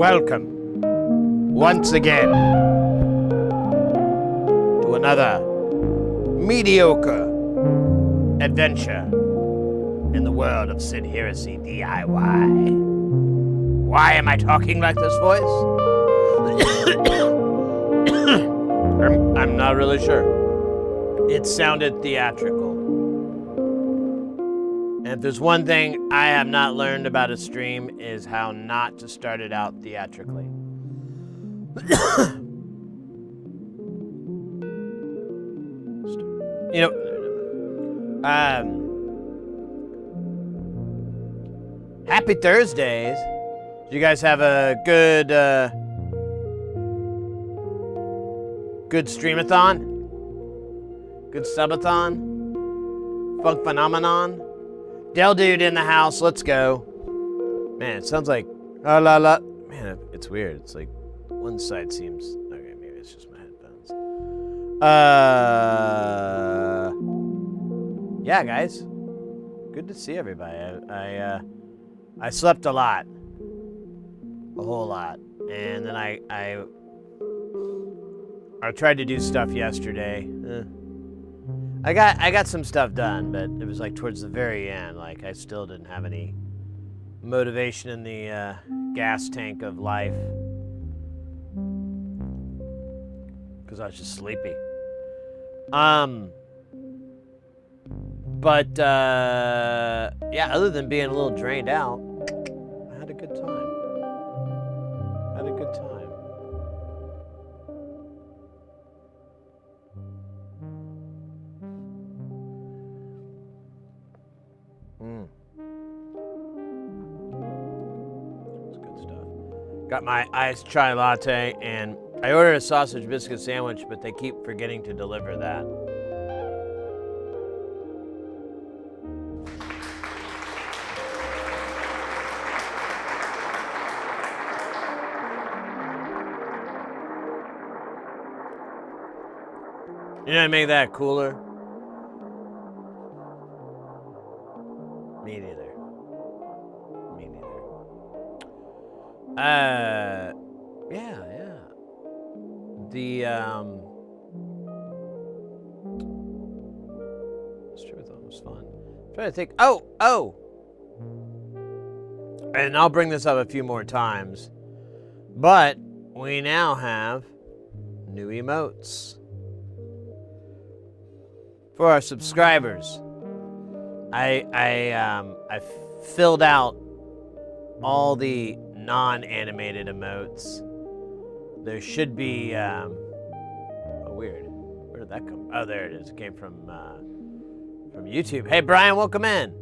Welcome, once again, to another mediocre adventure in the world of Sid Heresy DIY. Why am I talking like this voice? I'm not really sure. It sounded theatrical. And if there's one thing I have not learned about a stream is how not to start it out theatrically. You know, happy Thursdays. Did you guys have a good streamathon? Good subathon? Funk phenomenon? Del Dude in the house, let's go. Man, it sounds like la. Man, it's weird. It's like one side seems okay, maybe it's just my headphones. Yeah, guys. Good to see everybody. I slept a lot. A whole lot. And then I tried to do stuff yesterday. I got some stuff done, but it was like towards the very end. Like I still didn't have any motivation in the gas tank of life because I was just sleepy. But yeah, other than being a little drained out, I had a good time. Got my iced chai latte, and I ordered a sausage biscuit sandwich, but they keep forgetting to deliver that. You know, make that cooler. Me neither. Yeah. The Streamathon was fun. I'm trying to think. Oh. And I'll bring this up a few more times, but we now have new emotes for our subscribers. I filled out all the non-animated emotes. There should be oh, weird. Where did that come? Oh, there it is. It came from YouTube. Hey Brian, welcome in.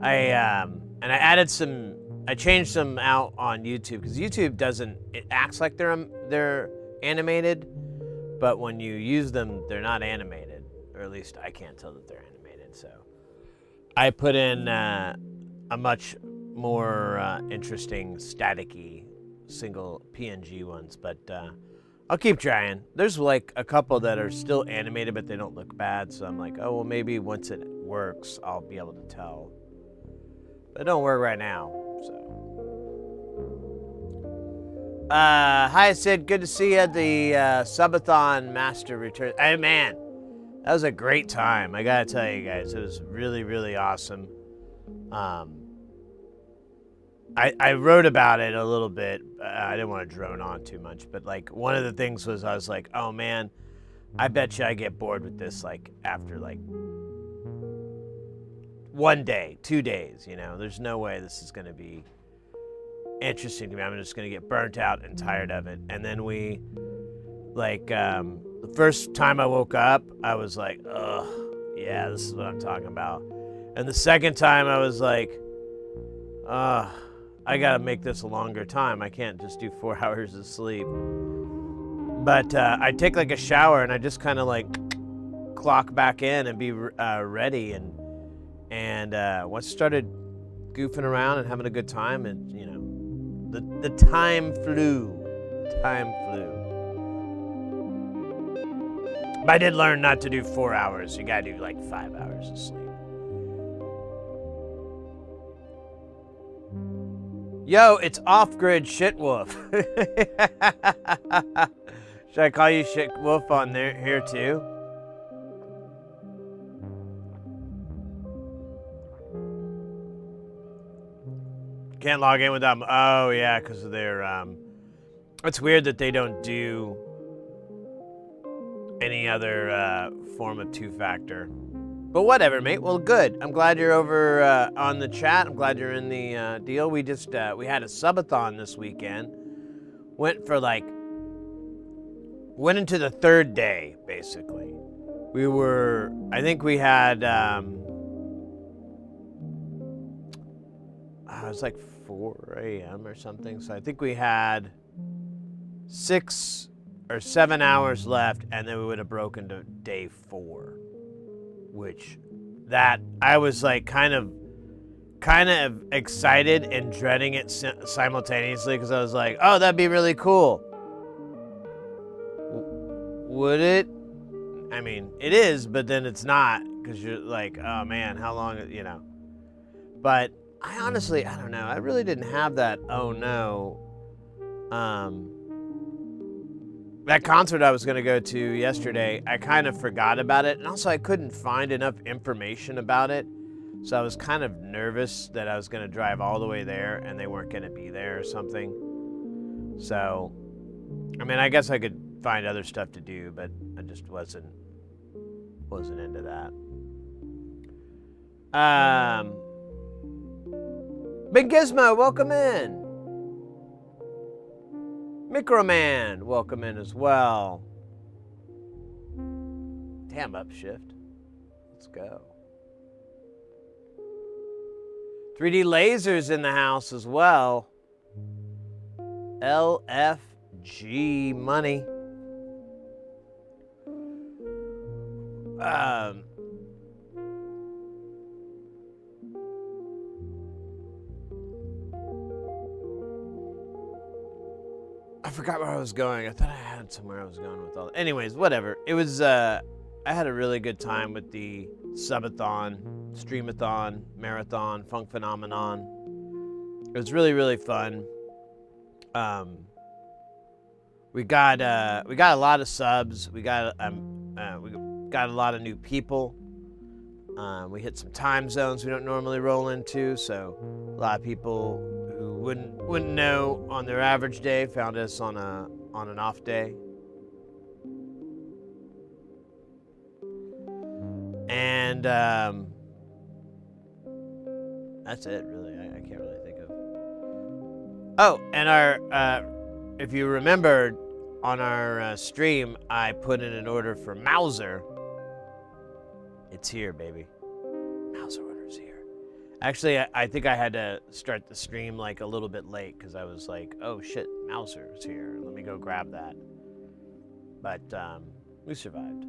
I changed some out on YouTube because YouTube doesn't. It acts like they're animated, but when you use them, they're not animated, or at least I can't tell that they're animated. So I put in a much more interesting staticky single PNG ones, but I'll keep trying. There's like a couple that are still animated, but they don't look bad. So I'm like, oh well, maybe once it works, I'll be able to tell. But it don't work right now. So, hi Sid, good to see you. The subathon master return. Hey man, that was a great time. I gotta tell you guys, it was really, really awesome. I wrote about it a little bit. I didn't want to drone on too much, but like one of the things was I was like, oh man, I bet you I get bored with this like after like 1 day, 2 days, you know. There's no way this is going to be interesting to me. I'm just going to get burnt out and tired of it. And then we, like, the first time I woke up, I was like, ugh, yeah, this is what I'm talking about. And the second time I was like, I got to make this a longer time. I can't just do 4 hours of sleep. But I take like a shower and I just kind of like clock back in and be ready. And once I started goofing around and having a good time, and you know, the time flew. But I did learn not to do 4 hours. You gotta do like 5 hours of sleep. Yo, it's off-grid shit wolf. Should I call you shit wolf on there here too? Can't log in without them. Oh yeah, because of their it's weird that they don't do any other form of two-factor. But whatever, mate. Well, good. I'm glad you're over on the chat. I'm glad you're in the deal. We just we had a subathon this weekend. Went into the third day basically, I think we had, it was like 4 a.m. or something. So I think we had 6 or 7 hours left, and then we would have broken to day 4, which that I was like kind of excited and dreading it simultaneously, because I was like, oh, that'd be really cool. Would it? I mean, it is, but then it's not, because you're like, oh man, how long, you know. But I honestly, I don't know. I really didn't have that, oh no. That concert I was going to go to yesterday, I kind of forgot about it. And also I couldn't find enough information about it. So I was kind of nervous that I was going to drive all the way there and they weren't going to be there or something. So, I mean, I guess I could find other stuff to do, but I just wasn't into that. Big Gizmo, welcome in. Microman, welcome in as well. Damn, upshift. Let's go. 3D Lasers in the house as well. LFG money. I forgot where I was going. I thought I had somewhere I was going with all that. Anyways, whatever. It was, I had a really good time with the subathon, streamathon, marathon, funk phenomenon. It was really, really fun. We got a lot of subs. We got a lot of new people. We hit some time zones we don't normally roll into, so a lot of people who wouldn't know on their average day found us on an off day. And that's it, really. I can't really think of. Oh, and our if you remember on our stream, I put in an order for Mauser. It's here, baby. Mauser order's here. Actually, I think I had to start the stream like a little bit late because I was like, oh shit, Mauser's here. Let me go grab that. But we survived.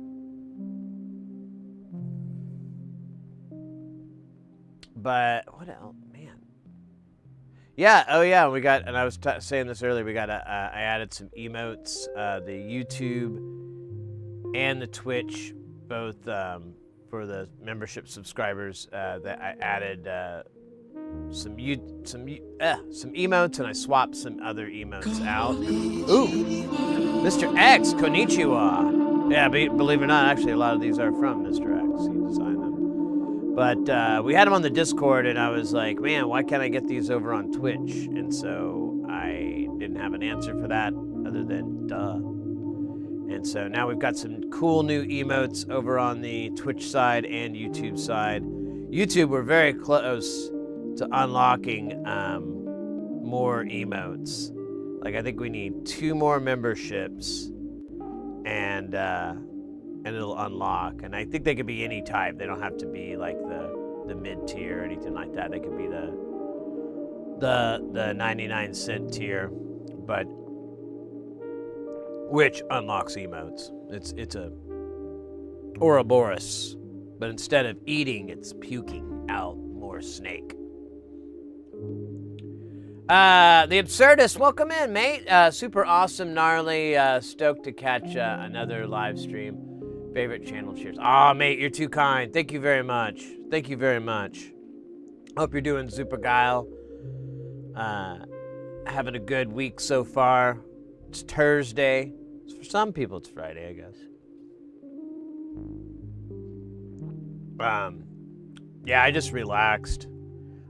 But what else, man? Yeah, oh yeah, we got, and I was saying this earlier, we got I added some emotes, the YouTube and the Twitch, both for the membership subscribers. That I added some emotes, and I swapped some other emotes out. Ooh, Mr. X, konnichiwa. Yeah, believe it or not, actually a lot of these are from Mr. X. He designed them. But we had them on the Discord, and I was like, man, why can't I get these over on Twitch? And so I didn't have an answer for that other than duh. And so now we've got some cool new emotes over on the Twitch side and YouTube side. YouTube, we're very close to unlocking more emotes. Like, I think we need 2 more memberships, and it'll unlock. And I think they could be any type. They don't have to be like the mid-tier or anything like that. They could be the 99-cent tier, but which unlocks emotes. It's a Ouroboros, but instead of eating, it's puking out more snake. The Absurdist, welcome in, mate. Super awesome, gnarly, stoked to catch another live stream. Favorite channel cheers. Aw, mate, you're too kind. Thank you very much. Thank you very much. Hope you're doing super geil. Having a good week so far. It's Thursday. For some people, it's Friday, I guess. Yeah, I just relaxed.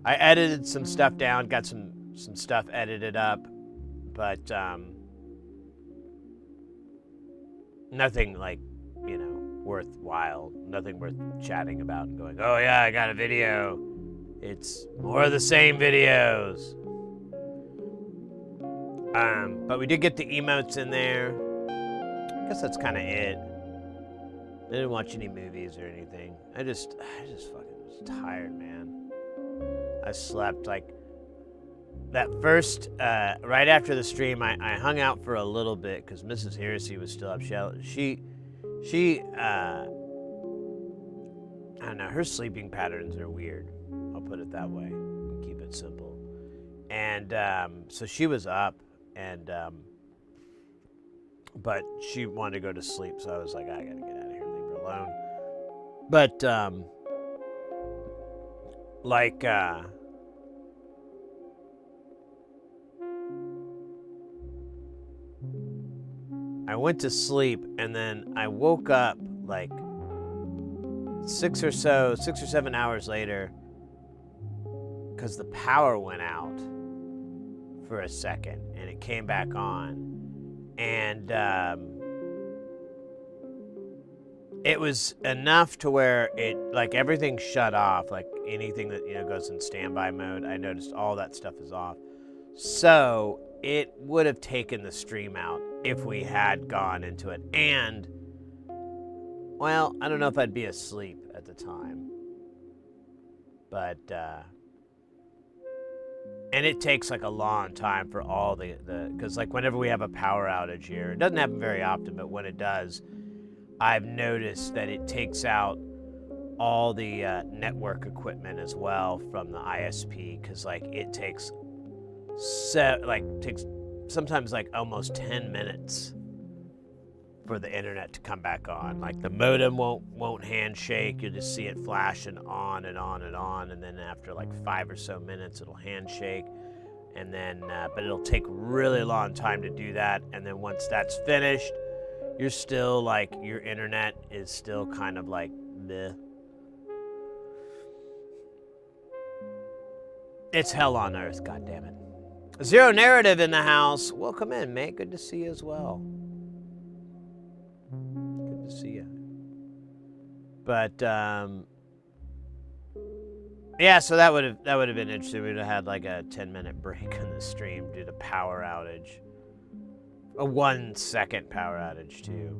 I edited some stuff down, got some stuff edited up, but nothing like, you know, worthwhile, nothing worth chatting about and going, oh yeah, I got a video. It's more of the same videos. But we did get the emotes in there. I guess that's kind of it. didn't watch any movies or anything. I just fucking was tired, man. I slept like that first, right after the stream. I hung out for a little bit because Mrs. Heresy was still up. She, I don't know. Her sleeping patterns are weird. I'll put it that way. Keep it simple. And so she was up, and but she wanted to go to sleep. So I was like, I gotta get out of here, leave her alone. But I went to sleep, and then I woke up like 6 or 7 hours later, because the power went out for a second, and it came back on, and it was enough to where it, like, everything shut off, like anything that, you know, goes in standby mode. I noticed all that stuff is off. So it would have taken the stream out if we had gone into it. And, well, I don't know if I'd be asleep at the time. But, and it takes like a long time for all because like whenever we have a power outage here, it doesn't happen very often, but when it does, I've noticed that it takes out all the network equipment as well from the ISP, because like it takes sometimes like almost 10 minutes for the internet to come back on. Like the modem won't handshake. You'll just see it flashing on and on and on, and then after like 5 or so minutes it'll handshake, and then but it'll take really long time to do that. And then once that's finished, you're still like, your internet is still kind of like bleh. It's hell on earth, goddammit. Zero Narrative in the house. Welcome in, mate. Good to see you as well. Good to see you. But yeah, so that would have been interesting. We'd have had like a 10-minute break on the stream due to power outage. A 1-second power outage too.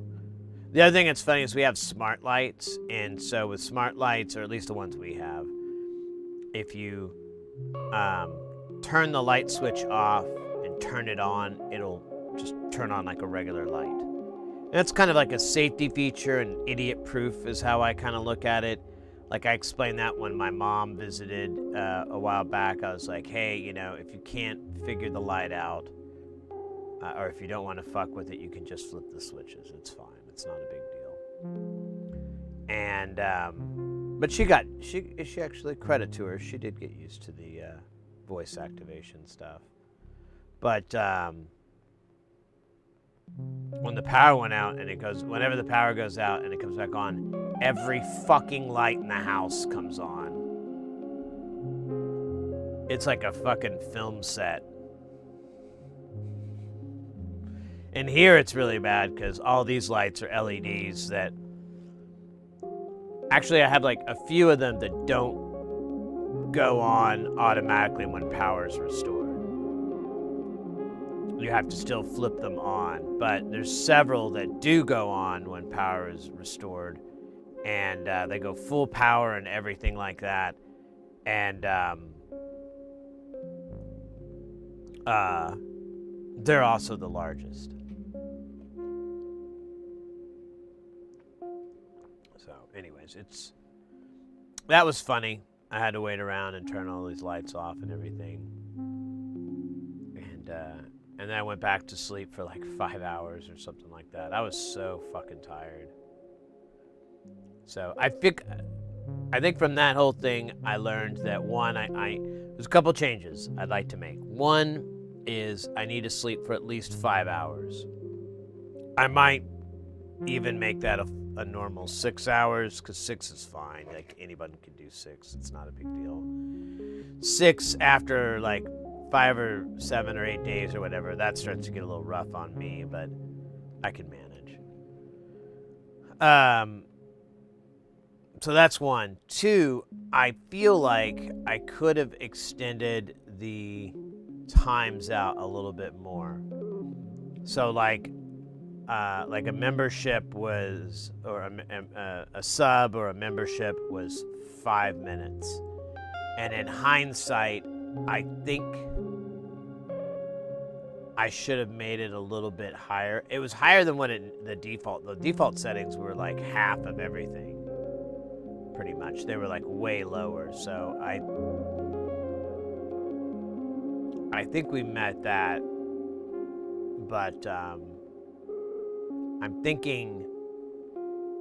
The other thing that's funny is we have smart lights, and so with smart lights, or at least the ones we have, if you turn the light switch off and turn it on, it'll just turn on like a regular light. And it's kind of like a safety feature, and idiot-proof is how I kind of look at it. Like I explained that when my mom visited a while back. I was like, hey, you know, if you can't figure the light out, or if you don't want to fuck with it, you can just flip the switches. It's fine. It's not a big deal. And but she actually, credit to her, she did get used to the voice activation stuff. But when the power went out, and whenever the power goes out and it comes back on, every fucking light in the house comes on. It's like a fucking film set. And here it's really bad because all these lights are LEDs that... Actually, I have like a few of them that don't go on automatically when power is restored. You have to still flip them on. But there's several that do go on when power is restored. And they go full power and everything like that. And they're also the largest. Anyways, that was funny. I had to wait around and turn all these lights off and everything. And then I went back to sleep for like 5 hours or something like that. I was so fucking tired. So I think from that whole thing, I learned that one, there's a couple changes I'd like to make. One is I need to sleep for at least 5 hours. I might even make that a normal 6 hours, because 6 is fine. Like anybody can do 6. It's not a big deal. 6 after like 5 or 7 or 8 days or whatever, that starts to get a little rough on me, but I can manage. So that's one. Two, I feel like I could have extended the times out a little bit more. So like like a membership was, or a sub or a membership was 5 minutes. And in hindsight, I think I should have made it a little bit higher. It was higher than what the default settings were like half of everything. Pretty much. They were like way lower. So I think we met that. But I'm thinking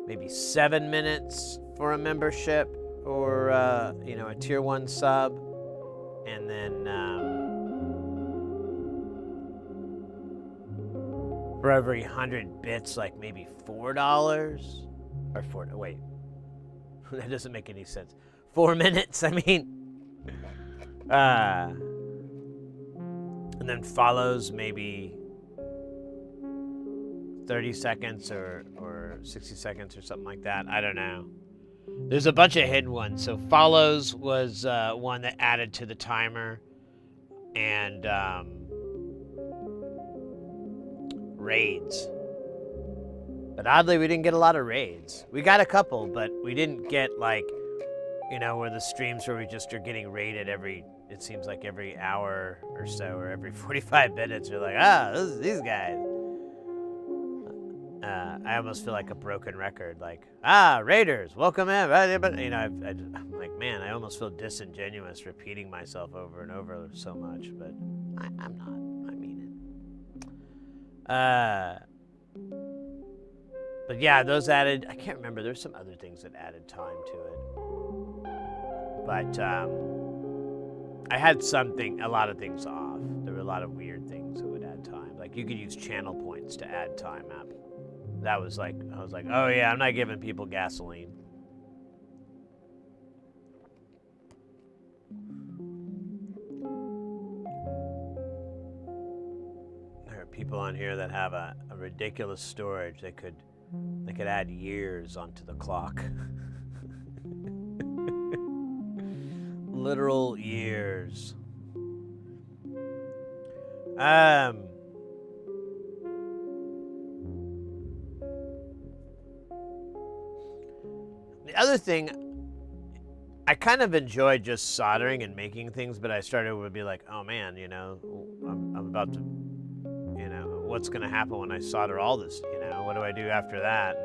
maybe 7 minutes for a membership or a tier 1 sub, and then for every 100 bits, like maybe $4 or wait, that doesn't make any sense. 4 minutes, I mean, and then follows maybe 30 seconds or 60 seconds or something like that. I don't know. There's a bunch of hidden ones. So follows was one that added to the timer, and raids. But oddly, we didn't get a lot of raids. We got a couple, but we didn't get like, where the streams where we just are getting raided it seems like every hour or so, or every 45 minutes. You're like, these guys. I almost feel like a broken record, like, raiders, welcome in. But I'm like, man, I almost feel disingenuous repeating myself over and over so much, but I'm not. I mean it. But yeah, those added. I can't remember. There's some other things that added time to it, but I had a lot of things off. There were a lot of weird things that would add time. Like you could use channel points to add time up. That was like, I was like, oh yeah, I'm not giving people gasoline. There are people on here that have a ridiculous storage. They could add years onto the clock. Literal years. The other thing, I kind of enjoyed just soldering and making things, but I started to be like, oh man, I'm about to, what's going to happen when I solder all this, what do I do after that?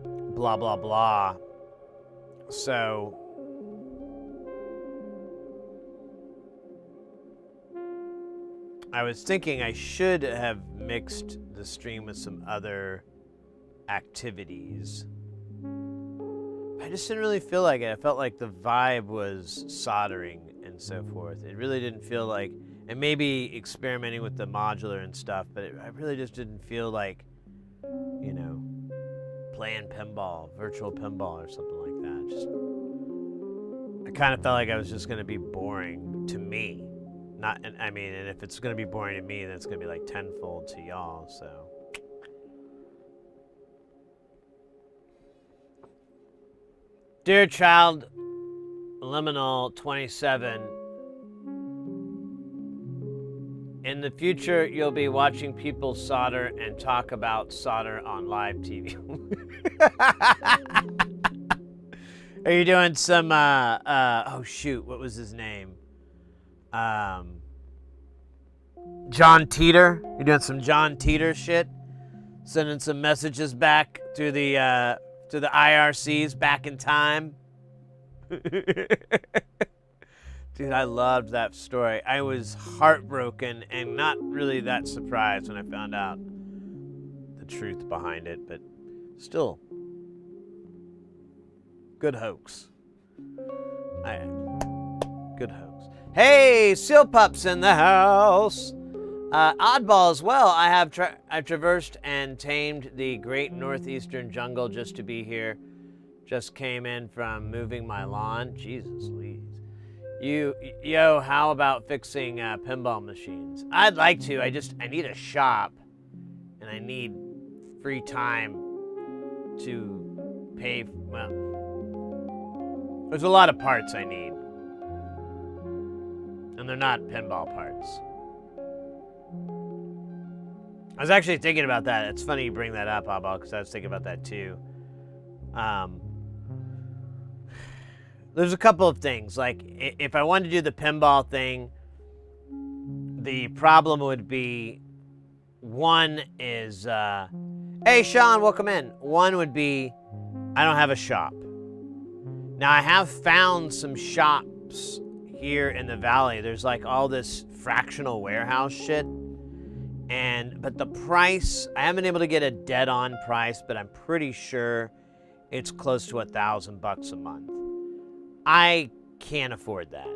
And blah, blah, blah. So I was thinking I should have mixed the stream with some other activities. I just didn't really feel like it. I felt like the vibe was soldering and so forth. It really didn't feel like, and maybe experimenting with the modular and stuff, but I really just didn't feel like, playing pinball, virtual pinball or something like that. I kind of felt like I was just going to be boring to me. And if it's going to be boring to me, then it's going to be like tenfold to y'all, so. Dear Child Liminal 27, in the future, you'll be watching people solder and talk about solder on live TV. Are you doing some, oh shoot, what was his name? John Teeter? You doing some John Teeter shit? Sending some messages back to the IRCs back in time? Dude, I loved that story. I was heartbroken and not really that surprised when I found out the truth behind it, but still, good hoax. Good hoax. Hey, Seal Pup's in the house. Oddball as well. I've traversed and tamed the great northeastern jungle just to be here. Just came in from moving my lawn. Jesus, Louise. Yo, how about fixing pinball machines? I'd like to. I need a shop, and I need free time to pay. Well, there's a lot of parts I need, and they're not pinball parts. I was actually thinking about that. It's funny you bring that up, Abba, because I was thinking about that too. There's a couple of things. Like, if I wanted to do the pinball thing, the problem would be, one is, hey, Sean, welcome in. One would be, I don't have a shop. Now, I have found some shops here in the valley. There's like all this fractional warehouse shit. But the price, I haven't been able to get a dead-on price, but I'm pretty sure it's close to $1,000 a month. I can't afford that.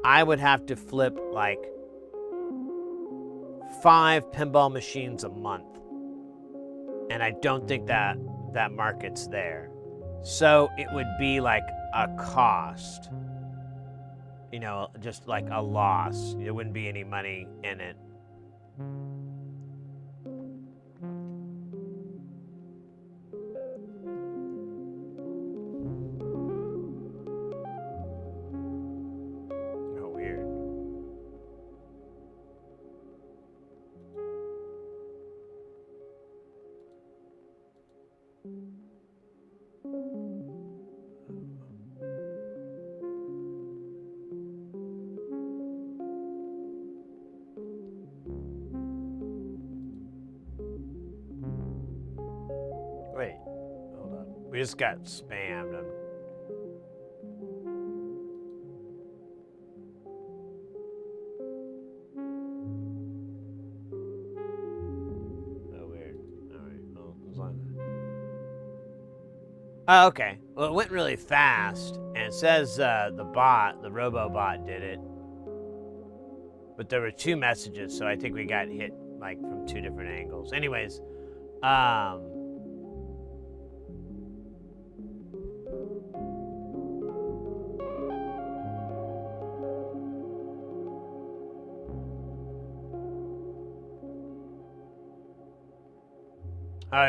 I would have to flip like 5 pinball machines a month. And I don't think that market's there. So it would be like a cost. You know, just like a loss. There wouldn't be any money in it. Oh, weird. Wait, hold on. We just got spammed. Oh, weird. All right. Well, as long as... Oh, okay. Well, it went really fast, and it says the robo-bot did it. But there were 2 messages, so I think we got hit like from 2 different angles. Anyways, oh,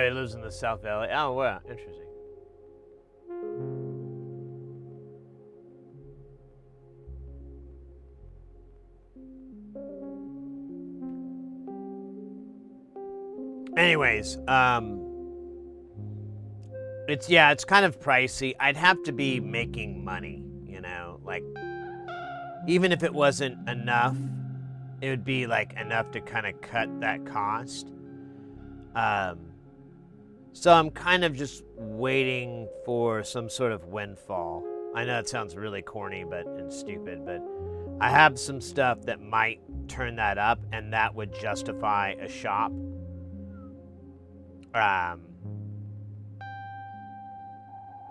he lives in the South Valley. Oh, wow, interesting. Anyways, it's kind of pricey. I'd have to be making money, you know, like, even if it wasn't enough, it would be like enough to kind of cut that cost. So I'm kind of just waiting for some sort of windfall. I know it sounds really corny and stupid, but I have some stuff that might turn that up, and that would justify a shop.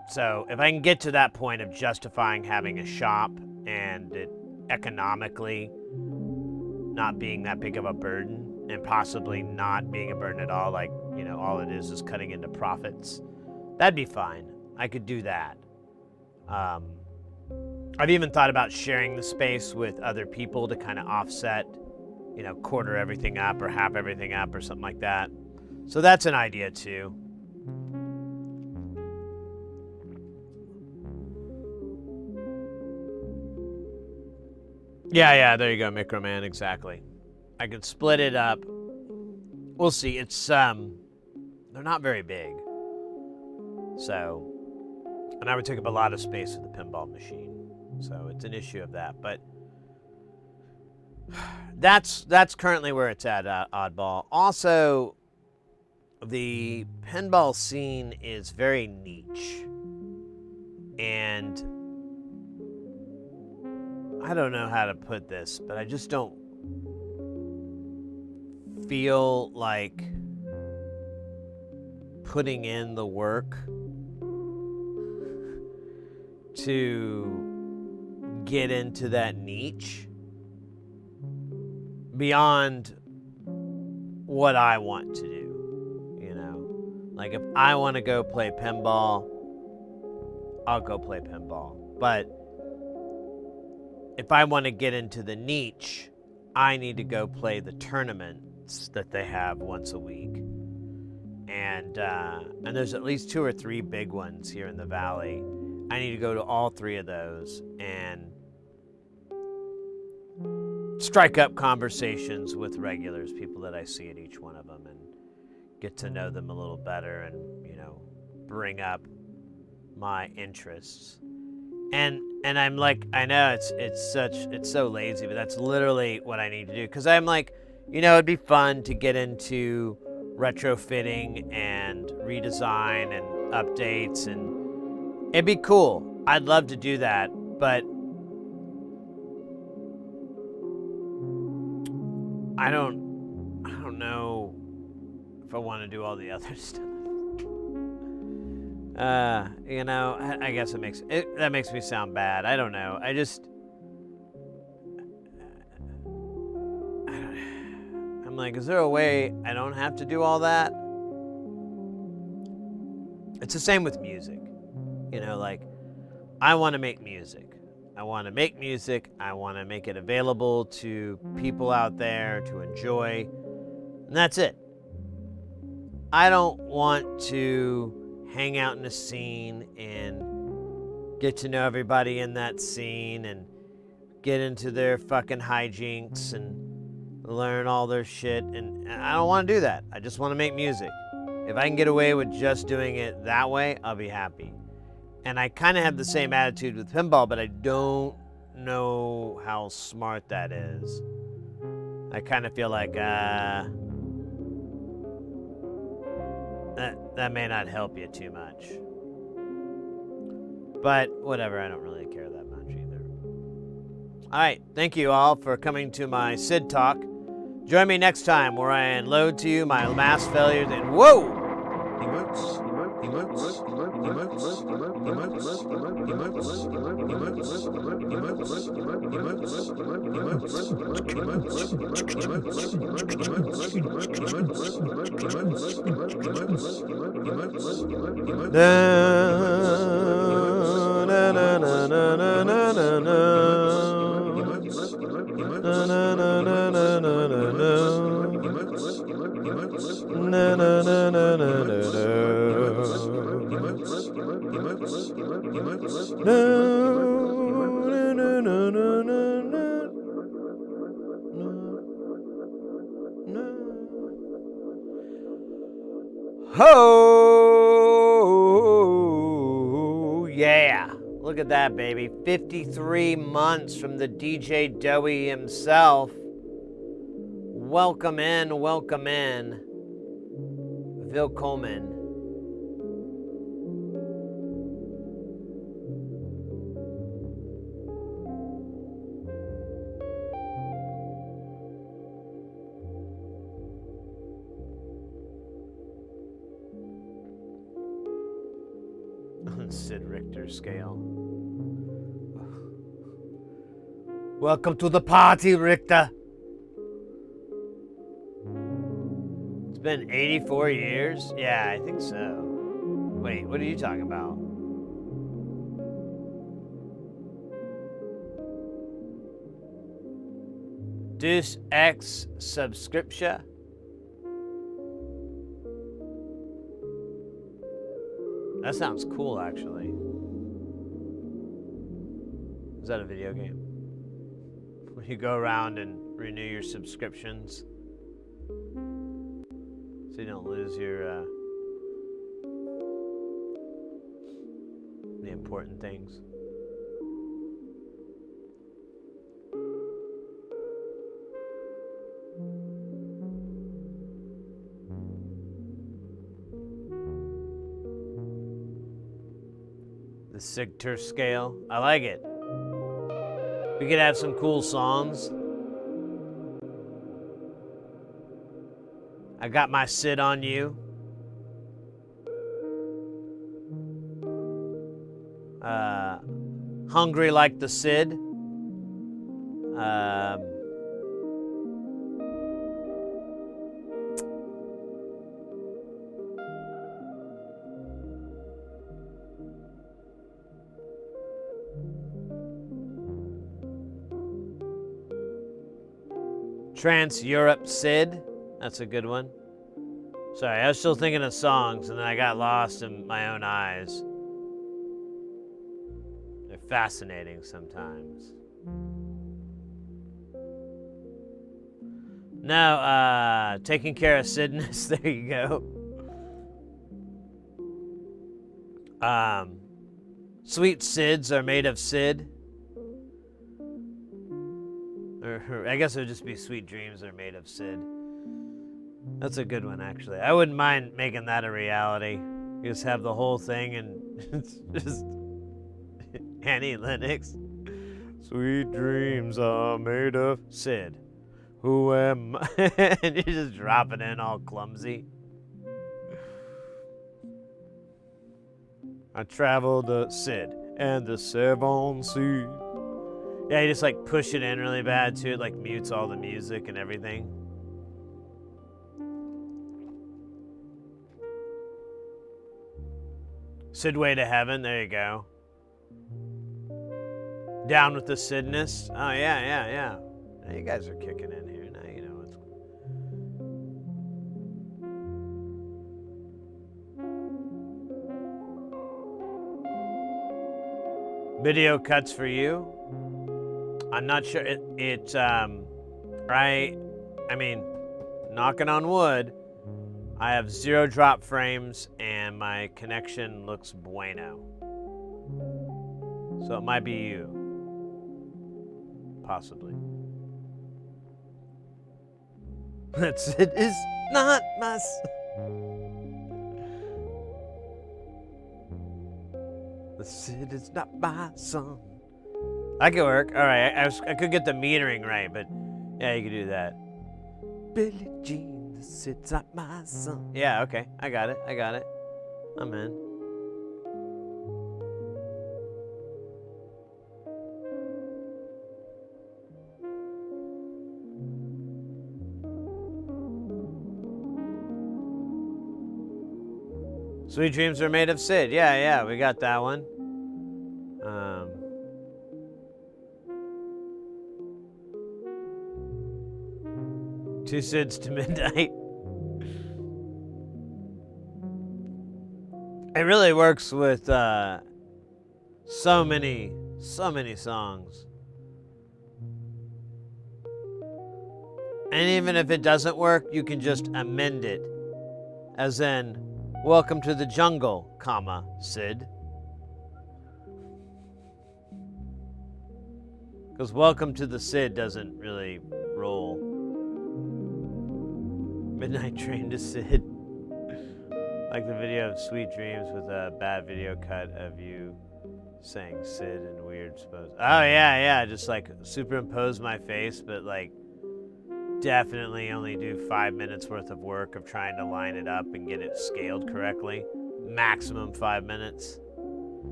So if I can get to that point of justifying having a shop and it economically not being that big of a burden, and possibly not being a burden at all, like, you know, all it is cutting into profits, that'd be fine. I could do that. I've even thought about sharing the space with other people to kind of offset, you know, quarter everything up or half everything up or something like that. So that's an idea too. Yeah, there you go, Microman, exactly. I could split it up. We'll see. It's they're not very big. So, and I would take up a lot of space with the pinball machine. So it's an issue of that, but that's currently where it's at, Oddball. Also, the pinball scene is very niche, and I don't know how to put this, but I just don't feel like putting in the work to get into that niche beyond what I want to do, you know? Like, if I want to go play pinball, I'll go play pinball. But if I want to get into the niche, I need to go play the tournaments that they have once a week. And there's at least 2 or 3 big ones here in the valley. I need to go to all 3 of those and strike up conversations with regulars, people that I see at each one of them, and get to know them a little better, and bring up my interests. And I'm like, I know it's so lazy, but that's literally what I need to do, because I'm like, it'd be fun to get into retrofitting and redesign and updates, and it'd be cool. I'd love to do that, but I don't know if I want to do all the other stuff. I guess that makes me sound bad. I don't know. I'm like, is there a way I don't have to do all that? It's the same with music. Like, I want to make music. I want to make music. I want to make it available to people out there to enjoy. And that's it. I don't want to hang out in a scene and get to know everybody in that scene and get into their fucking hijinks and learn all their shit. And I don't want to do that. I just want to make music. If I can get away with just doing it that way, I'll be happy. And I kind of have the same attitude with pinball, but I don't know how smart that is. I kind of feel like that may not help you too much. But whatever, I don't really care that much either. All right, thank you all for coming to my Sid Talk. Join me next time where I unload to you my mass failures and whoa! Emotes, emotes, emotes, Ho! Yeah! Look at that, baby. 53 months from the DJ Dowie himself. Welcome in. Willkommen. Sid Richter scale. Welcome to the party, Richter. It's been 84 years? Yeah, I think so. Wait, what are you talking about? Deus Ex subscription? That sounds cool, actually. Is that a video game? Where you go around and renew your subscriptions so you don't lose your the important things. The Sigter scale. I like it. We could have some cool songs. I got my Sid on you. Hungry like the Sid. Trans-Europe Sid. That's a good one. Sorry, I was still thinking of songs, and then I got lost in my own eyes. They're fascinating sometimes. No, taking care of Sidness. There you go. Sweet Sids are made of Sid. Or I guess it would just be Sweet Dreams are made of Sid. That's a good one, actually. I wouldn't mind making that a reality. You just have the whole thing and it's just Annie Lennox. Sweet dreams are made of Sid. Who am I? And you're just dropping in all clumsy. I traveled the Sid and the Seven Seas. Yeah, you just like push it in really bad too. It like mutes all the music and everything. Sidway to Heaven, there you go. Down with the Sidness. Oh, yeah. Now you guys are kicking in here. Now you know what's... Video cuts for you. I'm not sure. I mean, knocking on wood, I have 0 drop frames and my connection looks bueno. So it might be you. Possibly. That's it. Is not my... The Sid is not my son. That could work. All right, I could get the metering right, but yeah, you could do that. Billie Jean, the Sid's not my son. Yeah, okay, I got it. I'm in. Sweet dreams are made of Sid. Yeah, we got that one. Two Sids to midnight. It really works with so many songs. And even if it doesn't work, you can just amend it. As in, welcome to the jungle, comma, Sid. Because welcome to the Sid doesn't really roll. Midnight Train to Sid. Like the video of Sweet Dreams with a bad video cut of you saying Sid and weird suppose. Oh yeah, just like superimpose my face, but like definitely only do 5 minutes worth of work of trying to line it up and get it scaled correctly. Maximum 5 minutes.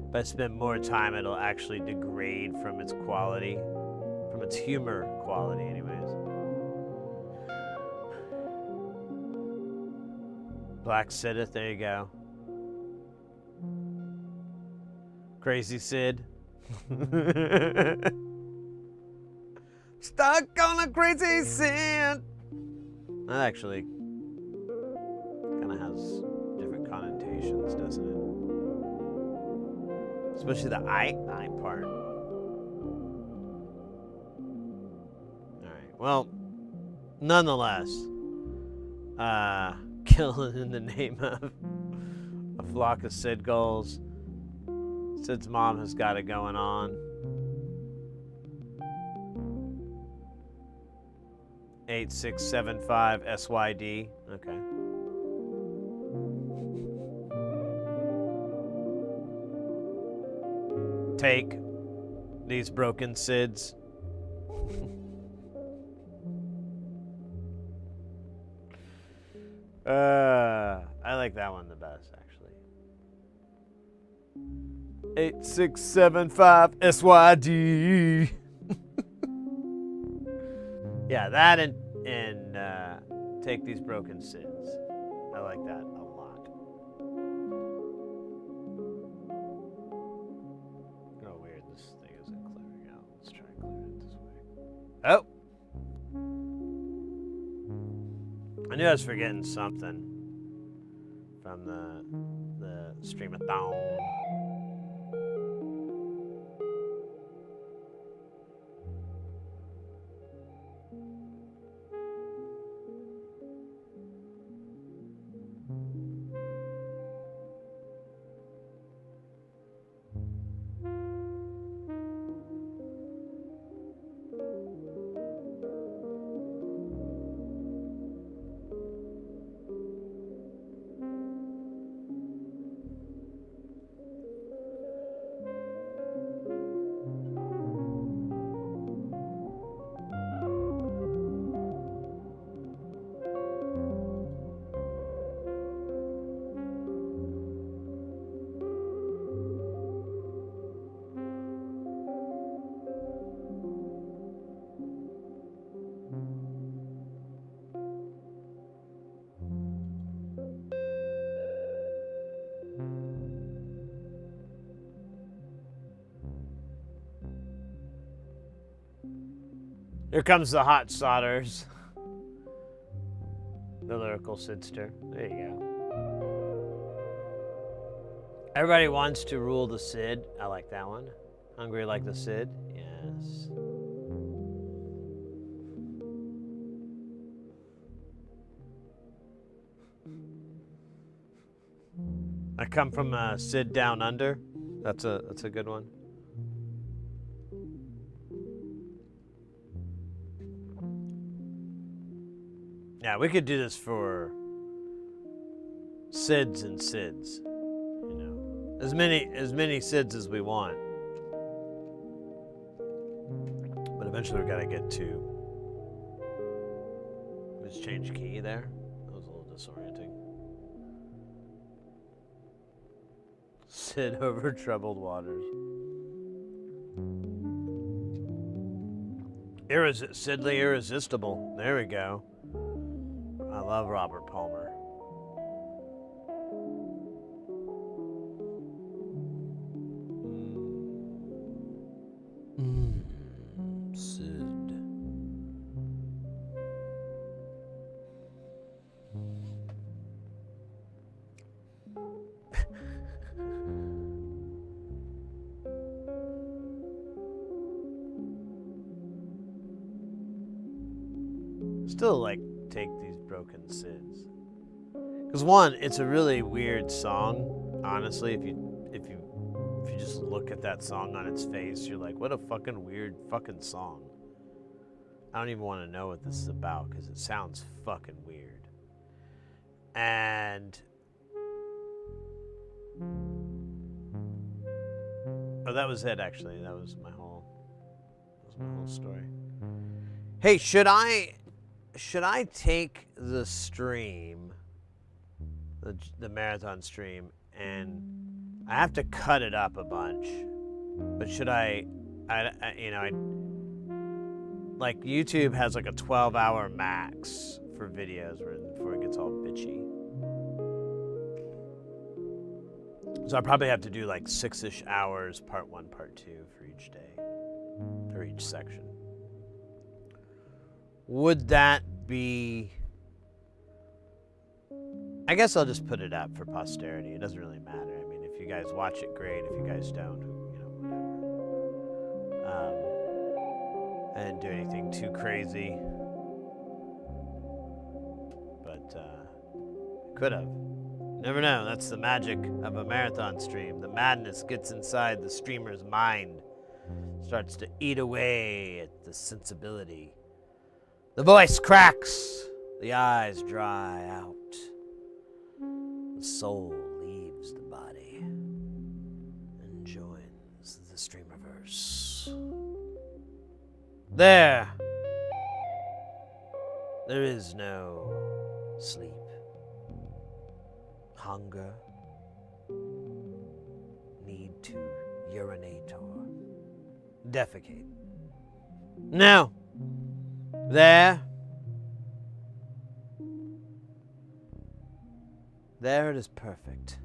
If I spend more time, it'll actually degrade from its quality, from its humor quality anyways. Black Siddeth, there you go. Crazy Sid. Stuck on a crazy Sid. That actually kind of has different connotations, doesn't it? Especially the I part. Alright, well, nonetheless, killing in the name of a flock of Sid goals. Sid's mom has got it going on. 8675 SYD. Okay. Take these broken Sids. I like that one the best, actually. 8675 SYD. Yeah, that and take these broken Sids. I like that a lot. Oh, weird. This thing isn't clearing out. Let's try and clear it this way. Oh! I knew I was forgetting something from the streamathon. Here comes the hot solders. The lyrical Sidster. There you go. Everybody wants to rule the Sid. I like that one. Hungry like the Sid. Yes. I come from Sid Down Under. That's a good one. Yeah, we could do this for Sids and Sids. You know, as many Sids as we want. But eventually we gotta get to. Just change key there. That was a little disorienting. Sid over troubled waters. Sidley Irresistible. There we go. I love Robert Palmer. Sid. Still like take these broken Sids. Because one, it's a really weird song. Honestly, if you just look at that song on its face, you're like, what a fucking weird fucking song. I don't even want to know what this is about because it sounds fucking weird. And oh, that was it actually. That was my whole story. Hey, should I take the stream, the marathon stream, and I have to cut it up a bunch, but should I like YouTube has like a 12-hour max for videos before it gets all bitchy. So I probably have to do like 6-ish hours, part 1, part 2 for each day, or each section. Would that be... I guess I'll just put it up for posterity. It doesn't really matter. I mean, if you guys watch it, great. If you guys don't, whatever. I didn't do anything too crazy. But, could have. Never know. That's the magic of a marathon stream. The madness gets inside the streamer's mind. Starts to eat away at the sensibility. The voice cracks. The eyes dry out. The soul leaves the body and joins the streamerverse. There is no sleep, hunger, need to urinate or defecate. No, there it is perfect.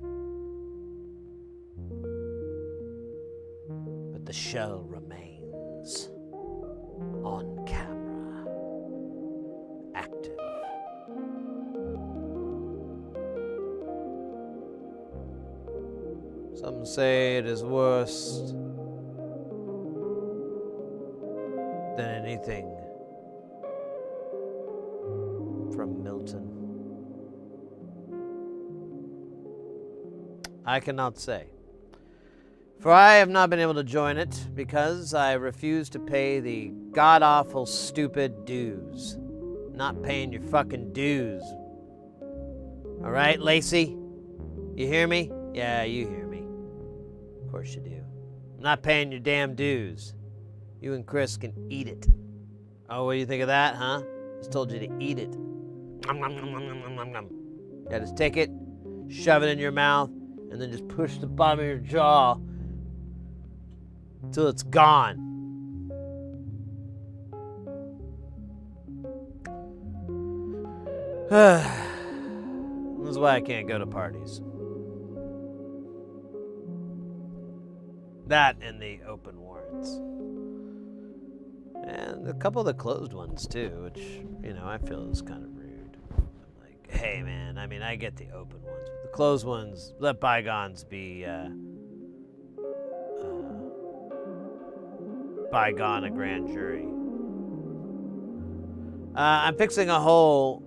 But the shell remains on camera, active. Some say it is worse than anything from Milton. I cannot say. For I have not been able to join it because I refuse to pay the god-awful stupid dues. Not paying your fucking dues. Alright, Lacey? You hear me? Yeah, you hear me. Of course you do. I'm not paying your damn dues. You and Chris can eat it. Oh, what do you think of that, huh? Just told you to eat it. Yeah, just take it, shove it in your mouth, and then just push the bottom of your jaw till it's gone. This is why I can't go to parties. That and the open warrants. And a couple of the closed ones too, which, you know, I feel is kind of rude. I'm like, hey man, I mean, I get the open ones, but the closed ones, let bygones be bygone a grand jury. I'm fixing a hole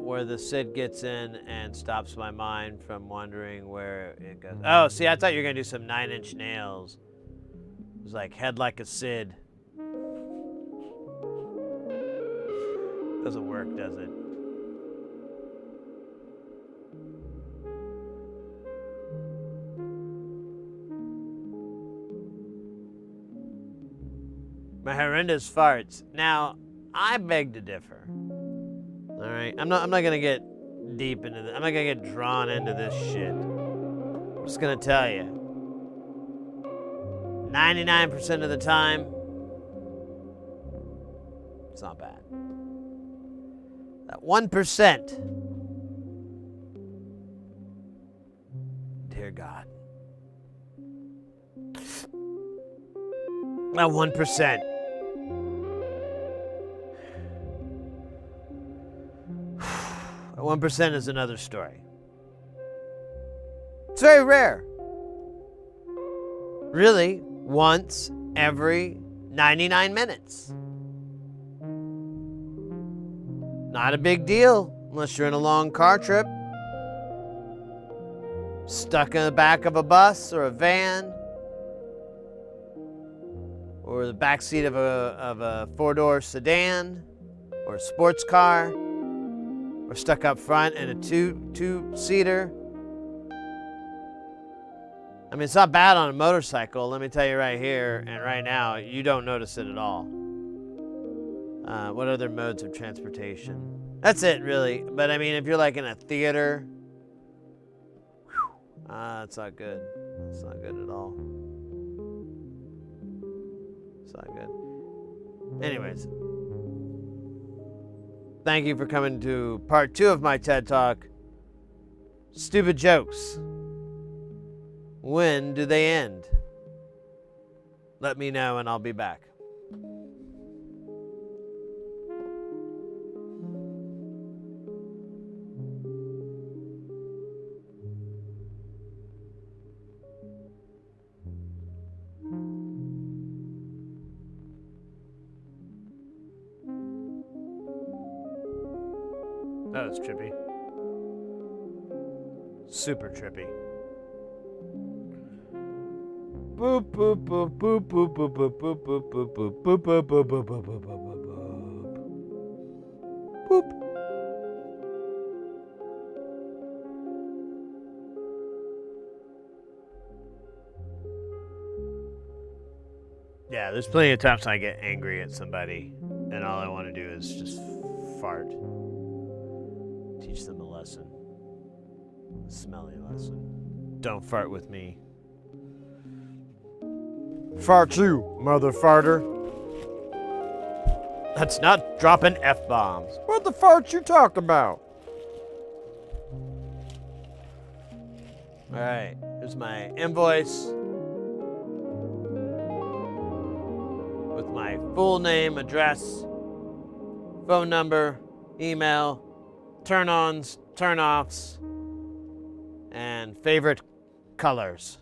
where the Sid gets in and stops my mind from wondering where it goes. Oh, see, I thought you were going to do some 9-inch nails. It was like head like a Sid. Doesn't work, does it? My horrendous farts. Now, I beg to differ. All right, I'm not gonna get deep into this. I'm not gonna get drawn into this shit. I'm just gonna tell you. 99% of the time, it's not bad. That 1%, dear God. That 1%. That 1% is another story. It's very rare. Really, once every 99 minutes. Not a big deal unless you're in a long car trip. Stuck in the back of a bus or a van. Or the backseat of a four-door sedan. Or a sports car. Or stuck up front in a two-seater. I mean, it's not bad on a motorcycle, let me tell you right here and right now. You don't notice it at all. What other modes of transportation? That's it, really. But I mean, if you're like in a theater, it's not good. It's not good at all. It's not good. Anyways, thank you for coming to part 2 of my TED Talk. Stupid jokes. When do they end? Let me know and I'll be back. That was trippy. Super trippy. Boop boop boop boop boop boop boop boop boop boop boop boop boop boop boop boop boop boop. Boop. Yeah, there's plenty of times I get angry at somebody and all I want to do is just fart. Teach them a lesson. A smelly lesson. Don't fart with me. Fart you, mother farter. That's not dropping F-bombs. What the fart you talk about? Alright, here's my invoice. With my full name, address, phone number, email, turn-ons, turn-offs, and favorite colors.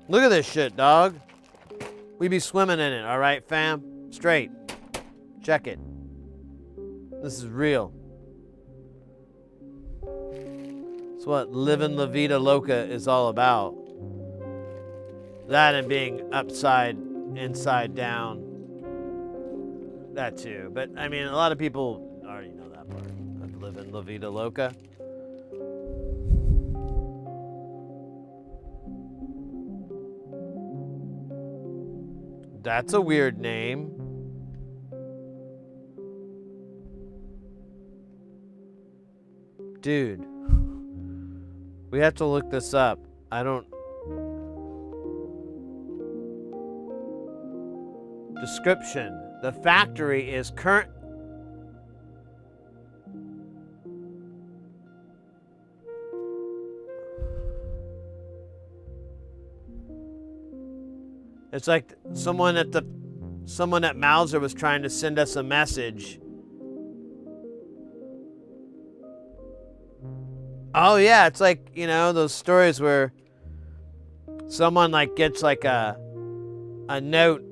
Look at this shit, dog. We be swimming in it, all right, fam? Straight. Check it. This is real. It's what living La Vida Loca is all about. That and being upside, inside down. That too. But, I mean, a lot of people already know that part of living La Vida Loca. That's a weird name. Dude. We have to look this up. I don't... Description. The factory is current... It's like someone at Mauser was trying to send us a message. Oh yeah, it's like, you know, those stories where someone like gets like a note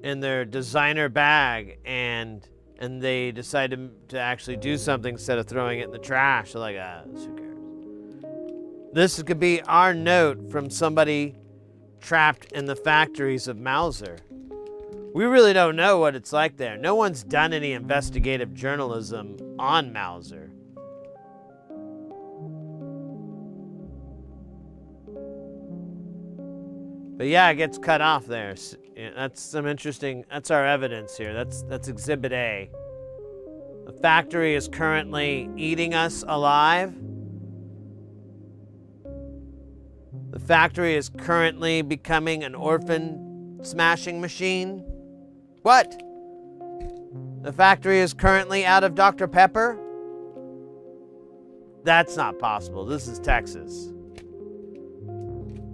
in their designer bag and they decide to actually do something instead of throwing it in the trash. They're like, who cares? This could be our note from somebody trapped in the factories of Mauser. We really don't know what it's like there. No one's done any investigative journalism on Mauser. But yeah, it gets cut off there. That's some interesting, that's our evidence here. That's Exhibit A. The factory is currently eating us alive. The factory is currently becoming an orphan smashing machine. What? The factory is currently out of Dr. Pepper? That's not possible. This is Texas.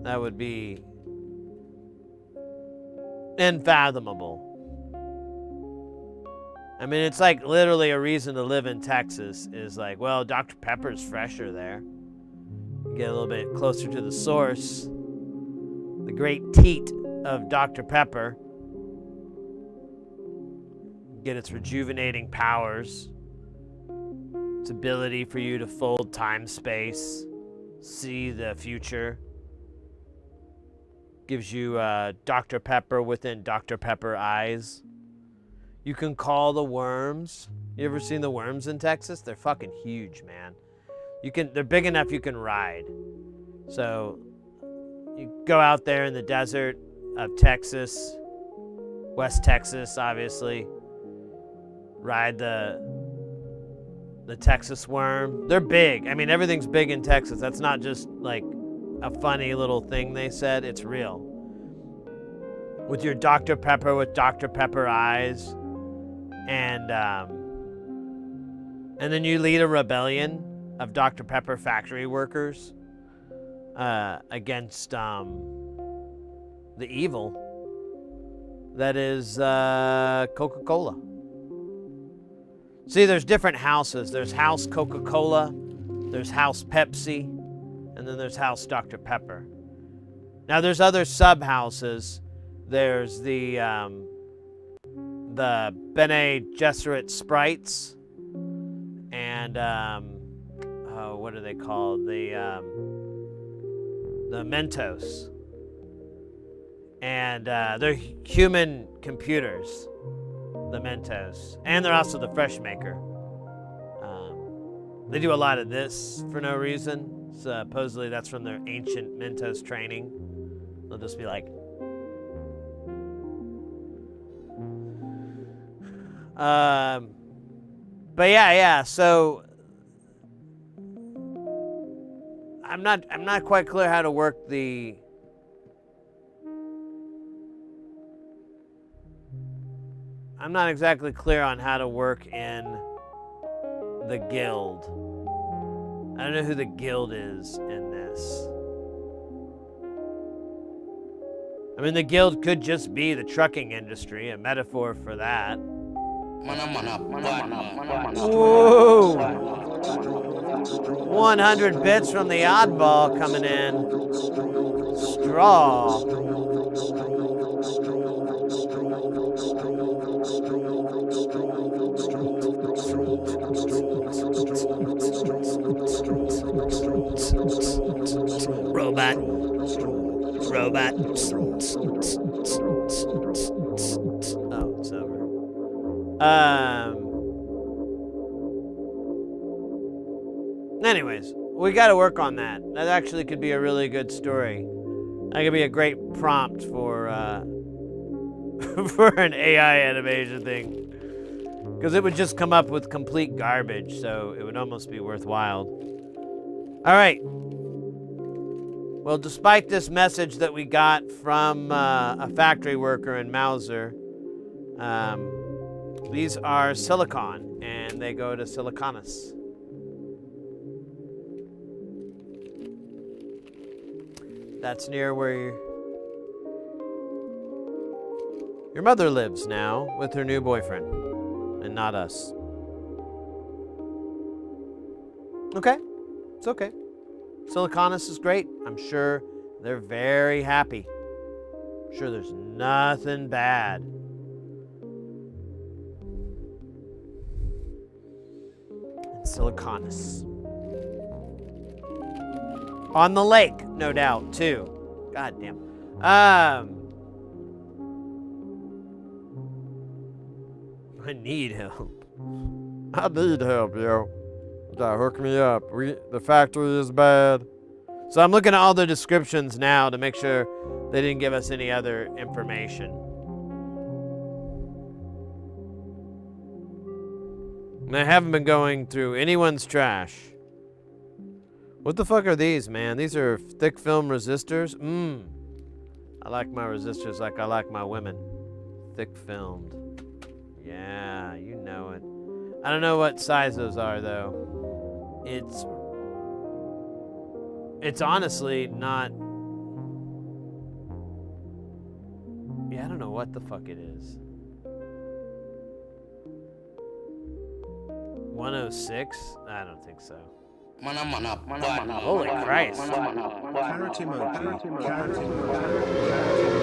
That would be unfathomable. I mean, it's like literally a reason to live in Texas is like, well, Dr. Pepper's fresher there. You get a little bit closer to the source. The great teat of Dr. Pepper. Get its rejuvenating powers. Its ability for you to fold time, space, see the future. Gives you Dr. Pepper within Dr. Pepper eyes. You can call the worms. You ever seen the worms in Texas? They're fucking huge, man. They're big enough you can ride. So you go out there in the desert of Texas, West Texas, obviously. Ride the Texas worm. They're big. I mean, everything's big in Texas. That's not just like a funny little thing they said. It's real. With your Dr. Pepper with Dr. Pepper eyes. And then you lead a rebellion of Dr. Pepper factory workers against the evil that is Coca-Cola. See, there's different houses. There's House Coca-Cola, there's House Pepsi, and then there's House Dr. Pepper. Now there's other sub-houses. There's the Bene Gesserit Sprites, and what are they called? The Mentos, and they're human computers, the Mentos, and they're also the Fresh Maker. They do a lot of this for no reason. Supposedly that's from their ancient Mentos training. They'll just be like, but yeah, so I'm not quite clear how to work the I'm not exactly clear on how to work in the guild. I don't know who the guild is in this. I mean, the guild could just be the trucking industry, a metaphor for that. Whoa! 100 bits from the oddball coming in. Straw. Robot. Oh, it's over. Anyways, we got to work on that. That actually could be a really good story. That could be a great prompt for for an AI animation thing. Because it would just come up with complete garbage, so it would almost be worthwhile. All right. Well, despite this message that we got from a factory worker in Mauser, these are silicon, and they go to Siliconus. That's near where Your mother lives now with her new boyfriend, and not us. Okay, it's okay. Siliconis is great. I'm sure they're very happy. I'm sure there's nothing bad. And Siliconis. On the lake, no doubt, too. God damn. I need help. I need help, yo. Yeah, hook me up. The factory is bad. So I'm looking at all the descriptions now to make sure they didn't give us any other information. And I haven't been going through anyone's trash. What the fuck are these, man? These are thick film resistors? I like my resistors like I like my women. Thick filmed. Yeah, you know it. I don't know what size those are, though. It's honestly not... Yeah, I don't know what the fuck it is. 106? I don't think so. Holy Christ. Carrot emoji. Carrot emoji.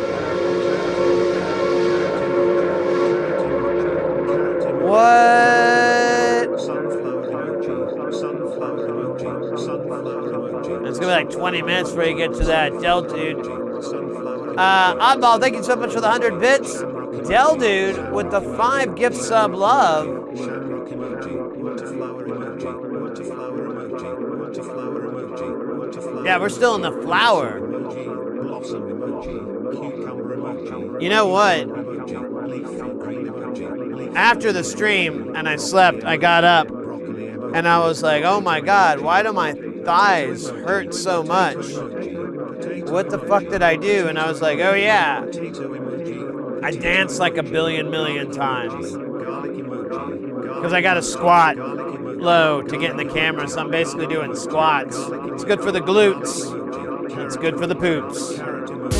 What? Sunflower emoji. Sunflower emoji. Sunflower emoji. It's gonna be like 20 minutes before you get to that Del Dude. Sunflower. Oddball, thank you so much for the 100 bits. Del Dude with the 5 gift sub love. Shamrock emoji. Waterflower emoji. Waterflower emoji. Waterflower emoji. Waterflower. Yeah, we're still in the flower. Emoji. Blossom emoji. Cucumber emoji. You know what? Emoji. Leaf green emoji. After the stream and I slept, I got up Broccoli emoji. and I was like, oh my God, why do my thighs hurt so much? What the fuck did I do? And I was like, oh yeah, Potato emoji. I danced like a billion million times. Garlic emoji. Because I got to squat low to get in the camera, so I'm basically doing squats. It's good for the glutes. And it's good for the poops. Carrot emoji.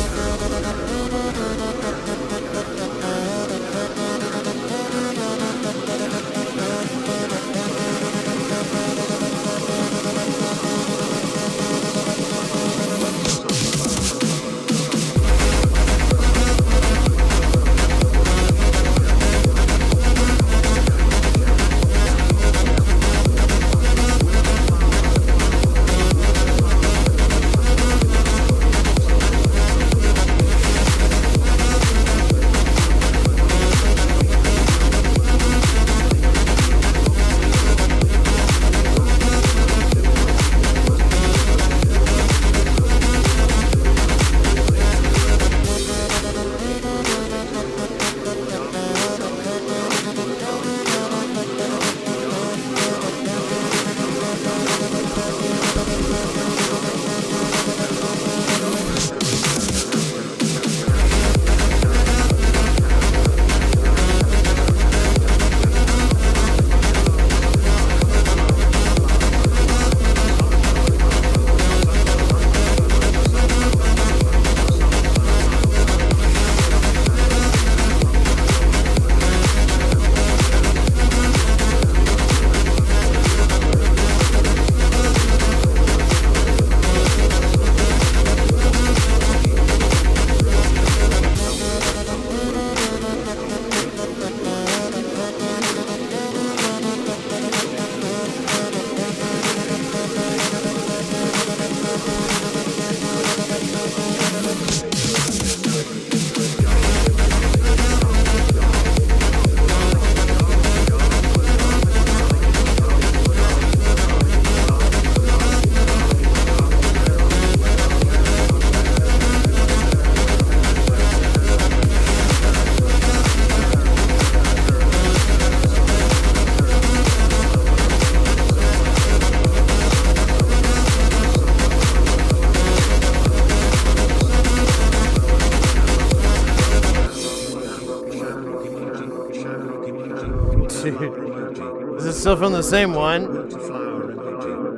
Is it still from the same one?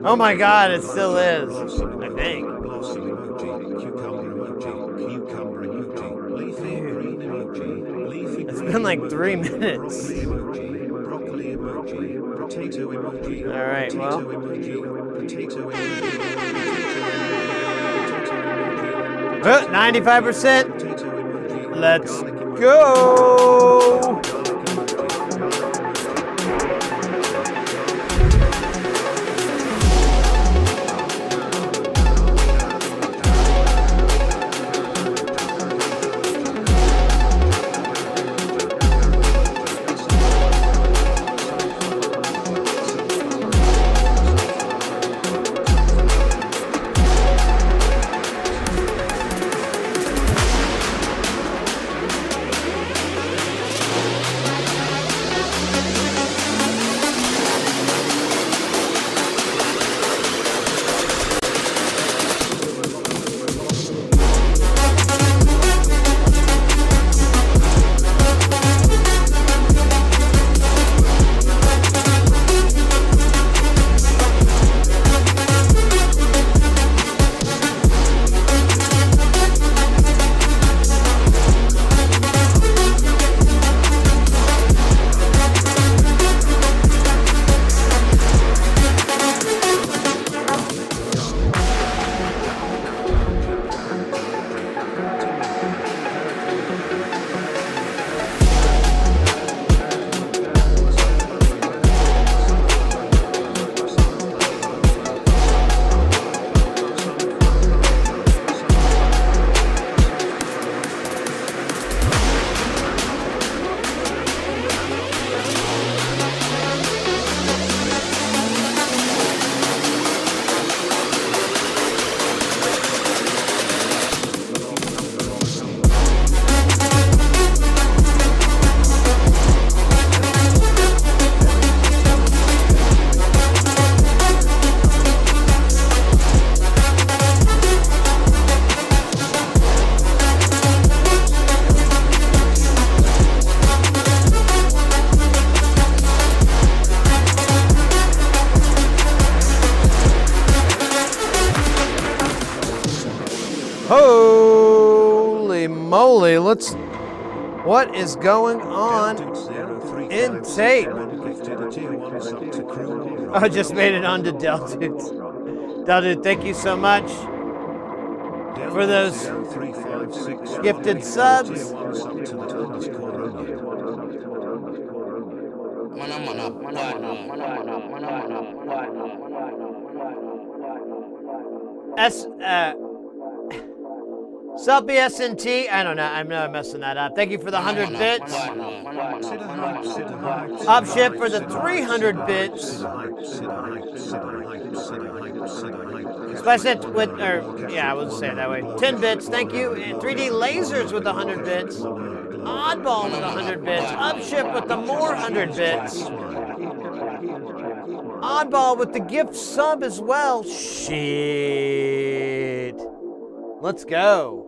Oh my God, it still is. I think. Blossom emoji, cucumber emoji, cucumber emoji, leafy green emoji, leafy been like 3 minutes. Broccoli emoji. Potato emoji. All right, well. Potato emoji. Potato emoji. 95%. Let's go. Holy moly, what is going on in tape? I just made it onto Deltudes. Deltude, thank you so much for those gifted subs. Selfie SNT, I don't know, I'm messing that up. Thank you for the 100 bits. Upship for the 300 bits. Splicet with, I will say it that way. 10 bits, thank you. And 3D Lasers with the 100 bits. Oddball with the 100 bits. Upship with the more 100 bits. Oddball with the gift sub as well. Shit. Let's go.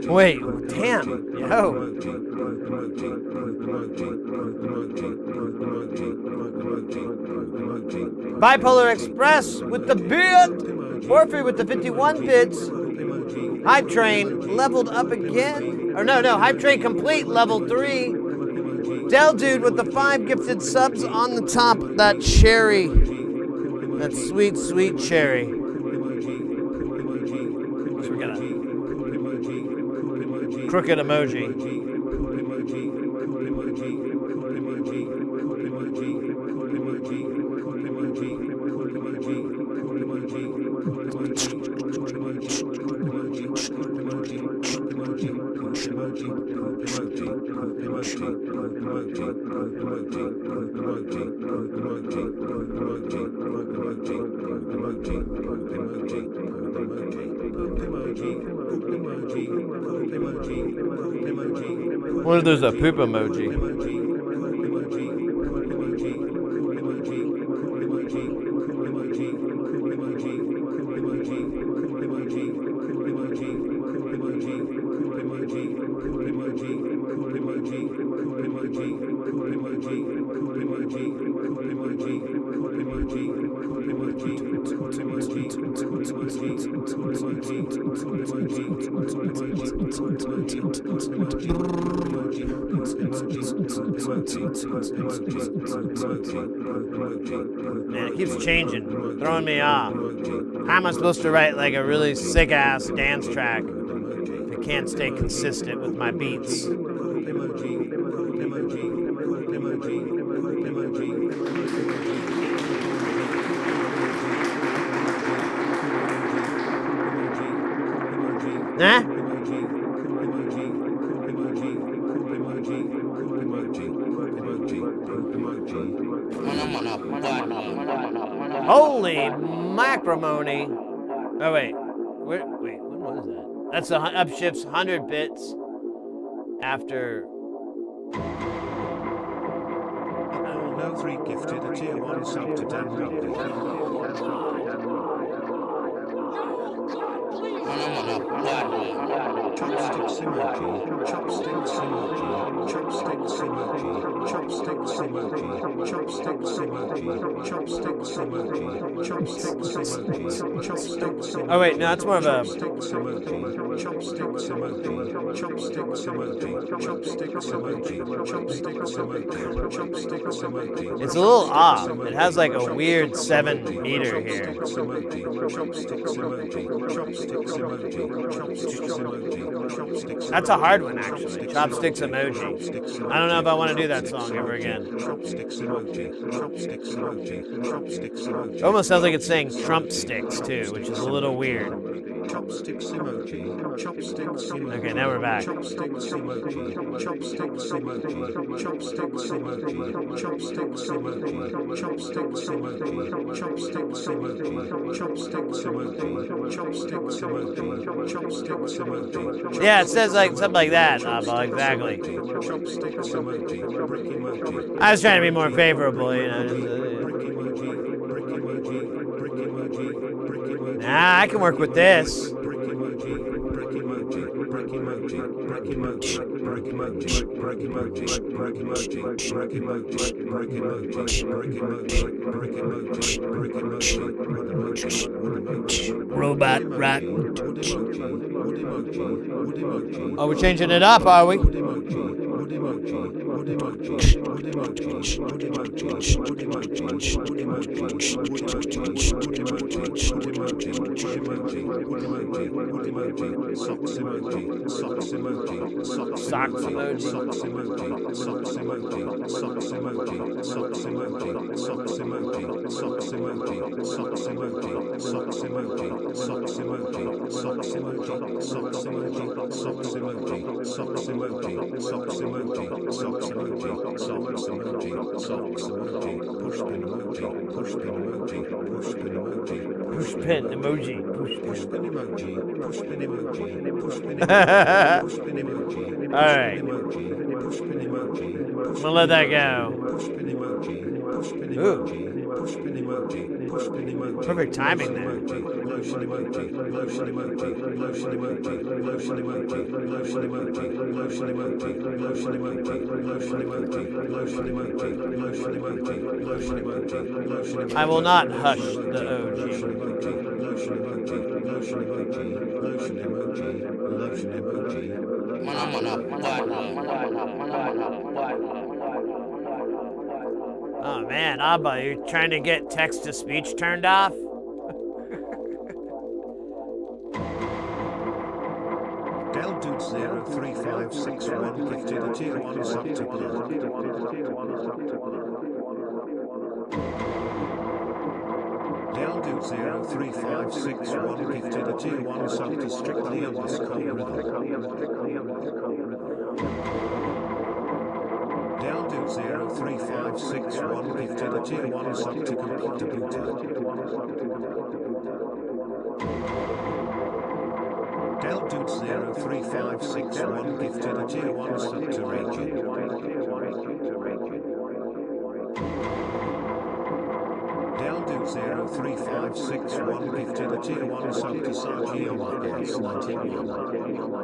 Oh, wait, damn. Yo. Bipolar Express with the bit. Porphyry with the 51 bits. Hype Train leveled up again. Or no, Hype Train complete, level 3. Del Dude with the 5 gifted subs on the top. That cherry. That sweet, sweet cherry. So we're gonna crooked emoji. What if there's a poop emoji? Man, it keeps changing, throwing me off. How am I supposed to write like a really sick-ass dance track if it can't stay consistent with my beats? Huh? Holy macrimony. Oh, wait. Wait, what was that? That's the upshifts 100 bits after. No 3 gifted a tier 1 sub to Dan Chopsticks emoji, chopsticks emoji, chopsticks emoji, chopsticks emoji, chopsticks emoji, chopsticks emoji, chopsticks emoji, chopsticks emoji. Oh wait, no, that's more of a. Chopsticks emoji, chopsticks emoji, chopsticks emoji, chopsticks emoji, chopsticks emoji, chopsticks emoji. It's a little off. It has like a weird 7 meter here. Chopsticks emoji, chopsticks emoji, chopsticks emoji, chopsticks emoji. That's a hard one, actually. Chopsticks emoji. I don't know if I want to do that song ever again. It almost sounds like it's saying Trump sticks, too, which is a little weird. Chopsticks emoji, chopsticks emoji. Okay, now we're back. Chopsticks emoji, chopsticks emoji, chopsticks emoji, chopsticks emoji, chopsticks emoji, chopsticks emoji, chopsticks emoji, chopsticks emoji, chopsticks emoji. Yeah, it says like something like that, exactly. Chopsticks emoji, brick emoji. I was trying to be more favorable, you know. Nah, I can work with this. Robot rock. Oh, we're changing it up, are we? Socks emoji. Pushpin emoji. Alright. I'm gonna let that go. Ooh. pushpin emoji, pushpin emoji. Perfect timing there. Emoji, lotion emoji, lotion emoji, lotion emoji, lotion emoji, lotion emoji, lotion emoji, lotion emoji, lotion emoji, lotion emoji, lotion emoji, lotion emoji, lotion emoji. I will not hush the OG. Lotion emoji, lotion emoji, lotion emoji, lotion emoji, lotion emoji. Oh man, Abba, you're trying to get text-to-speech turned off? Del Dude 03561 gifted a tier 1 sub to Blue. Del Dude 03561 gifted a tier 1 sub to Strictly underscore Rhythm. Del Dude 03561 gifted a tier 1 sub to Complete Booter. Del Dude 03561 gifted a tier 1 sub to Raging. Del Dude 03561 gifted a tier 1 sub to Sergio Marquez 91.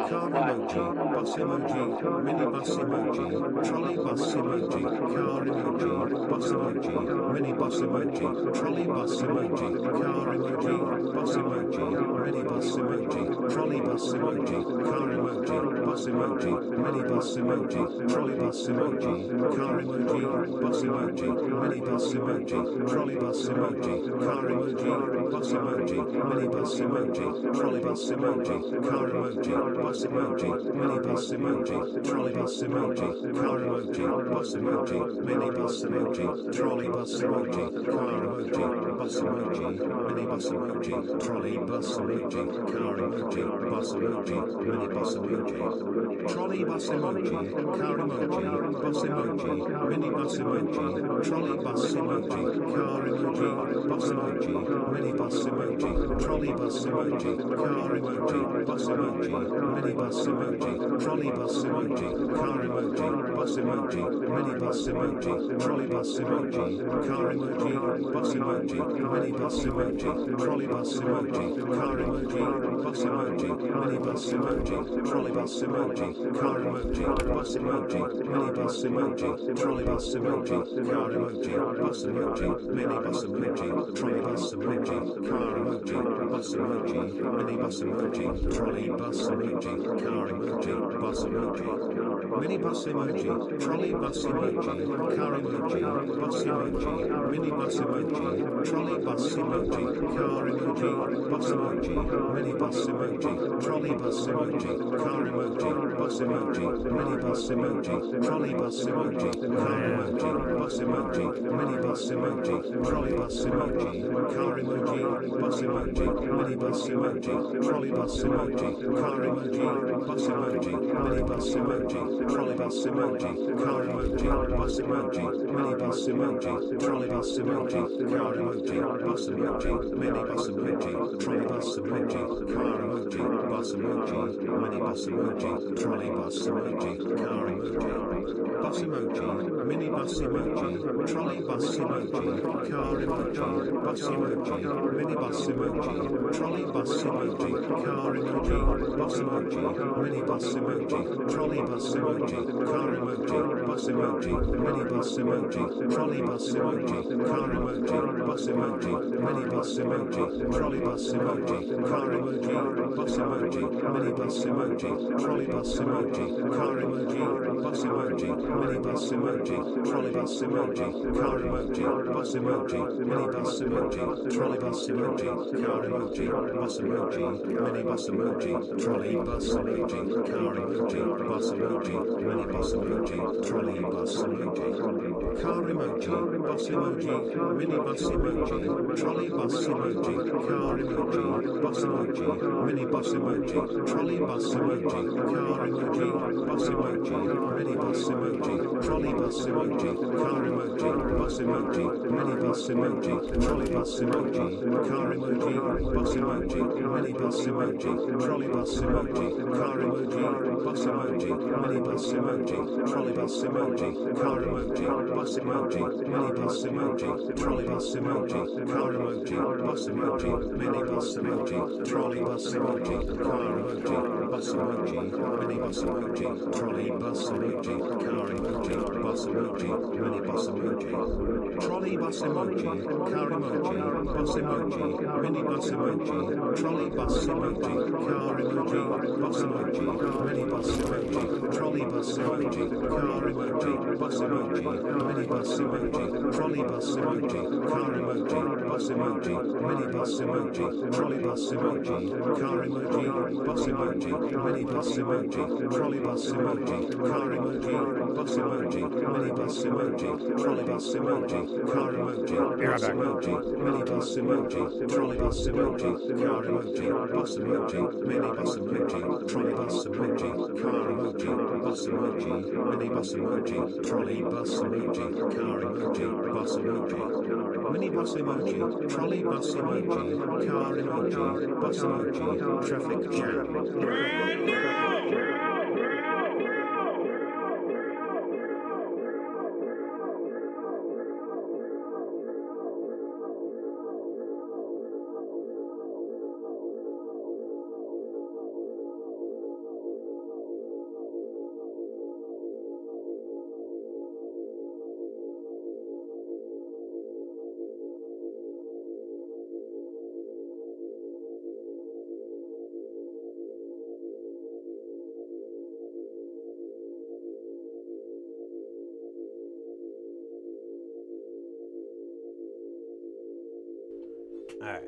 Car emoji, bus emoji, mini bus emoji, trolley bus emoji, car emoji, bus emoji, mini bus emoji, trolley bus emoji, car emoji, bus emoji, mini bus emoji, trolley bus emoji, car emoji, bus emoji, mini bus emoji, trolley bus emoji, car emoji, bus emoji, mini bus emoji, trolley bus emoji, car emoji, bus emoji, mini bus emoji, trolley bus emoji, car emoji, bus emoji, mini bus emoji, trolley bus emoji, car emoji, bus emoji, mini bus emoji, trolley bus emoji, car emoji, bus emoji, mini bus emoji, trolley bus emoji, car emoji, bus emoji, mini bus emoji, trolley bus emoji, car emoji, bus emoji, mini bus emoji, trolley bus emoji, car emoji, bus emoji, mini bus emoji, trolley bus emoji, car emoji, bus emoji, mini bus emoji, trolley bus emoji, car emoji, bus emoji, mini bus emoji, trolley bus emoji, car emoji, bus emoji, mini bus emoji, trolley bus emoji, car emoji, bus emoji, mini bus emoji, trolley bus emoji, car emoji, bus emoji, mini bus emoji, trolley bus emoji, car emoji, bus emoji, mini bus emoji, trolley bus emoji, car emoji, bus emoji, mini bus emoji, trolley bus emoji, car emoji, bus emoji, mini bus emoji, trolley bus emoji, car emoji, bus emoji, mini bus emoji, trolley bus emoji, car emoji, bus emoji, mini bus emoji, trolley bus emoji, car emoji, bus emoji, mini bus emoji, trolley bus emoji, car emoji, bus emoji, mini bus emoji, trolley bus emoji, car emoji, bus emoji, mini bus emoji, trolley bus emoji, car emoji, bus emoji, mini bus emoji, trolley bus emoji, car emoji, bus emoji, mini bus emoji, trolley bus emoji, car emoji, bus emoji, mini bus emoji, trolley bus emoji, car emoji, bus emoji, mini bus emoji, trolley bus emoji, car emoji, bus emoji, mini bus emoji, trolley bus emoji, car emoji, bus emoji, mini bus emoji, trolley bus emoji, car emoji, bus emoji, mini bus emoji, trolley bus emoji, car emoji, bus emoji, mini bus emoji, trolley bus emoji, car emoji, bus emoji, mini bus emoji, trolley bus emoji, car emoji, bus emoji, mini bus emoji, trolley bus emoji, car emoji, bus emoji, mini bus emoji, trolley bus emoji, car emoji, bus emoji, mini bus emoji, trolley bus emoji, car emoji, bus emoji, mini bus emoji, trolley bus emoji, car emoji, bus emoji, mini bus emoji, trolley bus emoji, car emoji, bus emoji, mini bus emoji, trolley bus emoji, car emoji, bus emoji, mini bus emoji, trolley bus emoji, car emoji, bus emoji, mini bus emoji, trolley bus emoji, car car emoji, bus emoji, mini bus emoji, trolley bus emoji, car emoji, bus emoji, mini bus emoji, trolley bus emoji, car emoji, bus emoji, mini bus emoji, trolley bus emoji, car emoji, bus emoji, mini bus emoji, trolley bus emoji, car emoji, bus emoji, mini bus emoji, trolley bus emoji, car emoji, bus emoji, mini bus emoji, trolley bus emoji, car emoji, bus emoji, mini bus emoji, trolley bus emoji, car emoji, bus emoji, mini bus emoji, trolley bus emoji, car emoji, bus emoji, mini bus emoji, trolley bus emoji, car emoji, bus emoji, mini bus emoji, trolley bus emoji, car emoji, bus emoji, mini bus emoji, trolley bus emoji, car emoji, bus emoji, mini bus emoji, trolley bus emoji, car emoji, bus emoji, mini bus emoji, trolley bus emoji, car emoji, bus emoji, mini bus emoji, trolley bus emoji, car emoji, bus emoji, mini bus emoji, trolley bus emoji, car emoji, bus emoji, mini bus emoji, trolley bus emoji, car emoji, bus emoji, mini bus emoji, trolley bus emoji, car emoji, bus emoji, traffic jam. All right.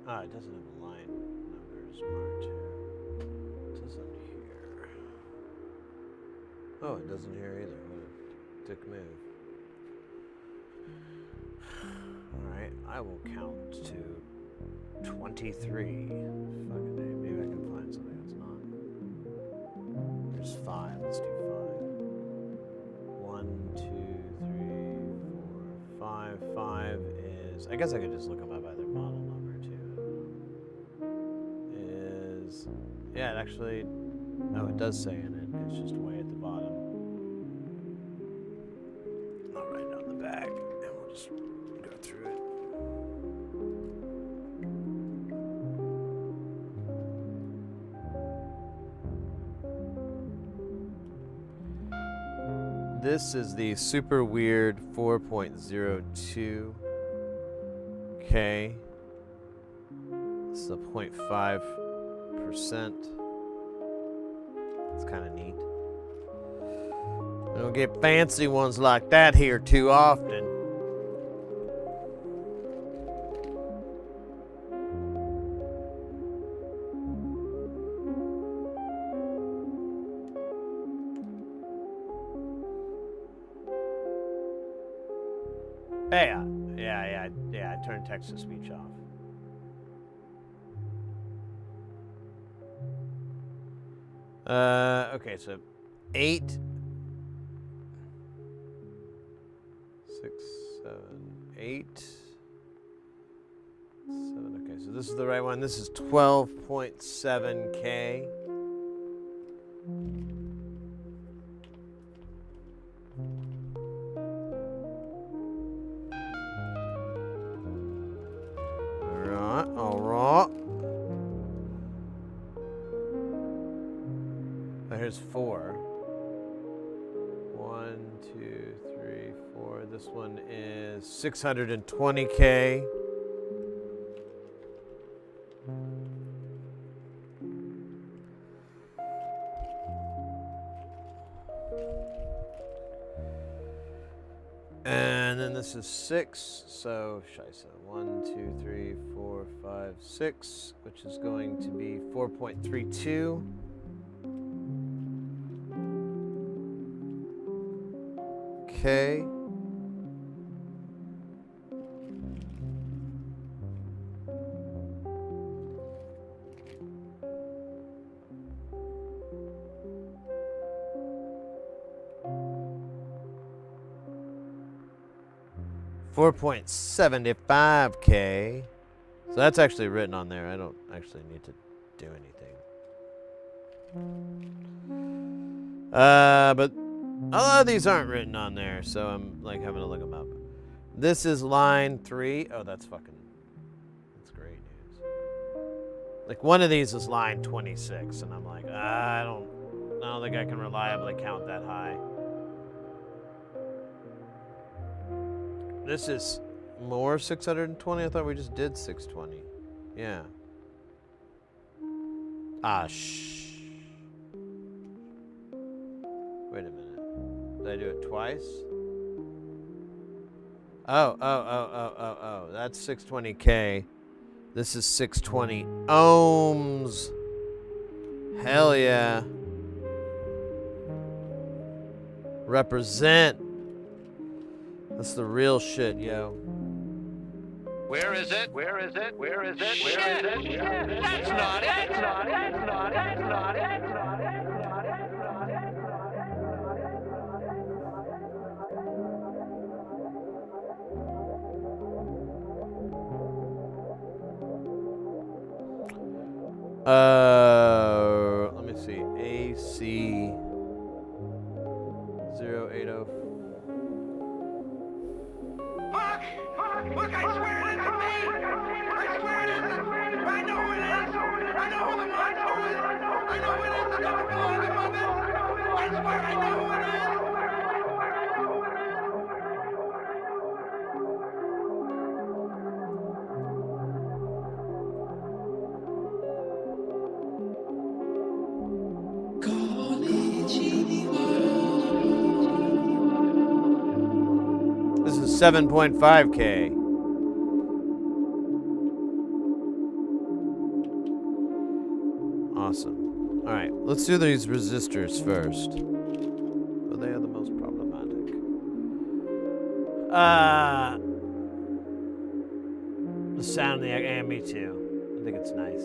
Ah, it doesn't have a line numbers marked here. It doesn't here. Oh, it doesn't here either. What a dick move. Alright, I will count to 23. Fucking A. Maybe I can find something that's not. There's 5. Let's do 5. 1, 2, 3, 4, 5. 5 is. I guess I could just look them up by their model number too. Is. Yeah, it actually. No, it does say in it. It's just way at the bottom. Not right on the back. And we'll just go through it. This is the super weird 4.02K. This is a 0.5%. It's kind of neat. We don't get fancy ones like that here too often. Hey, yeah, I turned text-to-speech off. Okay, so 8, 6, 7, 8, so this is the right one. This is 12.7K. All right. Oh, here's 4. 1, 2, 3, 4. This one is 620K. And then this is 6, so scheisse. 1, 2, 3, 4, 5, 6, which is going to be 4.32. Okay. $4.75K. So that's actually written on there. I don't actually need to do anything. But a lot of these aren't written on there, so I'm like having to look them up. This is line 3. Oh, that's great news. Like one of these is line 26, and I'm like, I don't think I can reliably count that high. This is more 620. I thought we just did 620. Yeah. Wait a minute. Did I do it twice? Oh. That's 620K. This is 620 ohms. Hell yeah. Represent. That's the real shit, yo. Where is it? Where is it? Where is it? Where is it? That's not it. That's not it. That's not it. That's not it. That's not it. Let me see. AC 080. Look, I swear it isn't me! I swear it isn't! I know who it is! I know who the monster is! I know who it is! I got the belong above it! I swear I know who it is! This is 7.5K. Awesome. All right, let's do these resistors first. Well, they are the most problematic. The sound of the me too. I think it's nice.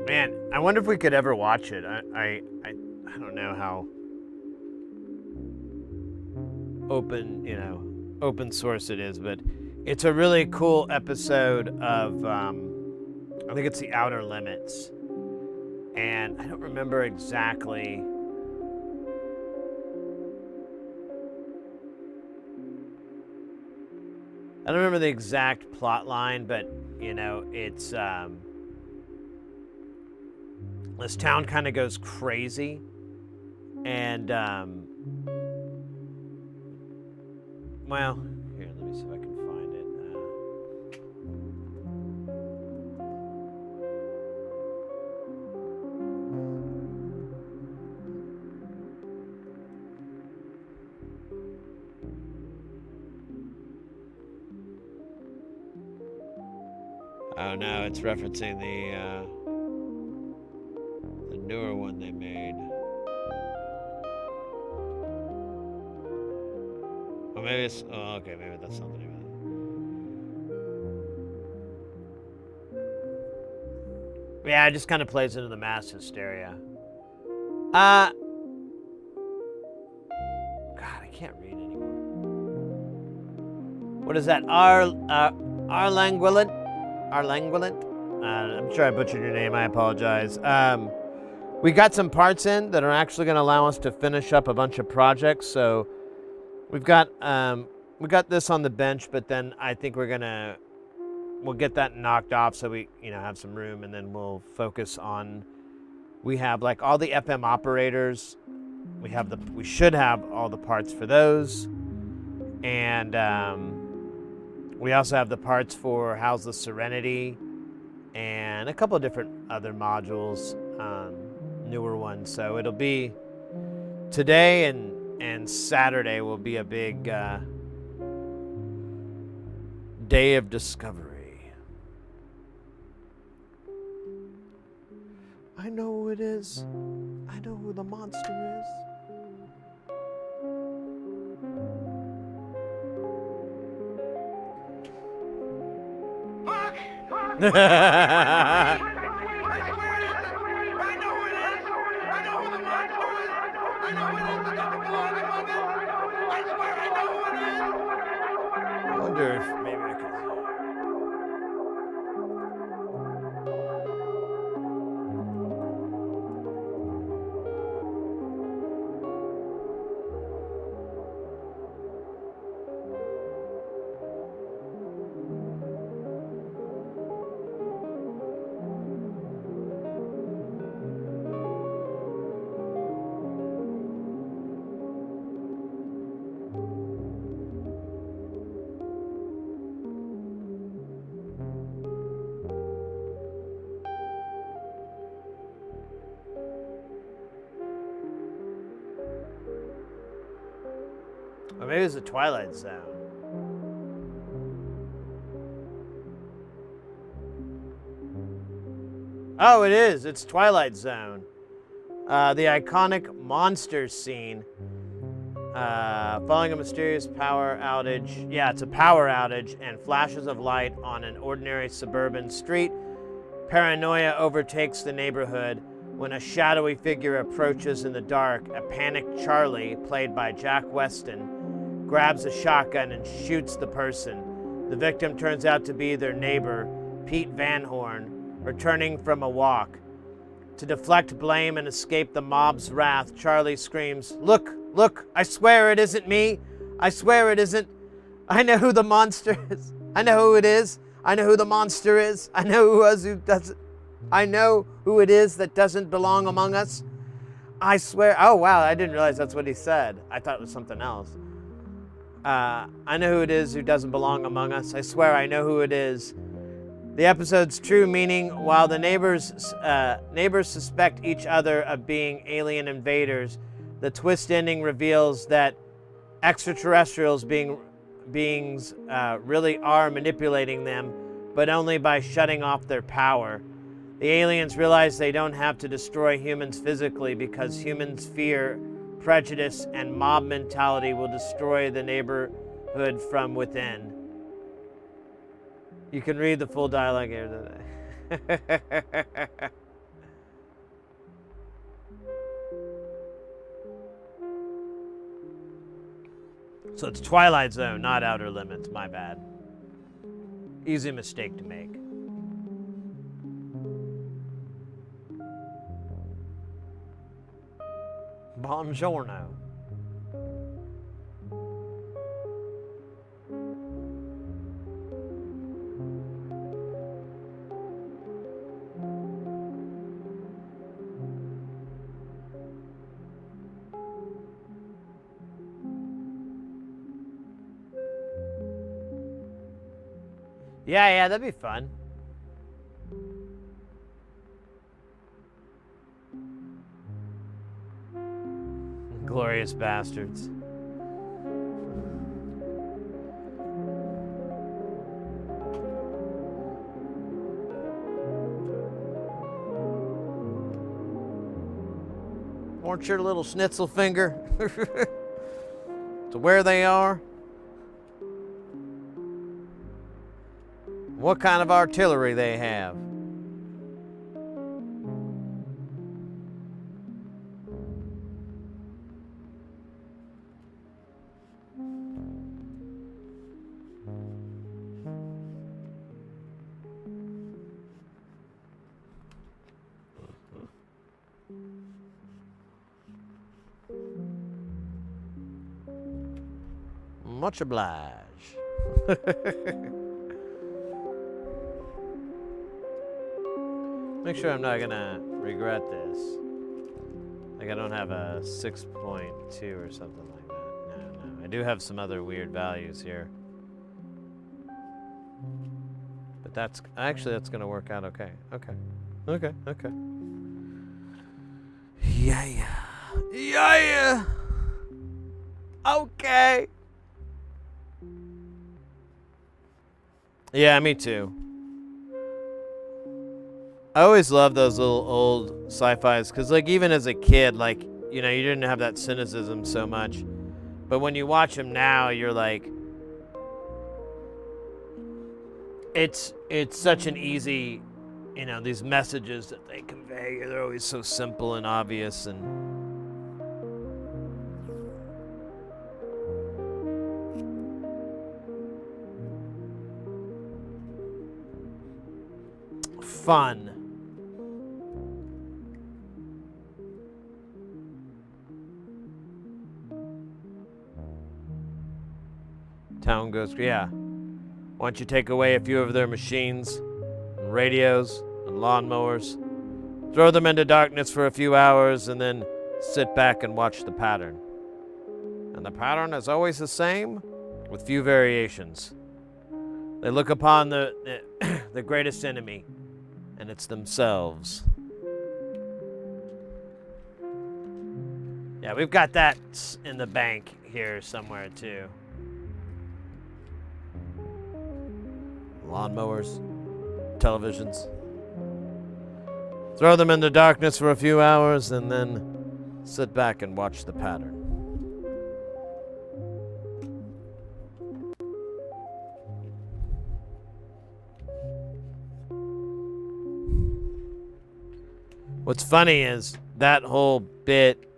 Man, I wonder if we could ever watch it. I don't know how open source it is, but it's a really cool episode of, I think it's The Outer Limits. And I don't remember exactly. I don't remember the exact plot line, but, it's, this town kind of goes crazy. And, well, here, let me see if I can find it. Oh no, it's referencing the newer one they made. Or maybe it's, oh, okay, maybe that's something to do with it. Yeah, it just kind of plays into the mass hysteria. God, I can't read anymore. What is that? Arlanguilent? Arlanguilent? I'm sure I butchered your name. I apologize. We got some parts in that are actually going to allow us to finish up a bunch of projects. So we got this on the bench, but then I think we'll get that knocked off so we have some room, and then we'll focus on. We have like all the FM operators. We should have all the parts for those, and we also have the parts for How's the Serenity, and a couple of different other modules, newer ones. So it'll be today and Saturday will be a big day of discovery. I know who it is. I know who the monster is. Fuck! I swear it isn't! I know who it is! I know who the monster is! I know who it is that doesn't belong among us! I swear I know who it is! I wonder if maybe I could. Or maybe it's the Twilight Zone. Oh, it is. It's Twilight Zone. The iconic monsters scene. Following a mysterious power outage. Yeah, it's a power outage and flashes of light on an ordinary suburban street. Paranoia overtakes the neighborhood when a shadowy figure approaches in the dark. A panicked Charlie, played by Jack Weston, grabs a shotgun and shoots the person. The victim turns out to be their neighbor, Pete Van Horn, returning from a walk. To deflect blame and escape the mob's wrath, Charlie screams, "Look, look, I swear it isn't me. I swear it isn't. I know who the monster is. I know who it is. I know who the monster is. I know I know who it is that doesn't belong among us. I swear." Oh, wow, I didn't realize that's what he said. I thought it was something else. I know who it is who doesn't belong among us. I swear I know who it is. The episode's true meaning: while the neighbors suspect each other of being alien invaders, the twist ending reveals that extraterrestrials beings really are manipulating them, but only by shutting off their power. The aliens realize they don't have to destroy humans physically, because humans' fear, prejudice, and mob mentality will destroy the neighborhood from within. You can read the full dialogue here today. So it's Twilight Zone, not Outer Limits. My bad. Easy mistake to make. Buongiorno. Yeah, that'd be fun. Glorious bastards. Weren't your little schnitzel finger to where they are? What kind of artillery they have? Much obliged. Make sure I'm not gonna regret this. Like I don't have a 6.2 or something like that. No. I do have some other weird values here. But that's gonna work out okay. Okay. Yeah. Okay. Yeah, me too. I always love those little old sci-fis because, like, even as a kid, like, you know, you didn't have that cynicism so much. But when you watch them now, you're like, it's such an easy, you know, these messages that they convey. They're always so simple and obvious and fun. Town goes, yeah. Why don't you take away a few of their machines, and radios, and lawnmowers, throw them into darkness for a few hours, and then sit back and watch the pattern. And the pattern is always the same, with few variations. They look upon the greatest enemy, and it's themselves. Yeah, we've got that in the bank here somewhere, too. Lawnmowers, televisions. Throw them into darkness for a few hours and then sit back and watch the pattern. What's funny is that whole bit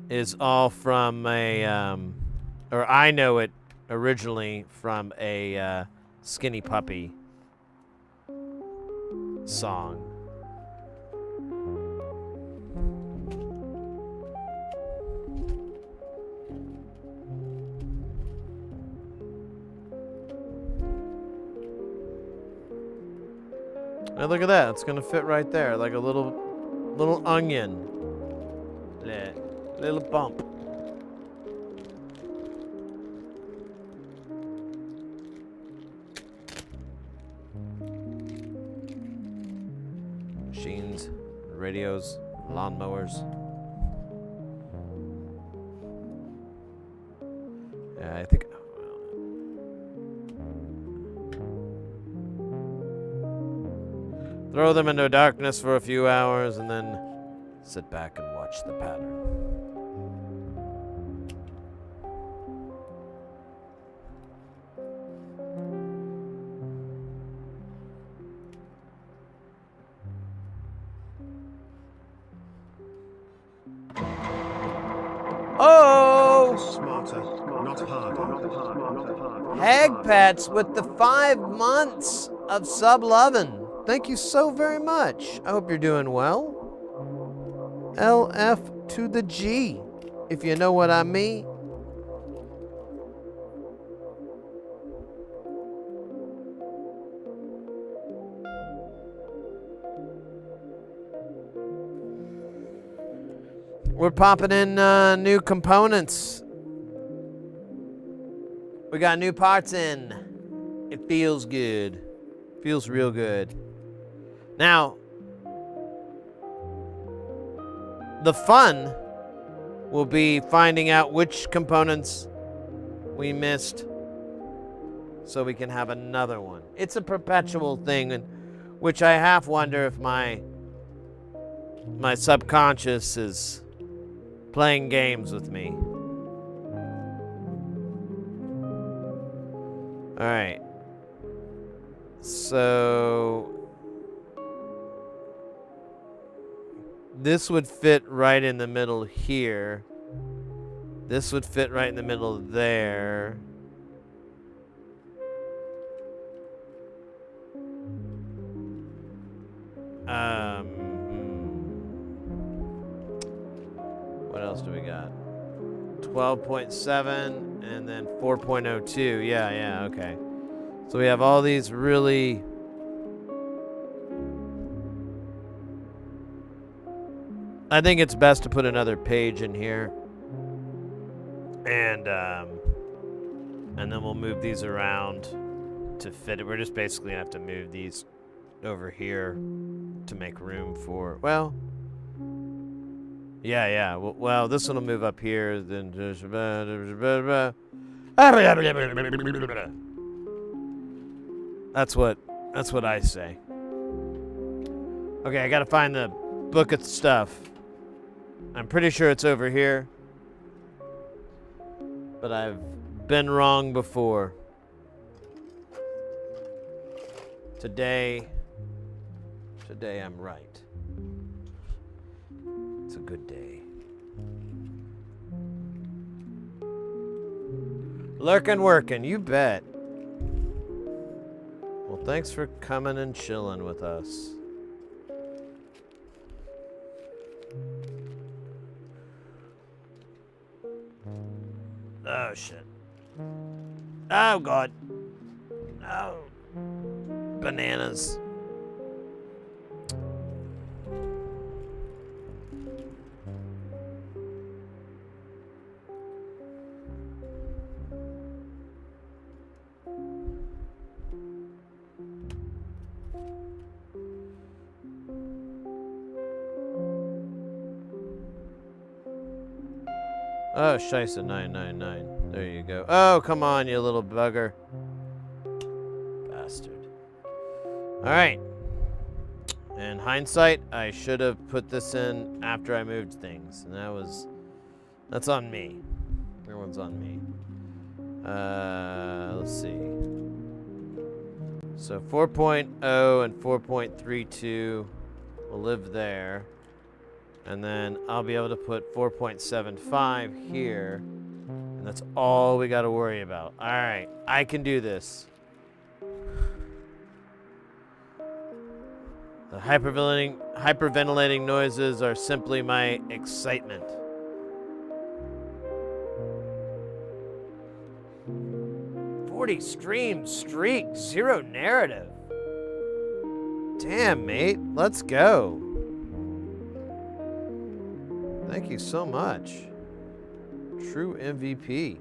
is all from or I know it originally from a Skinny Puppy song. Hey, look at that. It's gonna fit right there, like a little onion. Little bump. Machines, radios, lawnmowers. Yeah, I think. Throw them into darkness for a few hours and then sit back and watch the pattern. Oh! Smarter, not harder. Hag Pets with the 5 months of sub-lovin'. Thank you so very much. I hope you're doing well. LF to the G, if you know what I mean. We're popping in new components. We got new parts in. It feels good. Feels real good. Now, the fun will be finding out which components we missed so we can have another one. It's a perpetual thing, in which I half wonder if my subconscious is playing games with me. All right. So this would fit right in the middle here. This would fit right in the middle there. What else do we got? 12.7 and then 4.02. Yeah, okay. So we have all these really... I think it's best to put another page in here. And then we'll move these around to fit it. We're just basically gonna have to move these over here to make room for, well, yeah. Well, this one will move up here. Then that's what I say. Okay, I gotta find the book of stuff. I'm pretty sure it's over here, but I've been wrong before. Today I'm right. It's a good day. Lurkin' workin', you bet. Well, thanks for coming and chilling with us. Oh, shit. Oh, God. No. Bananas. Oh, Scheisse 999. There you go. Oh, come on, you little bugger. Bastard. Alright. In hindsight, I should have put this in after I moved things. And that's on me. Everyone's on me. Let's see. So 4.0 and 4.32 will live there. And then I'll be able to put 4.75 here. And that's all we got to worry about. All right, I can do this. The hyperventilating noises are simply my excitement. Stream streak, 0 narrative. Damn, mate, let's go. Thank you so much. True MVP.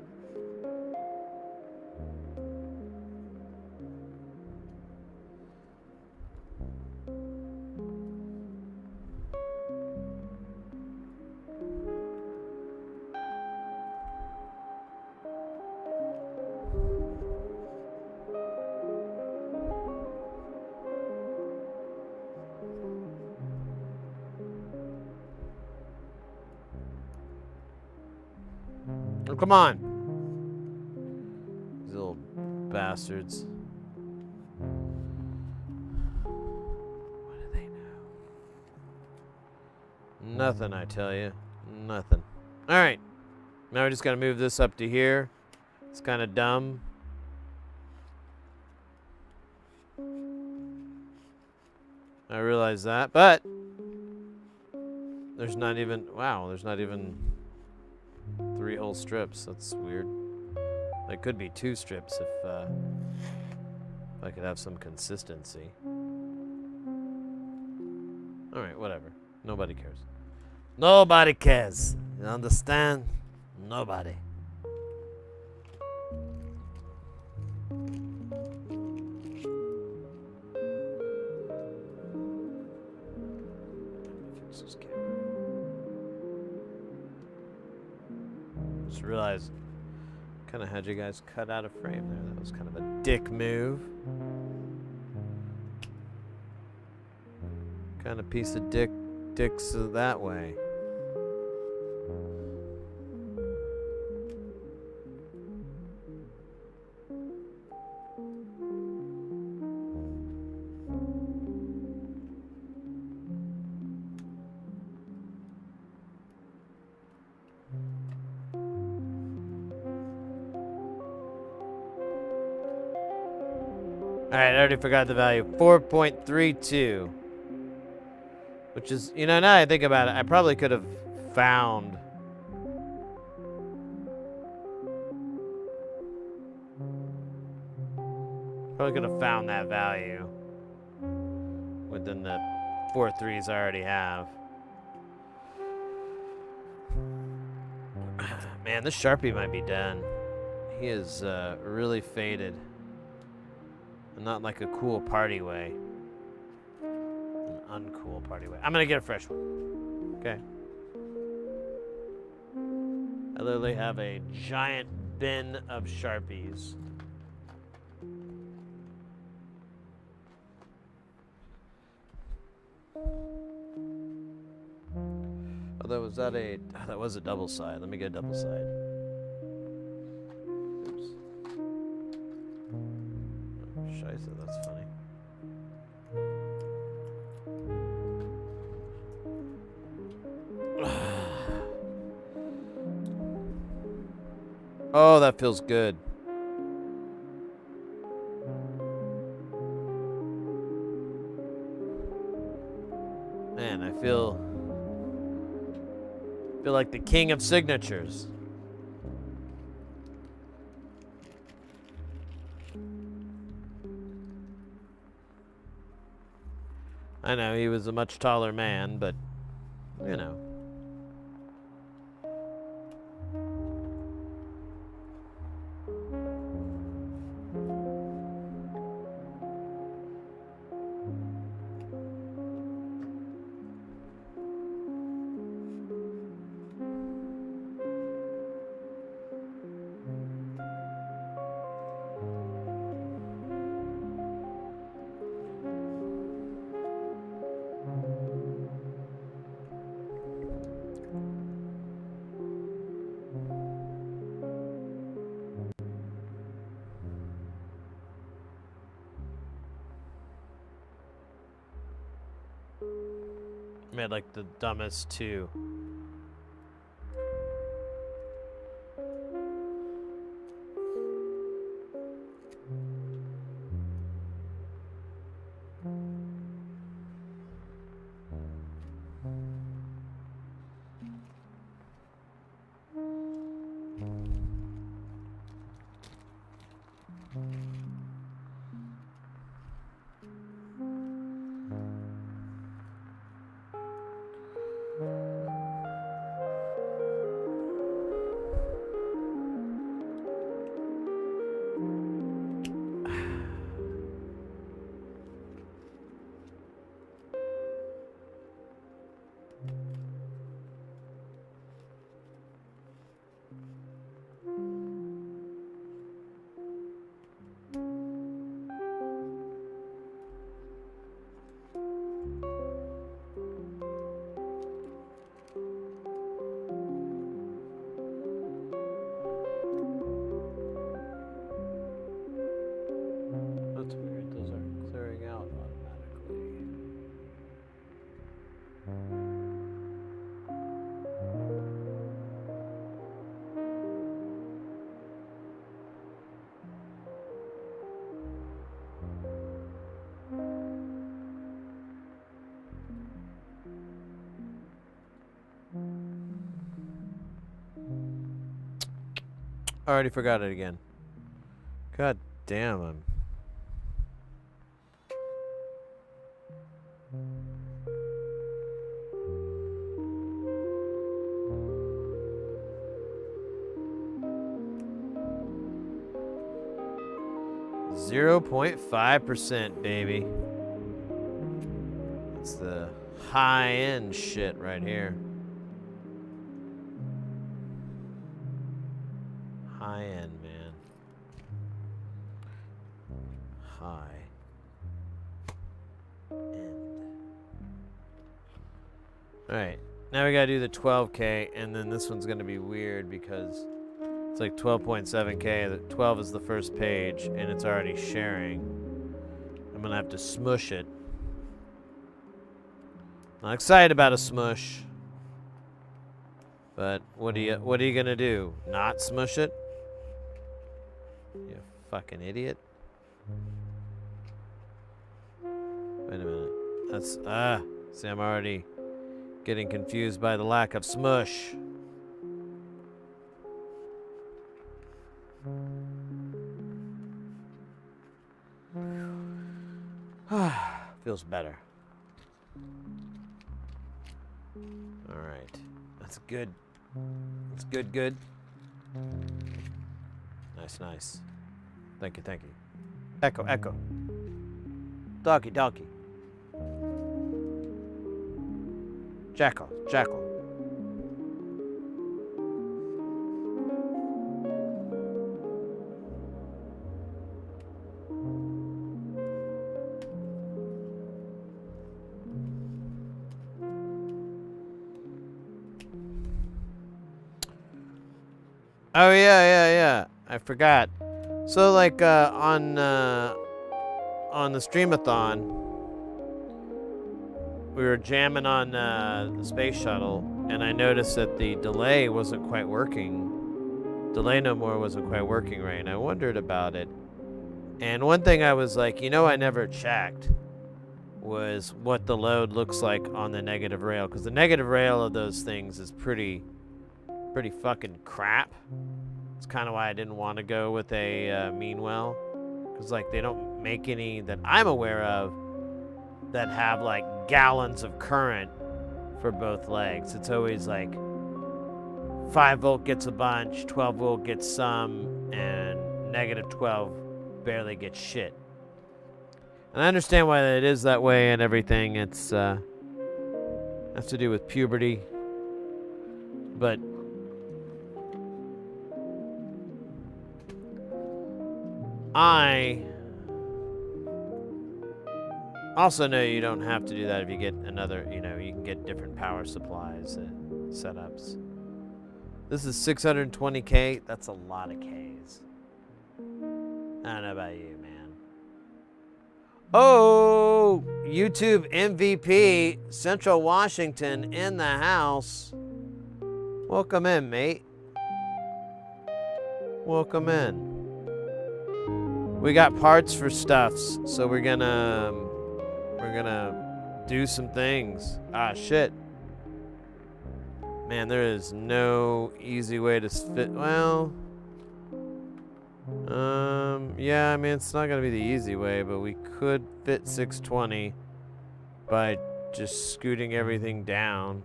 Oh, come on. These little bastards. What do they know? Nothing, I tell you. Nothing. All right. Now we just got to move this up to here. It's kind of dumb. I realize that, but there's not even, wow, there's not even 3 whole strips. That's weird. It could be 2 strips if I could have some consistency. All right, whatever. Nobody cares. Nobody cares. You understand? Nobody. Fix this camera. Just realized, kind of had you guys cut out of frame there. That was kind of a dick move. Kind of piece of dicks that way. Alright, I already forgot the value. 4.32. Which is, you know, now I think about it, I probably could have found Probably could have found that value within the 4 3s I already have. Man, this Sharpie might be done. He is really faded. And not like a cool party way. An uncool party way. I'm gonna get a fresh one. Okay. I literally have a giant bin of Sharpies. Although that was a double side. Let me get a double side. Oops. Oh, scheisse, that's funny. Oh, that feels good. Man, I feel like the king of signatures. I know he was a much taller man, but you know. Made like the dumbest two. That's weird. Those aren't clearing out automatically. I already forgot it again. God damn him. .5%, baby. That's the high-end shit right here. High-end, man. High-end. Alright, now we gotta do the 12K, and then this one's gonna be weird because it's like 12.7K. The 12 is the first page, and it's already sharing. I'm gonna have to smush it. Not excited about a smush, but what are you gonna do? Not smush it? You fucking idiot! Wait a minute. That's see, I'm already getting confused by the lack of smush. Feels better. All right. That's good. That's good, good. Nice, nice. Thank you, thank you. Echo, echo. Doggy, doggy. Jackal, jackal. Oh yeah. I forgot. So like on the streamathon, we were jamming on the space shuttle, and I noticed that the delay wasn't quite working. Delay no more wasn't quite working right, and I wondered about it. And one thing I was like, I never checked was what the load looks like on the negative rail, because the negative rail of those things is pretty fucking crap. It's kind of why I didn't want to go with a Meanwell, because like they don't make any that I'm aware of that have like gallons of current for both legs. It's always like 5 volt gets a bunch, 12 volt gets some, and negative 12 barely gets shit. And I understand why it is that way and everything. It's has to do with puberty, but I also know you don't have to do that if you get another, you can get different power supplies, setups. This is 620K. That's a lot of Ks. I don't know about you, man. Oh, YouTube MVP, Central Washington in the house. Welcome in, mate. Welcome in. We got parts for stuffs, so we're gonna do some things. Ah, shit. Man, there is no easy way to fit. Well, yeah, I mean, it's not gonna be the easy way, but we could fit 620 by just scooting everything down.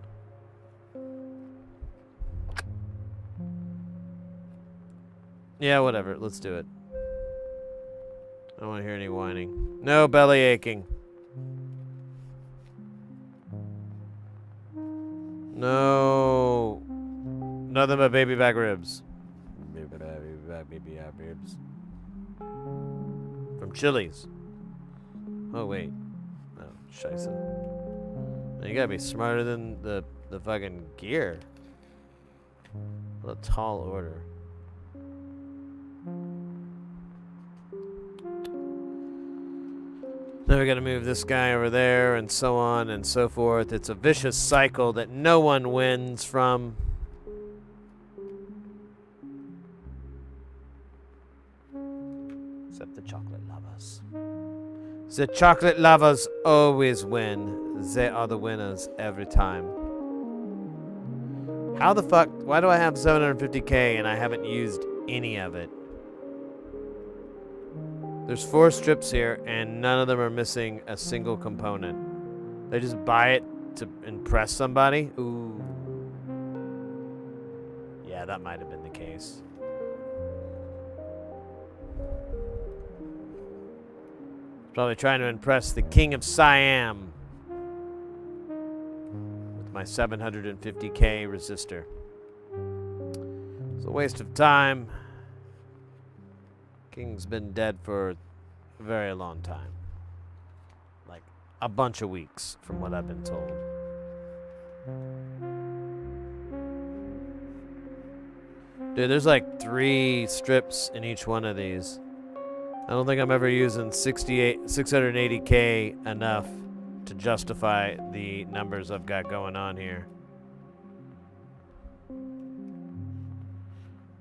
Yeah, whatever. Let's do it. I don't want to hear any whining. No belly aching. No. Nothing but baby back ribs. Baby back ribs. From Chili's. Oh, wait. Oh, scheisse. You gotta be smarter than the fucking gear. What a tall order. Now we gotta move this guy over there and so on and so forth. It's a vicious cycle that no one wins from. Except the chocolate lovers. The chocolate lovers always win. They are the winners every time. How the fuck? Why do I have 750K and I haven't used any of it? There's 4 strips here, and none of them are missing a single component. They just buy it to impress somebody? Ooh. Yeah, that might have been the case. Probably trying to impress the King of Siam with my 750K resistor. It's a waste of time. King's been dead for a very long time. Like a bunch of weeks, from what I've been told. Dude, there's like 3 strips in each one of these. I don't think I'm ever using 680K enough to justify the numbers I've got going on here.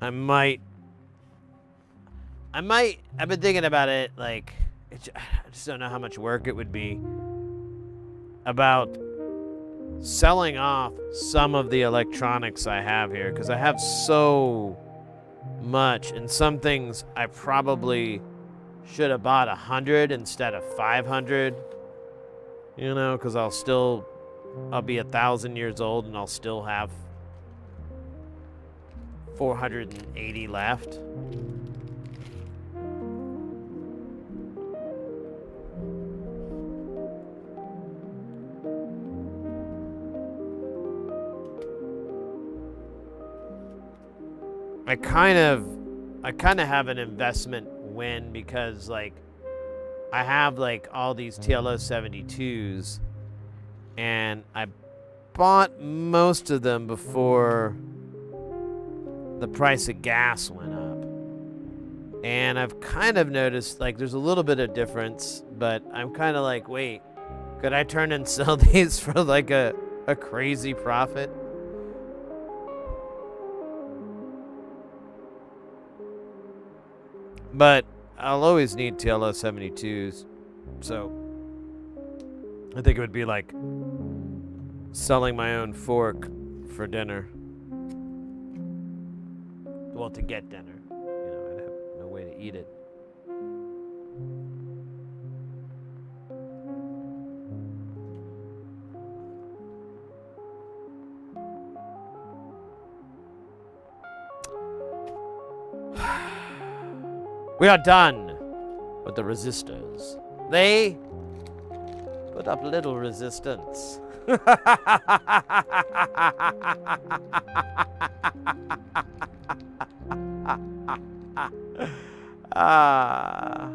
I've been thinking about it, like, I just don't know how much work it would be about selling off some of the electronics I have here, because I have so much, and some things I probably should have bought 100 instead of 500. You know, because I'll be 1,000 years old and I'll still have 480 left. I kind of have an investment win because like I have like all these TLO 72s and I bought most of them before the price of gas went up. And I've kind of noticed like there's a little bit of difference, but I'm kind of like, wait, could I turn and sell these for like a crazy profit? But I'll always need TLO 72s, so I think it would be like selling my own fork for dinner. Well, to get dinner. You know, I'd have no way to eat it. We are done with the resistors. They put up little resistance. Ah.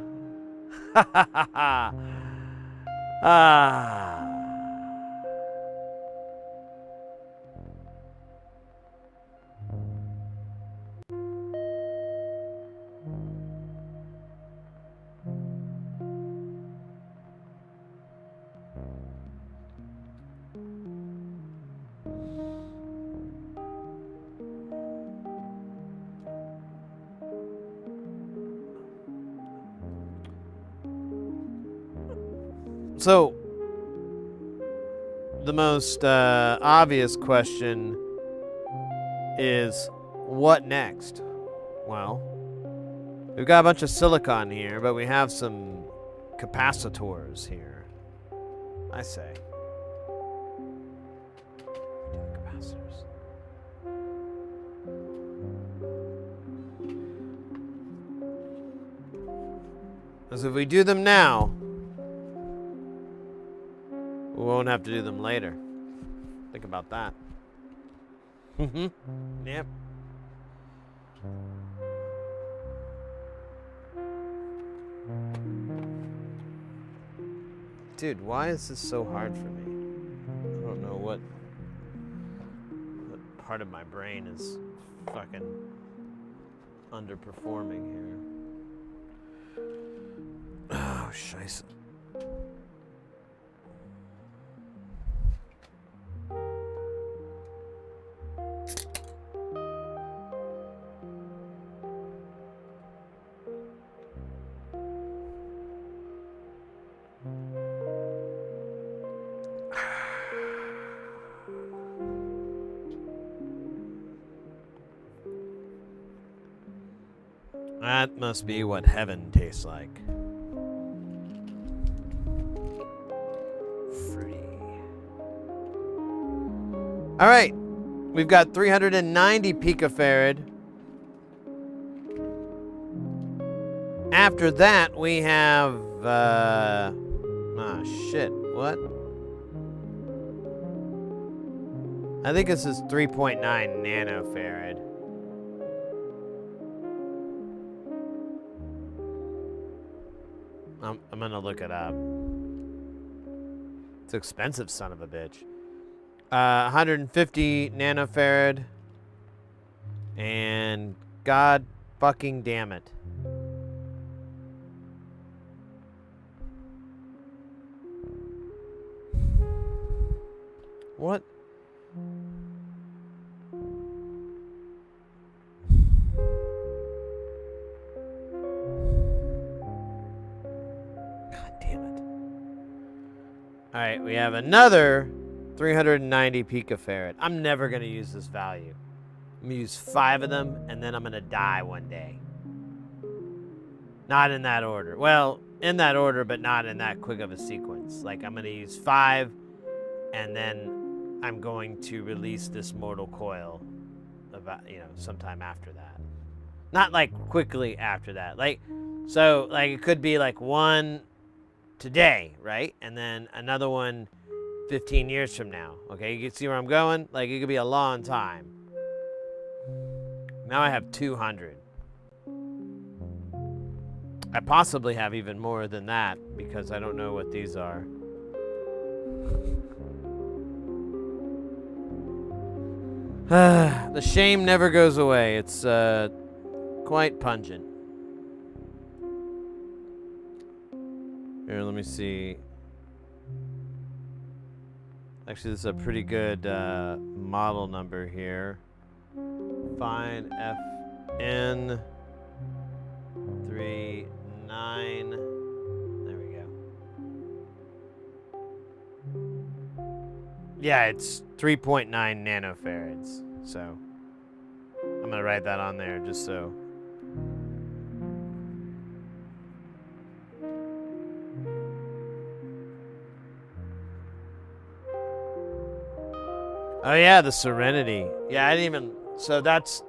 Ah. So, the most obvious question is, what next? Well, we've got a bunch of silicon here, but we have some capacitors here, I say. Capacitors. Because if we do them now, we won't have to do them later. Think about that. Yep. Dude, why is this so hard for me? I don't know what part of my brain is fucking underperforming here. Oh, scheisse. That must be what heaven tastes like. Fruity. All right. We've got 390 picofarad. After that, we have... shit. What? I think this is 3.9 nanofarad. I'm gonna look it up. It's expensive, son of a bitch. 150 nanofarad. And god fucking damn it. What? All right, we have another 390 picofarad. I'm never going to use this value. I'm going to use 5 of them, and then I'm going to die one day. Not in that order. Well, in that order, but not in that quick of a sequence. Like, I'm going to use 5, and then I'm going to release this mortal coil about, sometime after that. Not, like, quickly after that. Like, so, like, it could be, like, 1 today, right? And then another one 15 years from now. Okay, you can see where I'm going? Like, it could be a long time. Now I have 200. I possibly have even more than that because I don't know what these are. The shame never goes away. It's quite pungent. Here, let me see. Actually, this is a pretty good model number here. Fine FN 39. There we go. Yeah, it's 3.9 nanofarads. So I'm gonna write that on there just so. Oh yeah, the Serenity. Yeah, I didn't even. So that's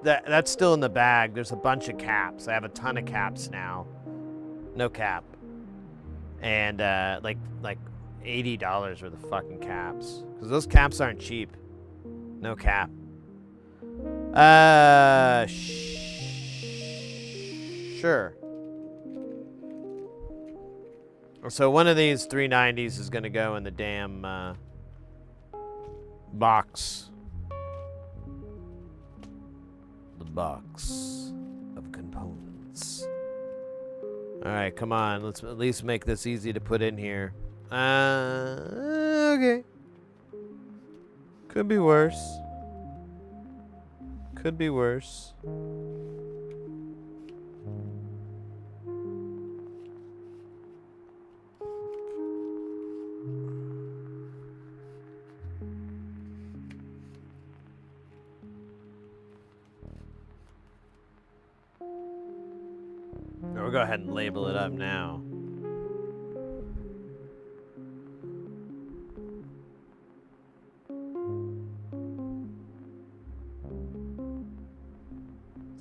still in the bag. There's a bunch of caps. I have a ton of caps now. No cap. And like $80 worth of fucking caps. Because those caps aren't cheap. No cap. Sure. So one of these 390s is gonna go in the damn box. The box of components. Alright, come on. Let's at least make this easy to put in here. Okay. Could be worse. Could be worse. We'll go ahead and label it up now.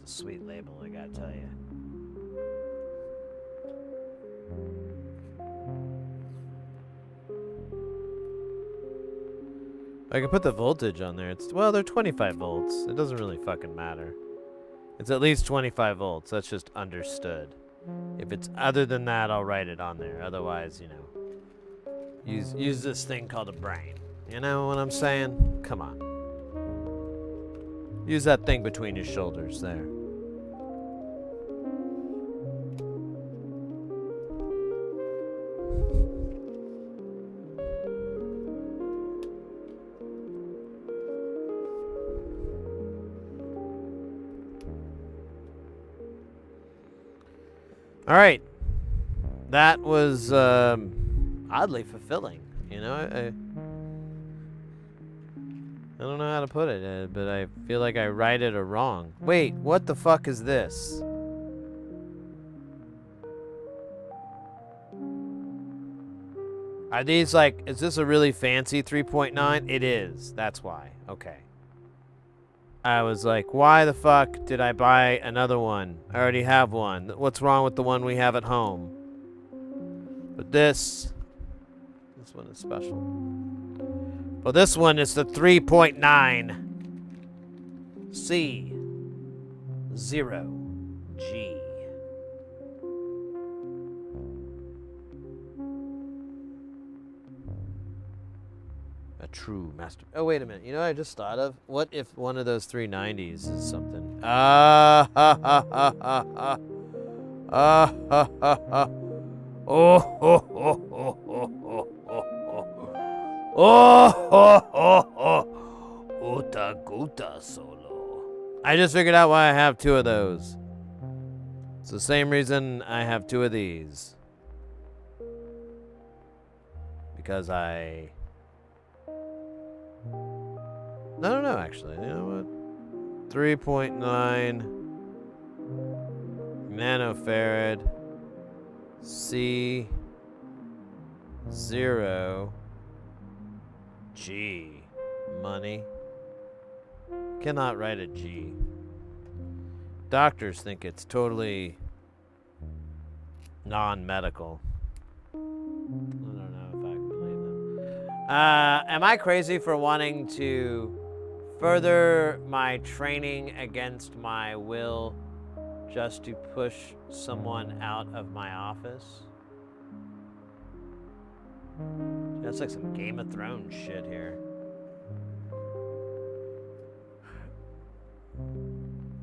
It's a sweet label, I gotta tell you. I can put the voltage on there. Well, they're 25 volts. It doesn't really fucking matter. It's at least 25 volts. That's just understood. If it's other than that, I'll write it on there. Otherwise, use this thing called a brain. You know what I'm saying? Come on. Use that thing between your shoulders there. All right, that was oddly fulfilling. I don't know how to put it, but I feel like I write it or wrong. Wait, what the fuck is this? Are these like? Is this a really fancy 3.9? It is. That's why. Okay. I was like, why the fuck did I buy another one? I already have one. What's wrong with the one we have at home? But this one is special. Well, this one is the 3.9 C0G. A true master. Oh, wait a minute. You know what I just thought of? What if one of those 390s is something? Ah, ha, ha, ha, ha, ha. Ah, ha, ha, ha. Oh, ho, ho, ho, ho, ho, ho, ho. Oh, ho, ho, ho. Uta guta solo. I just figured out why I have 2 of those. It's the same reason I have 2 of these. Because I... No, actually. You know what? 3.9 nanofarad. C 0 G. Money. Cannot write a G. Doctors think it's totally non-medical. I don't know if I can believe them. Am I crazy for wanting to further my training against my will just to push someone out of my office? That's like some Game of Thrones shit here.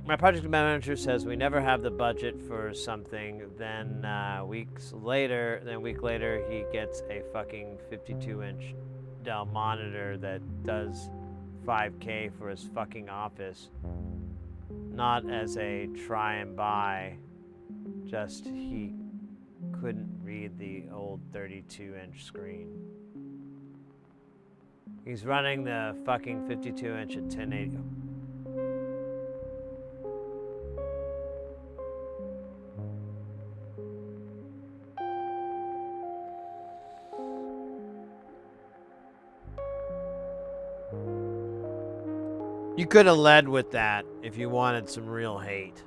My project manager says we never have the budget for something. Then a week later, he gets a fucking 52-inch Dell monitor that does $5K for his fucking office. Not as a try and buy, just he couldn't read the old 32-inch screen. He's running the fucking 52-inch at 1080. You could have led with that if you wanted some real hate.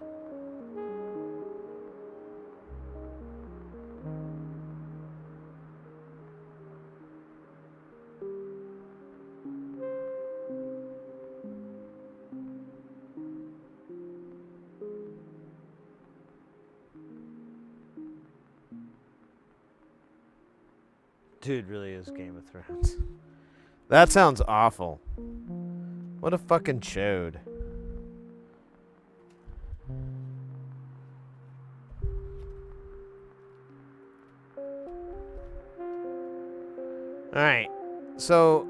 Dude really is Game of Thrones. That sounds awful. What a fucking chode. Alright, so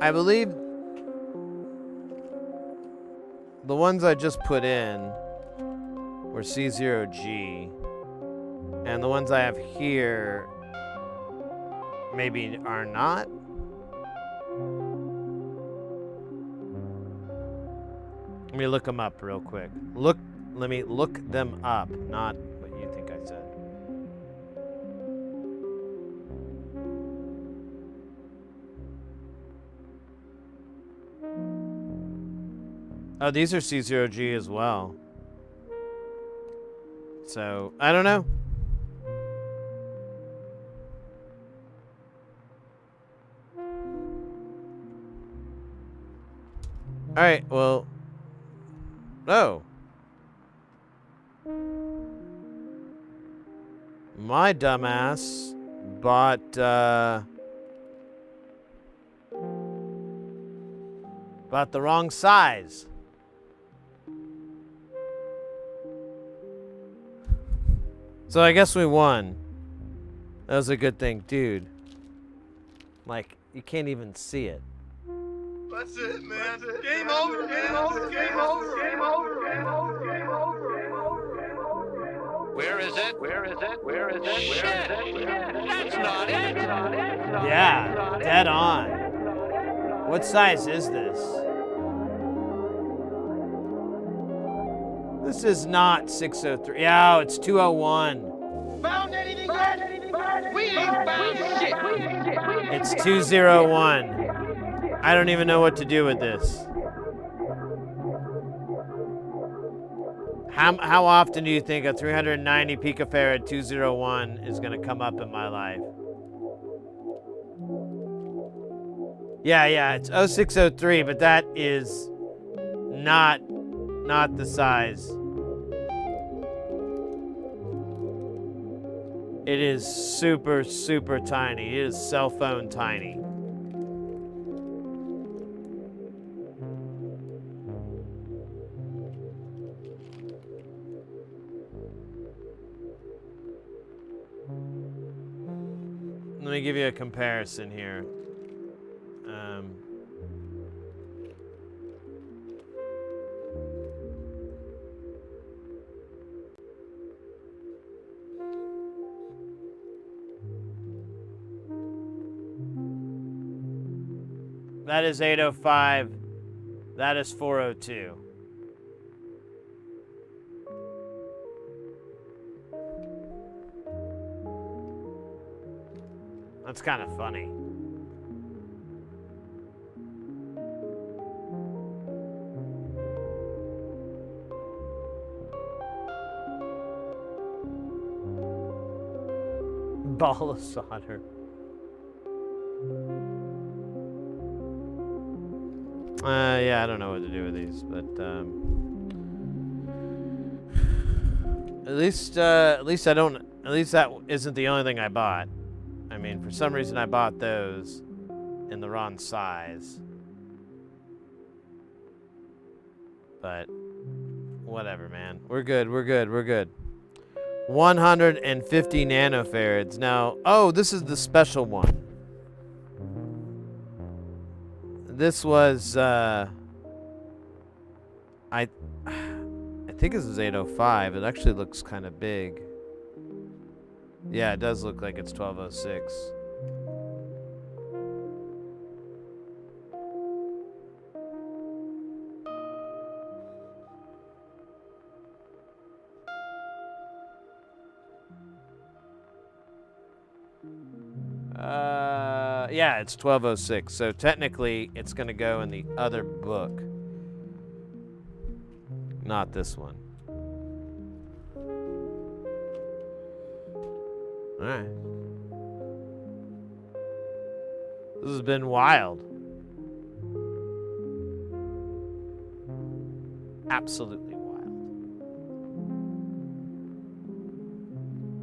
I believe the ones I just put in were C0G, and the ones I have here maybe are not. Let me look them up real quick. Let me look them up, not what you think I said. Oh, these are C0G as well. So, I don't know. Alright, well... Oh. My dumbass bought, bought the wrong size. So I guess we won. That was a good thing, dude. Like, you can't even see it. That's it, man. Game over, game over, game over, game over, game over, game over, game over. Where is it? Where is it? Where is it? Shit! That's not it! Yeah, dead on. What size is this? This is not 603. Yeah, it's 201. Found anything yet? We ain't found shit. It's 201. I don't even know what to do with this. How often do you think a 390 picofarad 201 is going to come up in my life? Yeah, it's 0603, but that is not the size. It is super, super tiny. It is cell phone tiny. Let me give you a comparison here. That is 805. That is 402. That's kind of funny. Ball of solder. Yeah, I don't know what to do with these, but at least I don't. At least that isn't the only thing I bought. I mean, for some reason I bought those in the wrong size. But whatever, man. We're good. We're good. We're good. 150 nanofarads. Now, oh, this is the special one. This was I think this is 805. It actually looks kind of big. Yeah, it does look like it's 1206. Yeah, it's 1206. So technically, it's going to go in the other book. Not this one. All right. This has been wild. Absolutely wild.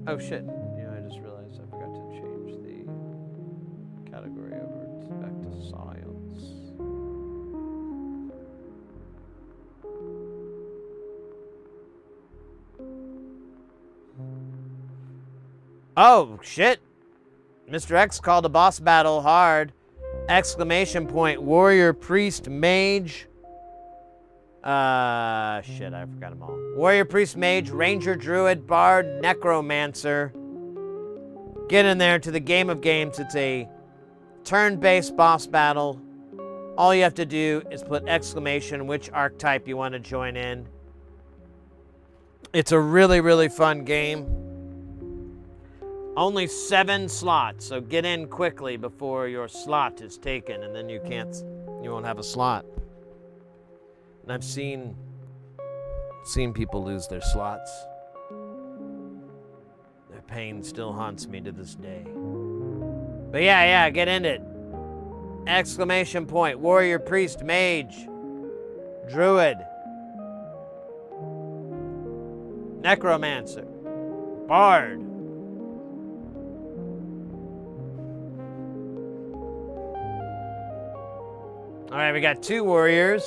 Oh, shit. You know, I just realized I forgot to change the category over back to science. Oh, shit. Mr. X called a boss battle hard. Exclamation point. Warrior, priest, mage. Shit, I forgot them all. Warrior, priest, mage, ranger, druid, bard, necromancer. Get in there to the game of games. It's a turn-based boss battle. All you have to do is put exclamation which archetype you want to join in. It's a really, really fun game. Only 7 slots, so get in quickly before your slot is taken, and then you won't have a slot. And I've seen people lose their slots. Their pain still haunts me to this day. But yeah, get in it. Exclamation point, warrior, priest, mage, druid, necromancer, bard. All right, we got 2 warriors,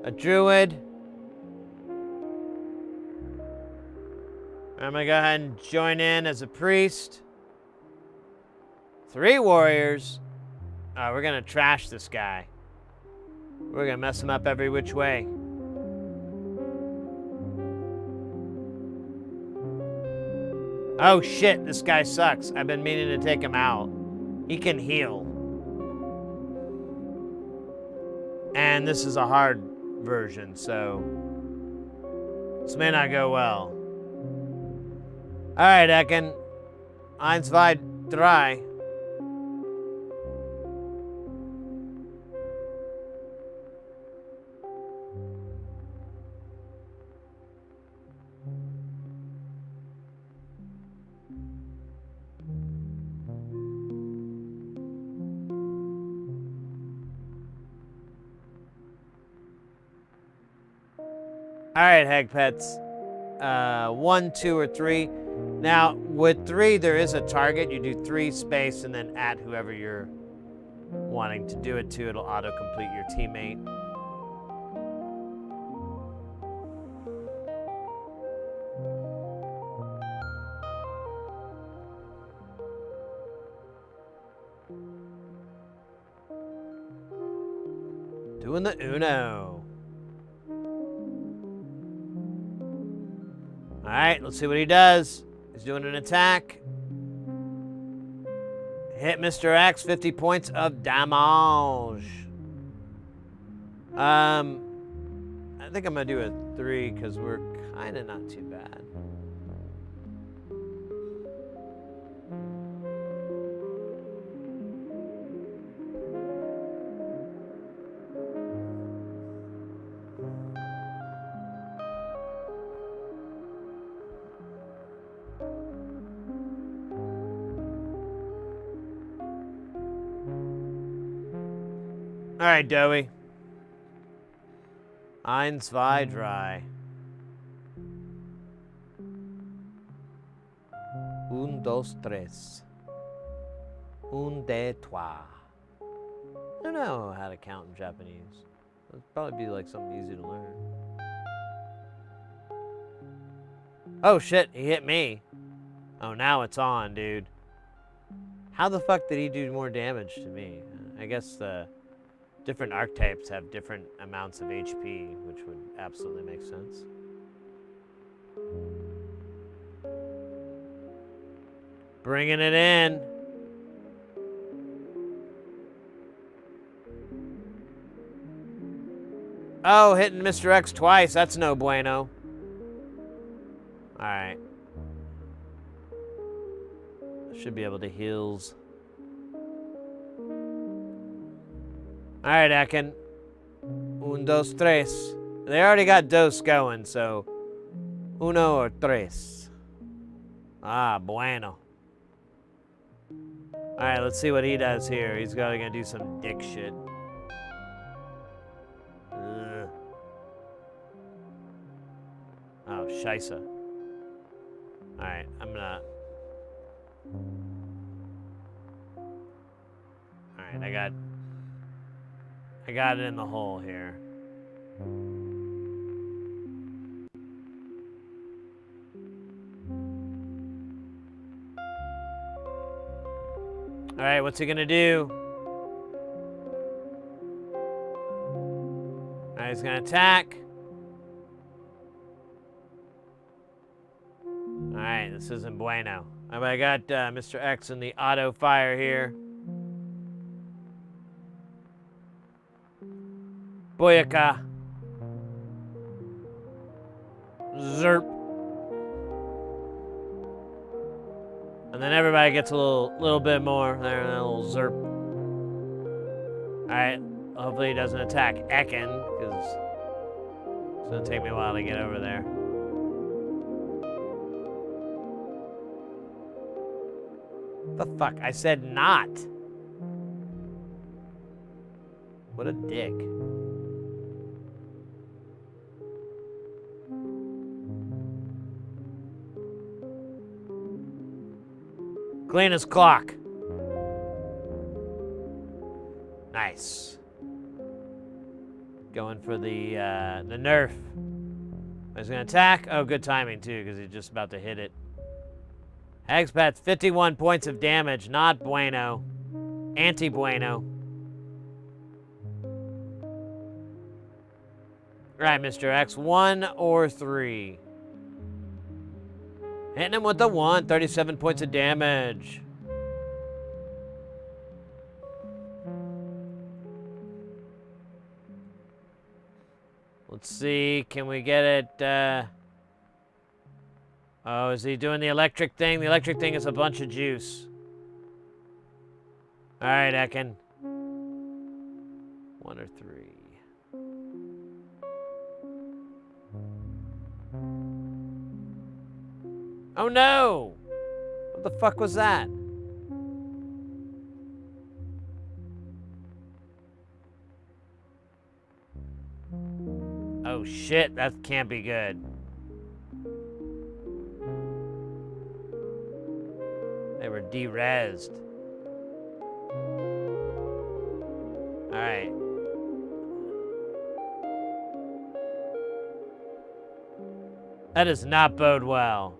a druid. I'm gonna go ahead and join in as a priest. 3 warriors. Oh, we're gonna trash this guy. We're gonna mess him up every which way. Oh shit, this guy sucks. I've been meaning to take him out. He can heal. And this is a hard version, so this may not go well. All right, Ekin. 1, 2, 3. All right, Hag Pets. 1, 2, or 3. Now, with 3, there is a target. You do 3 space and then add whoever you're wanting to do it to. It'll auto-complete your teammate. Doing the Uno. All right, let's see what he does. He's doing an attack. Hit Mr. X, 50 points of damage. I think I'm gonna do a 3 because we're kind of not too bad. Alright, Dowie. 1, 2, 3. 1, 2, 3. 1, 2, 3. I don't know how to count in Japanese. It'd probably be like something easy to learn. Oh shit, he hit me. Oh, now it's on, dude. How the fuck did he do more damage to me? I guess the different archetypes have different amounts of HP, which would absolutely make sense. Bringing it in. Oh, hitting Mr. X twice. That's no bueno. Alright. Should be able to heals. Alright, Akin. 1, 2, 3. They already got dos going, so 1 or 3. Ah, bueno. Alright, let's see what he does here. He's gonna do some dick shit. Ugh. Oh, scheisse. Alright, I'm gonna... Alright, I got it in the hole here. Alright, what's he gonna do? Alright, he's gonna attack. Alright, this isn't bueno. I got Mr. X in the auto fire here. Boyaka. Zerp. And then everybody gets a little bit more there, a little zerp. Alright, hopefully he doesn't attack Ekin, because it's gonna take me a while to get over there. The fuck? I said not. What a dick. Clean his clock. Nice. Going for the nerf. He's gonna attack. Oh, good timing too, because he's just about to hit it. Hagspat's 51 points of damage. Not bueno. Anti-bueno. Right, Mr. X. 1 or 3. Hitting him with the 1. 37 points of damage. Let's see. Can we get it? Oh, is he doing the electric thing? The electric thing is a bunch of juice. All right, Ekin. 1 or 3. Oh no! What the fuck was that? Oh shit, that can't be good. They were de-rezzed. Alright. That does not bode well.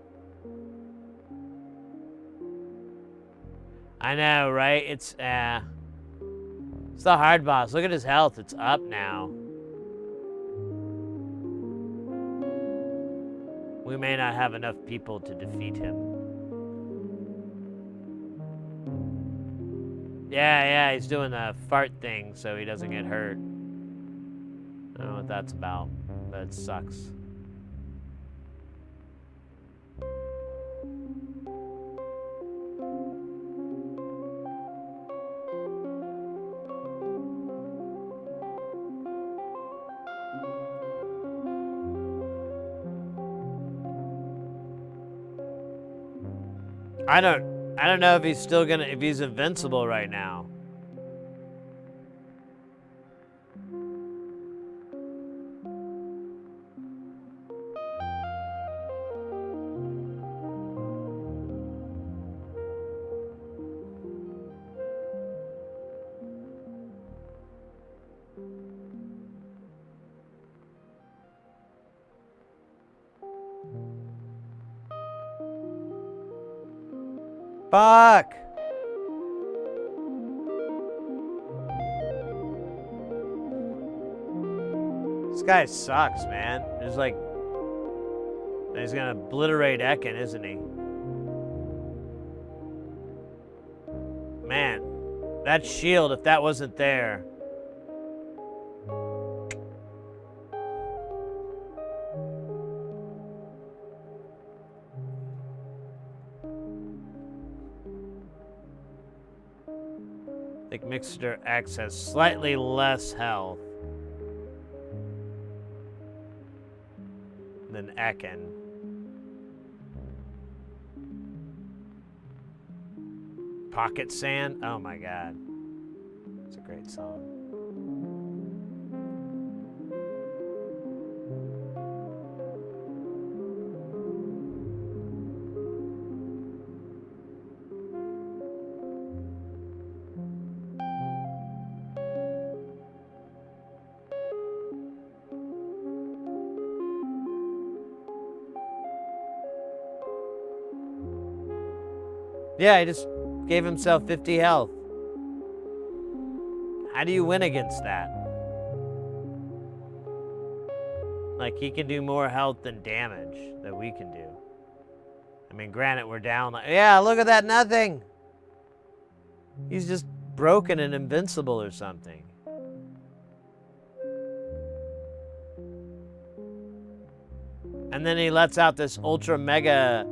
I know, right? It's the hard boss. Look at his health. It's up now. We may not have enough people to defeat him. Yeah, he's doing the fart thing so he doesn't get hurt. I don't know what that's about, but it sucks. I don't know if he's still gonna, if he's invincible right now. Fuck! This guy sucks, man. There's like... He's gonna obliterate Ekin, isn't he? Man, that shield, if that wasn't there... I think Mixer X has slightly less health than Ekin. Pocket Sand? Oh my god. It's a great song. Yeah, he just gave himself 50 health. How do you win against that? Like, he can do more health than damage that we can do. I mean, granted, we're down. Like, yeah, look at that, nothing. He's just broken and invincible or something. And then he lets out this ultra mega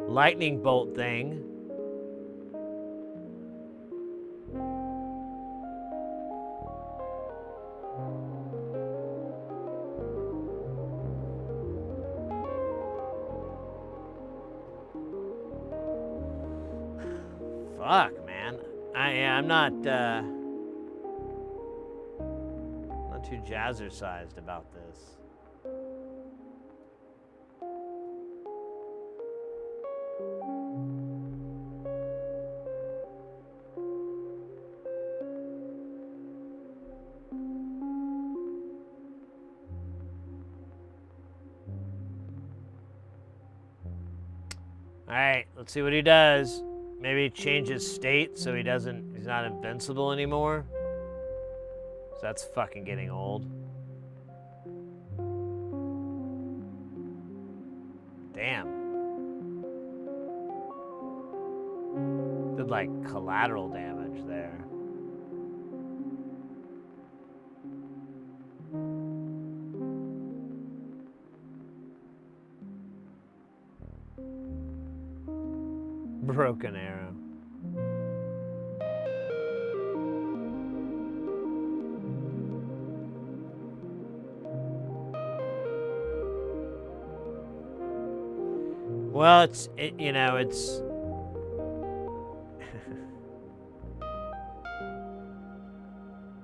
lightning bolt thing. Fuck, man. I'm not too jazzercised about this. All right, let's see what he does. Maybe change his state so he's not invincible anymore. So that's fucking getting old. Damn. Did like collateral damage there. Broken arrow. Well, it's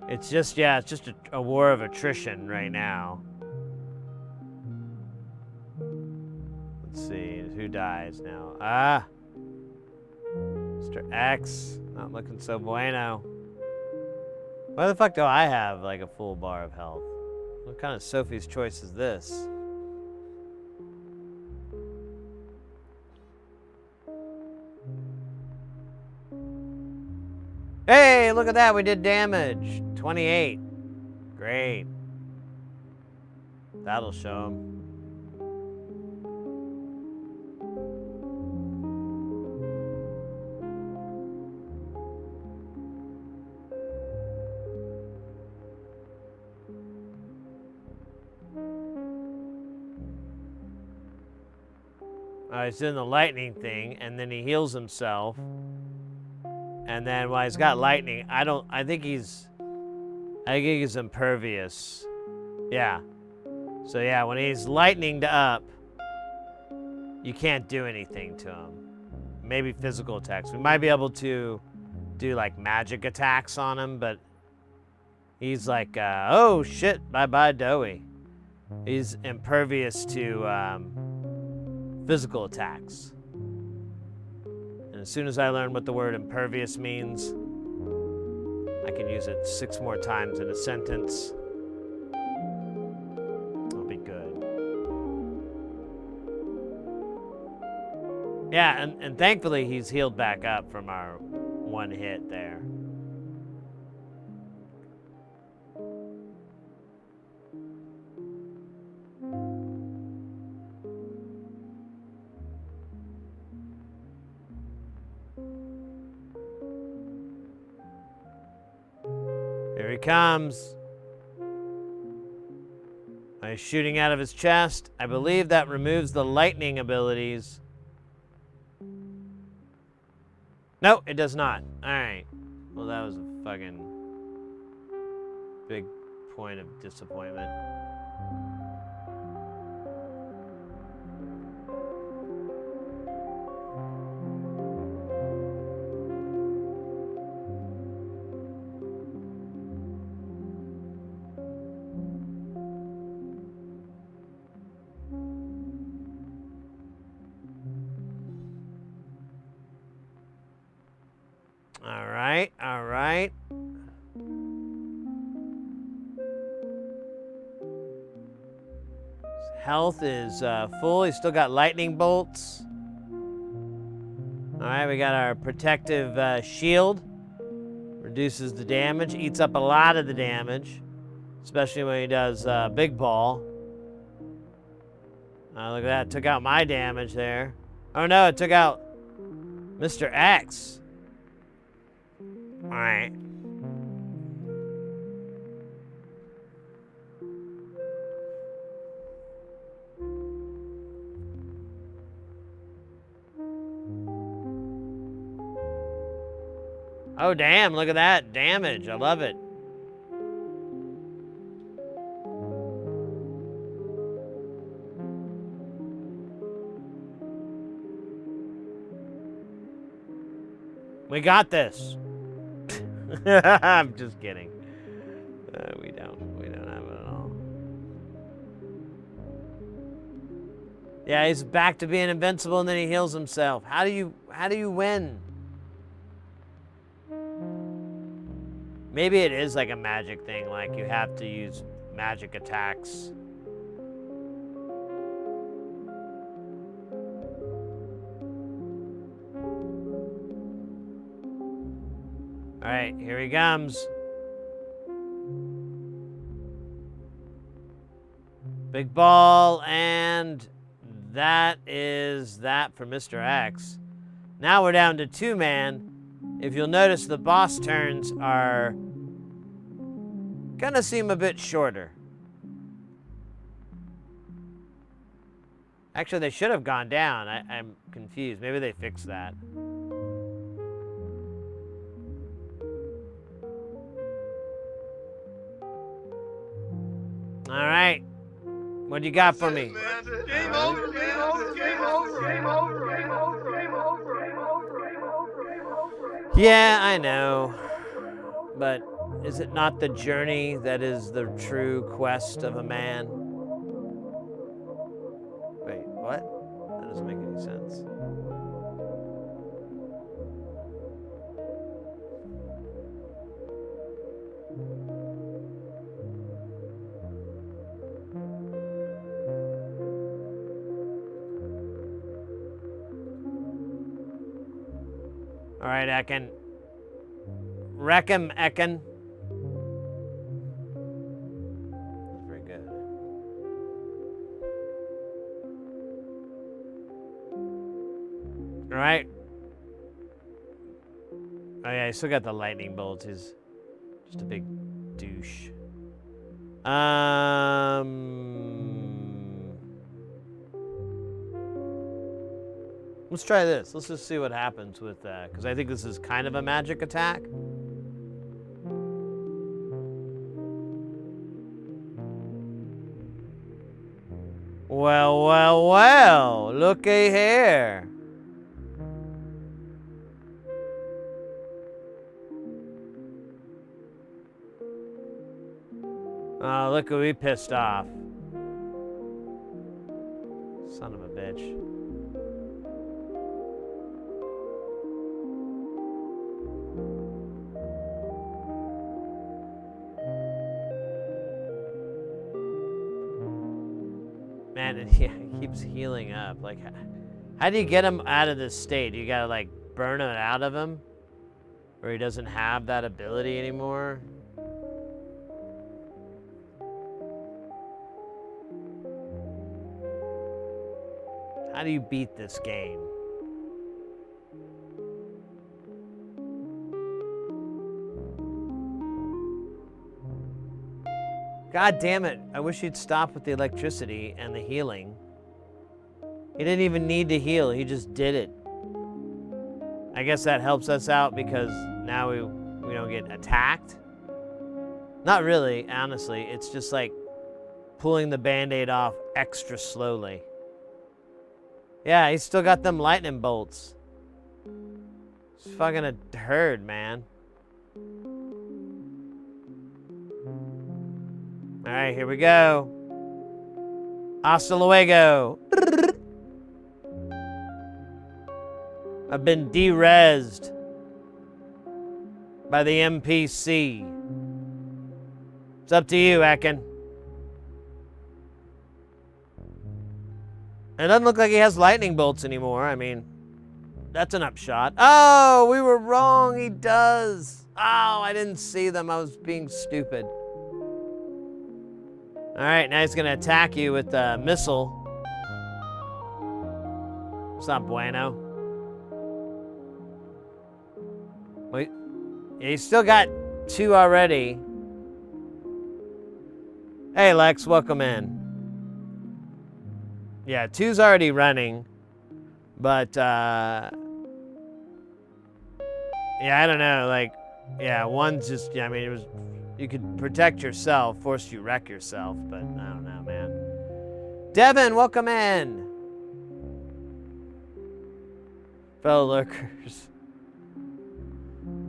it's just a war of attrition right now. Let's see who dies now. Ah. Mr. X, not looking so bueno. Why the fuck do I have like a full bar of health? What kind of Sophie's choice is this? Hey, look at that, we did damage. 28. Great. That'll show him. He's doing the lightning thing, and then he heals himself. And then while he's got lightning, I think he's impervious. Yeah. So yeah, when he's lightninged up, you can't do anything to him. Maybe physical attacks. We might be able to do like magic attacks on him, but he's like, oh shit, bye-bye Doughy. He's impervious to physical attacks. And as soon as I learn what the word impervious means, I can use it 6 more times in a sentence. I'll be good. Yeah, and thankfully he's healed back up from our one hit there. Here he comes. He's shooting out of his chest. I believe that removes the lightning abilities. No, it does not. All right. Well, that was a fucking big point of disappointment. All right, all right. His health is full. He's still got lightning bolts. All right, we got our protective shield. Reduces the damage, eats up a lot of the damage, especially when he does big ball. Look at that, took out my damage there. Oh no, it took out Mr. X. All right. Oh, damn, look at that damage. I love it. We got this. I'm just kidding. We don't have it at all. Yeah, he's back to being invincible and then he heals himself. How do you win? Maybe it is like a magic thing, like you have to use magic attacks. All right, here he comes. Big ball, and that is that for Mr. X. Now we're down to 2-man. If you'll notice, the boss turns are gonna seem a bit shorter. Actually, they should have gone down. I'm confused. Maybe they fixed that. All right. What do you got for me? Game over, game over, game over, game over, game over, game over, game over, game over. Yeah, I know. But is it not the journey that is the true quest of a man? Wait, what? That doesn't make any sense. All right, Ekin. Wreck him, Ekin. That's very good. All right. Oh yeah, he still got the lightning bolts. He's just a big douche. Let's try this. Let's just see what happens with that, because I think this is kind of a magic attack. Well, well, well. Looky here. Oh, look who he pissed off. Son of a bitch. Man, and yeah, he keeps healing up. Like, How do you get him out of this state? You gotta like burn it out of him? Or he doesn't have that ability anymore? How do you beat this game? God damn it. I wish he'd stop with the electricity and the healing. He didn't even need to heal. He just did it. I guess that helps us out because now we don't get attacked. Not really, honestly. It's just like pulling the Band-Aid off extra slowly. Yeah, he's still got them lightning bolts. It's fucking a herd, man. All right, here we go. Hasta luego. I've been de-rezzed by the NPC. It's up to you, Ekin. It doesn't look like he has lightning bolts anymore. I mean, that's an upshot. Oh, we were wrong. He does. Oh, I didn't see them. I was being stupid. All right, now he's going to attack you with a missile. It's not bueno. Wait. Yeah, he's still got 2 already. Hey, Lex, welcome in. Yeah, 2's already running, but, yeah, I don't know, like, yeah, 1's just, yeah, I mean, it was, you could protect yourself, force you wreck yourself, but I don't know, man. Devin, welcome in. Fellow lurkers.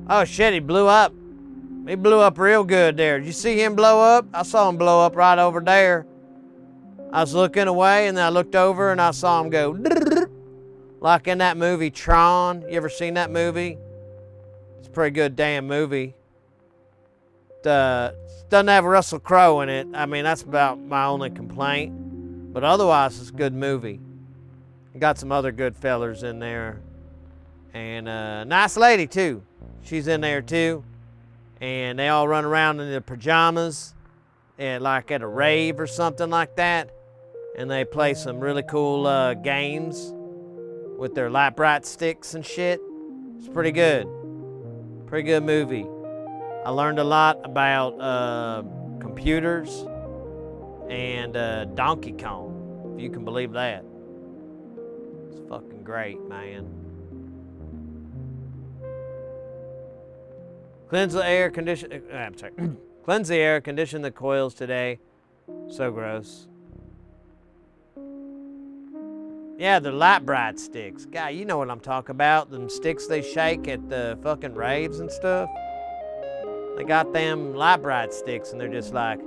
Oh, shit, he blew up. He blew up real good there. Did you see him blow up? I saw him blow up right over there. I was looking away, and then I looked over, and I saw him go, like in that movie, Tron. You ever seen that movie? It's a pretty good damn movie. Doesn't have Russell Crowe in it. I mean, that's about my only complaint. But otherwise, it's a good movie. Got some other good fellers in there. And nice lady, too. She's in there, too. And they all run around in their pajamas, and like at a rave or something like that. And they play some really cool games with their lap bright sticks and shit. It's pretty good. Pretty good movie. I learned a lot about computers and Donkey Kong, if you can believe that. It's fucking great, man. Cleanse the air, condition. I'm sorry. Cleanse the air, condition the coils today. So gross. Yeah, they're light bright sticks. God, you know what I'm talking about. Them sticks they shake at the fucking raves and stuff. They got them light bright sticks, and they're just like,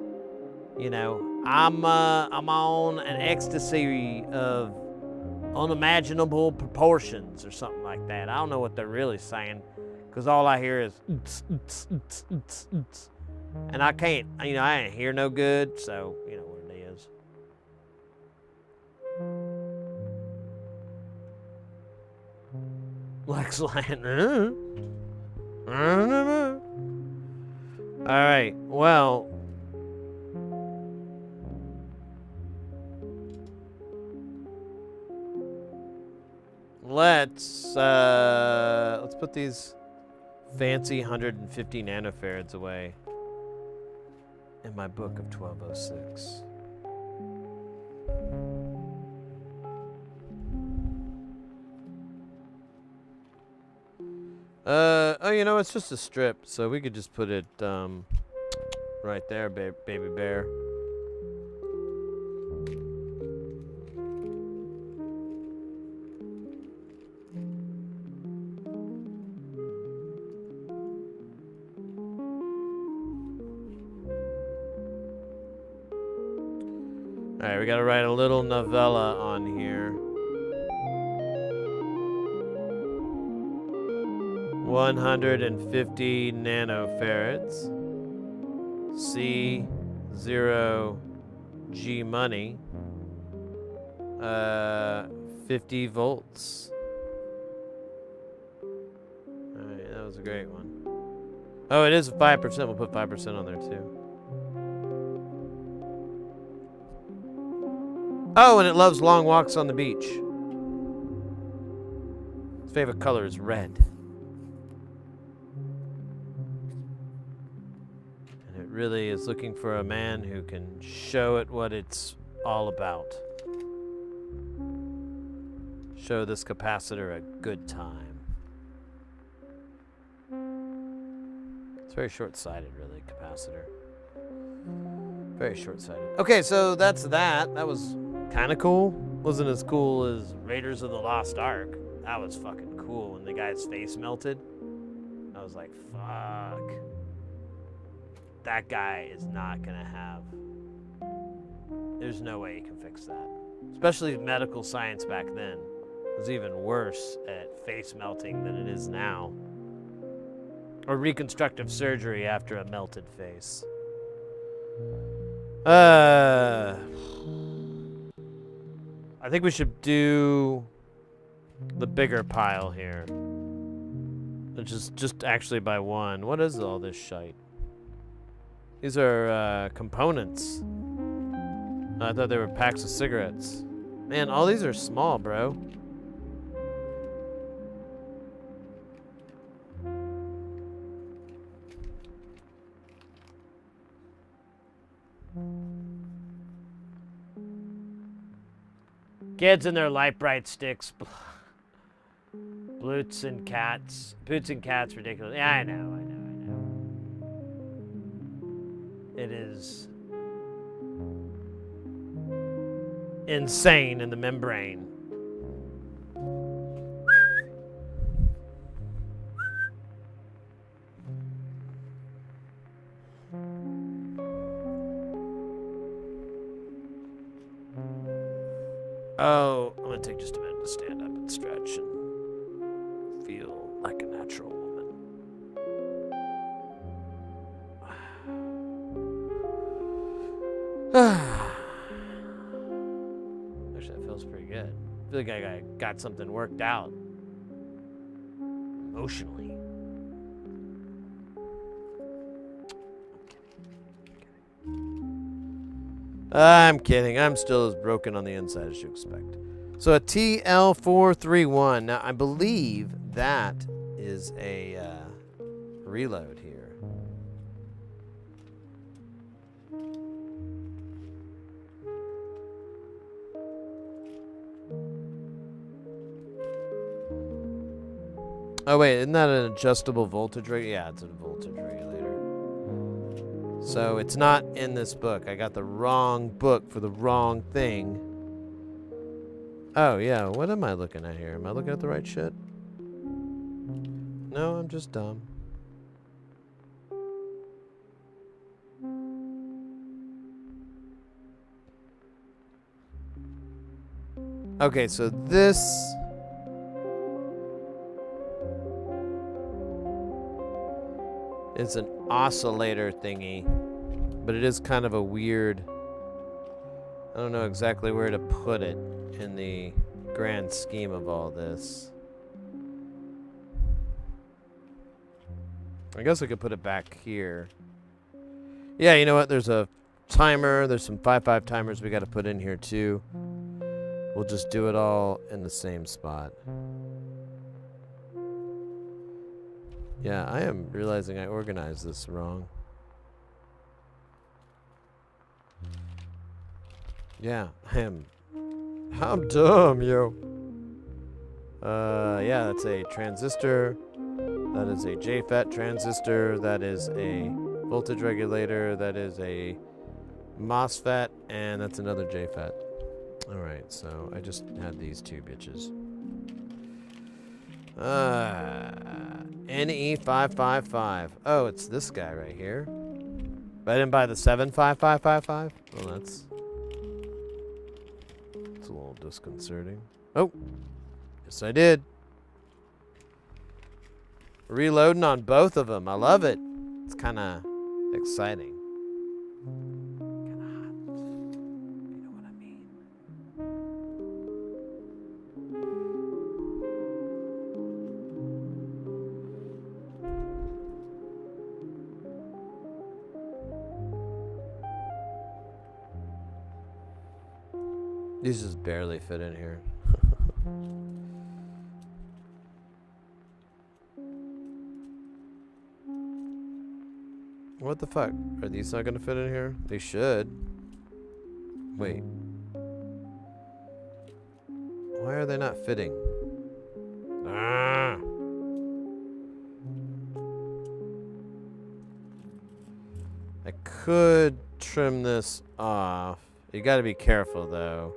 you know, I'm on an ecstasy of unimaginable proportions or something like that. I don't know what they're really saying, because all I hear is and I can't, you know, I ain't hear no good, so you know what it is. Lex Land. All right, well, let's put these fancy 150 nanofarads away in my book of 1206. Oh, you know, it's just a strip, so we could just put it right there, baby bear. All right, we gotta write a little novella on here. 150 nanofarads. C0 G money. 50 volts. Alright, that was a great one. Oh, it is a 5%. We'll put 5% on there too. Oh, and it loves long walks on the beach. Its favorite color is red. And it really is looking for a man who can show it what it's all about. Show this capacitor a good time. It's very short-sighted, really, capacitor. Very short-sighted. Okay, so that's that. That was kind of cool. Wasn't as cool as Raiders of the Lost Ark. That was fucking cool when the guy's face melted. I was like, fuck. That guy is not gonna have... There's no way he can fix that. Especially medical science back then. It was even worse at face melting than it is now. Or reconstructive surgery after a melted face. I think we should do the bigger pile here. Which is just actually by one. What is all this shite? These are components. I thought they were packs of cigarettes. Man, all these are small, bro. Kids and their light bright sticks. Boots and cats. Boots and cats, ridiculous. Yeah, I know. It is insane in the membrane. Oh, I'm gonna take just a minute to stand up and stretch and feel like a natural woman. Actually, that feels pretty good. I feel like I got something worked out emotionally. I'm kidding. I'm still as broken on the inside as you expect. So a TL431. Now, I believe that is a reload here. Oh, wait. Isn't that an adjustable voltage regulator? Yeah, it's a voltage regulator. So it's not in this book. I got the wrong book for the wrong thing. Oh, yeah. What am I looking at here? Am I looking at the right shit? No, I'm just dumb. Okay, so this... It's an oscillator thingy, but it is kind of a weird... I don't know exactly where to put it in the grand scheme of all this. I guess I could put it back here. Yeah, you know what? There's a timer. There's some 5-5 timers we got to put in here too. We'll just do it all in the same spot. Yeah, I am realizing I organized this wrong. Yeah, I'm dumb, yo. Yeah, that's a transistor. That is a JFET transistor. That is a voltage regulator. That is a MOSFET. And that's another JFET. Alright, so I just had these two bitches. NE555. Oh, it's this guy right here. But I didn't buy the 75555. Well, that's a little disconcerting. Oh, yes I did. Reloading on both of them. I love it. It's kind of exciting. Kind of hot. You know what I mean? These just barely fit in here. What the fuck? Are these not gonna fit in here? They should. Wait. Why are they not fitting? Ah! I could trim this off. You gotta be careful though.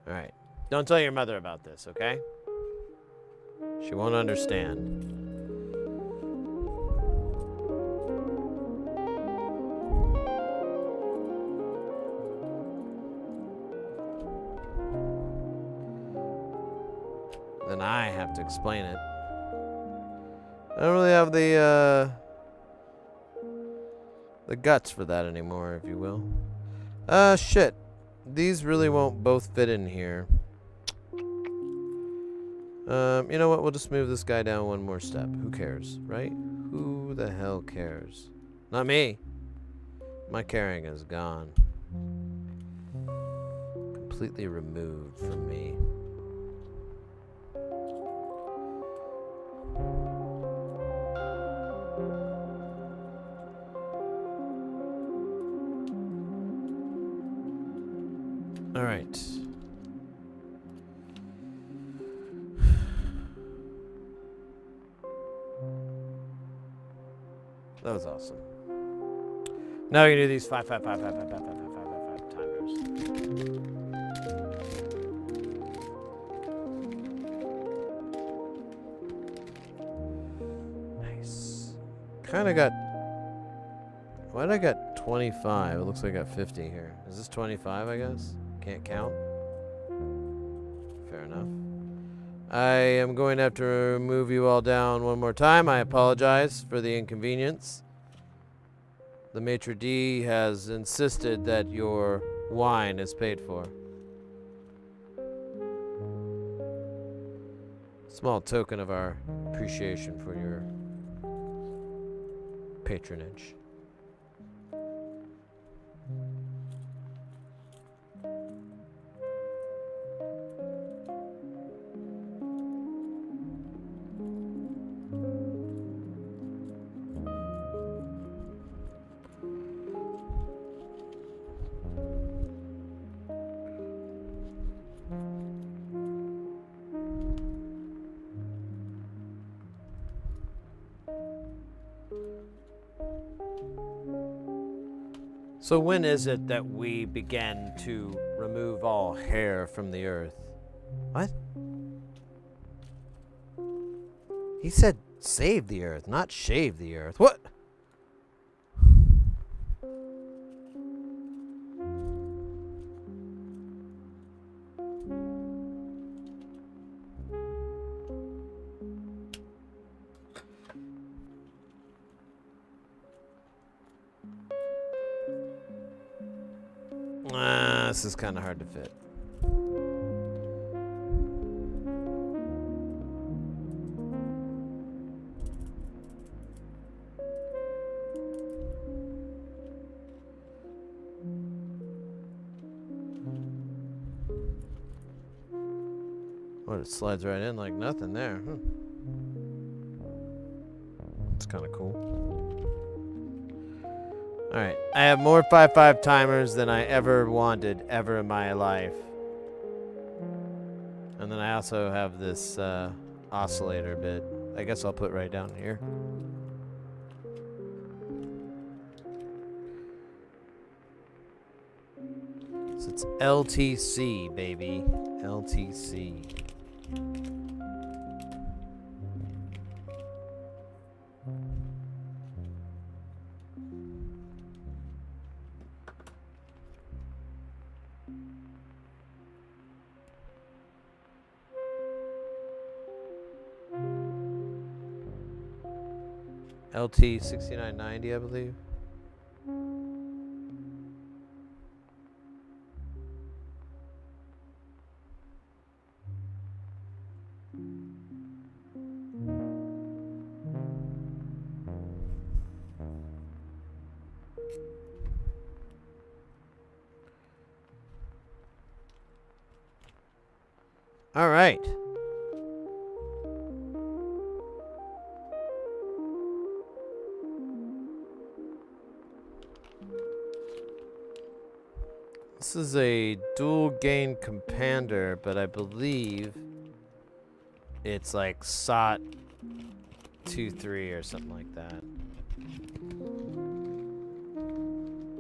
Alright. Don't tell your mother about this, okay? She won't understand. Then I have to explain it. I don't really have the guts for that anymore, if you will. Shit. These really won't both fit in here. You know what? We'll just move this guy down one more step. Who cares, right? Who the hell cares? Not me. My caring is gone. Completely removed from me. All right. That was awesome. Now we can do these 5, 5, 5, 5, 5, 5, 5, 5, 5, 5 timers. Nice. Kind of got. Why did I got 25? It looks like I got 50 here. Is this 25? I guess. Can't count. Fair enough. I am going to have to move you all down one more time. I apologize for the inconvenience. The maitre d' has insisted that your wine is paid for. Small token of our appreciation for your patronage. So when is it that we begin to remove all hair from the earth? What? He said save the earth, not shave the earth. What? This is kind of hard to fit. Oh, it slides right in like nothing there. It's kind of cool. Alright, I have more 5-5 timers than I ever wanted ever in my life. And then I also have this oscillator bit. I guess I'll put right down here. So it's LTC, baby. LTC. LT 6990, I believe. All right. This is a dual gain compander, but I believe it's like SOT 2.3 or something like that.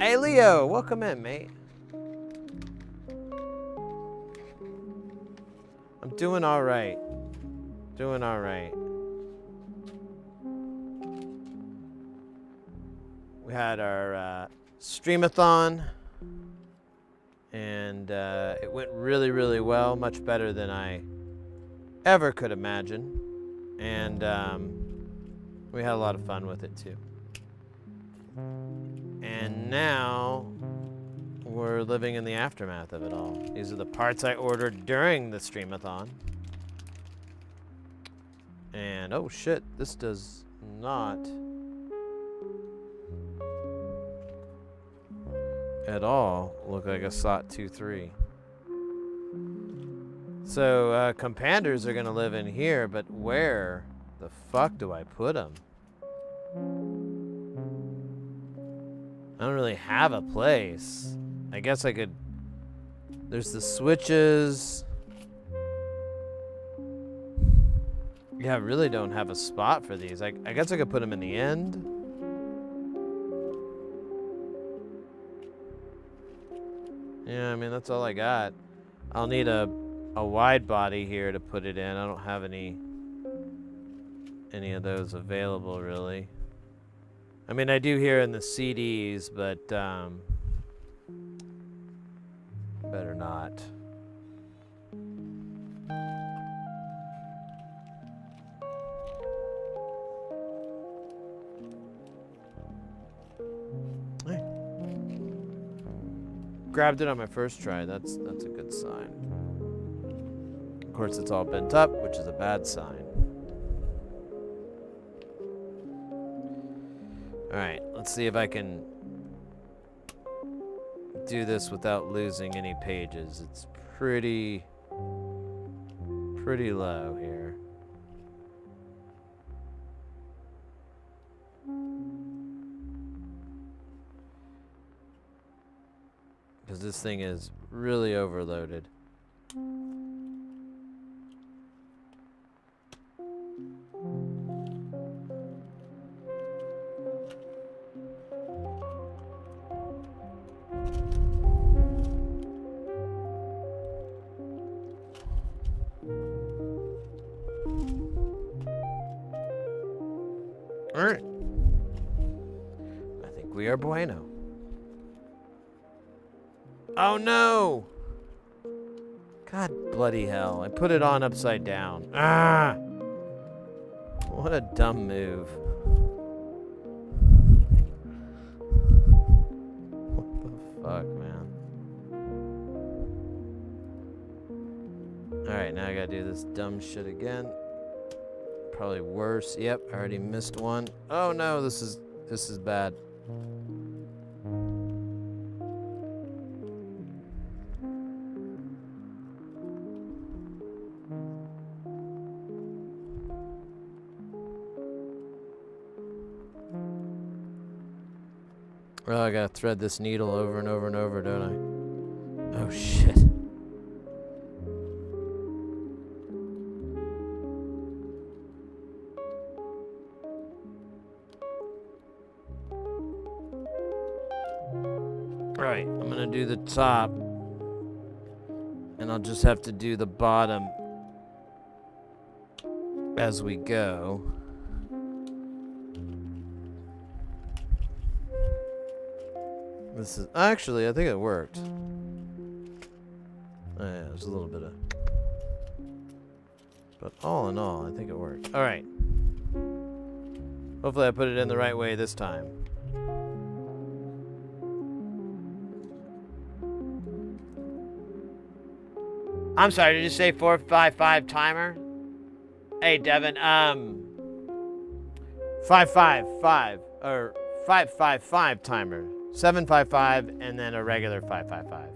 Hey Leo, welcome in, mate. I'm doing all right. Doing all right. We had our streamathon, and it went really, really well. Much better than I ever could imagine. And we had a lot of fun with it too. And now we're living in the aftermath of it all. These are the parts I ordered during the streamathon. And oh shit, this does not at all look like a SOT 2.3. So companders are gonna live in here, but where the fuck do I put them? I don't really have a place. I guess I could. There's the switches. Yeah, I really don't have a spot for these. I guess I could put them in the end. Yeah, I mean, that's all I got. I'll need a wide body here to put it in. I don't have any of those available, really. I mean, I do here in the CDs, but better not. Hey. Grabbed it on my first try. That's a good sign. Of course, it's all bent up, which is a bad sign. All right, let's see if I can do this without losing any pages. It's pretty low here. Because this thing is really overloaded. All right. I think we are bueno. Oh no! God bloody hell. I put it on upside down. Ah! What a dumb move. What the fuck, man? Alright, now I gotta do this dumb shit again. Probably worse. Yep, I already missed one. Oh no, this is bad. Oh, I gotta thread this needle over and over and over, don't I? Oh shit. Alright, I'm gonna do the top, and I'll just have to do the bottom as we go. This is actually, I think it worked. Oh, yeah, there's a little bit of, but all in all, I think it worked. All right. Hopefully, I put it in the right way this time. I'm sorry, did you say 455 timer? Hey, Devin, 555 or 555 timer. 755 and then a regular 555.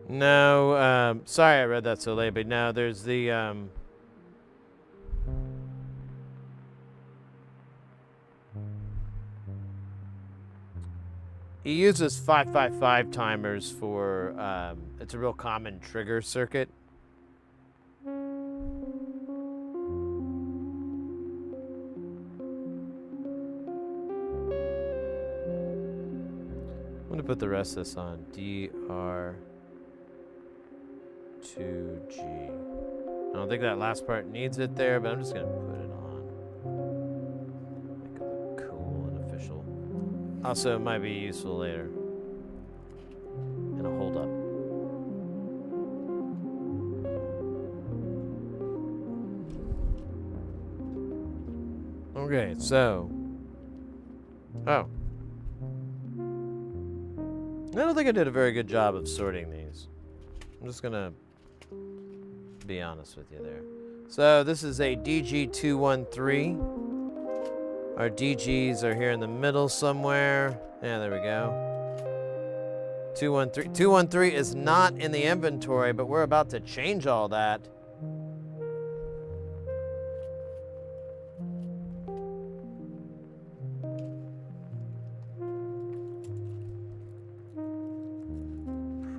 No, sorry I read that so late, but no, there's the, he uses 555 timers for, it's a real common trigger circuit. I'm gonna put the rest of this on DR2G. I don't think that last part needs it there, but I'm just gonna put it on. Make it look cool and official. Also, it might be useful later in a hold up. Okay, so. Oh. I don't think I did a very good job of sorting these. I'm just gonna be honest with you there. So this is a DG213. Our DGs are here in the middle somewhere. Yeah, there we go. 213. 213 is not in the inventory, but we're about to change all that.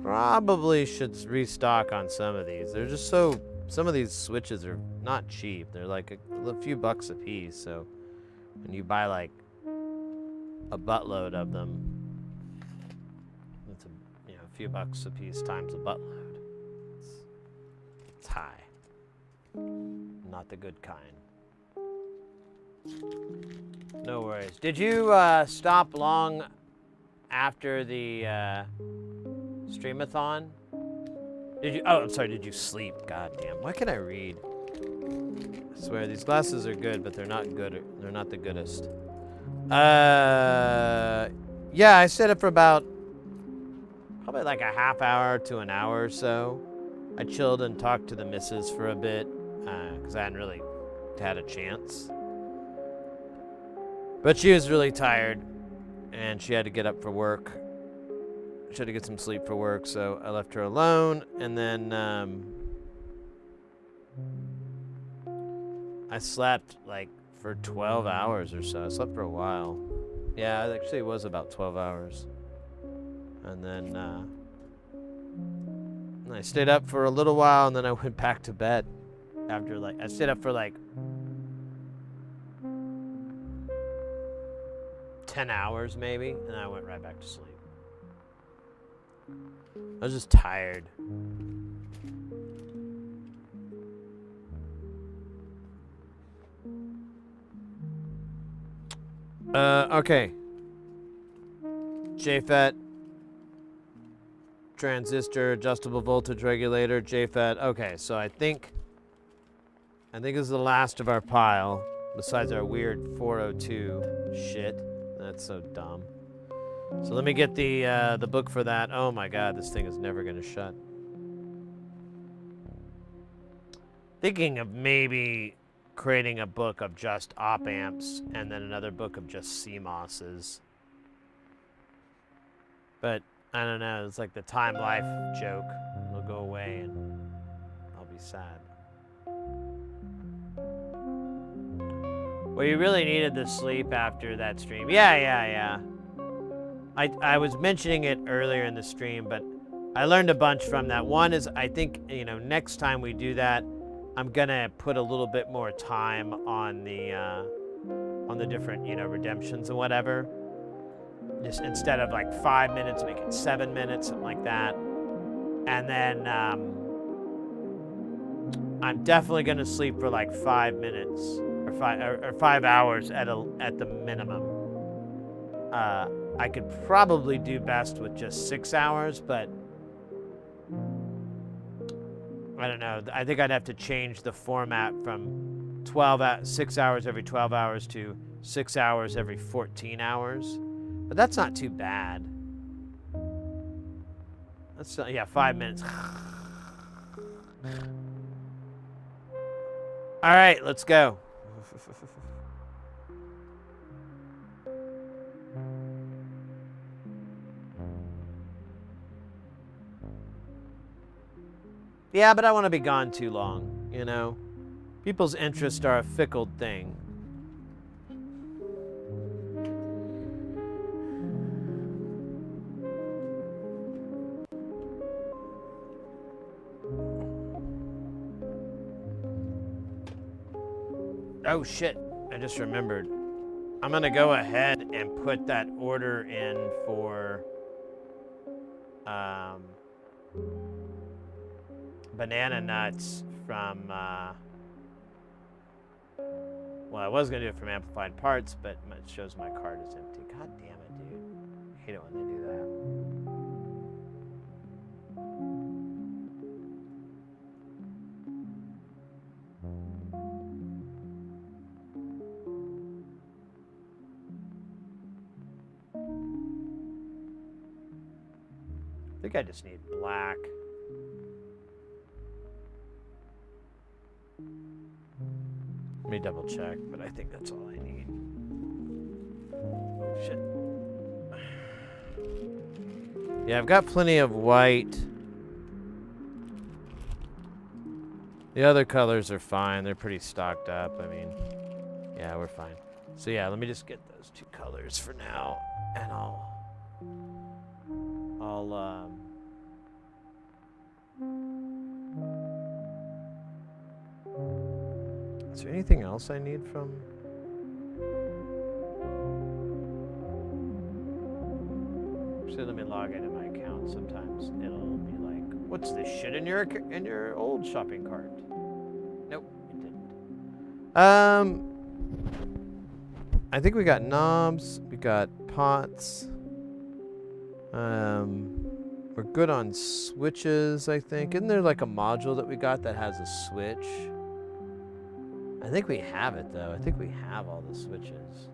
Probably should restock on some of these. They're just so, some of these switches are not cheap. They're like a few bucks a piece. So when you buy like a buttload of them, it's a few bucks a piece times a buttload. It's high. Not the good kind. No worries. Did you stop long after the Streamathon? Did you? Oh, I'm sorry. Did you sleep? God damn. Why can't I read? I swear these glasses are good, but they're not good. They're not the goodest. Yeah, I stayed up for about probably like a half hour to an hour or so. I chilled and talked to the missus for a bit because I hadn't really had a chance. But she was really tired, and she had to get up for work. She had to get some sleep for work, so I left her alone, and then I slept like for 12 hours or so. I slept for a while. Yeah, it actually was about 12 hours. And then I stayed up for a little while, and then I went back to bed. After like, I stayed up for like 10 hours maybe, and I went right back to sleep. I was just tired. Okay. JFET. Transistor, adjustable voltage regulator, JFET. Okay, so I think this is the last of our pile, besides our weird 402 shit. That's so dumb. So let me get the book for that. Oh my god, this thing is never gonna shut. Thinking of maybe creating a book of just op amps and then another book of just CMOSs. But I don't know, it's like the time life joke. It'll go away and I'll be sad. Well, you really needed the sleep after that stream. Yeah. I was mentioning it earlier in the stream, but I learned a bunch from that. One is, I think, next time we do that, I'm gonna put a little bit more time on the different, redemptions and whatever. Just instead of like 5 minutes, make it 7 minutes, something like that. And then I'm definitely gonna sleep for like 5 minutes or 5 hours at the minimum. I could probably do best with just 6 hours, but I don't know. I think I'd have to change the format from 6 hours every 12 hours to 6 hours every 14 hours. But that's not too bad. That's yeah, 5 minutes. All right, let's go. Yeah, but I want to be gone too long, you know? People's interests are a fickle thing. Oh shit, I just remembered. I'm gonna go ahead and put that order in for banana nuts from, well, I was gonna do it from Amplified Parts, but it shows my card is empty. God damn it, dude. I hate it when they do that. I think I just need black. Let me double check, but I think that's all I need. Shit. Yeah, I've got plenty of white. The other colors are fine. They're pretty stocked up. I mean, yeah, we're fine. So yeah, let me just get those two colors for now, and I'll is there anything else I need from? Actually, let me log into my account. Sometimes it'll be like, "What's this shit in your old shopping cart?" Nope, it didn't. I think we got knobs. We got pots. We're good on switches, I think. Isn't there like a module that we got that has a switch? I think we have it, though. I think we have all the switches.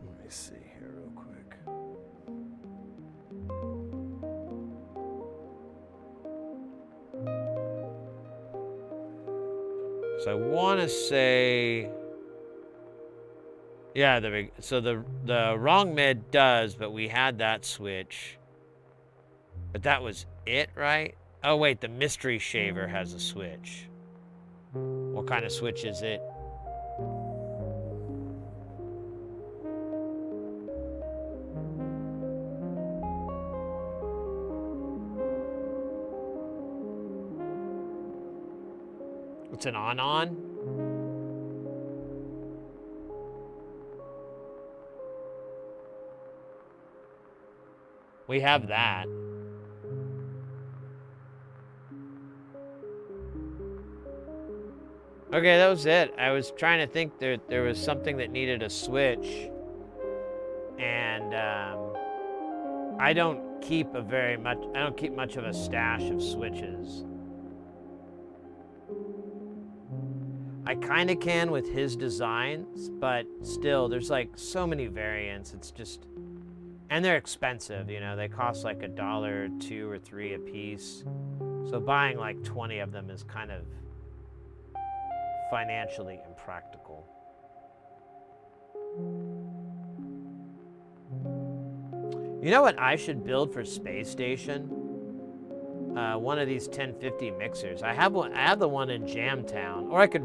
Let me see here real quick. So I want to say, yeah, so the wrong mid does, but we had that switch. But that was it, right? Oh wait, the mystery shaver has a switch. What kind of switch is it? It's an on-on? We have that. Okay, that was it. I was trying to think there was something that needed a switch. And I don't keep much of a stash of switches. I kind of can with his designs, but still, there's like so many variants. It's just, and they're expensive, you know, they cost like $1, $2 or $3 a piece. So buying like 20 of them is kind of financially impractical. You know what I should build for Space Station? One of these 1050 mixers. I have the one in Jamtown, or I could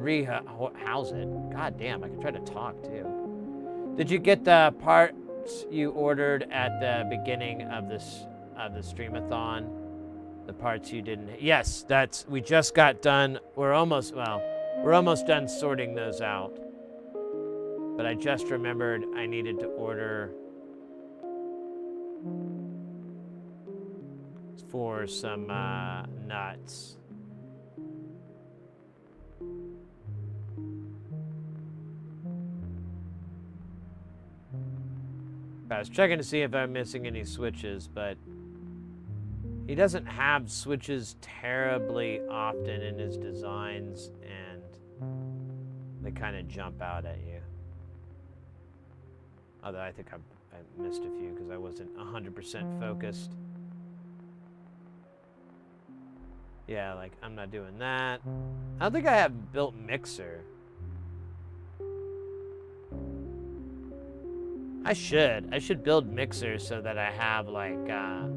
house it. God damn, I could try to talk too. Did you get the parts you ordered at the beginning of the streamathon? The parts you didn't. Yes, we just got done. We're almost done sorting those out. But I just remembered I needed to order for some nuts. I was checking to see if I'm missing any switches, but he doesn't have switches terribly often in his designs, and they kind of jump out at you. Although I think I missed a few because I wasn't 100% focused. Yeah, like, I'm not doing that. I don't think I have built mixer. I should build mixer so that I have, like, yeah,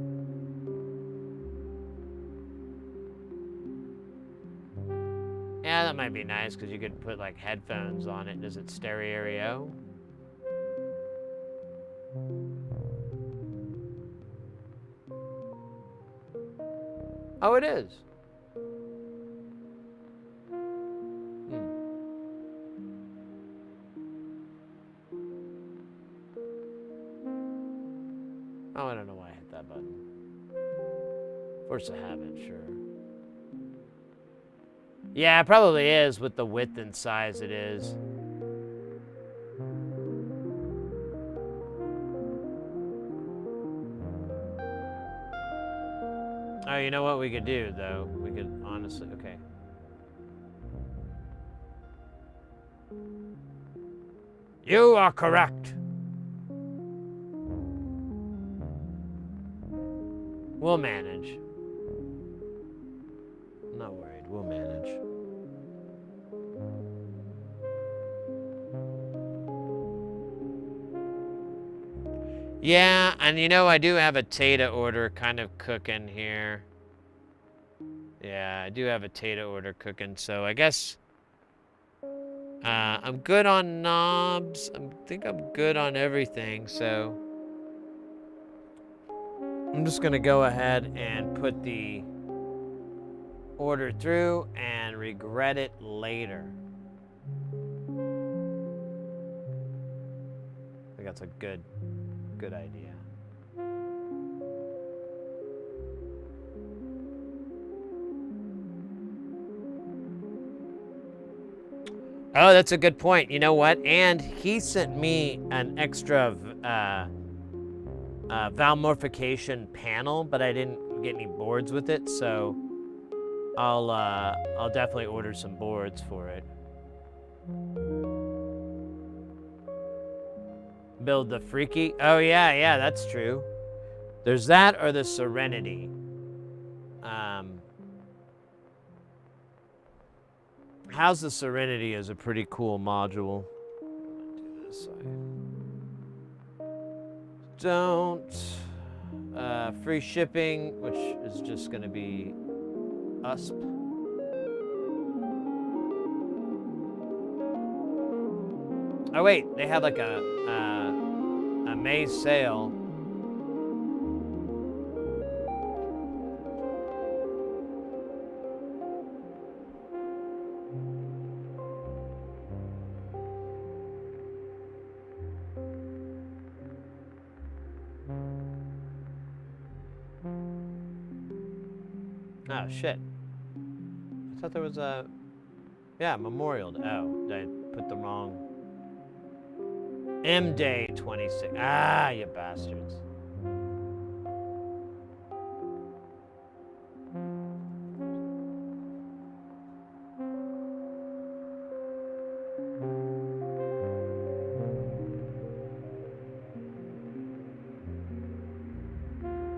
that might be nice because you could put, like, headphones on it. Does it stereo? Oh, it is. Oh, I don't know why I hit that button. Force a habit, sure. Yeah, it probably is with the width and size it is. Oh, you know what we could do, though? We could honestly, okay. You are correct. We'll manage. I'm not worried. We'll manage. Yeah, and you know, I do have a Tata order kind of cooking here. Yeah, I do have a Tata order cooking, so I guess I'm good on knobs. I think I'm good on everything, so I'm just gonna go ahead and put the order through and regret it later. I think that's a good idea. Oh, that's a good point. You know what? And he sent me an extra valmorphication panel, but I didn't get any boards with it, so I'll definitely order some boards for it. Build the Freaky. Oh yeah, that's true. There's that or the Serenity. How's the Serenity is a pretty cool module. Do this side. Don't. Free shipping, which is just going to be USP. Oh wait, they had like a May sale. Oh shit. I thought there was a Memorial Day. Oh, did I put the wrong M Day 26. Ah, you bastards.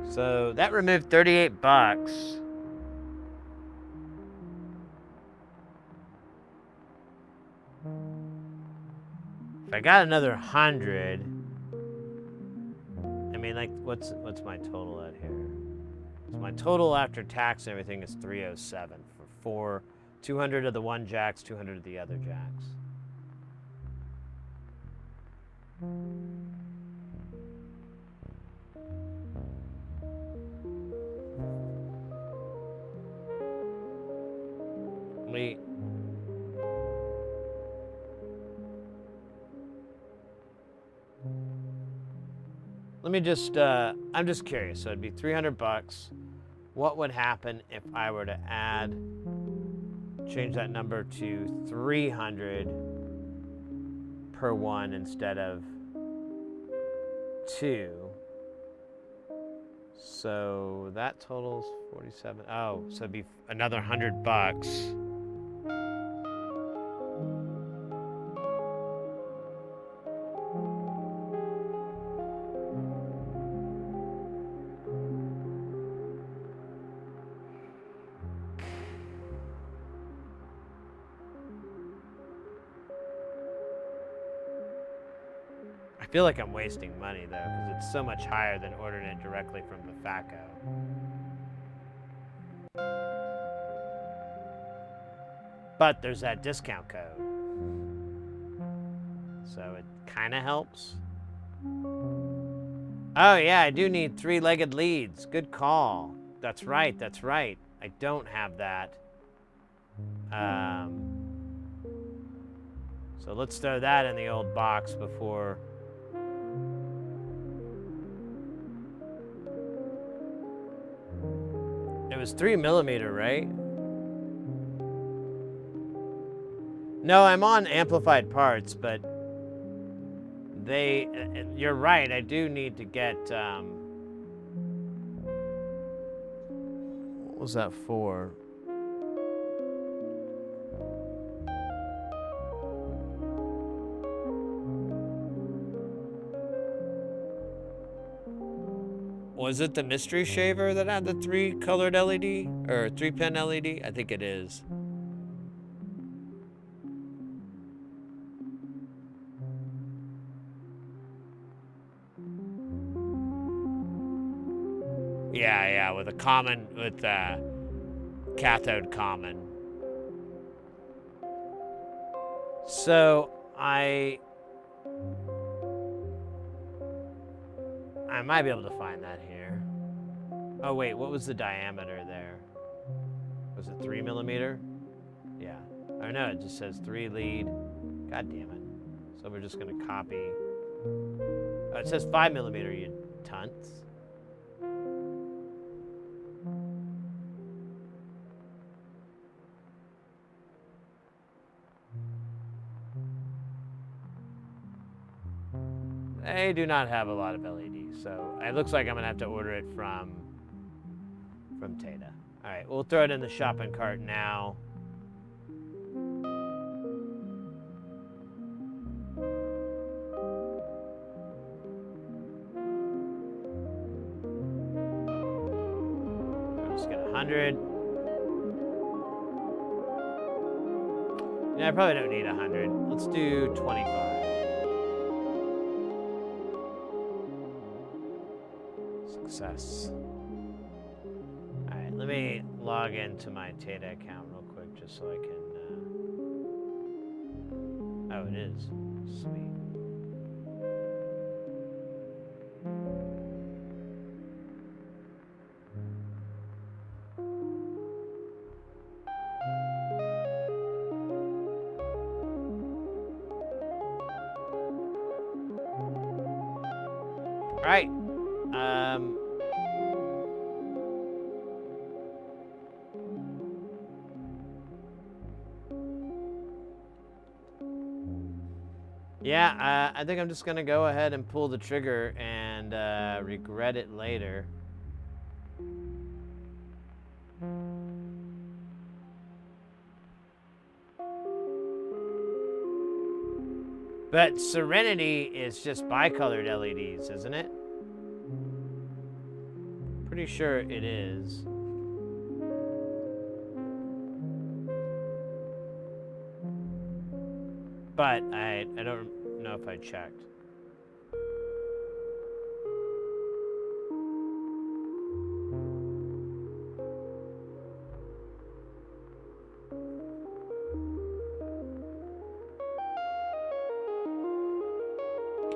So that removed $38. If I got another 100, I mean, like, what's my total out here? So my total after tax and everything is 307 for 200 of the one jacks, 200 of the other jacks. Let me just, I'm just curious. So it'd be $300. What would happen if I were to change that number to 300 per one instead of 2. So that totals 47. Oh, so it'd be another $100. I feel like I'm wasting money though, because it's so much higher than ordering it directly from the FACO. But there's that discount code. So it kind of helps. Oh yeah, I do need 3-legged leads. Good call. That's right, that's right. I don't have that. So let's throw that in the old box before... It was 3mm, right? No, I'm on amplified parts, but they... You're right, I do need to get... What was that for? Was it the mystery shaver that had the 3-colored LED? Or 3-pin LED? I think it is. Yeah, with a common, with cathode common. So I might be able to find that here. Oh wait, what was the diameter there? Was it 3mm? Yeah. Oh no, it just says 3 lead. God damn it. So we're just gonna copy. Oh, it says 5mm, you tunts. They do not have a lot of LEDs, so it looks like I'm gonna have to order it from Tata. All right, we'll throw it in the shopping cart now. Let's get 100. Yeah, I probably don't need 100. Let's do 25. Success. All right, let me log into my Tata account real quick just so I can... Oh, it is. Sweet. All right. Yeah, I think I'm just gonna go ahead and pull the trigger and regret it later. But Serenity is just bicolored LEDs, isn't it? Pretty sure it is. But I don't know if I checked.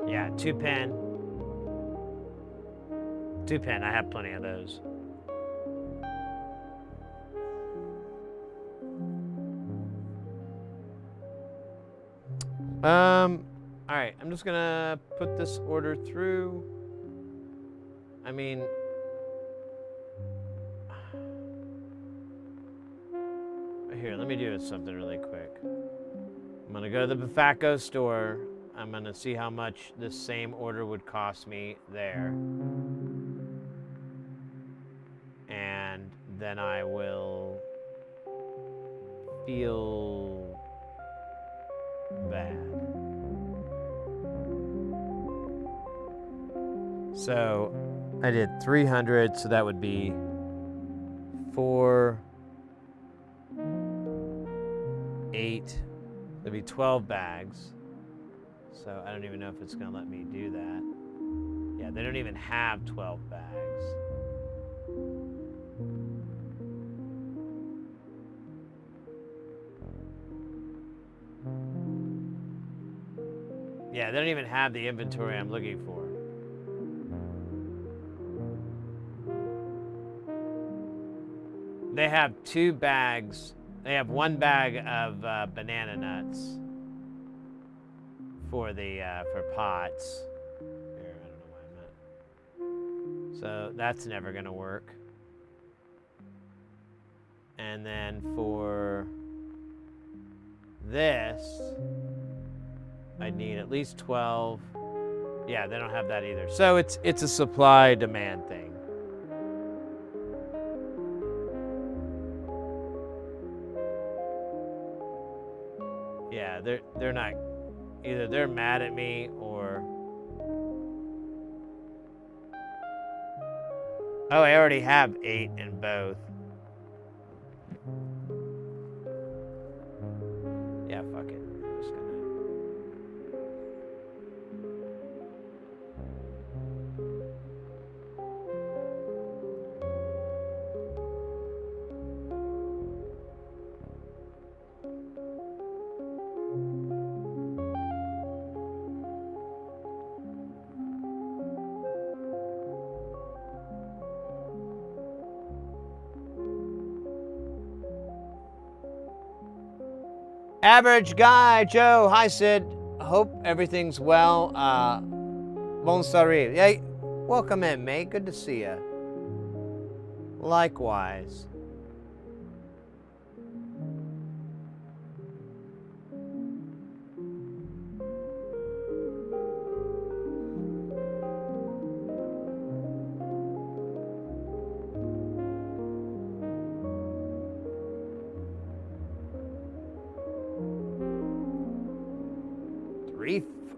Yeah, 2-pin. 2-pin, I have plenty of those. All right, I'm just gonna put this order through. I mean, here, let me do something really quick. I'm gonna go to the Bafacco store. I'm gonna see how much this same order would cost me there. And then I will feel bad. So I did 300, so that would be 4, 8, that'd be 12 bags. So I don't even know if it's gonna let me do that. Yeah, they don't even have 12 bags. Yeah, they don't even have the inventory I'm looking for. They have 2 bags. They have 1 bag of banana nuts for the for pots. Here, I don't know why I'm not. So that's never gonna work. And then for this, I need at least 12. Yeah, they don't have that either. So it's a supply demand thing. Yeah, they're not, either they're mad at me or, oh, I already have 8 in both. Yeah, fuck it. I'm just gonna. Average guy, Joe. Hi, Sid. Hope everything's well. Bonsoir. Yeah, welcome in, mate. Good to see you. Likewise.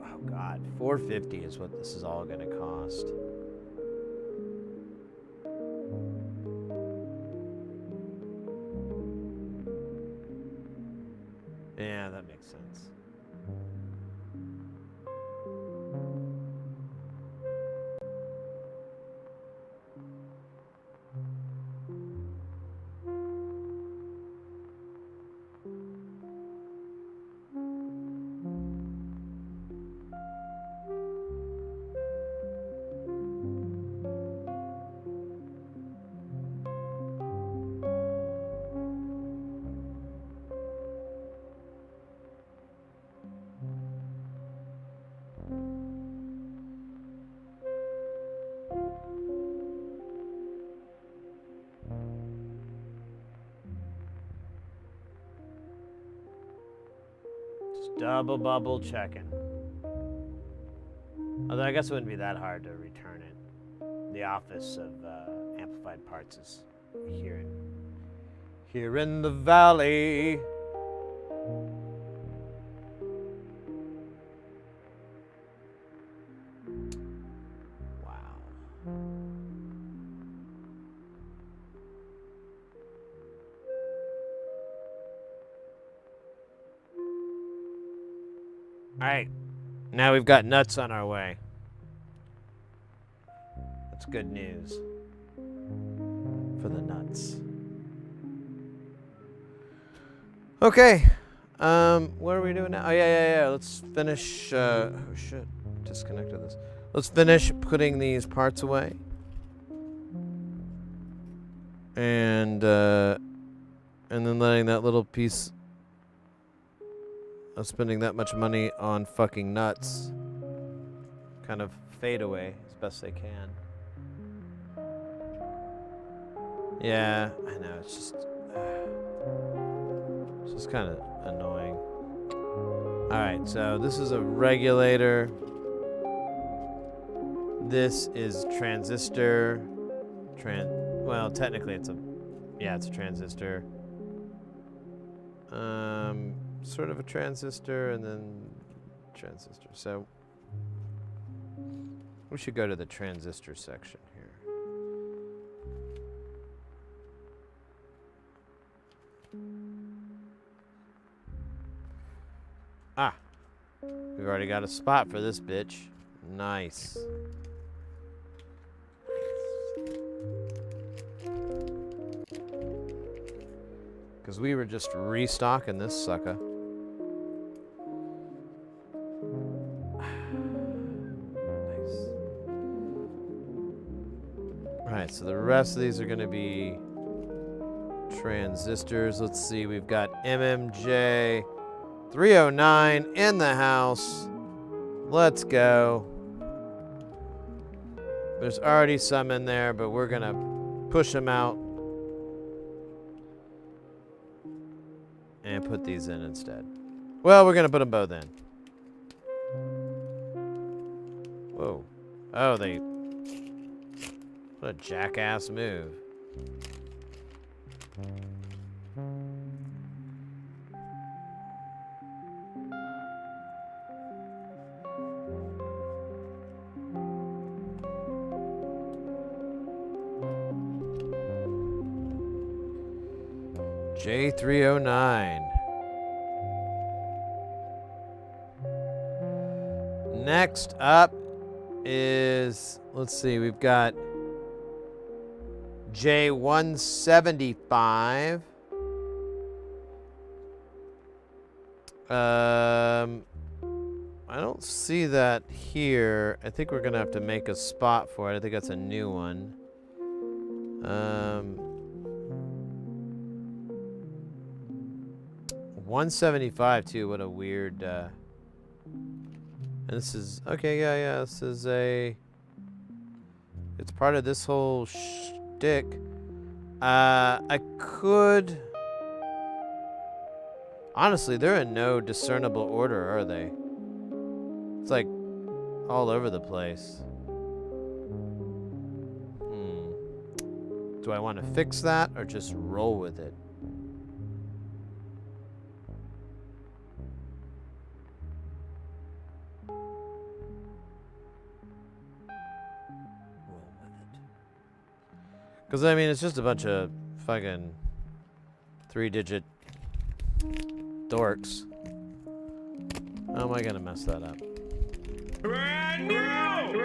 Oh God, $450 is what this is all going to cost. Yeah, that makes sense. Double bubble checking. Although I guess it wouldn't be that hard to return it. The office of Amplified Parts is here in the valley. Wow. All right, now we've got nuts on our way. That's good news for the nuts. Okay, what are we doing now? Oh, yeah. Let's finish, oh shit, disconnected this. Let's finish putting these parts away. And then letting that little piece of spending that much money on fucking nuts kind of fade away as best they can. Yeah, I know, it's just kind of annoying. Alright, so this is a regulator. This is transistor. Well, technically it's a transistor. Sort of a transistor and then transistor. So we should go to the transistor section here. Ah, we've already got a spot for this bitch. Nice. Because we were just restocking this sucker. Nice. Alright, so the rest of these are going to be transistors. Let's see, we've got MMJ 309 in the house. Let's go. There's already some in there, but we're going to push them out and put these in instead. Well, we're going to put them both in. Whoa. Oh, what a jackass move. J309. Next up is, let's see, we've got J175. I don't see that here. I think we're gonna have to make a spot for it. I think that's a new one. 175 too. What a weird. And this is okay. Yeah. This is a. It's part of this whole shtick. I could. Honestly, they're in no discernible order, are they? It's like all over the place. Do I want to fix that or just roll with it? Because, I mean, it's just a bunch of fucking 3-digit dorks. How am I going to mess that up?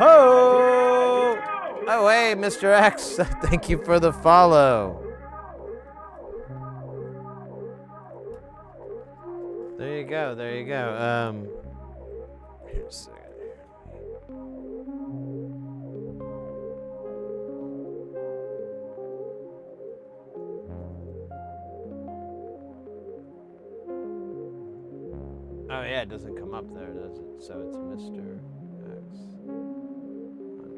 Oh! Oh, hey, Mr. X. Thank you for the follow. There you go. There you go. Here's a second. Oh yeah, it doesn't come up there, does it? So it's Mr. X _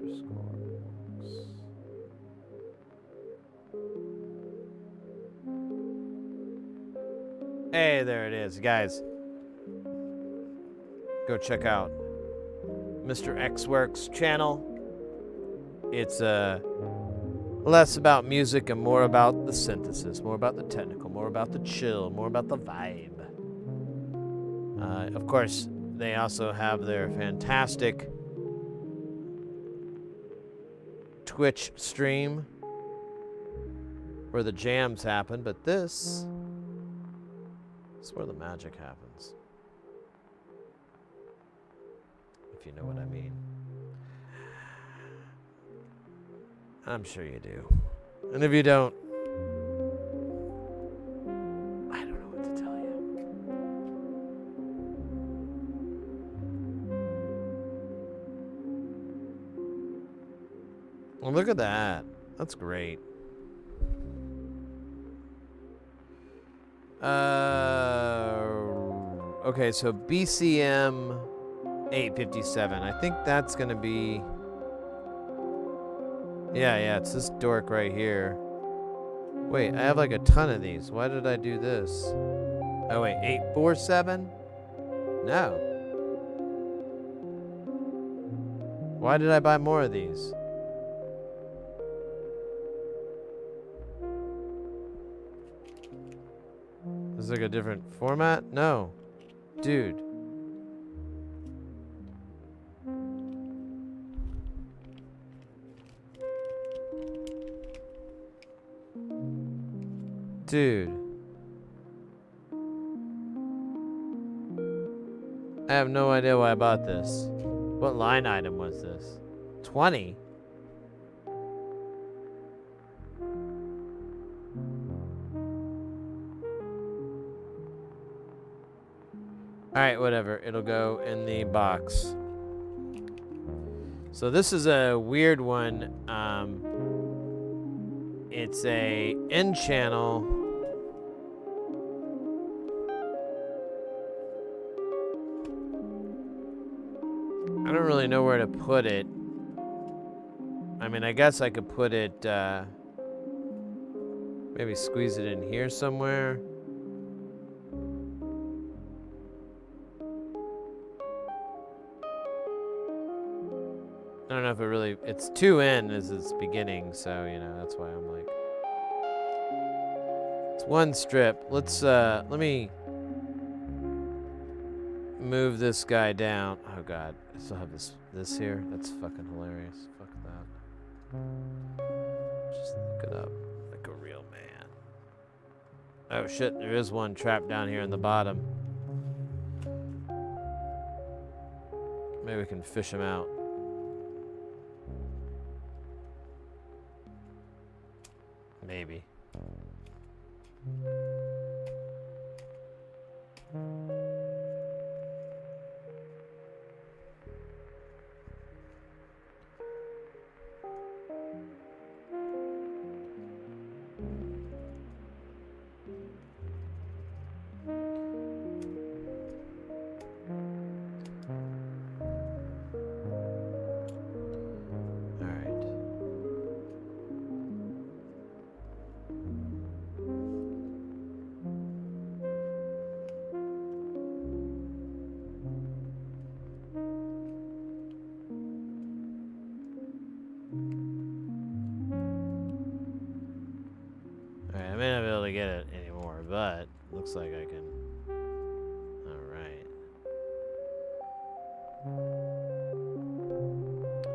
X. Hey, there it is, guys. Go check out Mr. X Works channel. It's less about music and more about the synthesis, more about the technical, more about the chill, more about the vibe. Of course, they also have their fantastic Twitch stream where the jams happen, but this is where the magic happens. If you know what I mean. I'm sure you do. And if you don't, I don't know what to tell you. Well, look at that. That's great. Okay, so BCM 857. I think that's gonna be. Yeah, it's this dork right here. Wait, I have like a ton of these. Why did I do this? Oh wait, 847? No. Why did I buy more of these? Is it like a different format? No. Dude. Dude. I have no idea why I bought this. What line item was this? 20? Alright, whatever. It'll go in the box. So this is a weird one. It's a end channel. I don't really know where to put it. I mean, I guess I could put it, maybe squeeze it in here somewhere. I don't know if it really, it's 2 in as its beginning, so, you know, that's why I'm like. It's 1 strip. Let's, let me move this guy down. Oh God, I still have this here. That's fucking hilarious. Fuck that. Just look it up like a real man. Oh shit, there is one trapped down here in the bottom. Maybe we can fish him out. Maybe. I may not be able to get it anymore, but looks like I can. Alright.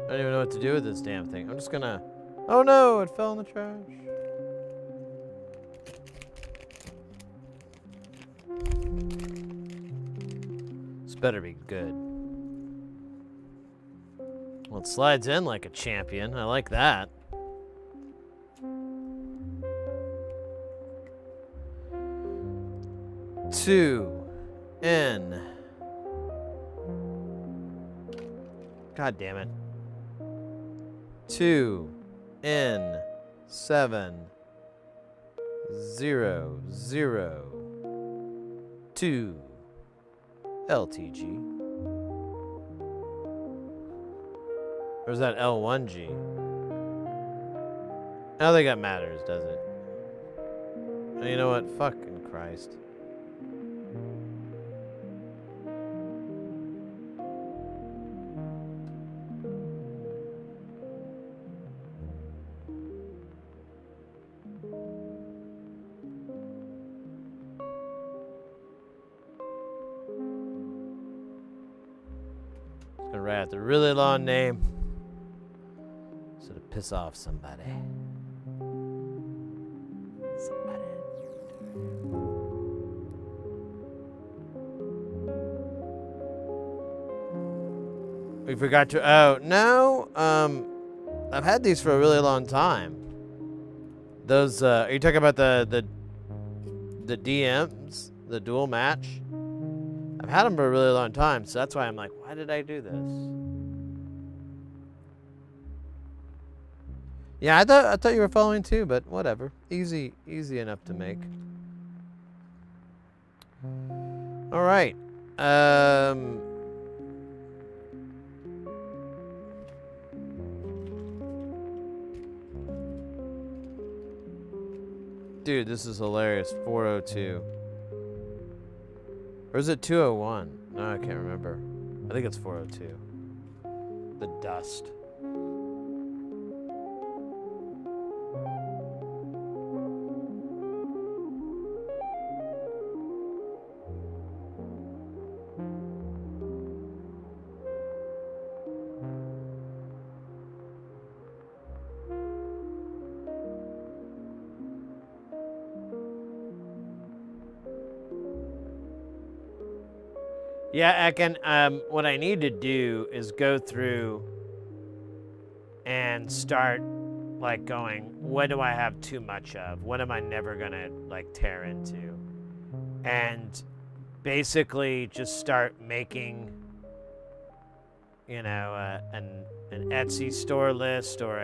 I don't even know what to do with this damn thing. I'm just gonna. Oh no, it fell in the trash. This better be good. Well, it slides in like a champion. I like that. Two in. God damn it. 2 in 7 0 0 2 LTG. Or is that L1G? I don't think that matters, does it? You know what? Fucking Christ. Gonna write the really long name so to piss off somebody. We forgot to. Oh no. I've had these for a really long time. Those. Are you talking about the DMs, the dual match? I've had them for a really long time, so that's why I'm like, why did I do this? Yeah, I thought you were following too, but whatever. Easy enough to make. All right. Dude, this is hilarious. 402. Or is it 201? No, I can't remember. I think it's 402. The dust. Yeah, Ekin, what I need to do is go through and start like going, what do I have too much of? What am I never gonna like tear into? And basically just start making, you know, an Etsy store list or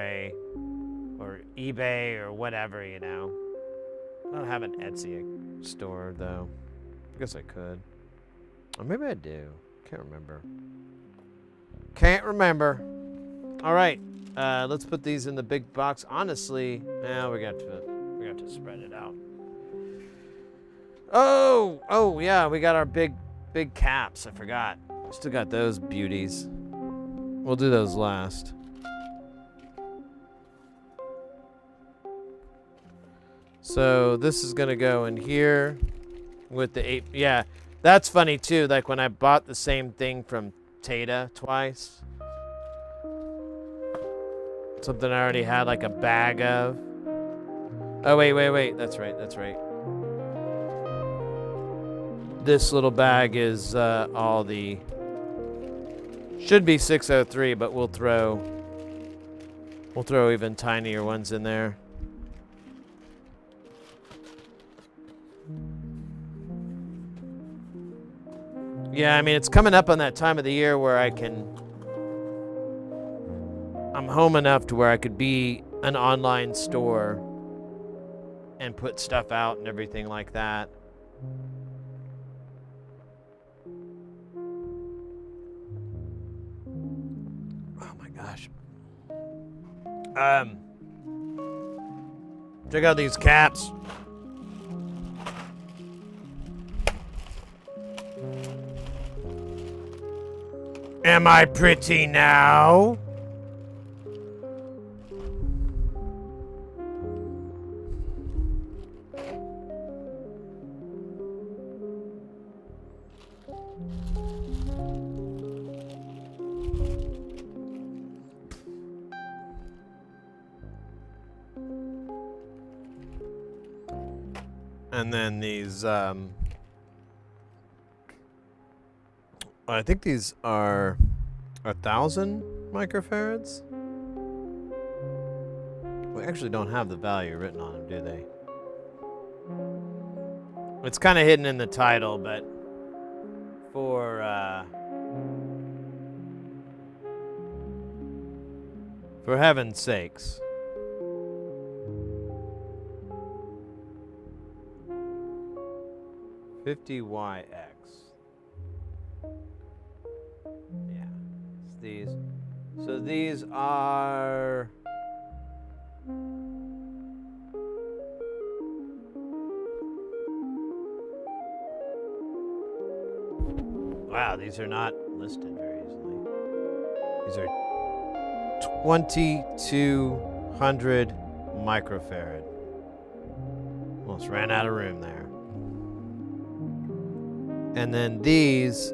eBay or whatever, you know. I don't have an Etsy store though. I guess I could. Or maybe I do. Can't remember. Can't remember. All right. Let's put these in the big box. Honestly, we got to spread it out. Oh yeah, we got our big caps. I forgot. Still got those beauties. We'll do those last. So this is gonna go in here with the 8. Yeah, that's funny too. Like when I bought the same thing from Tata twice. Something I already had like a bag of. Oh, wait. That's right. This little bag is all the... Should be 603, but we'll throw even tinier ones in there. Yeah, I mean, it's coming up on that time of the year where I'm home enough to where I could be an online store and put stuff out and everything like that. Oh my gosh. Check out these caps. Am I pretty now? And then these, I think these are 1,000 microfarads. We actually don't have the value written on them, do they? It's kind of hidden in the title, but for heaven's sakes. $50YX. Yeah, it's these. So these are... Wow, these are not listed very easily. These are 2,200 microfarad. Almost ran out of room there. And then these,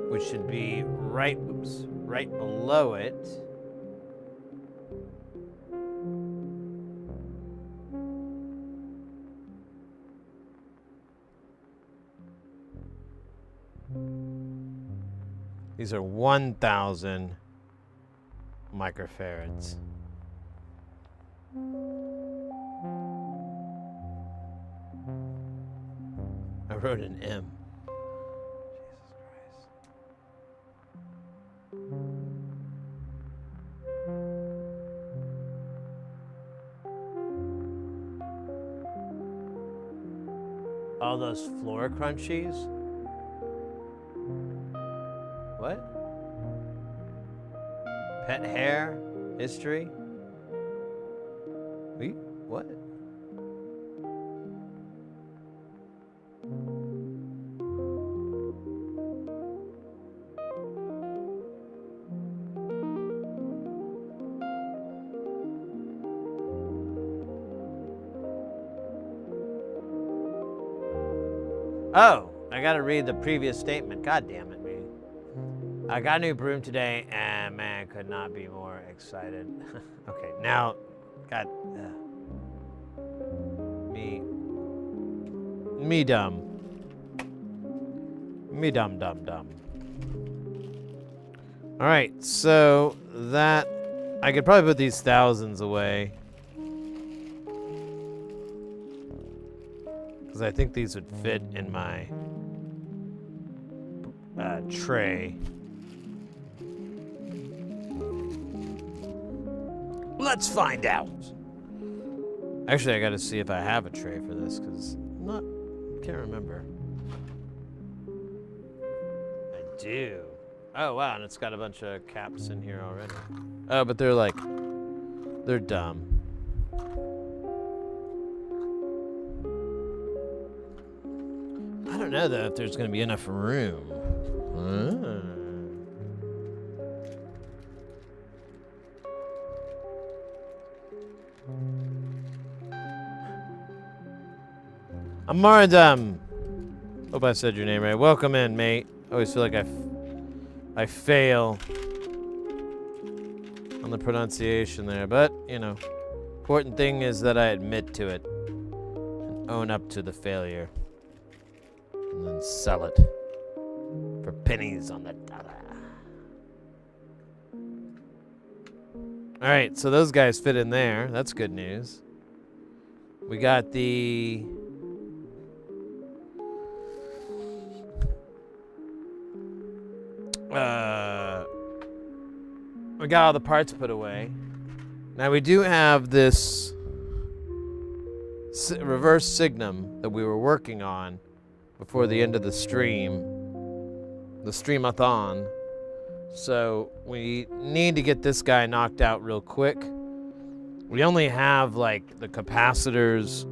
which should be right below it. These are 1,000 microfarads. I wrote an M. All those floor crunchies? What? Pet hair? History? What? Oh, I gotta read the previous statement. God damn it, me. I got a new broom today, and man, I could not be more excited. Okay, now, God, me dumb. Me dumb. All right, so that I could probably put these thousands away because I think these would fit in my tray. Let's find out. Actually, I got to see if I have a tray for this because can't remember. I do. Oh wow, and it's got a bunch of caps in here already. Oh, but they're dumb. I don't know though if there's gonna be enough room. Amaradam. Hope I said your name right. Welcome in, mate. I always feel like I fail on the pronunciation there, but you know, important thing is that I admit to it and own up to the failure, and then sell it for pennies on the dollar. All right, so those guys fit in there. That's good news. We got the we got all the parts put away. Now we do have this reverse signum that we were working on before the end of the streamathon. So we need to get this guy knocked out real quick. We only have like the capacitors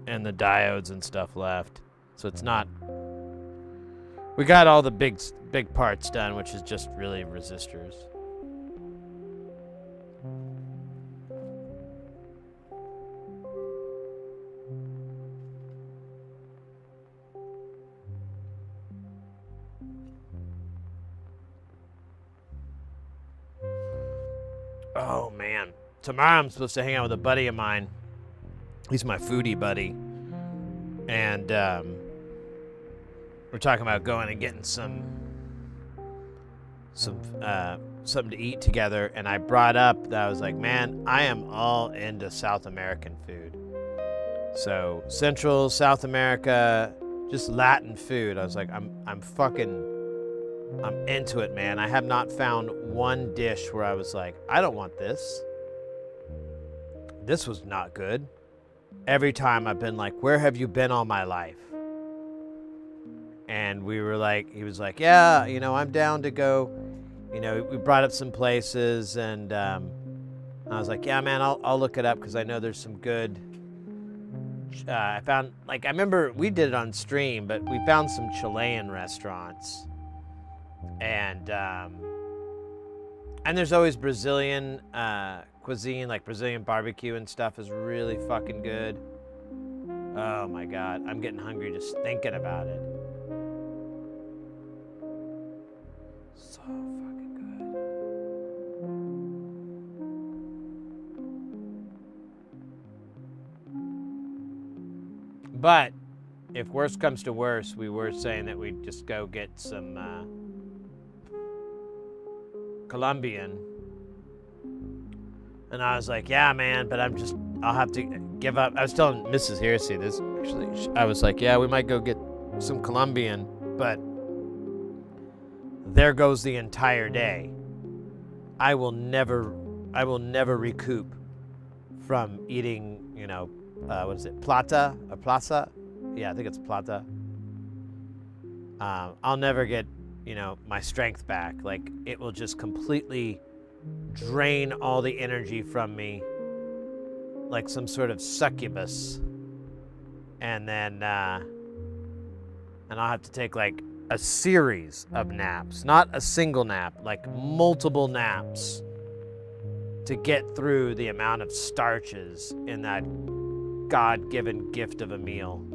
and the diodes and stuff left. So it's not, we got all the big parts done, which is just really resistors. Oh man, tomorrow I'm supposed to hang out with a buddy of mine. He's my foodie buddy. And we're talking about going and getting some something to eat together, and I brought up that I was like, man, I am all into South American food. So Central, South America, just Latin food. I was like, I'm into it, man. I have not found one dish where I was like, I don't want this. This was not good. Every time I've been like, where have you been all my life? And we were like, he was like, yeah, you know, I'm down to go. You know, we brought up some places, and I was like, yeah, man, I'll look it up because I know there's some good. I found, like, I remember we did it on stream, but we found some Chilean restaurants, and there's always Brazilian cuisine, like Brazilian barbecue and stuff is really fucking good. Oh my God, I'm getting hungry just thinking about it. So fucking good. But if worse comes to worse, we were saying that we'd just go get some Colombian. And I was like, yeah, man, but I'll have to give up. I was telling Mrs. Heresy this, actually. I was like, yeah, we might go get some Colombian, but there goes the entire day. I will never recoup from eating, you know, what is it, plata or plaza? Yeah, I think it's plata. I'll never get, you know, my strength back. Like, it will just completely drain all the energy from me like some sort of succubus. And then, and I'll have to take like a series of naps, not a single nap, like multiple naps to get through the amount of starches in that God-given gift of a meal.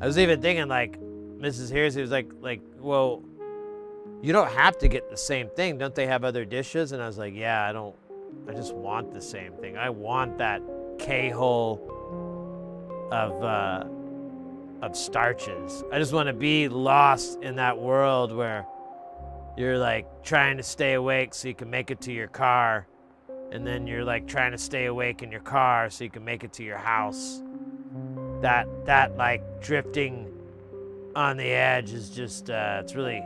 I was even thinking, like, Mrs. Hearsey was like, well, you don't have to get the same thing. Don't they have other dishes? And I was like, yeah, I just want the same thing. I want that K-hole of starches. I just want to be lost in that world where you're like trying to stay awake so you can make it to your car, and then you're like trying to stay awake in your car so you can make it to your house. That like drifting on the edge is just it's really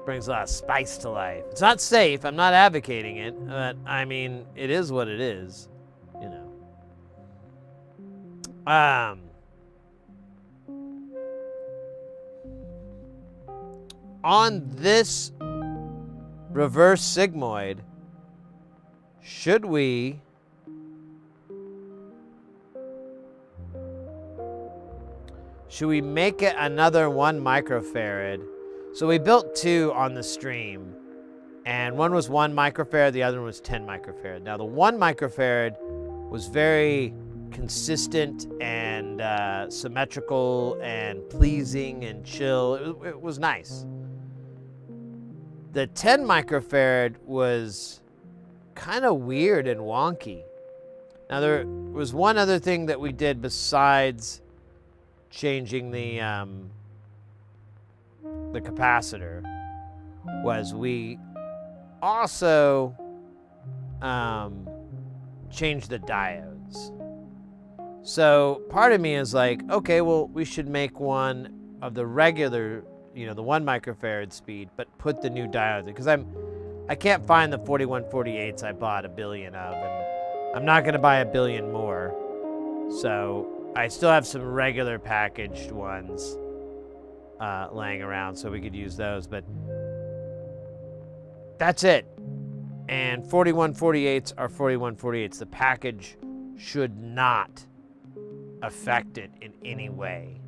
brings a lot of spice to life. It's not safe. I'm not advocating it, but I mean, it is what it is, you know. On this reverse sigmoid, should we make it another 1 microfarad? So we built 2 on the stream, and one was 1 microfarad, the other one was 10 microfarad. Now the 1 microfarad was very consistent and symmetrical and pleasing and chill. It was nice. The 10 microfarad was kind of weird and wonky. Now there was one other thing that we did besides changing the capacitor, was we also changed the diodes. So part of me is like, okay, well, we should make one of the regular, you know, the 1 microfarad speed, but put the new diodes in, because I can't find the 4148s I bought a billion of, and I'm not going to buy a billion more. So I still have some regular packaged ones laying around, so we could use those, but that's it. And 4148s are 4148s. The package should not affect it in any way.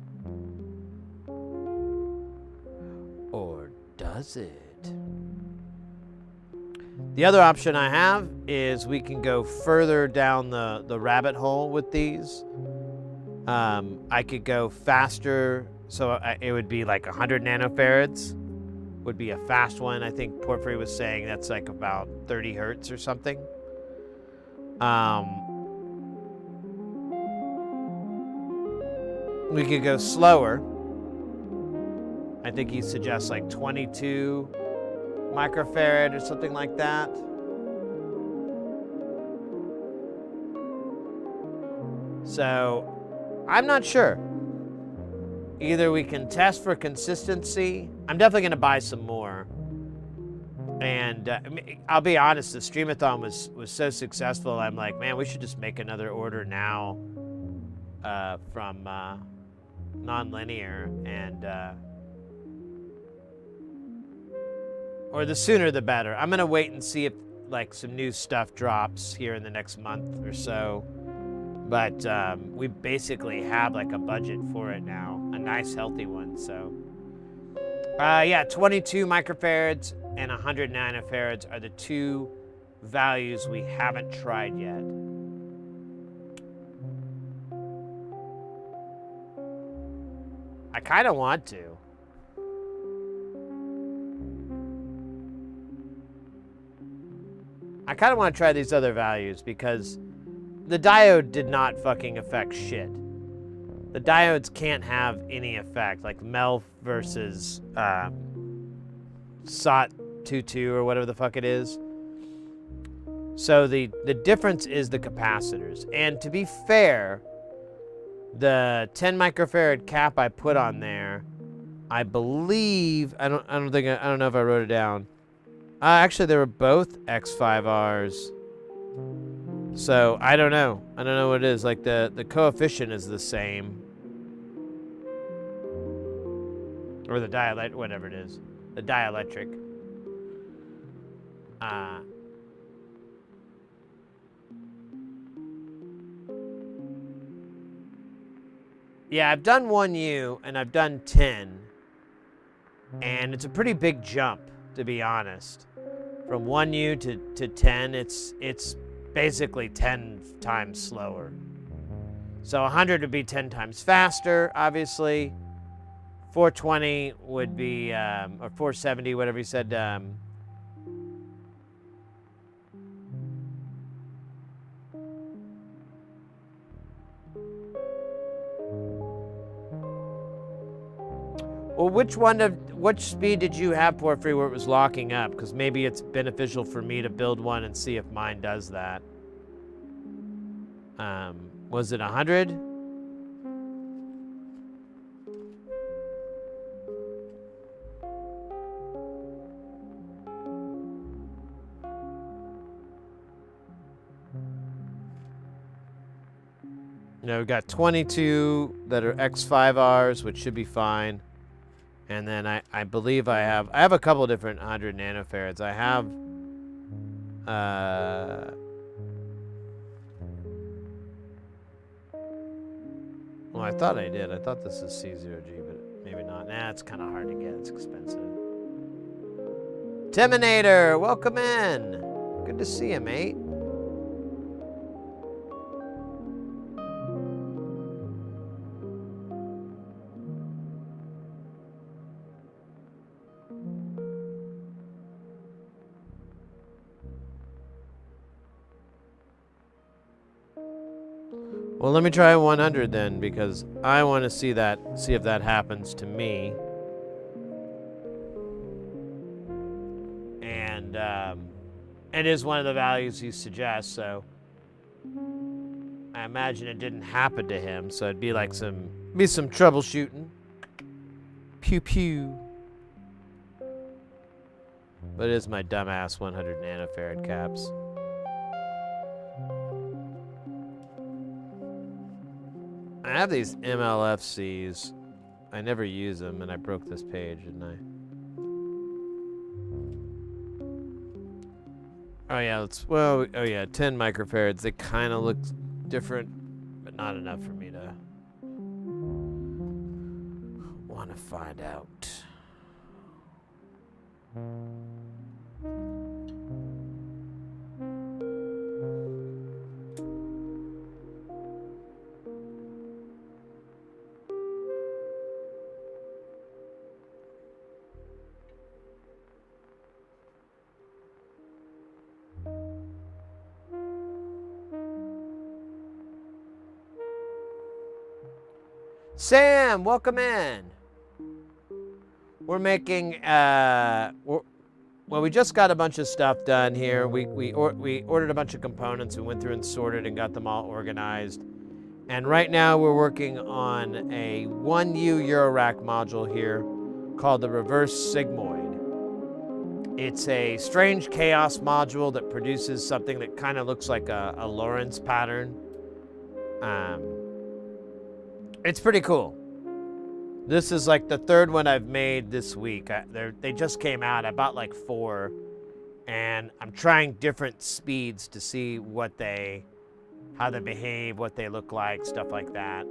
Or does it? The other option I have is we can go further down the rabbit hole with these. I could go faster, so it would be like 100 nanofarads would be a fast one. I think Porphyry was saying that's like about 30 hertz or something. We could go slower. I think he suggests like 22 microfarad or something like that. So I'm not sure. Either we can test for consistency. I'm definitely going to buy some more. And I'll be honest, the Streamathon was so successful. I'm like, man, we should just make another order now from Nonlinear, and or the sooner the better. I'm gonna wait and see if like some new stuff drops here in the next month or so. But we basically have like a budget for it now, a nice healthy one. So yeah, 22 microfarads and 100 nanofarads are the two values we haven't tried yet. I kind of want to. I kind of want to try these other values because the diode did not fucking affect shit. The diodes can't have any effect, like MELF versus SOT22 or whatever the fuck it is. So the difference is the capacitors. And to be fair, the 10 microfarad cap I put on there, I believe, I don't know if I wrote it down. Actually, they were both X5Rs. So I don't know. I don't know what it is. Like the coefficient is the same. Or the dielectric, whatever it is. The dielectric. Yeah, I've done 1U and I've done 10. And it's a pretty big jump, to be honest. From 1U to 10, it's basically 10 times slower. So 100 would be 10 times faster, obviously. 420 would be, or 470, whatever you said. Well, which speed did you have, Porphyry, where it was locking up? Because maybe it's beneficial for me to build one and see if mine does that. Was it 100? No, we've got 22 that are X5Rs, which should be fine. And then I believe I have a couple different 100 nanofarads. I have well, I thought I did. I thought this is C0G, but maybe not. Nah, it's kind of hard to get. It's expensive. Timinator, welcome in. Good to see you, mate. Well, let me try 100 then, because I want to see if that happens to me. And it is one of the values he suggests, so I imagine it didn't happen to him, so it'd be like some troubleshooting. Pew pew. But it is my dumbass 100 nanofarad caps. I have these MLFCs. I never use them, and I broke this page, didn't I? Oh yeah, oh yeah, 10 microfarads. They kind of look different, but not enough for me to want to find out. Sam, welcome in. We're making, well, we just got a bunch of stuff done here. We ordered a bunch of components. We went through and sorted and got them all organized. And right now we're working on a 1U eurorack module here called the Reverse Sigmoid. It's a strange chaos module that produces something that kind of looks like a Lorentz pattern. It's pretty cool. This is like the third one I've made this week. They just came out. I bought like 4, and I'm trying different speeds to see how they behave, what they look like, stuff like that.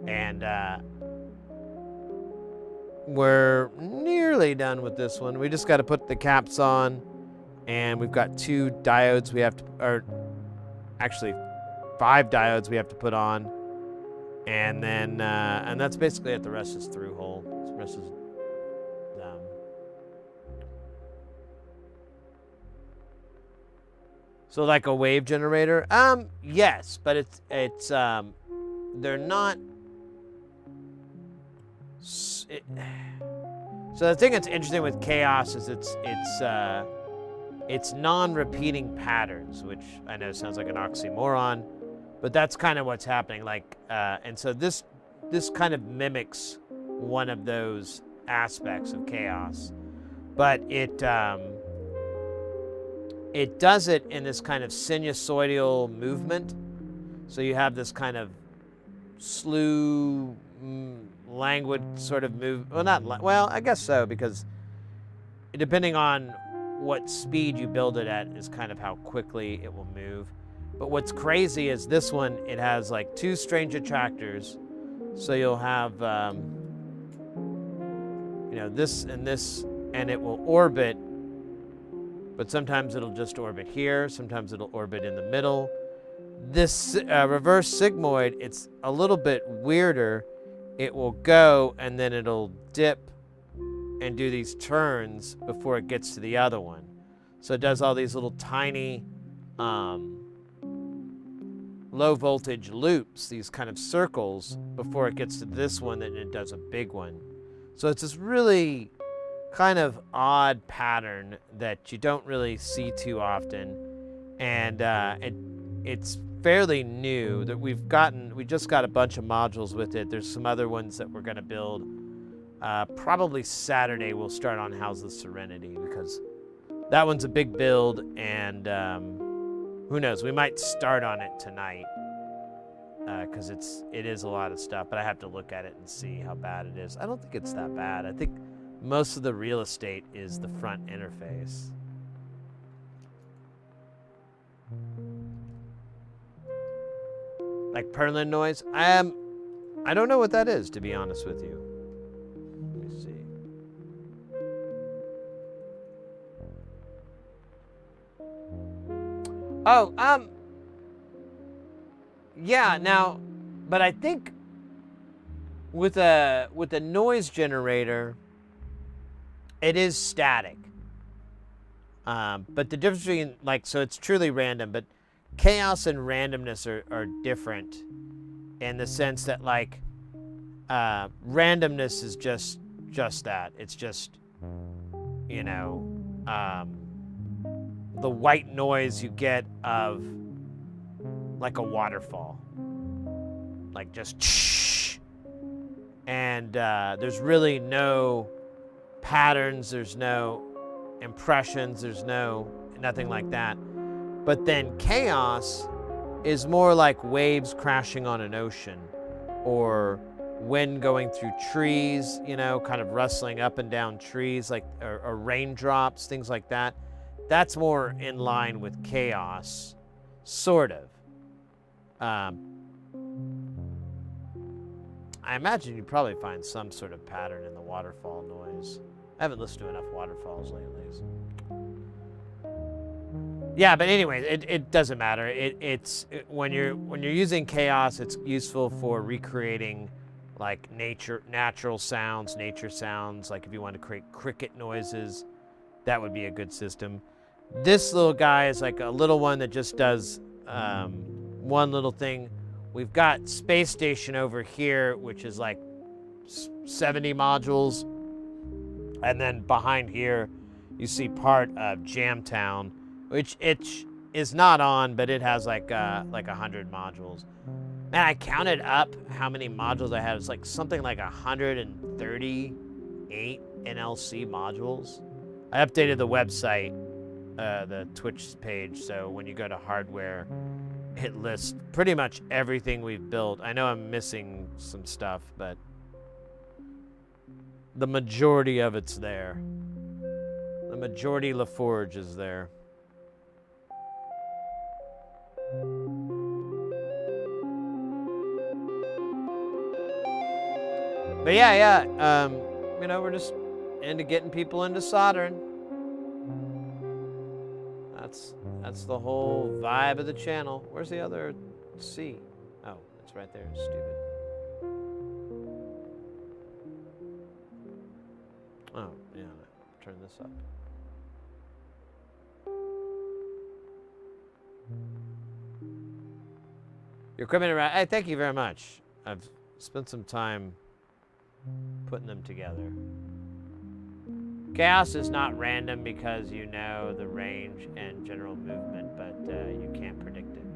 And we're nearly done with this one. We just got to put the caps on, and we've got 2 diodes we have to, or actually 5 diodes we have to put on. And then, and that's basically it. The rest is through hole. The rest is so like a wave generator. Yes, but it's they're not. So the thing that's interesting with chaos is it's non-repeating patterns, which I know sounds like an oxymoron. But that's kind of what's happening, like, and so this kind of mimics one of those aspects of chaos, but it does it in this kind of sinusoidal movement. So you have this kind of slew, languid sort of move. Well, I guess so, because depending on what speed you build it at is kind of how quickly it will move. But what's crazy is this one, it has like 2 strange attractors. So you'll have, this and this, and it will orbit, but sometimes it'll just orbit here. Sometimes it'll orbit in the middle. This reverse sigmoid, it's a little bit weirder. It will go and then it'll dip and do these turns before it gets to the other one. So it does all these little tiny low voltage loops, these kind of circles, before it gets to this one, then it does a big one. So it's this really kind of odd pattern that you don't really see too often. And it's fairly new that we just got a bunch of modules with it. There's some other ones that we're going to build. Probably Saturday we'll start on House of Serenity, because that one's a big build, and who knows, we might start on it tonight, because it is a lot of stuff, but I have to look at it and see how bad it is. I don't think it's that bad. I think most of the real estate is the front interface. Like Perlin noise? I don't know what that is, to be honest with you. Let me see. Oh, yeah, now, but I think with a noise generator, it is static. But the difference between, like, so it's truly random, but chaos and randomness are different in the sense that, like, randomness is just that. It's just, you know, the white noise you get of, like, a waterfall. Like, just shh. And there's really no patterns, there's no impressions, there's nothing like that. But then chaos is more like waves crashing on an ocean, or wind going through trees, you know, kind of rustling up and down trees, like, or raindrops, things like that. That's more in line with chaos, sort of. I imagine you'd probably find some sort of pattern in the waterfall noise. I haven't listened to enough waterfalls lately. So. Yeah, but anyway, it doesn't matter. When you're using chaos, it's useful for recreating, like, natural sounds, nature sounds. Like if you want to create cricket noises, that would be a good system. This little guy is like a little one that just does one little thing. We've got Space Station over here, which is like 70 modules. And then behind here, you see part of Jamtown, which it is not on, but it has like 100 modules. Man, I counted up how many modules I had. It's like something like 138 NLC modules. I updated the website, the Twitch page, so when you go to hardware, it lists pretty much everything we've built. I know I'm missing some stuff, but the majority of it's there. The majority LaForge is there. But yeah, you know, we're just into getting people into soldering. That's the whole vibe of the channel. Where's the other C? Oh, it's right there. Stupid. Oh, yeah. Turn this up. Your equipment around. Hey, thank you very much. I've spent some time putting them together. Chaos is not random because you know the range and general movement, but you can't predict it.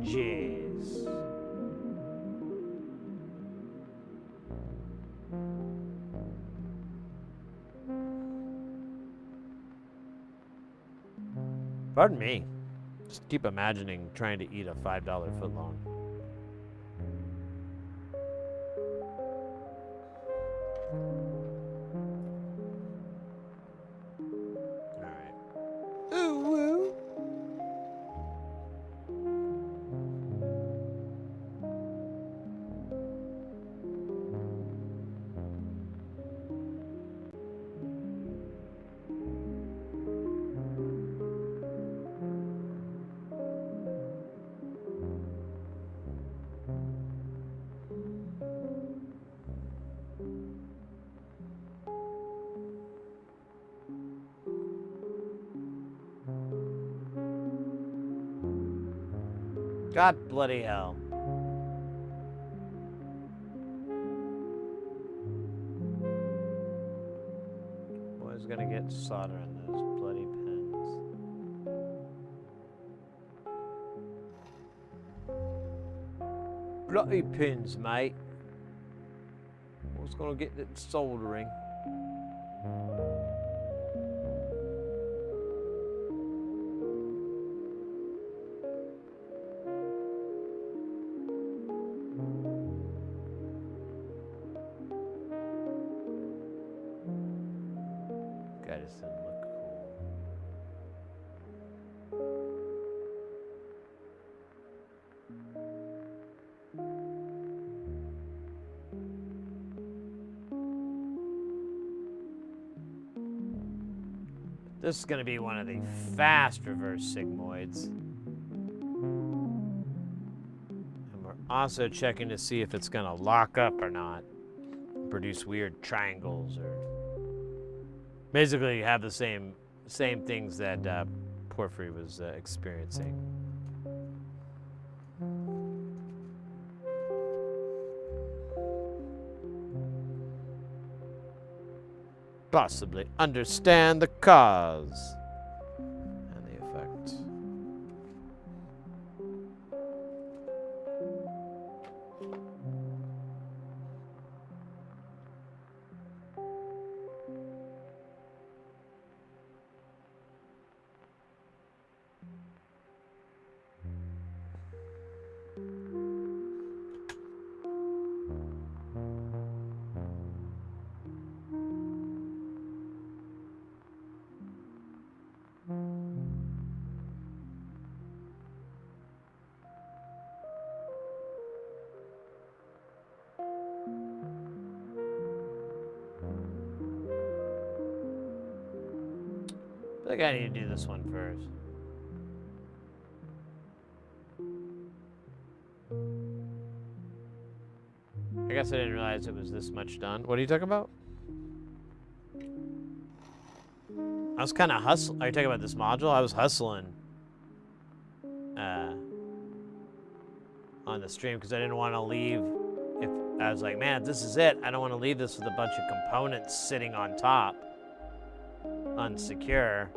Jeez. Pardon me. Just keep imagining trying to eat a $5 footlong. God bloody hell. Always gonna get solder in those bloody pens. Bloody pins, mate. Always gonna get that soldering. That doesn't look cool. This is going to be one of the fast reverse sigmoids. And we're also checking to see if it's going to lock up or not. Produce weird triangles or... Basically, you have the same things that Porphyry was experiencing. Possibly understand the cause and the effect. I think I need to do this one first. I guess I didn't realize it was this much done. What are you talking about? I was kind of hustling. Are you talking about this module? I was hustling on the stream because I didn't want to leave. If I was like, man, if this is it, I don't want to leave this with a bunch of components sitting on top, unsecure.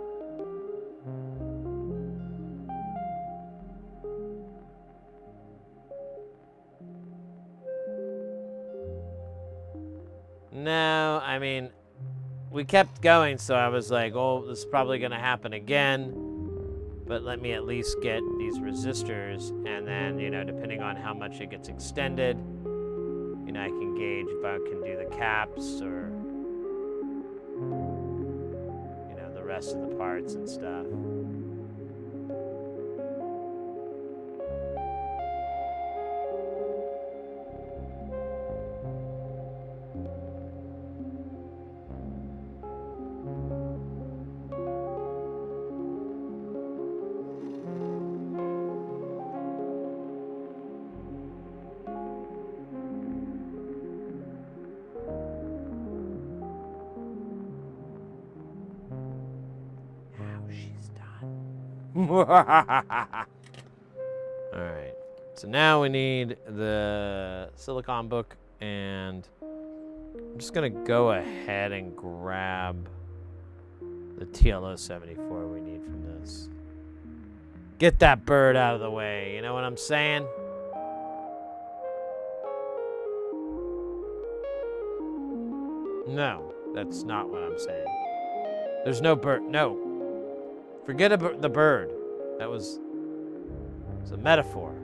No, I mean, we kept going, so I was like, oh, this is probably going to happen again, but let me at least get these resistors, and then, you know, depending on how much it gets extended, you know, I can gauge if I can do the caps or, you know, the rest of the parts and stuff. Alright, so now we need the silicon book, and I'm just gonna go ahead and grab the TLO 74 we need from this. Get that bird out of the way, you know what I'm saying? No, that's not what I'm saying. There's no bird, no. Forget about the bird. That was it's a metaphor.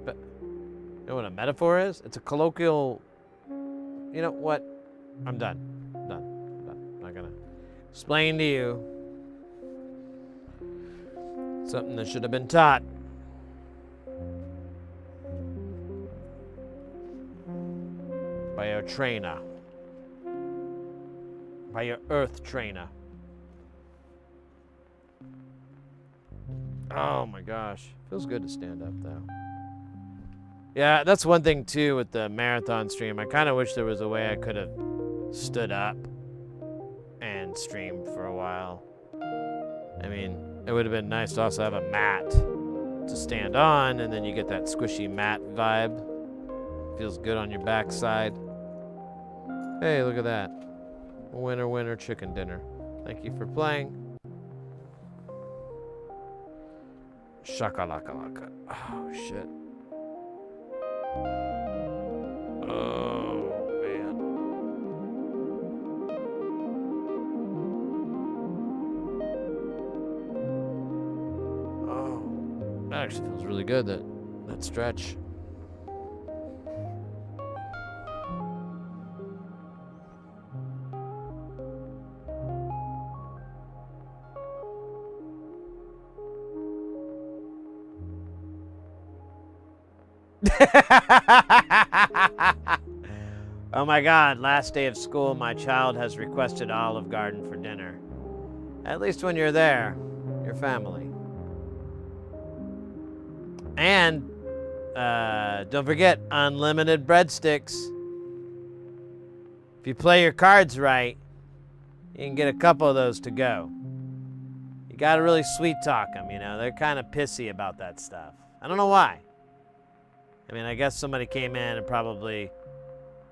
But you know what a metaphor is? It's a colloquial. You know what? I'm done. I'm not gonna explain to you something that should have been taught. By your trainer. By your earth trainer. Oh my gosh. Feels good to stand up though. Yeah, that's one thing too with the marathon stream. I kind of wish there was a way I could have stood up and streamed for a while. I mean, It would have been nice to also have a mat to stand on, and then you get that squishy mat vibe. Feels good on your backside. Hey, look at that. Winner, winner, chicken dinner. Thank you for playing. Shakalaka. Oh, shit. Oh, man. Oh, that actually feels really good, that stretch. Oh my God, last day of school, my child has requested Olive Garden for dinner. At least when you're there, your family. And don't forget, unlimited breadsticks. If you play your cards right, you can get a couple of those to go. You gotta really sweet talk them, you know. They're kind of pissy about that stuff. I don't know why. I mean, I guess somebody came in and probably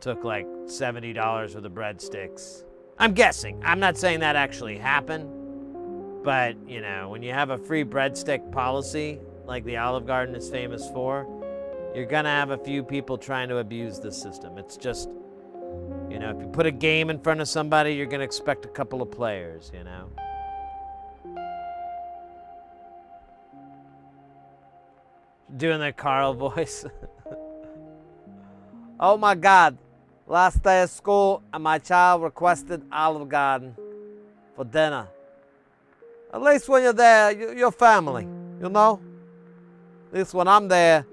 took like $70 worth of breadsticks. I'm guessing. I'm not saying that actually happened. But, you know, when you have a free breadstick policy, like the Olive Garden is famous for, you're gonna have a few people trying to abuse the system. It's just, you know, if you put a game in front of somebody, you're gonna expect a couple of players, you know? Doing that Carl voice. Oh my God. Last day of school and my child requested Olive Garden for dinner. At least when you're there, your family, you know? At least when I'm there,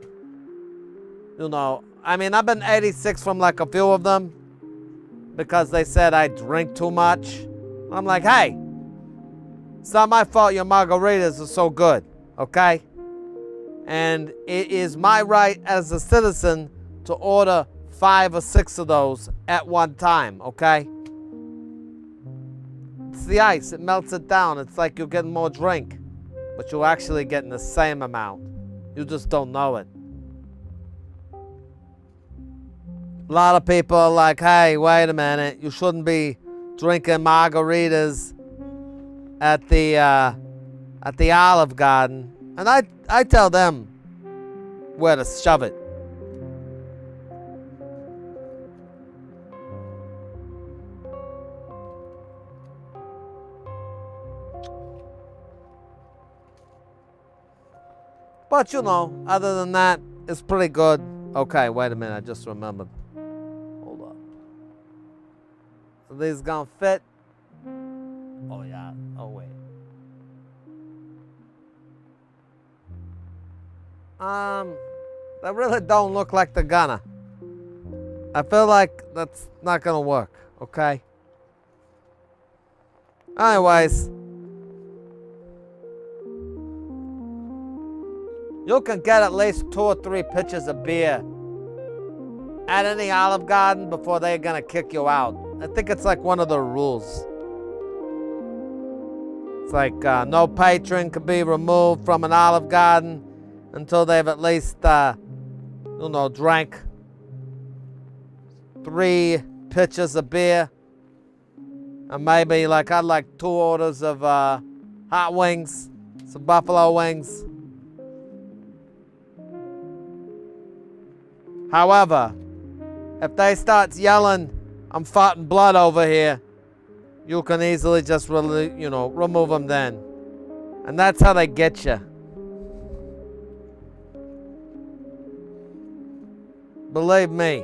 you know. I mean, I've been 86 from like a few of them because they said I drink too much. I'm like, hey, it's not my fault your margaritas are so good, okay? And it is my right as a citizen to order 5 or 6 of those at one time, okay? It's the ice, it melts it down. It's like you're getting more drink, but you're actually getting the same amount. You just don't know it. A lot of people are like, hey, wait a minute, you shouldn't be drinking margaritas at the Olive Garden. And I tell them where to shove it. But you know, other than that, it's pretty good. Okay, wait a minute, I just remembered. Hold up. So these gonna fit? Oh yeah, oh wait. They really don't look like they're gonna. I feel like that's not gonna work, okay? Anyways, you can get at least 2 or 3 pitchers of beer at any Olive Garden before they're gonna kick you out. I think it's like one of the rules. It's like no patron can be removed from an Olive Garden until they've at least, you know, drank 3 pitchers of beer. And maybe, like, I'd like 2 orders of hot wings, some buffalo wings. However, if they start yelling, I'm farting blood over here, you can easily just really, you know, remove them then. And that's how they get you. Believe me.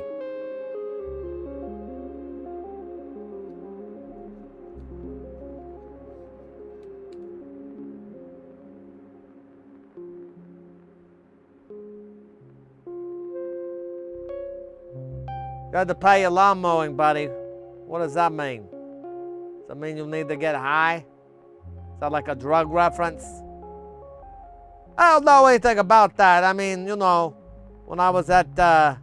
Got to pay your lawn mowing, buddy. What does that mean? Does that mean you need to get high? Is that like a drug reference? I don't know anything about that. I mean, you know, when I was at the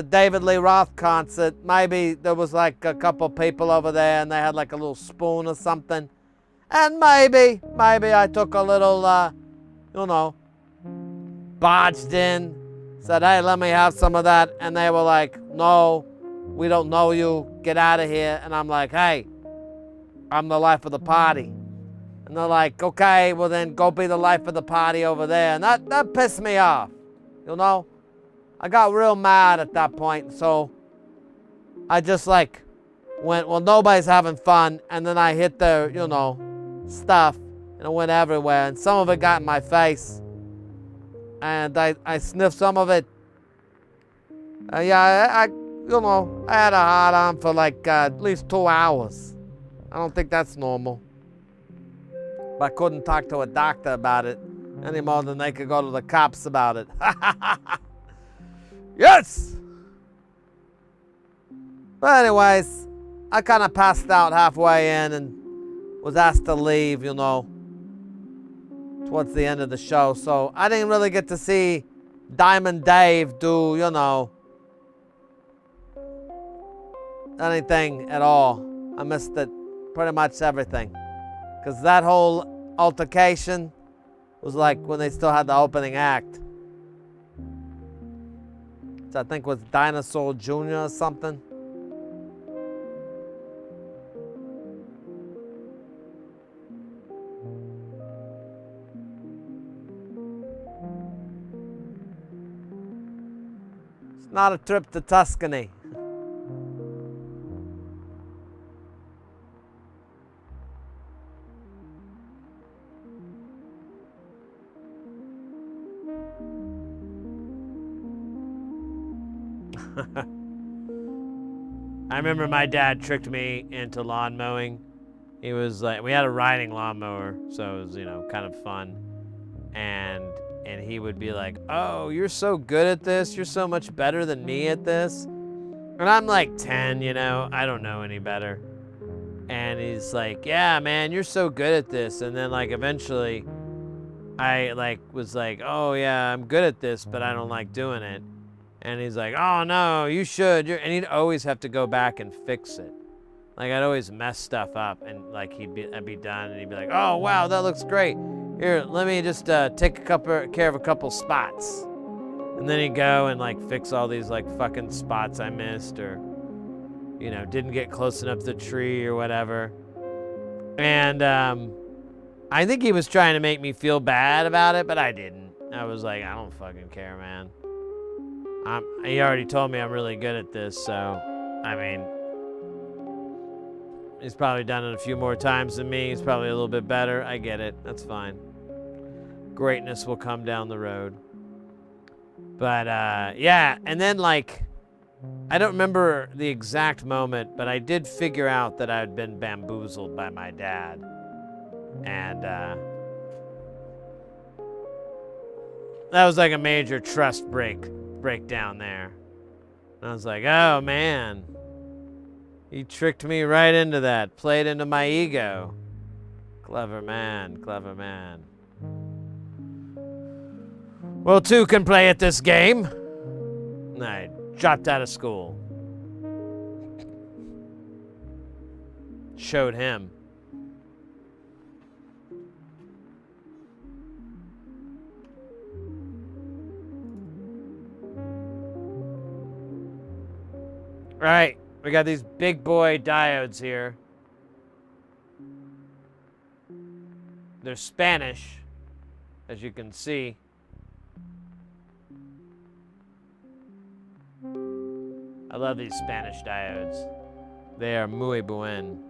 David Lee Roth concert, maybe there was like a couple people over there and they had like a little spoon or something. And maybe I took a little, barged in, said, hey, let me have some of that. And they were like, no, we don't know you. Get out of here. And I'm like, hey, I'm the life of the party. And they're like, okay, well then go be the life of the party over there. And that pissed me off, I got real mad at that point. So I just like went, well, nobody's having fun. And then I hit the, stuff, and it went everywhere. And some of it got in my face. And I sniffed some of it. Yeah, I had a hard on for like at least 2 hours. I don't think that's normal. But I couldn't talk to a doctor about it any more than they could go to the cops about it. Yes! But anyways, I kind of passed out halfway in and was asked to leave, towards the end of the show. So I didn't really get to see Diamond Dave do, anything at all. I missed it, pretty much everything. Because that whole altercation was like when they still had the opening act. Which I think was Dinosaur Jr. or something. It's not a trip to Tuscany. I remember my dad tricked me into lawn mowing. He was like, we had a riding lawnmower, so it was, kind of fun. And he would be like, oh, you're so good at this. You're so much better than me at this. And I'm like 10, I don't know any better. And he's like, yeah, man, you're so good at this. And then like eventually I was like, oh yeah, I'm good at this, but I don't like doing it. And he's like, oh no, you should. And he'd always have to go back and fix it. Like I'd always mess stuff up, and like I'd be done, and he'd be like, oh wow, that looks great. Here, let me just take care of a couple spots. And then he'd go and like fix all these like fucking spots I missed, or didn't get close enough to the tree or whatever. And I think he was trying to make me feel bad about it, but I didn't. I was like, I don't fucking care, man. He already told me I'm really good at this, so, I mean, he's probably done it a few more times than me. He's probably a little bit better. I get it. That's fine. Greatness will come down the road. But, yeah, and then, like, I don't remember the exact moment, but I did figure out that I had been bamboozled by my dad. And, that was like a major trust breakdown there. And I was like, oh man, he tricked me right into that, played into my ego. Clever man, clever man. Well, two can play at this game. And I dropped out of school. Showed him. Right, we got these big boy diodes here. They're Spanish, as you can see. I love these Spanish diodes. They are muy buen.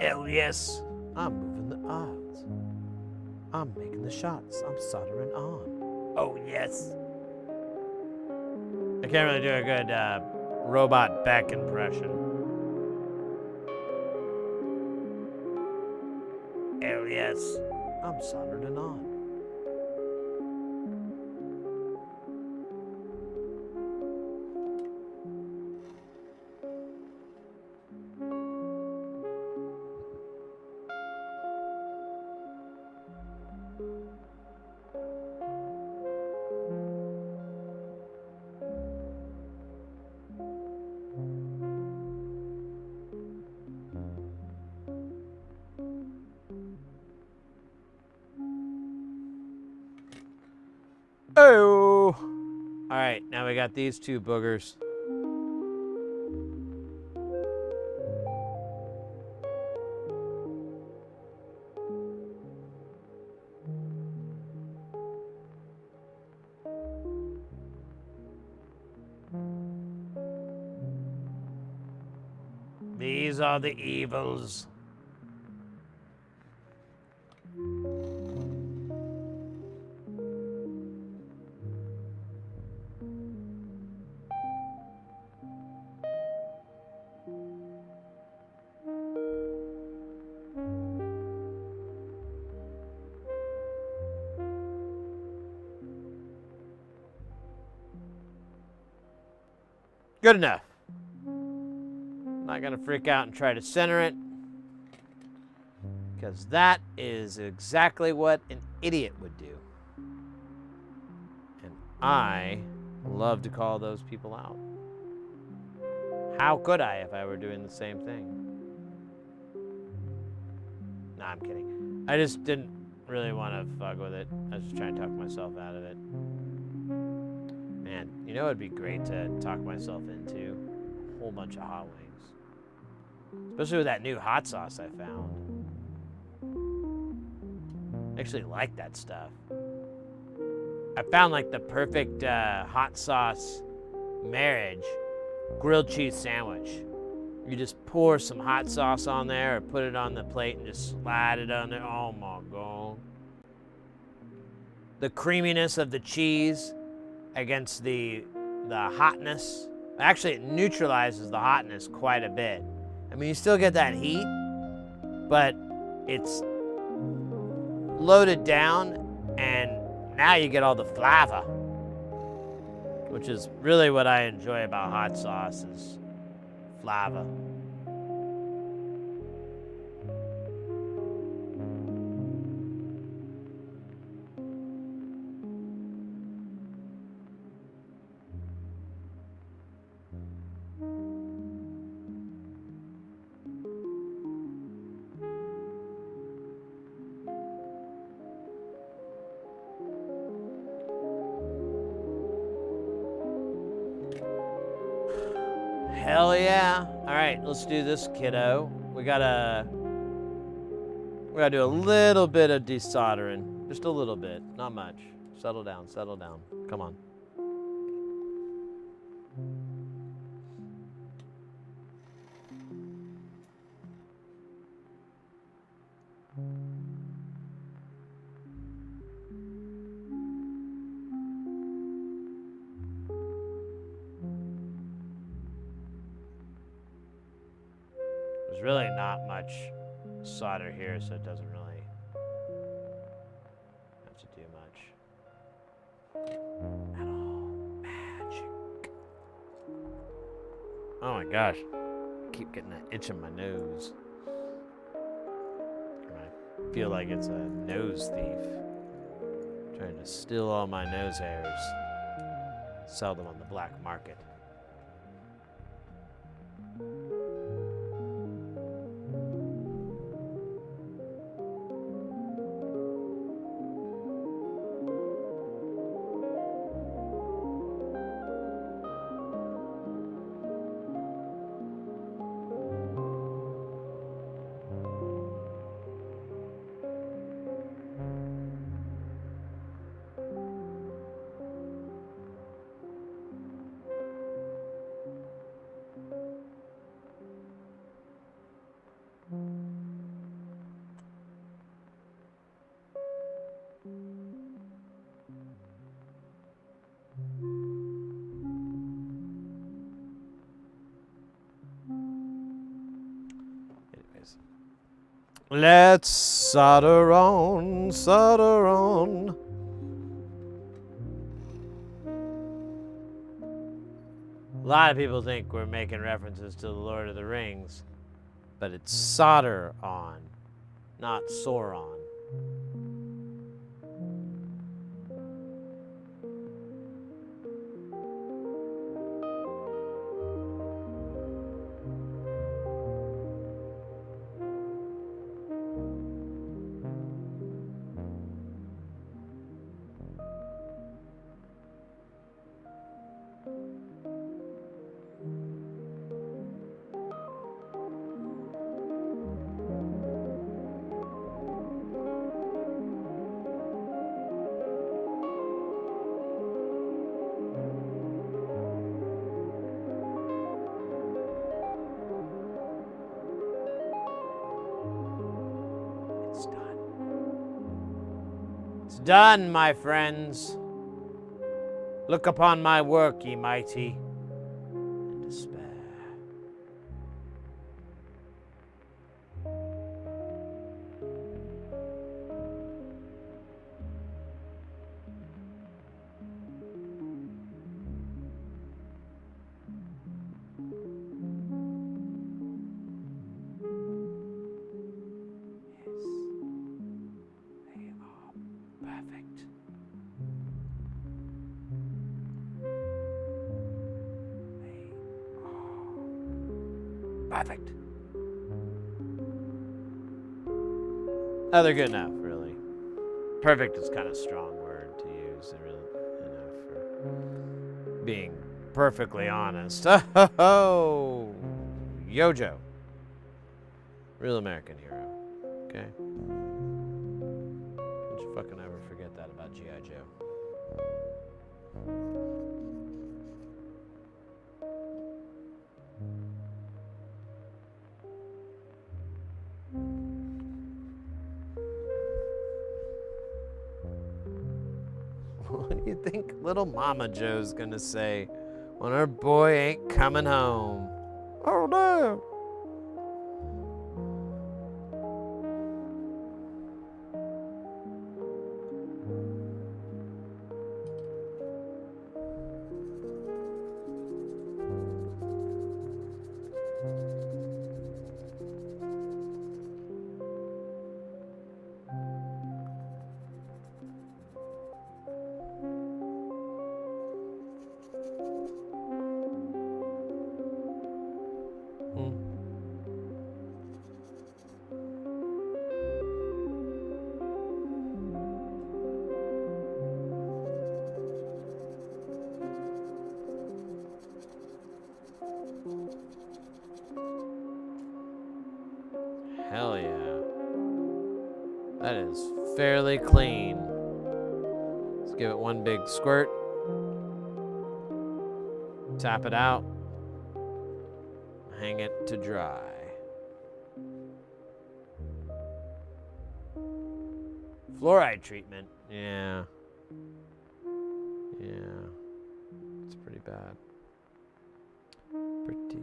Hell yes. I'm moving the odds. I'm making the shots. I'm soldering on. Oh yes. I can't really do a good robot Beck impression. Hell yes. I'm soldering on. Oh! All right, now we got these two boogers. These are the evils. Good enough. I'm not gonna freak out and try to center it, because that is exactly what an idiot would do. And I love to call those people out. How could I if I were doing the same thing? Nah, I'm kidding. I just didn't really want to fuck with it. I was just trying to talk myself out of it. Man, you know it'd be great to talk myself into? A whole bunch of hot wings. Especially with that new hot sauce I found. I actually like that stuff. I found like the perfect hot sauce marriage grilled cheese sandwich. You just pour some hot sauce on there or put it on the plate and just slide it on there. Oh my God. The creaminess of the cheese against the hotness. Actually, it neutralizes the hotness quite a bit. I mean, you still get that heat, but it's loaded down, and now you get all the flavor, which is really what I enjoy about hot sauce is flavor. Hell yeah. All right, let's do this, kiddo. We gotta do a little bit of desoldering. Just a little bit, not much. Settle down, settle down. Come on. There's really not much solder here, so it doesn't really have to do much at all. Magic. Oh my gosh. I keep getting that itch in my nose. I feel like it's a nose thief trying to steal all my nose hairs, sell them on the black market. Anyways. Let's solder on, solder on. A lot of people think we're making references to the Lord of the Rings, but it's solder on, not Sauron. It's done. It's done, my friends. Look upon my work, ye mighty, and despair. Perfect. Perfect. Oh, they're good enough, really. Perfect is kind of a strong word to use, really, for being perfectly honest. Oh, Yojo. Real American hero. Okay? Don't you fucking ever forget that about G.I. Joe. What do you think little Mama Joe's gonna say when her boy ain't coming home? Oh, damn. Hell yeah. That is fairly clean. Let's give it one big squirt. Tap it out. Hang it to dry. Fluoride treatment. Yeah. Yeah. It's pretty bad. Pretty bad.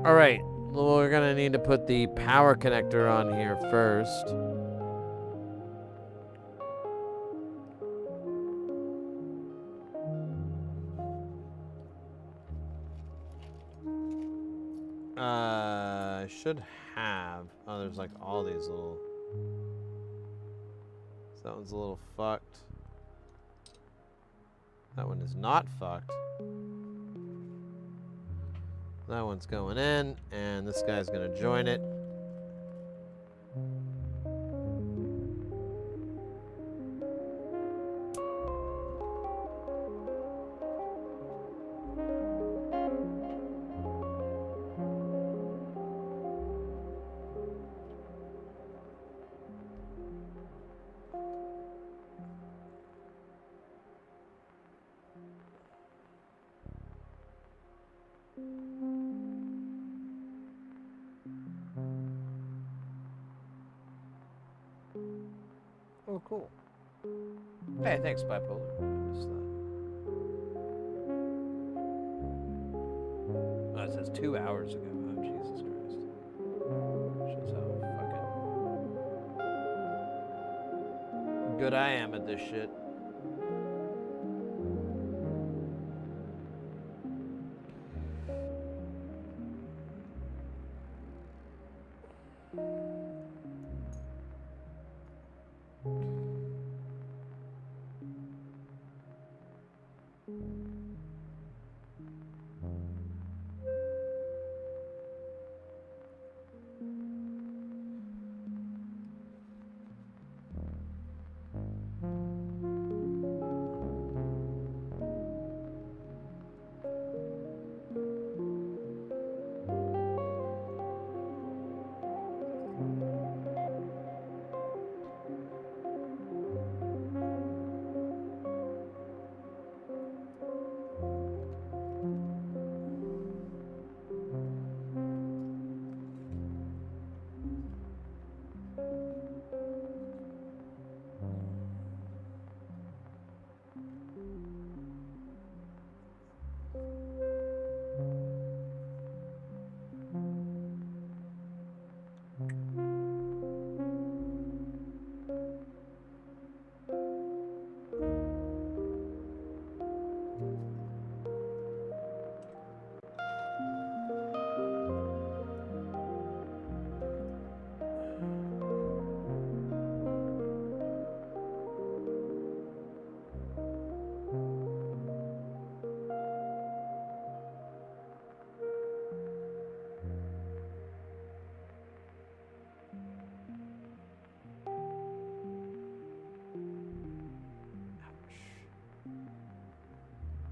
All right, well, we're gonna need to put the power connector on here first. I should have. Oh, there's like all these little. So that one's a little fucked. That one is not fucked. That one's going in, and this guy's gonna join it. cool. Hey, thanks, Bipolar. I missed that. Oh, it says 2 hours ago. Oh, Jesus Christ. Shows how fucking good I am at this shit.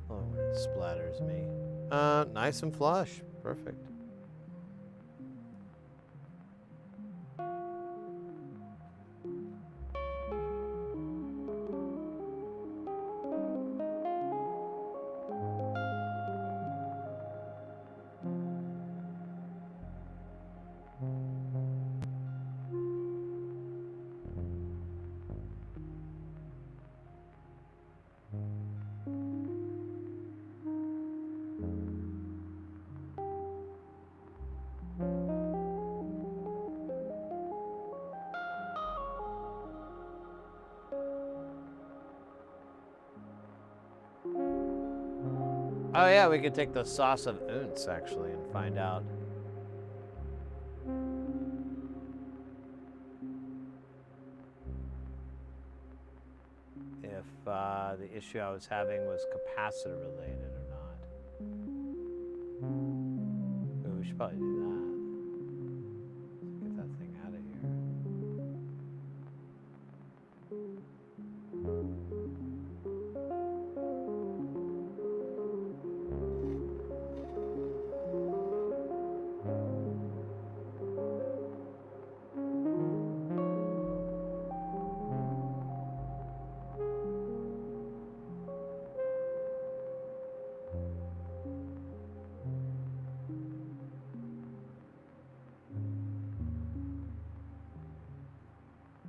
Oh, when it splatters me. Nice and flush. Perfect. Oh yeah, we could take the sauce of Unts actually and find out. If the issue I was having was capacitor related or not. Ooh, we should probably do that. Let's get that thing out of here.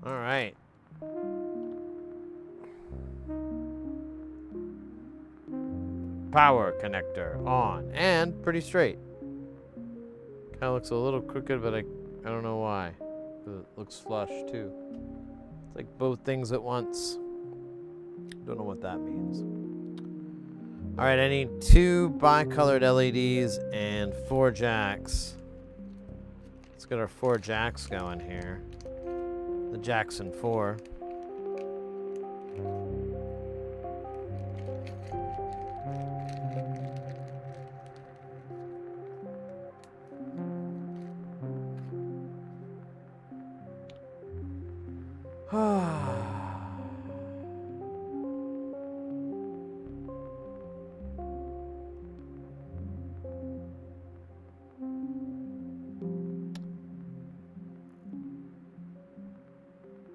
All right. Power connector on and pretty straight. Kind of looks a little crooked, but I don't know why. 'Cause it looks flush too. It's like both things at once. Don't know what that means. All right, I need 2 bicolored LEDs and 4 jacks. Let's get our 4 jacks going here. The Jackson 4.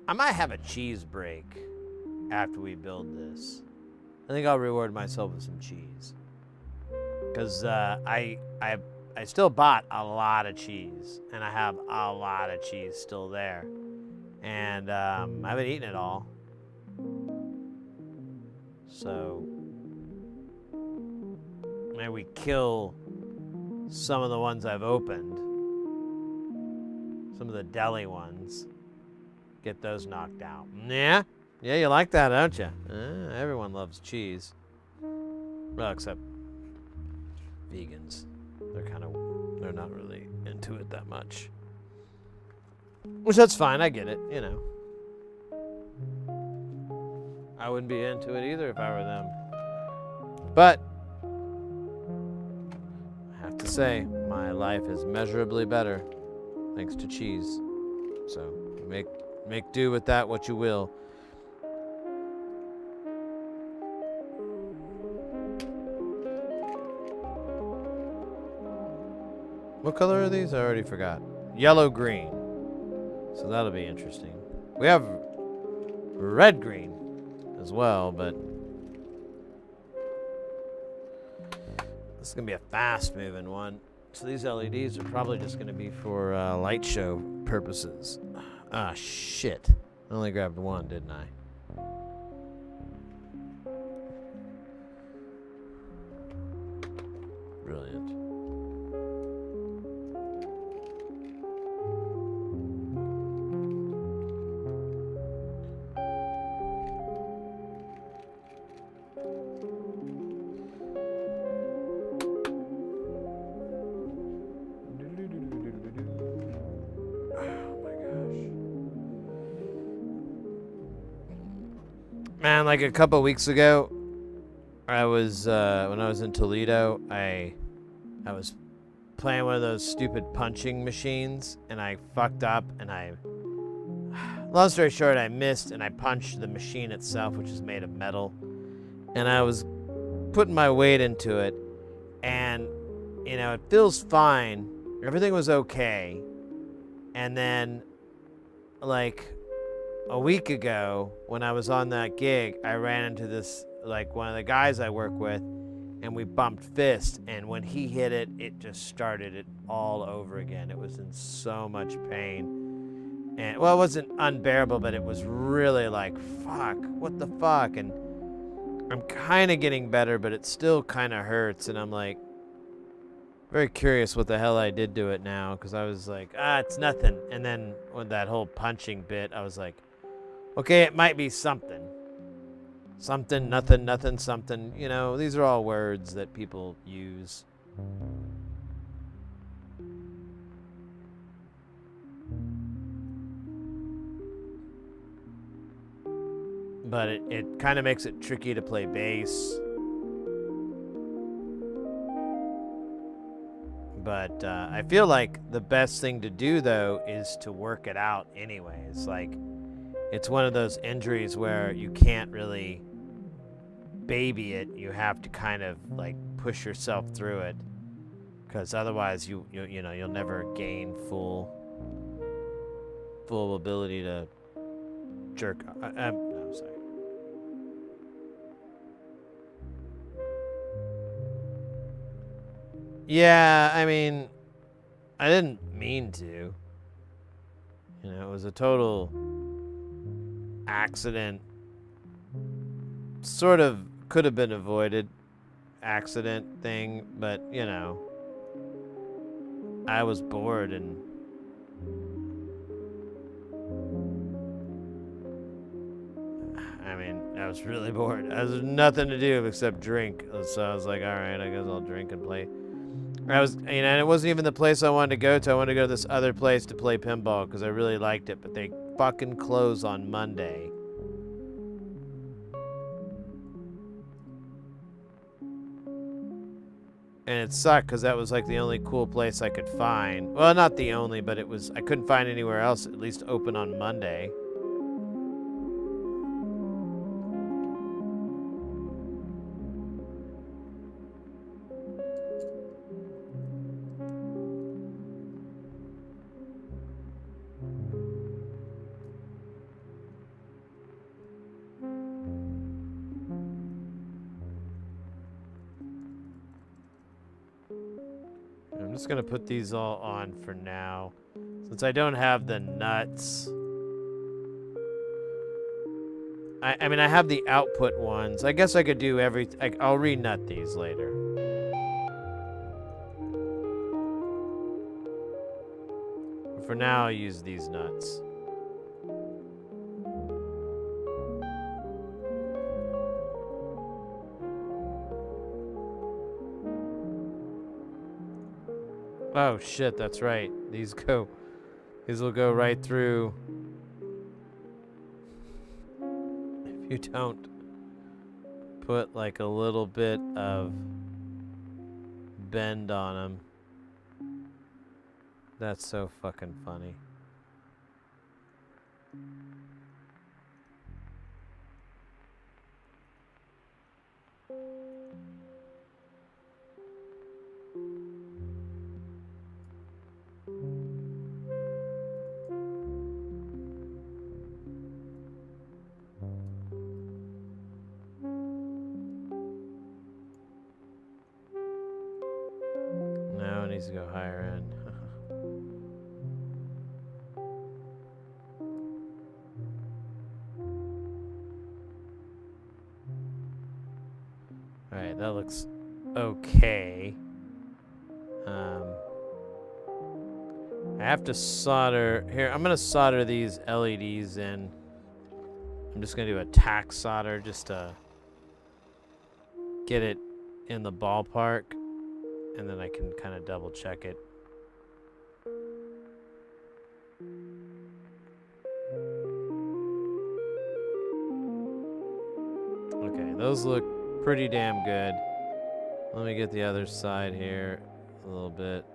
I might have a cheese break after we build this. I think I'll reward myself with some cheese. Because I still bought a lot of cheese. And I have a lot of cheese still there. And I haven't eaten it all. So maybe we kill some of the ones I've opened. Some of the deli ones. Get those knocked out. Yeah? Yeah, you like that, don't you? Everyone loves cheese. Well, except vegans. They're not really into it that much. Which that's fine, I get it, you know. I wouldn't be into it either if I were them. But I have to say, my life is measurably better thanks to cheese. So make do with that what you will. What color are these? I already forgot. Yellow-green. So that'll be interesting. We have red-green as well, but this is going to be a fast-moving one. So these LEDs are probably just going to be for light show purposes. Ah, shit. I only grabbed one, didn't I? Brilliant. Man, like a couple weeks ago, I was when I was in Toledo, I was playing one of those stupid punching machines, and I fucked up, and long story short, I missed, and I punched the machine itself, which is made of metal, and I was putting my weight into it, and you know, it feels fine, everything was okay, and then like a week ago, when I was on that gig, I ran into this, like, one of the guys I work with, and we bumped fists, and when he hit it, it just started it all over again. It was in so much pain. And, well, it wasn't unbearable, but it was really like, fuck, what the fuck? And I'm kind of getting better, but it still kind of hurts, and I'm like, very curious what the hell I did to it now, because I was like, it's nothing. And then with that whole punching bit, I was like, okay, it might be something. Something, nothing, nothing, something. You know, these are all words that people use. But it kind of makes it tricky to play bass. But I feel like the best thing to do, though, is to work it out anyways. Like, it's one of those injuries where you can't really baby it. You have to kind of, like, push yourself through it. Because otherwise, you know, you'll never gain full ability to jerk. No, sorry. Yeah, I mean, I didn't mean to. You know, it was a total accident. Sort of could have been avoided accident thing, but, you know, I was bored and I mean, I was really bored. I was nothing to do except drink. So I was like, all right, I guess I'll drink and play. I was, you know, and it wasn't even the place I wanted to go to. I wanted to go to this other place to play pinball because I really liked it, but they fucking close on Monday. And it sucked because that was like the only cool place I could find. Well, not the only, but it was, I couldn't find anywhere else at least open on Monday. I'm just going to put these all on for now. Since I don't have the nuts, I mean, I have the output ones. I guess I could do I'll re-nut these later. For now, I'll use these nuts. Oh shit, that's right. These will go right through. If you don't put like a little bit of bend on them. That's so fucking funny. No, it needs to go higher end. Alright, that looks okay. I have to solder. Here, I'm going to solder these LEDs in. I'm just going to do a tack solder just to get it in the ballpark. And then I can kind of double check it. Okay, those look pretty damn good. Let me get the other side here a little bit.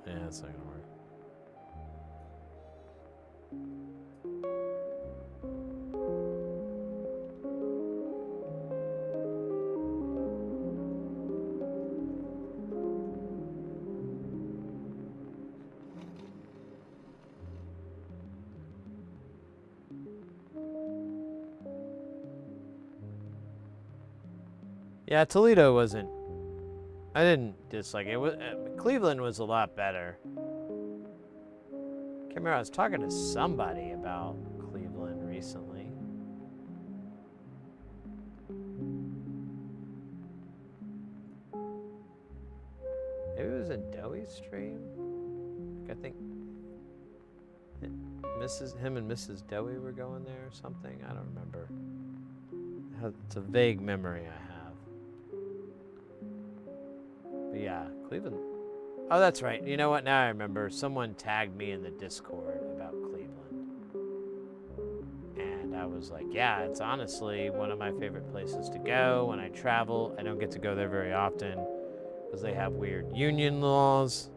Yeah, that's not gonna work. Yeah, Toledo wasn't. I didn't dislike it. Cleveland was a lot better. Can't remember. I was talking to somebody about Cleveland recently. Maybe it was in Doey's stream. I think him and Mrs. Doey were going there or something. I don't remember. It's a vague memory I have. But yeah, Cleveland. Oh, that's right. You know what? Now I remember. Someone tagged me in the Discord about Cleveland. And I was like, yeah, it's honestly one of my favorite places to go when I travel. I don't get to go there very often because they have weird union laws.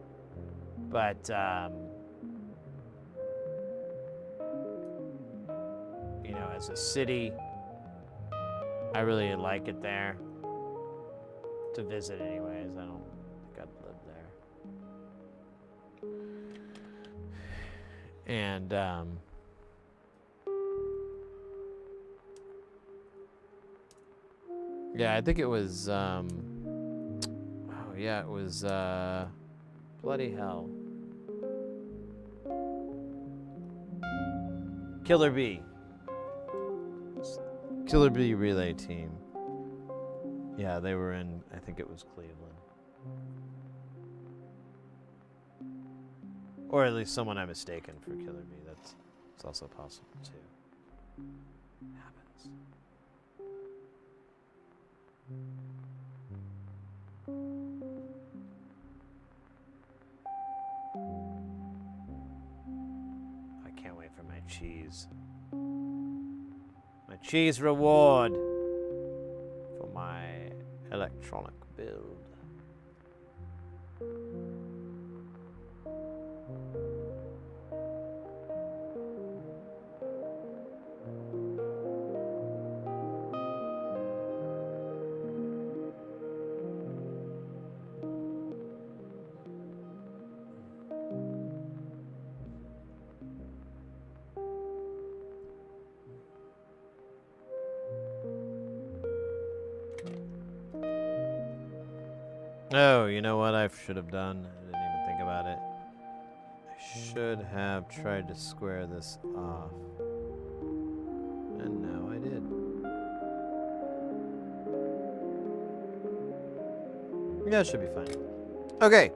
But, you know, as a city, I really like it there. To visit anyways. I don't think I'd live there. And yeah, I think it was oh yeah, it was bloody hell. Killer Bee relay team. Yeah, they were in, I think it was Cleveland. Or at least someone I mistaken for Killer Bee. It's also possible too. Happens. I can't wait for my cheese. My cheese reward for my electronic build. Oh, you know what I should have done? I didn't even think about it. I should have tried to square this off. And now I did. Yeah, it should be fine. Okay.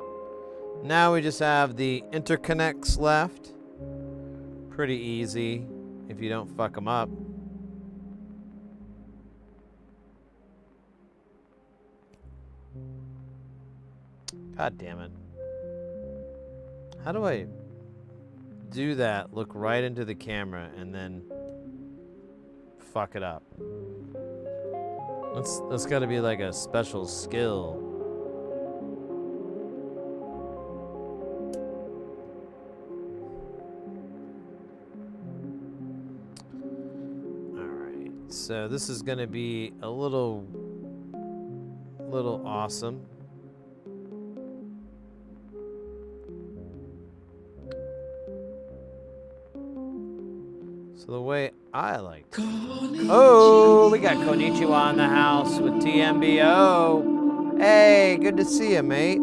Now we just have the interconnects left. Pretty easy if you don't fuck them up. God damn it. How do I do that? Look right into the camera and then fuck it up. That's gotta be like a special skill. Alright, so this is gonna be a little awesome. So the way I like to... Oh, we got Konnichiwa in the house with TMBO. Hey, good to see you, mate.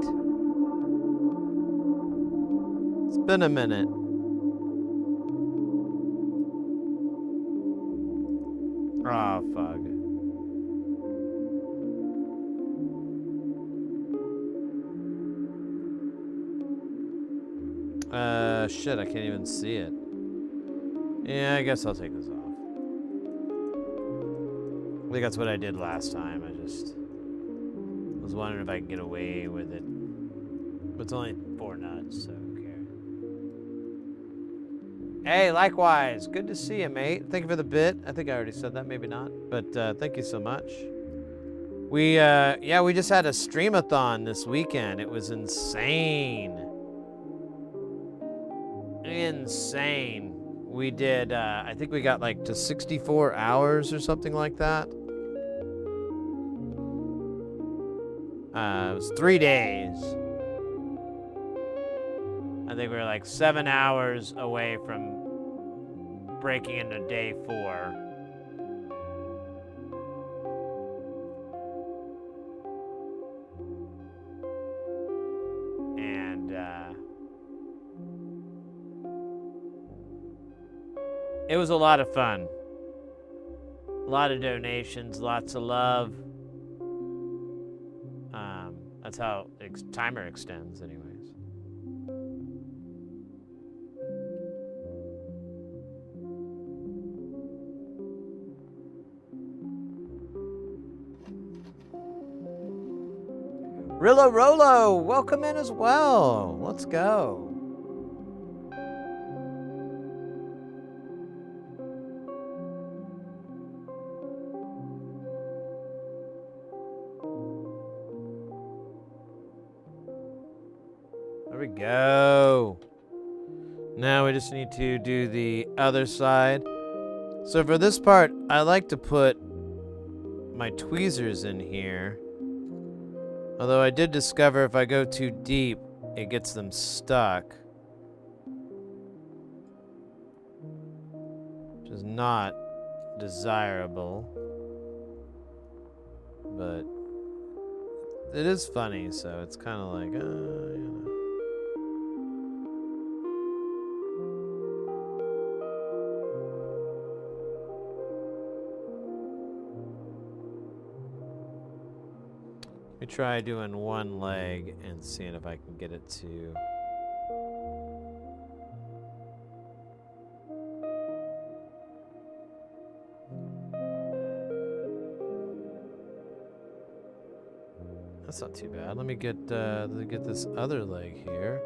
It's been a minute. Oh, fuck. Shit, I can't even see it. Yeah, I guess I'll take this off. I think that's what I did last time. I just was wondering if I could get away with it. But it's only 4 nuts, so who cares? Hey, likewise. Good to see you, mate. Thank you for the bit. I think I already said that, maybe not. But thank you so much. We just had a streamathon this weekend. It was insane. Insane. We did, I think we got like to 64 hours or something like that. It was 3 days. I think we were like 7 hours away from breaking into day 4. And, it was a lot of fun. A lot of donations, lots of love. That's how timer extends, anyways. Rillo Rolo, welcome in as well. Let's go. There we go. Now we just need to do the other side. So for this part, I like to put my tweezers in here. Although I did discover if I go too deep, it gets them stuck. Which is not desirable. But it is funny, so it's kind of like, you know. Let me try doing one leg and seeing if I can get it to... That's not too bad. Let me get this other leg here.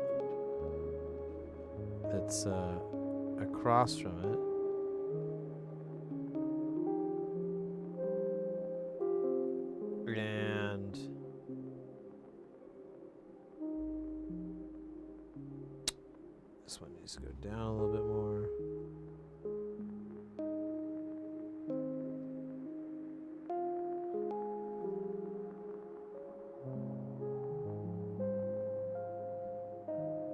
That's across from it. And this one needs to go down a little bit more.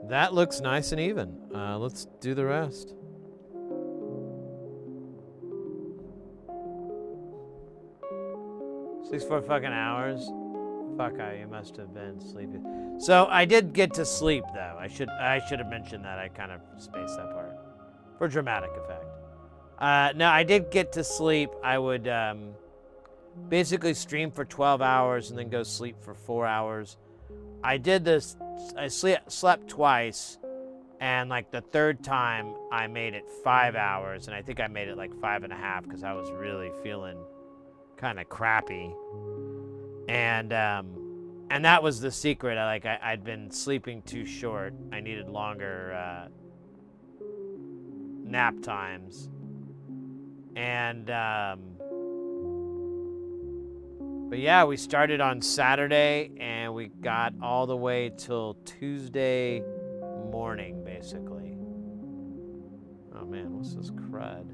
That looks nice and even. Let's do the rest. Six, 4 fucking hours. Fuck, you must have been sleepy. So I did get to sleep though. I should have mentioned that. I kind of spaced that part for dramatic effect. No, I did get to sleep. I would basically stream for 12 hours and then go sleep for 4 hours. I did this, I slept twice, and like the third time I made it 5 hours, and I think I made it like 5.5 because I was really feeling kind of crappy. And that was the secret. I'd been sleeping too short. I needed longer nap times. And but yeah, we started on Saturday and we got all the way till Tuesday morning, basically. Oh man, what's this crud?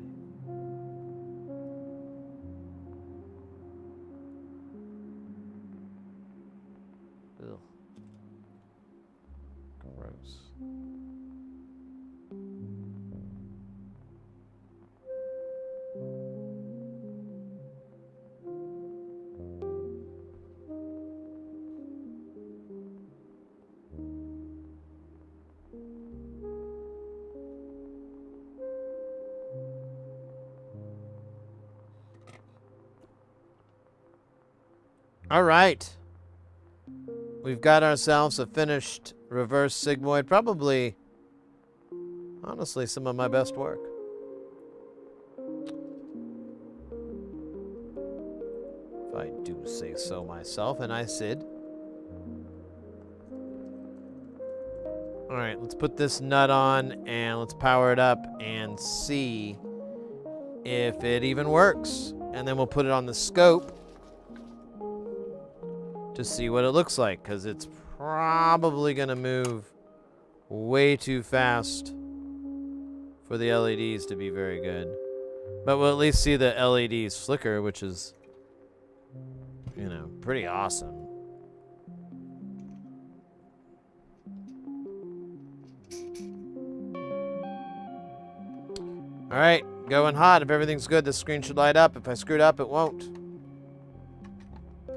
Ugh. Gross. All right. We've got ourselves a finished reverse sigmoid. Probably, honestly, some of my best work. If I do say so myself, and I said. All right, let's put this nut on and let's power it up and see if it even works. And then we'll put it on the scope to see what it looks like, because it's probably going to move way too fast for the LEDs to be very good. But we'll at least see the LEDs flicker, which is, you know, pretty awesome. All right, going hot. If everything's good, the screen should light up. If I screwed up, it won't.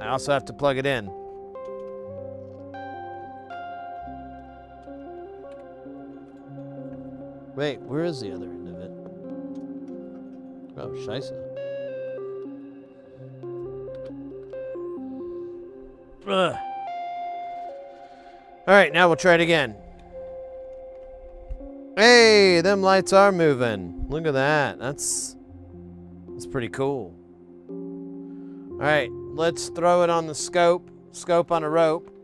I also have to plug it in. Wait, where is the other end of it? Oh, scheisse. Ugh. All right, now we'll try it again. Hey, them lights are moving. Look at that. That's pretty cool. All right, let's throw it on the scope. Scope on a rope.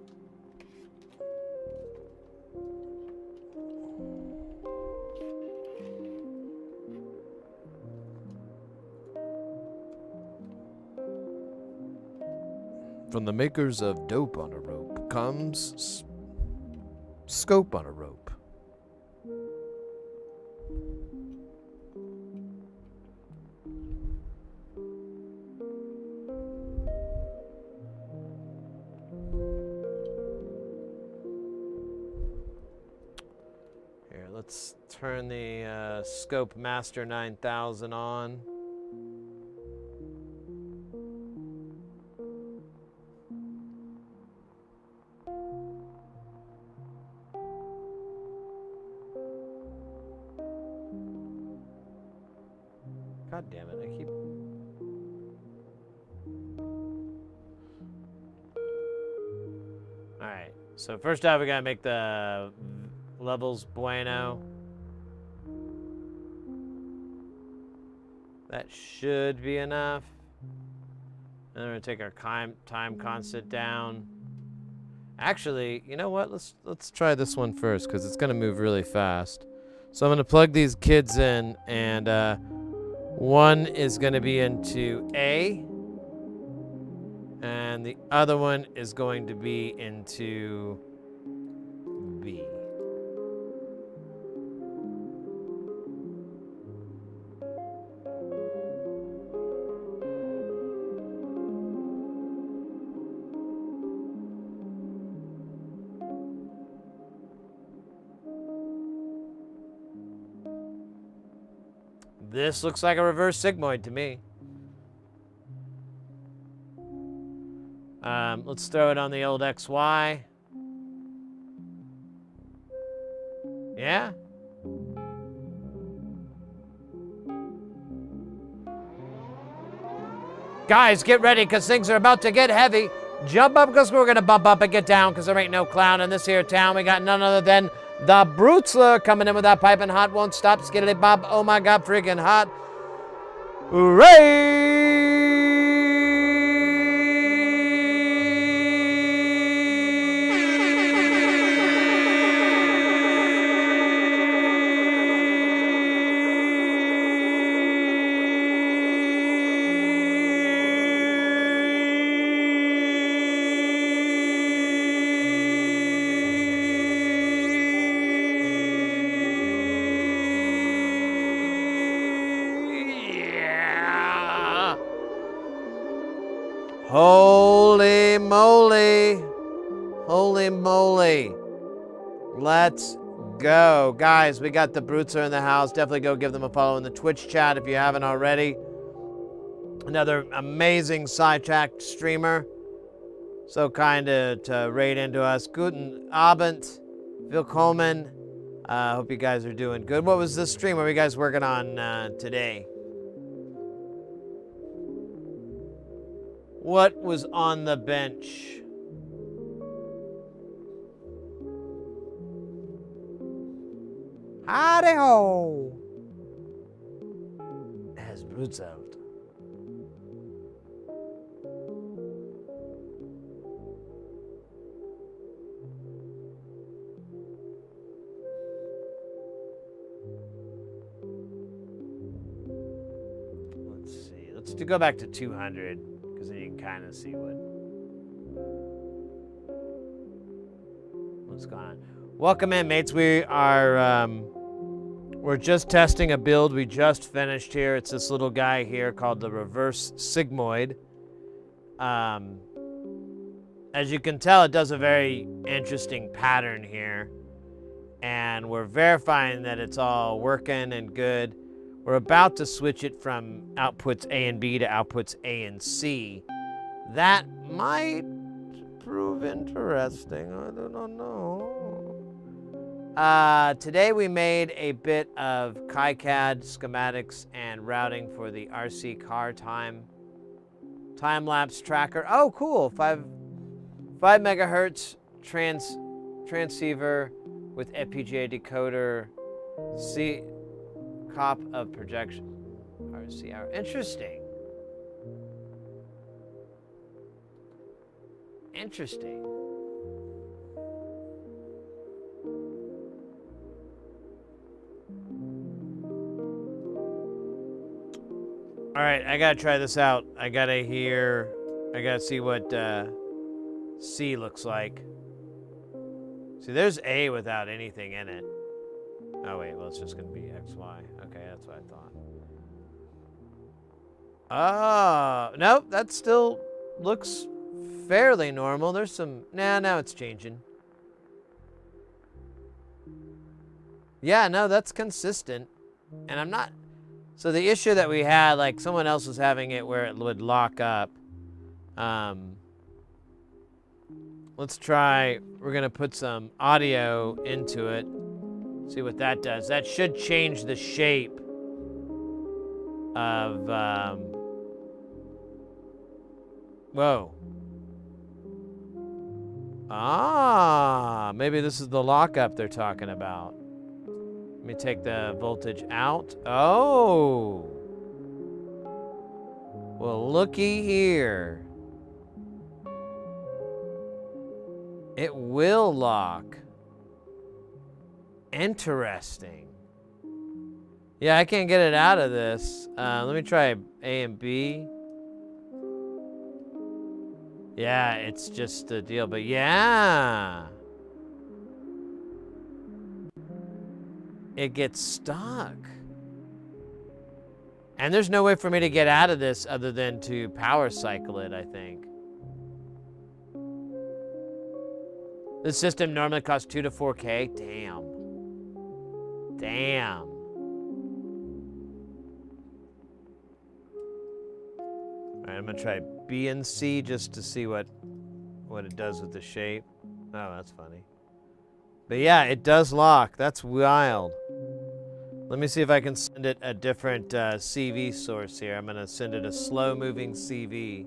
From the makers of Dope on a Rope comes Scope on a Rope. Here, let's turn the Scope Master 9000 on. God damn it, I keep... Alright, so first off we gotta make the levels bueno. That should be enough. And then we're gonna take our time constant down. Actually, you know what? Let's try this one first, because it's gonna move really fast. So I'm gonna plug these kids in, and one is going to be into A, and the other one is going to be into B. This looks like a reverse sigmoid to me. Let's throw it on the old XY. Yeah? Guys, get ready, because things are about to get heavy. Jump up, because we're going to bump up and get down, because there ain't no clown in this here town. We got none other than the Brutzler coming in with that piping hot. Won't stop, skiddly bob. Oh my God, freaking hot. Yeah. Holy moly. Holy moly. Let's go. Guys, we got the Brutzler in the house. Definitely go give them a follow in the Twitch chat if you haven't already. Another amazing sidetrack streamer. So kind to raid into us. Guten Abend. Willkommen. Hope you guys are doing good. What was this stream? What were you guys working on today? What was on the bench? Howdy ho! As Brutzelt. Let's see. Let's go back to 200, because then you can kind of see what's going on. Welcome in, mates. We are we're just testing a build we just finished here. It's this little guy here called the Reverse Sigmoid. As you can tell, it does a very interesting pattern here, and we're verifying that it's all working and good. We're about to switch it from outputs A and B to outputs A and C. That might prove interesting. I do not know. Today we made a bit of KiCad schematics and routing for the RC car time-lapse tracker. Oh, cool. 5 megahertz transceiver with FPGA decoder. Cop of projection. RCR. Interesting. Interesting. All right, I gotta try this out. I gotta see what C looks like. See, there's A without anything in it. Oh wait, well it's just gonna be XY. Okay, that's what I thought. Oh, nope, that still looks fairly normal. There's some, now it's changing. Yeah, no, that's consistent. And I'm not, so the issue that we had, like someone else was having it where it would lock up. Let's try, we're gonna put some audio into it. See what that does. That should change the shape of, whoa. Ah, maybe this is the lockup they're talking about. Let me take the voltage out. Oh. Well, looky here. It will lock. Interesting. Yeah, I can't get it out of this. Let me try A and B. Yeah, it's just the deal, but yeah. It gets stuck. And there's no way for me to get out of this other than to power cycle it, I think. This system normally costs 2 to 4K. Damn. Damn. All right, I'm gonna try B and C just to see what it does with the shape. Oh, that's funny. But yeah, it does lock. That's wild. Let me see if I can send it a different CV source here. I'm going to send it a slow-moving CV.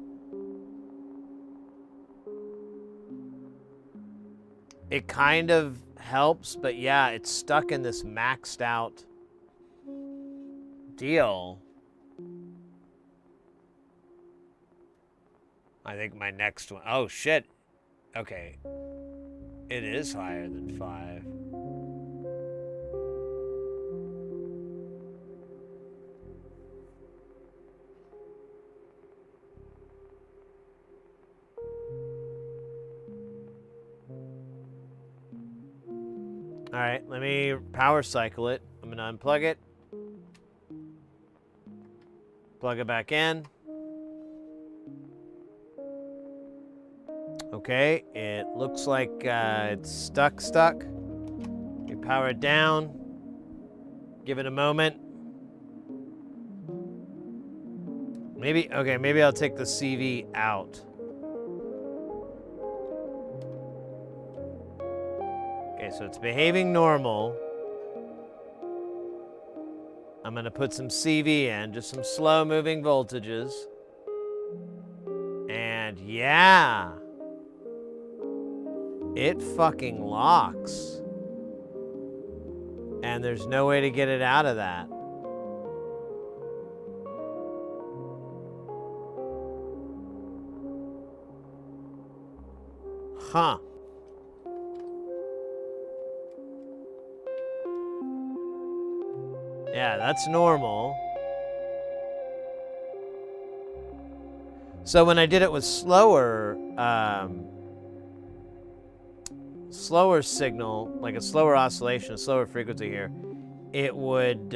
It kind of helps, but yeah, it's stuck in this maxed out deal. I think my next one. Oh, shit. Okay. It is higher than 5. All right, let me power cycle it. I'm going to unplug it. Plug it back in. Okay, it looks like it's stuck. We power it down. Give it a moment. Maybe I'll take the CV out. Okay, so it's behaving normal. I'm gonna put some CV in, just some slow moving voltages. And yeah, it fucking locks. And there's no way to get it out of that. Huh. Yeah, that's normal. So when I did it with slower signal, like a slower oscillation, a slower frequency here, it would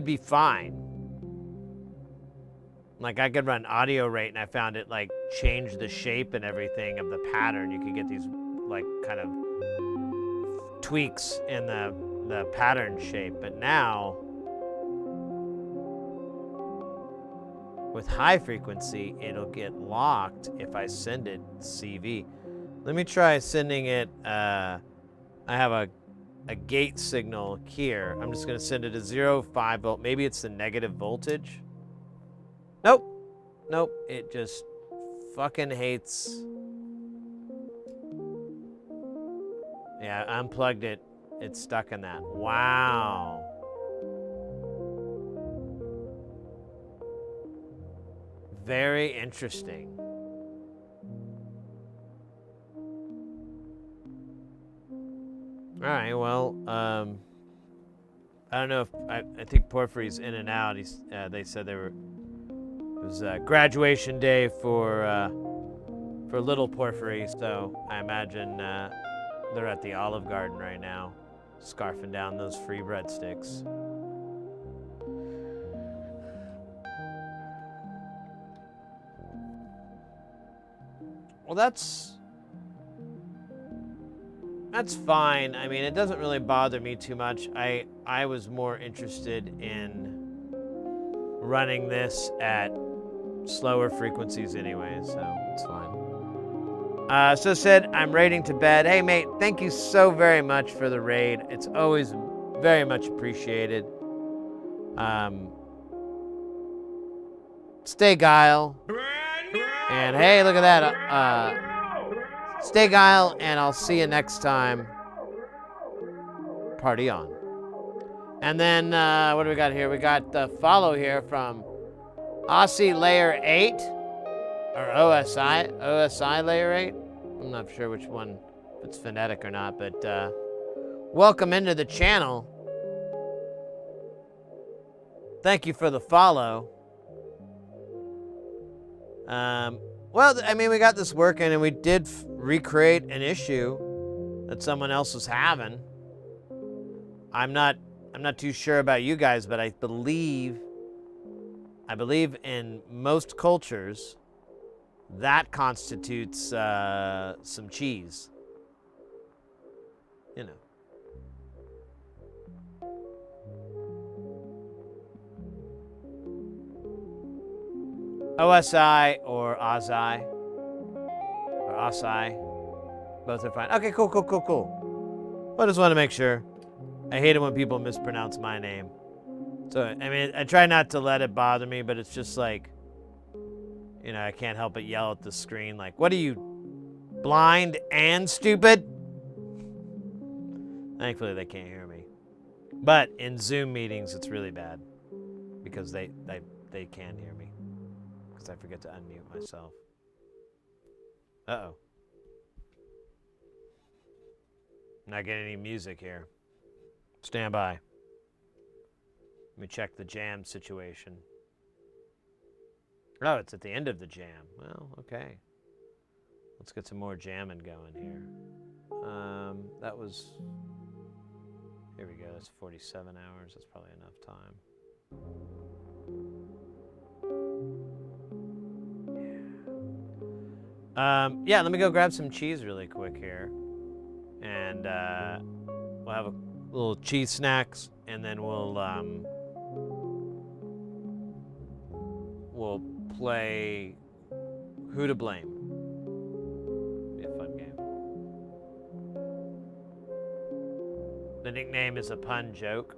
be fine. Like I could run audio rate and I found it like change the shape and everything of the pattern. You could get these like kind of tweaks in the pattern shape. But now with high frequency, it'll get locked if I send it CV. Let me try sending it. I have a gate signal here. I'm just going to send it a 0.5 volt. Maybe it's the negative voltage. Nope. It just fucking hates. Yeah, I unplugged it. It's stuck in that. Wow. Very interesting. All right, well, I don't know if I think Porphyry's in and out. They said it was graduation day for little Porphyry, so I imagine they're at the Olive Garden right now, scarfing down those free breadsticks. Well, that's fine. I mean, it doesn't really bother me too much. I was more interested in running this at slower frequencies anyway, so it's fine. So said, I'm raiding to bed. Hey, mate, thank you so very much for the raid. It's always very much appreciated. Stay Guile. And hey, look at that. Stay Guile, and I'll see you next time. Party on. And then, what do we got here? We got the follow here from Aussie Layer 8, or OSI Layer 8. I'm not sure which one, if it's phonetic or not, but welcome into the channel. Thank you for the follow. Well, I mean, we got this working, and we did recreate an issue that someone else was having. I'm not too sure about you guys, but I believe in most cultures that constitutes some cheese. You know. OSI or Ozai or Osai, both are fine. Okay, cool. I just want to make sure. I hate it when people mispronounce my name. So, I mean, I try not to let it bother me, but it's just like, you know, I can't help but yell at the screen, like, what are you, blind and stupid? Thankfully, they can't hear me. But in Zoom meetings, it's really bad because they can hear me because I forget to unmute myself. Uh-oh. Not getting any music here. Stand by. Let me check the jam situation. Oh, it's at the end of the jam. Well, okay. Let's get some more jamming going here. That was... Here we go. That's 47 hours. That's probably enough time. Yeah, let me go grab some cheese really quick here. And we'll have a little cheese snacks, and then we'll play Who to Blame. Be a fun game. The nickname is a pun joke.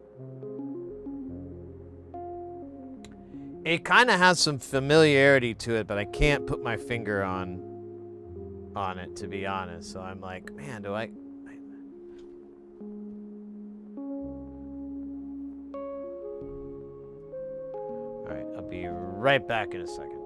It kind of has some familiarity to it, but I can't put my finger on it, to be honest. So I'm like, man, do I... All right, I'll be right back in a second.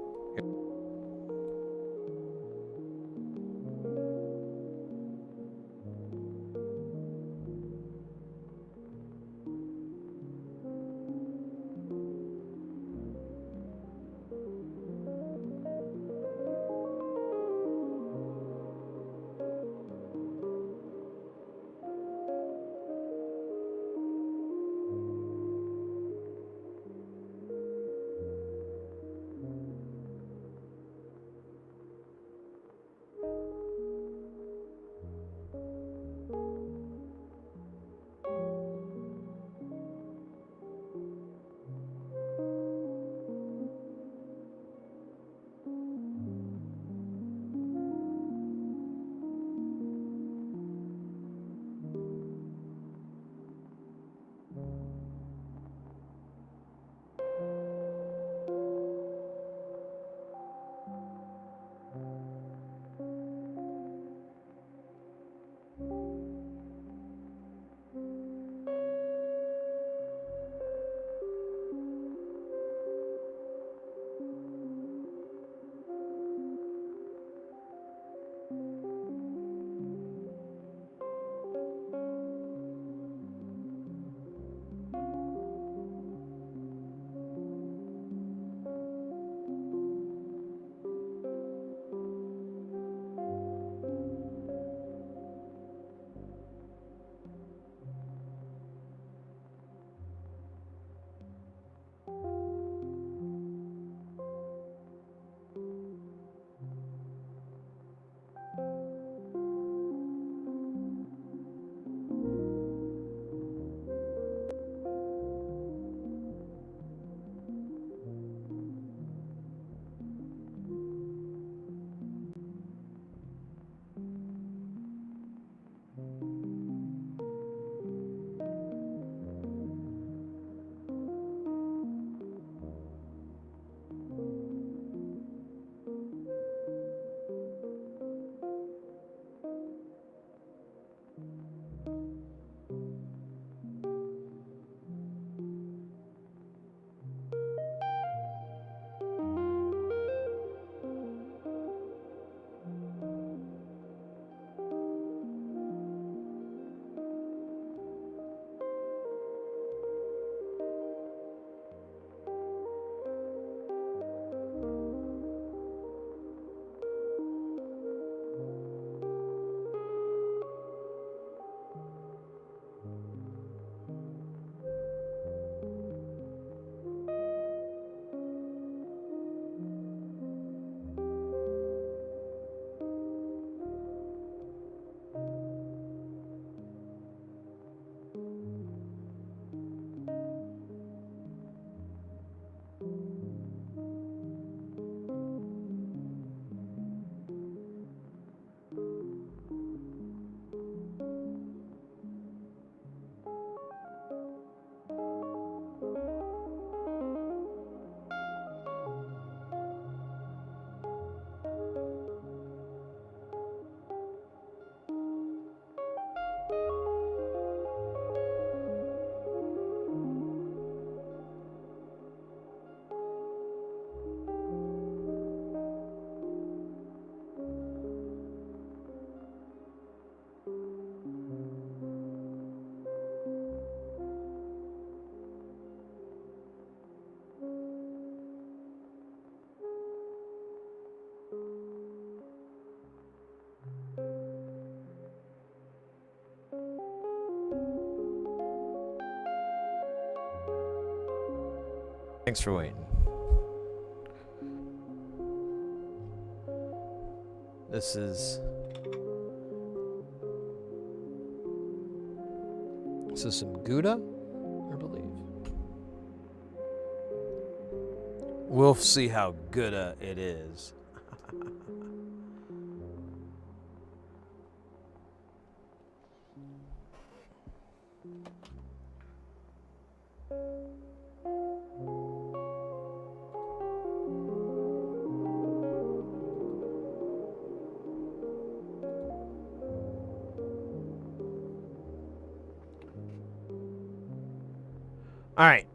Thanks for waiting. This is some Gouda, I believe. We'll see how Gouda it is. All right.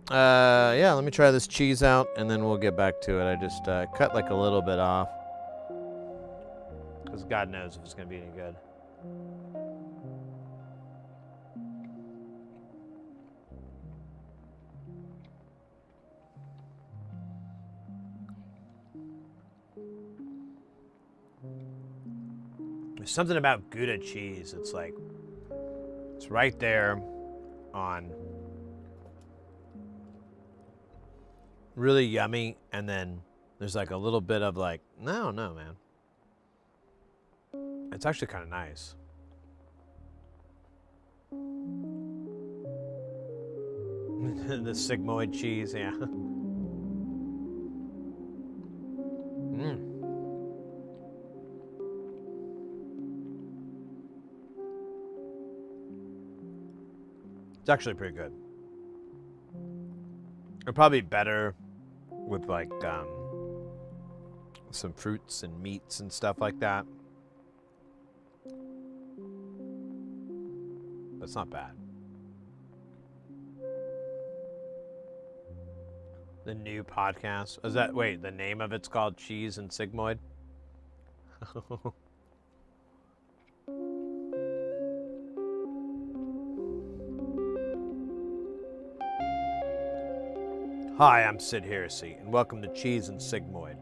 Yeah, let me try this cheese out, and then we'll get back to it. I just cut like a little bit off, because God knows if it's going to be any good. There's something about Gouda cheese. It's like, it's right there on really yummy, and then there's like a little bit of like, no, man. It's actually kind of nice. The sigmoid cheese, yeah. It's actually pretty good. It'd probably be better with like some fruits and meats and stuff like that. But it's not bad. The new podcast. Is that, wait, the name of it's called Cheese and Sigmoid? Hi, I'm Sid Heresy, and welcome to Cheese and Sigmoid,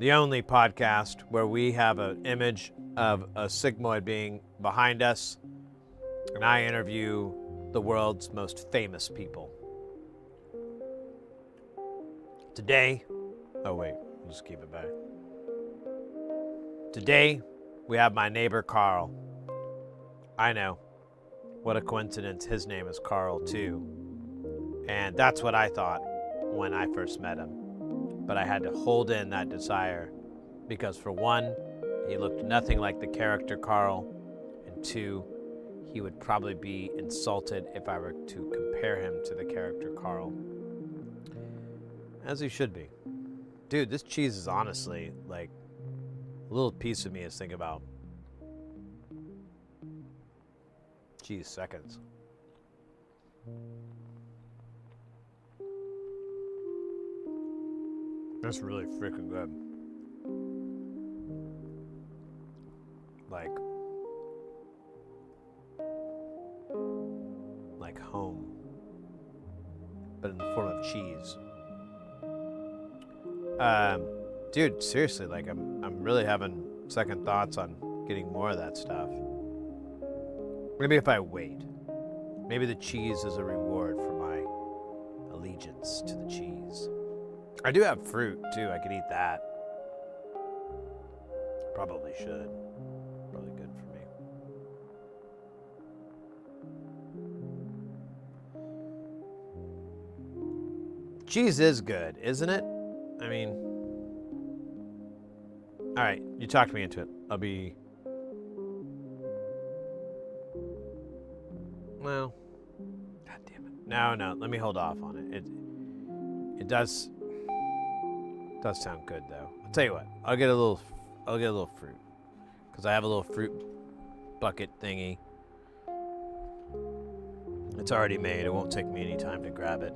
the only podcast where we have an image of a sigmoid being behind us, and I interview the world's most famous people. Today, oh wait, we'll just keep it back. Today, we have my neighbor Carl. I know, what a coincidence, his name is Carl too. And that's what I thought when I first met him. But I had to hold in that desire because, for one, he looked nothing like the character Carl, and two, he would probably be insulted if I were to compare him to the character Carl. As he should be. Dude, this cheese is honestly, like, a little piece of me is thinking about, geez, seconds. That's really freaking good. Like home, but in the form of cheese. Dude, seriously, like I'm really having second thoughts on getting more of that stuff. Maybe if I wait. Maybe the cheese is a reward for my allegiance to the cheese. I do have fruit, too. I could eat that. Probably should. Probably good for me. Cheese is good, isn't it? I mean... Alright, you talked me into it. I'll be... Well... God damn it. No, let me hold off on it. It does sound good, though. I'll tell you what. I'll get a little fruit. Because I have a little fruit bucket thingy. It's already made. It won't take me any time to grab it.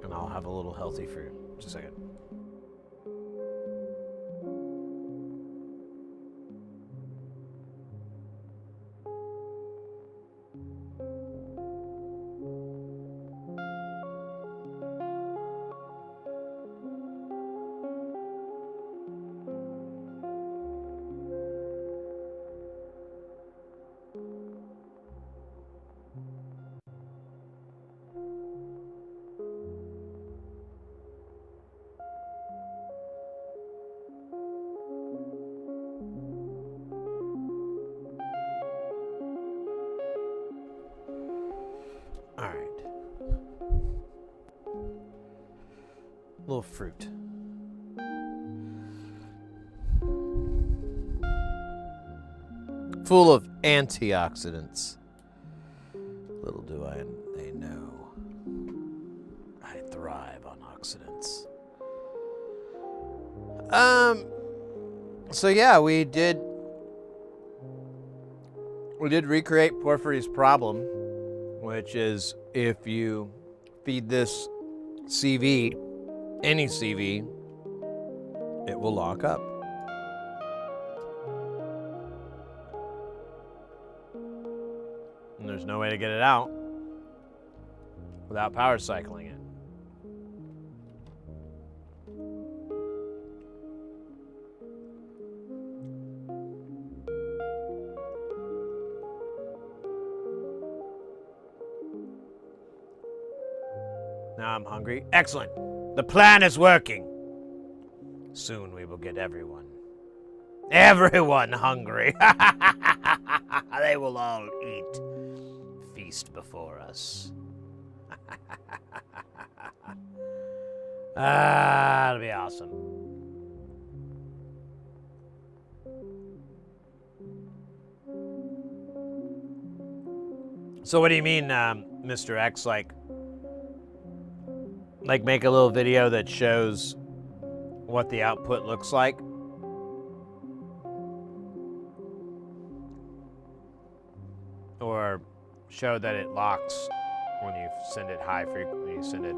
And I'll have a little healthy fruit. Just a second. of fruit. Full of antioxidants. Little do they know, I thrive on oxidants. So yeah, we did recreate Porphyry's problem, which is if you feed this CV, any CV, it will lock up. And there's no way to get it out without power cycling it. Now I'm hungry. Excellent. The plan is working. Soon we will get everyone hungry. They will all eat. Feast before us. That'll be awesome. So what do you mean, Mr. X? Like make a little video that shows what the output looks like? Or show that it locks when you send it high frequency, you send it,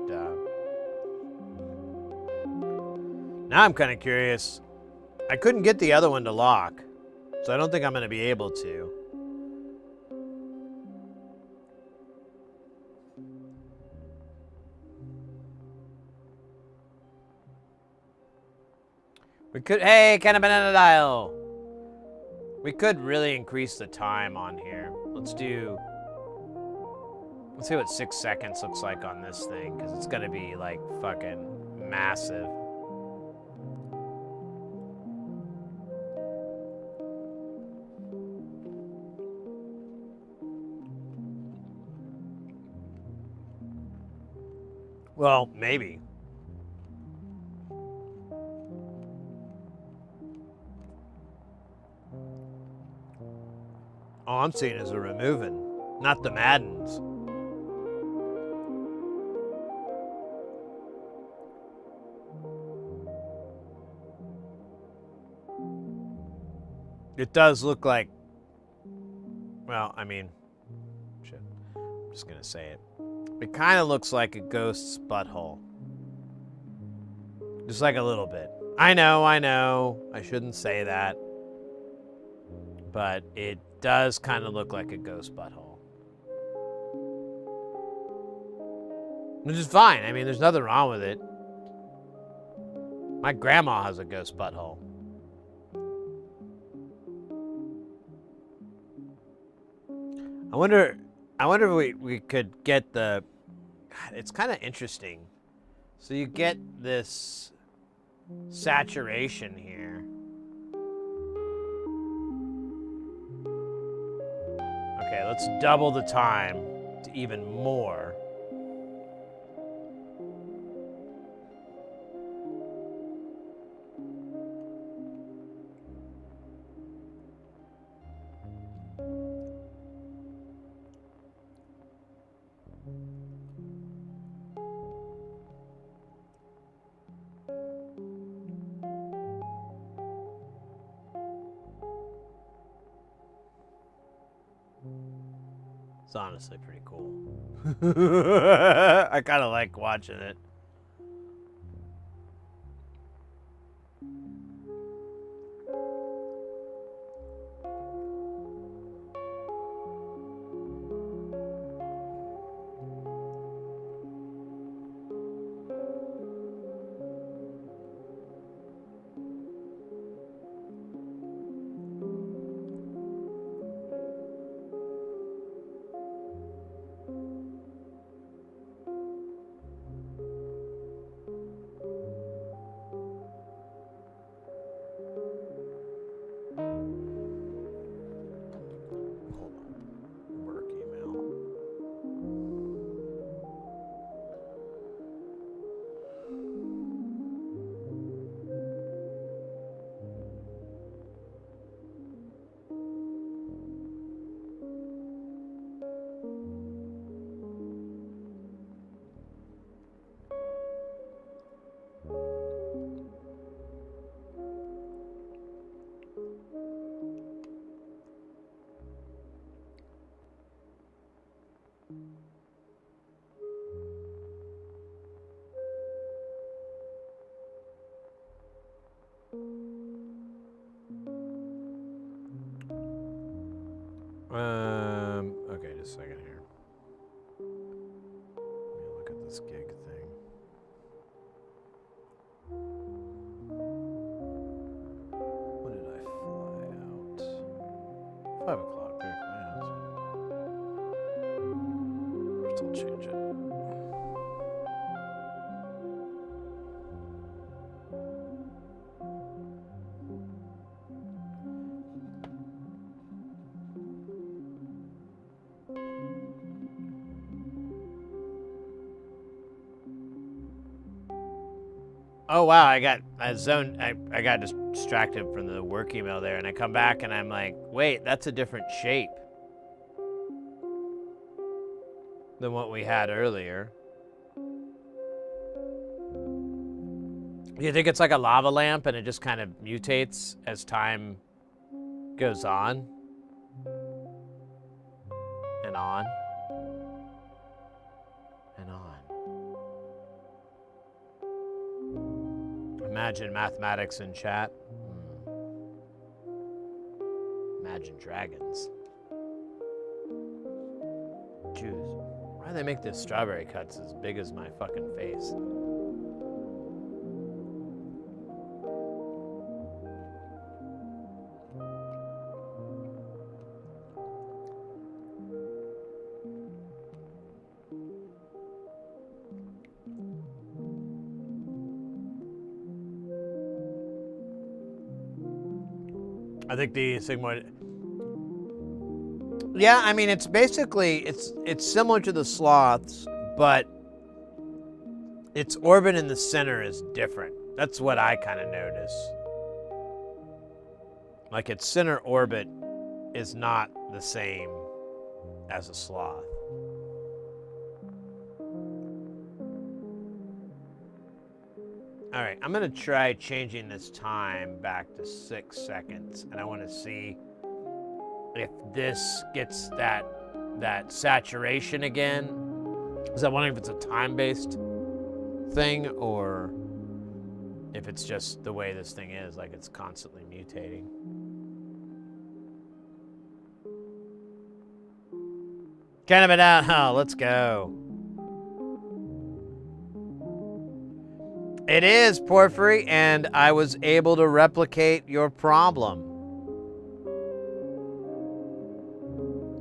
Now I'm kind of curious. I couldn't get the other one to lock, so I don't think I'm going to be able to. We could, hey, kind of banana dial. We could really increase the time on here. Let's see what 6 seconds looks like on this thing, because it's gonna be like fucking massive. Well, maybe. All I'm seeing is a removing, not the Maddens. It does look like, well, I mean, shit, I'm just gonna say it. It kind of looks like a ghost's butthole. Just like a little bit. I know, I shouldn't say that. But it does kind of look like a ghost butthole. Which is fine. I mean, there's nothing wrong with it. My grandma has a ghost butthole. I wonder if we could get the... God, it's kind of interesting. So you get this saturation here. Okay, let's double the time to even more. It's honestly pretty cool. I kind of like watching it. Okay, just a second here. Let me look at this gig thing. When did I fly out? 5 o'clock. Very close. Still change it. Oh wow, I got distracted from the work email there, and I come back and I'm like, wait, that's a different shape than what we had earlier. You think it's like a lava lamp and it just kind of mutates as time goes on and on and on. Imagine mathematics in chat. Imagine dragons. Jeez. Why do they make the strawberry cuts as big as my fucking face? I think the sigmoid. Yeah, I mean it's basically it's similar to the sloths, but its orbit in the center is different. That's what I kind of notice. Like its center orbit is not the same as a sloth. All right, I'm gonna try changing this time back to 6 seconds, and I want to see if this gets that saturation again. Because I'm wondering if it's a time-based thing or if it's just the way this thing is, like it's constantly mutating. Kind of it out. Oh, let's go. It is, Porphyry, and I was able to replicate your problem.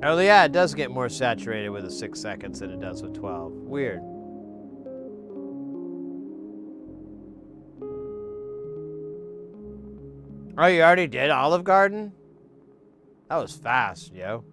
Oh, yeah, it does get more saturated with the 6 seconds than it does with 12. Weird. Oh, you already did Olive Garden? That was fast, yo.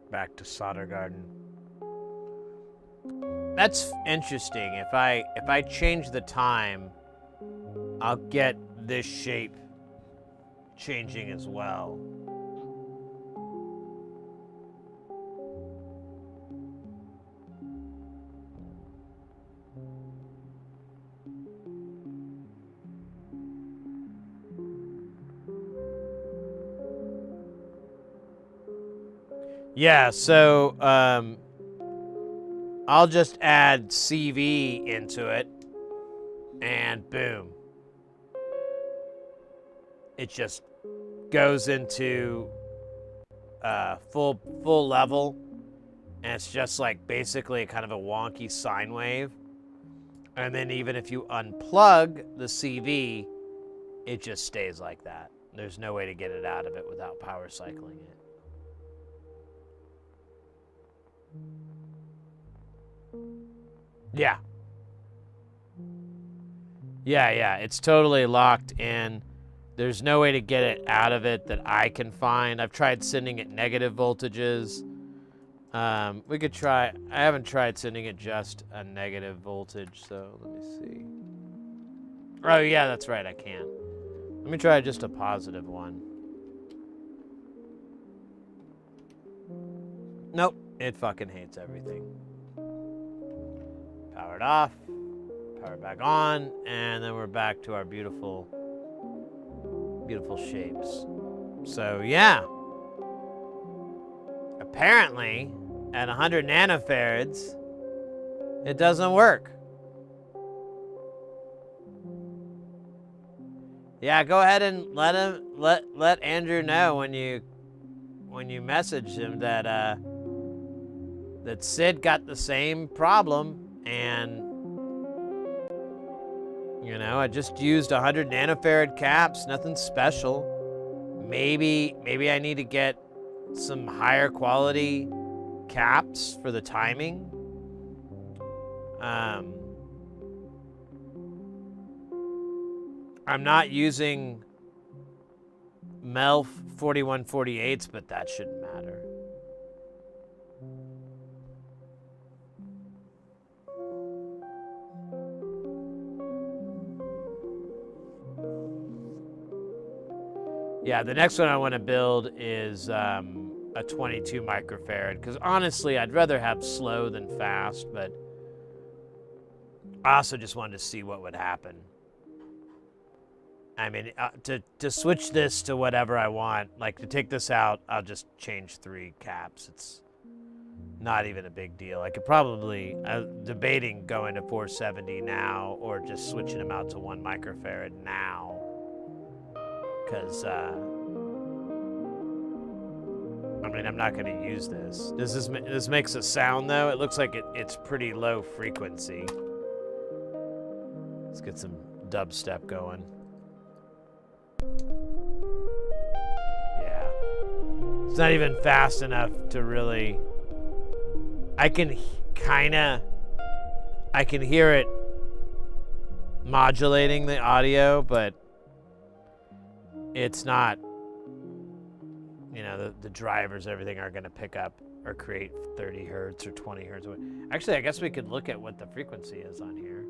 Back to Solder Garden. That's interesting. If I change the time, I'll get this shape changing as well. Yeah, so I'll just add CV into it, and boom. It just goes into full level, and it's just like basically kind of a wonky sine wave. And then even if you unplug the CV, it just stays like that. There's no way to get it out of it without power cycling it. Yeah. Yeah, it's totally locked in. There's no way to get it out of it that I can find. I've tried sending it negative voltages. We could try, I haven't tried sending it just a negative voltage, so let me see. Oh yeah, that's right, I can. Let me try just a positive one. Nope, it fucking hates everything. Power it off, power it back on, and then we're back to our beautiful, beautiful shapes. So yeah. Apparently, at 100 nanofarads, it doesn't work. Yeah, go ahead and let Andrew know when you message him that that Sid got the same problem, and you know, I just used 100 nanofarad caps, nothing special. Maybe I need to get some higher quality caps for the timing. I'm not using MELF 4148s, but that shouldn't matter. Yeah, the next one I want to build is a 22 microfarad, because honestly, I'd rather have slow than fast, but I also just wanted to see what would happen. I mean, to switch this to whatever I want, like to take this out, I'll just change 3 caps. It's not even a big deal. I could probably, debating going to 470 now or just switching them out to 1 microfarad now. Because, I mean, I'm not going to use this. This makes a sound, though. It looks like it's pretty low frequency. Let's get some dubstep going. Yeah. It's not even fast enough to really... I can hear it modulating the audio, but it's not, you know, the drivers, everything are going to pick up or create 30 hertz or 20 hertz. Actually, I guess we could look at what the frequency is on here.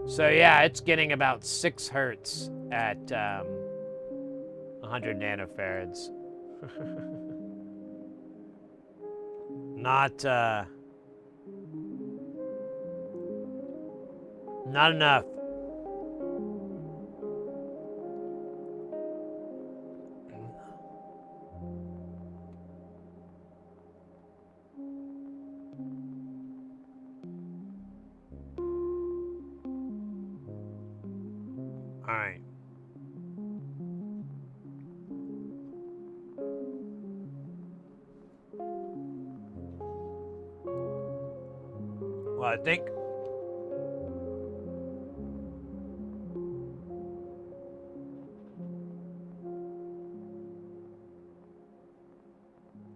So yeah, it's getting about 6 hertz at 100 nanofarads. Not enough. All right. Well, I think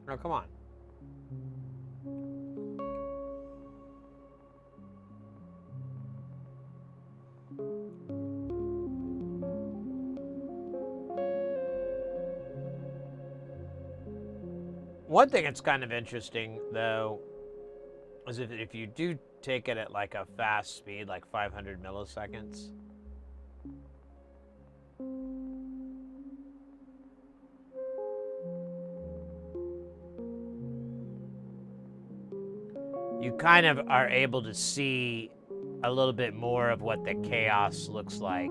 oh, come on. One thing that's kind of interesting, though, is if you do take it at like a fast speed, like 500 milliseconds, you kind of are able to see a little bit more of what the chaos looks like.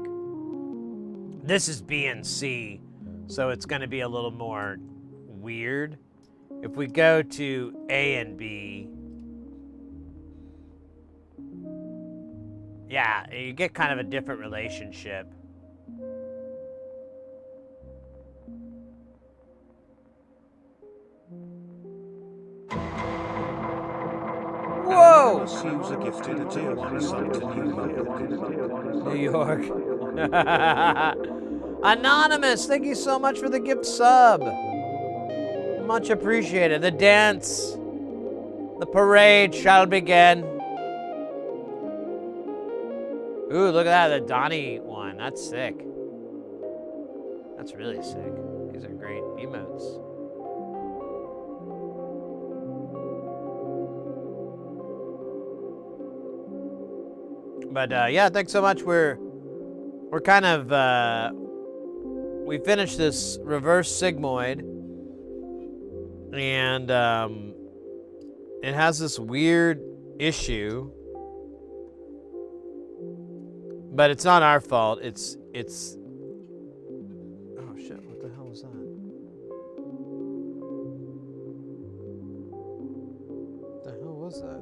This is B and C, so it's going to be a little more weird. If we go to A and B, yeah, you get kind of a different relationship. Whoa! Anonymous user gifted a tier 1 sub to New York. New York. Anonymous, thank you so much for the gift sub. Much appreciated. The dance, the parade shall begin. Ooh, look at that, the Donnie one. That's sick. That's really sick. These are great emotes. But yeah, thanks so much. We're kind of we finished this reverse sigmoid, and it has this weird issue, but it's not our fault. It's. Oh shit! What the hell was that? What the hell was that?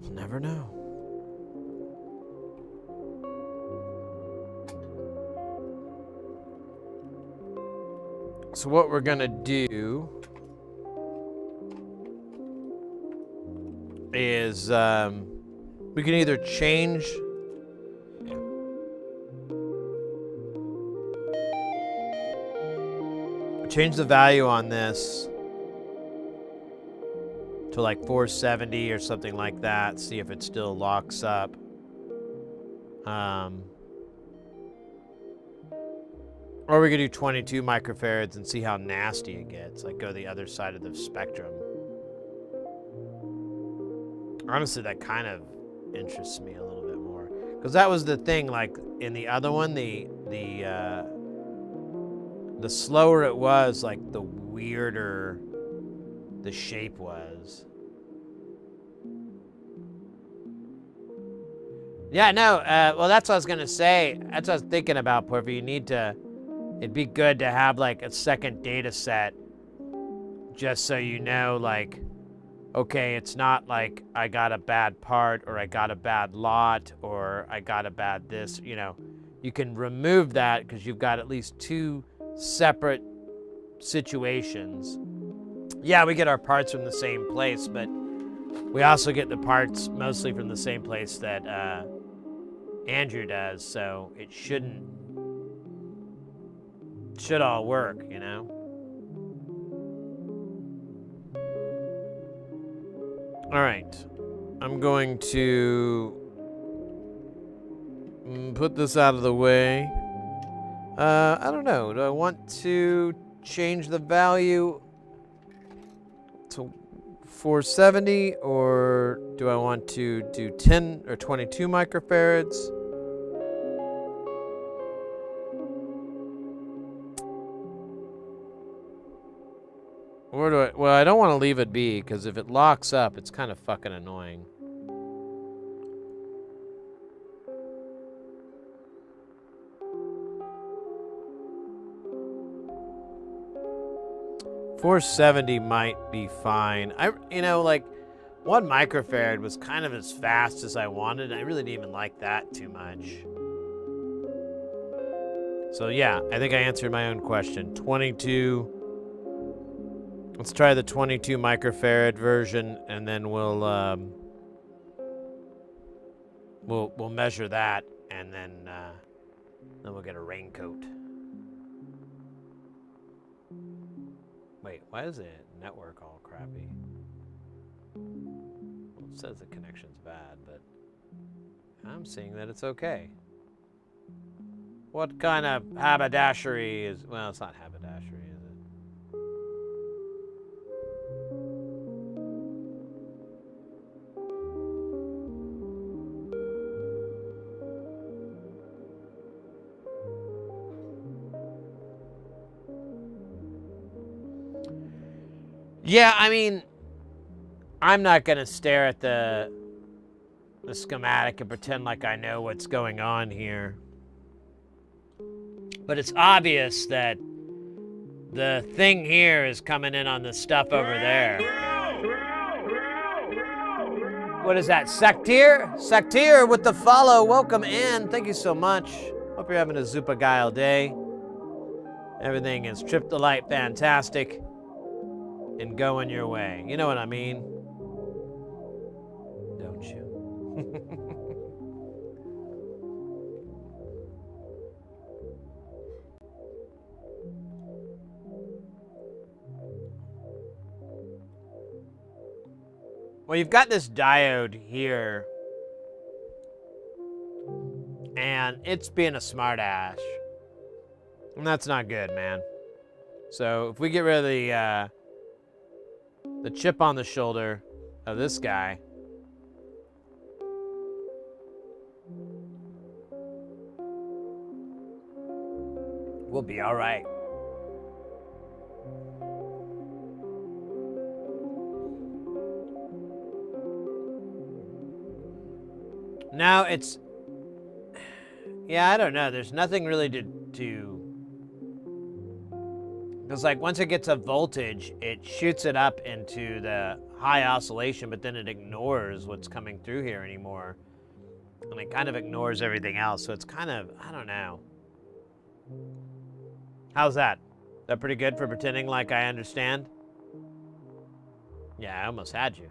We'll never know. So what we're gonna do is we can either change the value on this to like 470 or something like that, see if it still locks up. Or we could do 22 microfarads and see how nasty it gets, like go the other side of the spectrum. Honestly, that kind of interests me a little bit more, because that was the thing, like in the other one, the slower it was, like the weirder the shape was. Yeah, no, well, that's what I was gonna say. That's what I was thinking about, Porphy. It'd be good to have like a second data set, just so you know, like, okay, it's not like I got a bad part, or I got a bad lot, or I got a bad this, you know. You can remove that because you've got at least two separate situations. Yeah, we get our parts from the same place, but we also get the parts mostly from the same place that Andrew does, so it should all work, you know? All right, I'm going to put this out of the way. I don't know, do I want to change the value to 470, or do I want to do 10 or 22 microfarads? Or do I, well, I don't want to leave it be, because if it locks up, it's kind of fucking annoying. $470 might be fine. You know, like 1 microfarad was kind of as fast as I wanted. I really didn't even like that too much. So yeah, I think I answered my own question. 22. Let's try the 22 microfarad version, and then we'll measure that, and then we'll get a raincoat. Wait, why is the network all crappy? Well, it says the connection's bad, but I'm seeing that it's okay. What kind of haberdashery is... Well, it's not haberdashery, is it? Yeah, I mean, I'm not going to stare at the schematic and pretend like I know what's going on here. But it's obvious that the thing here is coming in on the stuff over there. What is that, Sectier? Sectier with the follow. Welcome in. Thank you so much. Hope you're having a Zupa Guile day. Everything is trip the light fantastic and going your way. You know what I mean? Don't you? Well, you've got this diode here, and it's being a smartass, and that's not good, man. So if we get rid of the chip on the shoulder of this guy. We'll be all right. Now it's, yeah, I don't know. There's nothing really to because like once it gets a voltage, it shoots it up into the high oscillation, but then it ignores what's coming through here anymore. And it kind of ignores everything else. So it's kind of, I don't know. How's that? Is that pretty good for pretending like I understand? Yeah, I almost had you.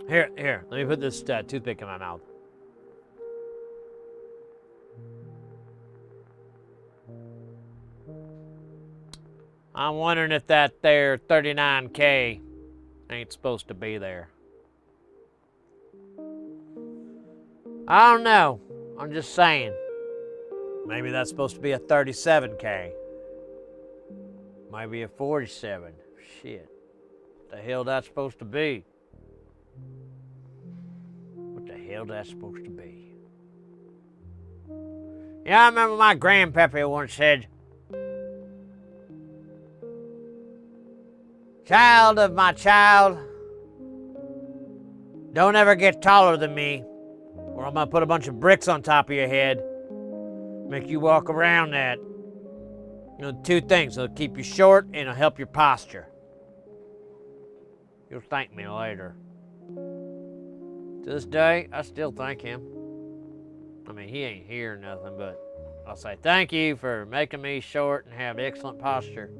Here, let me put this toothpick in my mouth. I'm wondering if that there 39K ain't supposed to be there. I don't know. I'm just saying. Maybe that's supposed to be a 37K. Maybe a 47. Shit. What the hell that's supposed to be? What the hell that's supposed to be? Yeah, I remember my grandpappy once said, "Child of my child, don't ever get taller than me, or I'm gonna put a bunch of bricks on top of your head, make you walk around that. You know, two things, it'll keep you short and it'll help your posture. You'll thank me later." To this day, I still thank him. I mean, he ain't here or nothing, but I'll say thank you for making me short and have excellent posture.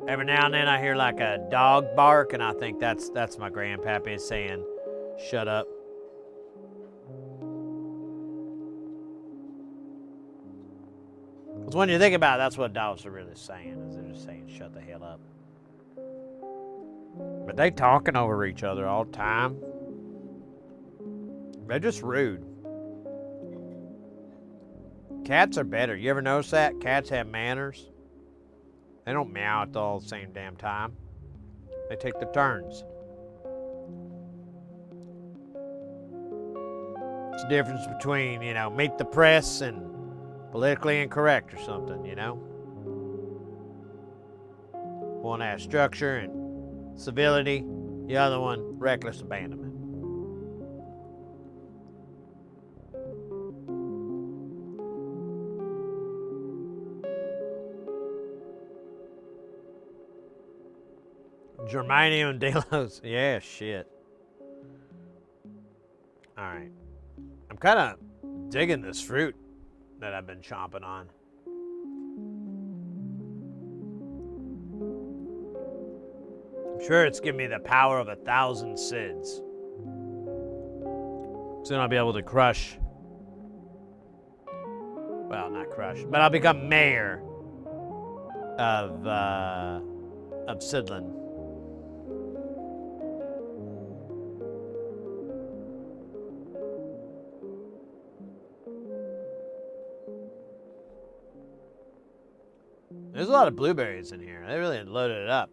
Every now and then I hear like a dog bark, and I think that's my grandpappy saying, "Shut up." Because when you think about it, that's what dogs are really saying, is they're just saying, "Shut the hell up." But they talking over each other all the time. They're just rude. Cats are better. You ever notice that? Cats have manners. They don't meow at all the same damn time. They take their turns. It's the difference between, you know, meet the press and politically incorrect or something, you know? One has structure and civility. The other one, reckless abandonment. Germanium Delos. Yeah, shit. Alright. I'm kind of digging this fruit that I've been chomping on. I'm sure it's giving me the power of 1,000 SIDS. Soon I'll be able to crush. Well, not crush, but I'll become mayor of Sidlin. There's a lot of blueberries in here. They really loaded it up.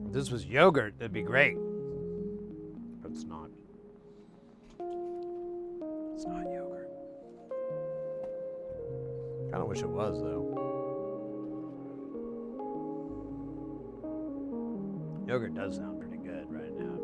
If this was yogurt, that'd be great. But it's not. It's not yogurt. Kinda wish it was, though. Yogurt does sound pretty good right now.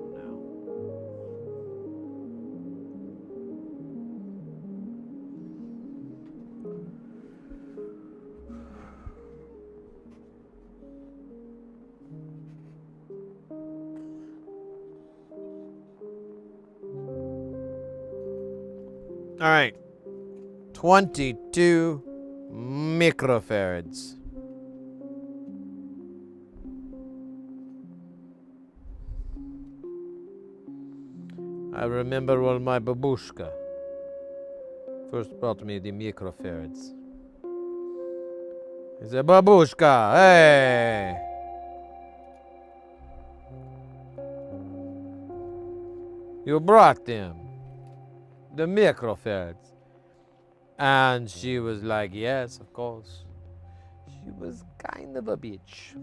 All right, 22 microfarads. I remember when my babushka first brought me the microfarads. He said, "Babushka, hey! You brought them. The microfarads." And she was like, "Yes, of course." She was kind of a bitch.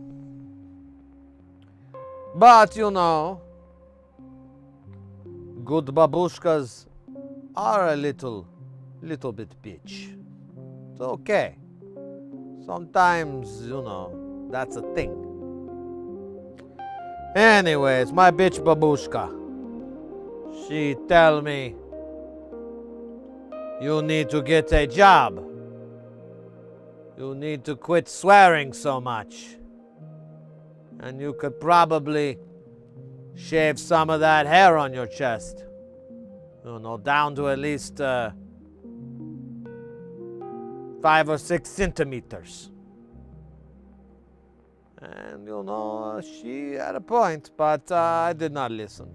But, you know, good babushkas are a little bit bitch. It's okay. Sometimes, you know, that's a thing. Anyways, my bitch babushka, she tell me, you need to get a job. You need to quit swearing so much. And you could probably shave some of that hair on your chest. You know, down to at least 5 or 6 centimeters. And, you know, she had a point, but I did not listen.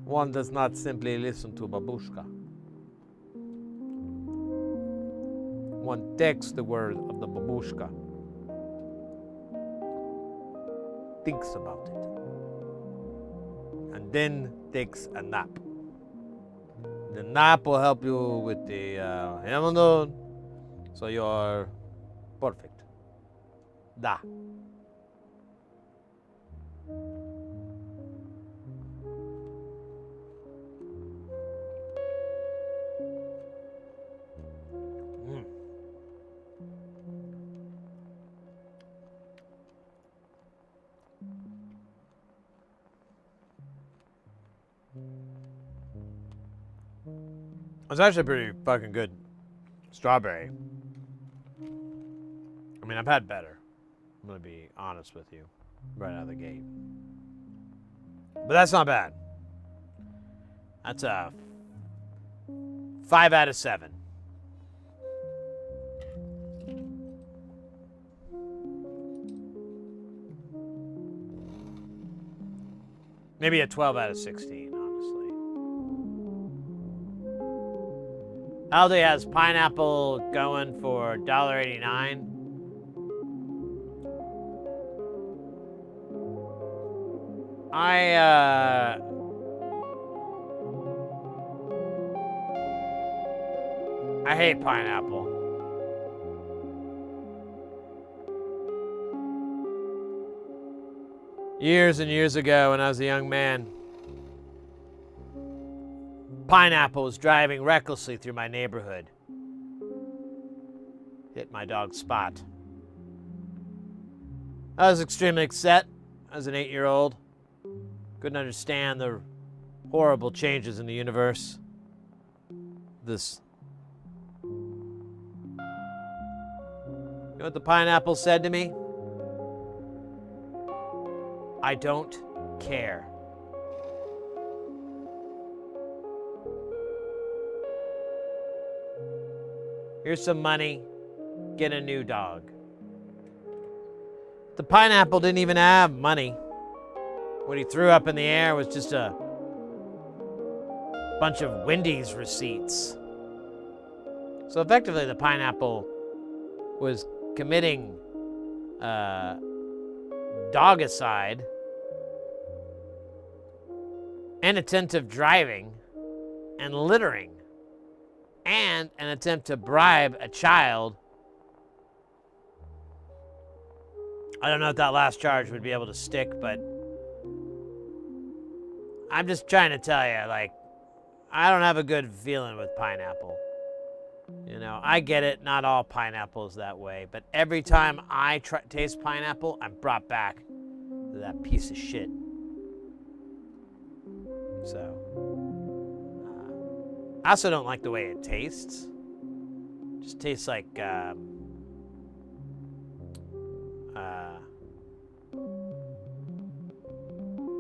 One does not simply listen to babushka. One takes the word of the babushka, thinks about it, and then takes a nap. The nap will help you with the Emotes, so you're perfect. Da. It's actually pretty fucking good strawberry. I mean, I've had better. I'm gonna be honest with you right out of the gate. But that's not bad. That's a 5 out of 7. Maybe a 12 out of 16, honestly. Aldi has pineapple going for $1.89. I hate pineapple. Years and years ago, when I was a young man, pineapple was driving recklessly through my neighborhood. Hit my dog Spot. I was extremely upset as an 8-year-old. Couldn't understand the horrible changes in the universe. This. You know what the pineapple said to me? I don't care. Here's some money. Get a new dog. The pineapple didn't even have money. What he threw up in the air was just a bunch of Wendy's receipts. So effectively, the pineapple was committing dogicide, inattentive driving, and littering, and an attempt to bribe a child. I don't know if that last charge would be able to stick, but I'm just trying to tell you, like, I don't have a good feeling with pineapple. You know, I get it, not all pineapple is that way, but every time I taste pineapple, I'm brought back to that piece of shit. So, I also don't like the way it tastes. It just tastes like,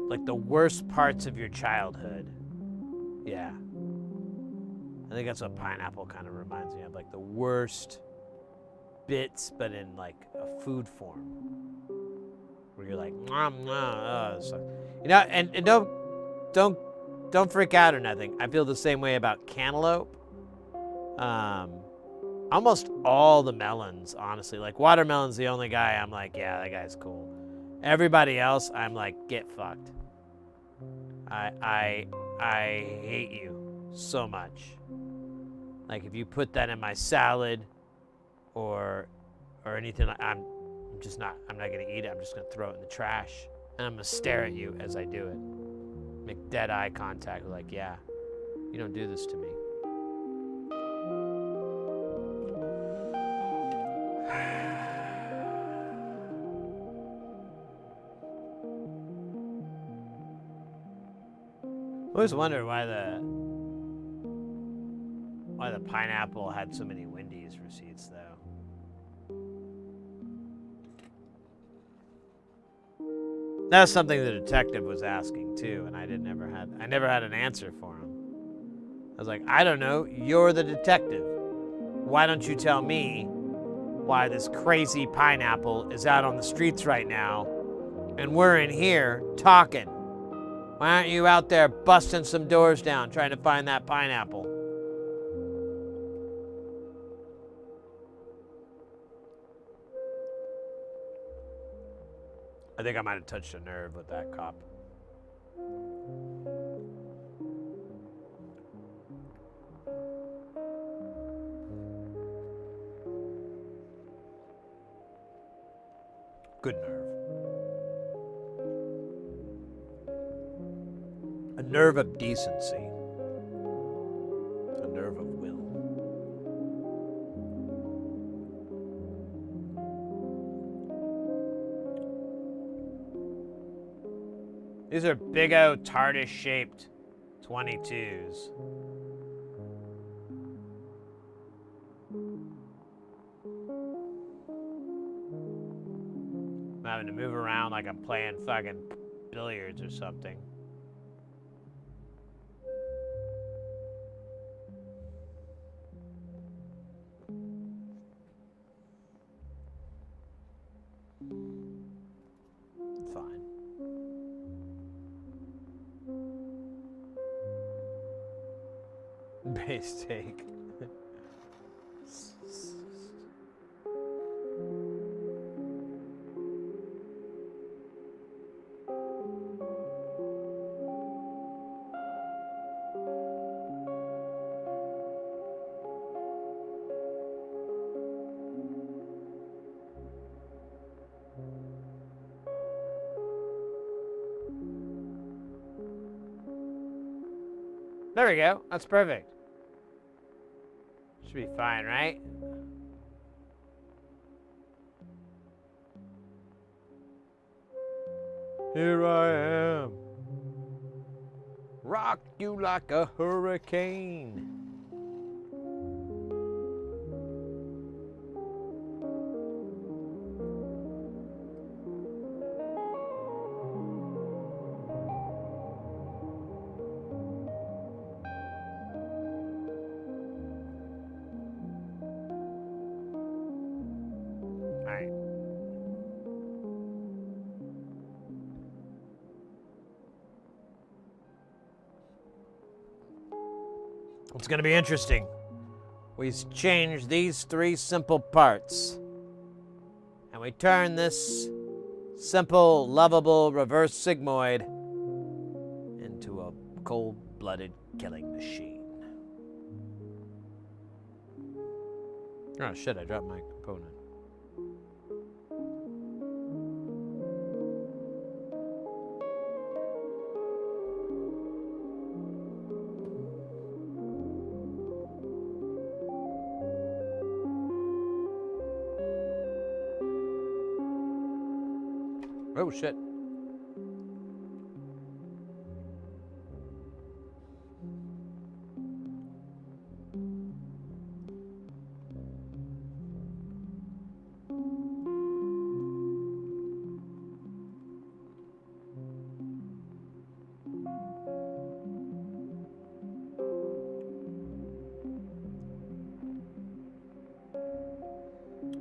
like the worst parts of your childhood. Yeah. I think that's what pineapple kind of reminds me of, like the worst bits, but in like a food form, where you're like, nom, nom, so, you know, and don't freak out or nothing. I feel the same way about cantaloupe. Almost all the melons, honestly. Like watermelon's the only guy I'm like, yeah, that guy's cool. Everybody else, I'm like, get fucked. I hate you so much. Like if you put that in my salad or anything, I'm not gonna eat it. I'm just gonna throw it in the trash, and I'm gonna stare at you as I do it. Make dead eye contact, like, yeah, you don't do this to me. I always wondered why the pineapple had so many Wendy's receipts, though. That's something the detective was asking too, and I never had an answer for him. I was like, I don't know. You're the detective. Why don't you tell me why this crazy pineapple is out on the streets right now, and we're in here talking? Why aren't you out there busting some doors down trying to find that pineapple? I think I might have touched a nerve with that cop. Good nerve. A nerve of decency. A nerve of will. These are big O TARDIS shaped 22s. I'm having to move around like I'm playing fucking billiards or something. Fine. Base take. There we go. That's perfect. Should be fine, right? Here I am. Rock you like a hurricane. It's going to be interesting. We change these three simple parts, and we turn this simple, lovable reverse sigmoid into a cold-blooded killing machine. Oh shit, I dropped my component. Oh shit.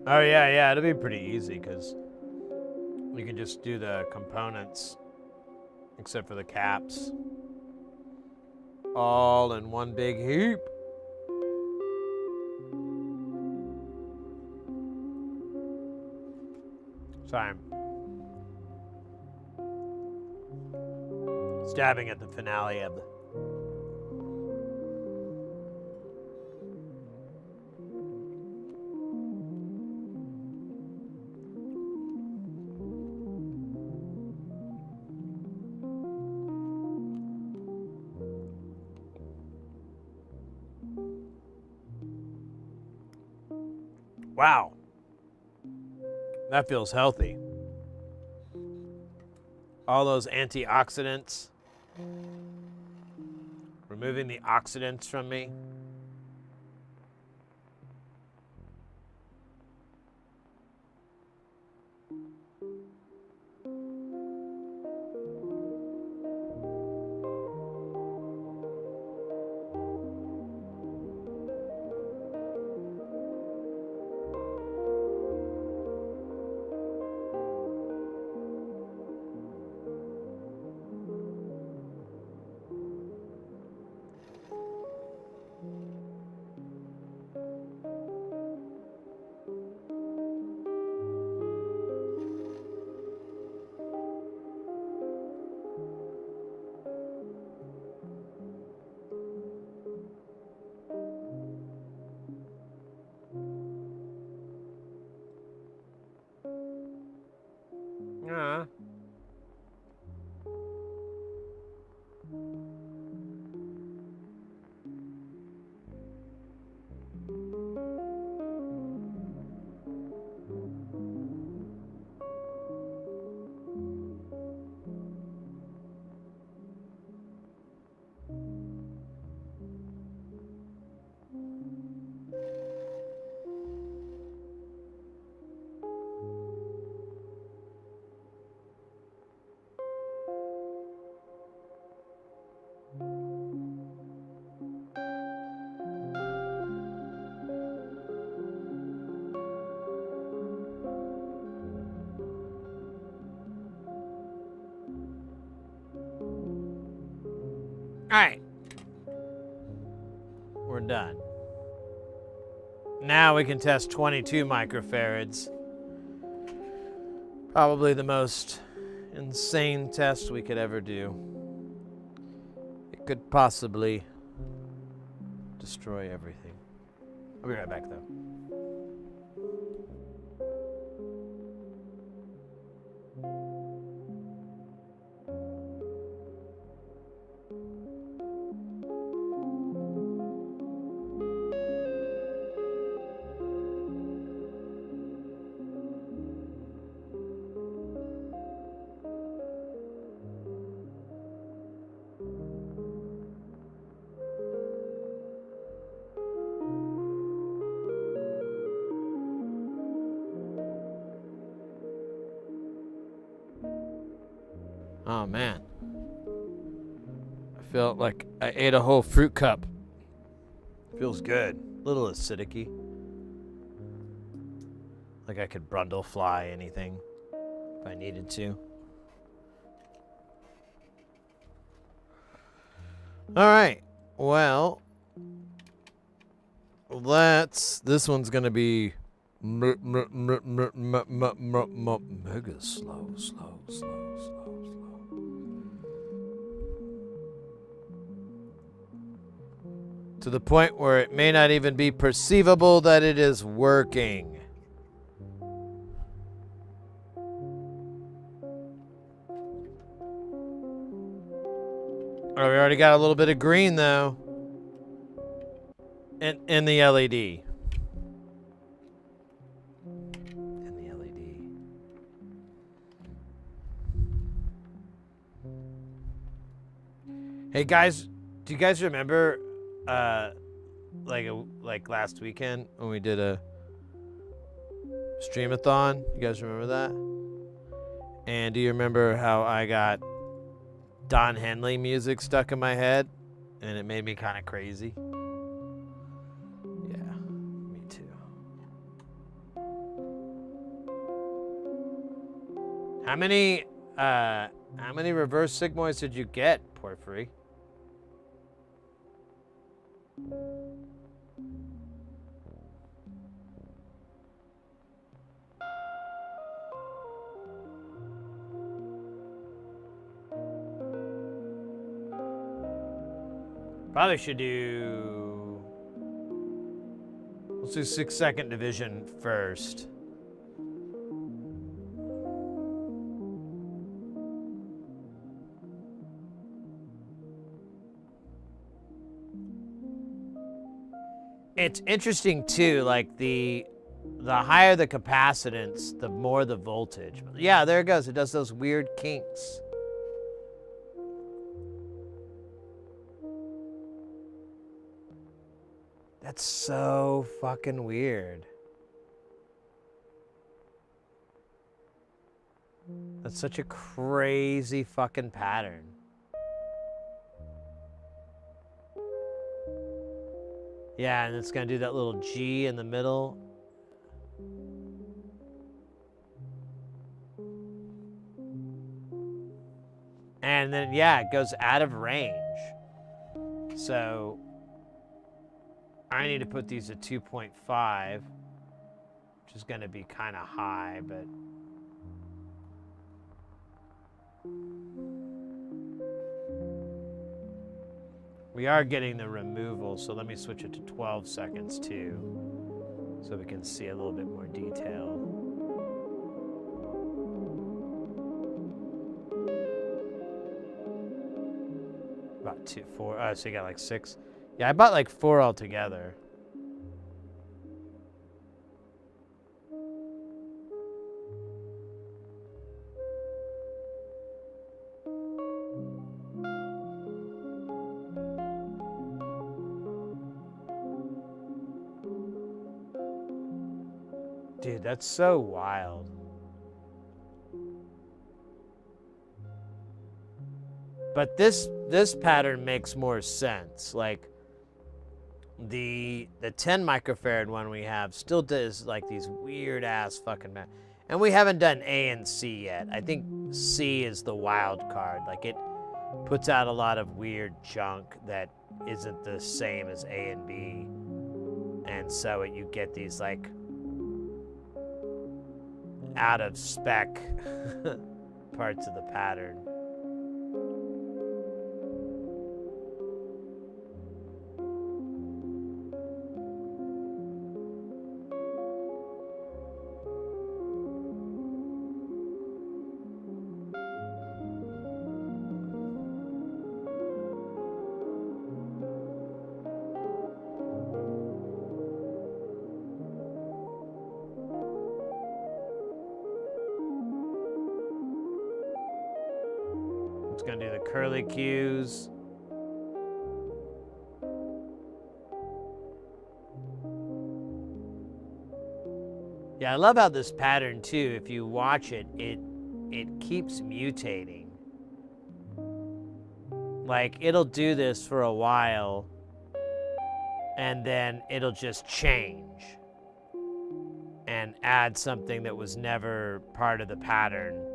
Oh yeah, it'll be pretty easy because you can just do the components, except for the caps, all in one big heap. Sorry, I'm stabbing at the finale of the Wow. That feels healthy. All those antioxidants. Removing the oxidants from me. Yeah. All right. We're done. Now we can test 22 microfarads. Probably the most insane test we could ever do. It could possibly destroy everything. I'll be right back though. Oh man. I felt like I ate a whole fruit cup. Feels good. A little acidic-y. Like I could brundle fly anything if I needed to. Alright. Well, this one's gonna be mega slow. To the point where it may not even be perceivable that it is working. Oh, we already got a little bit of green though. In the LED. In the LED. Hey guys, do you guys remember like last weekend when we did a streamathon? You guys remember that? And do you remember how I got Don Henley music stuck in my head and it made me kind of crazy? Yeah, me too. How many reverse sigmoids did you get, Porphyry? Probably should do... Let's do 6-second division first. It's interesting too, like the higher the capacitance, the more the voltage. Yeah, there it goes. It does those weird kinks. That's so fucking weird. That's such a crazy fucking pattern. Yeah, and it's gonna do that little G in the middle. And then, yeah, it goes out of range. So I need to put these at 2.5, which is gonna be kind of high, but we are getting the removal, so let me switch it to 12 seconds too, so we can see a little bit more detail. About 2, 4, oh, so you got like 6. Yeah, I bought like 4 altogether. Dude, that's so wild. But this pattern makes more sense. Like the 10 microfarad one we have still does like these weird ass fucking and we haven't done A and C yet. I think C is the wild card. Like it puts out a lot of weird junk that isn't the same as A and B. And so you get these like out of spec parts of the pattern. It's gonna do the curly cues. Yeah, I love how this pattern too, if you watch it, it keeps mutating. Like it'll do this for a while and then it'll just change and add something that was never part of the pattern.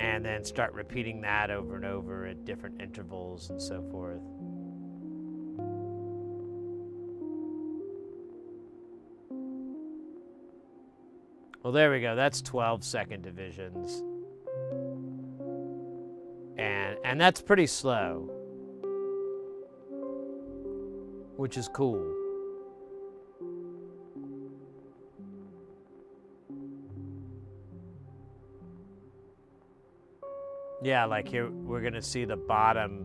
And then start repeating that over and over at different intervals and so forth. Well, there we go. That's 12-second divisions. And that's pretty slow, which is cool. Yeah, like here, we're gonna see the bottom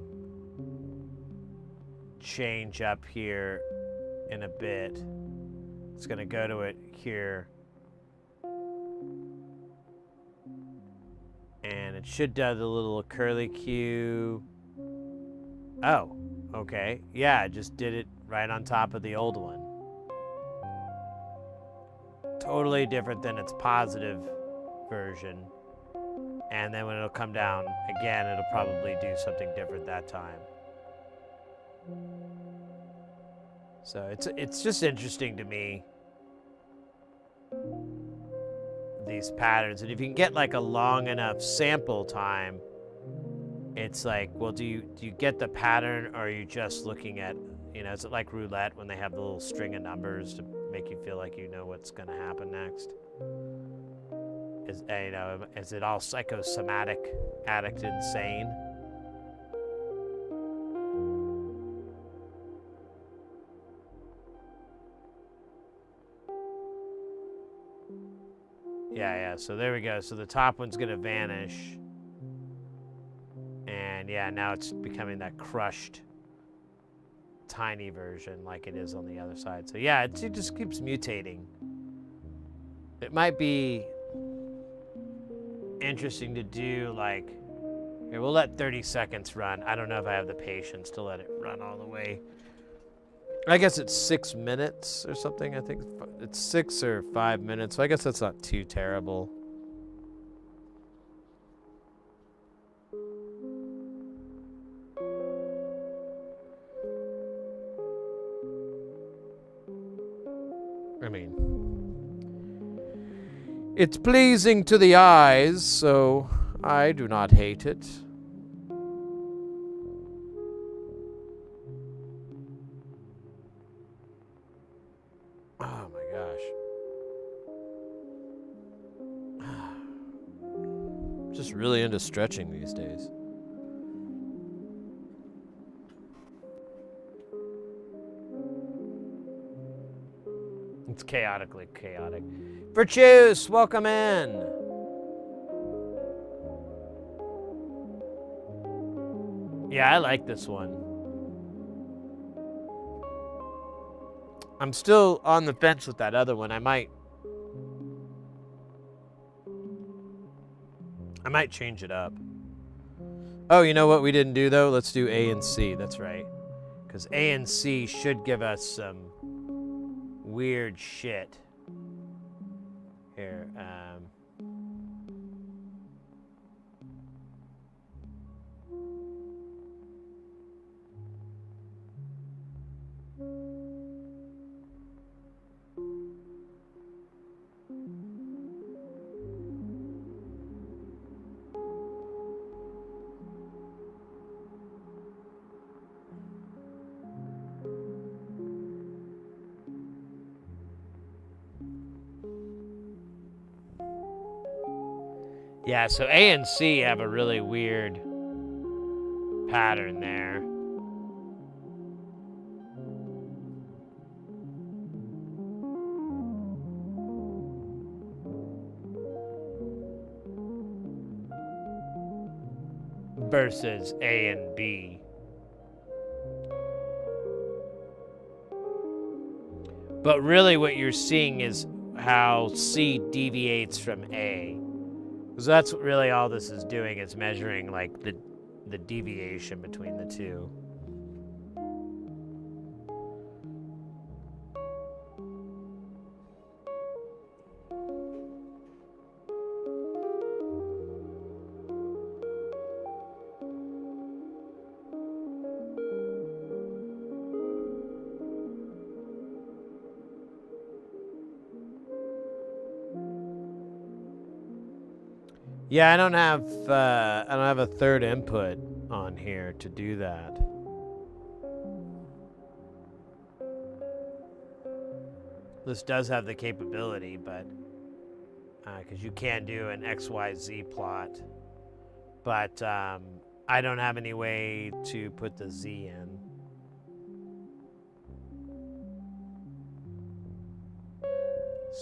change up here in a bit. It's gonna go to it here. And it should do the little curly cue. Oh, okay. Yeah, I just did it right on top of the old one. Totally different than its positive version. And then when it'll come down again, it'll probably do something different that time. So it's just interesting to me, these patterns. And if you can get like a long enough sample time, it's like, well, do you get the pattern, or are you just looking at, is it like roulette when they have the little string of numbers to make you feel like you know what's going to happen next? Is it all psychosomatic, addict, insane? Yeah, so there we go. So the top one's gonna vanish. And yeah, now it's becoming that crushed tiny version like it is on the other side. So yeah, it just keeps mutating. It might be interesting to do like, here, we'll let 30 seconds run. I don't know if I have the patience to let it run all the way. I guess it's 6 minutes or something. I think it's 6 or 5 minutes. So I guess that's not too terrible. I mean, it's pleasing to the eyes, so I do not hate it. Oh my gosh. Just really into stretching these days. It's chaotically chaotic. Virtues, welcome in. Yeah, I like this one. I'm still on the fence with that other one. I might change it up. Oh, you know what we didn't do though? Let's do A and C. That's right. Because A and C should give us some weird shit. Here, yeah, so A and C have a really weird pattern there. Versus A and B. But really what you're seeing is how C deviates from A. Because that's really all this is doing, is measuring like the deviation between the two. Yeah, I don't have a third input on here to do that. This does have the capability, but because you can do an XYZ plot, but I don't have any way to put the Z in.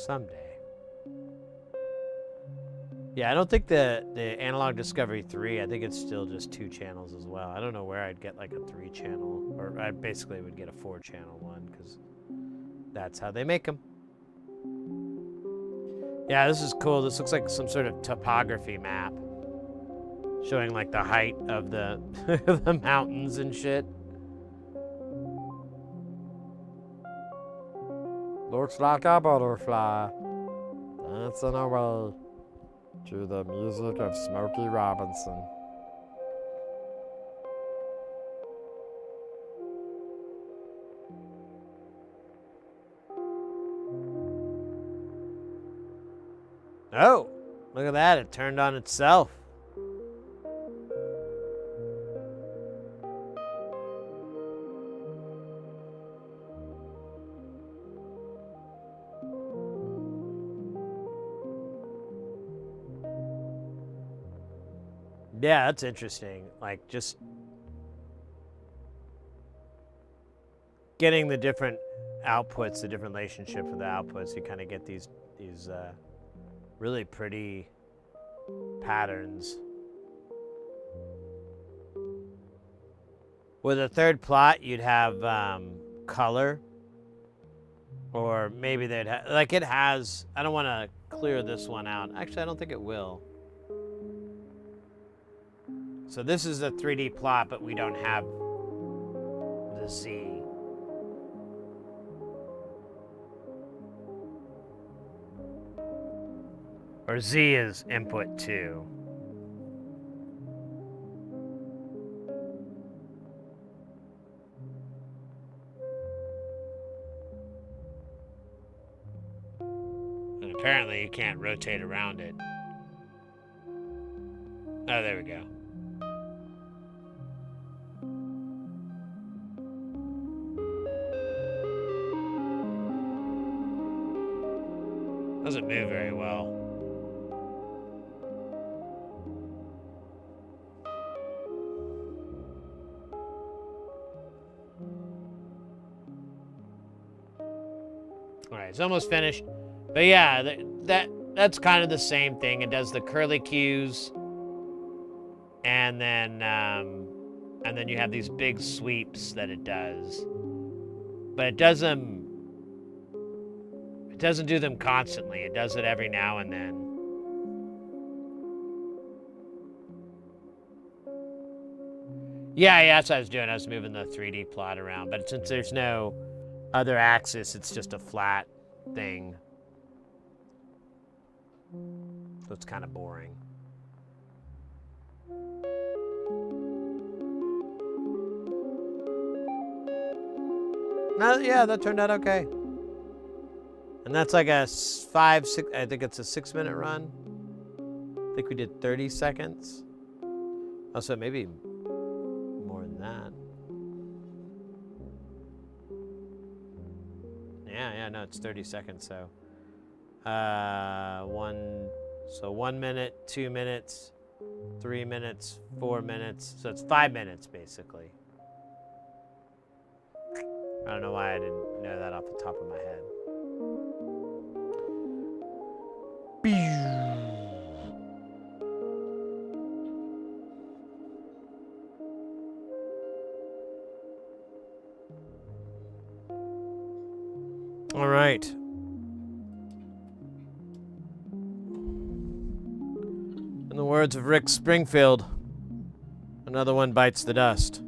Someday. Yeah, I don't think the Analog Discovery 3, I think it's still just 2 channels as well. I don't know where I'd get like a 3-channel, or I basically would get a 4-channel one, because that's how they make them. Yeah, this is cool. This looks like some sort of topography map, showing like the height of the, the mountains and shit. Looks like a butterfly dancing away to the music of Smokey Robinson. Oh, look at that. It turned on itself. Yeah, that's interesting. Like, just getting the different outputs, the different relationship for the outputs, you kind of get these really pretty patterns. With a third plot, you'd have color. Or maybe they'd have, like it has, I don't want to clear this one out. Actually, I don't think it will. So this is a 3D plot, but we don't have the Z. Or Z is input 2. And apparently you can't rotate around it. Oh, there we go. Doesn't move very well. All right, it's almost finished. But yeah, that's kind of the same thing. It does the curly cues, and then you have these big sweeps that it does. But it doesn't do them constantly. It does it every now and then. Yeah, that's what I was doing. I was moving the 3D plot around. But since there's no other axis, it's just a flat thing. So it's kind of boring. No, yeah, that turned out okay. And that's like a 6, I think it's a 6-minute run. I think we did 30 seconds. Also, maybe more than that. Yeah, no, it's 30 seconds, so. 1 minute, 2 minutes, 3 minutes, 4 minutes. So it's 5 minutes, basically. I don't know why I didn't know that off the top of my head. All right. In the words of Rick Springfield, another one bites the dust.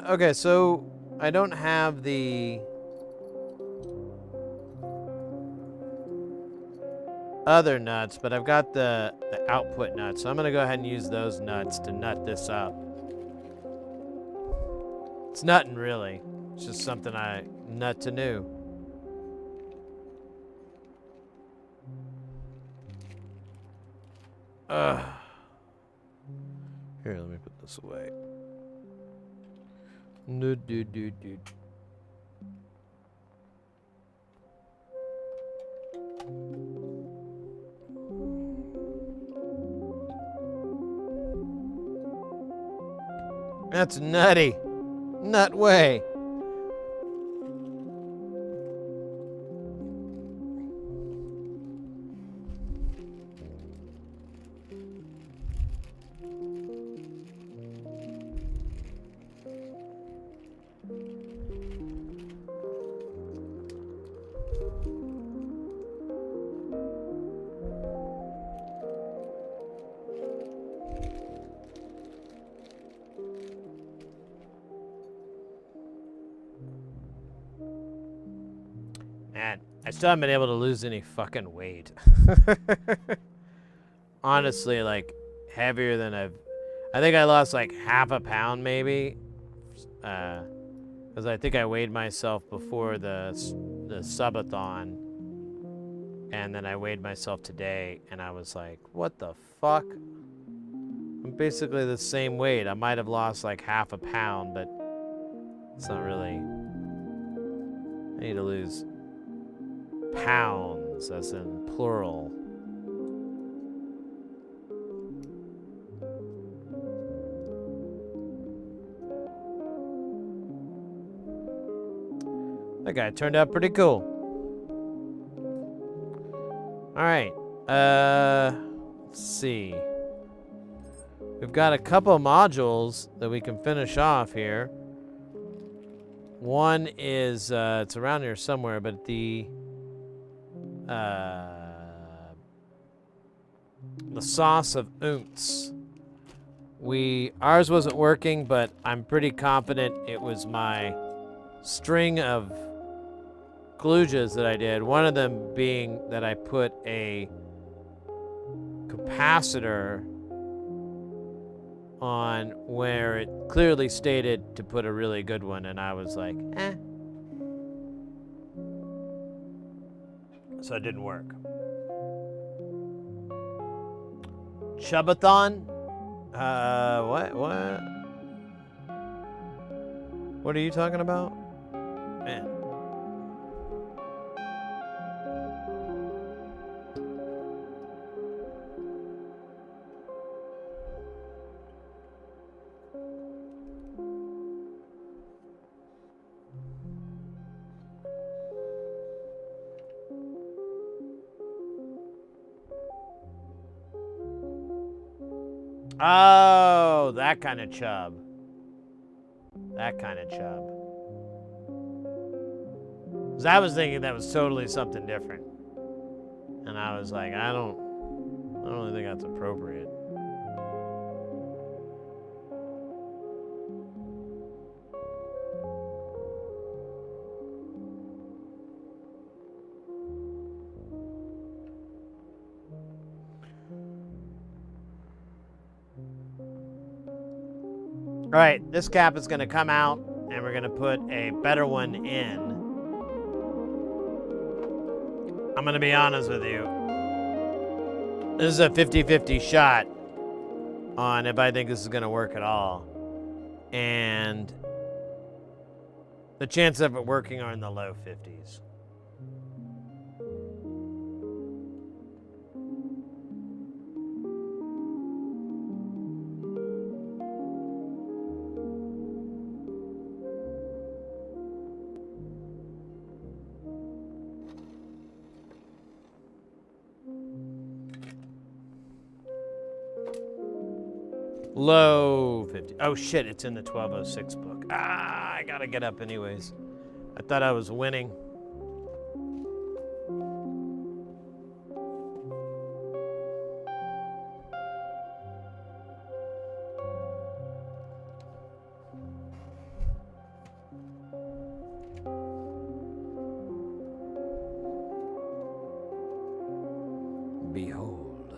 Okay, so I don't have the other nuts, but I've got the output nuts. So I'm gonna go ahead and use those nuts to nut this up. It's nutting, really. It's just something I nut to new. Here, let me put this away. Do. That's nutty. Nut way. Man, I still haven't been able to lose any fucking weight. Honestly, like, heavier than I think I lost like half a pound maybe. Because I think I weighed myself before the subathon. And then I weighed myself today, and I was like, what the fuck? I'm basically the same weight. I might have lost like half a pound, but it's not really. I need to lose pounds, as in plural. That guy turned out pretty cool. All right. Let's see. We've got a couple of modules that we can finish off here. One is, it's around here somewhere, but the sauce of Emotes. Ours wasn't working, but I'm pretty confident it was my string of kludges that I did. One of them being that I put a capacitor on where it clearly stated to put a really good one, and I was like, eh. So it didn't work. Chubathon? What? What are you talking about? Man. Oh, that kind of chub. That kind of chub. 'Cause I was thinking that was totally something different. And I was like, I don't really think that's appropriate. All right, this cap is going to come out, and we're going to put a better one in. I'm going to be honest with you. This is a 50-50 shot on if I think this is going to work at all. And the chances of it working are in the low 50s. Low 50. Oh shit, it's in the 1206 book. I gotta get up anyways. I thought I was winning. Behold,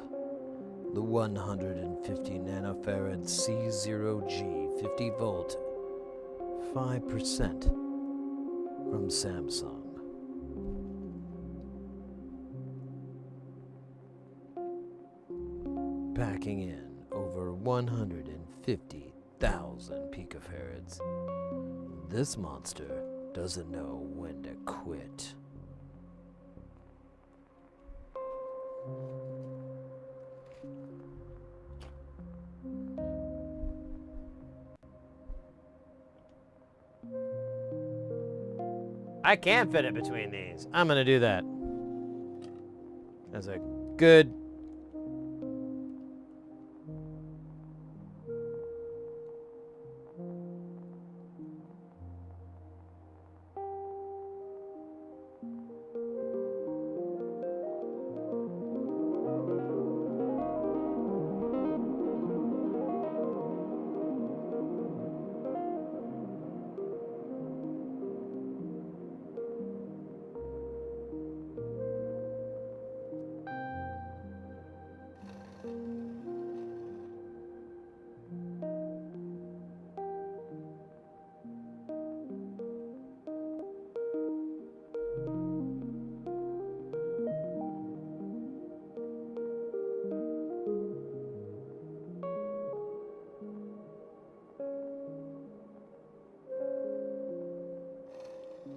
the 150 nanofarad C0G 50 volt 5% from Samsung. Packing in over 150,000 picofarads. This monster doesn't know when to quit. I can fit it between these. I'm gonna do that. As a good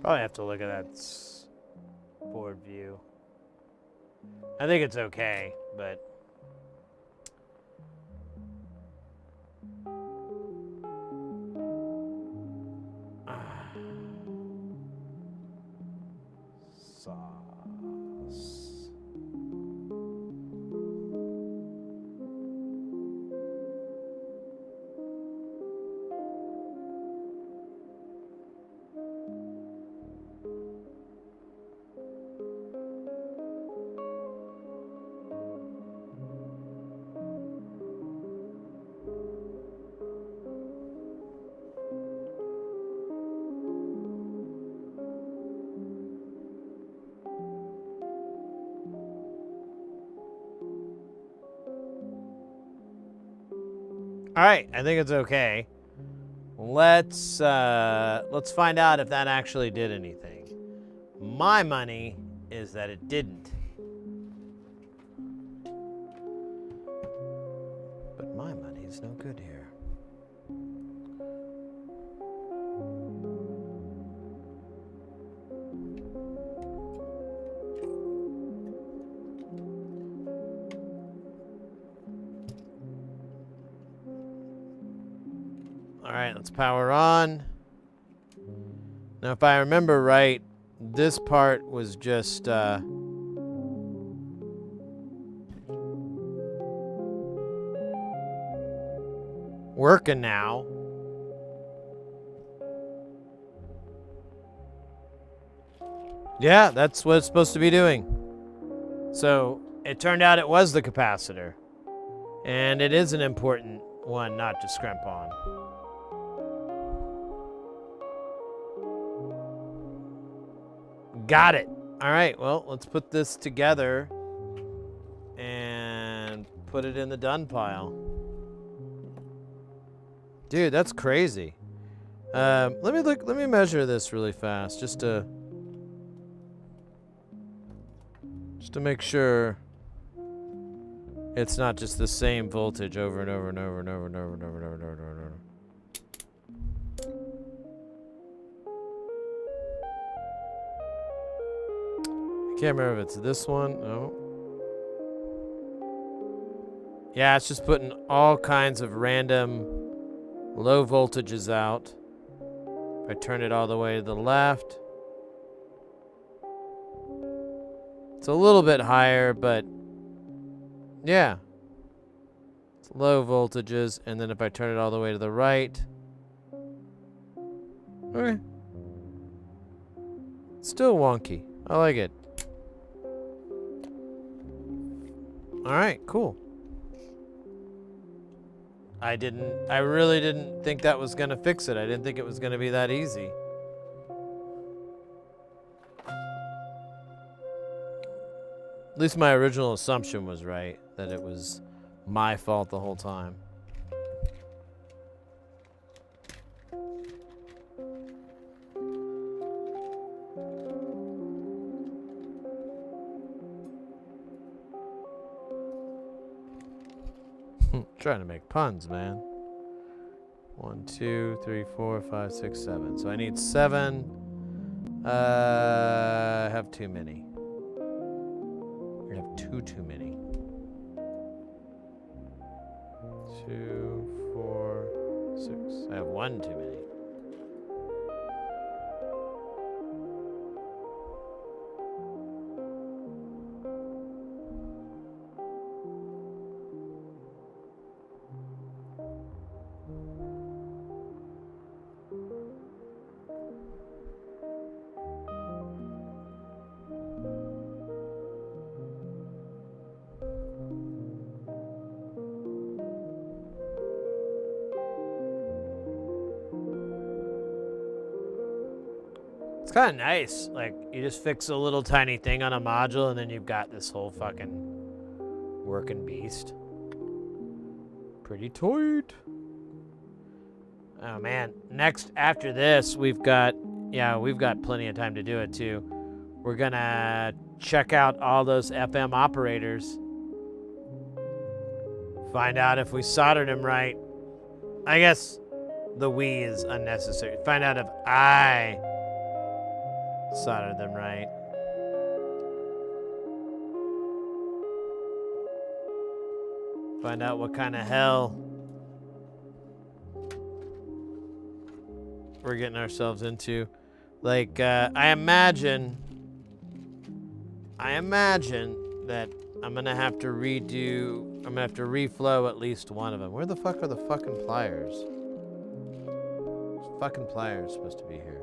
probably have to look at that board view. I think it's okay, but All right, I think it's okay. Let's find out if that actually did anything. My money is that it didn't. But my money is no good here. All right, let's power on. Now, if I remember right, this part was just working now. Yeah, that's what it's supposed to be doing. So it turned out it was the capacitor. And it is an important one not to scrimp on. Got it. All right, well, let's put this together and put it in the done pile. Dude, that's crazy. Let me measure this really fast just to make sure it's not just the same voltage over and over and over and over and over and over and over and over and over and over. I can't remember if it's this one. No. Yeah, it's just putting all kinds of random low voltages out. If I turn it all the way to the left, it's a little bit higher, but yeah. It's low voltages, and then if I turn it all the way to the right, okay. Still wonky. I like it. All right, cool. I really didn't think that was gonna fix it. I didn't think it was gonna be that easy. At least my original assumption was right, that it was my fault the whole time. Trying to make puns, man. 1, 2, 3, 4, 5, 6, 7. So I need 7. I have too many. I have too many. 2, 4, 6. I have 1 too many. It's kind of nice. Like, you just fix a little tiny thing on a module, and then you've got this whole fucking working beast. Pretty tight. Oh, man. Next, after this, we've got plenty of time to do it, too. We're going to check out all those FM operators. Find out if we soldered them right. I guess the we is unnecessary. Find out if I soldered them right. Find out what kind of hell we're getting ourselves into. Like, I imagine that I'm gonna have to reflow at least one of them. Where the fuck are the fucking pliers? There's fucking pliers supposed to be here.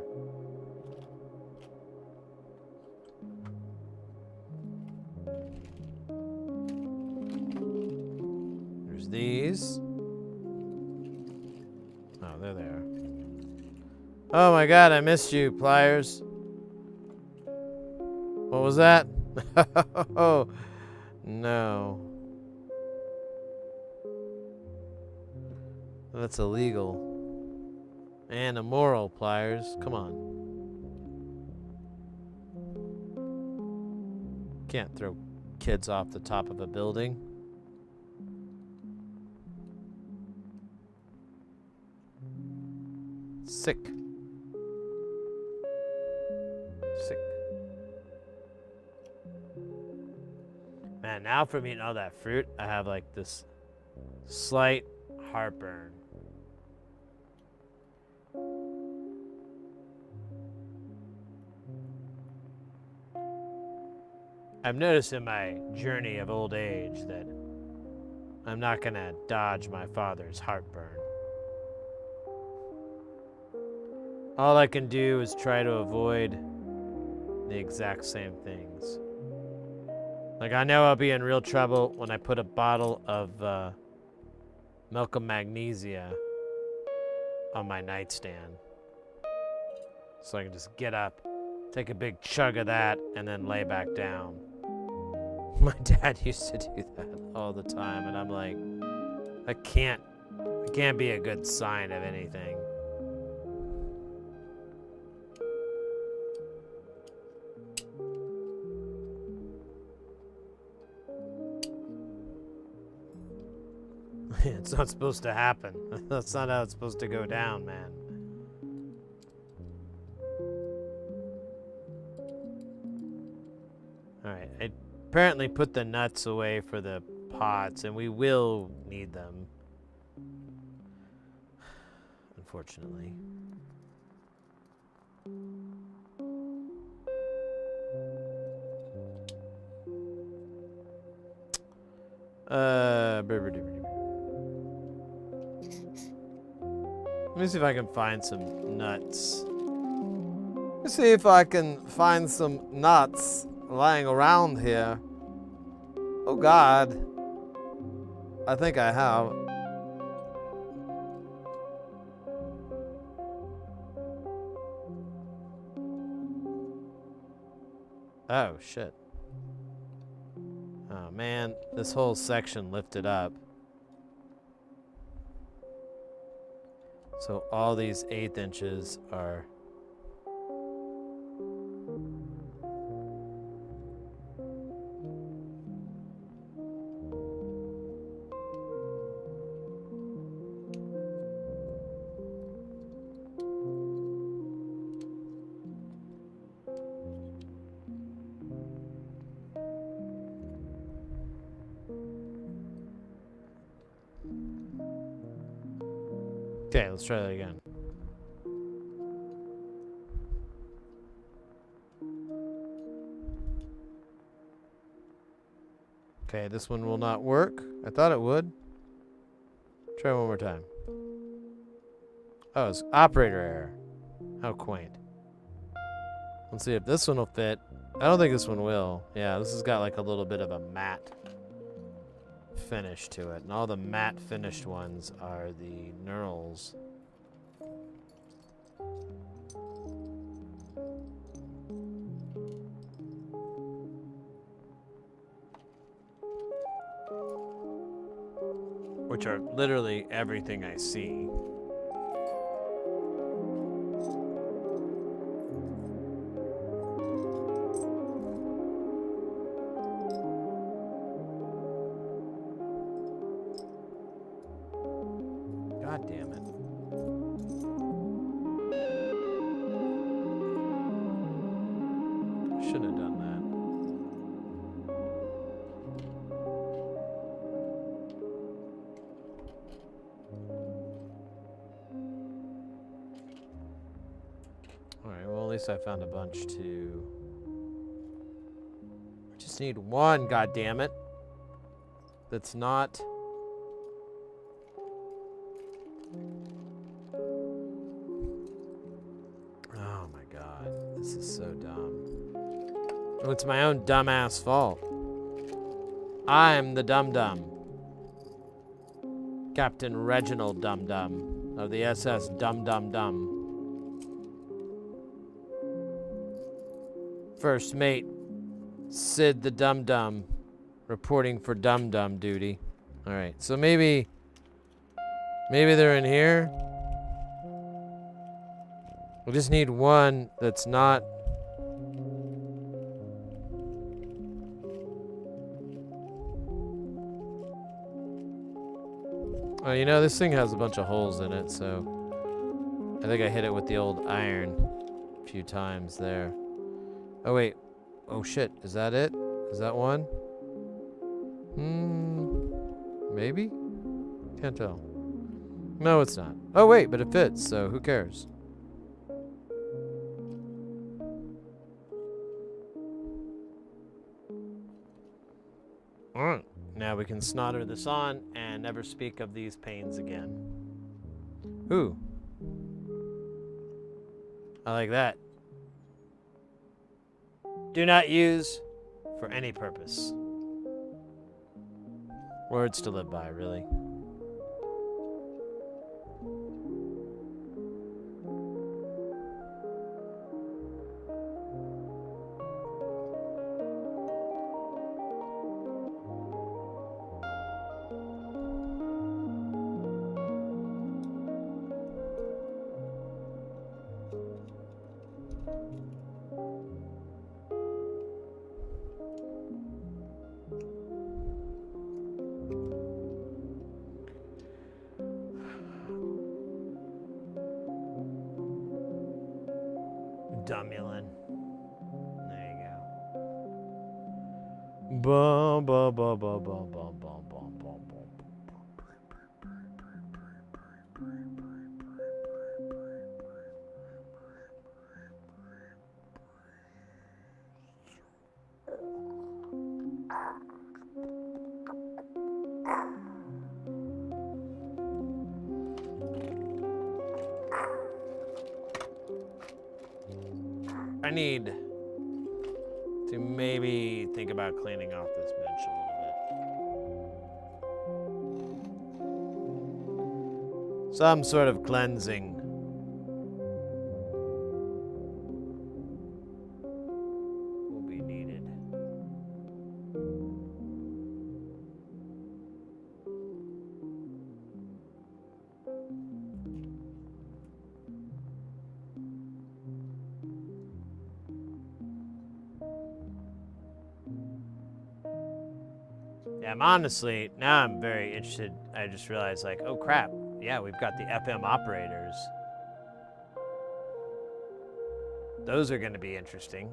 These. Oh, there they are. Oh my god, I missed you, pliers. What was that? Oh, no. That's illegal. And immoral, pliers. Come on. Can't throw kids off the top of a building. Sick. Sick. Man, now from eating all that fruit, I have like this slight heartburn. I've noticed in my journey of old age that I'm not gonna dodge my father's heartburn. All I can do is try to avoid the exact same things. Like, I know I'll be in real trouble when I put a bottle of milk of magnesia on my nightstand. So I can just get up, take a big chug of that, and then lay back down. My dad used to do that all the time, and I'm like, that can't be a good sign of anything. It's not supposed to happen. That's not how it's supposed to go down, man. Alright, I apparently put the nuts away for the pots, and we will need them. Unfortunately. Let me see if I can find some nuts. Let me see if I can find some nuts lying around here. Oh God. I think I have. Oh shit. Oh man, this whole section lifted up. So all these 1/8 inches are okay, let's try that again. Okay, this one will not work. I thought it would. Try one more time. Oh, it's operator error. How quaint. Let's see if this one will fit. I don't think this one will. Yeah, this has got like a little bit of a matte finish to it. And all the matte finished ones are the knurls. Which are literally everything I see. God damn it. Shouldn't have done that. Alright, well at least I found a bunch to... I just need one, god damn it. That's not... Oh my god, this is so dumb. Oh, it's my own dumbass fault. I'm the dum-dum. Captain Reginald Dum-Dum of the SS Dum-Dum-Dum. First mate, Sid the Dum-Dum, reporting for Dum-Dum duty. Alright, so maybe Maybe they're in here. We just need one that's not. Oh, you know, this thing has a bunch of holes in it, so I think I hit it with the old iron a few times there. Oh, wait. Oh, shit. Is that it? Is that one? Maybe? Can't tell. No, it's not. Oh, wait, but it fits, so who cares? Alright. Now we can snodder this on and never speak of these pains again. Ooh. I like that. Do not use for any purpose. Words to live by, really. Dumulin. There you go. Bum, bum, bum, bum, bum, bum, bum, bum, bum, bum. I need to maybe think about cleaning off this bench a little bit. Some sort of cleansing will be needed. Yeah, I'm honestly, now I'm very interested. I just realized, like, oh crap. Yeah, we've got the FM operators. Those are going to be interesting.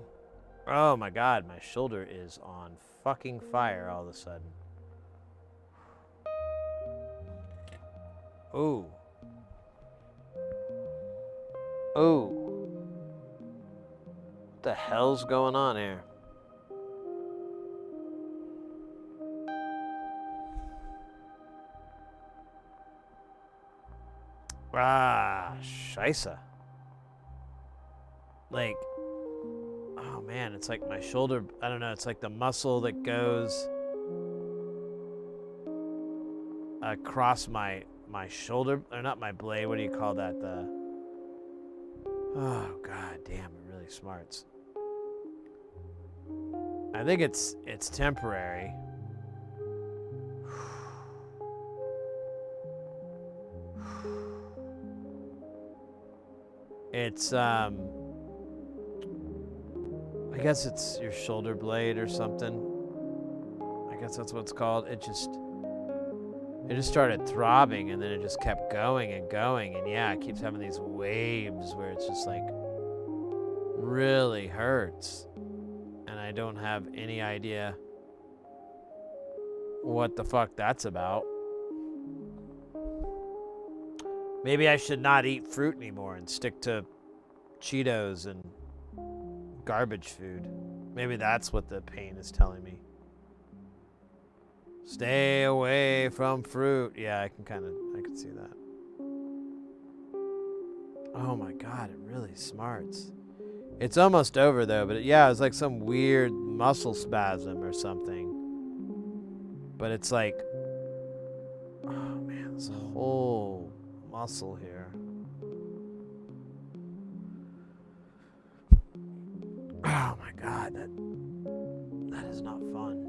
Oh my god, my shoulder is on fucking fire all of a sudden. Ooh. Ooh. What the hell's going on here? Ah, scheisse. Like, oh man, it's like my shoulder, I don't know, it's like the muscle that goes across my shoulder, or not my blade, what do you call that? Oh god damn, it really smarts. I think it's temporary. It's, I guess it's your shoulder blade or something. I guess that's what it's called. It just started throbbing and then it just kept going and going. And yeah, it keeps having these waves where it's just like really hurts. And I don't have any idea what the fuck that's about. Maybe I should not eat fruit anymore and stick to Cheetos and garbage food. Maybe that's what the pain is telling me. Stay away from fruit. Yeah, I can see that. Oh my god, it really smarts. It's almost over though, but yeah, it's like some weird muscle spasm or something. But it's like, oh man, this whole muscle here. Oh my god, that is not fun.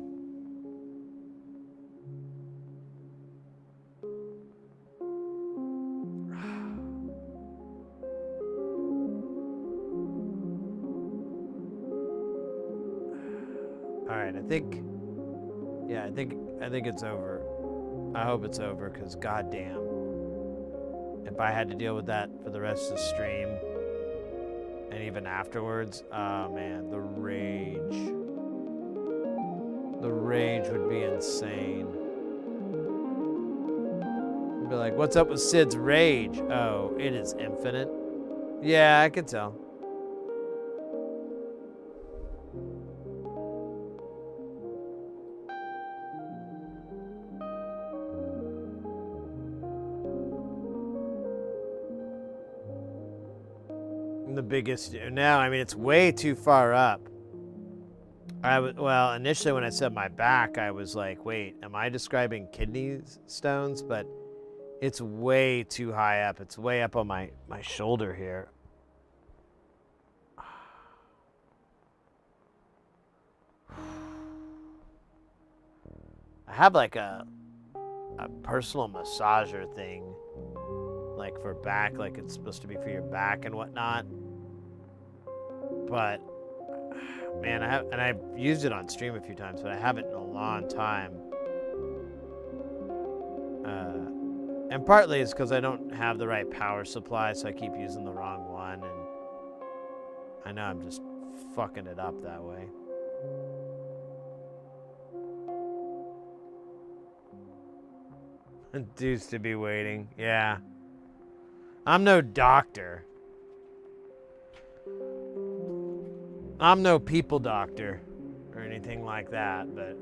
right, I think it's over. I hope it's over, because goddamn, if I had to deal with that for the rest of the stream and even afterwards, oh man, the rage would be insane. I'd be like, what's up with Sid's rage? Oh, it is infinite. Yeah, I can tell. The biggest now, I mean, it's way too far up. Well, initially when I said my back, I was like, wait, am I describing kidney stones? But it's way too high up. It's way up on my shoulder here. I have like a personal massager thing, like for back, like it's supposed to be for your back and whatnot. But man, I've used it on stream a few times, but I haven't in a long time. And partly it's because I don't have the right power supply, so I keep using the wrong one, and I know I'm just fucking it up that way. Dudes to be waiting, yeah. I'm no doctor. I'm no people doctor or anything like that, but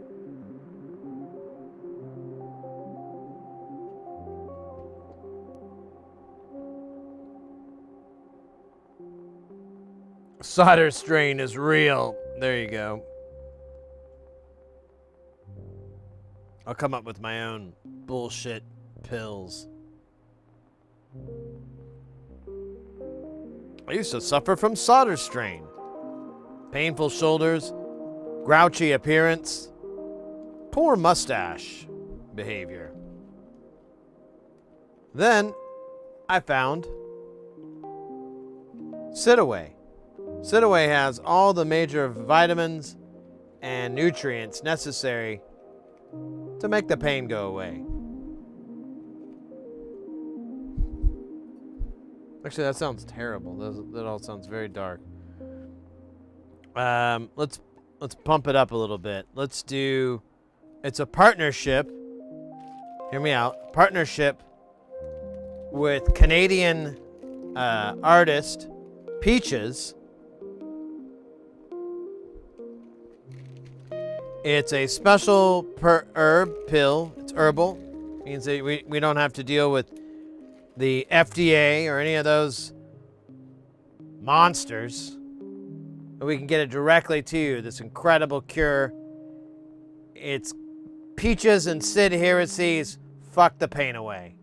solder strain is real. There you go. I'll come up with my own bullshit pills. I used to suffer from solder strain. Painful shoulders, grouchy appearance, poor mustache behavior. Then I found Sit-Away. Sit-Away has all the major vitamins and nutrients necessary to make the pain go away. Actually, that sounds terrible. That all sounds very dark. Let's pump it up a little bit. Let's do. It's a partnership. Hear me out. Partnership with Canadian artist Peaches. It's a special herb pill. It's herbal. Means that we don't have to deal with the FDA or any of those monsters. We can get it directly to you, this incredible cure. It's Peaches and Sid Heresy's Fuck the Pain Away.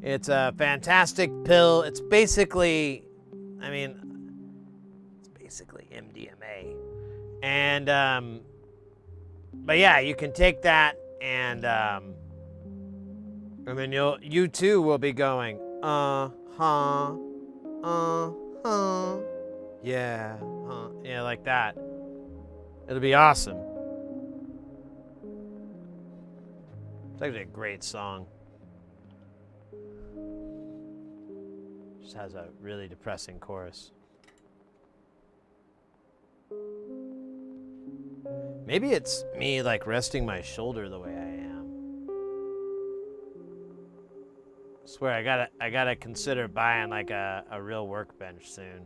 It's a fantastic pill. It's basically, it's basically MDMA. And, but yeah, you can take that and then you too will be going, yeah, yeah, like that. It'll be awesome. It's actually a great song. Just has a really depressing chorus. Maybe it's me like resting my shoulder the way I am. I swear I gotta consider buying like a real workbench soon.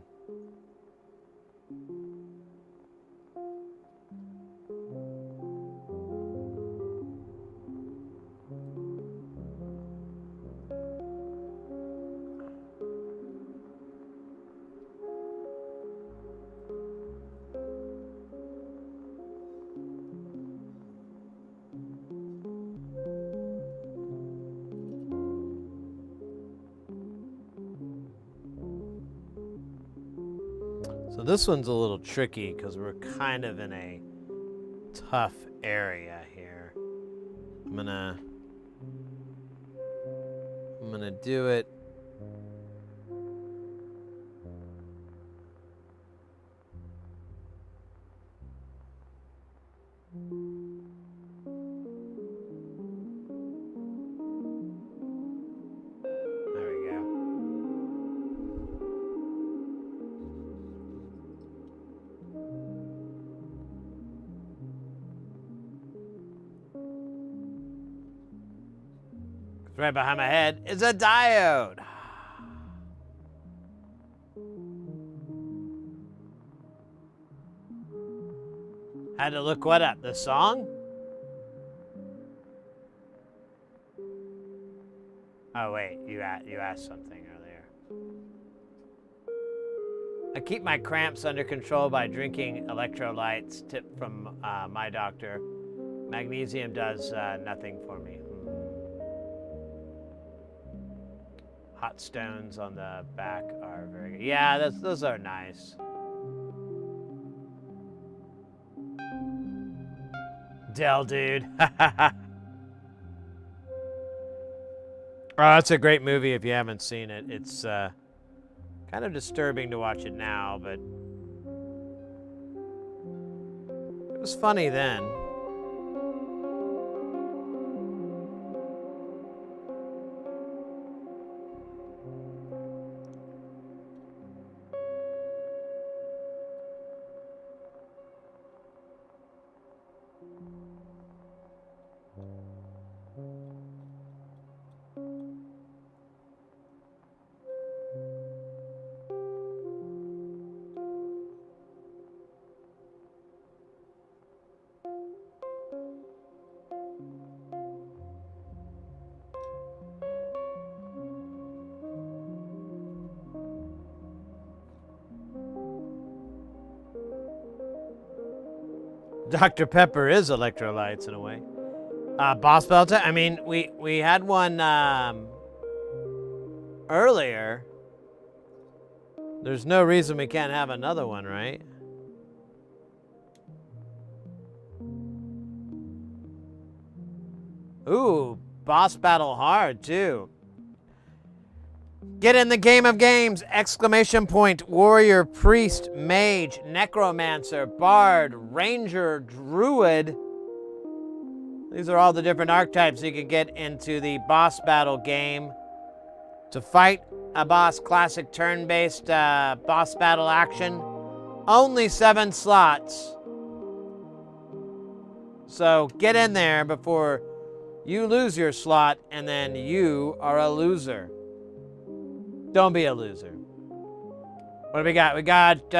So this one's a little tricky because we're kind of in a tough area here. I'm gonna do it. Right behind my head is a diode. Had to look what up? The song? Oh wait, you asked something earlier. I keep my cramps under control by drinking electrolytes. Tip from my doctor. Magnesium does nothing for me. Hot stones on the back are very good. Yeah, those are nice. Dell, dude. Oh, that's a great movie if you haven't seen it. It's kind of disturbing to watch it now, but it was funny then. Dr. Pepper is electrolytes in a way. Boss Belta, I mean, we had one earlier. There's no reason we can't have another one, right? Ooh, boss battle hard too. Get in the game of games! Exclamation point, warrior, priest, mage, necromancer, bard, ranger, druid. These are all the different archetypes you can get into the boss battle game. To fight a boss, classic turn-based boss battle action. Only 7 slots. So get in there before you lose your slot and then you are a loser. Don't be a loser. What do we got? We got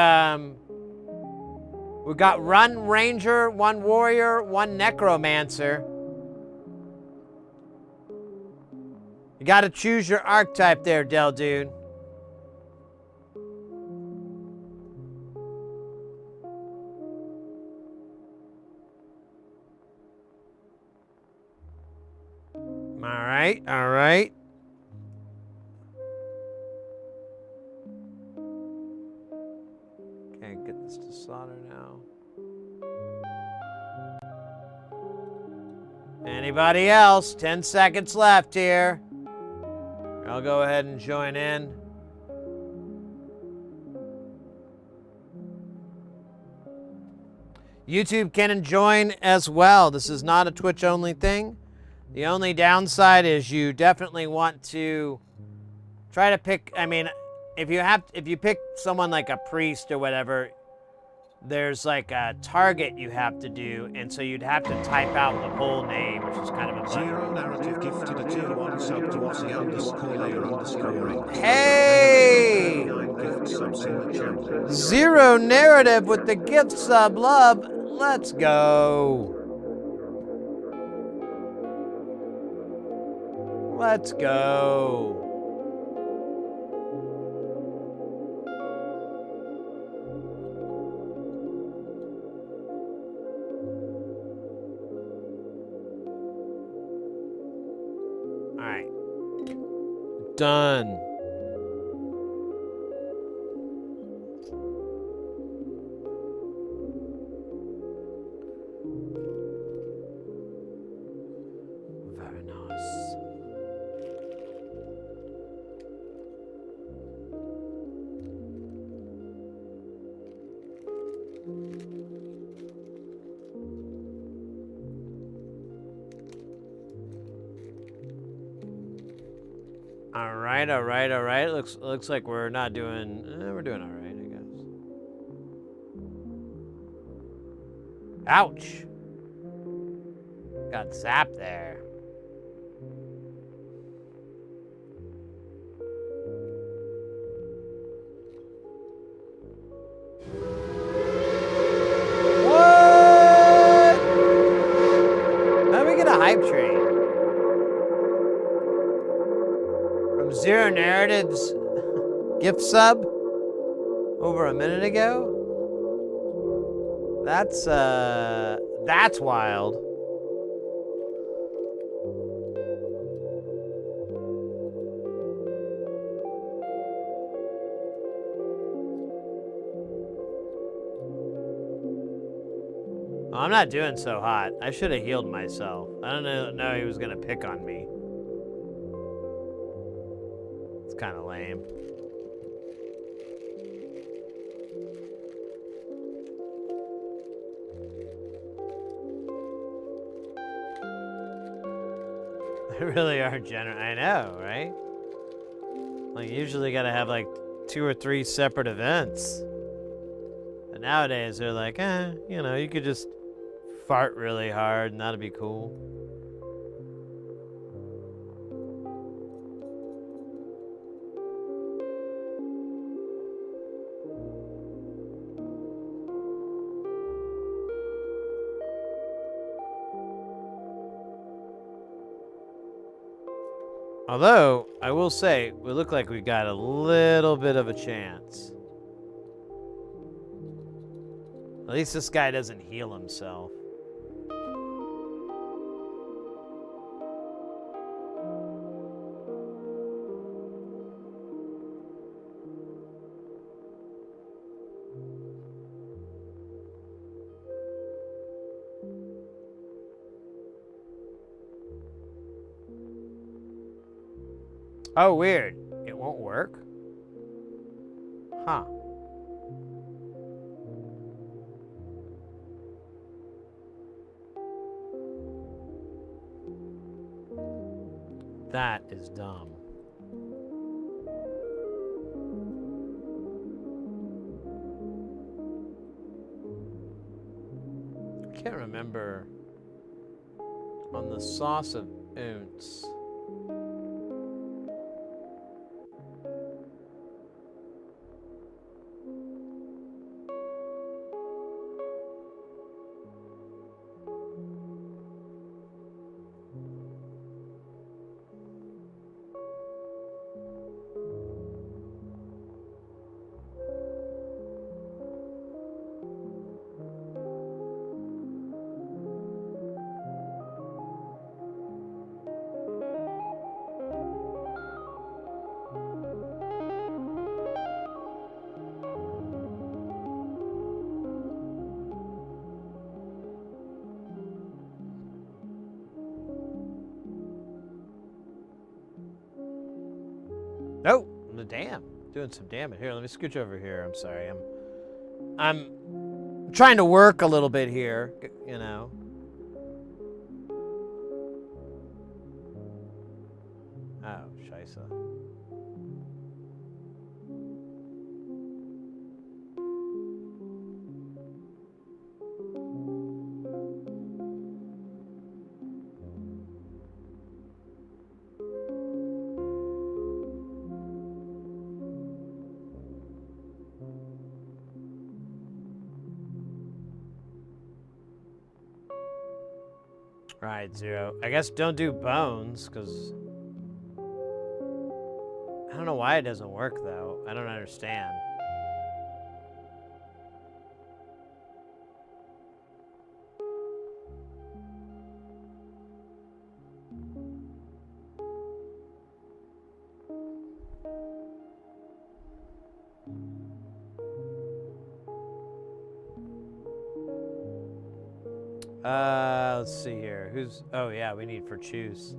1 ranger, 1 warrior, 1 necromancer. You got to choose your archetype there, Del Dude. All right. Can't get this to solder now. Anybody else? 10 seconds left here. I'll go ahead and join in. YouTube can join as well. This is not a Twitch only thing. The only downside is you definitely want to try to pick, I mean, if you pick someone like a priest or whatever, there's like a target you have to do, and so you'd have to type out the whole name, which is kind of a bummer. Zero narrative gifted a tier 1 sub to Aussie_layer_8. Hey! 9 gift subs in the channel. Zero narrative with the gift sub love. Let's go. Let's go. All right. Done. Very nice. All right. Looks like we're not doing. We're doing all right, I guess. Ouch! Got zapped there. Narratives gift sub over a minute ago? That's wild. Oh, I'm not doing so hot. I should have healed myself. I don't know he was gonna pick on me. It's kind of lame. They really are generous. I know, right? Like, usually gotta have like 2 or 3 separate events. But nowadays, they're like, you know, you could just fart really hard and that'd be cool. Although, I will say, we look like we got a little bit of a chance. At least this guy doesn't heal himself. Oh, weird. It won't work? Huh. That is dumb. I can't remember on the sauce of Emotes. Oh, damn. Doing some damage. Here, let me scooch over here. I'm sorry. I'm trying to work a little bit here, you know. Oh, scheisse. Right, Zero. I guess don't do bones, because I don't know why it doesn't work, though. I don't understand. Let's see here. Who's... Oh, yeah, we need for choose.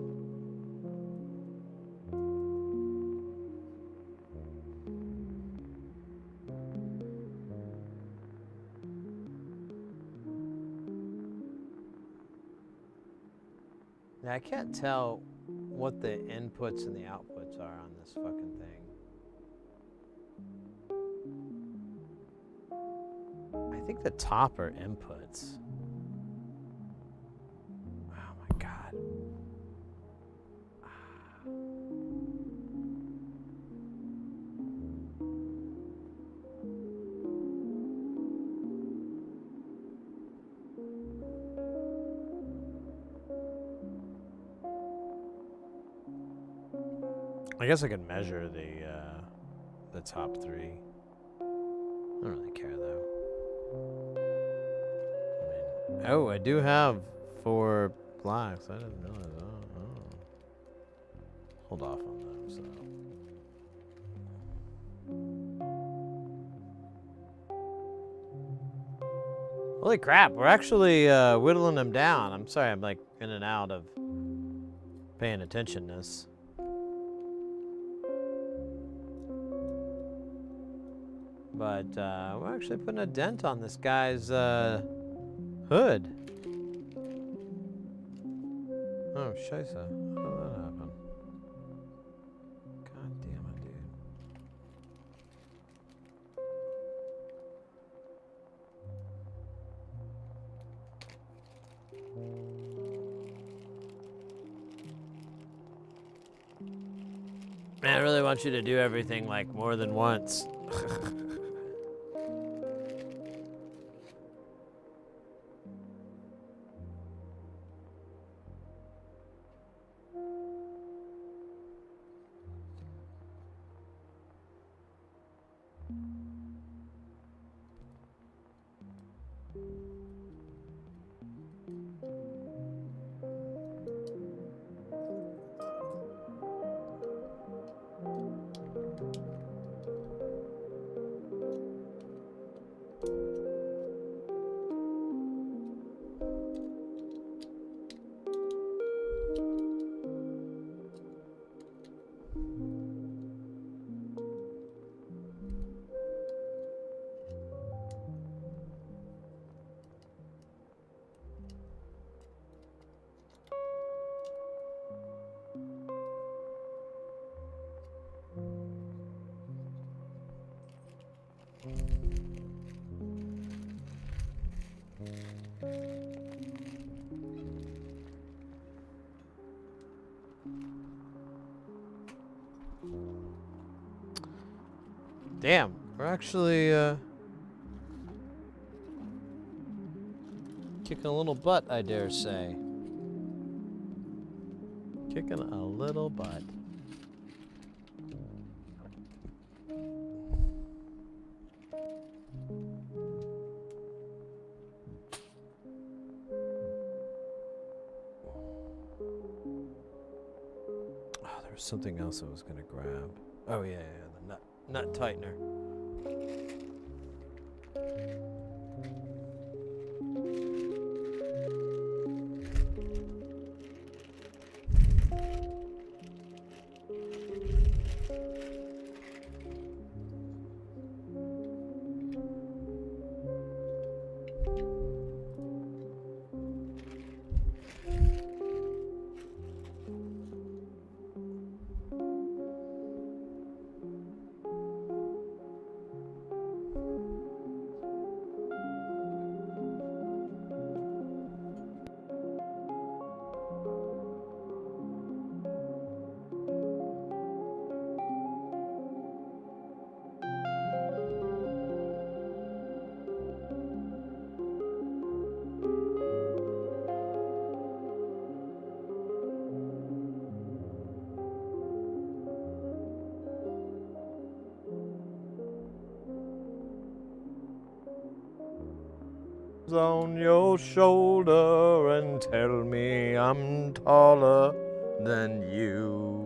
Now, I can't tell what the inputs and the outputs are on this fucking thing. I think the top are inputs. Oh my god. I guess I could measure the top 3. I don't really care though. I mean, oh, I do have 4 blacks. I didn't realize. Oh. Hold off on those. Holy crap! We're actually whittling them down. I'm sorry, I'm like in and out of paying attentionness. But we're actually putting a dent on this guy's hood. Oh, scheisse. How did that happen? God damn it, dude. Man, I really want you to do everything like more than once. Damn, we're actually kicking a little butt, I dare say. Kicking a little butt. Oh, there was something else I was gonna grab. Oh yeah, the nut tightener. On your shoulder and tell me I'm taller than you.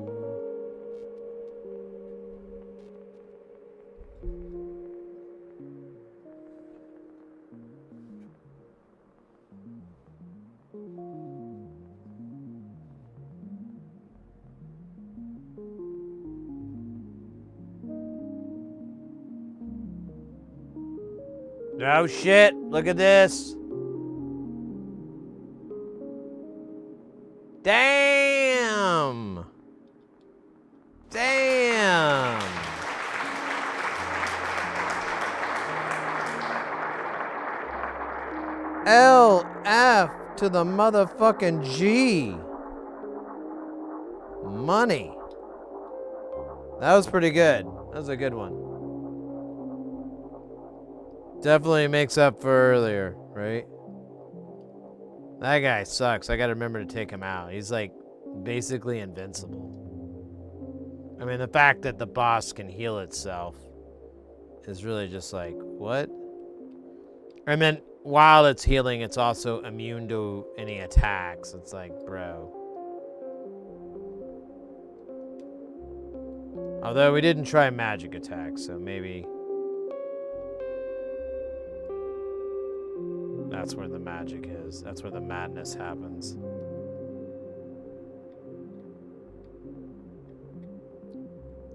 Oh shit, look at this. Damn. Damn. LF to the motherfucking G. Money. That was pretty good. That was a good one. Definitely makes up for earlier, right? That guy sucks. I gotta remember to take him out. He's like basically invincible. I mean, the fact that the boss can heal itself is really just like, what? I mean, while it's healing, it's also immune to any attacks. It's like, bro. Although we didn't try magic attacks, so maybe that's where the magic is. That's where the madness happens.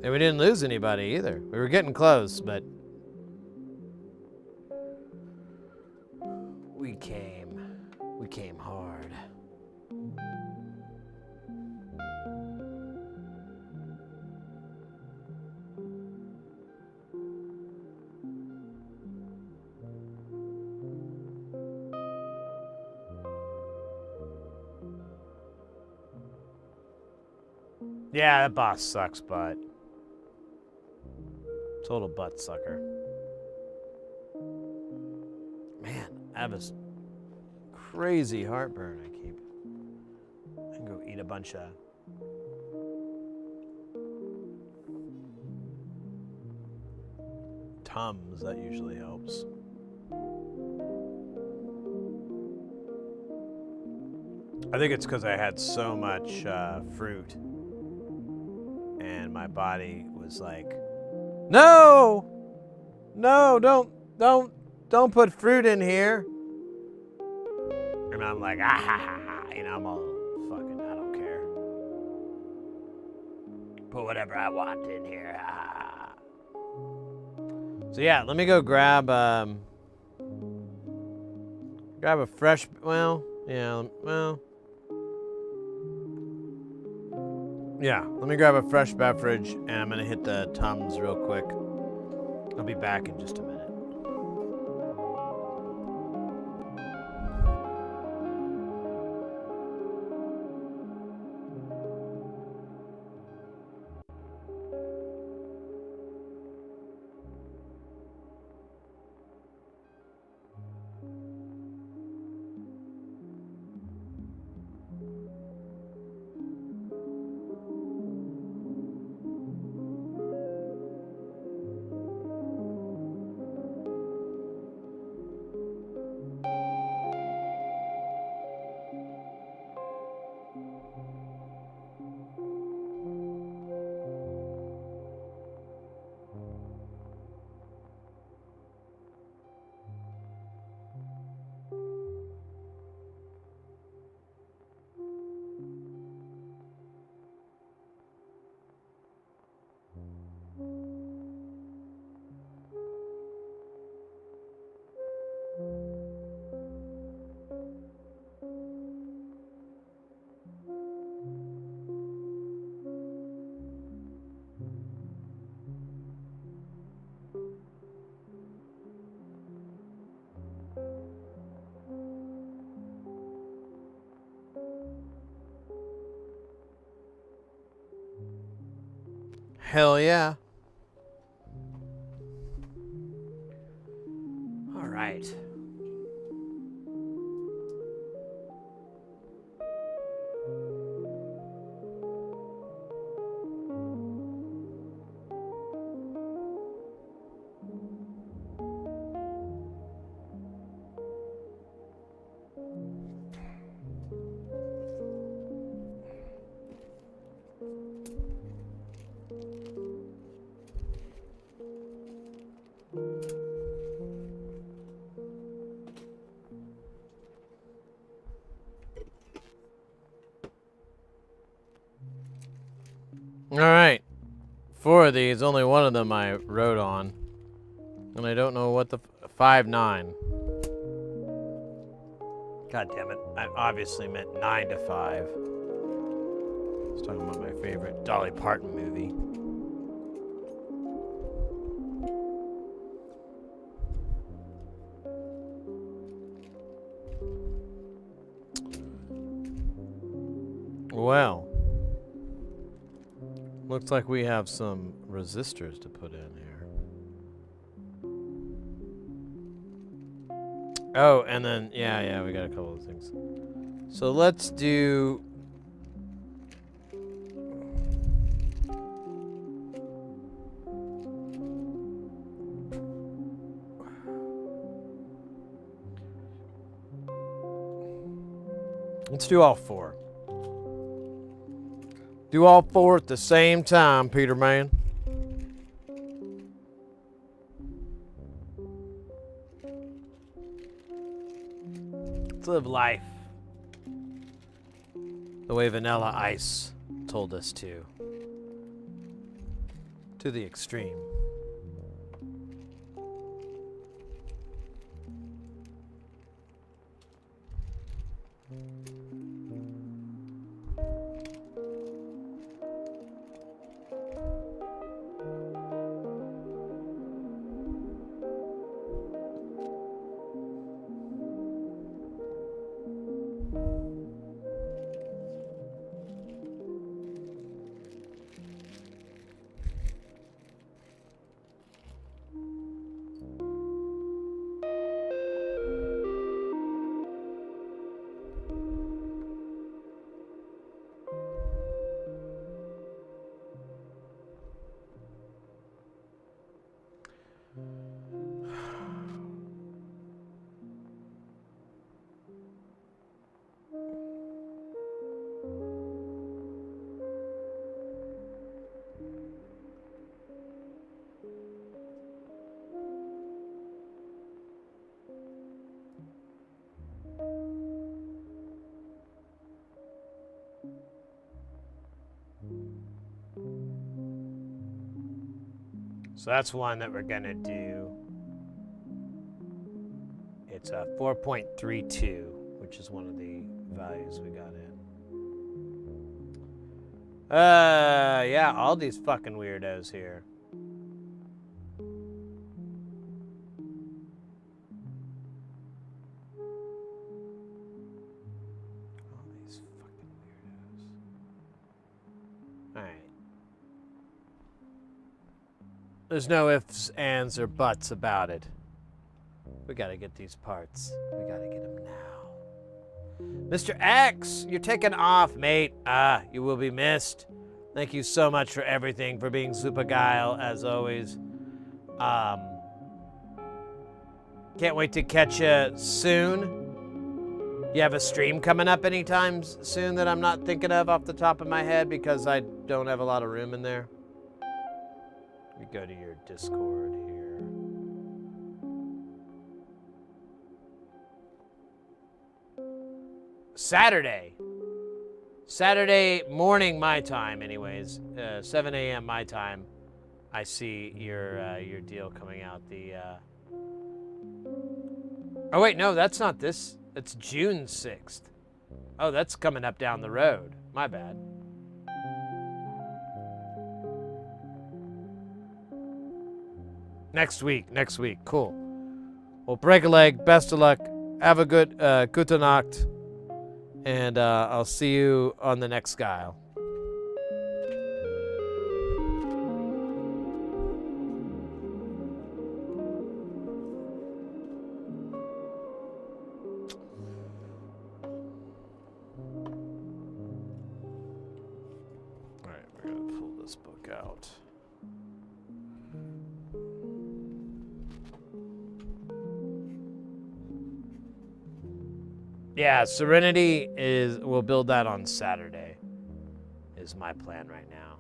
And we didn't lose anybody either. We were getting close, but we came hard. Yeah, that boss sucks butt. Total butt sucker. Man, I have this crazy heartburn I keep. I can go eat a bunch of Tums. That usually helps. I think it's because I had so much fruit, and my body was like, "No, no, don't put fruit in here." And I'm like, ah ha ha ha, you know, I'm all fucking, I don't care. Put whatever I want in here. Ah. So yeah, let me go grab a fresh. Well, yeah, well. Yeah, let me grab a fresh beverage, and I'm gonna hit the Tums real quick. I'll be back in just a minute. Hell yeah. All right. All right. 4 of these, only one of them I wrote on. And I don't know what the 5-9. God damn it. I obviously meant 9 to 5. I was talking about my favorite Dolly Parton movie. Well, looks like we have some resistors to put in here. Oh, and then, yeah, we got a couple of things. So let's do Let's do all four. Do all four at the same time, Peter Man. Let's live life the way Vanilla Ice told us to the extreme. So that's one that we're gonna do. It's a 4.32, which is one of the values we got in. Yeah, all these fucking weirdos here. All these fucking weirdos. All right. There's no ifs, ands, or buts about it. We gotta get these parts. We gotta get them now. Mr. X, you're taking off, mate. You will be missed. Thank you so much for everything, for being super guile, as always. Can't wait to catch you soon. You have a stream coming up anytime soon that I'm not thinking of off the top of my head because I don't have a lot of room in there? You go to your Discord here. Saturday morning my time, anyways. 7 a.m. my time. I see your deal coming out. Oh wait, no, that's not this. It's June 6th. Oh, that's coming up down the road. My bad. Next week. Cool. Well, break a leg. Best of luck. Have a good gute Nacht. And I'll see you on the next guile. All right, we're going to pull this book out. Yeah, Serenity we'll build that on Saturday, is my plan right now.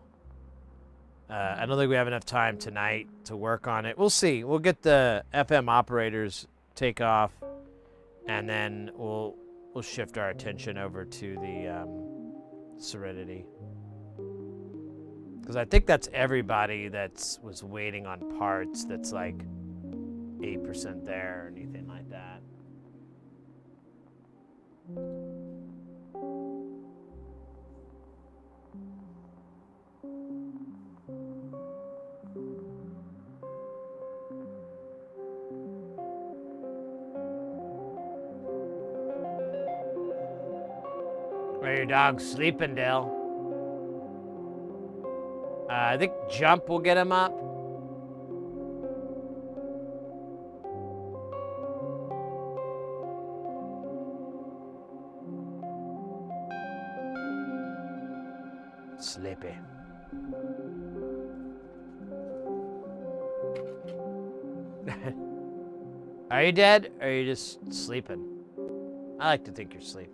I don't think we have enough time tonight to work on it. We'll see. We'll get the FM operators take off, and then we'll shift our attention over to the Serenity. Because I think that's everybody that was waiting on parts that's like 8% there or anything like that. Where your dog's sleeping, Dale? I think Jump will get him up. Sleepy. Are you dead, or are you just sleeping? I like to think you're sleeping.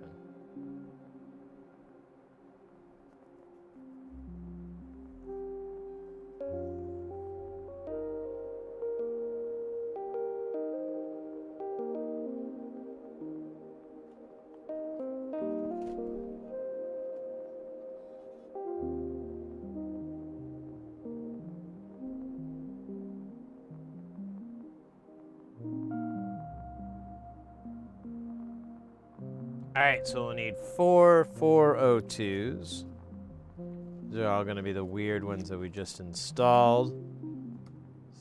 All right, so we'll need 4 402s. These are all going to be the weird ones that we just installed.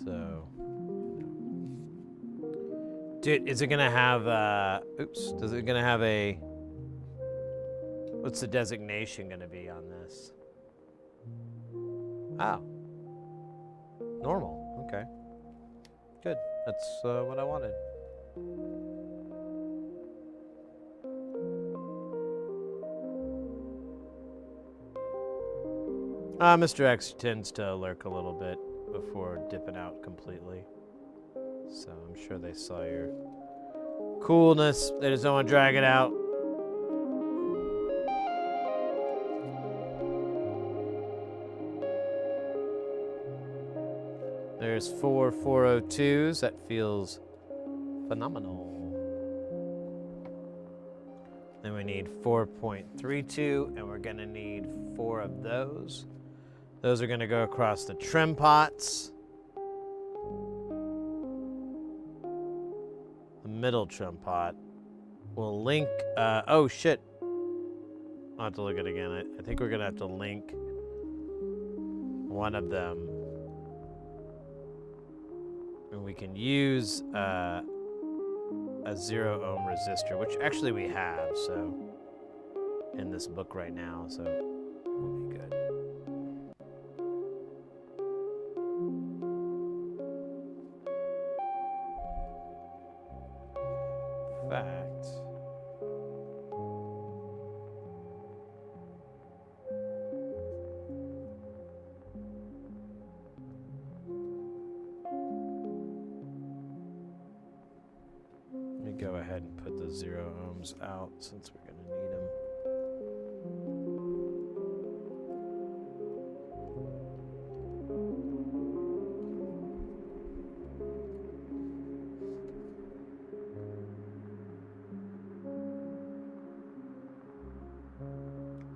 So, dude, is it going to have, is it going to have a, what's the designation going to be on this? Oh. Normal, okay. Good, that's what I wanted. Mr. X tends to lurk a little bit before dipping out completely. So I'm sure they saw your coolness. They just don't want to drag it out. There's 4 402s. That feels phenomenal. Then we need 4.32, and we're going to need 4 of those. Those are going to go across the trim pots. The middle trim pot will link. Oh, shit. I'll have to look at it again. I think we're going to have to link one of them. And we can use a 0 ohm resistor, which actually we have, so in this book right now, so we'll be good. In fact, let me go ahead and put the 0 ohms out since we're going to need them.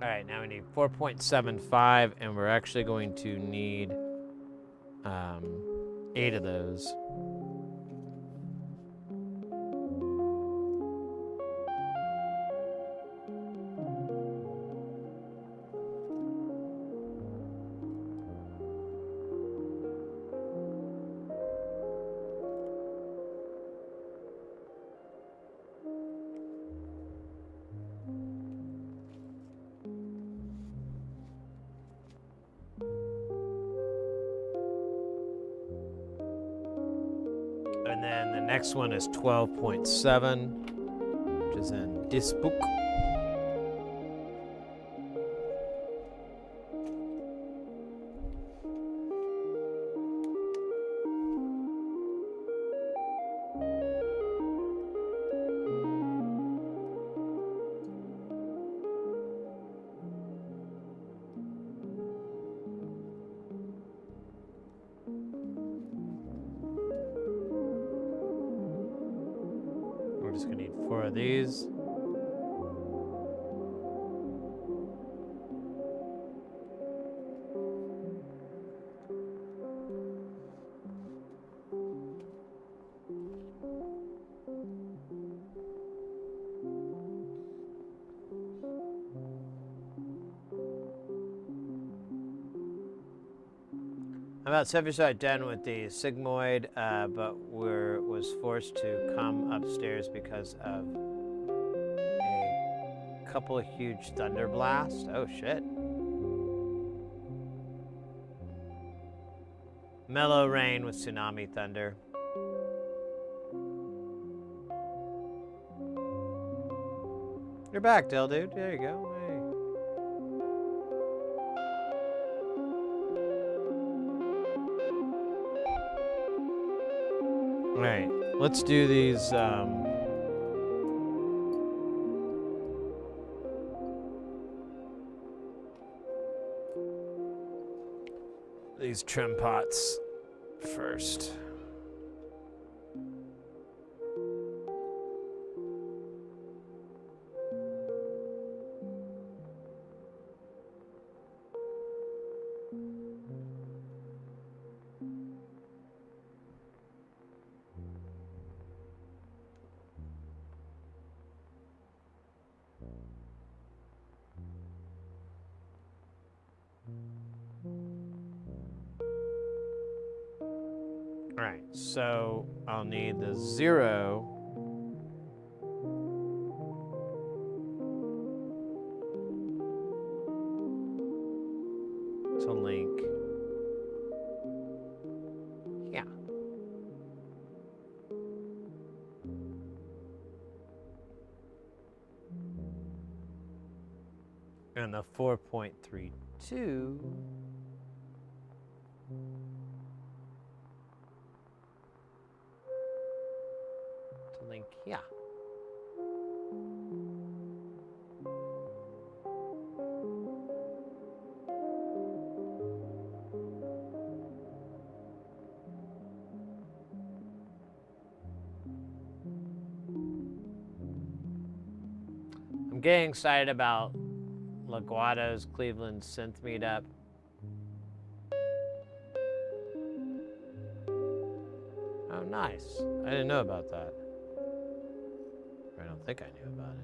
All right, now we need 4.75, and we're actually going to need 8 of those. And then the next one is 12.7, which is in this book. We're just gonna need 4 of these. I'm about 70% done with the sigmoid, but was forced to come upstairs because of a couple of huge thunder blasts. Oh shit. Mellow rain with tsunami thunder. You're back, Del dude. There you go. Hey. All right, let's do these. These trim pots first. All right, so I'll need the 0 to link. Yeah. And the 4.32 to link, yeah. I'm getting excited about Laguardo's Cleveland Synth Meetup. Oh, nice. I didn't know about that. Or I don't think I knew about it.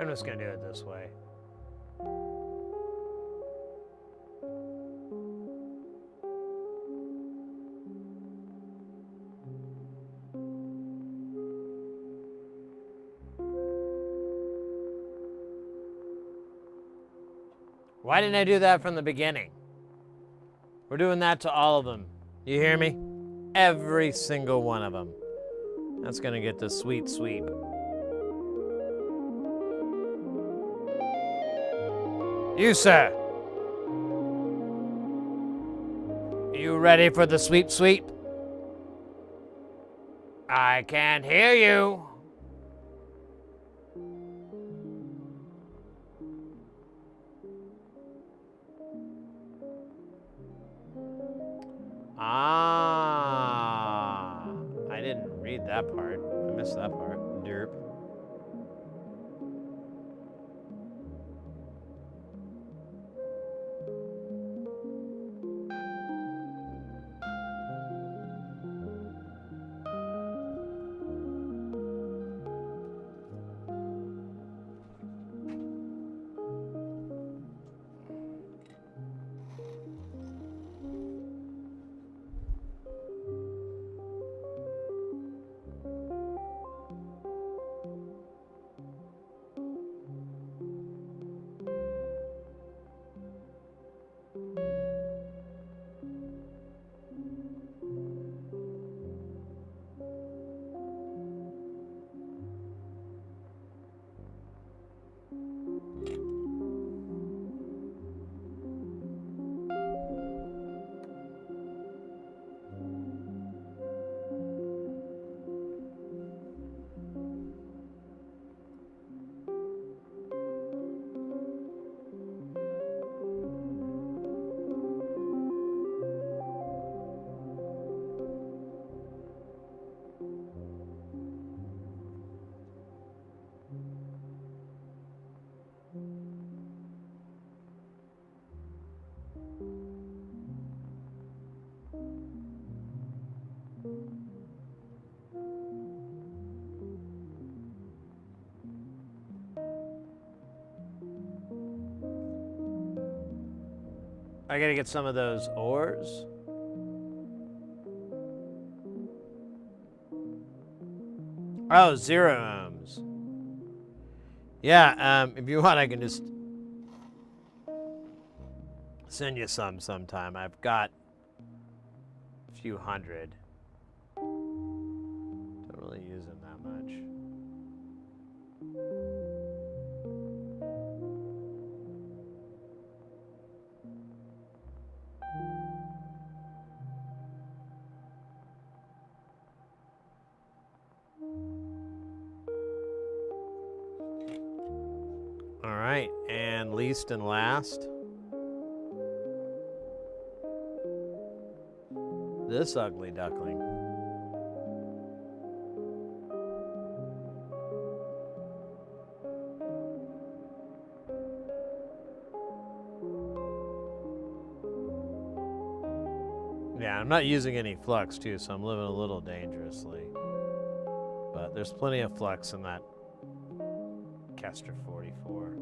I'm just gonna do it this way. Why didn't I do that from the beginning? We're doing that to all of them. You hear me? Every single one of them. That's gonna get the sweet sweep. You, sir. You ready for the sweep sweep? I can't hear you. Ah, I didn't read that part. I missed that part. Derp. I gotta get some of those ores. Oh, 0 ohms. Yeah, if you want, I can just send you some sometime. I've got a few hundred. Don't really use them that much. right, and least and last. This ugly duckling. Yeah, I'm not using any flux too, so I'm living a little dangerously. But there's plenty of flux in that Kester 44.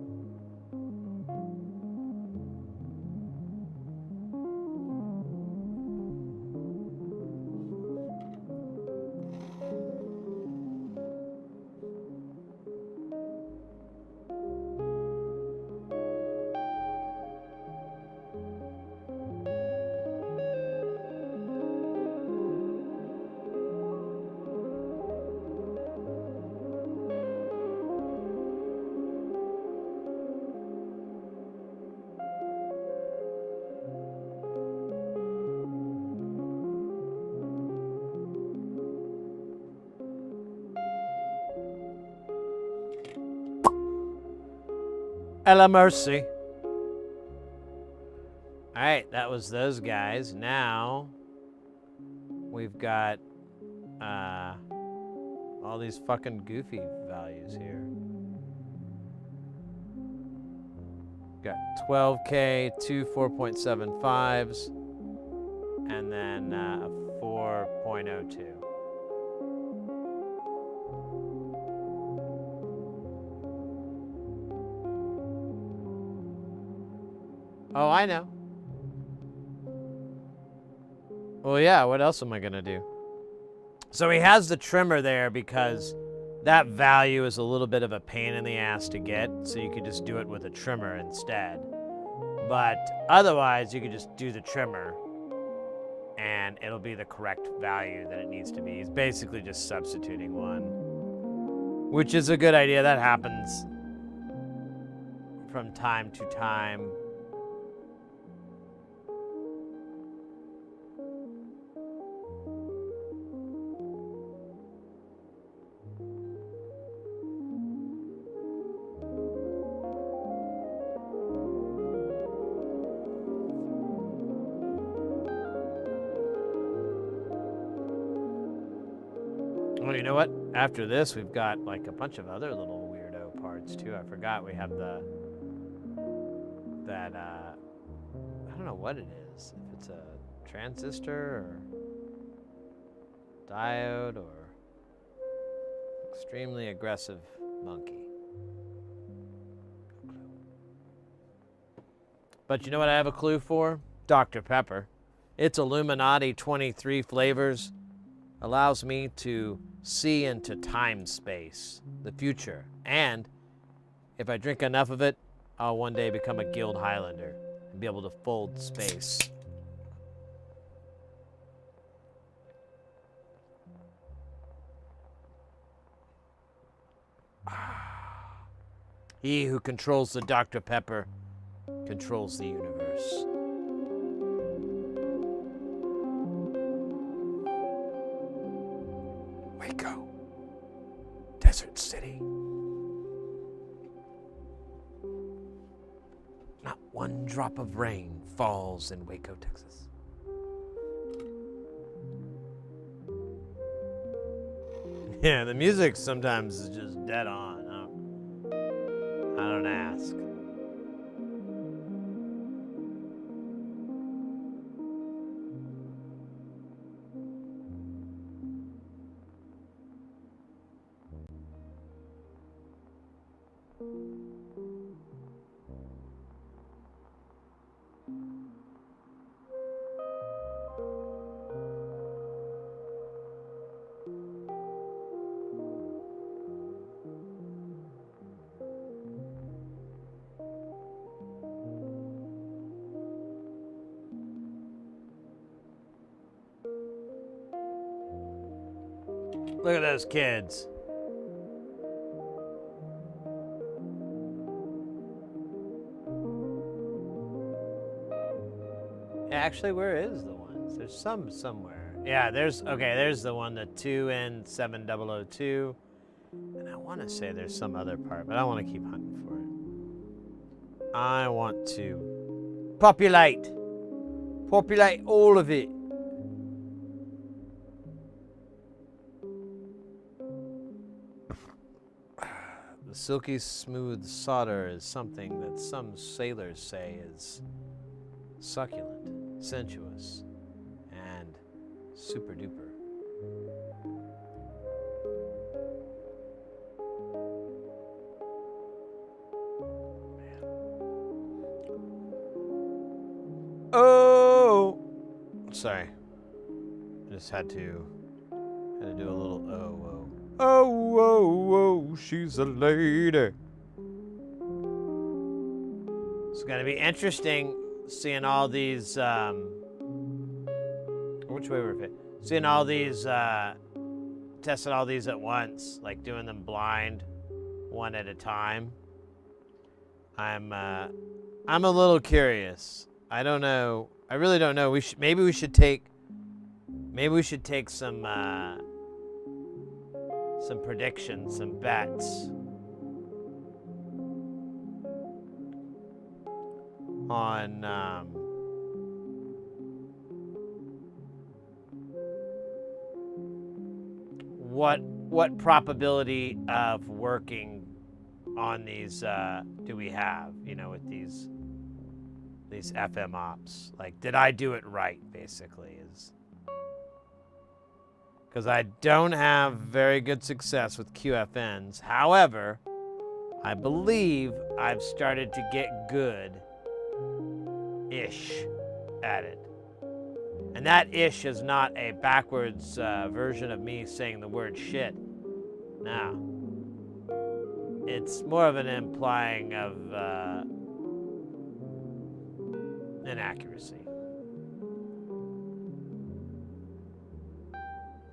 Ella mercy. All right, that was those guys. Now we've got all these fucking goofy values here. Got 12K, two 4.75s, and then a 4.02. Oh, I know. Well, yeah, what else am I gonna do? So he has the trimmer there because that value is a little bit of a pain in the ass to get, so you could just do it with a trimmer instead. But otherwise, you could just do the trimmer and it'll be the correct value that it needs to be. He's basically just substituting one, which is a good idea. That happens from time to time. Well, you know what? After this, we've got like a bunch of other little weirdo parts too. I forgot we have I don't know what it is. If it's a transistor or diode or extremely aggressive monkey. But you know what I have a clue for? Dr. Pepper. It's Illuminati 23 flavors. Allows me to see into time space, the future. And if I drink enough of it, I'll one day become a Guild Highlander and be able to fold space. He who controls the Dr. Pepper controls the universe. Waco, Desert City. Not one drop of rain falls in Waco, Texas. Yeah, the music sometimes is just dead on. I don't ask. Look at those kids. Actually, where is the ones? There's some somewhere. Yeah, there's the one, the 2N7002. And I want to say there's some other part, but I want to keep hunting for it. I want to populate all of it. The silky smooth solder is something that some sailors say is succulent, sensuous, and super duper. Oh, sorry. I just had to do a little oh, she's a lady. It's gonna be interesting seeing all these. Which way we're fit? Seeing all these, testing all these at once, like doing them blind, one at a time. I'm a little curious. I don't know. I really don't know. Maybe we should take some predictions, some bets on what probability of working on these do we have? You know, with these FM ops. Like, did I do it right? Basically, is because I don't have very good success with QFNs. However, I believe I've started to get good-ish at it. And that ish is not a backwards version of me saying the word shit. No. It's more of an implying of inaccuracy.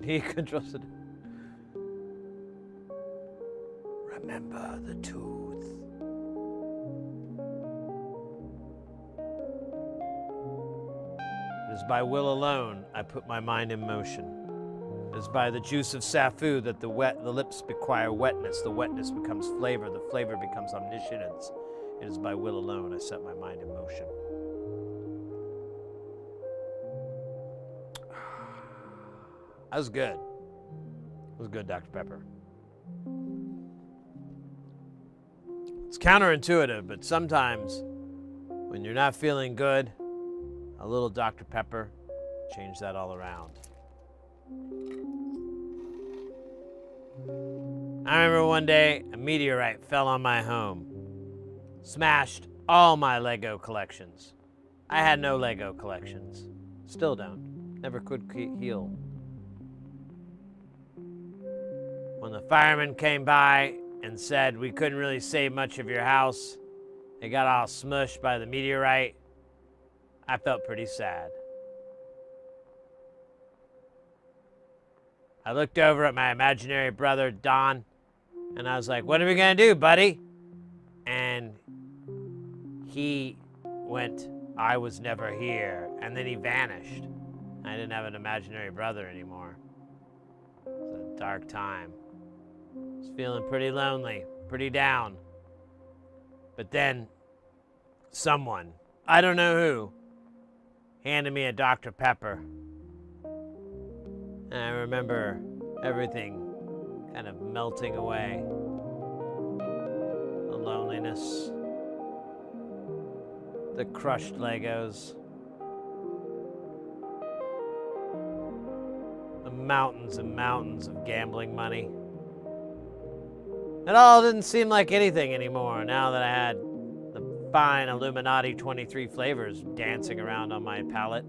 He controls it. Remember the tooth. It is by will alone I put my mind in motion. It is by the juice of safu that the lips acquire wetness. The wetness becomes flavor. The flavor becomes omniscience. It is by will alone I set my mind in motion. That was good. It was good, Dr. Pepper. It's counterintuitive, but sometimes when you're not feeling good, a little Dr. Pepper, change that all around. I remember one day a meteorite fell on my home, smashed all my Lego collections. I had no Lego collections. Still don't. Never could heal. When the firemen came by and said we couldn't really save much of your house, it got all smushed by the meteorite, I felt pretty sad. I looked over at my imaginary brother, Don, and I was like, what are we gonna do, buddy? And he went, I was never here. And then he vanished. I didn't have an imaginary brother anymore. It was a dark time. I was feeling pretty lonely, pretty down. But then someone, I don't know who, handed me a Dr. Pepper. And I remember everything kind of melting away. The loneliness, the crushed Legos, the mountains and mountains of gambling money. It all didn't seem like anything anymore now that I had the fine Illuminati 23 flavors dancing around on my palate.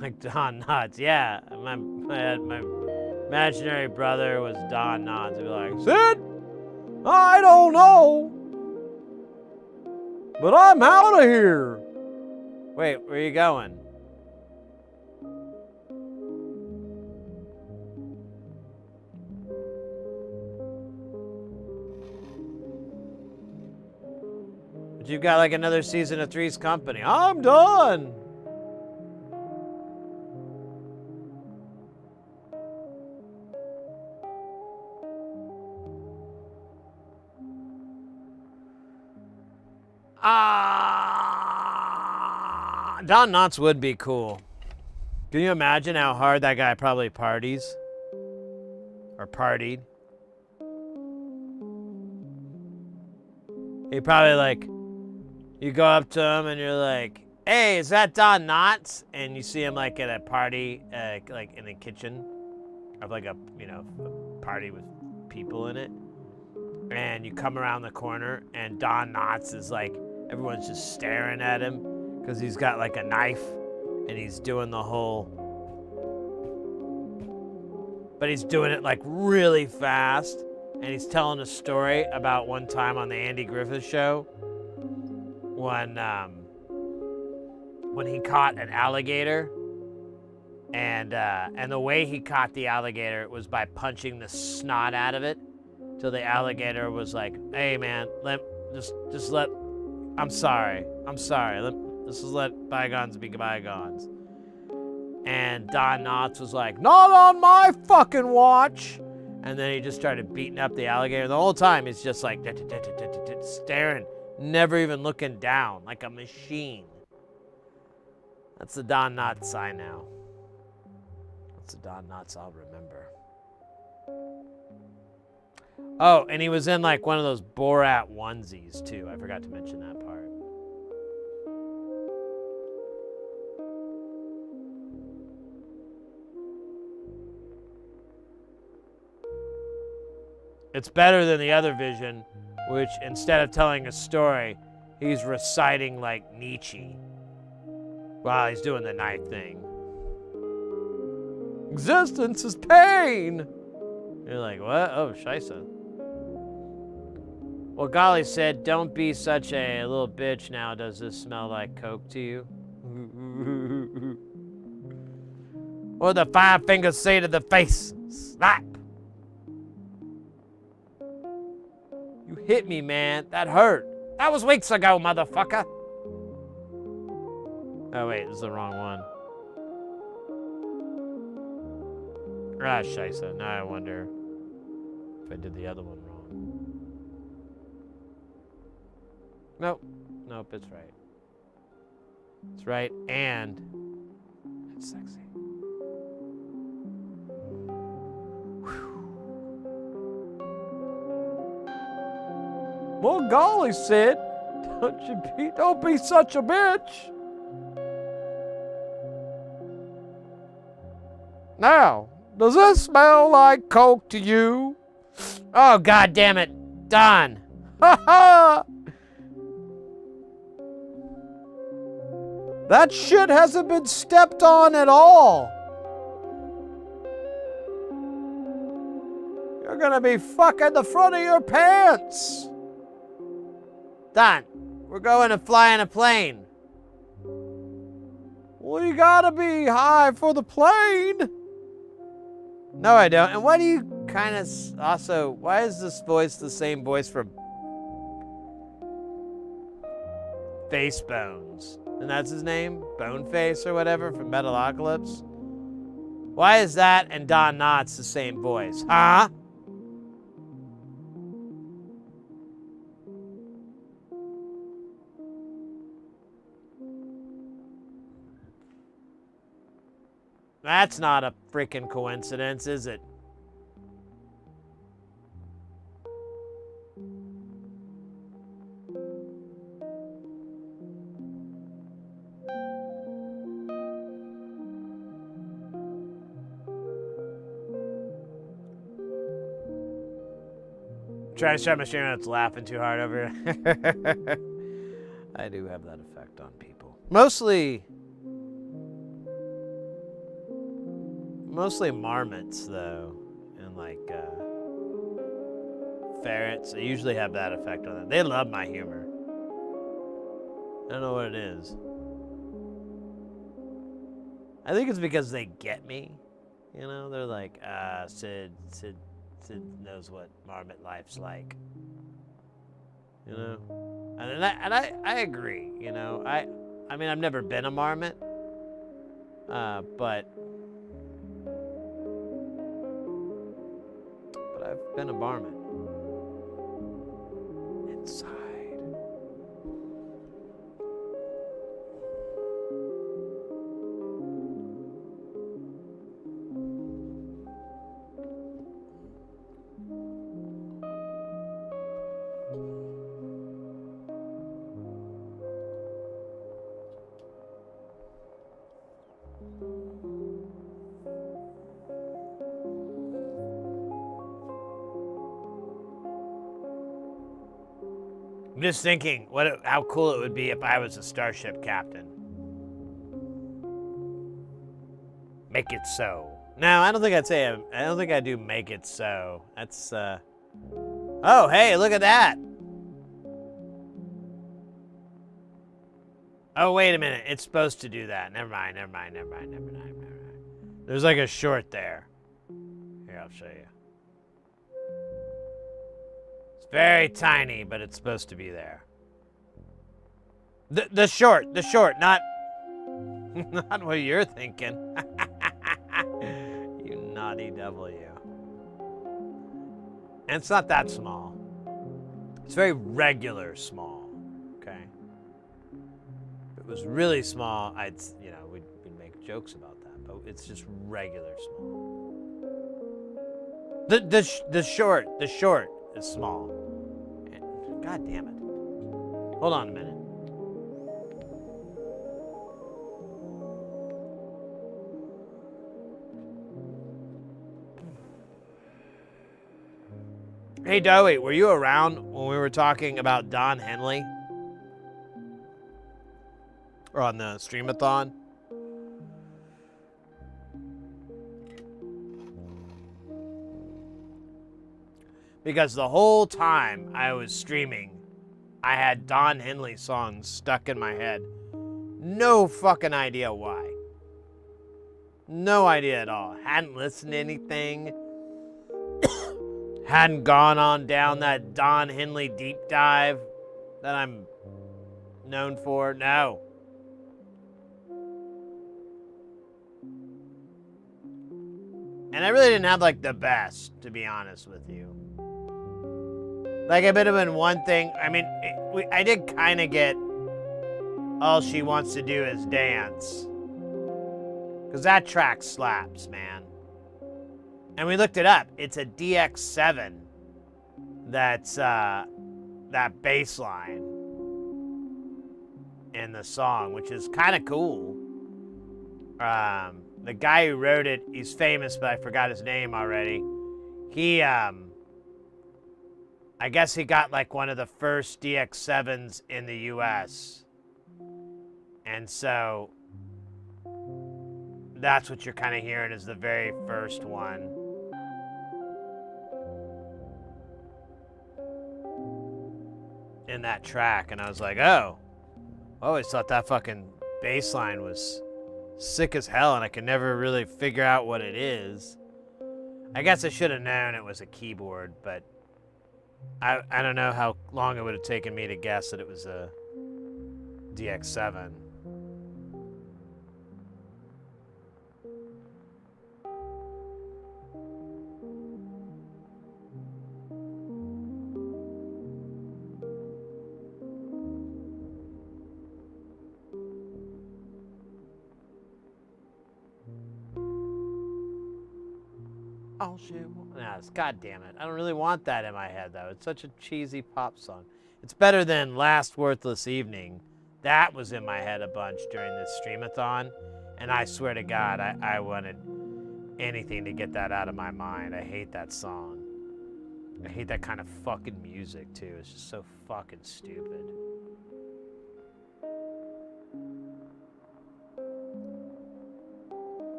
Like Don Knotts, yeah. My imaginary brother was Don Knotts. He'd be like, Sid, I don't know, but I'm out of here. Wait, where are you going? But you've got like another season of Three's Company. I'm done. Don Knotts would be cool. Can you imagine how hard that guy probably parties? Or partied? He probably like, you go up to him and you're like, hey, is that Don Knotts? And you see him like at a party, like in the kitchen of like a, you know, a party with people in it. And you come around the corner and Don Knotts is like, everyone's just staring at him because he's got like a knife and he's doing the whole, but he's doing it like really fast. And he's telling a story about one time on the Andy Griffith Show when he caught an alligator, and the way he caught the alligator was by punching the snot out of it, till the alligator was like, "Hey man, just let, I'm sorry, let bygones be bygones." And Don Knotts was like, "Not on my fucking watch." And then he just started beating up the alligator. The whole time he's just like staring, never even looking down, like a machine. That's the Don Knotts I know. That's the Don Knotts I'll remember. Oh, and he was in like one of those Borat onesies too. I forgot to mention that part. It's better than the other vision, which instead of telling a story, he's reciting like Nietzsche while he's doing the knife thing. Existence is pain. You're like, what? Oh, scheisse. Well, Golly said, don't be such a little bitch now. Does this smell like Coke to you? What the 5 fingers say to the face? Slap. You hit me, man. That hurt. That was weeks ago, motherfucker. Oh, wait. This is the wrong one. Ah, scheisse. Now I wonder if I did the other one wrong. Nope. Nope, it's right. It's right, and it's sexy. Well, golly, Sid, don't be such a bitch. Now, does this smell like Coke to you? Oh, God damn it, Don. Ha ha! That shit hasn't been stepped on at all. You're gonna be fucking the front of your pants. Don, we're going to fly in a plane. Well, you gotta be high for the plane. No, I don't. And why do you kind of also, why is this voice the same voice for Face Bones? And that's his name? Boneface or whatever from Metalocalypse? Why is that and Don Knotts the same voice? Huh? That's not a freaking coincidence, is it? Try to shut my stream and it's laughing too hard over here. I do have that effect on people. Mostly marmots, though, and like ferrets. They usually have that effect on them. They love my humor. I don't know what it is. I think it's because they get me. You know, they're like, Sid knows what marmot life's like. You know, and I agree. You know, I mean, I've never been a marmot, but I've been a marmot inside. I'm just thinking how cool it would be if I was a starship captain. Make it so. No, I don't think I'd say I don't think I do make it so. That's Oh, hey, look at that. Oh, wait a minute. It's supposed to do that. Never mind. There's like a short there. Here, I'll show you. It's very tiny, but it's supposed to be there. The short, not not what you're thinking. You naughty W. And it's not that small. It's very regular small, okay? If it was really small, we'd make jokes about that, but it's just regular small. The short is small. And, God damn it. Hold on a minute. Hey, Dowie, were you around when we were talking about Don Henley? Or on the Streamathon? Because the whole time I was streaming, I had Don Henley songs stuck in my head. No fucking idea why. No idea at all. Hadn't listened to anything. Hadn't gone on down that Don Henley deep dive that I'm known for. No. And I really didn't have like the best, to be honest with you. Like it would have been one thing. I mean, I did kind of get All She Wants to Do Is Dance. Because that track slaps, man. And we looked it up. It's a DX7 that's that bass line in the song, which is kind of cool. The guy who wrote it, he's famous, but I forgot his name already. He, I guess he got like one of the first DX7s in the US. And so that's what you're kind of hearing is the very first one. In that track, and I was like, oh, I always thought that fucking bass line was sick as hell, and I could never really figure out what it is. I guess I should have known it was a keyboard, but I don't know how long it would have taken me to guess that it was a DX7. Oh shit. Nah, God damn it. I don't really want that in my head though. It's such a cheesy pop song. It's better than Last Worthless Evening. That was in my head a bunch during this streamathon. And I swear to God, I wanted anything to get that out of my mind. I hate that song. I hate that kind of fucking music too. It's just so fucking stupid.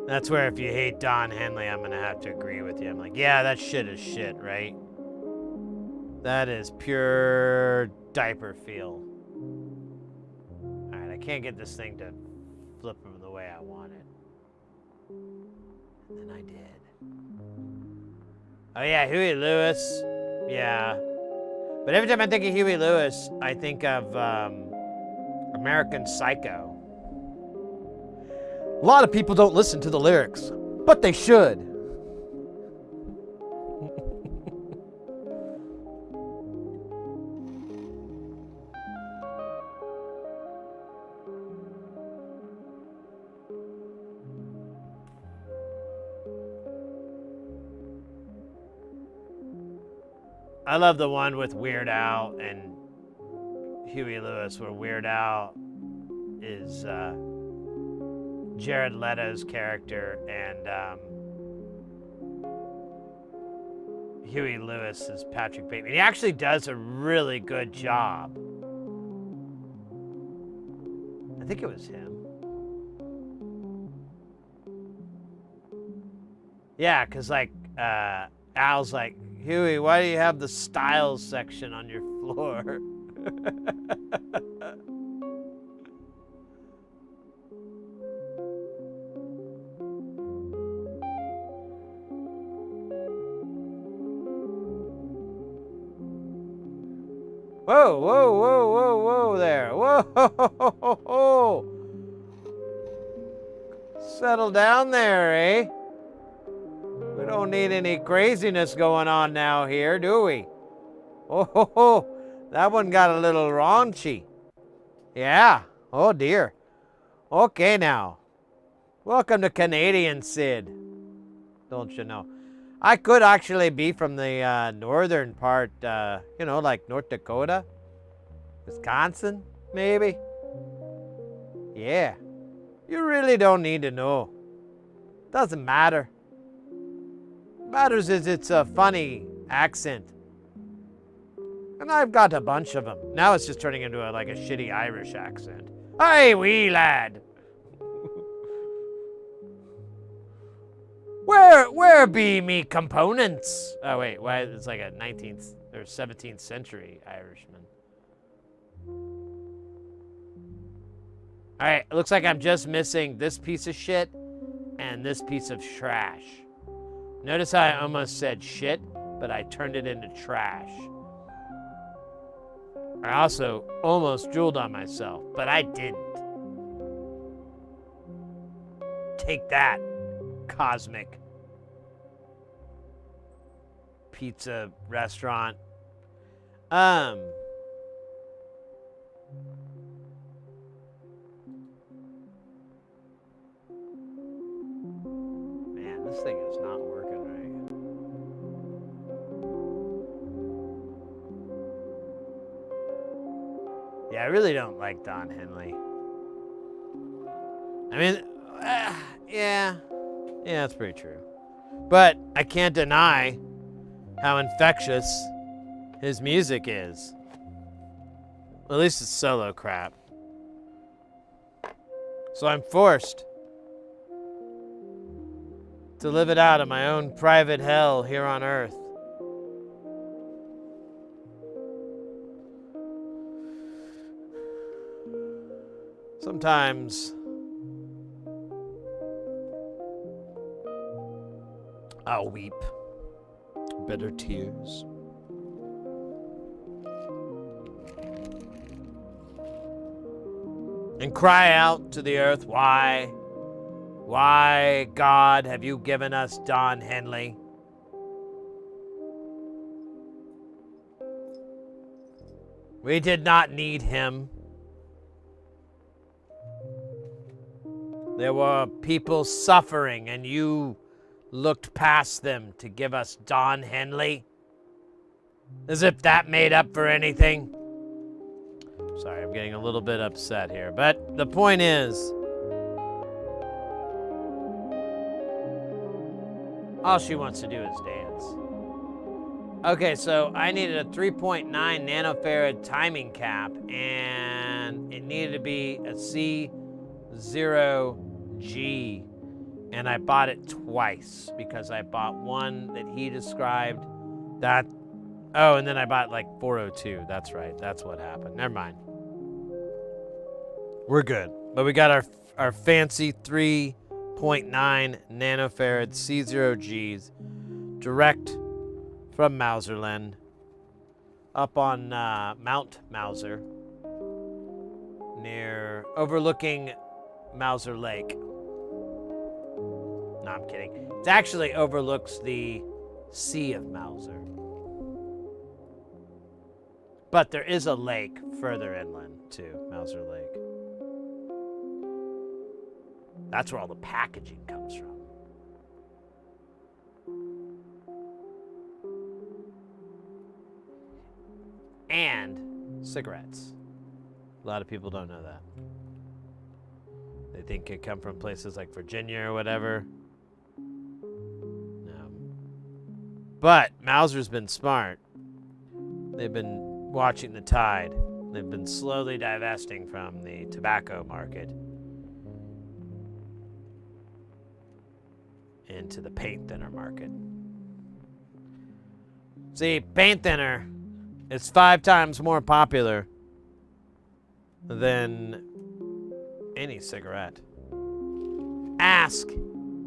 That's where if you hate Don Henley, I'm going to have to agree with you. I'm like, yeah, that shit is shit, right? That is pure diaper feel. All right, I can't get this thing to flip them the way I want it. And then I did. Oh yeah, Huey Lewis. Yeah. But every time I think of Huey Lewis, I think of American Psycho. A lot of people don't listen to the lyrics, but they should. I love the one with Weird Al and Huey Lewis, where Weird Al is Jared Leto's character, and Huey Lewis as Patrick Bateman. He actually does a really good job. I think it was him. Yeah, because like Al's like, Huey, why do you have the styles section on your floor? Whoa, whoa, whoa, whoa, whoa there. Whoa, ho, ho. Settle down there, eh? We don't need any craziness going on now here, do we? Oh, that one got a little raunchy. Yeah, oh dear. Okay now. Welcome to Canadian Sid. Don't you know? I could actually be from the northern part, you know, like North Dakota, Wisconsin, maybe. Yeah, you really don't need to know. Doesn't matter. Matters is it's a funny accent. And I've got a bunch of them. Now it's just turning into like a shitty Irish accent. Hey, wee lad. Where be me components? Oh wait, why it's like a 19th or 17th century Irishman. All right, it looks like I'm just missing this piece of shit and this piece of trash. Notice how I almost said shit, but I turned it into trash. I also almost drooled on myself, but I didn't. Take that, cosmic pizza restaurant. Man, this thing is not working right. Yeah, I really don't like Don Henley. I mean, yeah, that's pretty true. But I can't deny how infectious his music is. At least it's solo crap. So I'm forced to live it out in my own private hell here on Earth. Sometimes I'll weep bitter tears. And cry out to the earth, why, God, have you given us Don Henley? We did not need him. There were people suffering, and you looked past them to give us Don Henley? As if that made up for anything. Sorry, I'm getting a little bit upset here. But the point is, all she wants to do is dance. Okay, so I needed a 3.9 nanofarad timing cap, and it needed to be a C0G. And I bought it twice because I bought one that he described that. Oh, and then I bought like 402. That's right. That's what happened. Never mind. We're good. But we got our fancy 3.9 nanofarad C0Gs direct from Mauserland up on Mount Mauser near overlooking Mauser Lake. No, I'm kidding. It actually overlooks the Sea of Mauser. But there is a lake further inland too, Mauser Lake. That's where all the packaging comes from. And cigarettes. A lot of people don't know that. They think it come from places like Virginia or whatever. No. But Mauser's been smart. They've been watching the tide. They've been slowly divesting from the tobacco market into the paint thinner market. See, paint thinner is 5 times more popular than any cigarette. Ask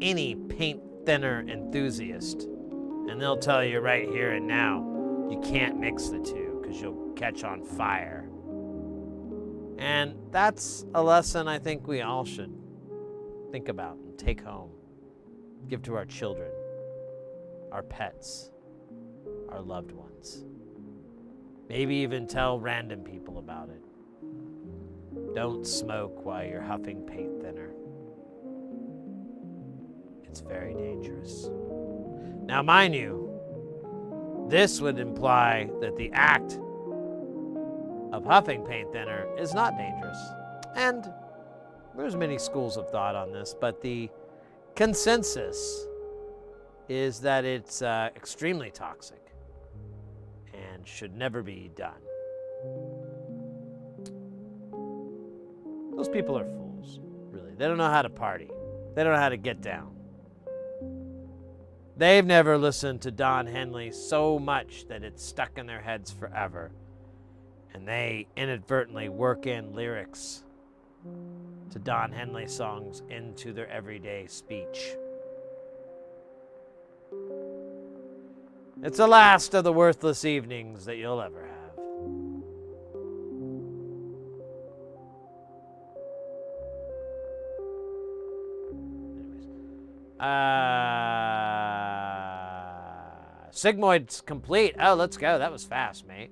any paint thinner enthusiast, and they'll tell you right here and now, you can't mix the two because you'll catch on fire. And that's a lesson I think we all should think about and take home, give to our children, our pets, our loved ones. Maybe even tell random people about it. Don't smoke while you're huffing paint thinner. It's very dangerous. Now, mind you, this would imply that the act of huffing paint thinner is not dangerous. And there's many schools of thought on this, but the consensus is that it's extremely toxic and should never be done. Those people are fools, really. They don't know how to party. They don't know how to get down. They've never listened to Don Henley so much that it's stuck in their heads forever. And they inadvertently work in lyrics to Don Henley songs into their everyday speech. It's the last of the worthless evenings that you'll ever have. Sigmoid's complete. Oh, let's go. That was fast, mate.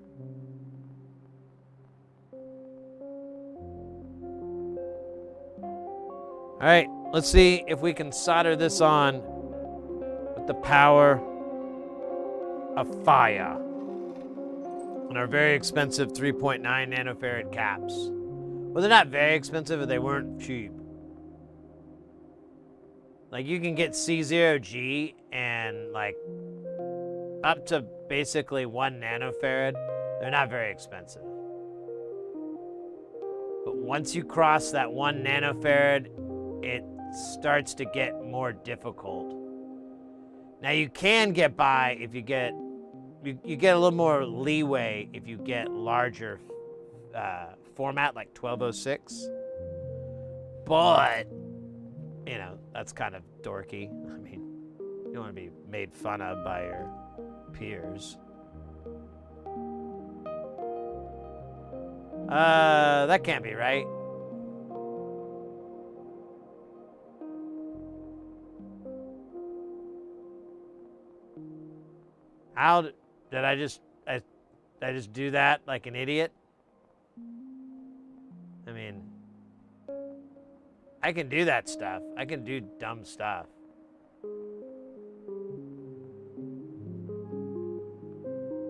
All right, let's see if we can solder this on with the power of fire on our very expensive 3.9 nanofarad caps. Well, they're not very expensive, but they weren't cheap. Like, you can get C0G and, like, up to basically 1 nanofarad. They're not very expensive. But once you cross that 1 nanofarad, it starts to get more difficult. Now, you can get by if you get you get a little more leeway if you get larger format like 1206. But, you know, that's kind of dorky. I mean, you don't want to be made fun of by your peers. That can't be right. How did I just do that like an idiot? I mean, I can do that stuff. I can do dumb stuff.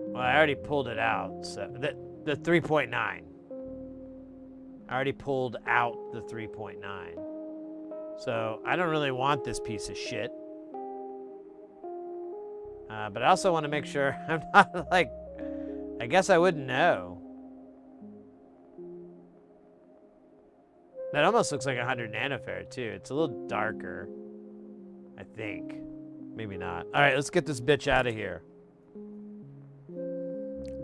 Well, I already pulled it out. So the 3.9. I already pulled out the 3.9. So I don't really want this piece of shit. But I also want to make sure I'm not like, I guess I wouldn't know. That almost looks like 100 nanofarad too. It's a little darker, I think. Maybe not. All right, let's get this bitch out of here.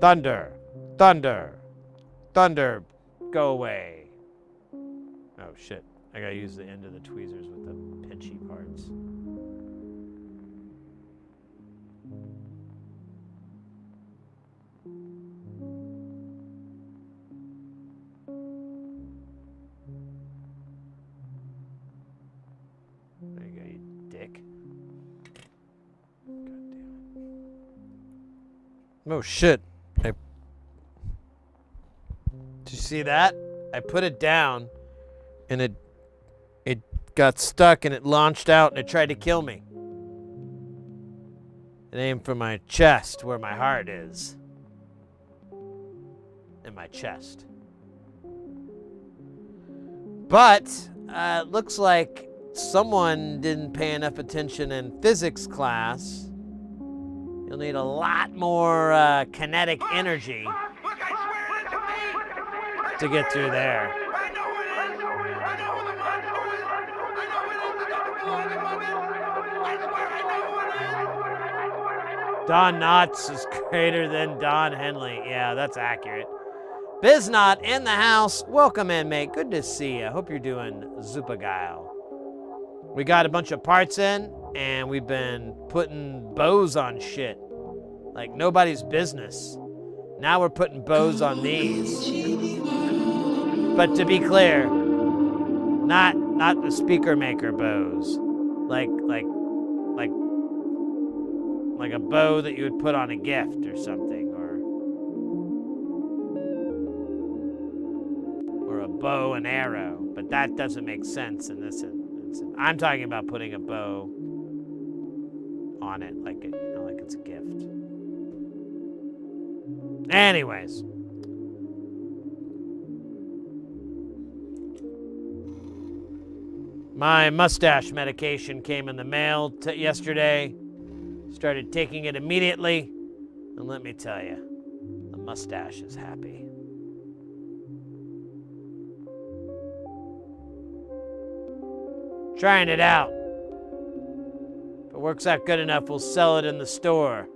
Thunder, thunder, thunder, go away. Oh shit, I gotta use the end of the tweezers with the pinchy parts. There you go, you dick. God damn it. Oh shit. Did you see that? I put it down and it got stuck and it launched out and it tried to kill me. It aimed for my chest where my heart is. In my chest. But it looks like someone didn't pay enough attention in physics class You'll need a lot more kinetic energy Look, I swear it isn't me. to get through there. I know it is. I know who the monster is. I know it is the double on the mother. I swear I know it is. Don Knotts is greater than Don Henley. Yeah, that's accurate. Biznot in the house. Welcome in, mate. Good to see you. Hope you're doing Zupagile. We got a bunch of parts in, and we've been putting bows on shit. Like nobody's business. Now we're putting bows on these. But to be clear, not the speaker maker bows. Like a bow that you would put on a gift or something, or a bow and arrow. But that doesn't make sense in this instance. I'm talking about putting a bow on it like it, like it's a gift. Anyways. My mustache medication came in the mail yesterday. Started taking it immediately. And let me tell you, the mustache is happy. Trying it out. If it works out good enough, we'll sell it in the store.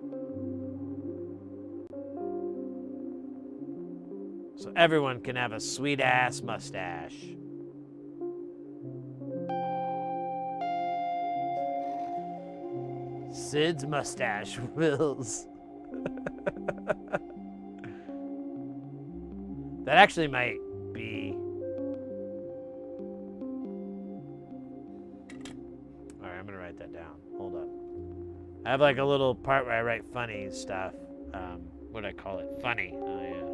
So everyone can have a sweet-ass mustache. Sid's mustache wills. That actually might be... Alright, I'm gonna write that down. Hold up. I have like a little part where I write funny stuff. What do I call it? Funny. Oh, yeah.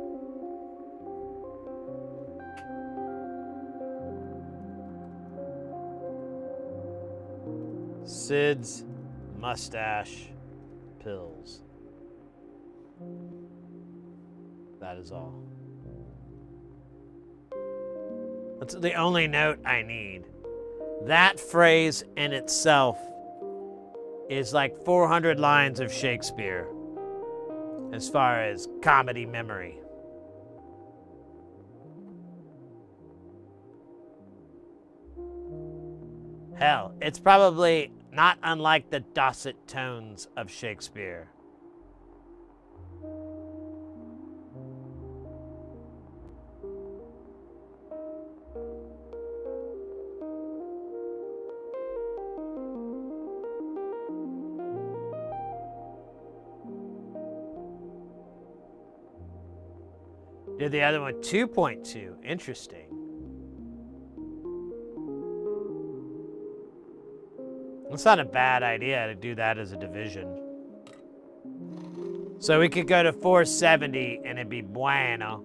Sid's mustache pills. That is all. That's the only note I need. That phrase in itself is like 400 lines of Shakespeare as far as comedy memory. Hell, it's probably not unlike the dulcet tones of Shakespeare. Did the other one 2.2? Interesting. It's not a bad idea to do that as a division. So we could go to 470 and it'd be bueno.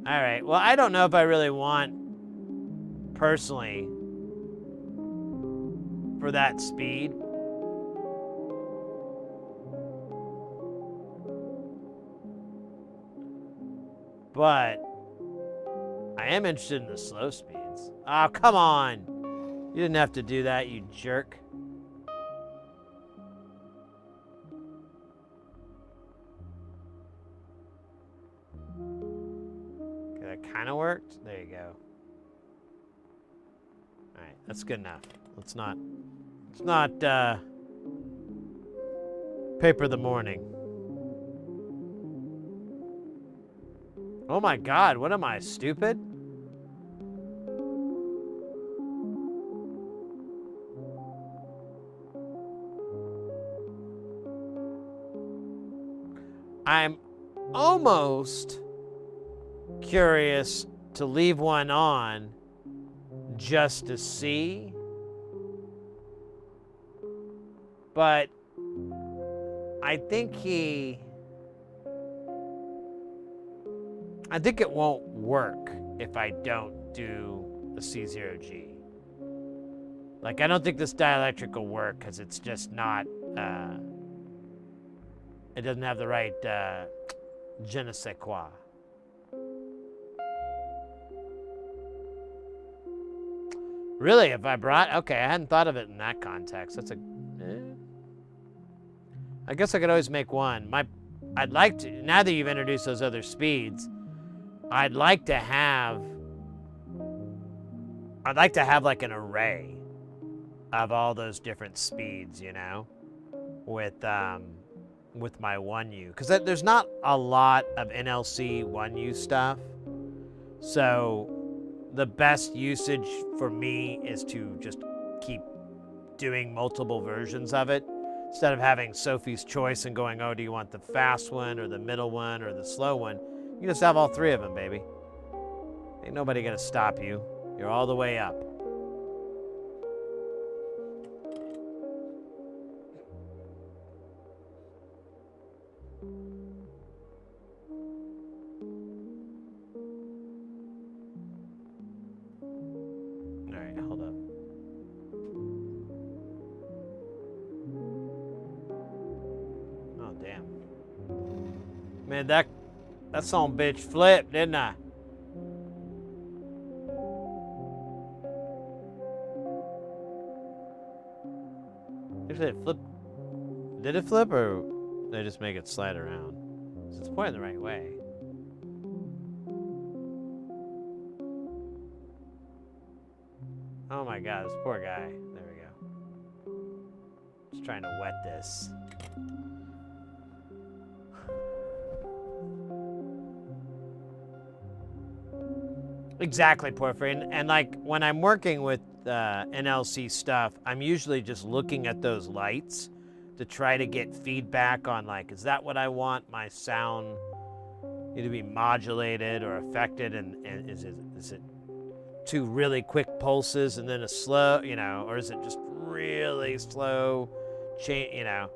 All right, well, I don't know if I really want, personally, for that speed. But I am interested in the slow speeds. Oh, come on. You didn't have to do that, you jerk. Okay, that kind of worked. There you go. All right, that's good enough. Let's not paper the morning. Oh my God, what am I, stupid? I'm almost curious to leave one on just to see, but I think it won't work if I don't do the C0G. Like, I don't think this dielectric will work because it's just not, it doesn't have the right je ne sais quoi. Really, if I brought, okay, I hadn't thought of it in that context. That's a I guess I could always make one. I'd like to, now that you've introduced those other speeds, I'd like to have like an array of all those different speeds, you know, with my 1U, because there's not a lot of NLC 1U stuff. So the best usage for me is to just keep doing multiple versions of it instead of having Sophie's choice and going, oh, do you want the fast one or the middle one or the slow one? You just have all three of them, baby. Ain't nobody gonna stop you. You're all the way up. All right, hold up. Oh, damn. Man, that son bitch flipped, didn't I? Actually, it flipped. Did it flip, or did they just make it slide around? 'Cause it's pointing the right way. Oh my god, this poor guy. There we go. Just trying to wet this. Exactly, Porphyry. And like when I'm working with NLC stuff, I'm usually just looking at those lights to try to get feedback on, like, is that what I want my sound to be modulated or affected, and is it two really quick pulses and then a slow, you know, or is it just really slow change, you know?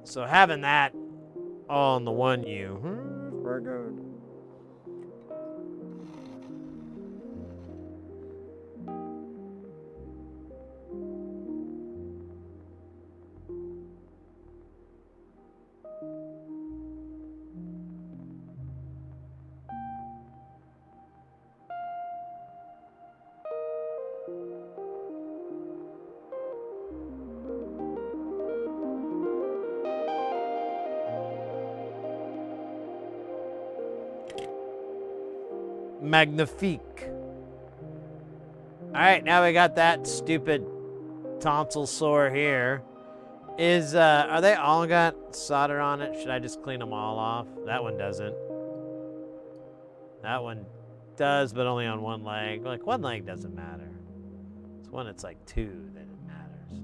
So having that all on the 1U, we're good. Magnifique. All right, now we got that stupid tonsil sore here. Are they all got solder on it? Should I just clean them all off? That one doesn't. That one does, but only on one leg. Like, one leg doesn't matter. It's when it's like two that it matters.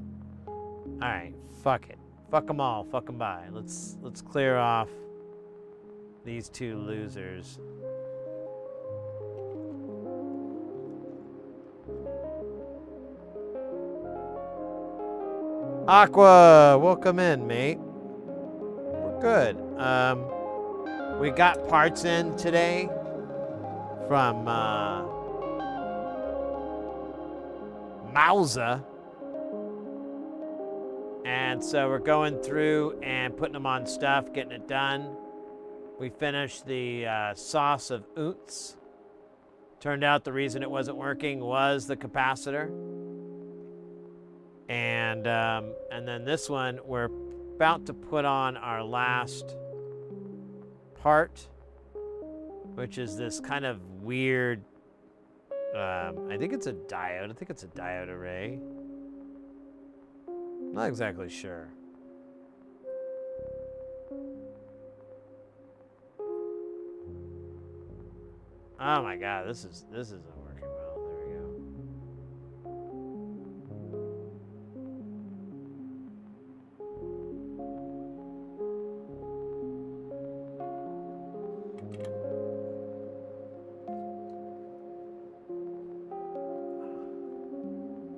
All right, fuck it. Fuck them all. Fuck them by. Let's clear off these two losers. Aqua, welcome in, mate. We're good. We got parts in today from Mausa. And so we're going through and putting them on stuff, getting it done. We finished the sauce of Oots. Turned out the reason it wasn't working was the capacitor. And then this one, we're about to put on our last part, which is this kind of weird, I think it's a diode. I think it's a diode array. Not exactly sure. Oh my god, this isn't working well. There we go.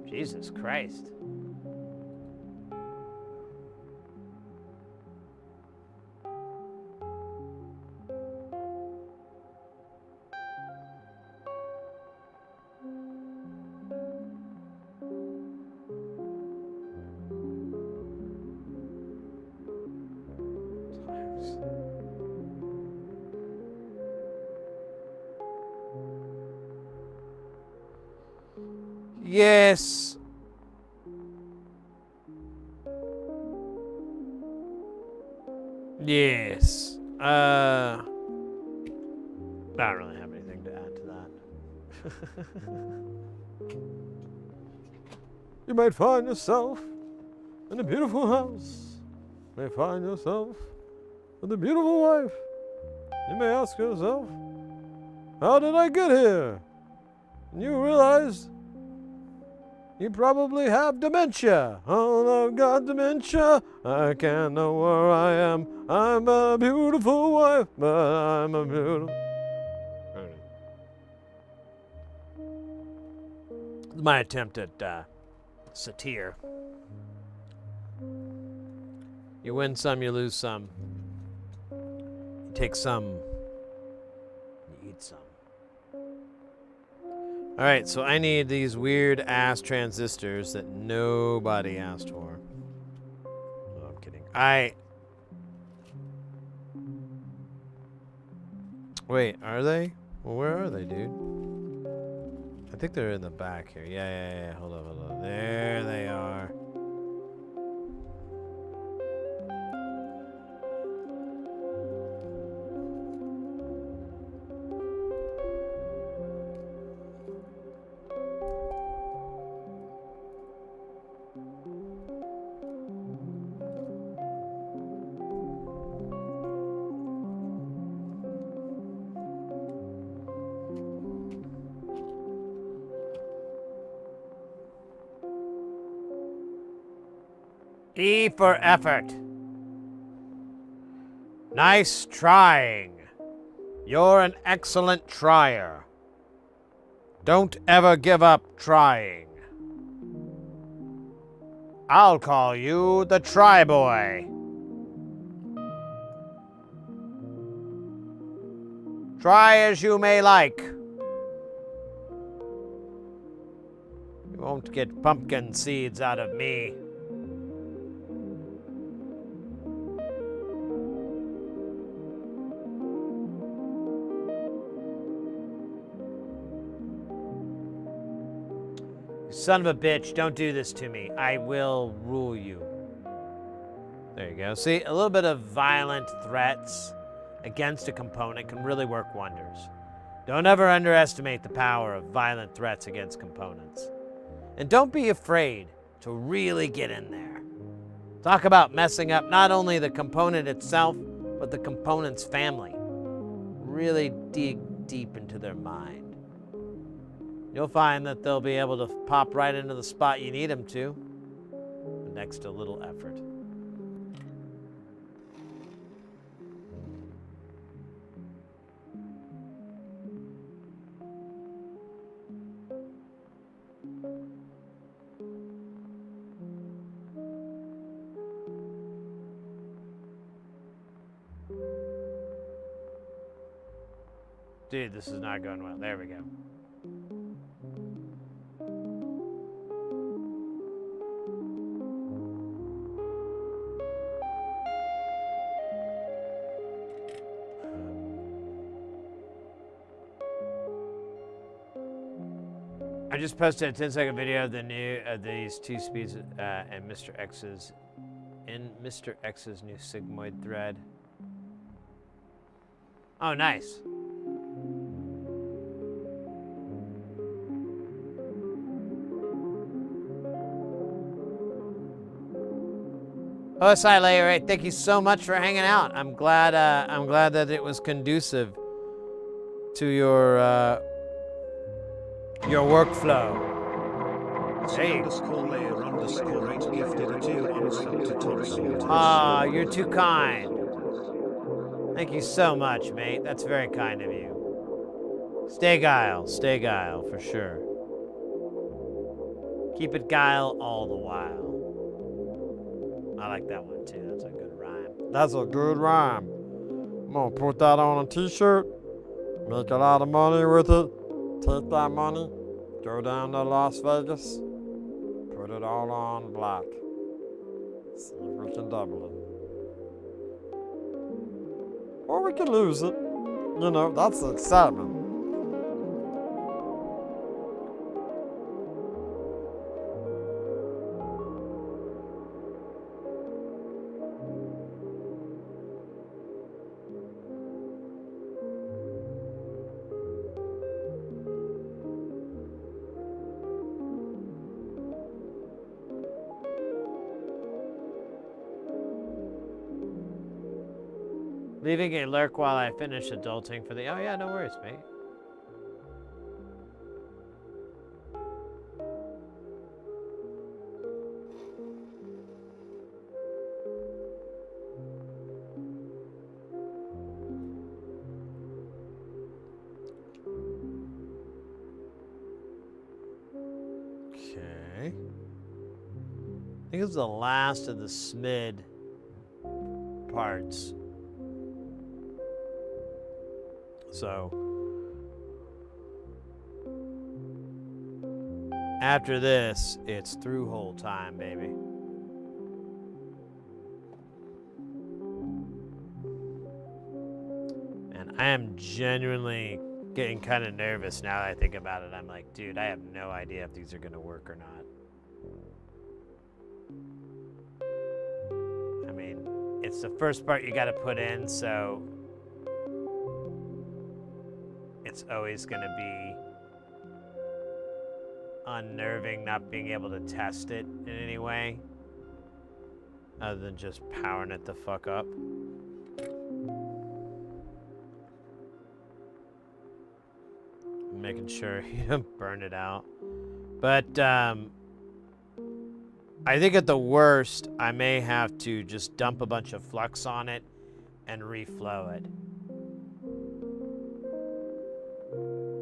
Jesus Christ. Yes. Yes. I don't really have anything to add to that. You might find yourself in a beautiful house. You may find yourself with a beautiful wife. You may ask yourself, how did I get here? And you realize you probably have dementia. Oh, I've got dementia. I can't know where I am. I'm a beautiful wife, but I'm a beautiful... My attempt at satire. You win some, you lose some. You take some, you eat some. All right, so I need these weird ass transistors that nobody asked for. No, I'm kidding. Wait, are they? Well, where are they, dude? I think they're in the back here. Yeah. Hold on. There they are. E for effort. Nice trying. You're an excellent trier. Don't ever give up trying. I'll call you the Try Boy. Try as you may like. You won't get pumpkin seeds out of me. Son of a bitch, don't do this to me. I will rule you. There you go. See, a little bit of violent threats against a component can really work wonders. Don't ever underestimate the power of violent threats against components. And don't be afraid to really get in there. Talk about messing up not only the component itself, but the component's family. Really dig deep into their mind. You'll find that they'll be able to pop right into the spot you need them to, next to little effort. Dude, this is not going well. There we go. I just posted a 10-second video of these two speeds and Mr. X's new sigmoid thread. Oh, nice. OSI Layer 8, thank you so much for hanging out. I'm glad that it was conducive to your workflow. Hey. _layer_8 gifted a tier 1 sub to Thompson. Ah, you're too kind. Thank you so much, mate. That's very kind of you. Stay guile for sure. Keep it guile all the while. I like that one too. That's a good rhyme. That's a good rhyme. I'm gonna put that on a t-shirt, make a lot of money with it, take that money, go down to Las Vegas, put it all on black. See if we can double it. Or we can lose it. You know, that's the excitement. Leaving a lurk while I finish adulting for the... Oh, yeah, no worries, mate. Okay. I think it's the last of the SMID parts. So, after this, it's through hole time, baby. And I am genuinely getting kind of nervous now that I think about it. I'm like, dude, I have no idea if these are going to work or not. I mean, it's the first part you got to put in, so it's always going to be unnerving not being able to test it in any way other than just powering it the fuck up. Making sure you don't burn it out. But I think at the worst, I may have to just dump a bunch of flux on it and reflow it.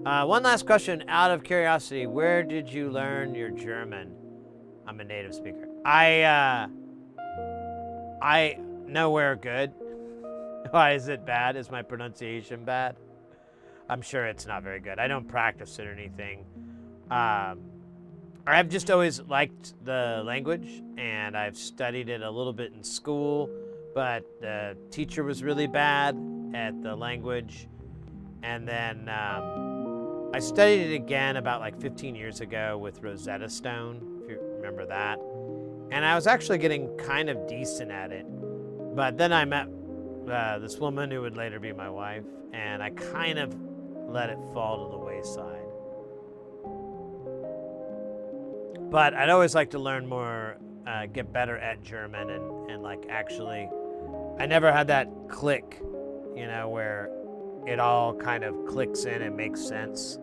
One last question, out of curiosity. Where did you learn your German? I'm a native speaker. I nowhere good. Why is it bad? Is my pronunciation bad? I'm sure it's not very good. I don't practice it or anything. I've just always liked the language, and I've studied it a little bit in school, but the teacher was really bad at the language. And then I studied it again about like 15 years ago with Rosetta Stone, if you remember that. And I was actually getting kind of decent at it. But then I met this woman who would later be my wife, and I kind of let it fall to the wayside. But I'd always like to learn more, get better at German, and like actually, I never had that click, you know, where it all kind of clicks in and makes sense.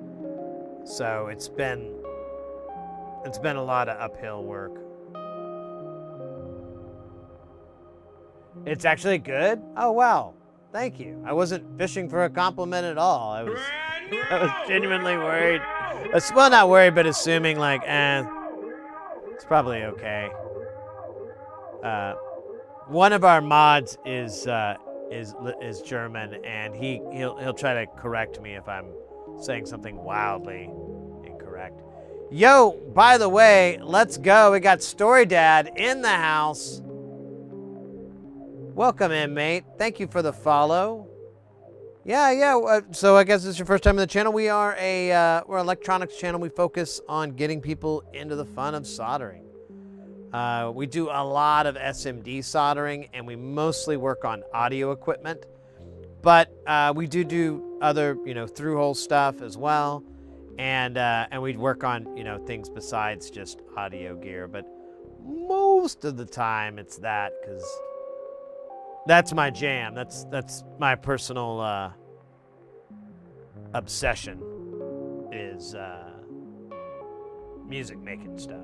So it's been a lot of uphill work. It's actually good? Oh, wow. Thank you. I wasn't fishing for a compliment at all. I was genuinely worried. Well, not worried, but assuming like, it's probably okay. One of our mods is German, and he'll try to correct me if I'm saying something wildly incorrect. Yo, by the way, let's go. We got Story Dad in the house. Welcome in, mate. Thank you for the follow. Yeah. So I guess this is your first time on the channel. We're an electronics channel. We focus on getting people into the fun of soldering. We do a lot of SMD soldering, and we mostly work on audio equipment. But we do other, through-hole stuff as well, and we work on, things besides just audio gear. But most of the time, it's that, because that's my jam. That's my personal obsession, is music making stuff.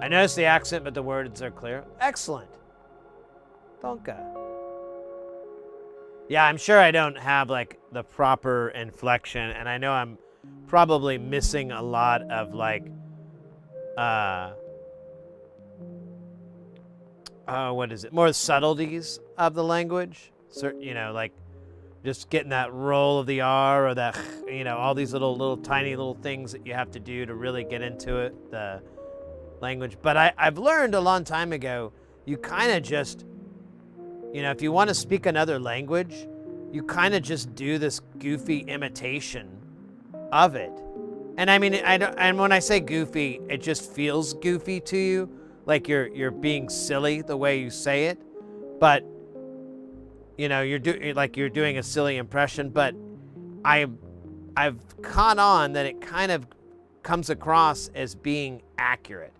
I noticed the accent, but the words are clear. Excellent. Danke. Yeah, I'm sure I don't have like the proper inflection, and I know I'm probably missing a lot of like what is it? More subtleties of the language. Like just getting that roll of the R, or that, all these little tiny little things that you have to do to really get into it, the language. But I've learned a long time ago, you kind of just, if you want to speak another language, you kind of just do this goofy imitation of it. And I mean, and when I say goofy, it just feels goofy to you. Like you're being silly the way you say it, but you're doing a silly impression. But I've caught on that it kind of comes across as being accurate.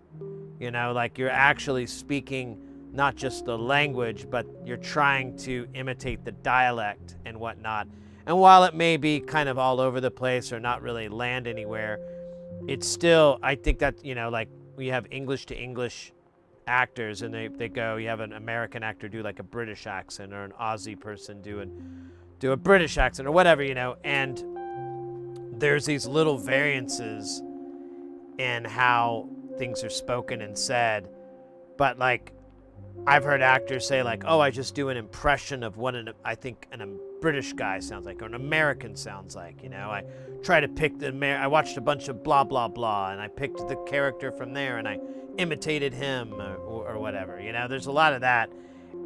Like you're actually speaking not just the language, but you're trying to imitate the dialect and whatnot. And while it may be kind of all over the place or not really land anywhere, it's still, I think that, you know, like we have English to English actors and they go, you have an American actor do like a British accent, or an Aussie person do a British accent or whatever, you know, and there's these little variances in how things are spoken and said. But like, I've heard actors say like, oh, I just do an impression of what I think a British guy sounds like, or an American sounds like, you know. I try to pick I watched a bunch of blah, blah, blah, and I picked the character from there, and I imitated him or whatever, you know. There's a lot of that.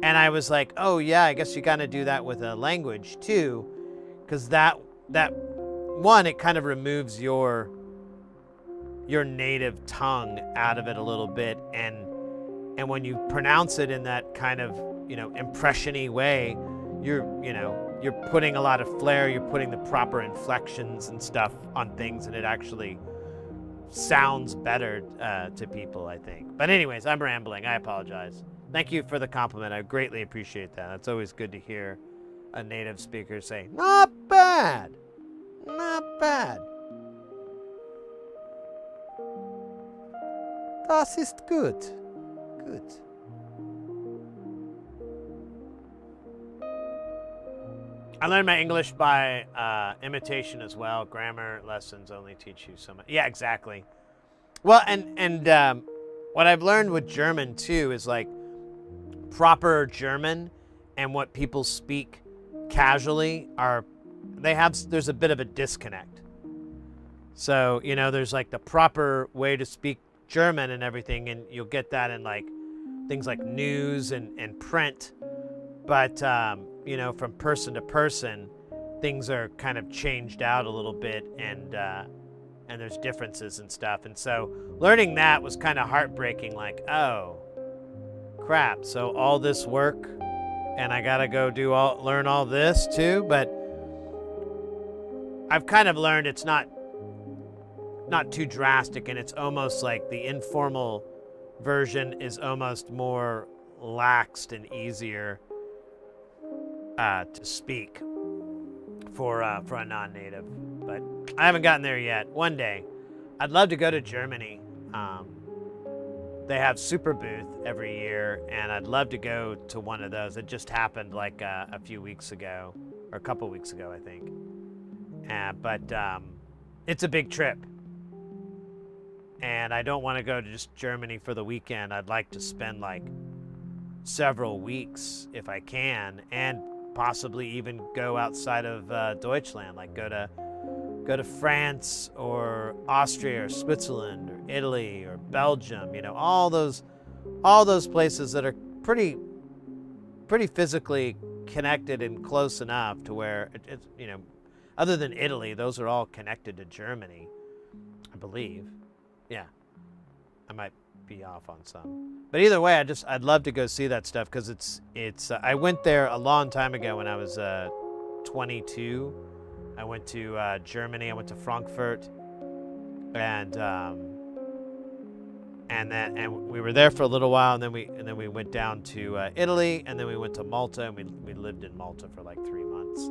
And I was like, oh, yeah, I guess you got to do that with a language, too, because that one, it kind of removes your native tongue out of it a little bit, and when you pronounce it in that kind of, you know, impression-y way, you're putting a lot of flair, you're putting the proper inflections and stuff on things, and it actually sounds better to people, I think. But anyways, I'm rambling. I apologize. Thank you for the compliment. I greatly appreciate that. It's always good to hear a native speaker say, not bad, not bad. Das ist gut. Good. I learned my English by imitation as well. Grammar lessons only teach you so much. Yeah, exactly. Well, and what I've learned with German too is like proper German and what people speak casually there's a bit of a disconnect. So, you know, there's like the proper way to speak German and everything, and you'll get that in like things like news and print, but you know, from person to person, things are kind of changed out a little bit, and there's differences and stuff. And so learning that was kind of heartbreaking, like, oh crap, so all this work and I gotta go learn all this too. But I've kind of learned it's not too drastic, and it's almost like the informal version is almost more laxed and easier to speak for a non-native. But I haven't gotten there yet. One day, I'd love to go to Germany. They have Super Booth every year, and I'd love to go to one of those. It just happened like a few weeks ago, or a couple weeks ago, I think. But it's a big trip. And I don't want to go to just Germany for the weekend. I'd like to spend like several weeks if I can, and possibly even go outside of Deutschland, like go to France or Austria or Switzerland or Italy or Belgium. You know, all those places that are pretty physically connected and close enough to where it's, you know, other than Italy, those are all connected to Germany, I believe. Yeah, I might be off on some, but either way, I'd love to go see that stuff, because it's I went there a long time ago when I was 22. I went to Germany. I went to Frankfurt, and we were there for a little while, and then we went down to Italy, and then we went to Malta, and we lived in Malta for like 3 months.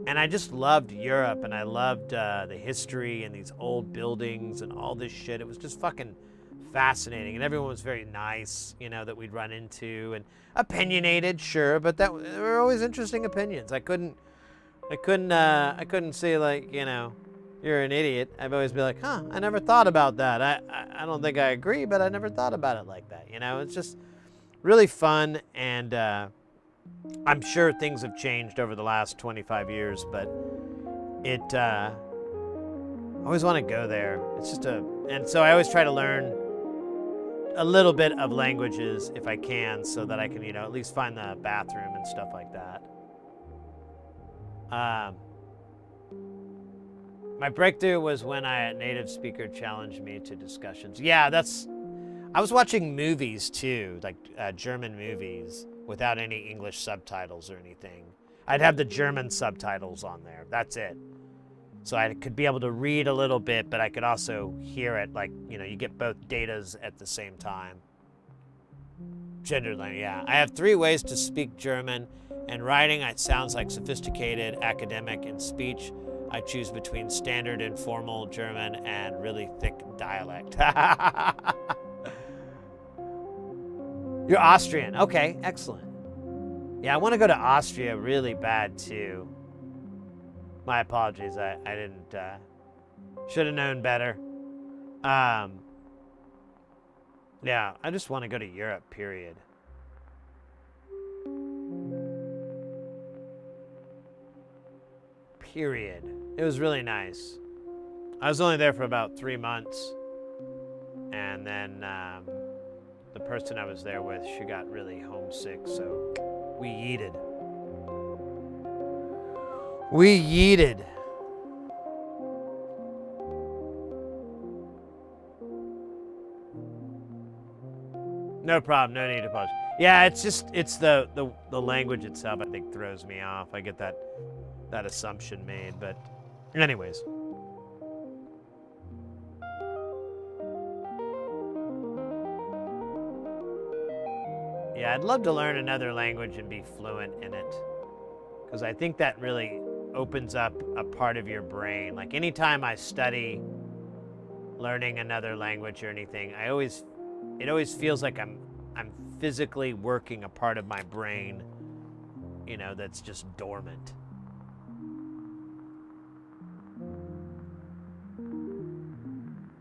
And I just loved Europe, and I loved the history and these old buildings and all this shit. It was just fucking fascinating, and everyone was very nice, you know, that we'd run into, and opinionated, sure, but there were always interesting opinions. I couldn't say like, you know, you're an idiot. I've always been like, I never thought about that. I don't think I agree, but I never thought about it like that. You know, it's just really fun, and I'm sure things have changed over the last 25 years, but I always want to go there. It's just and so I always try to learn a little bit of languages if I can, so that I can, you know, at least find the bathroom and stuff like that. My breakthrough was when a native speaker challenged me to discussions. Yeah, I was watching movies too, like German movies, without any English subtitles or anything. I'd have the German subtitles on there. That's it. So I could be able to read a little bit, but I could also hear it. Like, you know, you get both datas at the same time. Gendered language, yeah. I have 3 ways to speak German. In writing, it sounds like sophisticated academic. In speech, I choose between standard and formal German and really thick dialect. You're Austrian. Okay, excellent. Yeah, I want to go to Austria really bad too. My apologies. I didn't. Should have known better. Yeah, I just want to go to Europe, period. Period. It was really nice. I was only there for about 3 months. And then the person I was there with, she got really homesick, so we yeeted. We yeeted. No problem. No need to apologize. Yeah, it's just the language itself I think throws me off. I get that assumption made, but anyways. Yeah, I'd love to learn another language and be fluent in it, because I think that really opens up a part of your brain. Like anytime I study learning another language or anything, it always feels like I'm physically working a part of my brain, that's just dormant.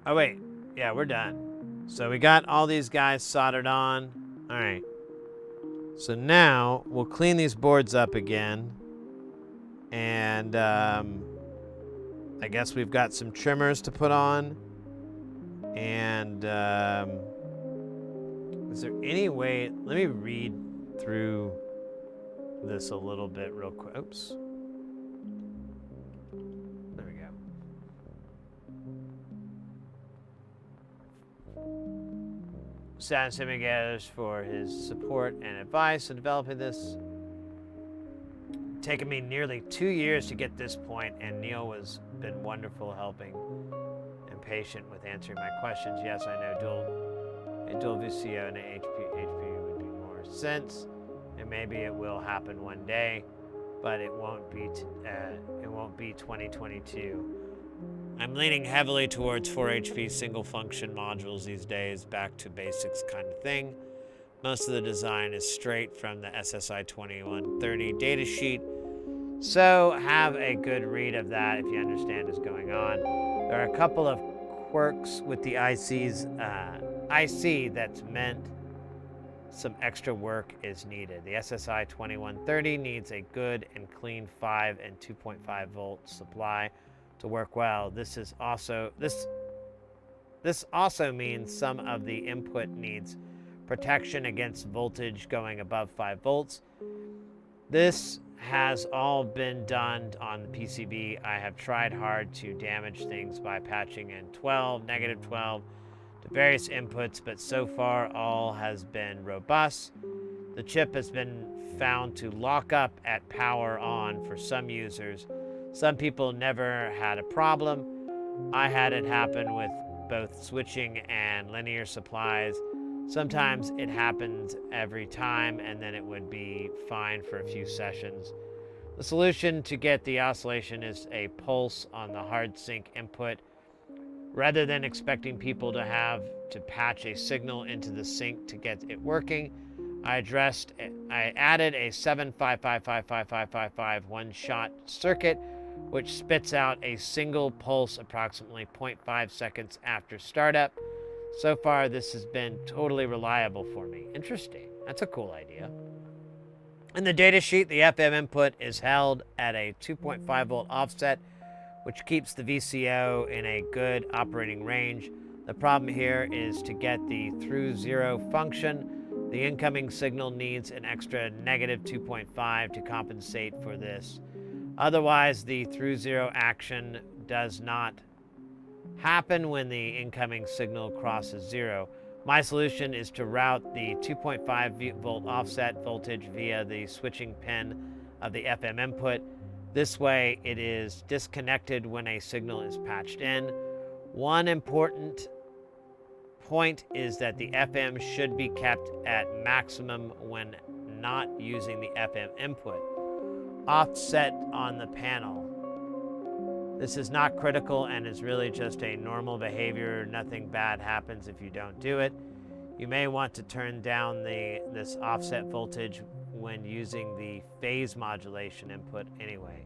Oh wait, yeah, we're done. So we got all these guys soldered on. All right. So now we'll clean these boards up again. And I guess we've got some trimmers to put on. And is there any way, let me read through this a little bit real quick. Oops. There we go. San Semigatos for his support and advice in developing this. Taken me nearly 2 years to get this point, and Neil has been wonderful helping and patient with answering my questions. Yes, I know a dual VCO and a HP would make more sense, and maybe it will happen one day, but it won't be 2022. I'm leaning heavily towards 4 HP single function modules these days, back to basics kind of thing. Most of the design is straight from the SSI 2130 datasheet, so have a good read of that if you understand what's going on. There are a couple of quirks with the IC that's meant some extra work is needed. The SSI 2130 needs a good and clean 5 and 2.5 volt supply to work well. This also means some of the input needs protection against voltage going above 5 volts. This has all been done on the PCB. I have tried hard to damage things by patching in negative 12 to various inputs, but so far all has been robust. The chip has been found to lock up at power on for some users. Some people never had a problem. I had it happen with both switching and linear supplies. Sometimes it happens every time, and then it would be fine for a few sessions. The solution to get the oscillation is a pulse on the hard sync input. Rather than expecting people to have to patch a signal into the sync to get it working, I added a 7555555 one-shot circuit, which spits out a single pulse approximately 0.5 seconds after startup. So far, this has been totally reliable for me. Interesting. That's a cool idea. In the datasheet, the FM input is held at a 2.5 volt offset, which keeps the VCO in a good operating range. The problem here is to get the through zero function. The incoming signal needs an extra negative 2.5 to compensate for this. Otherwise, the through zero action does not happen when the incoming signal crosses zero. My solution is to route the 2.5 volt offset voltage via the switching pin of the FM input. This way, it is disconnected when a signal is patched in. One important point is that the FM should be kept at maximum when not using the FM input. Offset on the panel. This is not critical and is really just a normal behavior. Nothing bad happens if you don't do it. You may want to turn down this offset voltage when using the phase modulation input anyway.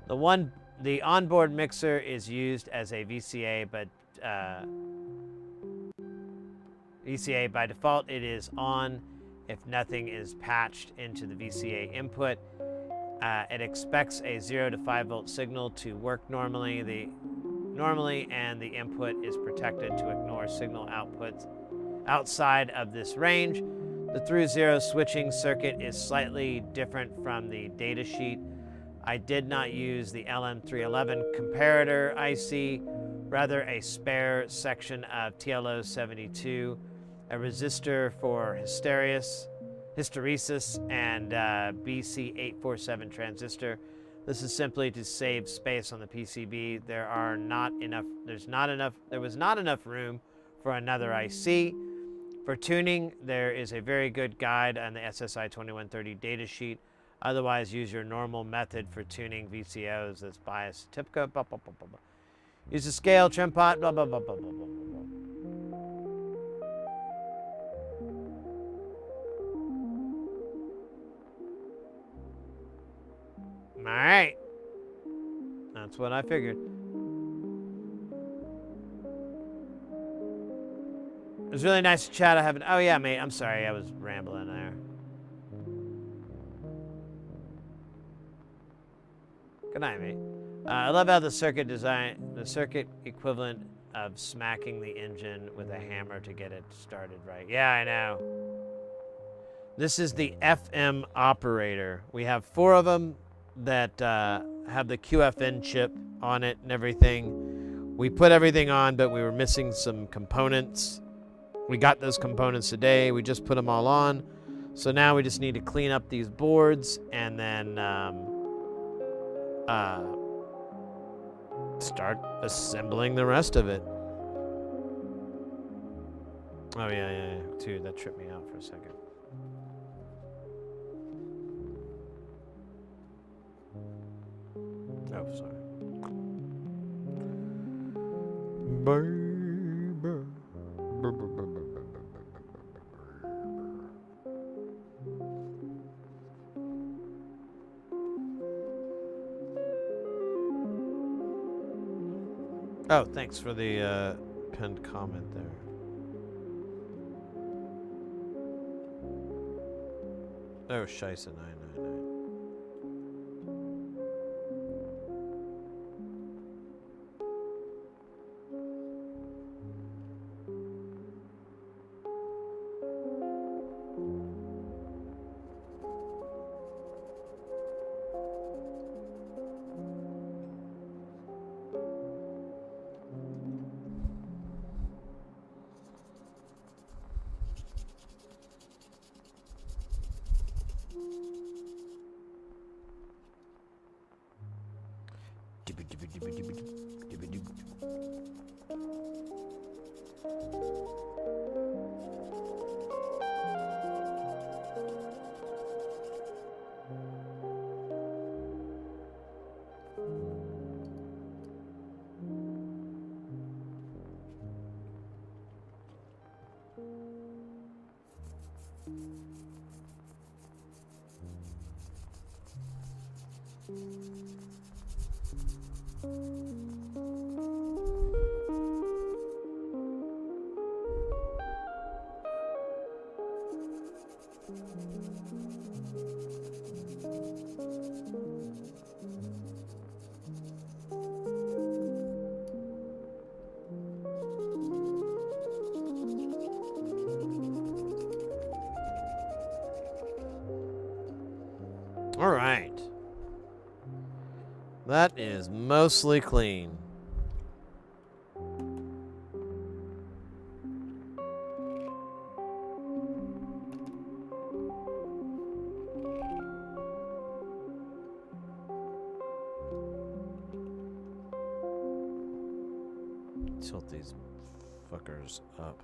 The onboard mixer is used as a VCA, but VCA by default it is on if nothing is patched into the VCA input. It expects a 0 to 5 volt signal to work normally, and the input is protected to ignore signal outputs outside of this range. The through zero switching circuit is slightly different from the data sheet. I did not use the LM311 comparator IC, rather a spare section of TLO72, a resistor for hysteresis, and BC847 transistor. This is simply to save space on the PCB. There was not enough room for another IC. For tuning, there is a very good guide on the SSI 2130 datasheet. Otherwise, use your normal method for tuning VCOs. That's bias, TIPCA, blah, blah, blah, blah, blah. Use a scale, trim pot, blah, blah, blah, blah, blah, blah, blah. All right. That's what I figured. It was really nice to chat. I haven't. Oh, yeah, mate. I'm sorry. I was rambling there. Good night, mate. I love how the circuit equivalent of smacking the engine with a hammer to get it started right. Yeah, I know. This is the FM operator. We have 4 of them that have the QFN chip on it and everything. We put everything on, but we were missing some components. We got those components today. We just put them all on. So now we just need to clean up these boards and then start assembling the rest of it. Oh, yeah. Dude, that tripped me out for a second. Oh, sorry. Oh, thanks for the pinned comment there. Oh, Scheisse 999. All right. That is mostly clean. Tilt these fuckers up.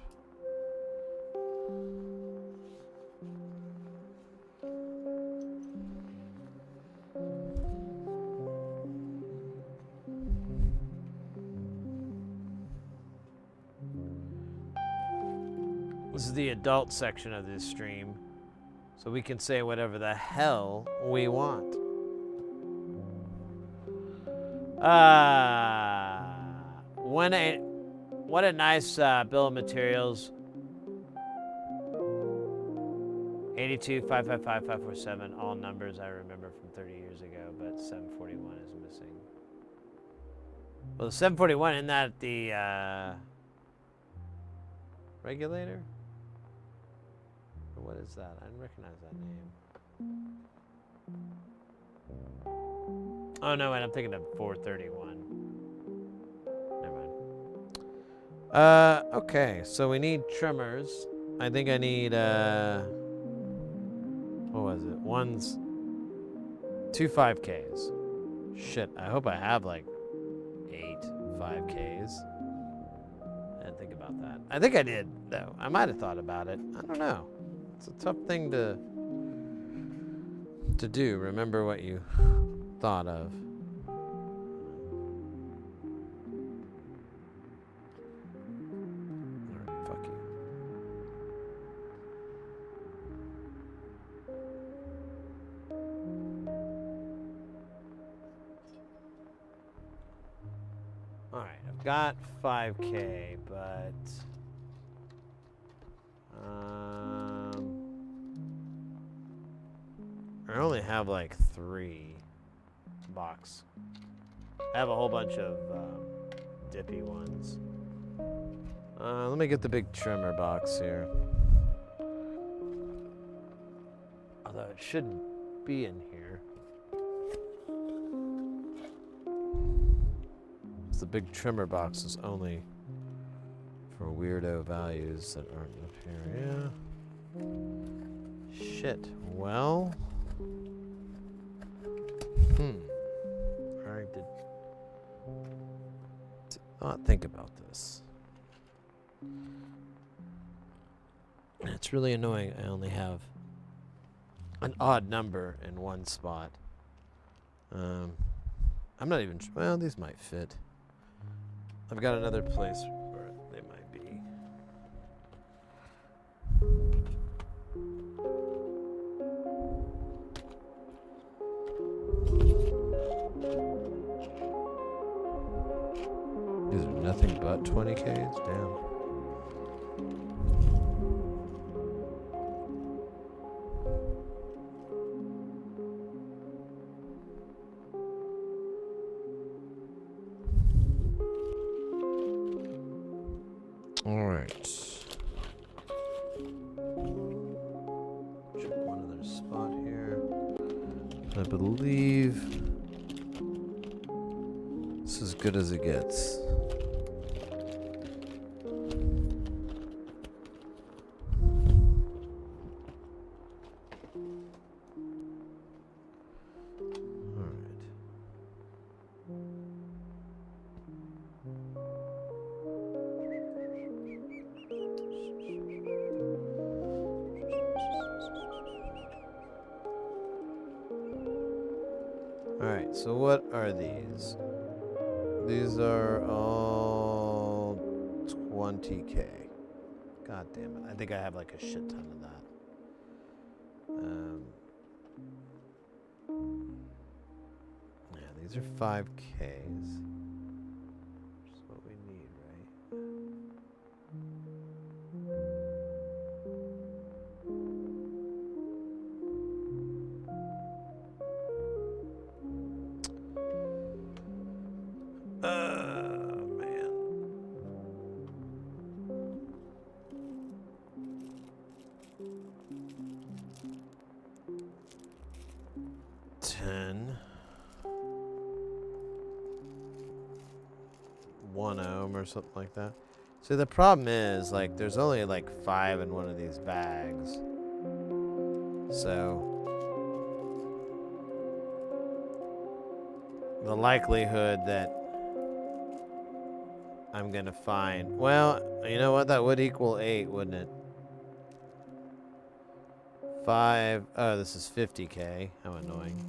This is the adult section of this stream, so we can say whatever the hell we want. What a nice bill of materials. 82 555 547, all numbers I remember from 30 years ago, but 741 is missing. Well, the 741, isn't that the regulator? Or what is that? I didn't recognize that name. Oh no, wait, I'm thinking of 431. Never mind. Okay, so we need trimmers. I think I need what was it? Two 5Ks. Shit, I hope I have like 8 5Ks. I didn't think about that. I think I did, though. I might have thought about it. I don't know. It's a tough thing to do. Remember what you thought of. Alright, fuck you. Alright, I've got 5K, but I only have like 3 box. I have a whole bunch of dippy ones. Let me get the big trimmer box here. Although it shouldn't be in here. The big trimmer box is only for weirdo values that aren't up here. Yeah. Shit. Well. I did not think about this. It's really annoying. I only have an odd number in one spot. I'm not even. Well, these might fit. I've got another place where they might be. These are nothing but 20Ks? Damn. Alright. Check one other spot here. I believe this is as good as it gets. Alright, so what are these? These are all 20K. God damn it. I think I have like a shit ton of that. Yeah, these are 5Ks. That's what we need, right? Man. $10. 1 ohm or something like that. See, the problem is, like, there's only like 5 in one of these bags. So the likelihood that I'm gonna find. Well, you know what? That would equal 8, wouldn't it? 5. Oh, this is 50K. How annoying.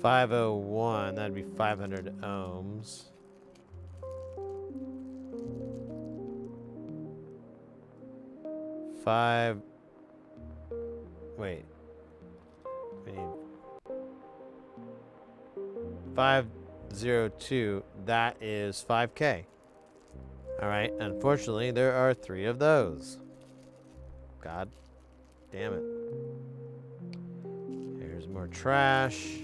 $501. That'd be 500 ohms. Wait. We need 502. That is 5K. All right. Unfortunately, there are 3 of those. God damn it. Here's more trash.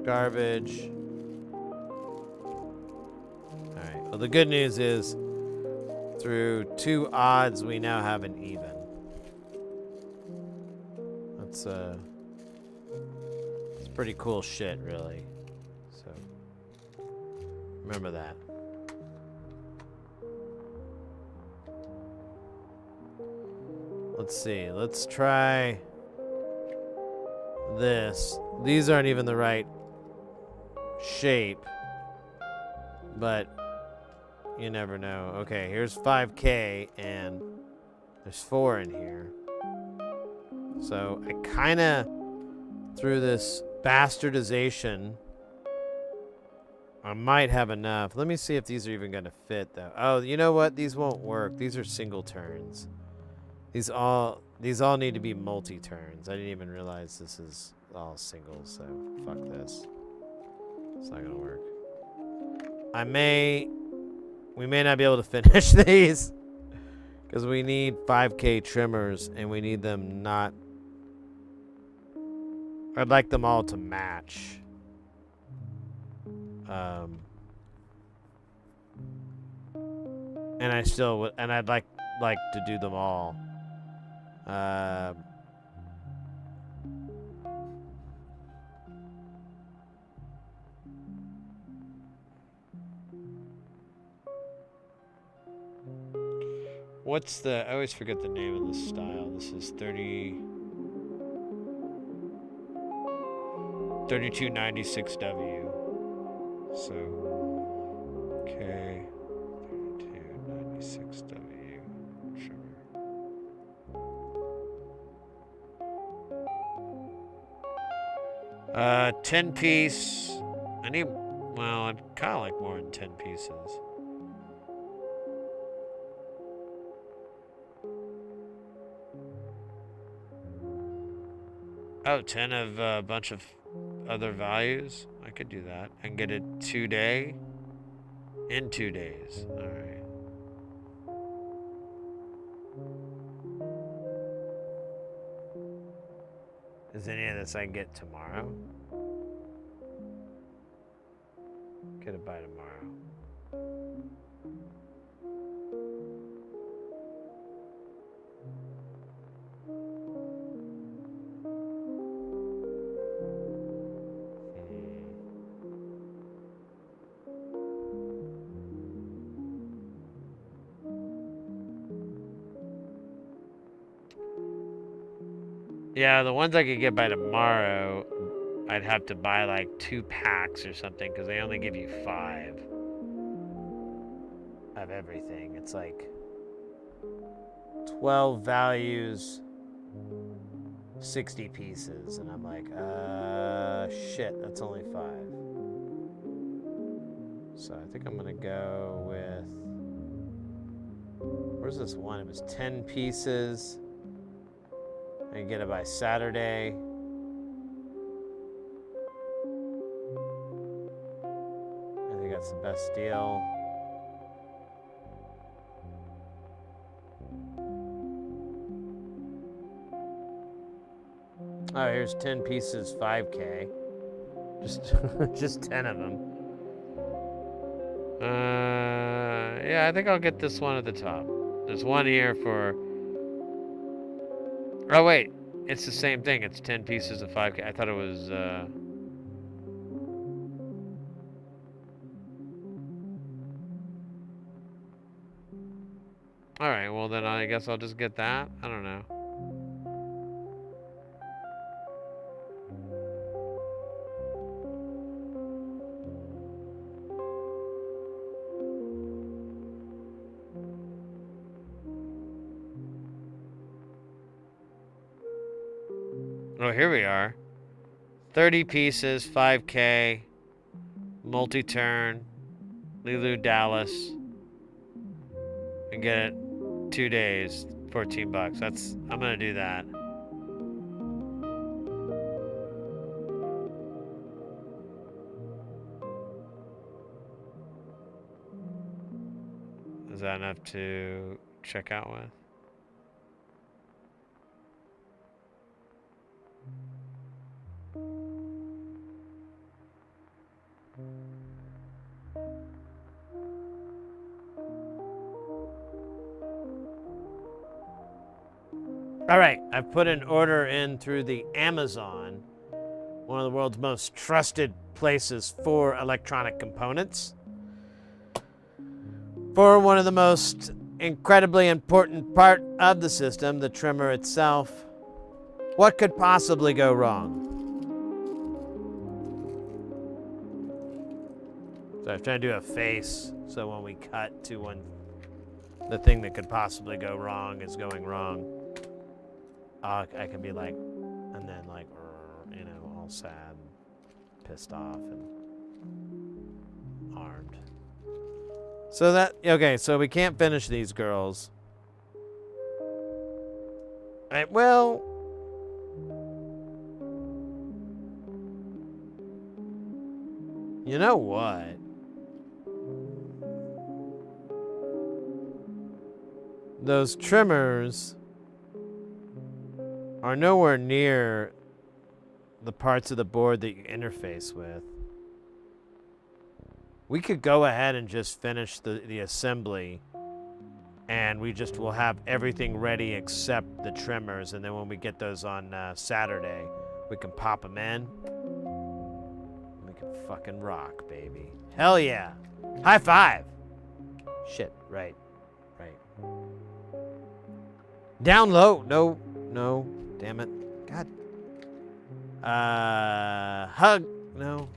Garbage. All right. Well, the good news is through 2 odds, we now have an even. That's it's pretty cool shit, really. So remember that. Let's see. Let's try this. These aren't even the right shape, but you never know. Okay, here's 5K, and there's 4 in here. So I kind of, through this bastardization, I might have enough. Let me see if these are even going to fit, though. Oh, you know what? These won't work. These are single turns. These all need to be multi-turns. I didn't even realize this is all singles, so fuck this. It's not going to work. We may not be able to finish these because we need 5K trimmers, and we need them not. I'd like them all to match. And I still would, and I'd like to do them all. What's the? I always forget the name of this style. This is 3296W. So, okay, 3296W. Sure. 10 piece. I need. Well, I'd kind of like more than 10 pieces. Oh, 10 of a bunch of other values? I could do that. I can get it 2 day in 2 days. Alright. Is any of this I can get tomorrow? Get it by tomorrow. Yeah, the ones I could get by tomorrow, I'd have to buy like 2 packs or something because they only give you 5 of everything. It's like 12 values, 60 pieces, and I'm like, shit, that's only 5. So I think I'm gonna go with, where's this one? It was 10 pieces. I can get it by Saturday. I think that's the best deal. Oh, here's 10 pieces, 5K. Just 10 of them. Yeah, I think I'll get this one at the top. There's one here for. Oh wait, it's the same thing. It's 10 pieces of 5K. I thought it was. Alright, well then I guess I'll just get that. I don't know. Oh, here we are. 30 pieces, 5K, multi-turn, Lulu Dallas, and get it 2 days, 14 bucks. I'm gonna do that. Is that enough to check out with? All right, I've put an order in through the Amazon, one of the world's most trusted places for electronic components, for one of the most incredibly important part of the system, the trimmer itself. What could possibly go wrong? So I'm trying to do a face, so when we cut to when the thing that could possibly go wrong is going wrong. I can be like, and then like, you know, all sad, and pissed off, and armed. So that, okay, so we can't finish these girls. Right, well, you know what? Those trimmers are nowhere near the parts of the board that you interface with. We could go ahead and just finish the assembly, and we just will have everything ready except the trimmers, and then when we get those on Saturday, we can pop them in. We can fucking rock, baby. Hell yeah. High five. Shit, right. Down low. No. Damn it. God. Hug. No.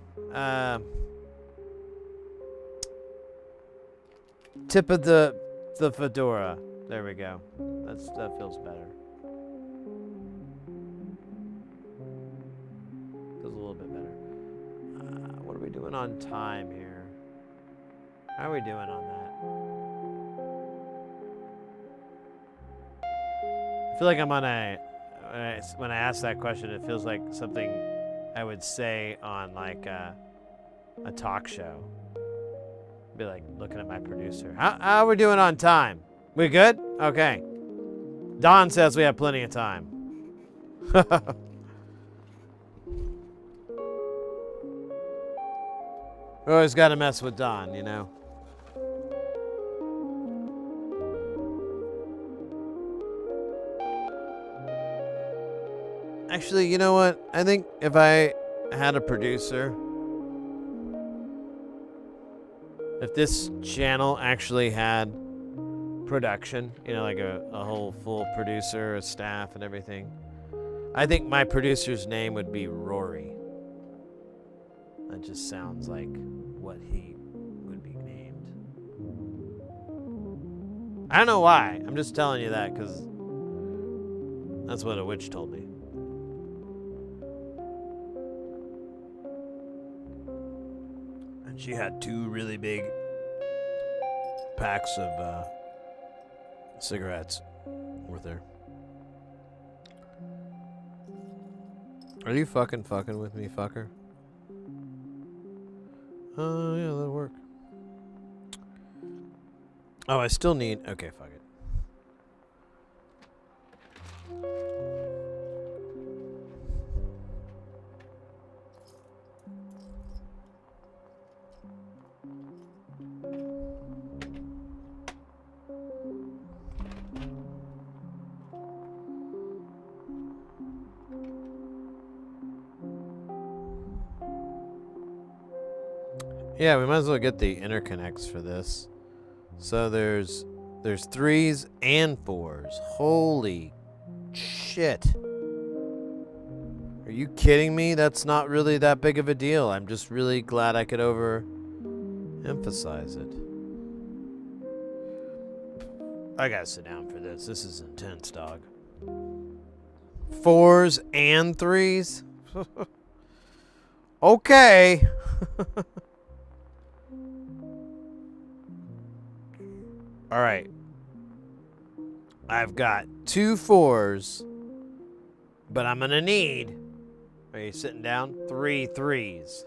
Tip of the fedora. There we go. That feels better. Feels a little bit better. What are we doing on time here? How are we doing on that? I feel like I'm on when I ask that question, it feels like something I would say on like a talk show. Be like looking at my producer. How are we doing on time? We good? Okay. Don says we have plenty of time. We always got to mess with Don, you know. Actually, you know what? I think if I had a producer, if this channel actually had production, you know, like a whole full producer, a staff and everything, I think my producer's name would be Rory. That just sounds like what he would be named. I don't know why. I'm just telling you that because that's what a witch told me. And she had 2 really big packs of cigarettes with her. Are you fucking with me, fucker? Yeah, that'll work. Oh, I still need... Okay, fuck it. Yeah, we might as well get the interconnects for this. So there's There's 3s and 4s. Holy shit. Are you kidding me? That's not really that big of a deal. I'm just really glad I could overemphasize it. I gotta sit down for this. This is intense, dog. 4s and 3s? Okay. All right. I've got 2 4s, but I'm gonna need, are you sitting down? 3 3s.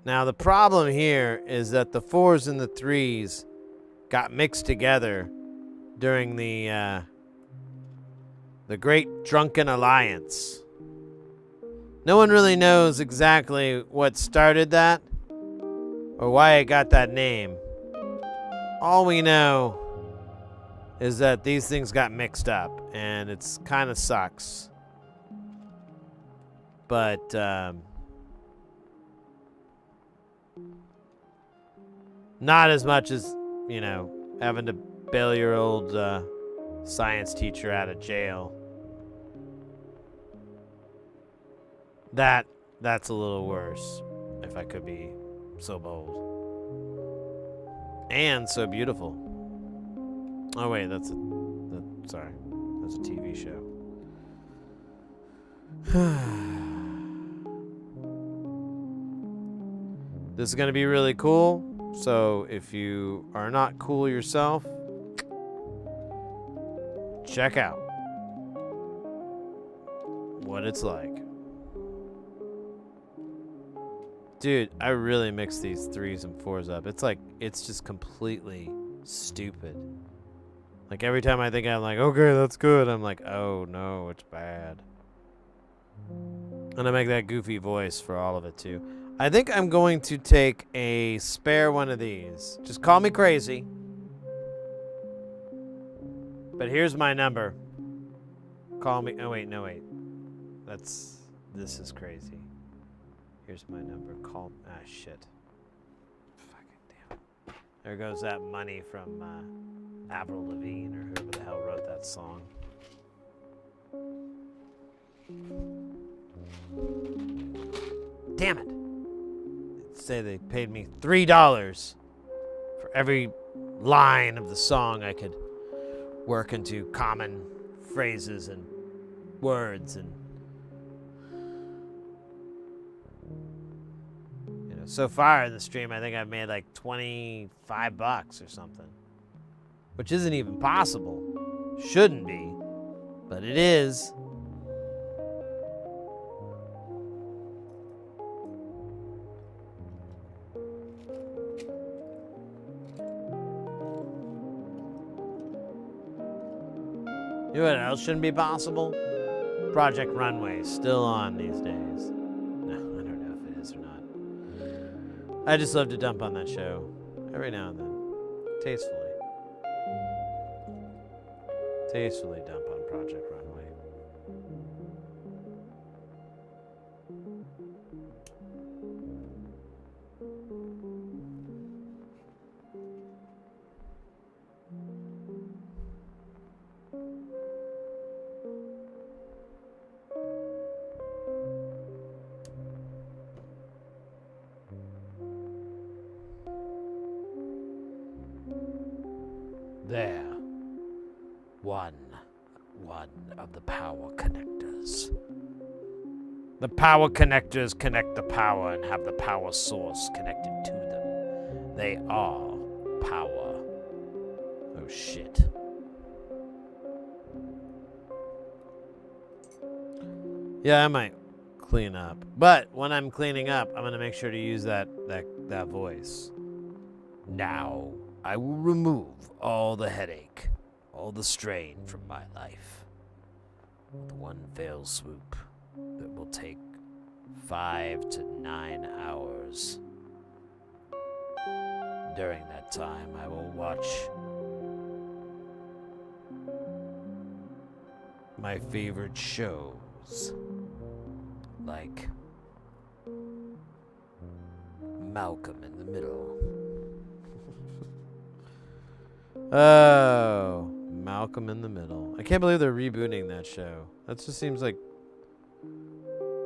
Now the problem here is that the 4s and the 3s got mixed together during the Great Drunken Alliance. No one really knows exactly what started that or why it got that name. All we know is that these things got mixed up, and it's kind of sucks. But not as much as, you know, having to bail your old science teacher out of jail. That's a little worse, if I could be so bold. And so beautiful. Oh wait, sorry, that's a TV show. This is gonna be really cool. So if you are not cool yourself, check out what it's like. Dude, I really mix these 3s and 4s up. It's like, it's just completely stupid. Like every time I think I'm like, okay, that's good, I'm like, oh no, it's bad. And I make that goofy voice for all of it too. I think I'm going to take a spare one of these. Just call me crazy. But here's my number. Call me, oh wait, no wait. This is crazy. Here's my number. Call. Shit. Fucking damn. There goes that money from Avril Lavigne or whoever the hell wrote that song. Damn it. They'd say they paid me $3 for every line of the song I could work into common phrases and words and so far in the stream, I think I've made like $25 or something. Which isn't even possible. Shouldn't be. But it is. You know what else shouldn't be possible? Project Runway, still on these days. No, I don't know if it is or not. I just love to dump on that show every now and then. Tastefully. Tastefully dump on Project Runway. There. One of the power connectors. The power connectors connect the power and have the power source connected to them. They are power. Oh shit. Yeah, I might clean up. But when I'm cleaning up, I'm gonna make sure to use that voice. Now I will remove all the headache, all the strain from my life. With one fell swoop that will take 5 to 9 hours. During that time, I will watch my favorite shows, like Malcolm in the Middle. Oh, Malcolm in the Middle. I can't believe they're rebooting that show. That just seems like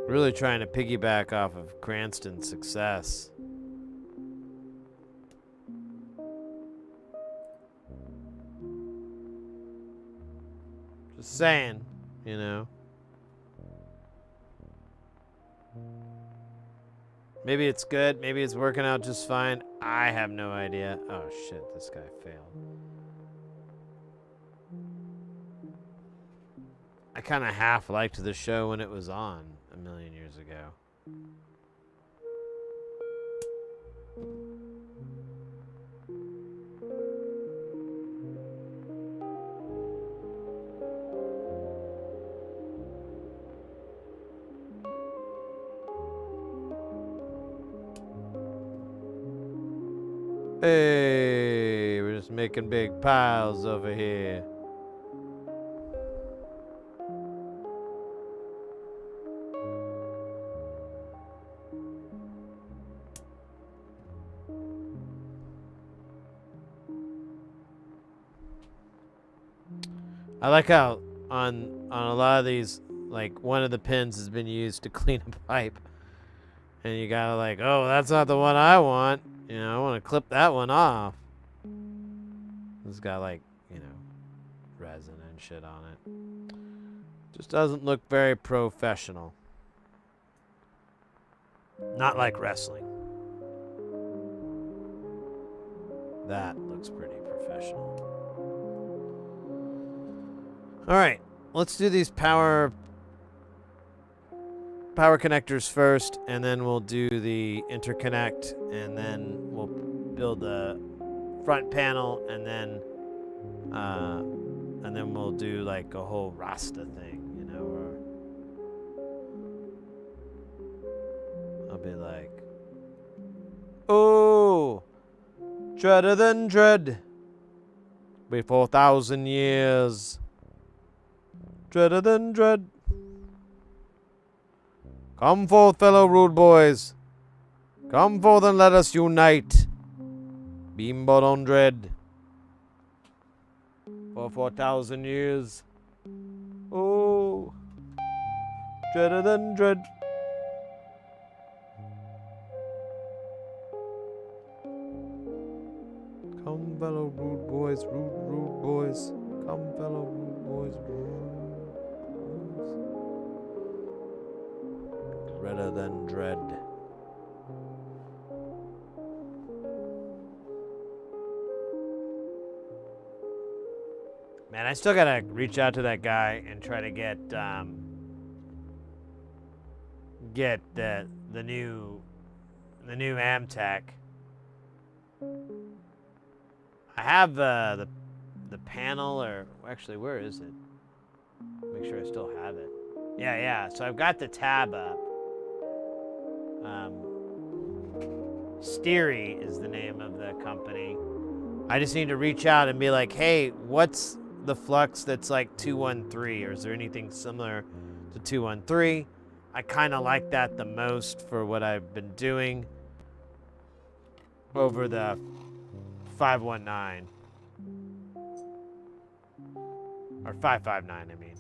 really trying to piggyback off of Cranston's success. Just saying, you know. Maybe it's good. Maybe it's working out just fine. I have no idea. Oh, shit. This guy failed. I kind of half liked the show when it was on a million years ago. Hey, we're just making big piles over here. I like how on a lot of these, like one of the pins has been used to clean a pipe, and you gotta like, oh, that's not the one I want. You know, I want to clip that one off. It's got like, you know, resin and shit on it. Just doesn't look very professional. Not like wrestling. That looks pretty professional. All right, let's do these power connectors first, and then we'll do the interconnect, and then we'll build the front panel, and then we'll do like a whole Rasta thing, you know, where I'll be like, oh, dreader than dread, be 4,000 years, dreader than dread. Come forth, fellow rude boys. Come forth and let us unite. Beambot on dread. For 4,000 years. Oh, dreader than dread. Come, fellow rude boys, rude boys. Come, fellow rude boys, rude. Redder than dread. Man, I still gotta reach out to that guy and try to get the new Amtech. I have the panel, or actually, where is it? Make sure I still have it. Yeah. So I've got the tab up. Steery is the name of the company. I just need to reach out and be like, hey, what's the flux that's like 213, or is there anything similar to 213? I kind of like that the most for what I've been doing over the 519. Or 559, I mean.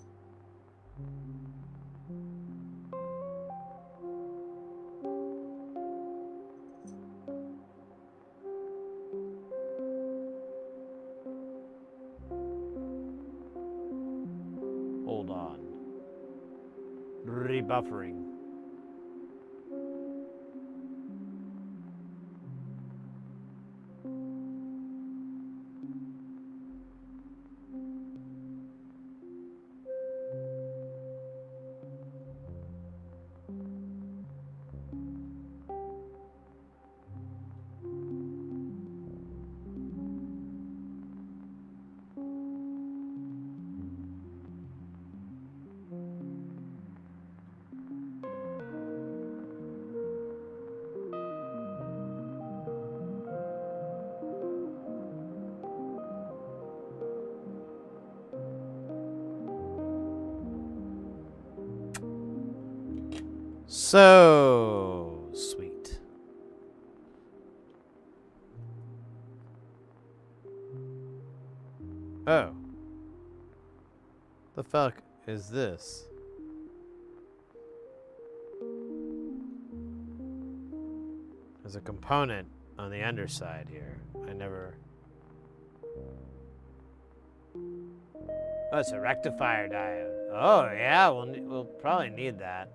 Hold on. Rebuffering. So sweet. Oh. The fuck is this? There's a component on the underside here. I never... Oh, it's a rectifier diode. Oh, yeah, we'll probably need that.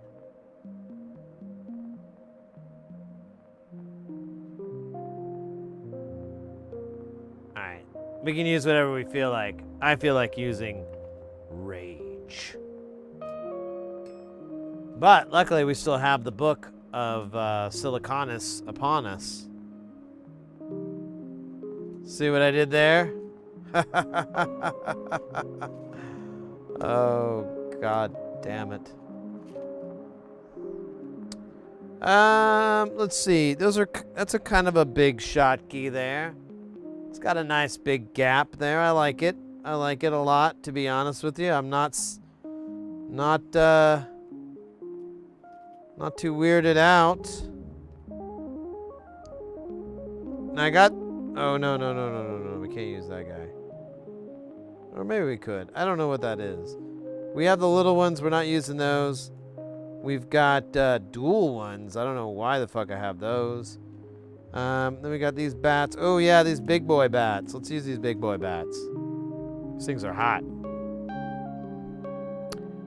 Alright. We can use whatever we feel like. I feel like using rage. But luckily we still have the book of Siliconus upon us. See what I did there? Oh, god damn it. Let's see. That's a kind of a big shot key there. It's got a nice big gap there. I like it. I like it a lot, to be honest with you. I'm not too weirded out. And I got... Oh, no. We can't use that guy. Or maybe we could. I don't know what that is. We have the little ones. We're not using those. We've got dual ones. I don't know why the fuck I have those. Then we got these bats. Oh, yeah, these big boy bats. Let's use these big boy bats. These things are hot.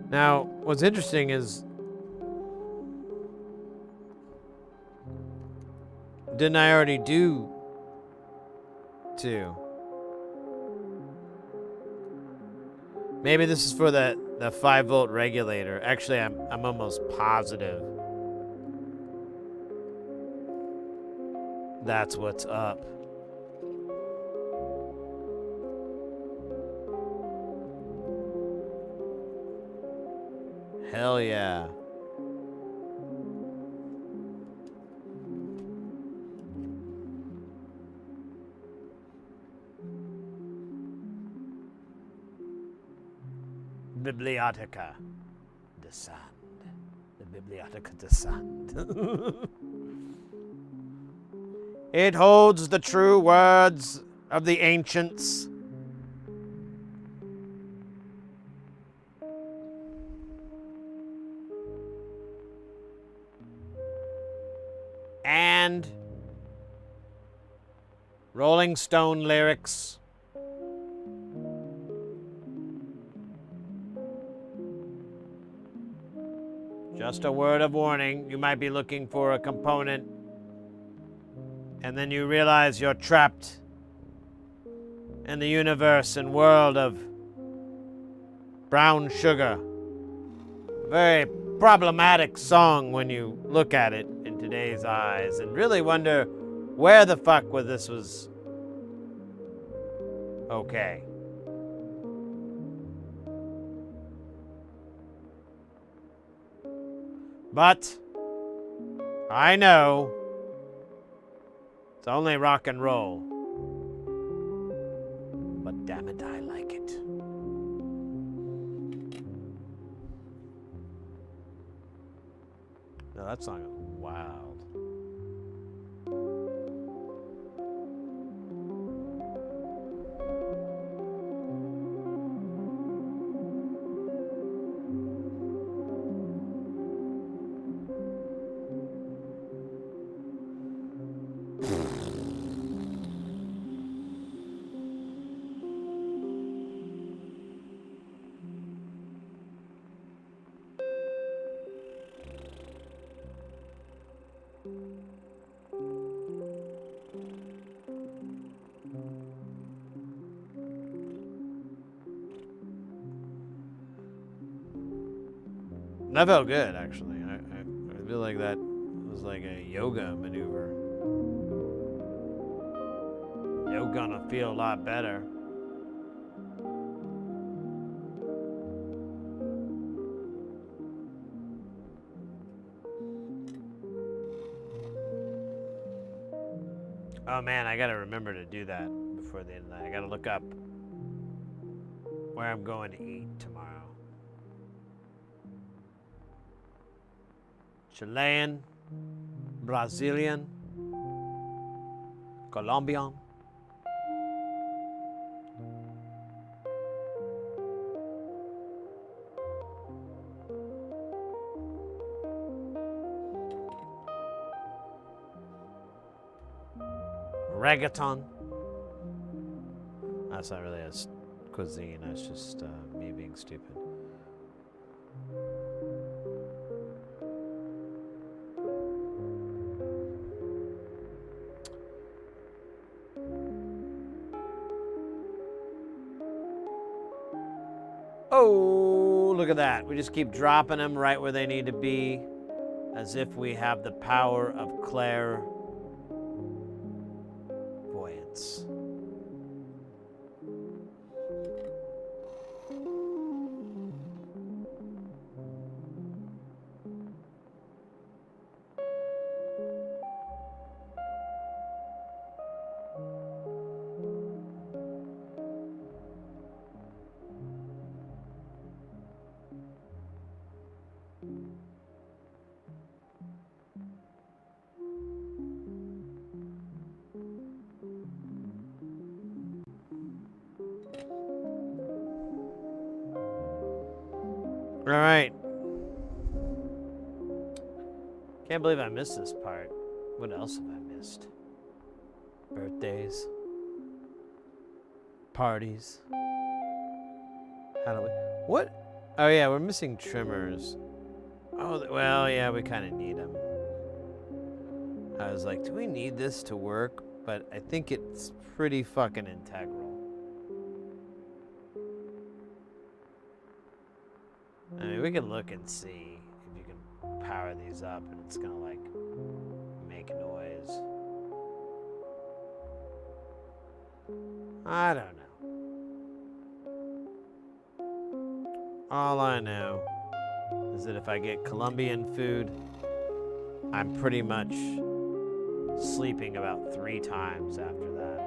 Now, what's interesting is... Didn't I already do 2? Maybe this is for the 5-volt regulator. Actually, I'm almost positive that's what's up. Hell yeah. Biblioteca de Sand. The Biblioteca de Sand. It holds the true words of the ancients. And Rolling Stone lyrics. Just a word of warning, you might be looking for a component, and then you realize you're trapped in the universe and world of brown sugar. A very problematic song when you look at it in today's eyes and really wonder where the fuck this was okay. But I know it's only rock and roll. But damn it, I like it. No, that song is wild. That felt good, actually. I feel like that was like a yoga maneuver. You're gonna feel a lot better. Oh man, I gotta remember to do that before the end of the night. I gotta look up where I'm going to eat tomorrow. Chilean, Brazilian, Colombian. reggaeton. That's not really a cuisine. That's just me being stupid. Oh, look at that. We just keep dropping them right where they need to be, as if we have the power of clairvoyance. All right. Can't believe I missed this part. What else have I missed? Birthdays. Parties. Halloween. What? Oh, yeah, we're missing trimmers. Oh, well, yeah, we kind of need them. I was like, do we need this to work? But I think it's pretty fucking integral. I mean, we can look and see if you can power these up and it's gonna like make noise. I don't know. All I know is that if I get Colombian food, I'm pretty much sleeping about 3 times after that.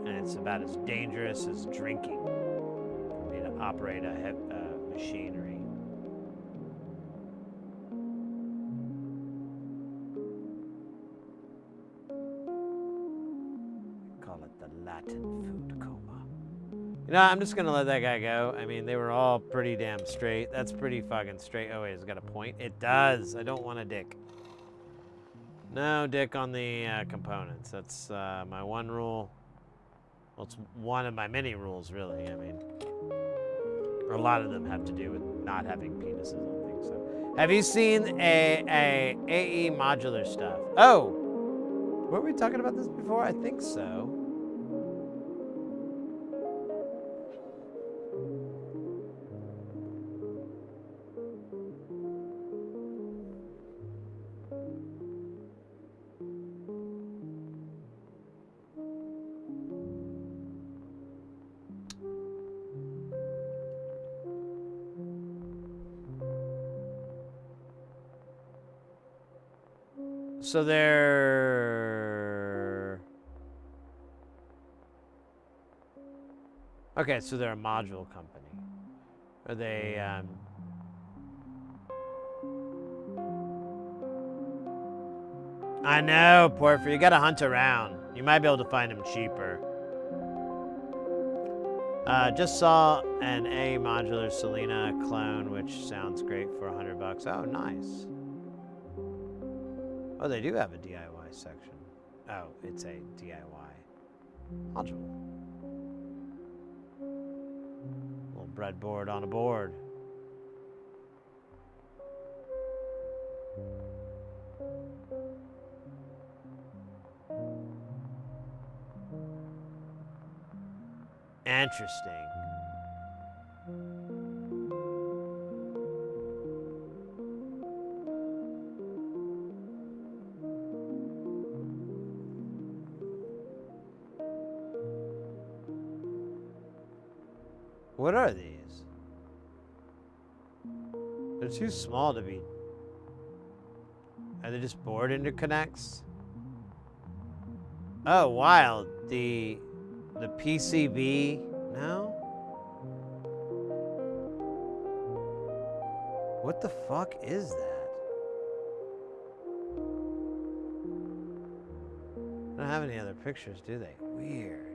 And it's about as dangerous as drinking. Operate a machinery. Call it the Latin food coma. You know, I'm just gonna let that guy go. I mean, they were all pretty damn straight. That's pretty fucking straight. Oh wait, it's got a point? It does. I don't want a dick. No dick on the components. That's my one rule. Well, it's one of my many rules, really. I mean, a lot of them have to do with not having penises on things. So, have you seen a AE modular stuff? Oh, were we talking about this before? I think so. So they're... Okay, so they're a module company. Are they, I know, Porphyry, you gotta hunt around. You might be able to find them cheaper. Just saw an A modular Selena clone, which sounds great for $100. Oh, nice. Oh, they do have a DIY section. Oh, it's a DIY module. Little breadboard on a board. Interesting. What are these? They're too small to be... Are they just board interconnects? Oh, wild. The PCB? No? What the fuck is that? They don't have any other pictures, do they? Weird.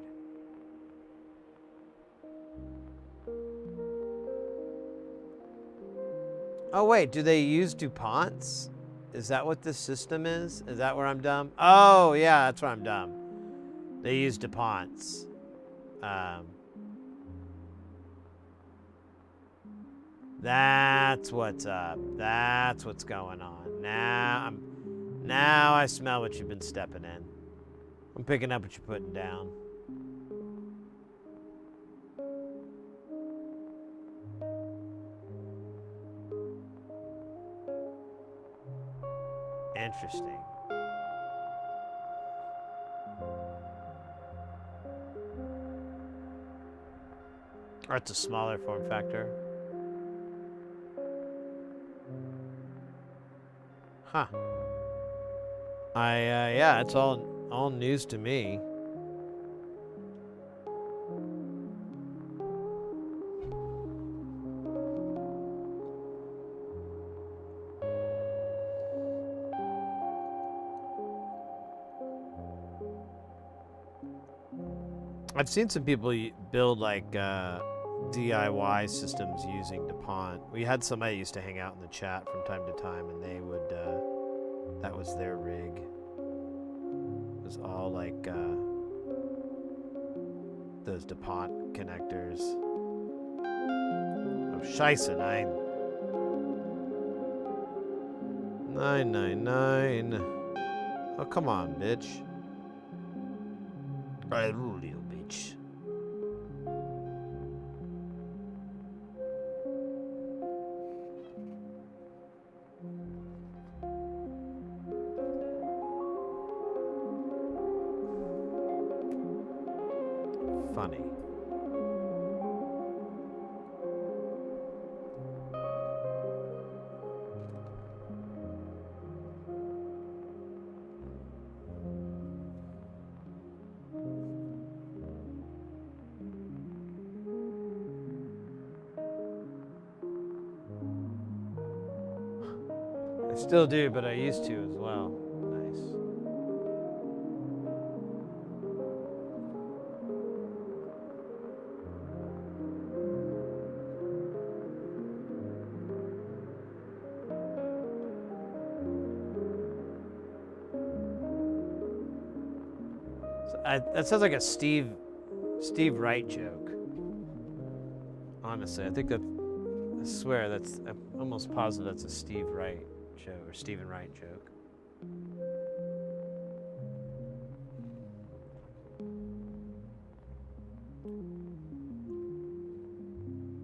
Oh wait, do they use DuPonts? Is that what this system is? Is that where I'm dumb? Oh, yeah, that's where I'm dumb. They use DuPonts. That's what's up. That's what's going on. Now I smell what you've been stepping in. I'm picking up what you're putting down. Interesting. Or it's a smaller form factor. Huh. Yeah, it's all news to me. I've seen some people build like DIY systems using DuPont. We had somebody used to hang out in the chat from time to time, and they would, that was their rig. It was all like those DuPont connectors. Oh, Scheisse, 999. Oh, come on, bitch. I rule you, bitch. Funny. I still do, but I used to as well. Nice. So that sounds like a Steve Wright joke. Honestly, I think that, I swear that's, I'm almost positive that's a Steve Wright joke or Stephen Wright joke.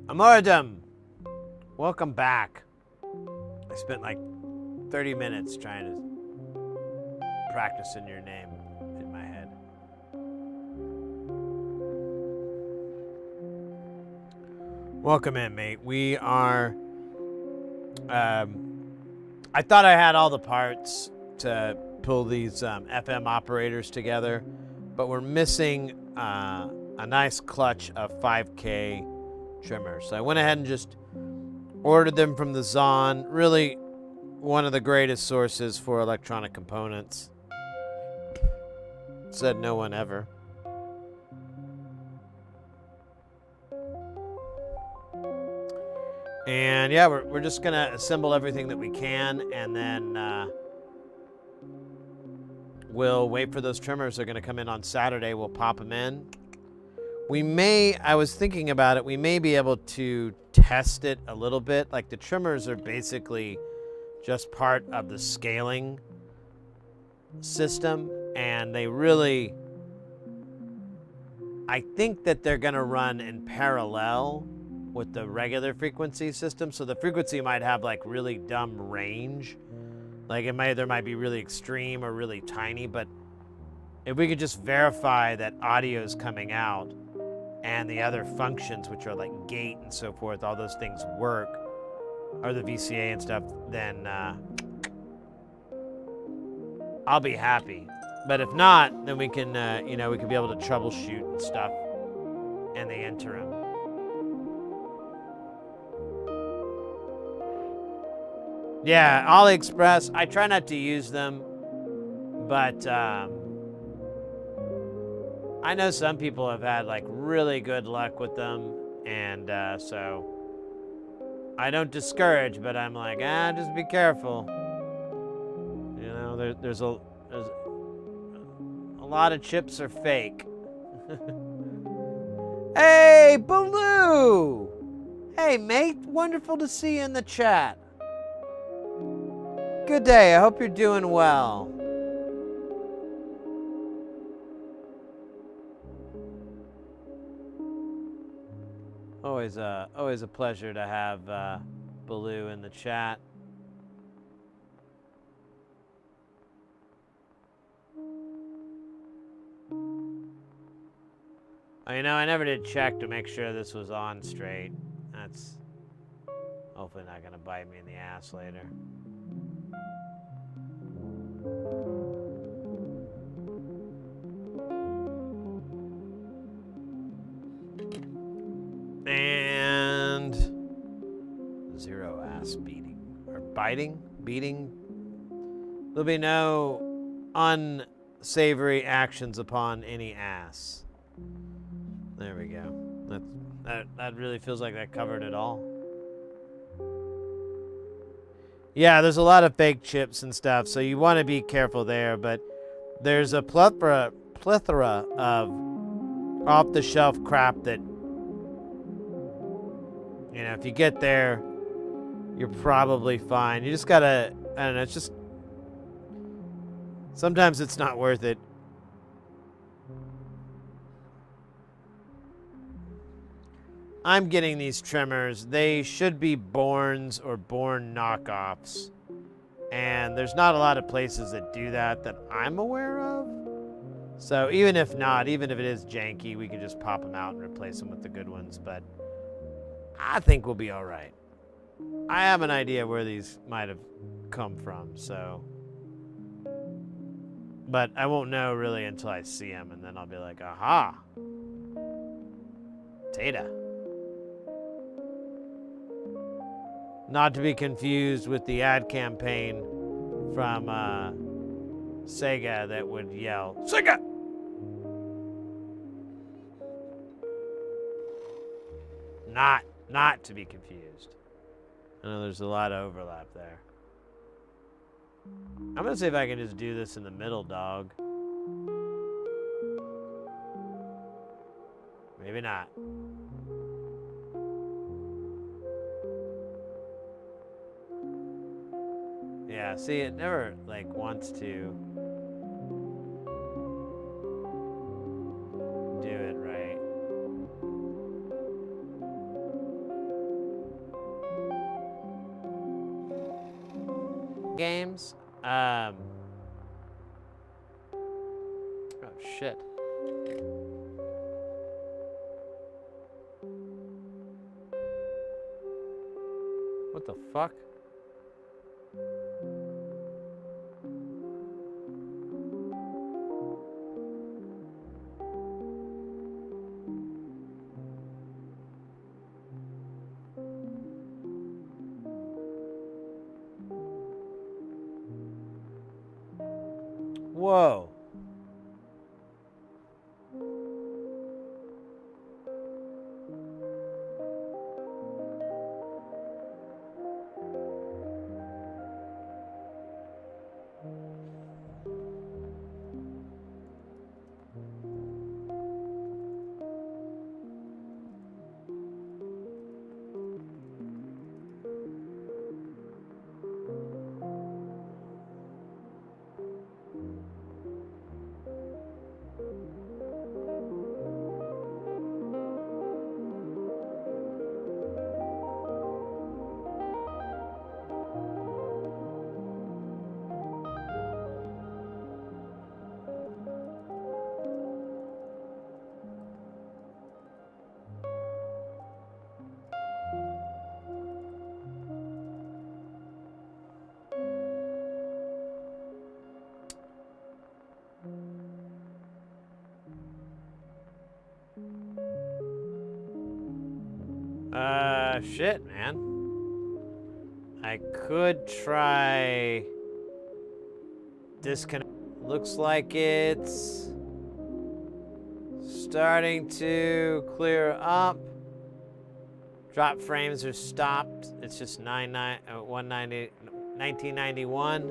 Amoradum, welcome back. I spent like 30 minutes trying to practice in your name in my head. Welcome in, mate. We are, I thought I had all the parts to pull these FM operators together, but we're missing a nice clutch of 5K trimmers. So I went ahead and just ordered them from the Zon. Really one of the greatest sources for electronic components. Said no one ever. And yeah, we're just gonna assemble everything that we can, and then we'll wait for those trimmers. They're gonna come in on Saturday. We'll pop them in. We may, I was thinking about it, we may be able to test it a little bit. Like the trimmers are basically just part of the scaling system, and they really, I think that they're gonna run in parallel with the regular frequency system. So the frequency might have like really dumb range. Like there might be really extreme or really tiny, but if we could just verify that audio is coming out and the other functions, which are like gate and so forth, all those things work, or the VCA and stuff, then I'll be happy. But if not, then we can, we can be able to troubleshoot and stuff in the interim. Yeah, AliExpress, I try not to use them, but I know some people have had like really good luck with them, and so I don't discourage, but I'm like, just be careful. there's a lot of chips are fake. Hey, Baloo! Hey, mate. Wonderful to see you in the chat. Good day. I hope you're doing well. Always a pleasure to have Baloo in the chat. Oh, you know, I never did check to make sure this was on straight. That's hopefully not gonna bite me in the ass later. And 0 ass beating. Or beating. There'll be no unsavory actions upon any ass. There we go. That really feels like that covered it all. Yeah, there's a lot of fake chips and stuff, so you want to be careful there, but there's a plethora of off-the-shelf crap that, you know, if you get there, you're probably fine. You just gotta, I don't know, it's just, sometimes it's not worth it. I'm getting these trimmers. They should be Borns or Born knockoffs. And there's not a lot of places that do that I'm aware of. So even if not, even if it is janky, we can just pop them out and replace them with the good ones. But I think we'll be all right. I have an idea where these might have come from, so. But I won't know really until I see them, and then I'll be like, aha. Tata. Not to be confused with the ad campaign from Sega that would yell, Sega! Not to be confused. I know there's a lot of overlap there. I'm gonna see if I can just do this in the middle, dog. Maybe not. Yeah, see, it never, like, wants to do it right. Games, oh, shit. What the fuck? Whoa. Shit, man. I could try disconnect. Looks like it's starting to clear up. Drop frames are stopped. It's just 1991.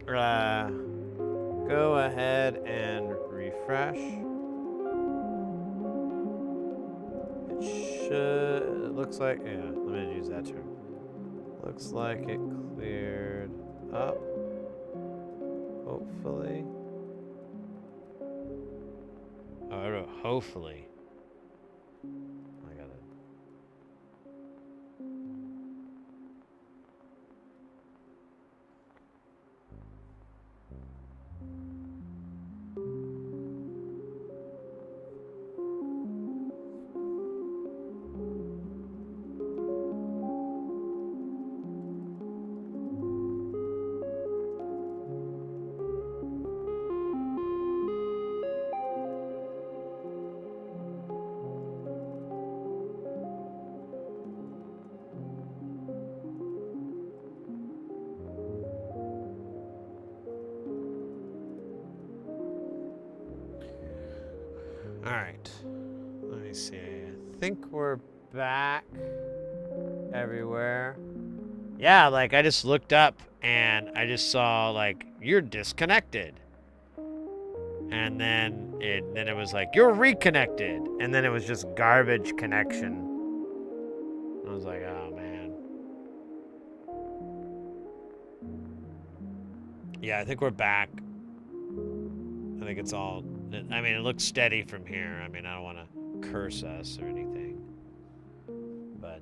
Go ahead and refresh. It looks like, yeah, let me use that term. Looks like it cleared up, hopefully. Oh, I wrote hopefully. I got it. All right, let me see. I think we're back everywhere. Yeah, like I just looked up and I just saw like you're disconnected. And then it was like you're reconnected. And then it was just garbage connection. I was like, oh man. Yeah, I think we're back. I think it's all, I mean, it looks steady from here. I mean, I don't want to curse us or anything. But,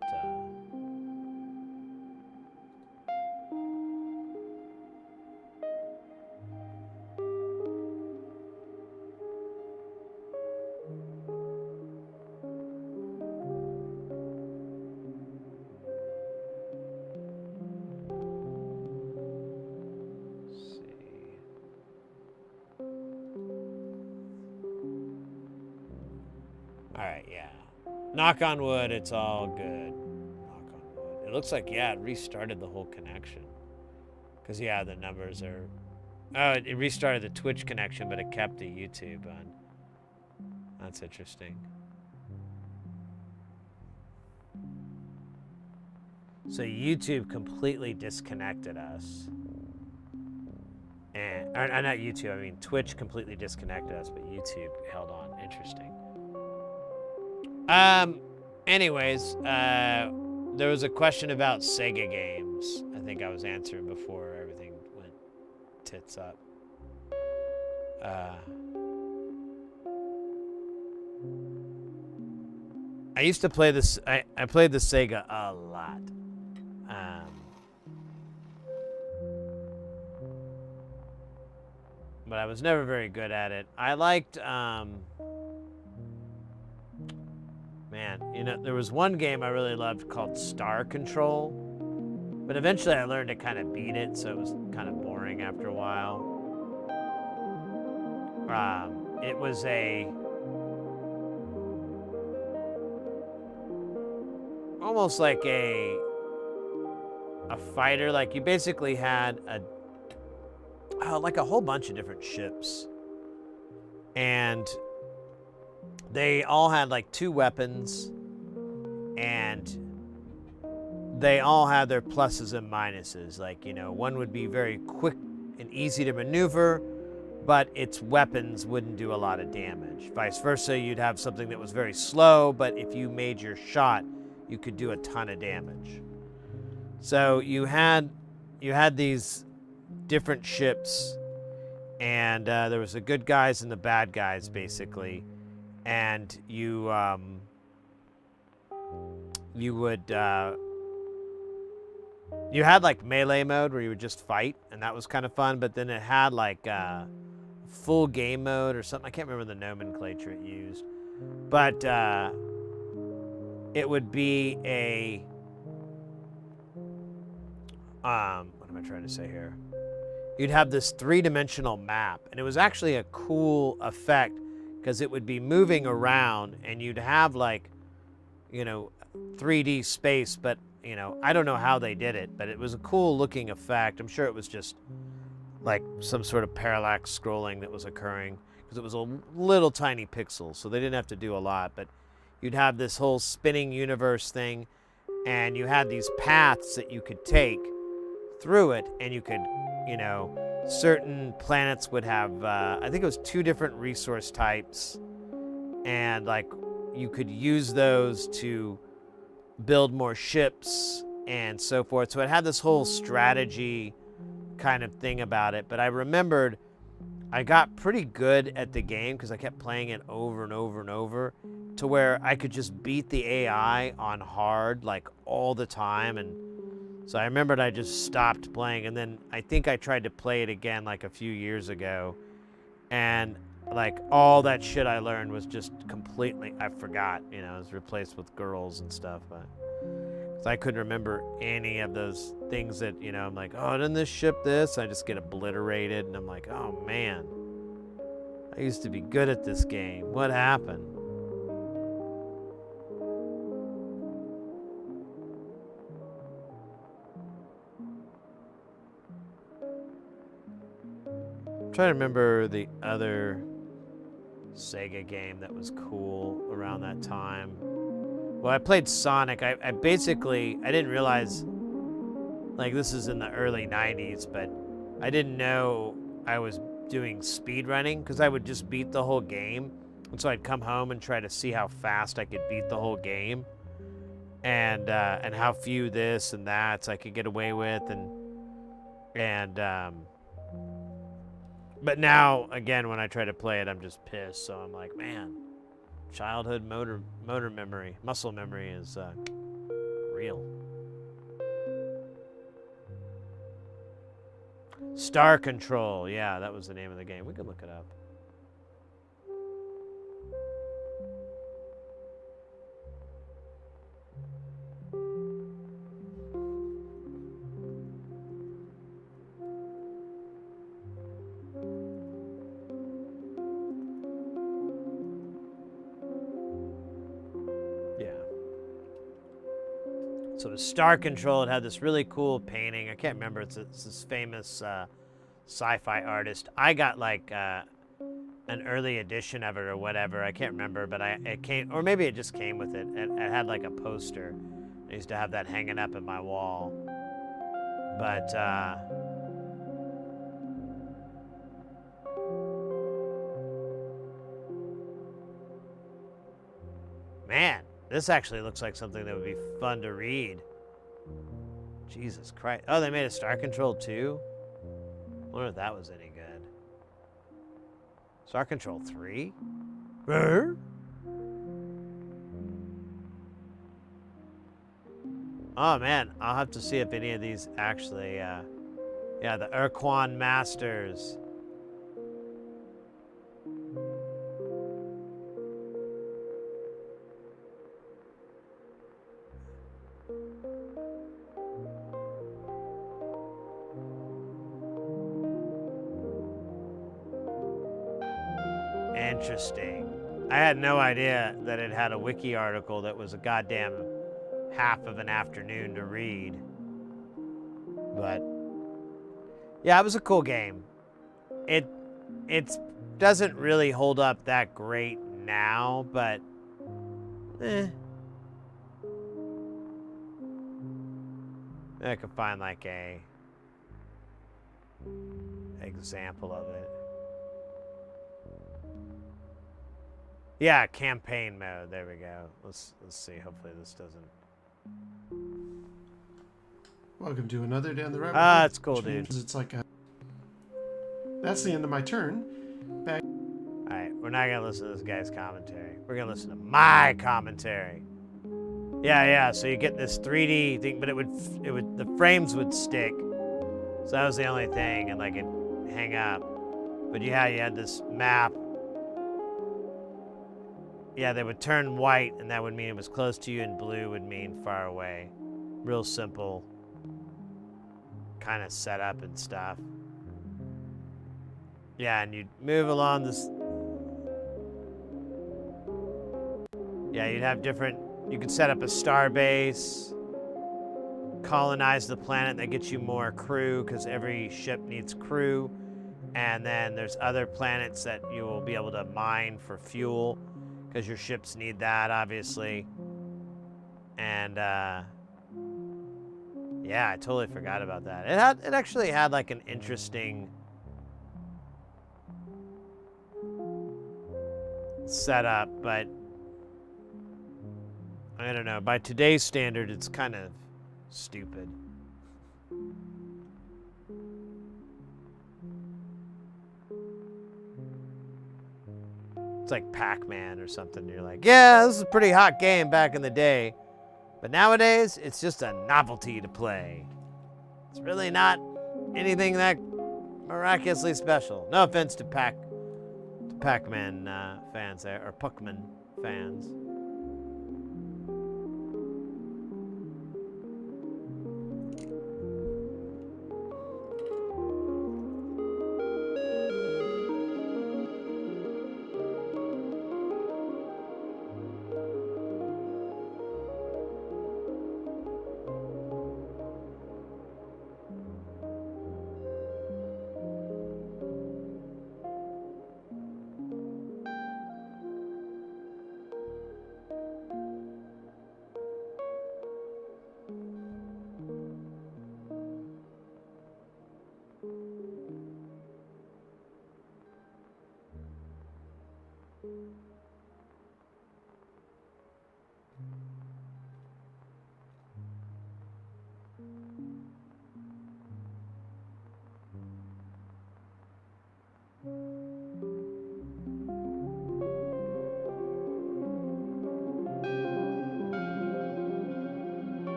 Alright, yeah. Knock on wood, it's all good. Knock on wood. It looks like, yeah, it restarted the whole connection. Because, yeah, the numbers are... Oh, it restarted the Twitch connection, but it kept the YouTube on. That's interesting. So YouTube completely disconnected us. And, or not YouTube, I mean Twitch completely disconnected us, but YouTube held on. Interesting. Anyways, there was a question about Sega games. I think I was answering before everything went tits up. I used to play this, I played the Sega a lot. But I was never very good at it. I liked, man, you know, there was one game I really loved called Star Control, but eventually I learned to kind of beat it, so it was kind of boring after a while. It was almost like a fighter. Like you basically had like a whole bunch of different ships, and they all had like 2 weapons, and they all had their pluses and minuses. Like, you know, one would be very quick and easy to maneuver, but its weapons wouldn't do a lot of damage. Vice versa, you'd have something that was very slow, but if you made your shot, you could do a ton of damage. So you had these different ships, and there was the good guys and the bad guys, basically. And you had like melee mode where you would just fight, and that was kind of fun. But then it had like full game mode or something. I can't remember the nomenclature it used, but it would be a what am I trying to say here? You'd have this 3-dimensional map, and it was actually a cool effect because it would be moving around, and you'd have like, you know, 3D space, but you know, I don't know how they did it, but it was a cool looking effect. I'm sure it was just like some sort of parallax scrolling that was occurring because it was a little tiny pixels, so they didn't have to do a lot, but you'd have this whole spinning universe thing, and you had these paths that you could take through it, and you could, you know, certain planets would have, I think it was 2 different resource types, and like you could use those to build more ships and so forth. So it had this whole strategy kind of thing about it. But I remembered I got pretty good at the game because I kept playing it over and over and over to where I could just beat the AI on hard like all the time. And so I remembered I just stopped playing, and then I think I tried to play it again like a few years ago, and like all that shit I learned was just completely, I forgot, you know, it was replaced with girls and stuff. But 'cause I couldn't remember any of those things that, you know, I'm like, oh, didn't this ship this? I just get obliterated, and I'm like, oh man, I used to be good at this game. What happened? I'm trying to remember the other Sega game that was cool around that time. Well, I played Sonic. I basically, I didn't realize, like, this is in the early 90s, but I didn't know I was doing speed running because I would just beat the whole game. And so I'd come home and try to see how fast I could beat the whole game, and how few this and that I could get away with, but now, again, when I try to play it, I'm just pissed. So I'm like, man, childhood motor memory, muscle memory is real. Star Control, yeah, that was the name of the game. We could look it up. So the Star Control, it had this really cool painting. I can't remember. It's this famous sci-fi artist. I got like an early edition of it or whatever. I can't remember, but it came, or maybe it just came with it. It had like a poster. I used to have that hanging up in my wall. But man, this actually looks like something that would be fun to read. Jesus Christ. Oh, they made a Star Control too? I wonder if that was any good. Star Control 3? Oh man, I'll have to see if any of these actually, yeah, the Urquan Masters. Interesting. I had no idea that it had a wiki article that was a goddamn half of an afternoon to read. But yeah, it was a cool game. It doesn't really hold up that great now, but I could find like a example of it. Yeah, campaign mode. There we go. Let's see. Hopefully this doesn't. Welcome to another Down the Rabbit Ah, Hole, it's cool, which dude. means it's like a... That's the end of my turn. Back. All right, we're not gonna listen to this guy's commentary. We're gonna listen to my commentary. Yeah. So you get this 3D thing, but it would the frames would stick. So that was the only thing, and like it'd hang up. But you had this map. Yeah, they would turn white, and that would mean it was close to you, and blue would mean far away. Real simple kind of setup and stuff. Yeah, and you'd move along this. Yeah, you'd have different. You could set up a star base, colonize the planet. That gets you more crew because every ship needs crew. And then there's other planets that you will be able to mine for fuel because your ships need that, obviously. And yeah, I totally forgot about that. It actually had like an interesting setup, but I don't know. By today's standard, it's kind of stupid. It's like Pac-Man or something. You're like, yeah, this is a pretty hot game back in the day, but nowadays it's just a novelty to play. It's really not anything that miraculously special. No offense to Pac-Man fans there, or Puckman fans.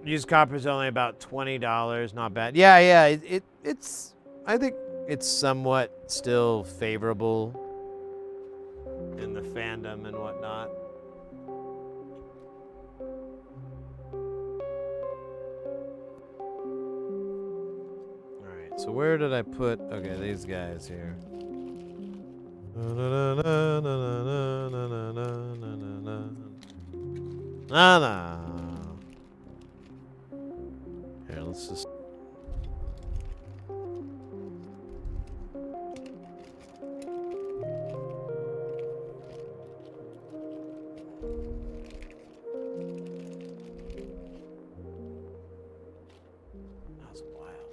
Used copper's only about $20, not bad. Yeah, it's I think it's somewhat still favorable in the fandom and whatnot. Alright, so where did I put okay, these guys here. Na. Here, let's just. That was wild.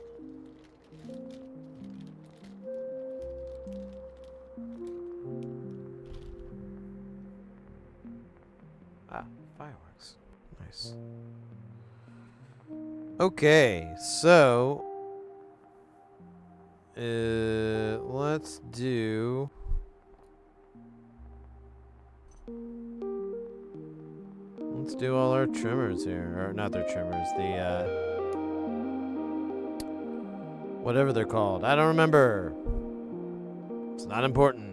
Ah, fireworks. Nice. Okay, so let's do all our trimmers here, or not their trimmers, the whatever they're called. I don't remember. It's not important.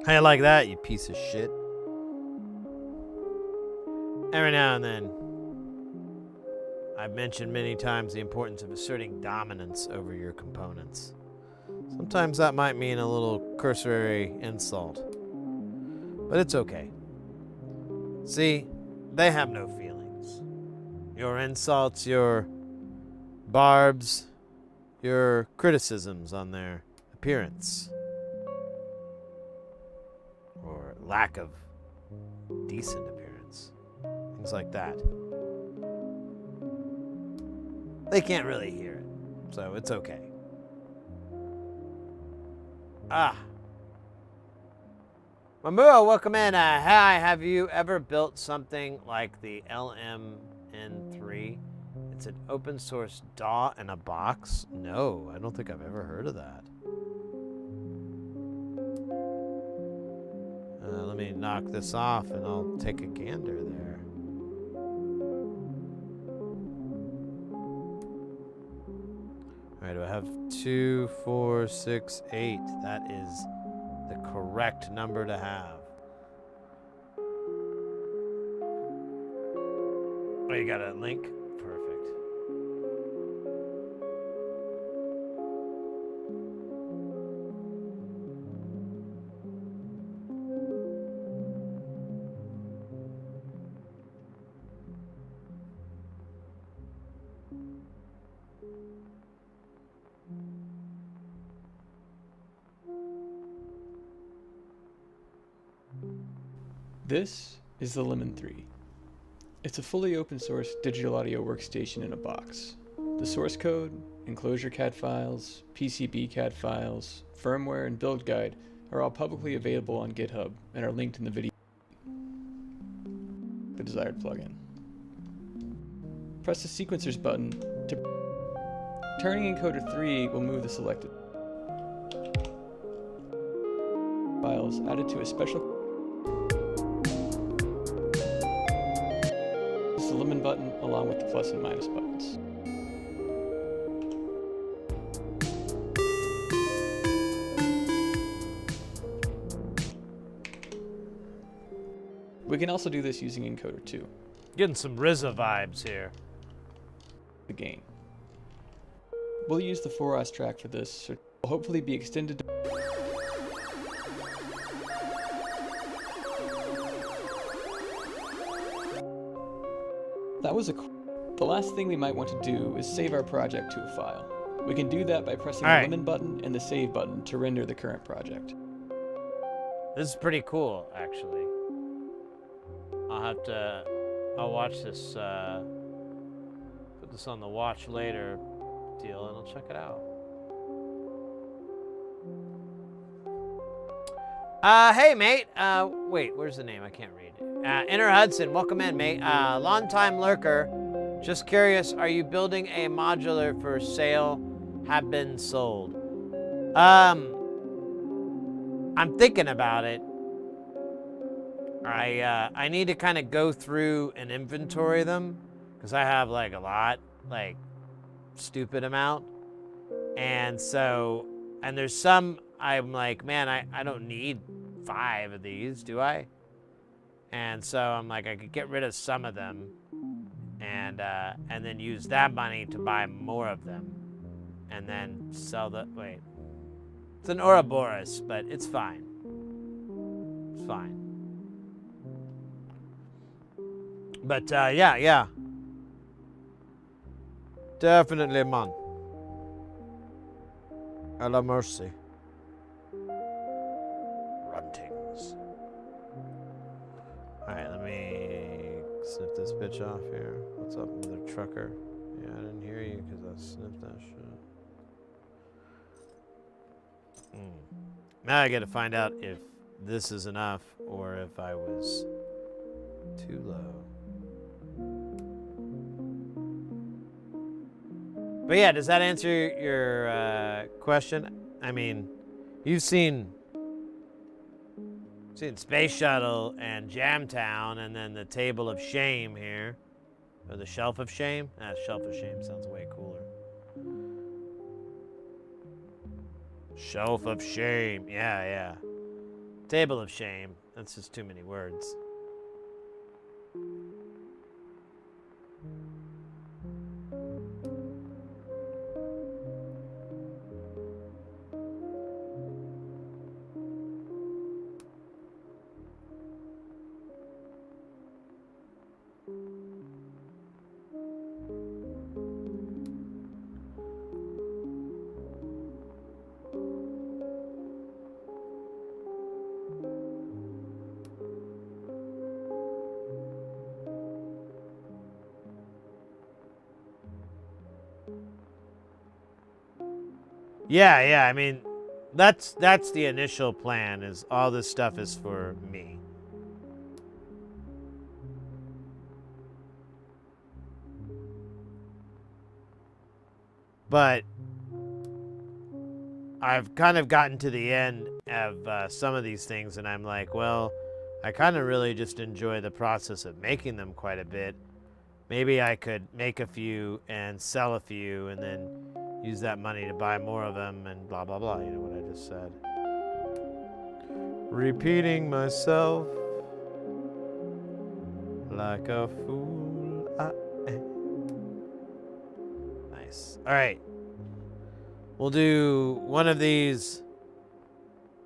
How you like that, you piece of shit? Every now and then, I've mentioned many times the importance of asserting dominance over your components. Sometimes that might mean a little cursory insult, but it's okay. See, they have no feelings. Your insults, your barbs, your criticisms on their appearance, or lack of decent appearance, things like that. They can't really hear it, so it's okay. Mamua, welcome in. Hi, have you ever built something like the LMN3? It's an open source DAW in a box? No, I don't think I've ever heard of that. Let me knock this off and I'll take a gander there. All right, do I have 2, 4, 6, 8? That is the correct number to have. Oh, you got a link? Perfect. This is the Lemon 3. It's a fully open source digital audio workstation in a box. The source code, enclosure CAD files, PCB CAD files, firmware, and build guide are all publicly available on GitHub and are linked in the video. The desired plugin. Press the sequencers button to turning encoder 3 will move the selected files added to a special the lemon button along with the plus and minus buttons. We can also do this using encoder 2. Getting some RZA vibes here. The gain. We'll use the 4OS track for this, so it will hopefully be extended to That was the last thing we might want to do is save our project to a file. We can do that by pressing the lemon button and the save button to render the current project. This is pretty cool, actually. I'll watch this, put this on the watch later deal, and I'll check it out. Hey, mate. Wait, where's the name? I can't read it. Inner Hudson, welcome in, mate. Long time lurker. Just curious, are you building a modular for sale? Have been sold? I'm thinking about it. I need to kind of go through and inventory them because I have like a lot, like stupid amount. And so, and there's some I'm like, man, I don't need 5 of these, do I? And so I'm like, I could get rid of some of them and then use that money to buy more of them and then sell the, wait. It's an Ouroboros, but it's fine. It's fine. But yeah. Definitely, man. A la mercy. Runtings. Alright, let me snip this bitch off here. What's up, mother trucker? Yeah, I didn't hear you because I sniffed that shit. Now I gotta find out if this is enough or if I was too low. But yeah, does that answer your question? I mean, you've seen Space Shuttle and Jamtown and then the Table of Shame here. Or the Shelf of Shame? Shelf of Shame sounds way cooler. Shelf of Shame. Yeah. Table of Shame. That's just too many words. Yeah, I mean, that's the initial plan, is all this stuff is for me. But I've kind of gotten to the end of some of these things, and I'm like, well, I kind of really just enjoy the process of making them quite a bit. Maybe I could make a few and sell a few, and then use that money to buy more of them and blah, blah, blah. You know what I just said. Repeating myself like a fool I am. Nice. All right. We'll do one of these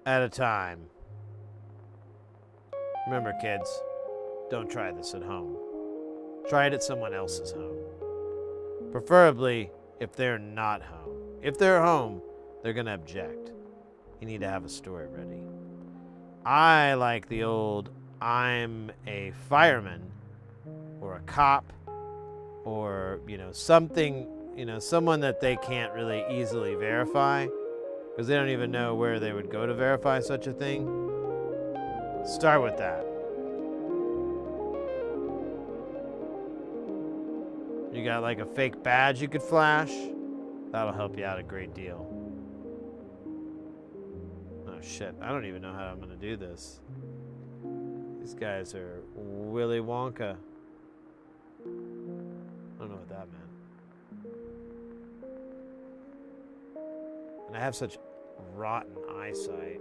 at a time. Remember, kids, don't try this at home. Try it at someone else's home. Preferably if they're not home. If they're home, they're going to object. You need to have a story ready. I like the old I'm a fireman or a cop or, you know, something, you know, someone that they can't really easily verify because they don't even know where they would go to verify such a thing. Start with that. You got like a fake badge you could flash? That'll help you out a great deal. Oh shit, I don't even know how I'm gonna do this. These guys are Willy Wonka. I don't know what that meant. And I have such rotten eyesight.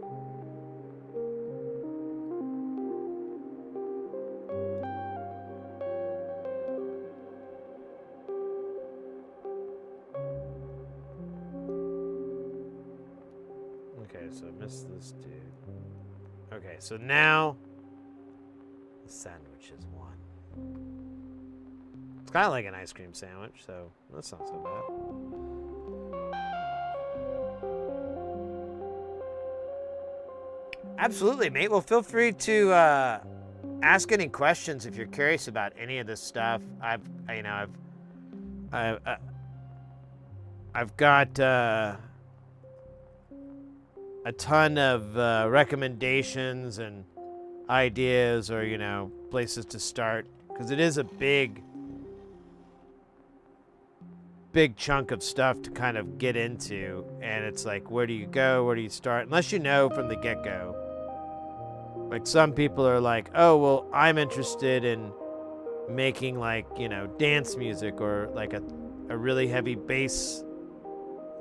Okay, so I missed this dude. Okay, so now the sandwich is one. It's kind of like an ice cream sandwich, so that's not so bad. Absolutely, mate. Well, feel free to ask any questions if you're curious about any of this stuff. I've got a ton of recommendations and ideas, or you know, places to start, because it is a big chunk of stuff to kind of get into, and it's like, where do you go, where do you start, unless you know from the get-go. Like some people are like, oh well, I'm interested in making like, you know, dance music or like a really heavy bass,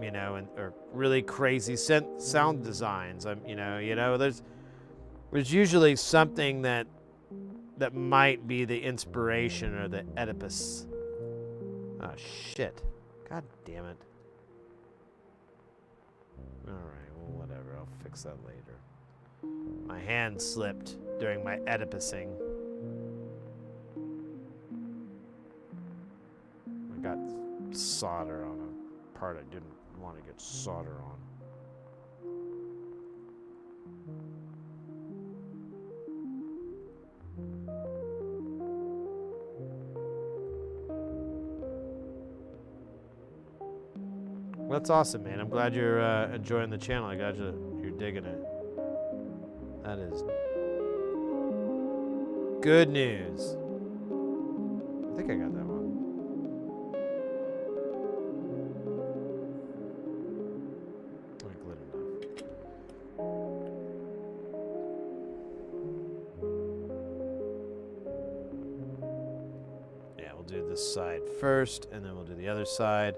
you know, and or really crazy sound designs. You know, there's usually something that might be the inspiration or the Oedipus. Oh shit. God damn it. Alright, well whatever, I'll fix that later. My hand slipped during my Oedipusing. I got solder on a part I didn't want to get solder on. That's awesome, man. I'm glad you're enjoying the channel. I'm glad you're digging it. That is good news. I think I got that one. Like lit enough. Yeah, we'll do this side first, and then we'll do the other side.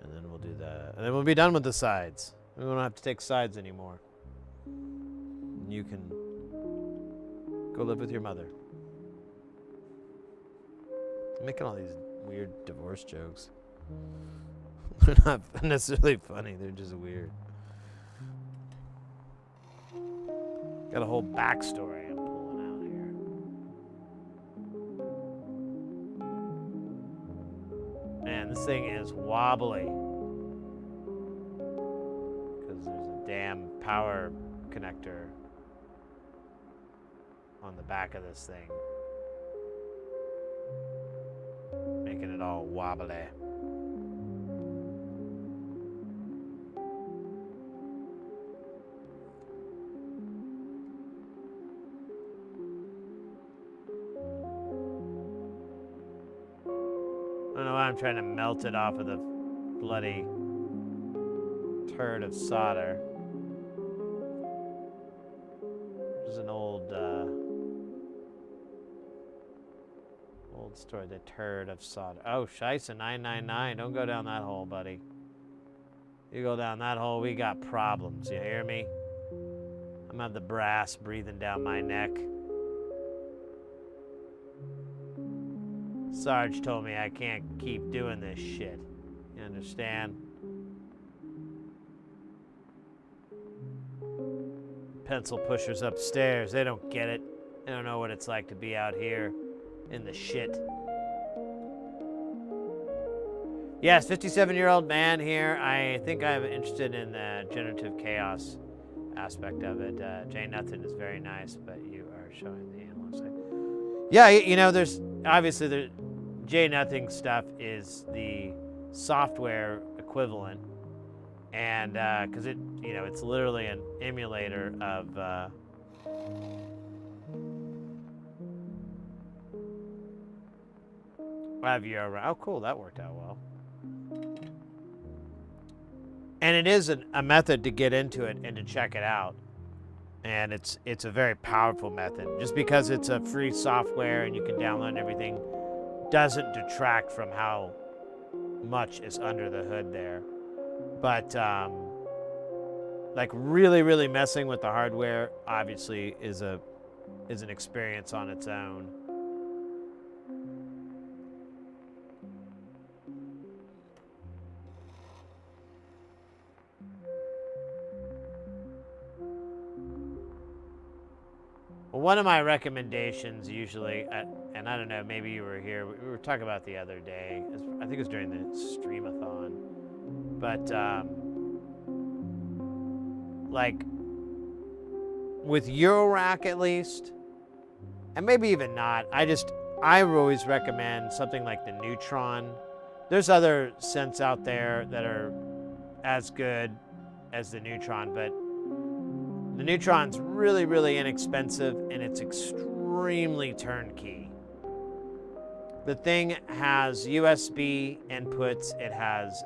And then we'll do that. And then we'll be done with the sides. We won't have to take sides anymore. You can go live with your mother. I'm making all these weird divorce jokes. They're not necessarily funny, they're just weird. Got a whole backstory I'm pulling out here. Man, this thing is wobbly. Because there's a damn power connector on the back of this thing, making it all wobbly. I don't know why I'm trying to melt it off of the bloody turd of solder. There's an old story, the turd of solder. Oh, Scheisse 999. Don't go down that hole, buddy. You go down that hole, we got problems. You hear me? I'm gonna have the brass breathing down my neck. Sarge told me I can't keep doing this shit. You understand? Pencil pushers upstairs, they don't get it. They don't know what it's like to be out here in the shit. Yes, 57-year-old man here. I think I'm interested in the generative chaos aspect of it. Jane Nothing is very nice, but you are showing the analog side. Yeah, you know, there's obviously the J Nothing stuff is the software equivalent, and because it, you know, it's literally an emulator of. Oh, cool, that worked out well. And it is a method to get into it and to check it out. And it's a very powerful method. Just because it's a free software and you can download and everything doesn't detract from how much is under the hood there. But like really, really messing with the hardware obviously is an experience on its own. Well, one of my recommendations usually, and I don't know, maybe you were here, we were talking about the other day, I think it was during the streamathon, but like with Eurorack at least, and maybe even not, I always recommend something like the Neutron. There's other synths out there that are as good as the Neutron, but the Neutron's really, really inexpensive, and it's extremely turnkey. The thing has USB inputs. It has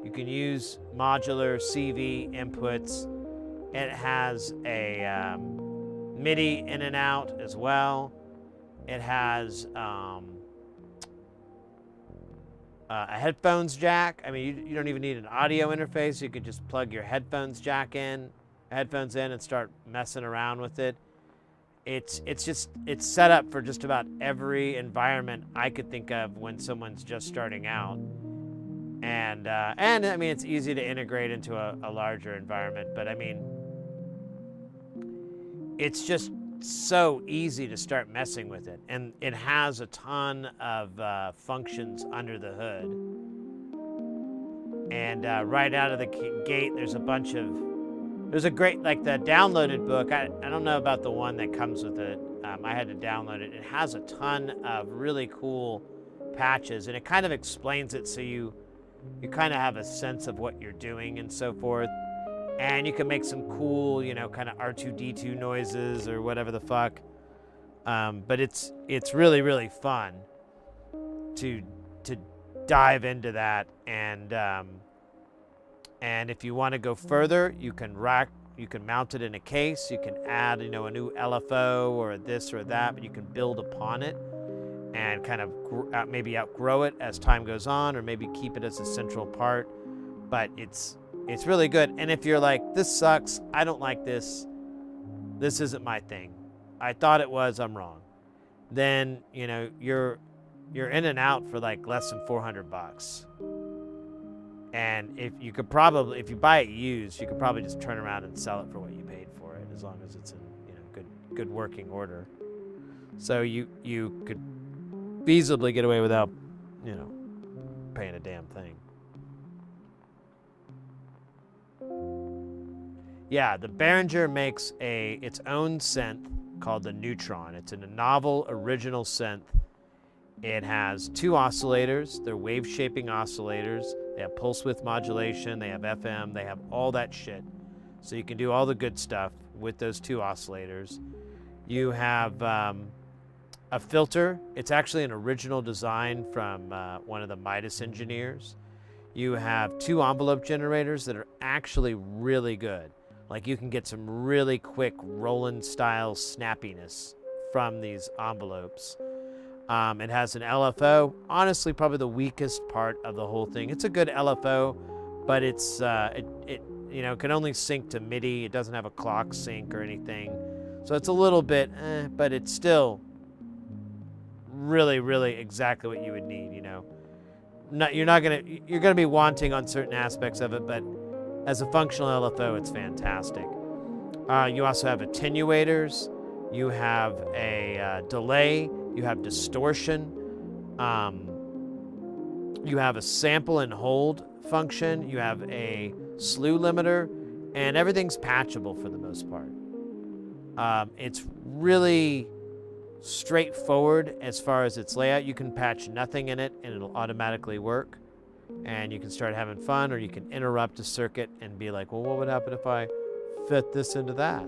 you can use modular CV inputs. It has a MIDI in and out as well. It has a headphones jack. I mean, you don't even need an audio interface. You can just plug your headphones in and start messing around with it. It's set up for just about every environment I could think of when someone's just starting out. And I mean, it's easy to integrate into a larger environment, but I mean, it's just so easy to start messing with it. And it has a ton of functions under the hood. And right out of the gate, there's a great, like the downloaded book. I don't know about the one that comes with it. I had to download it. It has a ton of really cool patches, and it kind of explains it so you kind of have a sense of what you're doing and so forth. And you can make some cool, you know, kind of R2-D2 noises or whatever the fuck. But it's really, really fun to dive into that. And if you want to go further, you can mount it in a case. You can add, you know, a new LFO or a this or that, but you can build upon it and kind of maybe outgrow it as time goes on, or maybe keep it as a central part. But it's really good. And if you're like, this sucks, I don't like this, this isn't my thing, I thought it was, I'm wrong, then, you know, you're in and out for like less than $400. And if you buy it used, you could probably just turn around and sell it for what you paid for it, as long as it's in, you know, good working order. So you could feasibly get away without, you know, paying a damn thing. Yeah, the Behringer makes its own synth called the Neutron. It's a novel original synth. It has 2 oscillators. They're wave shaping oscillators. They have pulse width modulation. They have FM. They have all that shit. So you can do all the good stuff with those 2 oscillators. You have a filter. It's actually an original design from one of the Midas engineers. You have 2 envelope generators that are actually really good. Like, you can get some really quick Roland style snappiness from these envelopes. It has an LFO. Honestly, probably the weakest part of the whole thing. It's a good LFO, but it's it you know, can only sync to MIDI. It doesn't have a clock sync or anything, so it's a little bit, but it's still really, really exactly what you would need. You know, you're gonna be wanting on certain aspects of it, but as a functional LFO, it's fantastic. You also have attenuators. You have a delay. You have distortion. You have a sample and hold function. You have a slew limiter, and everything's patchable for the most part. It's really straightforward as far as its layout. You can patch nothing in it and it'll automatically work. And you can start having fun, or you can interrupt a circuit and be like, well, what would happen if I fit this into that?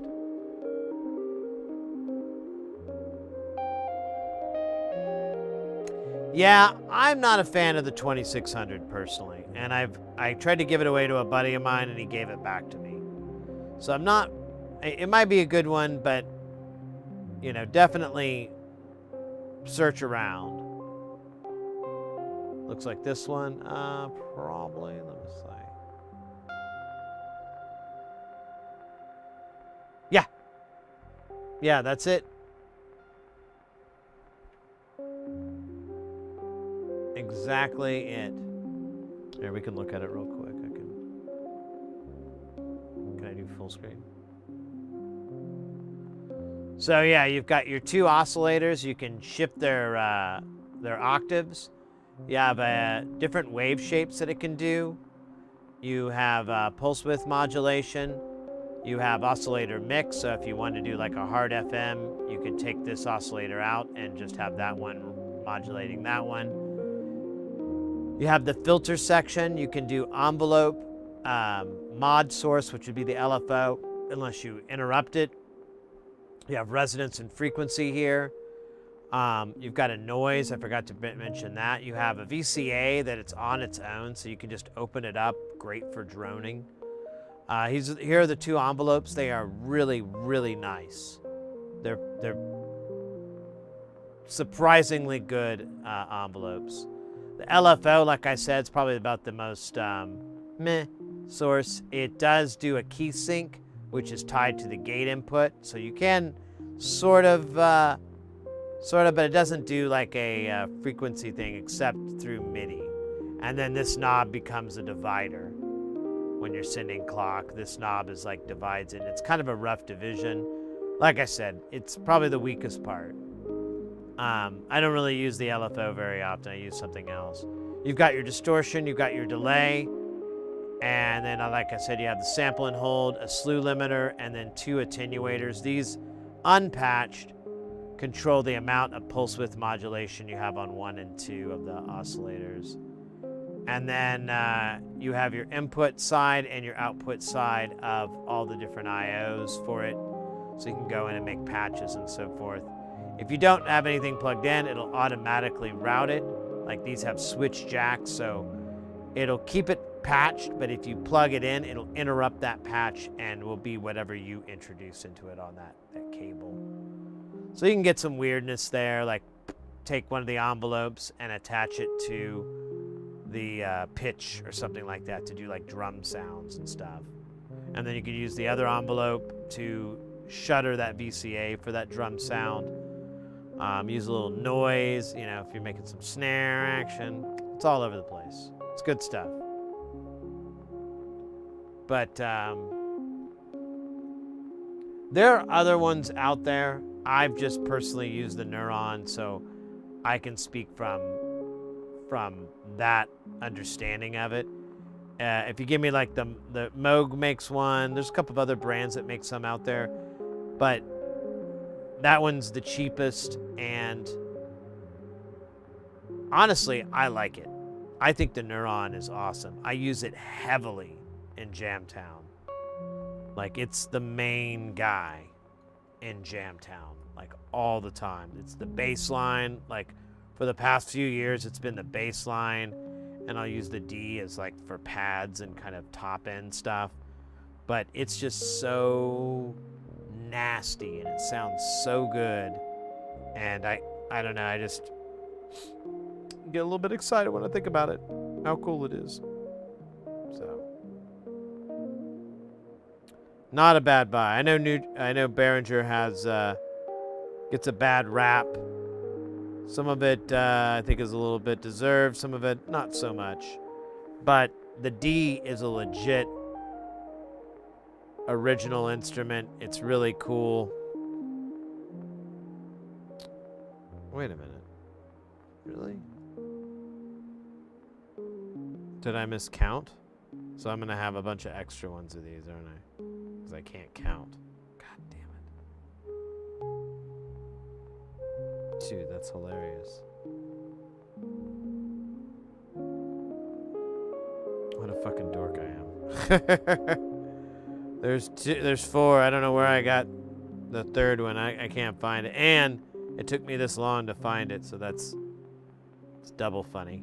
Yeah, I'm not a fan of the 2600 personally, and I tried to give it away to a buddy of mine and he gave it back to me. So I'm not, it might be a good one, but you know, definitely search around. Looks like this one, probably, let me see. Yeah, that's it. Exactly it. Here, we can look at it real quick. Can I do full screen? So yeah, you've got your two oscillators. You can shift their octaves. You have different wave shapes that it can do. You have pulse width modulation. You have oscillator mix. So if you want to do like a hard FM, you could take this oscillator out and just have that one modulating that one. You have the filter section. You can do envelope, mod source, which would be the LFO, unless you interrupt it. You have resonance and frequency here. You've got a noise. I forgot to mention that. You have a VCA that it's on its own, so you can just open it up. Great for droning. Here are the two envelopes. They are really, really nice. They're surprisingly good envelopes. The LFO, like I said, is probably about the most meh source. It does do a key sync, which is tied to the gate input, so you can sort of, but it doesn't do like a frequency thing except through MIDI. And then this knob becomes a divider. When you're sending clock, this knob is like divides it. It's kind of a rough division. Like I said, it's probably the weakest part. I don't really use the LFO very often. I use something else. You've got your distortion, you've got your delay, and then like I said, you have the sample and hold, a slew limiter, and then two attenuators. These unpatched control the amount of pulse width modulation you have on 1 and 2 of the oscillators. And then you have your input side and your output side of all the different IOs for it. So you can go in and make patches and so forth. If you don't have anything plugged in, it'll automatically route it. Like these have switch jacks, so it'll keep it patched, but if you plug it in, it'll interrupt that patch and will be whatever you introduce into it on that cable. So you can get some weirdness there, like take one of the envelopes and attach it to the pitch or something like that to do like drum sounds and stuff. And then you can use the other envelope to shutter that VCA for that drum sound. Use a little noise, you know, if you're making some snare action. It's all over the place. It's good stuff. But there are other ones out there. I've just personally used the Neuron, so I can speak from that understanding of it. If you give me like the Moog makes one, there's a couple of other brands that make some out there, but that one's the cheapest, and honestly, I like it. I think the Neuron is awesome. I use it heavily in Jamtown. Like, it's the main guy in Jamtown, like all the time. It's the bass line. Like, for the past few years, it's been the bass line, and I'll use the D as like for pads and kind of top end stuff. But it's just so nasty, and it sounds so good. And I don't know, I just get a little bit excited when I think about it, how cool it is. So, not a bad buy. I know Behringer has gets a bad rap. Some of it I think is a little bit deserved, some of it not so much. But the D is a legit original instrument. It's really cool. Wait a minute. Really? Did I miscount? So I'm going to have a bunch of extra ones of these, aren't I? Because I can't count. God damn it. Dude, that's hilarious. What a fucking dork I am. There's 4. I don't know where I got the third one. I can't find it. And it took me this long to find it, so it's double funny.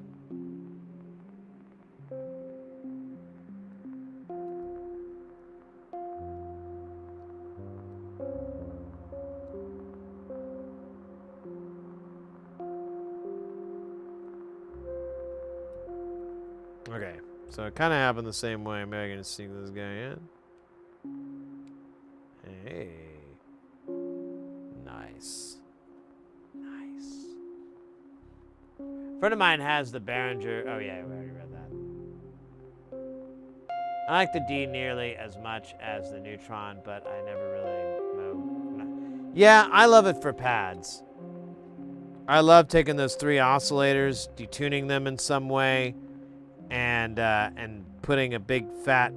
Okay, so it kind of happened the same way. Maybe I can sneak this guy in. Hey. Nice. Nice. A friend of mine has the Behringer. Oh, yeah, we already read that. I like the D nearly as much as the Neutron, but I never really. Yeah, I love it for pads. I love taking those 3 oscillators, detuning them in some way, and putting a big fat,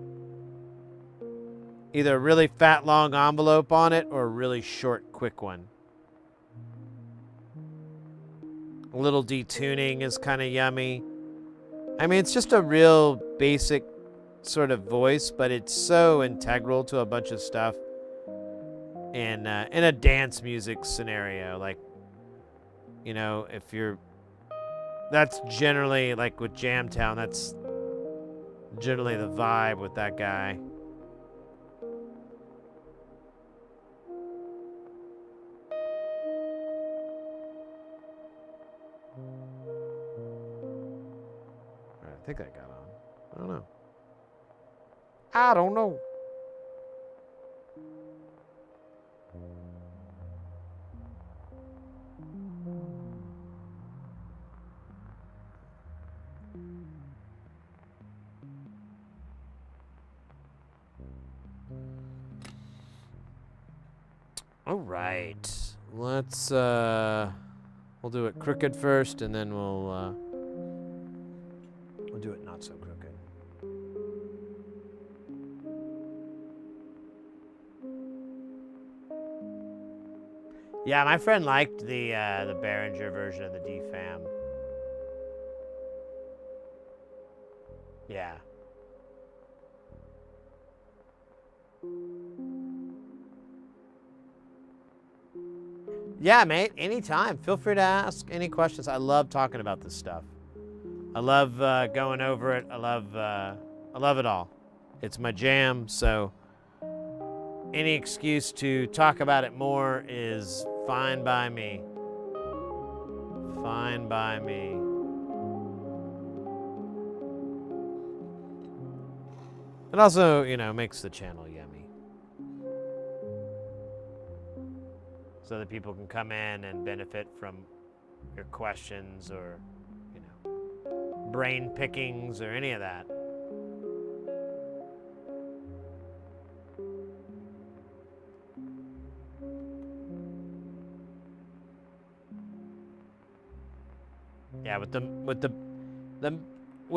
either a really fat long envelope on it or a really short quick one. A little detuning is kind of yummy. I mean, it's just a real basic sort of voice, but it's so integral to a bunch of stuff in a dance music scenario. Like, you know, if you're, that's generally, like with Jamtown, that's generally the vibe with that guy. I think I got on. I don't know. I don't know. All right. Let's we'll do it crooked first, and then we'll do it not so crooked. Yeah, my friend liked the Behringer version of the DFAM. Yeah. Yeah, mate, anytime. Feel free to ask any questions. I love talking about this stuff. I love going over it. I love it all. It's my jam, so any excuse to talk about it more is fine by me. Fine by me. It also, you know, makes the channel yummy. So that people can come in and benefit from your questions or, you know, brain pickings or any of that. Yeah, with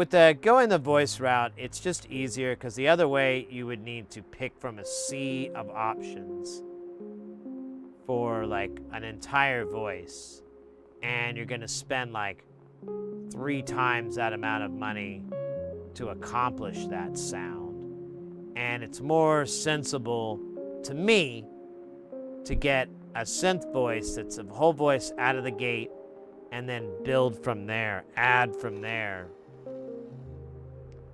the going the voice route, it's just easier because the other way you would need to pick from a sea of options for like an entire voice, and you're gonna spend like 3 times that amount of money to accomplish that sound. And it's more sensible to me to get a synth voice that's a whole voice out of the gate and then build from there, add from there.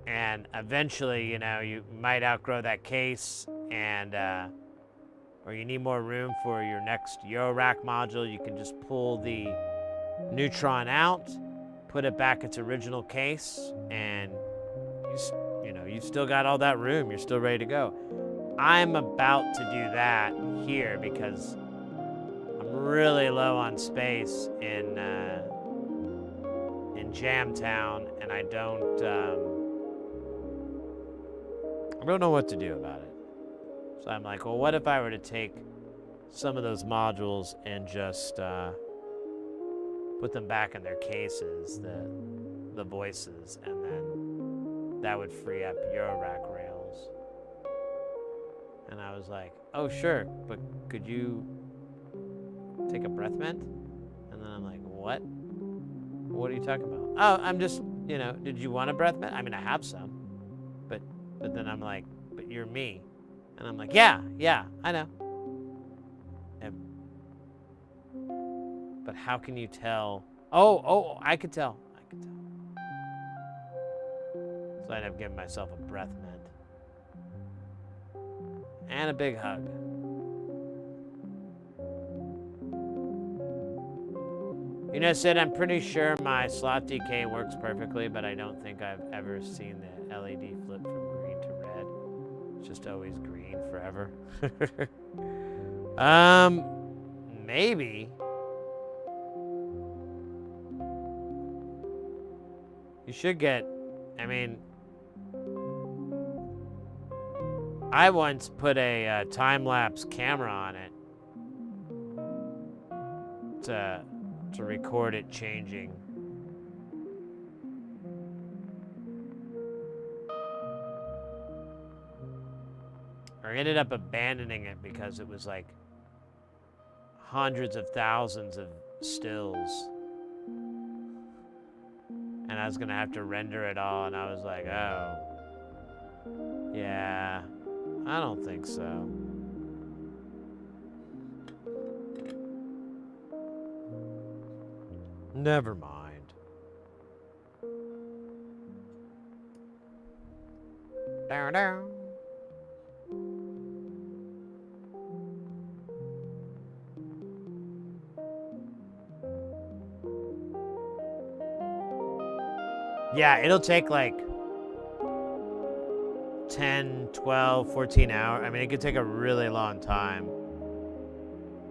And eventually, you know, you might outgrow that case and or you need more room for your next eurorack module. You can just pull the Neutron out, put it back its original case, and you know, you've still got all that room. You're still ready to go. I'm about to do that here because I'm really low on space in Jamtown, and I don't know what to do about it. So I'm like, well, what if I were to take some of those modules and just put them back in their cases, the voices, and then that would free up eurorack rails. And I was like, oh, sure, but could you take a breath mint? And then What? What are you talking about? Oh, I'm just, you know, did you want a breath mint? I mean, I have some. But then I'm like, but you're me. And I'm like, yeah, I know. And, but how can you tell? Oh, I could tell. So I end up giving myself a breath mint. And a big hug. You know, Sid, I'm pretty sure my slot decay works perfectly, but I don't think I've ever seen the LED flip from green to red. It's just always green forever. Maybe. You should get, I mean, I once put a time-lapse camera on it to record it changing. I ended up abandoning it because it was like hundreds of thousands of stills. And I was gonna have to render it all, and I was like, oh, yeah, I don't think so. Never mind. Down. Yeah, it'll take like 10, 12, 14 hours. I mean, it could take a really long time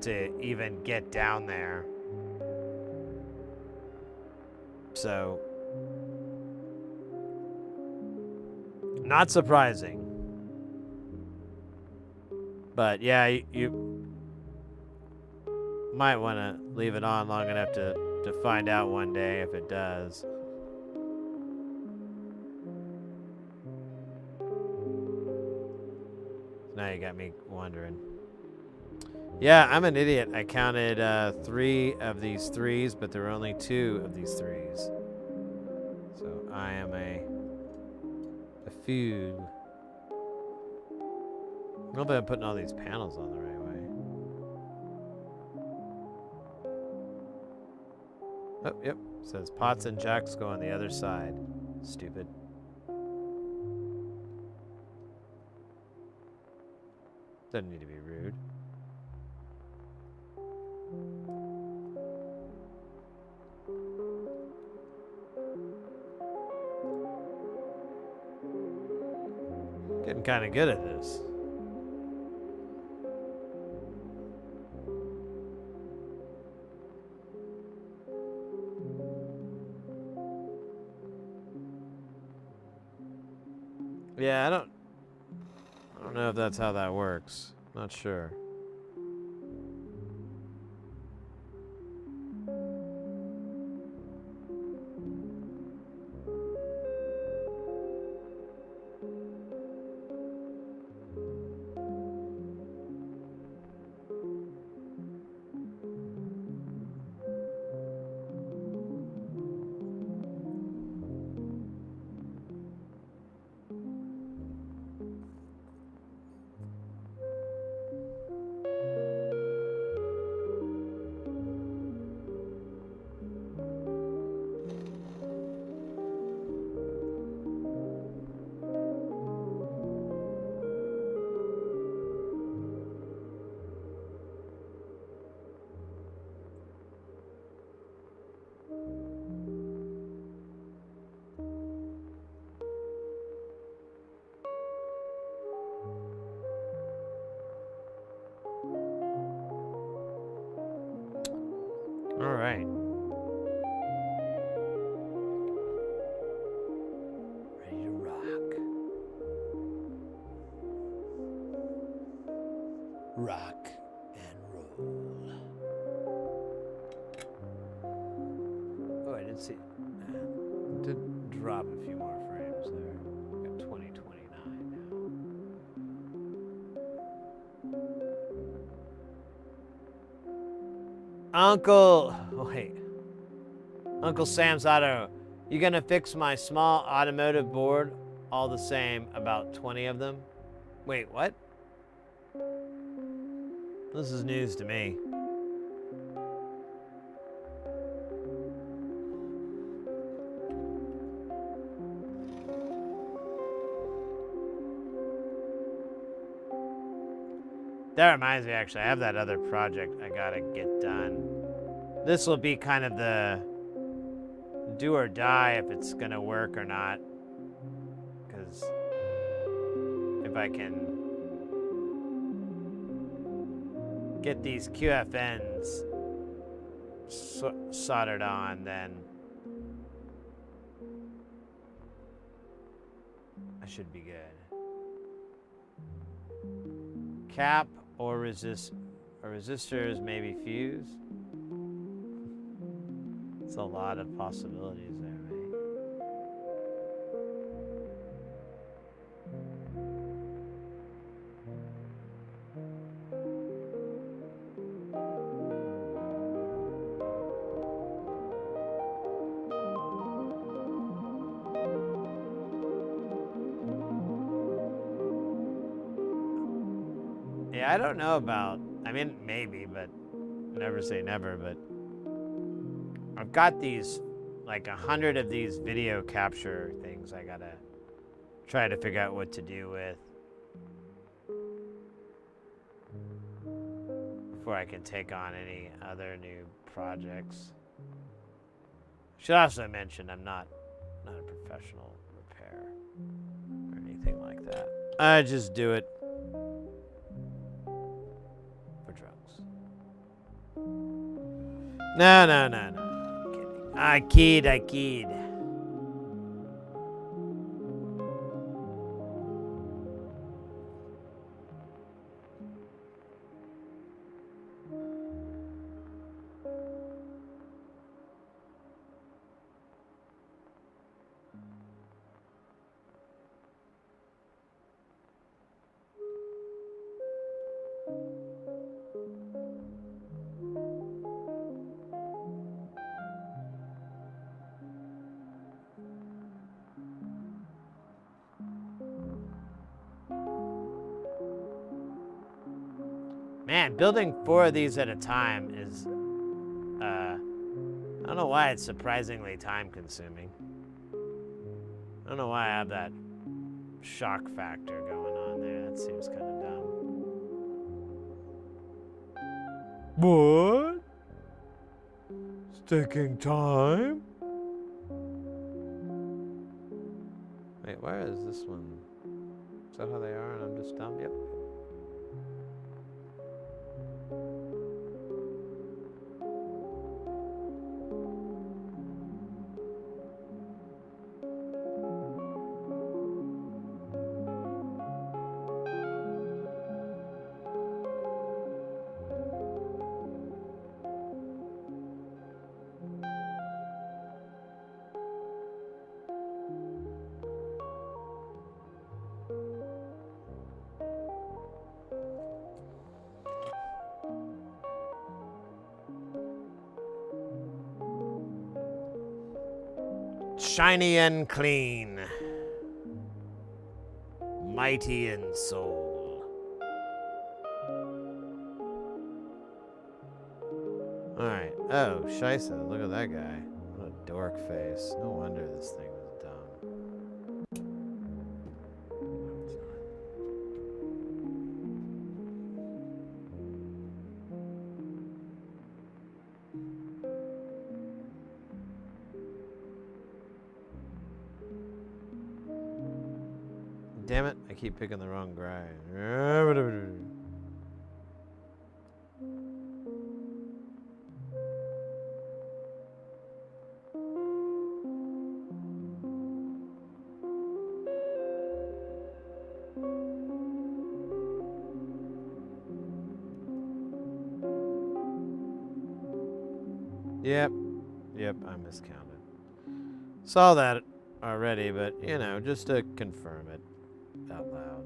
to even get down there. So, not surprising. But yeah, you might want to leave it on long enough to find out one day if it does. Now you got me wondering. Yeah, I'm an idiot. I counted 3 of these 3s, but there were only 2 of these 3s. So I am a fugue. I hope I'm putting all these panels on the right way. Oh, yep. It says pots and jacks go on the other side. Stupid. Doesn't need to be rude. Getting kind of good at this. Yeah, I don't know if that's how that works. Not sure. All right. Ready to rock. Rock and roll. Oh, I did see. Did drop a few more frames there. Got 2029 now. Uncle. Oh, wait. Uncle Sam's Auto. You gonna fix my small automotive board? All the same, about 20 of them. Wait, what? This is news to me. That reminds me, actually, I have that other project I gotta get done. This will be kind of the do or die if it's gonna work or not. Because if I can get these QFNs soldered on, then I should be good. Cap or resistors, maybe fuse. It's a lot of possibilities there, mate. Yeah, I don't know about, I mean, maybe, but never say never, but I've got these, like 100 of these video capture things I gotta try to figure out what to do with before I can take on any other new projects. Should also mention I'm not a professional repairer or anything like that. I just do it for drugs. No. I kid. Man, building 4 of these at a time is, I don't know why it's surprisingly time consuming. I don't know why I have that shock factor going on there. That seems kind of dumb. What? It's taking time? Wait, where is this one? Is that how they are and I'm just dumb? Yep. Shiny and clean, mighty in soul. All right. Oh, Scheisse, look at that guy. What a dork face. No wonder this thing was dumb. Damn it, I keep picking the wrong guy. Yep, I miscounted. Saw that already, but, you know, just to confirm it out loud.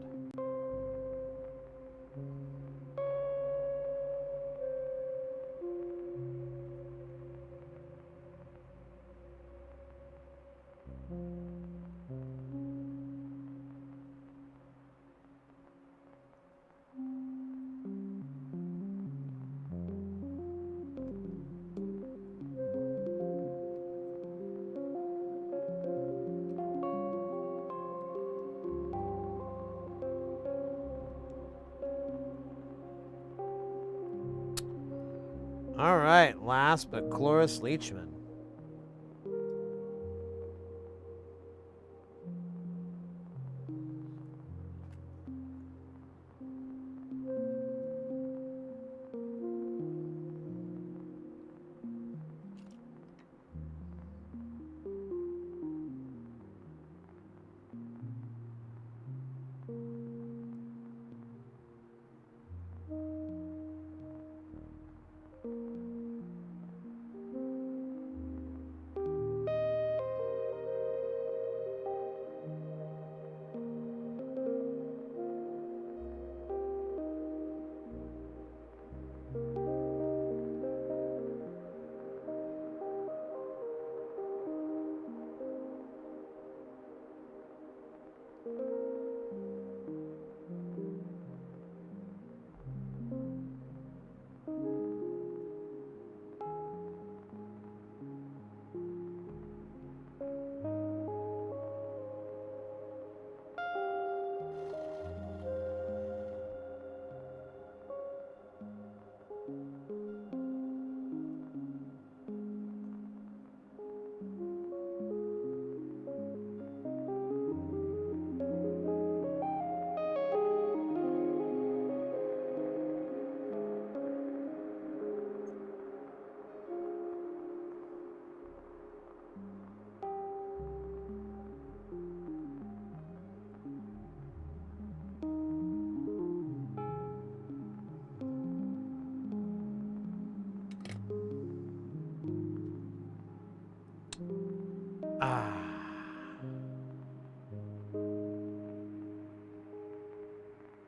All right, last but Cloris Leachman.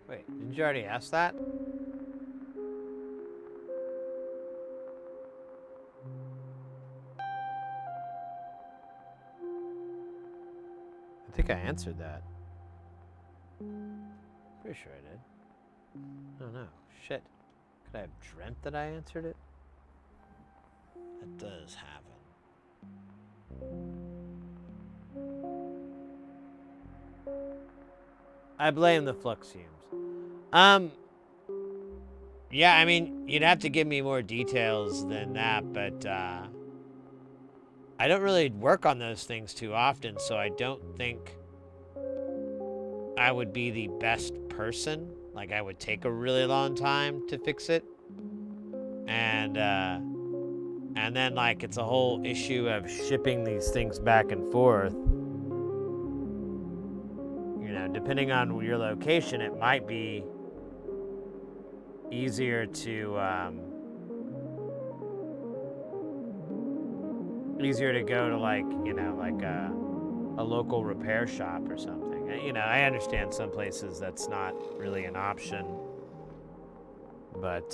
Wait, didn't you already ask that? I think I answered that. Pretty sure I did. I don't know. Shit. Could I have dreamt that I answered it? That does happen. I blame the flux fumes. Yeah, I mean, you'd have to give me more details than that, but I don't really work on those things too often, so I don't think I would be the best person. Like, I would take a really long time to fix it. And then, like, it's a whole issue of shipping these things back and forth. You know, depending on your location, it might be easier to go to, like, you know, like a local repair shop or something. You know, I understand some places that's not really an option, but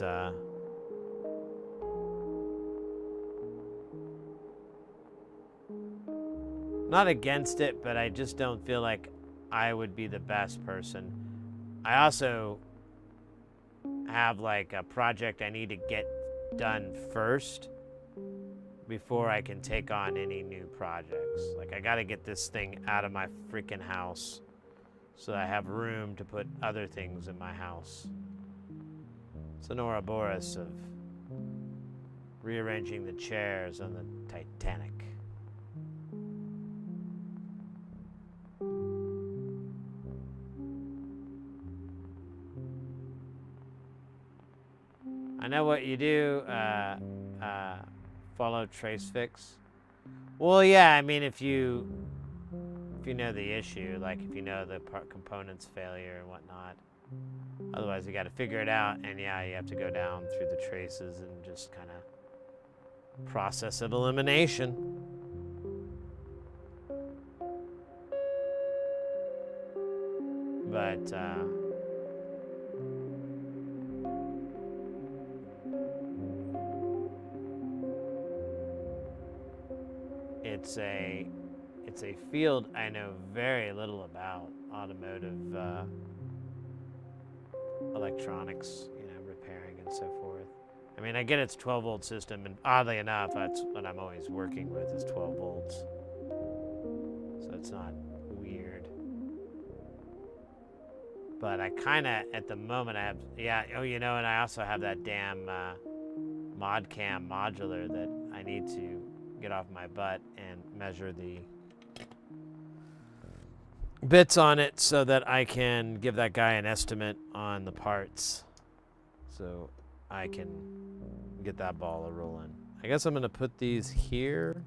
not against it, but I just don't feel like I would be the best person. I also have, like, a project I need to get done first before I can take on any new projects. Like, I gotta get this thing out of my freaking house so that I have room to put other things in my house. It's an Ouroboros of rearranging the chairs on the Titanic. I know what you do, follow TraceFix. Well, yeah, I mean, if you know the issue, like if you know the components failure and whatnot. Otherwise, you got to figure it out, and yeah, you have to go down through the traces and just kind of process of elimination. But it's a field I know very little about, automotive electronics, you know, repairing and so forth. I mean, I get it's 12-volt system, and oddly enough, that's what I'm always working with is 12 volts. So it's not weird. But I kind of, at the moment, I have, yeah, oh, you know, and I also have that damn mod cam modular that I need to get off my butt and measure the bits on it so that I can give that guy an estimate on the parts so I can get that ball a rolling. I guess I'm gonna put these here.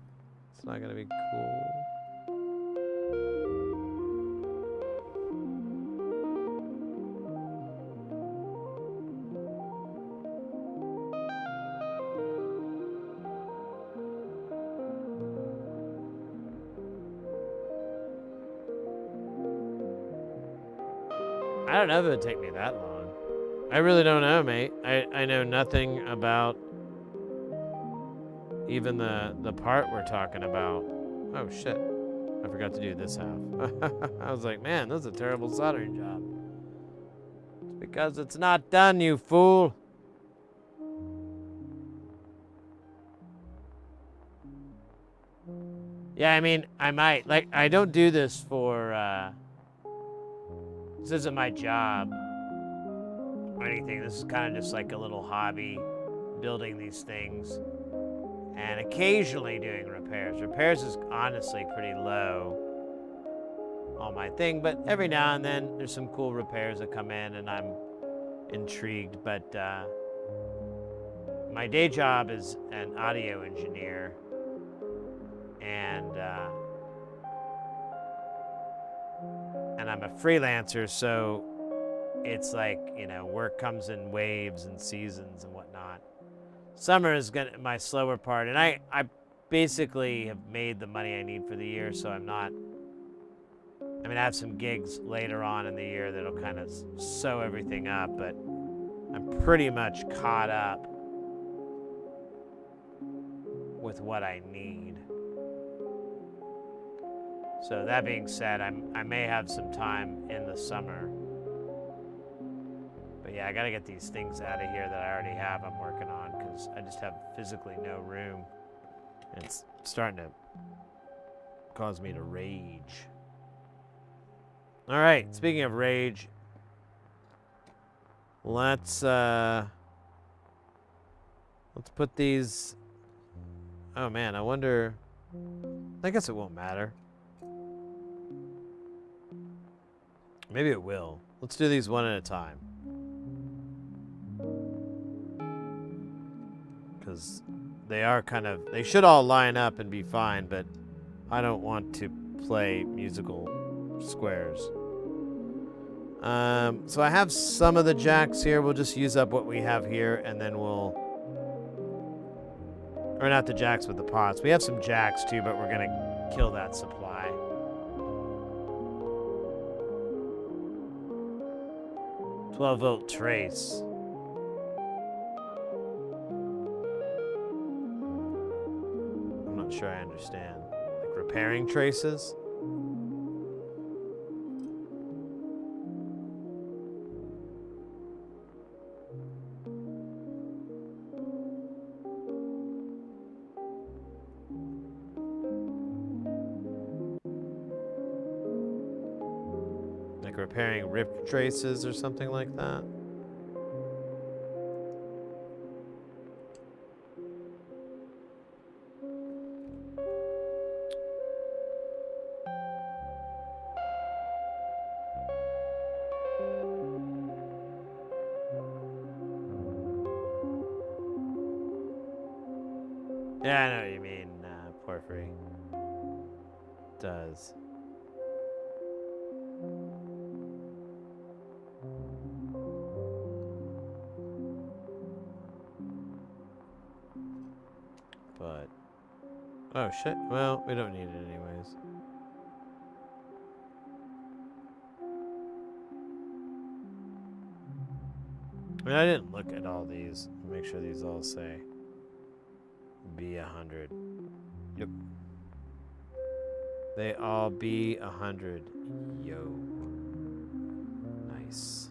It's not gonna be cool. I don't know if it would take me that long. I really don't know, mate. I know nothing about even the part we're talking about. Oh, shit. I forgot to do this half. I was like, man, this is a terrible soldering job. It's because it's not done, you fool. Yeah, I mean, I might. Like, I don't do this for, this isn't my job or anything. This is kind of just like a little hobby, building these things and occasionally doing repairs. Repairs is honestly pretty low on my thing, but every now and then there's some cool repairs that come in and I'm intrigued. But my day job is an audio engineer, and I'm a freelancer, so it's like, you know, work comes in waves and seasons and whatnot. Summer is my slower part, and I basically have made the money I need for the year, so I'm not. I mean, I have some gigs later on in the year that'll kind of sew everything up, but I'm pretty much caught up with what I need. So that being said, I may have some time in the summer. But yeah, I gotta get these things out of here that I already have I'm working on, because I just have physically no room. And it's starting to cause me to rage. All right, speaking of rage, let's put these. Oh man, I wonder. I guess it won't matter. Maybe it will. Let's do these one at a time. Because they are kind of, they should all line up and be fine, but I don't want to play musical squares. So I have some of the jacks here. We'll just use up what we have here, and then we'll, or not the jacks, but the pots. We have some jacks too, but we're gonna kill that supply. 12-volt trace. I'm not sure I understand. Like repairing traces? Like repairing ripped traces or something like that? Yeah, I know what you mean, Porphyry. Does. But, oh shit, well, we don't need it anyways. I mean, I didn't look at all these. Make sure these all say B100. Yep. They all B100. Yo. Nice.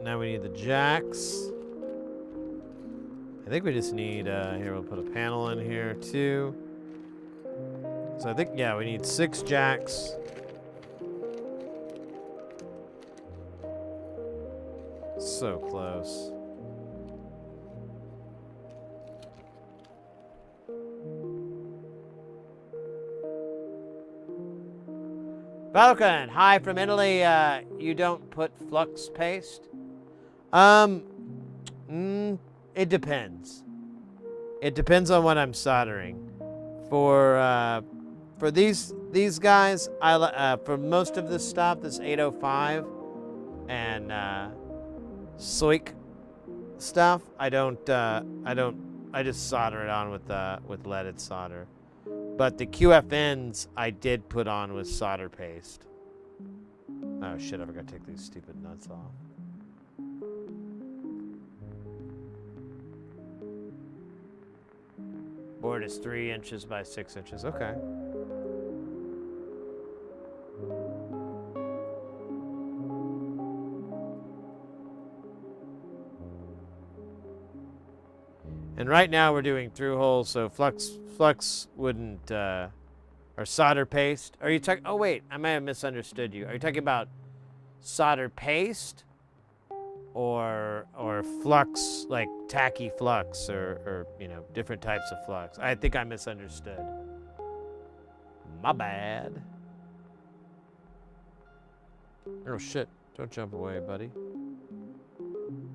Now we need the jacks. I think we just need, here we'll put a panel in here too. So I think, yeah, we need 6 jacks. So close. Falcon, hi from Italy. You don't put flux paste? It depends. It depends on what I'm soldering. For these guys, for most of this stuff, this 805 and Soik stuff, I just solder it on with leaded solder. But the QFNs I did put on with solder paste. Oh shit, I forgot to take these stupid nuts off. Board is 3 inches by 6 inches. Okay. And right now we're doing through holes, so flux wouldn't, or solder paste. Are you talking? Oh wait, I may have misunderstood you. Are you talking about solder paste, or flux, like tacky flux, or you know, different types of flux? I think I misunderstood. My bad. Oh shit! Don't jump away, buddy.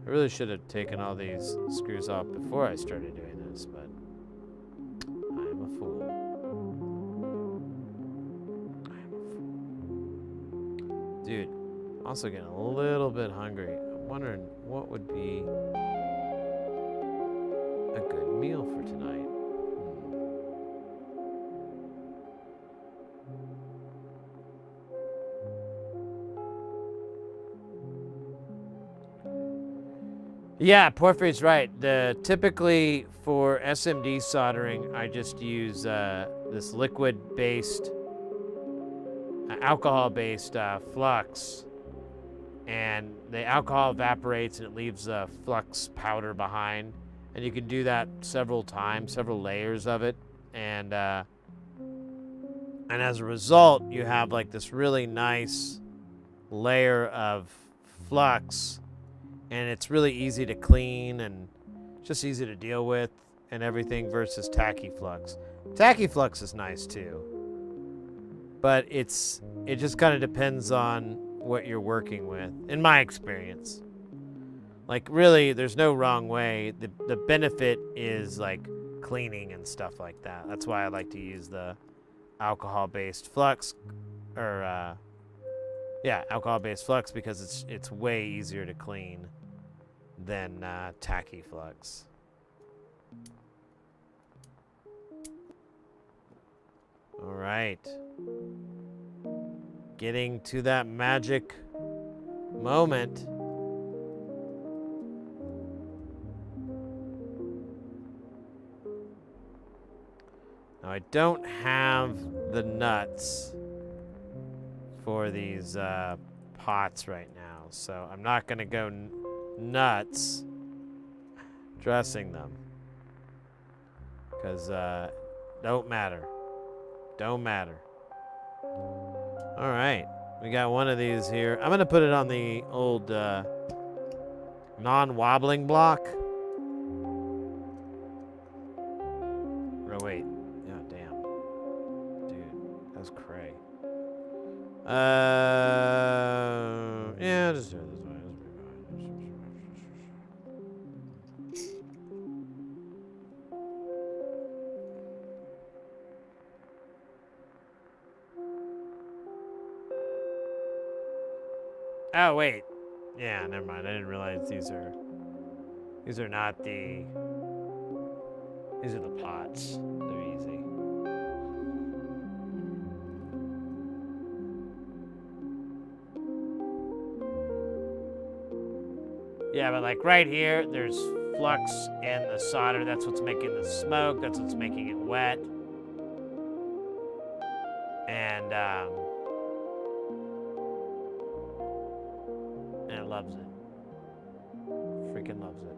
I really should have taken all these screws off before I started doing this, but I am a fool. Dude, I'm also getting a little bit hungry. I'm wondering what would be a good meal for tonight. Yeah, Porphyry's right. Typically for SMD soldering, I just use this liquid-based, alcohol-based flux, and the alcohol evaporates and it leaves a flux powder behind. And you can do that several times, several layers of it, and as a result, you have like this really nice layer of flux. And it's really easy to clean and just easy to deal with and everything versus tacky flux. Tacky flux is nice too, but it just kind of depends on what you're working with, in my experience. Like really, there's no wrong way. The benefit is like cleaning and stuff like that. That's why I like to use the alcohol-based flux, or alcohol-based flux, because it's way easier to clean than tacky flux. All right. Getting to that magic moment. Now I don't have the nuts for these pots right now, so I'm not gonna go nuts dressing them, because don't matter. All right, we got one of these here. I'm gonna put it on the old non-wobbling block. Oh wait, yeah, damn, dude, that's cray. Yeah, just do it this way. Oh wait, yeah, never mind. I didn't realize these are not the. These are the pots. They're easy. Yeah, but like right here, there's flux in the solder. That's what's making the smoke. That's what's making it wet. And it loves it. Freaking loves it.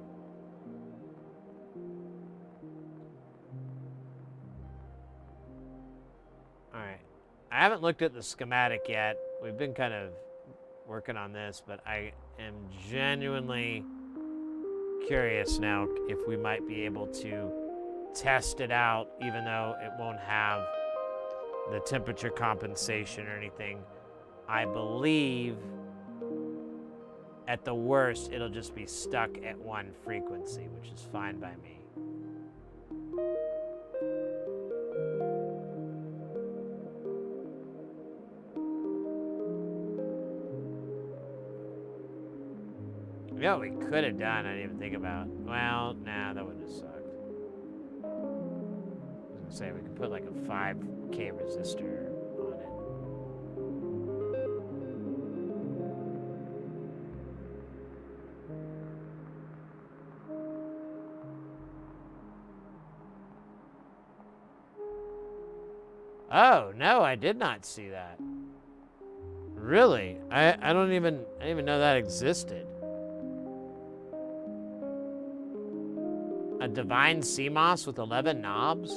All right. I haven't looked at the schematic yet. We've been kind of working on this, but I am genuinely curious now if we might be able to test it out, even though it won't have the temperature compensation or anything. I believe at the worst, it'll just be stuck at one frequency, which is fine by me. You know what we could have done, I didn't even think about. Well, nah, that would have sucked. I was gonna say, we could put like a 5K resistor on it. Oh, no, I did not see that. Really? I didn't even know that existed. A divine CMOS with 11 knobs?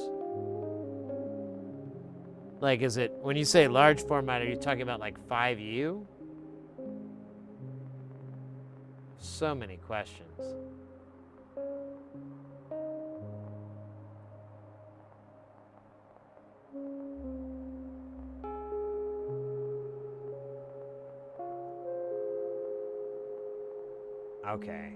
Like, is it, when you say large format, are you talking about like 5U? So many questions. Okay.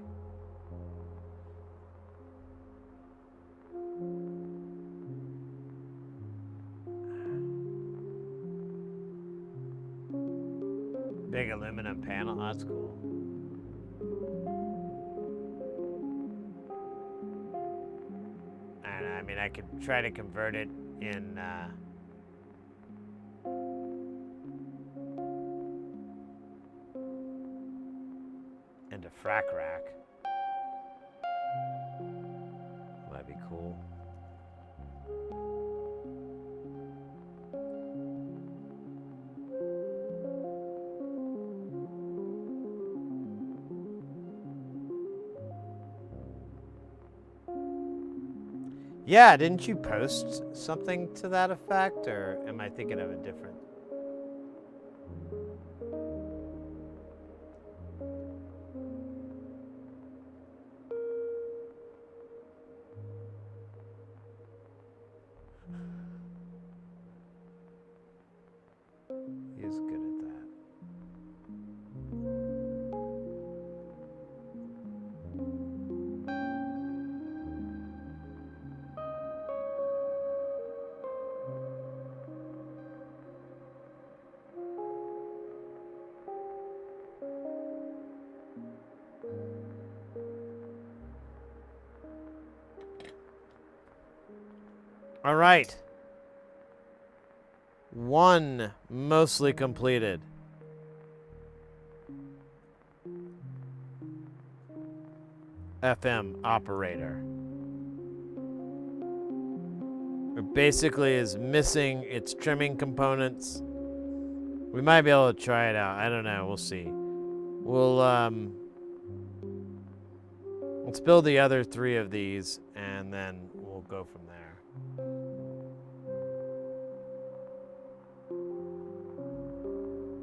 Big aluminum panel, that's cool. And I mean, I could try to convert it in, into frac rack. That'd be cool. Yeah, didn't you post something to that effect, or am I thinking of a different? He is good at that. All right. One mostly completed. FM operator. It basically is missing its trimming components. We might be able to try it out. I don't know. We'll see. We'll let's build the other 3 of these, and then we'll go from there.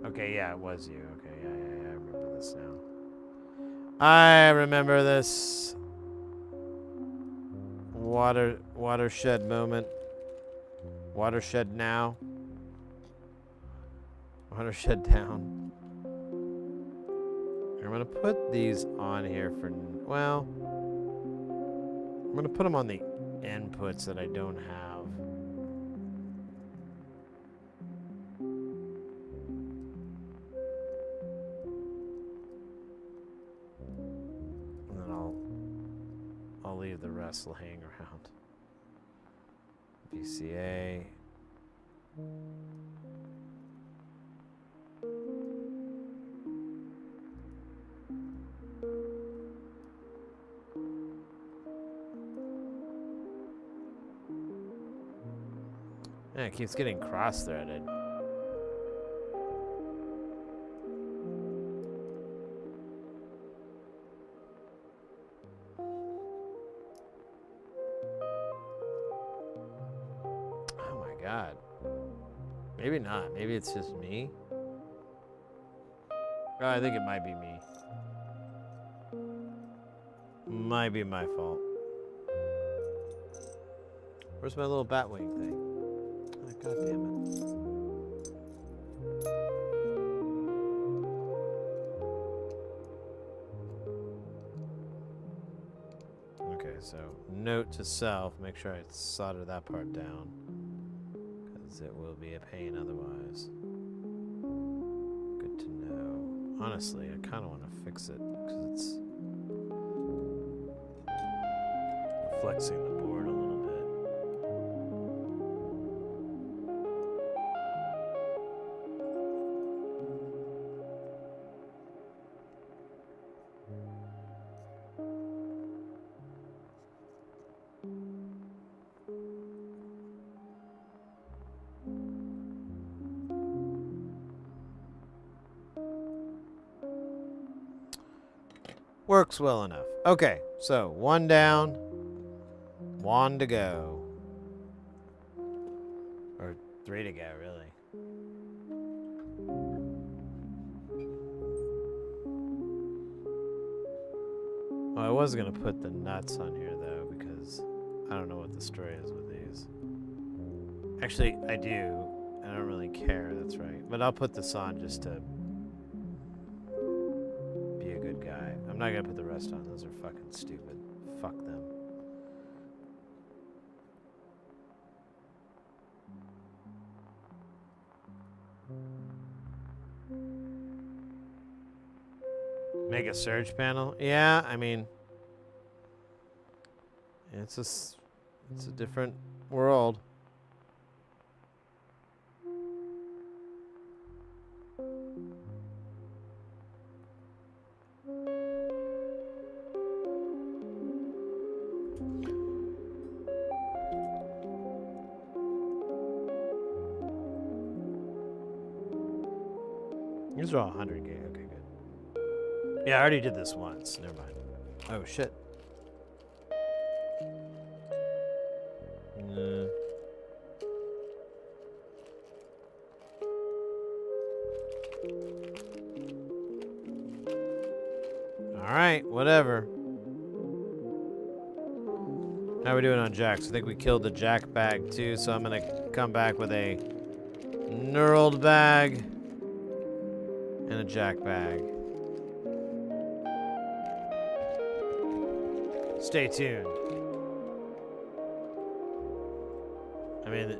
Okay, yeah, it was you. Okay, yeah, I remember this now. I remember this watershed moment. Watershed now. Watershed down. I'm gonna put these on here for, well, I'm gonna put them on the inputs that I don't have. And then I'll leave the rest will hang around. VCA. Yeah, it keeps getting cross-threaded. Oh my god. Maybe not. Maybe it's just me. Oh, I think it might be me. Might be my fault. Where's my little batwing thing? Oh, God damn it. Okay, so note to self, make sure I solder that part down. Because it will be a pain otherwise. Good to know. Honestly, I kind of want to fix it because it's flexing the board a little bit. Works well enough. Okay, so 1 down, 1 to go. Or 3 to go, really. Oh, I was going to put the nuts on here, though, because I don't know what the story is with these. Actually, I do. I don't really care, that's right. But I'll put this on just to be a good guy. I'm not going to put the rest on. Those are fucking stupid. Fuck them. Make a surge panel? Yeah, I mean, it's a different world. These are all 100 gig. Okay, good. Yeah, I already did this once. Never mind. Oh, shit. Alright, whatever. How are we doing on jacks? I think we killed the jack bag too, so I'm gonna come back with a knurled bag and a jack bag. Stay tuned. I mean,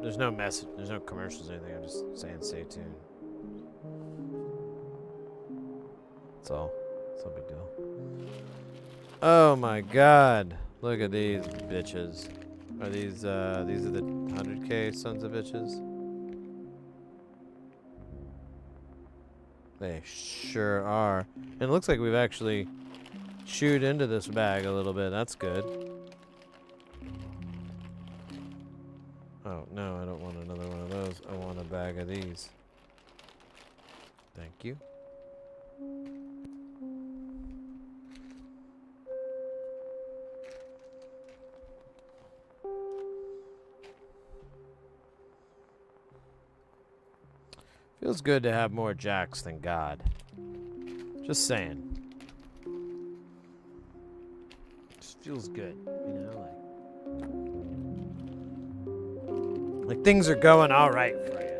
there's no message, there's no commercials or anything. I'm just saying stay tuned. That's all. It's no big deal. Oh my god. Look at these bitches. Are these are the 100K sons of bitches? They sure are. And it looks like we've actually chewed into this bag a little bit. That's good. Oh, no, I don't want another one of those. I want a bag of these. Thank you. Feels good to have more jacks than God. Just saying. Just feels good, you know, like things are going all right for you.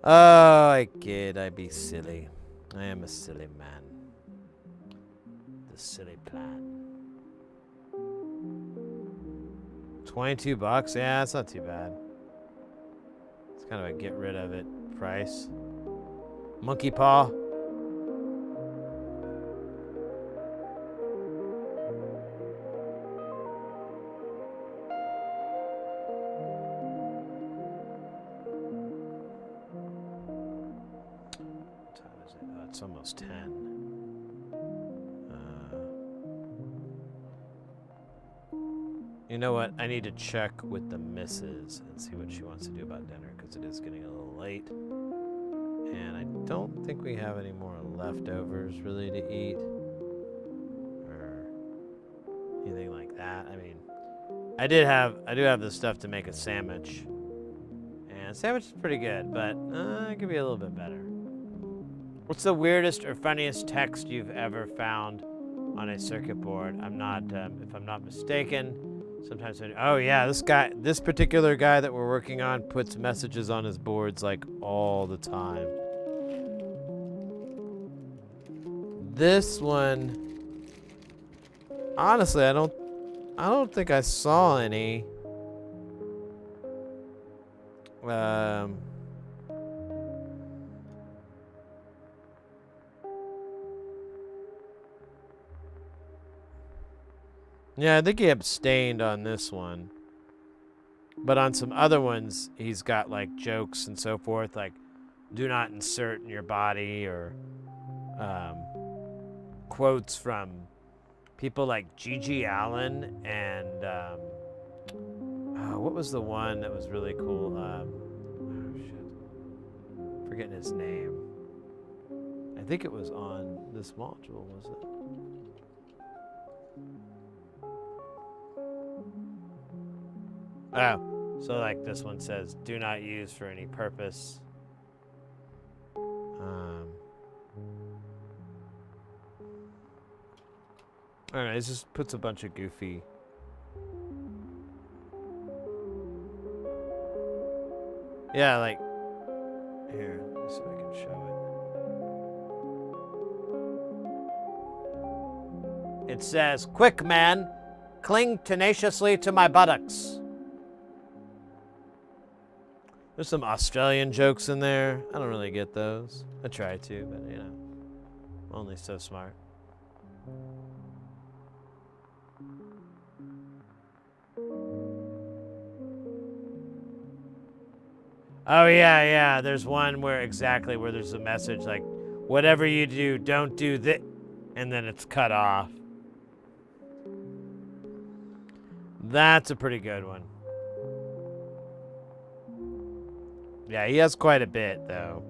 Oh, I kid, I be silly. I am a silly man. The silly plan. $22? Yeah, that's not too bad. It's kind of a get rid of it price. Monkey paw. What time is it? Oh, it's almost 10. You know what? I need to check with the missus and see what she wants to do about dinner because it is getting a little late. And I don't think we have any more leftovers really to eat or anything like that. I mean, I do have the stuff to make a sandwich, and Yeah, sandwich is pretty good, but it could be a little bit better. What's the weirdest or funniest text you've ever found on a circuit board? I'm not, if I'm not mistaken, sometimes oh yeah, this particular guy that we're working on puts messages on his boards like all the time. This one, honestly, I don't think I saw any. Yeah, I think he abstained on this one. But on some other ones, he's got like jokes and so forth, like do not insert in your body, or quotes from people like Gigi Allen and what was the one that was really cool? Oh shit, forgetting his name. I think it was on this module, was it? Oh, so like this one says, do not use for any purpose. I don't know, it just puts a bunch of goofy. Yeah, like, here, let me see if I can show it. It says, quick man, cling tenaciously to my buttocks. There's some Australian jokes in there. I don't really get those. I try to, but you know, I'm only so smart. Oh yeah, there's one where there's a message like, whatever you do, don't do this, and then it's cut off. That's a pretty good one. Yeah, he has quite a bit, though.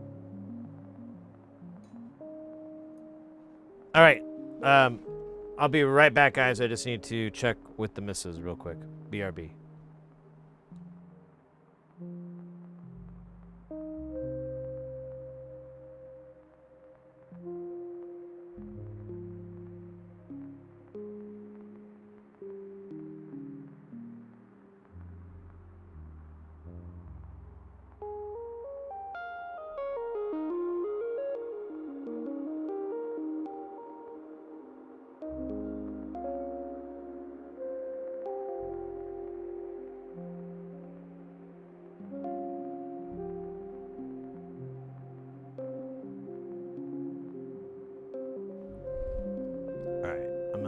All right. I'll be right back, guys. I just need to check with the missus real quick. BRB.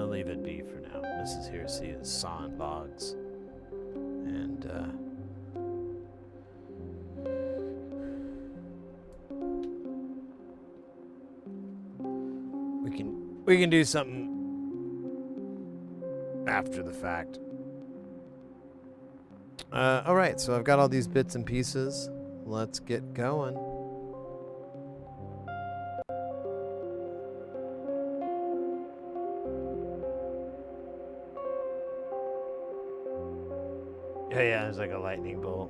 Leave it be for now. Mrs. Heresy is sawing logs, and we can do something after the fact. All right, so I've got all these bits and pieces. Let's get going. Yeah, there's like a lightning bolt.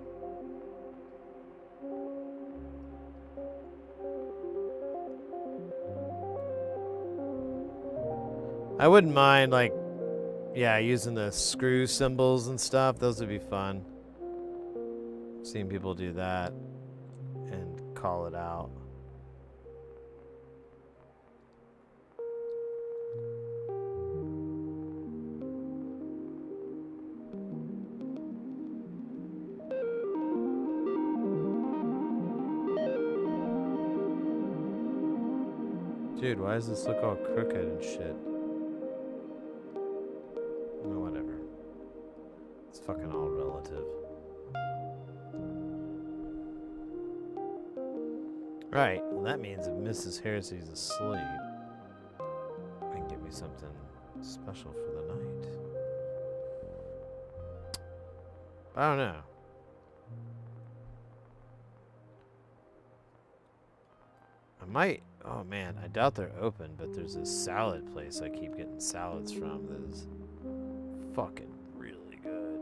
I wouldn't mind, like, yeah, using the screw symbols and stuff. Those would be fun. Seeing people do that and call it out. Dude, why does this look all crooked and shit? Well, whatever. It's fucking all relative. Right, well that means if Mrs. Heresy's asleep, I can get me something special for the night. I don't know. I might. Oh man, I doubt they're open, but there's this salad place I keep getting salads from that is fucking really good.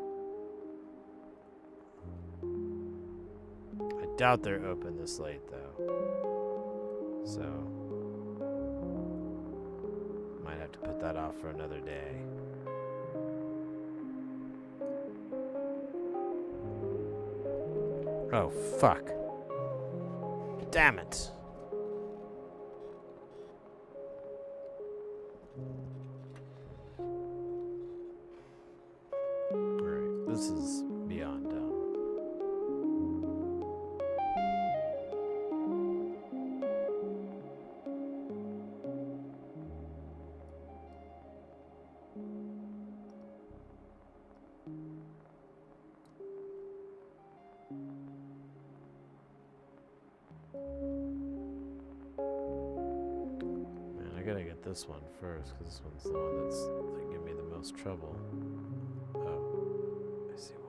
doubt they're open this late, though. So, might have to put that off for another day. Oh, fuck. Damn it. Alright, this is beyond dumb. Man, I gotta get this one first, because this one's the one that's like, giving me the most trouble. Oh, I see why.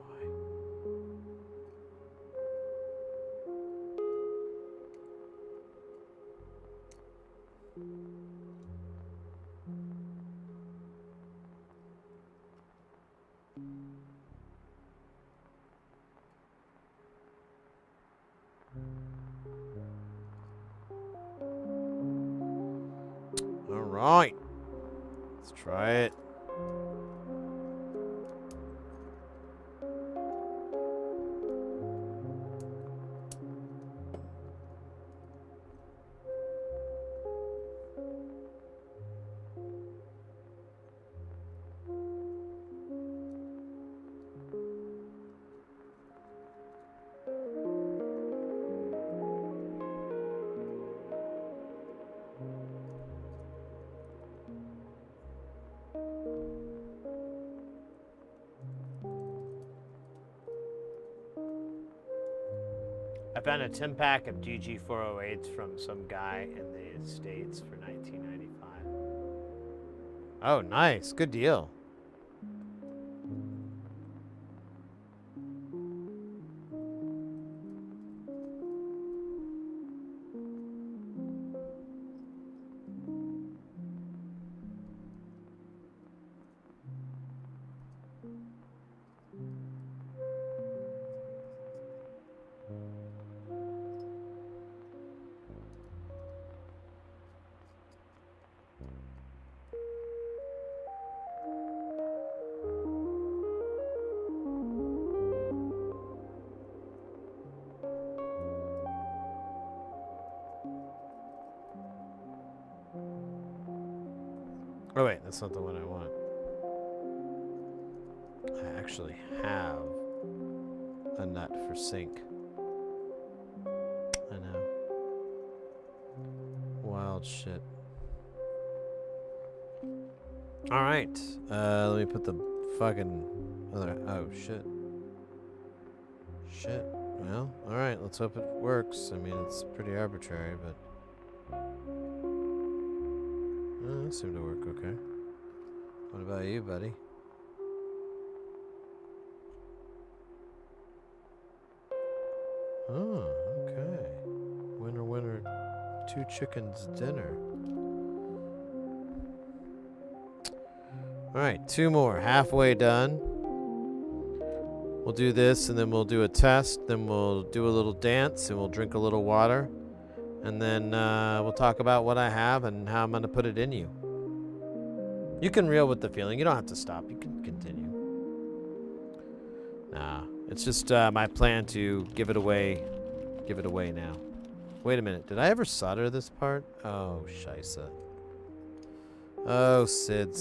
All right, let's try it. I found a 10-pack of GG408s from some guy in the States for $19.95. Oh, nice. Good deal. Oh wait, that's not the one I want. I actually have a nut for sync. I know. Wild shit. Alright. Let me put the fucking other... Oh, shit. Shit. Well, alright, let's hope it works. I mean, it's pretty arbitrary, but... That seemed to work okay. What about you, buddy? Oh, okay. Winner, winner, 2 chickens dinner. Alright, 2 more. Halfway done. We'll do this, and then we'll do a test. Then we'll do a little dance, and we'll drink a little water. And then we'll talk about what I have and how I'm going to put it in you. You can reel with the feeling. You don't have to stop. You can continue. Nah, it's just my plan to give it away. Give it away now. Wait a minute. Did I ever solder this part? Oh, scheisse. Oh, Sid.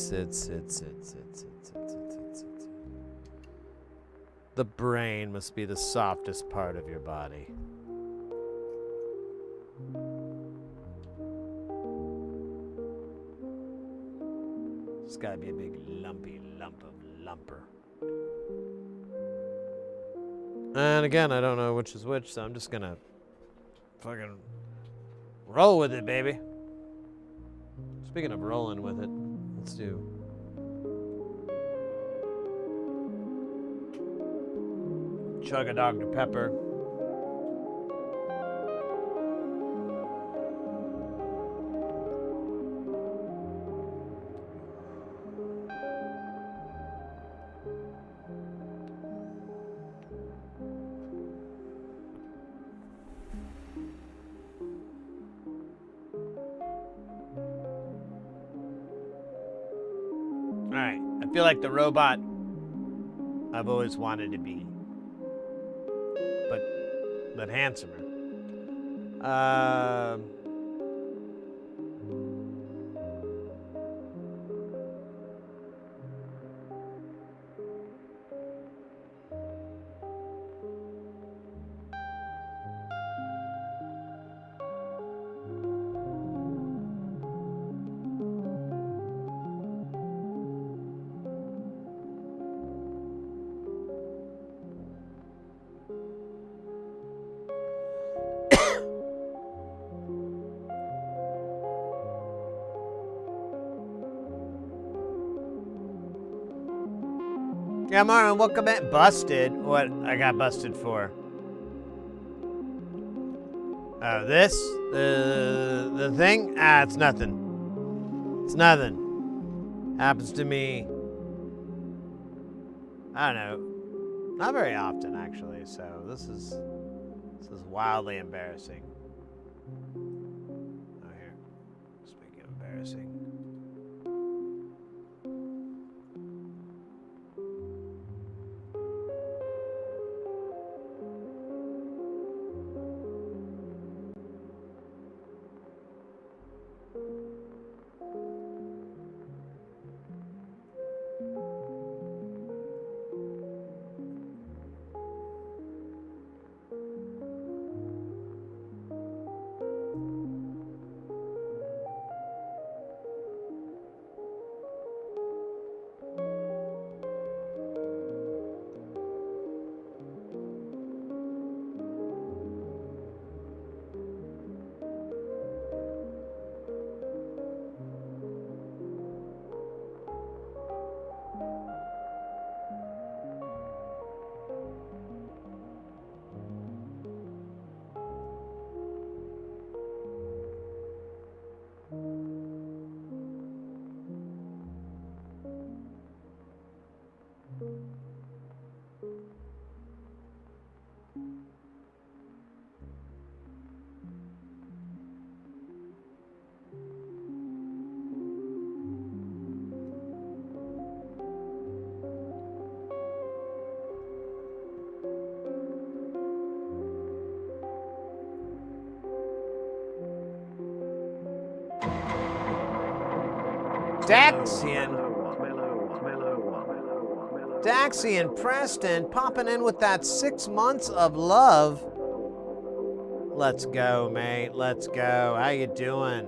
The brain must be the softest part of your body. It's gotta be a big lumpy lump of lumper. And again, I don't know which is which, so I'm just gonna fucking roll with it, baby. Speaking of rolling with it, let's do... Chug a Dr. Pepper. Alright, I feel like the robot I've always wanted to be. But handsomer. Yeah, Marvin, welcome in. Busted? What I got busted for? Oh, this? The thing? Ah, it's nothing. It's nothing. Happens to me, I don't know, not very often actually, so this is wildly embarrassing. Oh, here. Speaking of embarrassing. Daxian Preston popping in with that 6 months of love. Let's go, mate. Let's go. How you doing?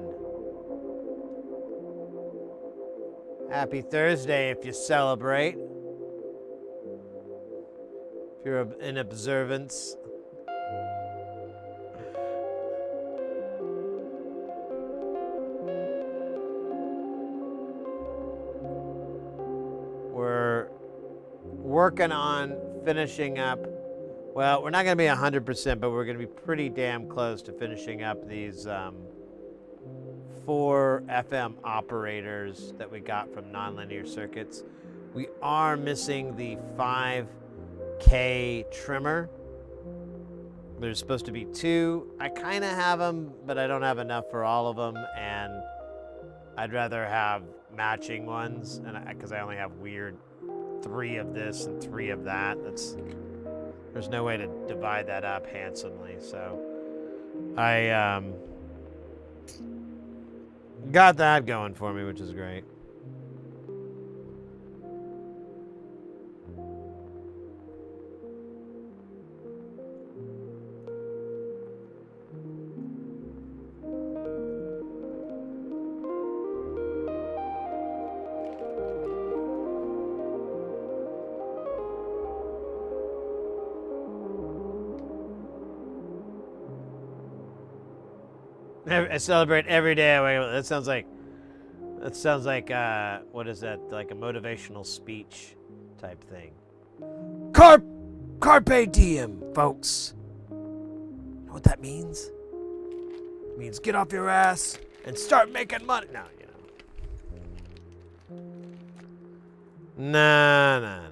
Happy Thursday if you celebrate. If you're in observance. We're working on finishing up. Well, we're not going to be 100%, but we're going to be pretty damn close to finishing up these 4 FM operators that we got from nonlinear circuits. We are missing the 5K trimmer. There's supposed to be 2. I kind of have them, but I don't have enough for all of them, and I'd rather have matching ones, and because I only have weird 3 of this and 3 of that. There's no way to divide that up handsomely, so I got that going for me, which is great. I celebrate every day. That sounds like what is that? Like a motivational speech type thing. Carpe diem, folks. You know what that means? It means get off your ass and start making money. No, No.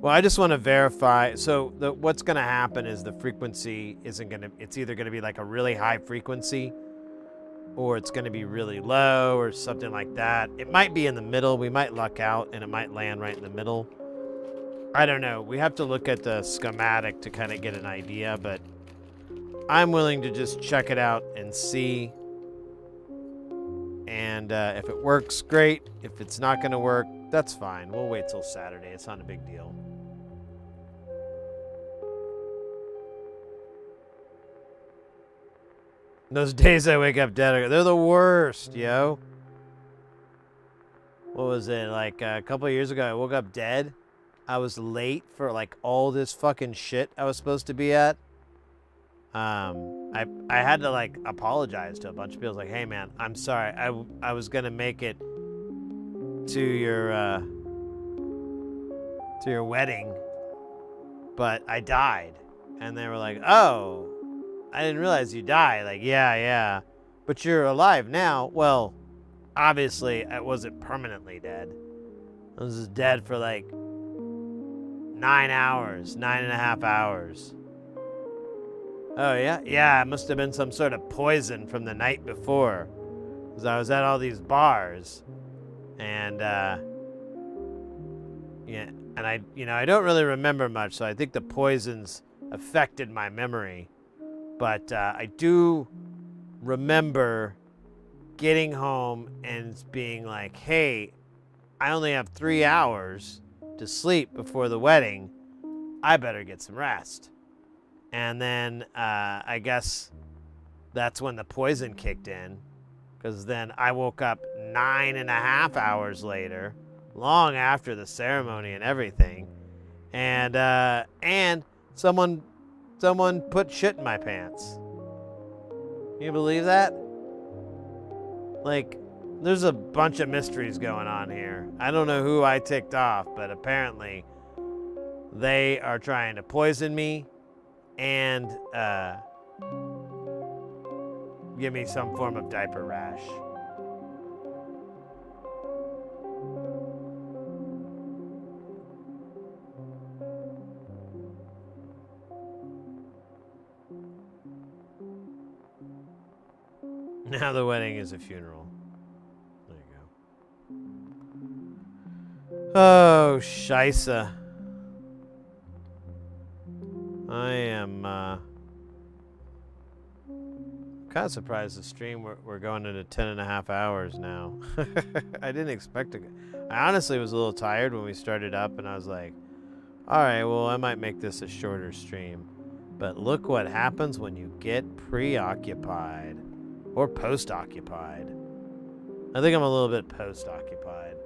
Well, I just want to verify. So what's going to happen is the frequency isn't going to, it's either going to be like a really high frequency or it's going to be really low or something like that. It might be in the middle. We might luck out and it might land right in the middle. I don't know. We have to look at the schematic to kind of get an idea, but I'm willing to just check it out and see. And if it works, great. If it's not going to work, that's fine. We'll wait till Saturday. It's not a big deal. Those days I wake up dead, they're the worst, yo. What was it? Like a couple of years ago, I woke up dead. I was late for like all this fucking shit I was supposed to be at. I had to like apologize to a bunch of people. I was like, hey man, I'm sorry. I was gonna make it to your wedding, but I died. And they were like, oh, I didn't realize you died. Like, yeah, but you're alive now. Well, obviously I wasn't permanently dead. I was just dead for like 9 hours, 9.5 hours. Oh, yeah? Yeah, it must have been some sort of poison from the night before. Because I was at all these bars. And, yeah. And I don't really remember much, so I think the poisons affected my memory. But I do remember getting home and being like, hey, I only have 3 hours to sleep before the wedding. I better get some rest. And then I guess that's when the poison kicked in, because then I woke up 9.5 hours later, long after the ceremony and everything, and someone put shit in my pants. Can you believe that? Like, there's a bunch of mysteries going on here. I don't know who I ticked off, but apparently they are trying to poison me and give me some form of diaper rash. Now the wedding is a funeral. There you go. Oh, scheisse. I am kind of surprised the stream we're going into 10.5 hours now. I didn't expect to. I honestly was a little tired when we started up, and I was like, all right, well, I might make this a shorter stream. But look what happens when you get preoccupied or post-occupied. I think I'm a little bit post-occupied.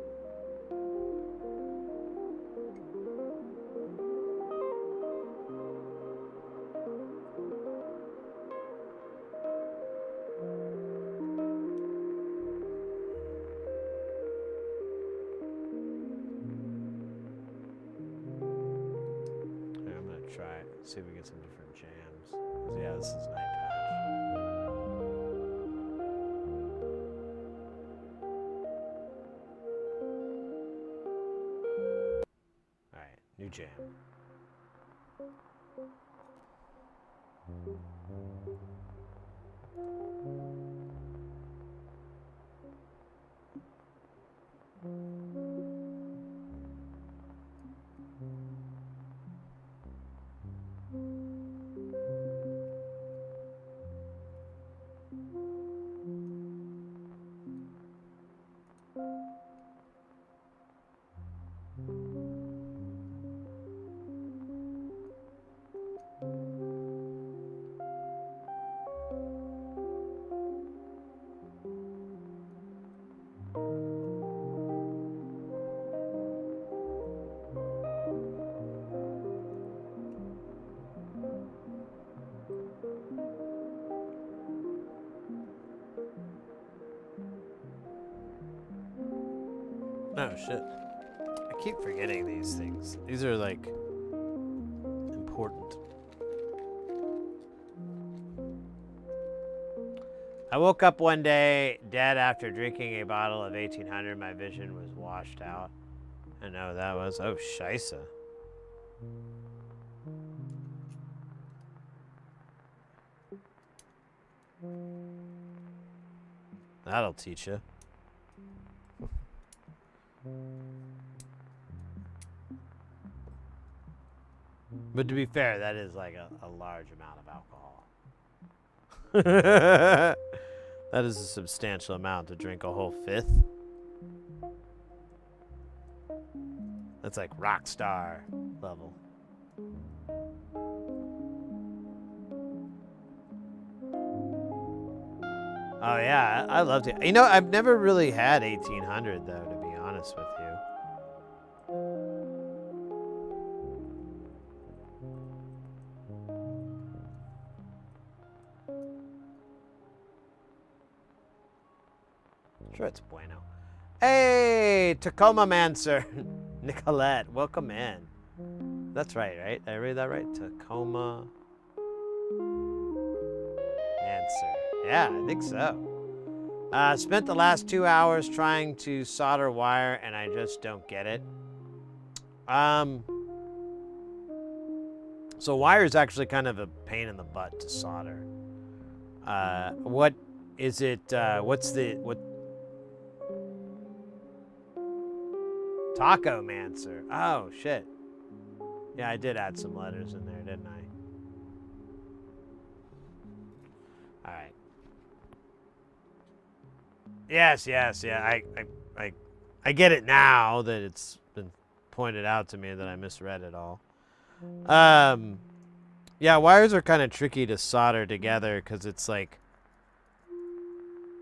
See if we get some different jams. 'Cause, yeah, this is Night Patch. Alright, new jam. Oh shit. I keep forgetting these things. These are like important. I woke up one day dead after drinking a bottle of 1800. My vision was washed out. I know that was, oh, scheisse. That'll teach you. But to be fair, that is like a large amount of alcohol. That is a substantial amount to drink a whole fifth. That's like rock star level. Oh yeah, I loved it. You know, I've never really had 1800 though, to be honest with you. Sure, it's bueno. Hey, Tacoma Mancer. Nicolette, welcome in. That's right? Did I read that right? Tacoma Mancer. Yeah, I think so. Spent the last 2 hours trying to solder wire, and I just don't get it. So wire is actually kind of a pain in the butt to solder. What is it? What? Taco Mancer. Oh, shit. Yeah, I did add some letters in there, didn't I? All right. Yes, yeah. I get it now that it's been pointed out to me that I misread it all. Yeah, wires are kind of tricky to solder together because it's like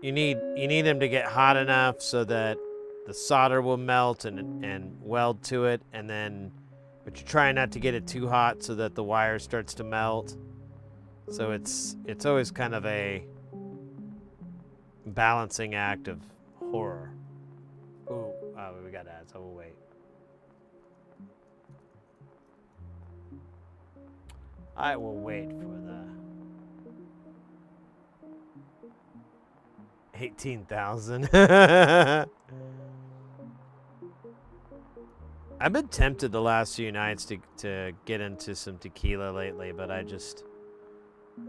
you need them to get hot enough so that the solder will melt and weld to it, and then, but you're trying not to get it too hot so that the wire starts to melt. So it's always kind of a balancing act of horror. Ooh, we got ads, so we'll wait. I will wait for the 18,000. I've been tempted the last few nights to get into some tequila lately, but I don't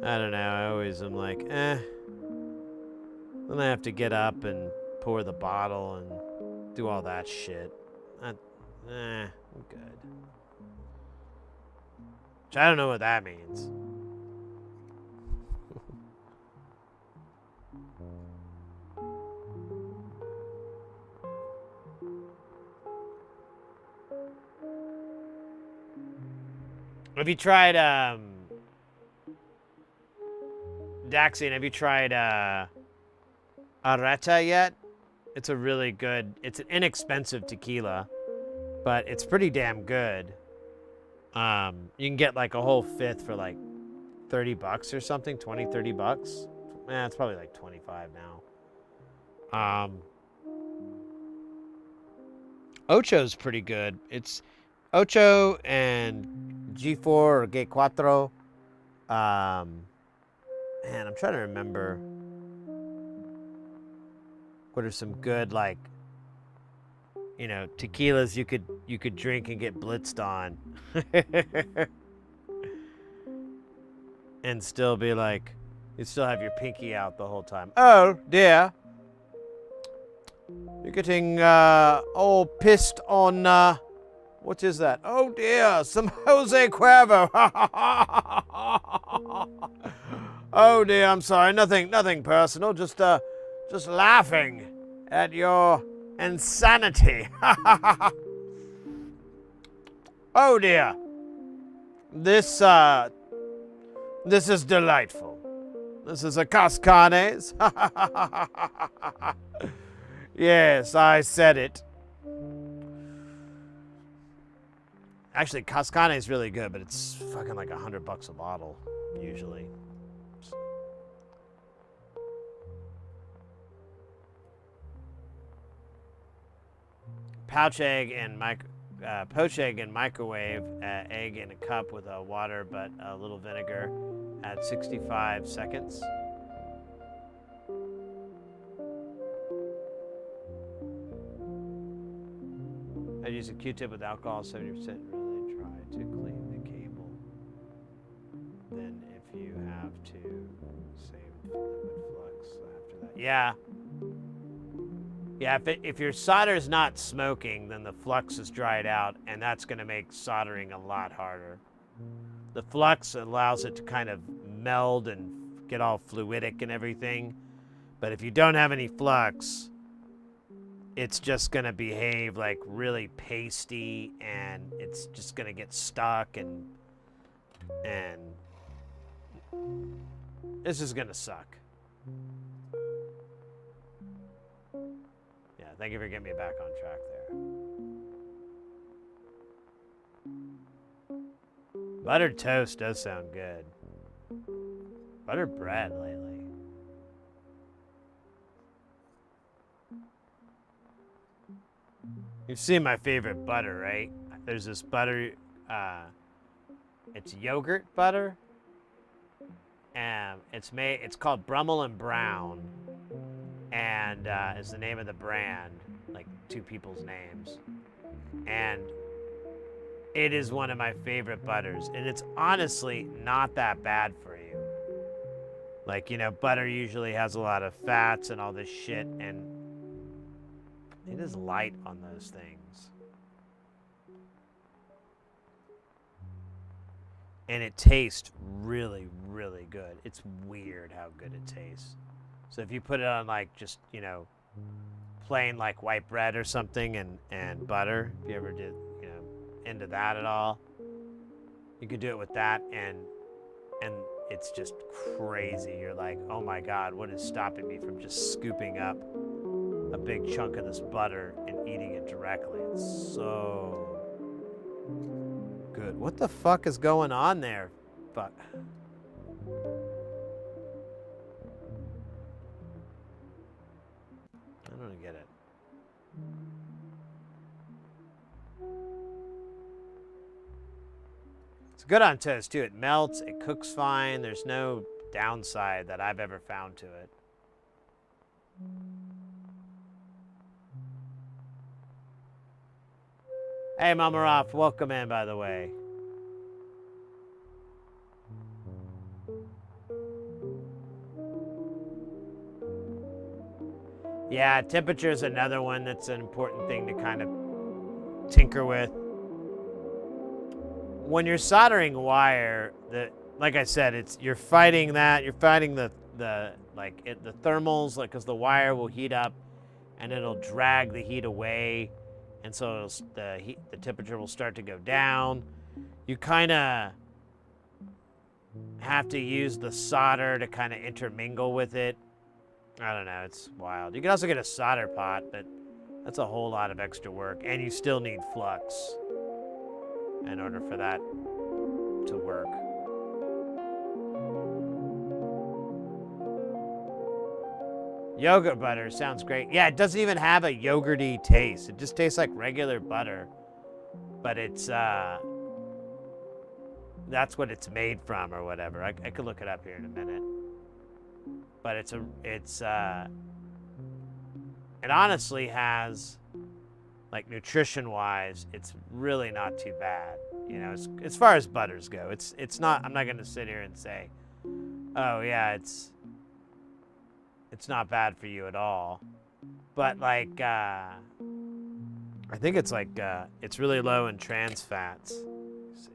know. I always am like, eh. Then I have to get up and pour the bottle and do all that shit. I'm good. Which I don't know what that means. Have you tried, Daxian, have you tried, Areta yet? It's a really good, it's an inexpensive tequila, but it's pretty damn good. You can get like a whole fifth for like 30 bucks or something, 20, 30 bucks. It's probably like 25 now. Ocho's pretty good. It's Ocho and G4 or G4. Man, I'm trying to remember what are some good, like, you know, tequilas you could drink and get blitzed on. And still be like, you still have your pinky out the whole time. Oh, dear. You're getting all pissed on, what is that? Oh, dear, some Jose Cuervo. Oh, dear, I'm sorry. Nothing personal. Just laughing at your insanity. Oh, dear. This is delightful. This is a Cascanes. Yes, I said it. Actually, Cascane is really good, but it's fucking like $100 a bottle, usually. Poach egg and microwave egg in a cup with water, but a little vinegar at 65 seconds. I'd use a Q-tip with alcohol 70%. Really try to clean Yeah. Yeah, if your solder's not smoking, then the flux is dried out, and that's going to make soldering a lot harder. The flux allows it to kind of meld and get all fluidic and everything. But if you don't have any flux, it's just going to behave like really pasty, and it's just going to get stuck, and this is going to suck. Yeah, thank you for getting me back on track there. Buttered toast does sound good. Buttered bread lately. You've seen my favorite butter, right? There's this butter, it's yogurt butter. And it's called Brummel and Brown. And is the name of the brand, like two people's names. And it is one of my favorite butters. And it's honestly not that bad for you. Like, you know, butter usually has a lot of fats and all this shit, and it is light on those things. And it tastes really, really good. It's weird how good it tastes. So if you put it on, like, just, you know, plain, like, white bread or something and butter, if you ever did, you know, into that at all, you could do it with that, and it's just crazy. You're like, oh my God, what is stopping me from just scooping up a big chunk of this butter and eating it directly? It's so good. What the fuck is going on there? Fuck. I don't get it. It's good on toast too. It melts, it cooks fine. There's no downside that I've ever found to it. Hey, Mama Roth, welcome in, by the way. Yeah, temperature is another one that's an important thing to kind of tinker with. When you're soldering wire, like I said, you're fighting that. You're fighting the thermals, like, because the wire will heat up, and it'll drag the heat away, and so the temperature will start to go down. You kind of have to use the solder to kind of intermingle with it. I don't know, it's wild. You can also get a solder pot, but that's a whole lot of extra work, and you still need flux in order for that to work. Yogurt butter sounds great. Yeah, it doesn't even have a yogurty taste. It just tastes like regular butter, but it's that's what it's made from or whatever. I could look it up here in a minute. But it honestly has, like, nutrition-wise, it's really not too bad. You know, as far as butters go, it's not. I'm not going to sit here and say, oh yeah, it's not bad for you at all. But, like, I think it's like it's really low in trans fats. Let's see.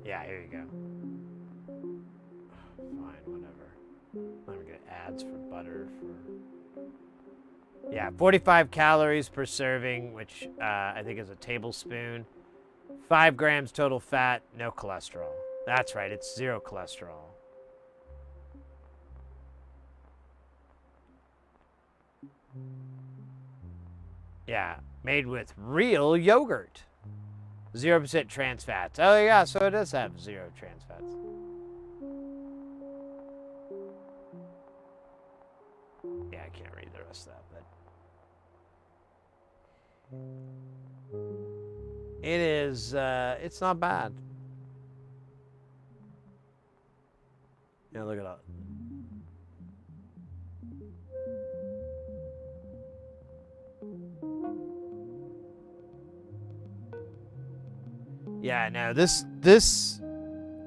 Yeah, here you go. Fine, whatever. I'm gonna get ads for butter yeah, 45 calories per serving, which I think is a tablespoon. 5 grams total fat, no cholesterol. That's right, it's 0 cholesterol. Yeah, made with real yogurt. 0% trans fats. Oh yeah, so it does have 0 trans fats. Yeah, I can't read the rest of that, but it is, it's not bad. Yeah, look at that. Yeah, no, this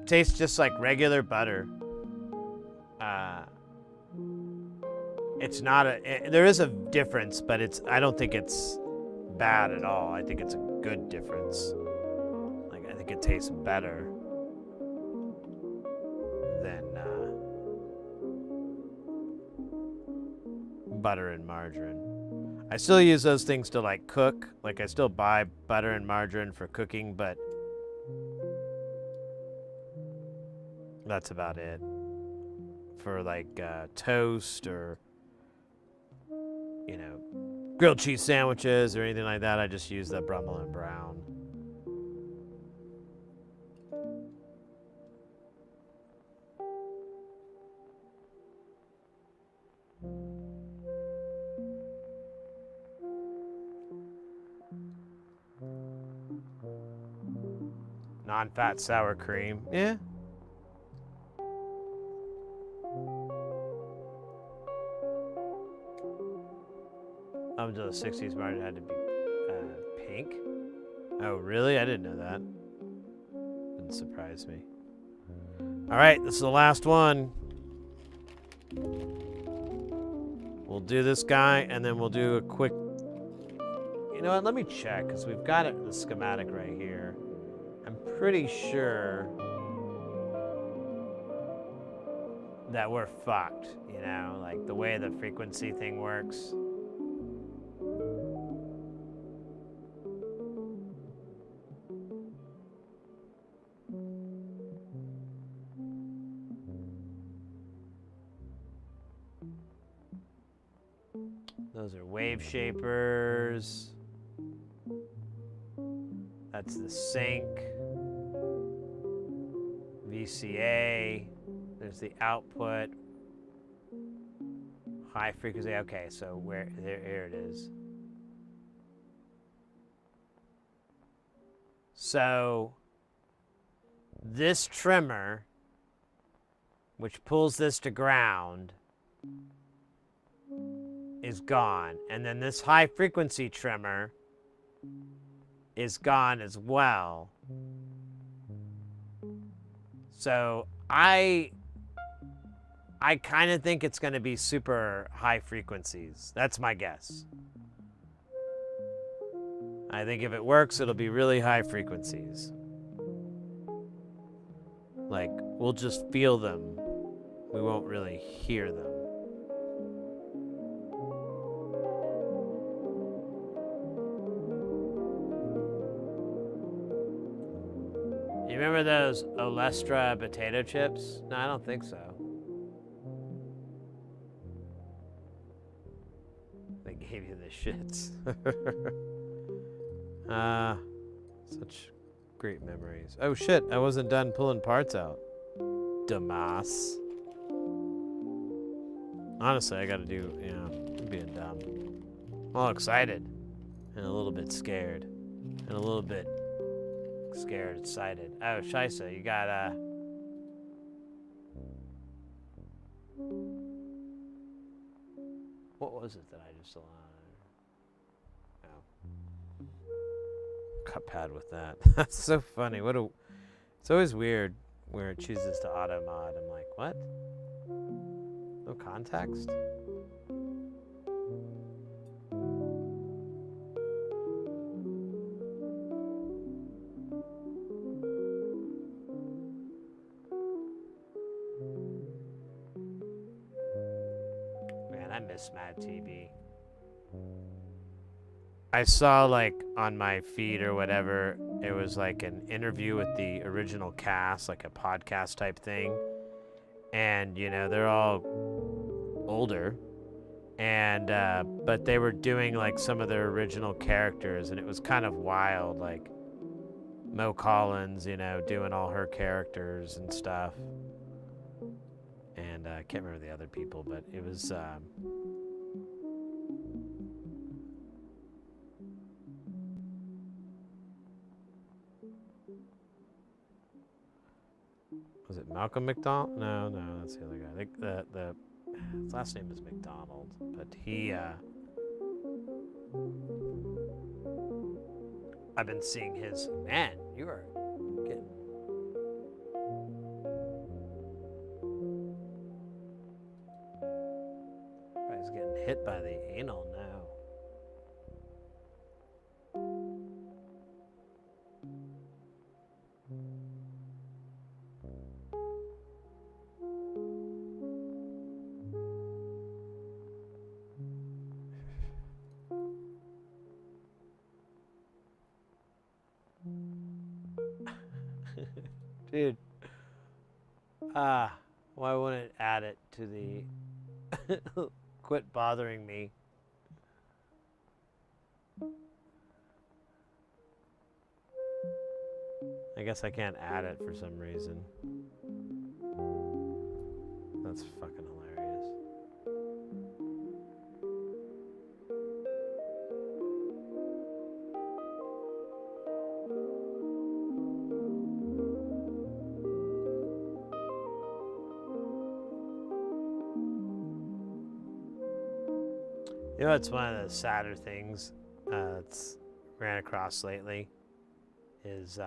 tastes just like regular butter. It's not there is a difference, but I don't think it's bad at all. I think it's a good difference. Like, I think it tastes better than butter and margarine. I still use those things to like cook. Like, I still buy butter and margarine for cooking, but that's about it. For like toast or, you know, grilled cheese sandwiches or anything like that, I just use the Brummel and Brown. Non-fat sour cream. Yeah. Up until the 60s, margarine had to be pink. Oh, really? I didn't know that. Didn't surprise me. All right, this is the last one. We'll do this guy, and then we'll do a quick... You know what? Let me check, because we've got it in the schematic right here. I'm pretty sure that we're fucked, you know? Like, the way the frequency thing works. Those are wave shapers. That's the sync. VCA. There's the output. High frequency. Okay, so here it is. So this trimmer, which pulls this to ground, is gone. And then this high frequency trimmer is gone as well. So I kind of think it's going to be super high frequencies. That's my guess. I think if it works, it'll be really high frequencies. Like, we'll just feel them. We won't really hear them. You remember those Olestra potato chips? No, I don't think so. They gave you the shits. Such great memories. Oh shit, I wasn't done pulling parts out. Damas. Honestly, I gotta do, I'm being dumb. I'm all excited. And a little bit scared. And a little bit scared, excited. Oh, Shisa, you got what was it that I just allowed? Oh. Cut pad with that. That's so funny. It's always weird where it chooses to auto mod. I'm like, what? No context? Man, I miss Mad TV. I saw, like, on my feed or whatever, it was like an interview with the original cast, like a podcast type thing. And, you know, they're all older. And, but they were doing, like, some of their original characters, and it was kind of wild, like Mo Collins, you know, doing all her characters and stuff. And I can't remember the other people, but it was, was it Malcolm McDonald? No, that's the other guy. I think his last name is McDonald, but he, I've been seeing his, man, you are Anal, no. Dude. Why wouldn't it add it to the quit bothering me? I guess I can't add it for some reason. That's fucking hilarious. You know, it's one of the sadder things that's ran across lately is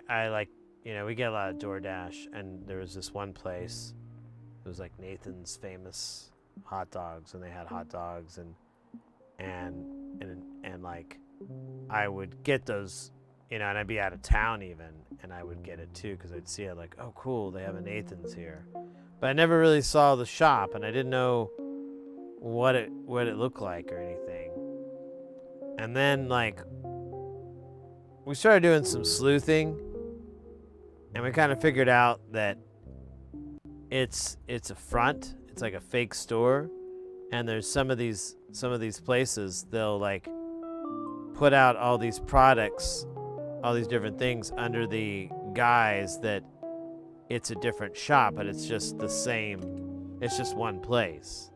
I like, you know, we get a lot of DoorDash, and there was this one place, it was like Nathan's Famous Hot Dogs, and they had hot dogs, and like I would get those, you know, and I'd be out of town even, and I would get it too because I'd see it like, oh cool, they have a Nathan's here. But I never really saw the shop, and I didn't know what it looked like or anything. And then like we started doing some sleuthing, and we kind of figured out that it's a front. It's like a fake store, and there's some of these places they'll like put out all these products, all these different things under the guise that it's a different shop, but it's just the same. It's just one place.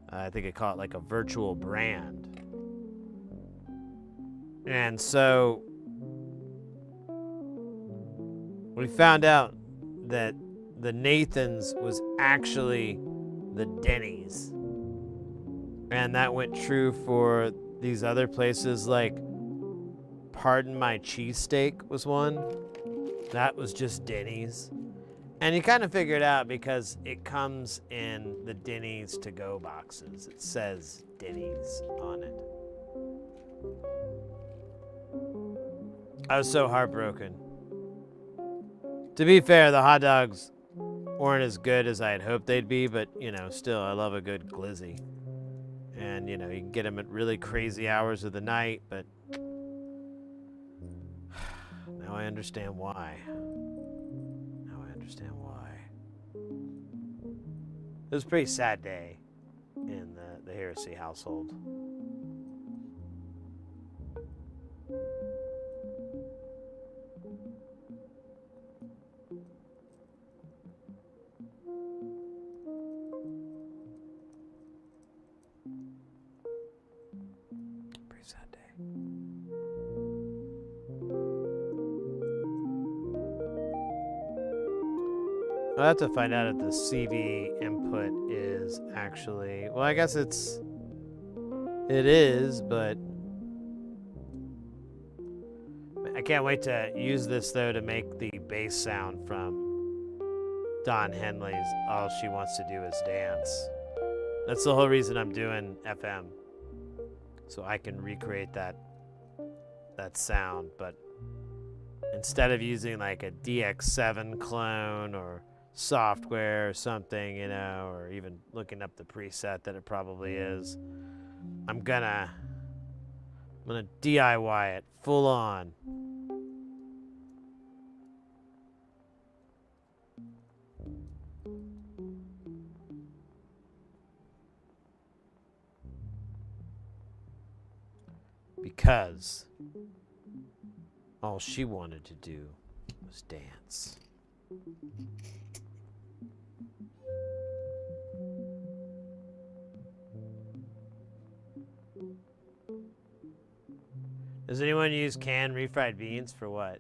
I think they call it like a virtual brand. And so we found out that the Nathan's was actually the Denny's. And that went true for these other places, like Pardon My Cheesesteak was one. That was just Denny's. And you kind of figure it out because it comes in the Denny's to-go boxes. It says Denny's on it. I was so heartbroken. To be fair, the hot dogs weren't as good as I had hoped they'd be, but, you know, still, I love a good glizzy. And, you know, you can get them at really crazy hours of the night, but now I understand why. Now I understand why. It was a pretty sad day in the Heresy household. Pretty sad day. I'll have to find out if the CV input is actually... Well, I guess it is, but... I can't wait to use this, though, to make the bass sound from Don Henley's All She Wants to Do Is Dance. That's the whole reason I'm doing FM. So I can recreate that sound, but instead of using like a DX7 clone or software or something, you know, or even looking up the preset that it probably is, I'm gonna DIY it full on. Because all she wanted to do was dance. Does anyone use canned refried beans for what?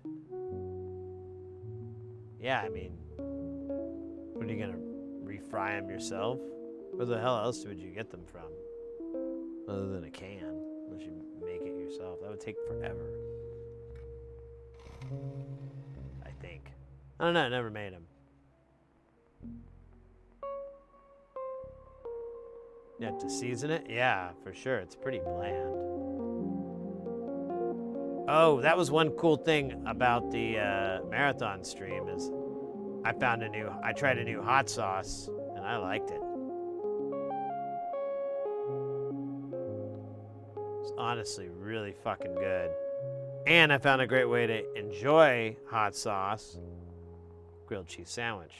Yeah, I mean, what are you gonna refry them yourself? Where the hell else would you get them from? Other than a can, unless you make it yourself. That would take forever. I think. I don't know, I never made them. You have to season it? Yeah, for sure. It's pretty bland. Oh, that was one cool thing about the marathon stream is I tried a new hot sauce and I liked it. It's honestly really fucking good. And I found a great way to enjoy hot sauce. Grilled cheese sandwich.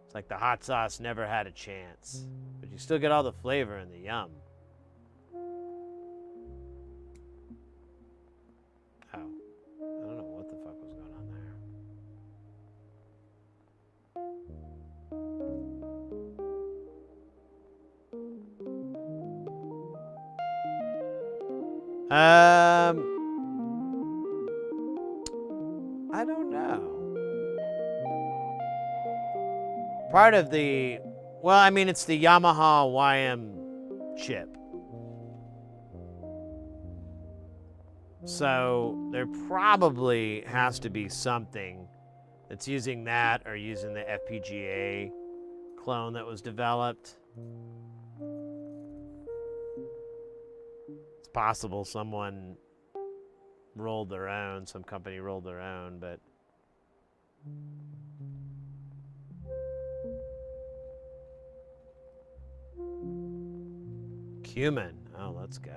It's like the hot sauce never had a chance. But you still get all the flavor and the yum. Oh. I don't know what the fuck was going on there. I don't know. Part of the, well, I mean, it's the Yamaha YM chip. So there probably has to be something that's using that or using the FPGA clone that was developed. It's possible someone rolled their own, some company rolled their own, but cumin. Oh, let's go.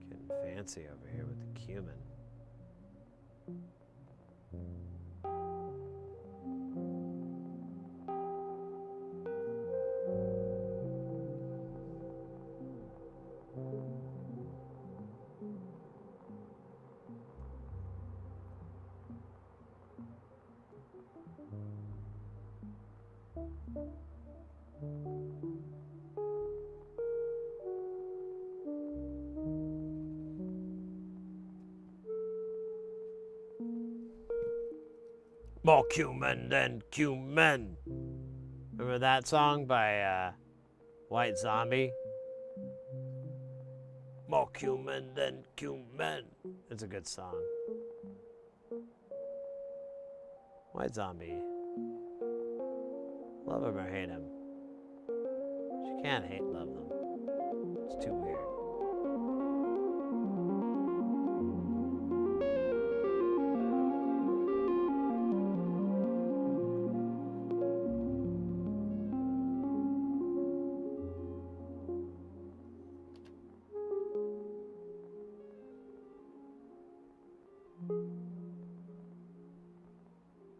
Getting fancy over here with the cumin. More cumin than cumin. Remember that song by White Zombie? More cumin than cumin. It's a good song. White Zombie. Love him or hate him. You can't hate love them. It's too weird.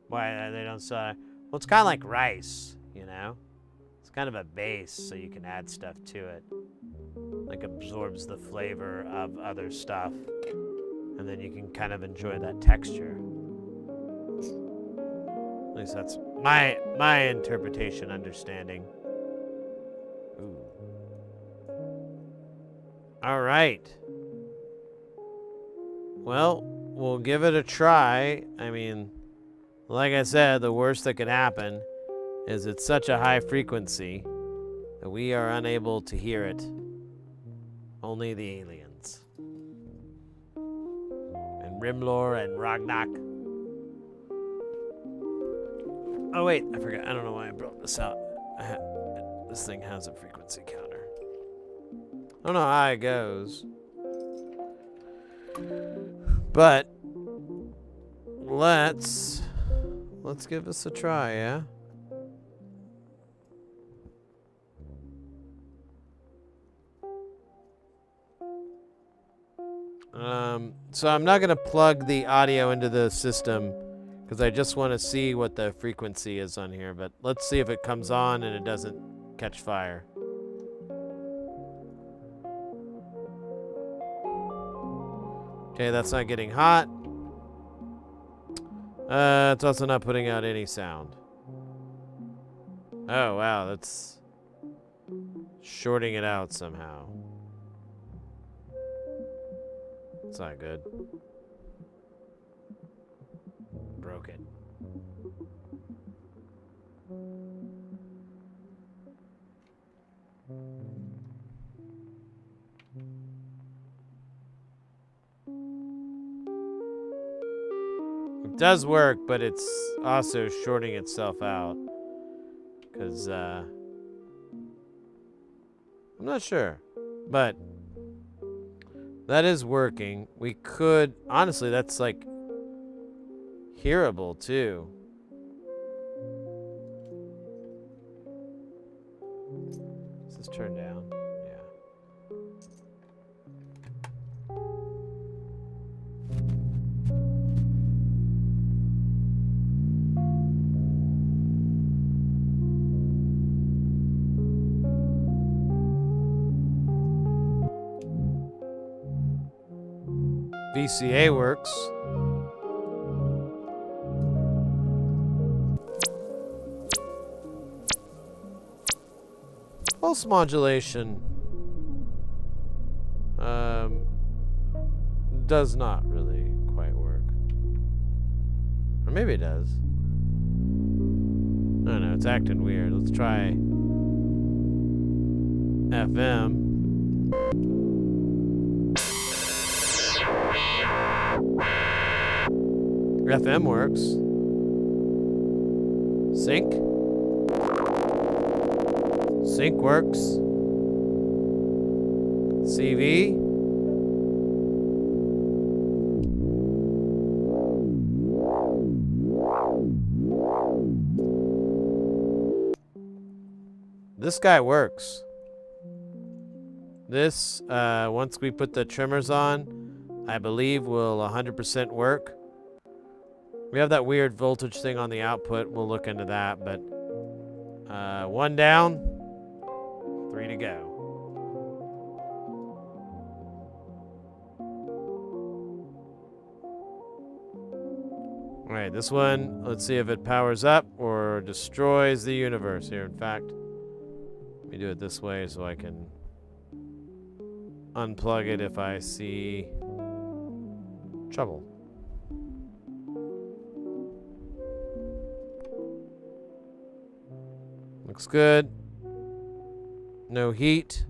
Why they don't sell? Well, it's kind of like rice, you know? It's kind of a base, so you can add stuff to it. Like absorbs the flavor of other stuff. And then you can kind of enjoy that texture. At least that's my interpretation, understanding. Ooh. All right. Well, we'll give it a try. I mean, like I said, the worst that could happen is it's such a high frequency that we are unable to hear it. Only the aliens. And Rimlor and Ragnak. Oh wait, I forgot. I don't know why I brought this out. This thing has a frequency counter. I don't know how it goes. But let's give this a try, yeah? So I'm not going to plug the audio into the system because I just want to see what the frequency is on here, but let's see if it comes on and it doesn't catch fire. Okay, that's not getting hot. It's also not putting out any sound. Oh, wow, that's shorting it out somehow. It's not good. Broke it. It does work, but it's also shorting itself out. because I'm not sure, but that is working. We could, honestly, that's like hearable too. Is this turned down? Yeah. VCA works. Pulse modulation does not really quite work. Or maybe it does. I don't know, it's acting weird. Let's try FM. FM works. Sync. Sync works. CV. This guy works. This, once we put the trimmers on, I believe will 100% work. We have that weird voltage thing on the output. We'll look into that, but 1 down, 3 to go. All right, this one, let's see if it powers up or destroys the universe here. In fact, let me do it this way so I can unplug it if I see trouble. Looks good. No heat.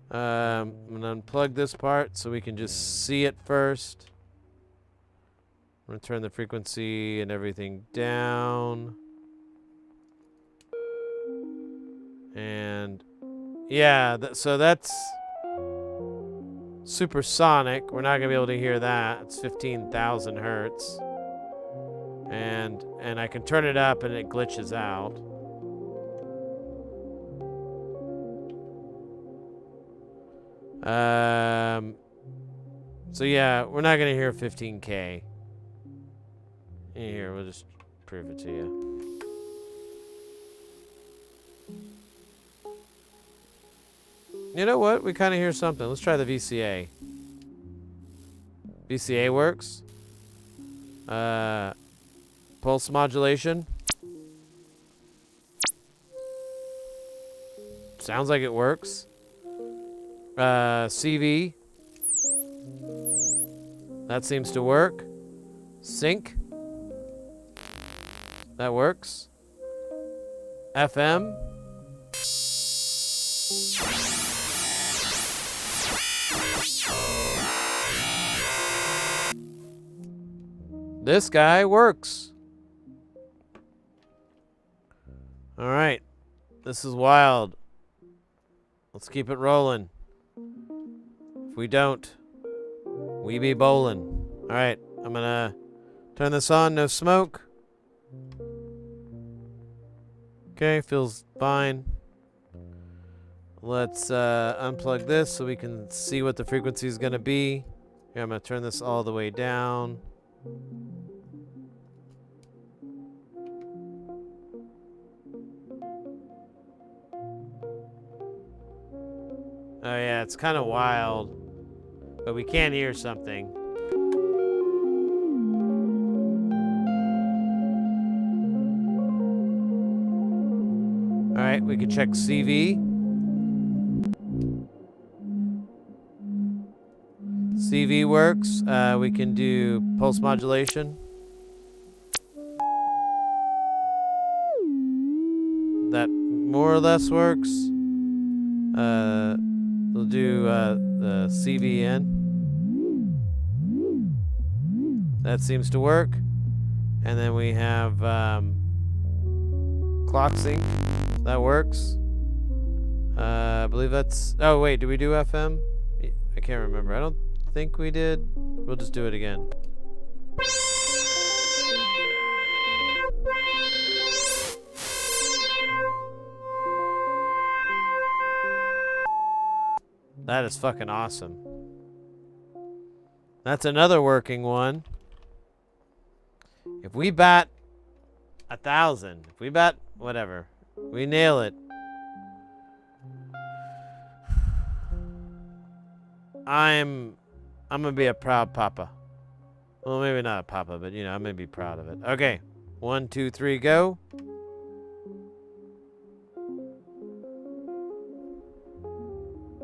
I'm gonna unplug this part so we can just see it first. I'm gonna turn the frequency and everything down. And yeah, so that's supersonic. We're not gonna be able to hear that. It's 15,000 hertz. And I can turn it up and it glitches out. So yeah, we're not gonna hear 15K. Here, we'll just prove it to you. You know what? We kind of hear something. Let's try the VCA. VCA works. Pulse modulation. Sounds like it works. CV. That seems to work. Sync. That works. FM. This guy works. All right. This is wild. Let's keep it rolling. If we don't, we be bowling. All right. I'm going to turn this on. No smoke. Okay. Feels fine. Let's unplug this so we can see what the frequency is going to be. Here, I'm going to turn this all the way down. Oh yeah, it's kind of wild, but we can hear something. All right, we can check CV. CV works. We can do pulse modulation. That more or less works. We'll do the CV in. That seems to work. And then we have clock sync. That works. I believe that's... Oh, wait, do we do FM? I can't remember. I don't think we did. We'll just do it again. That is fucking awesome. That's another working one. If we bat 1,000, if we bat whatever, we nail it. I'm gonna be a proud papa. Well, maybe not a papa, but you know, I'm gonna be proud of it. Okay, 1, 2, 3, go.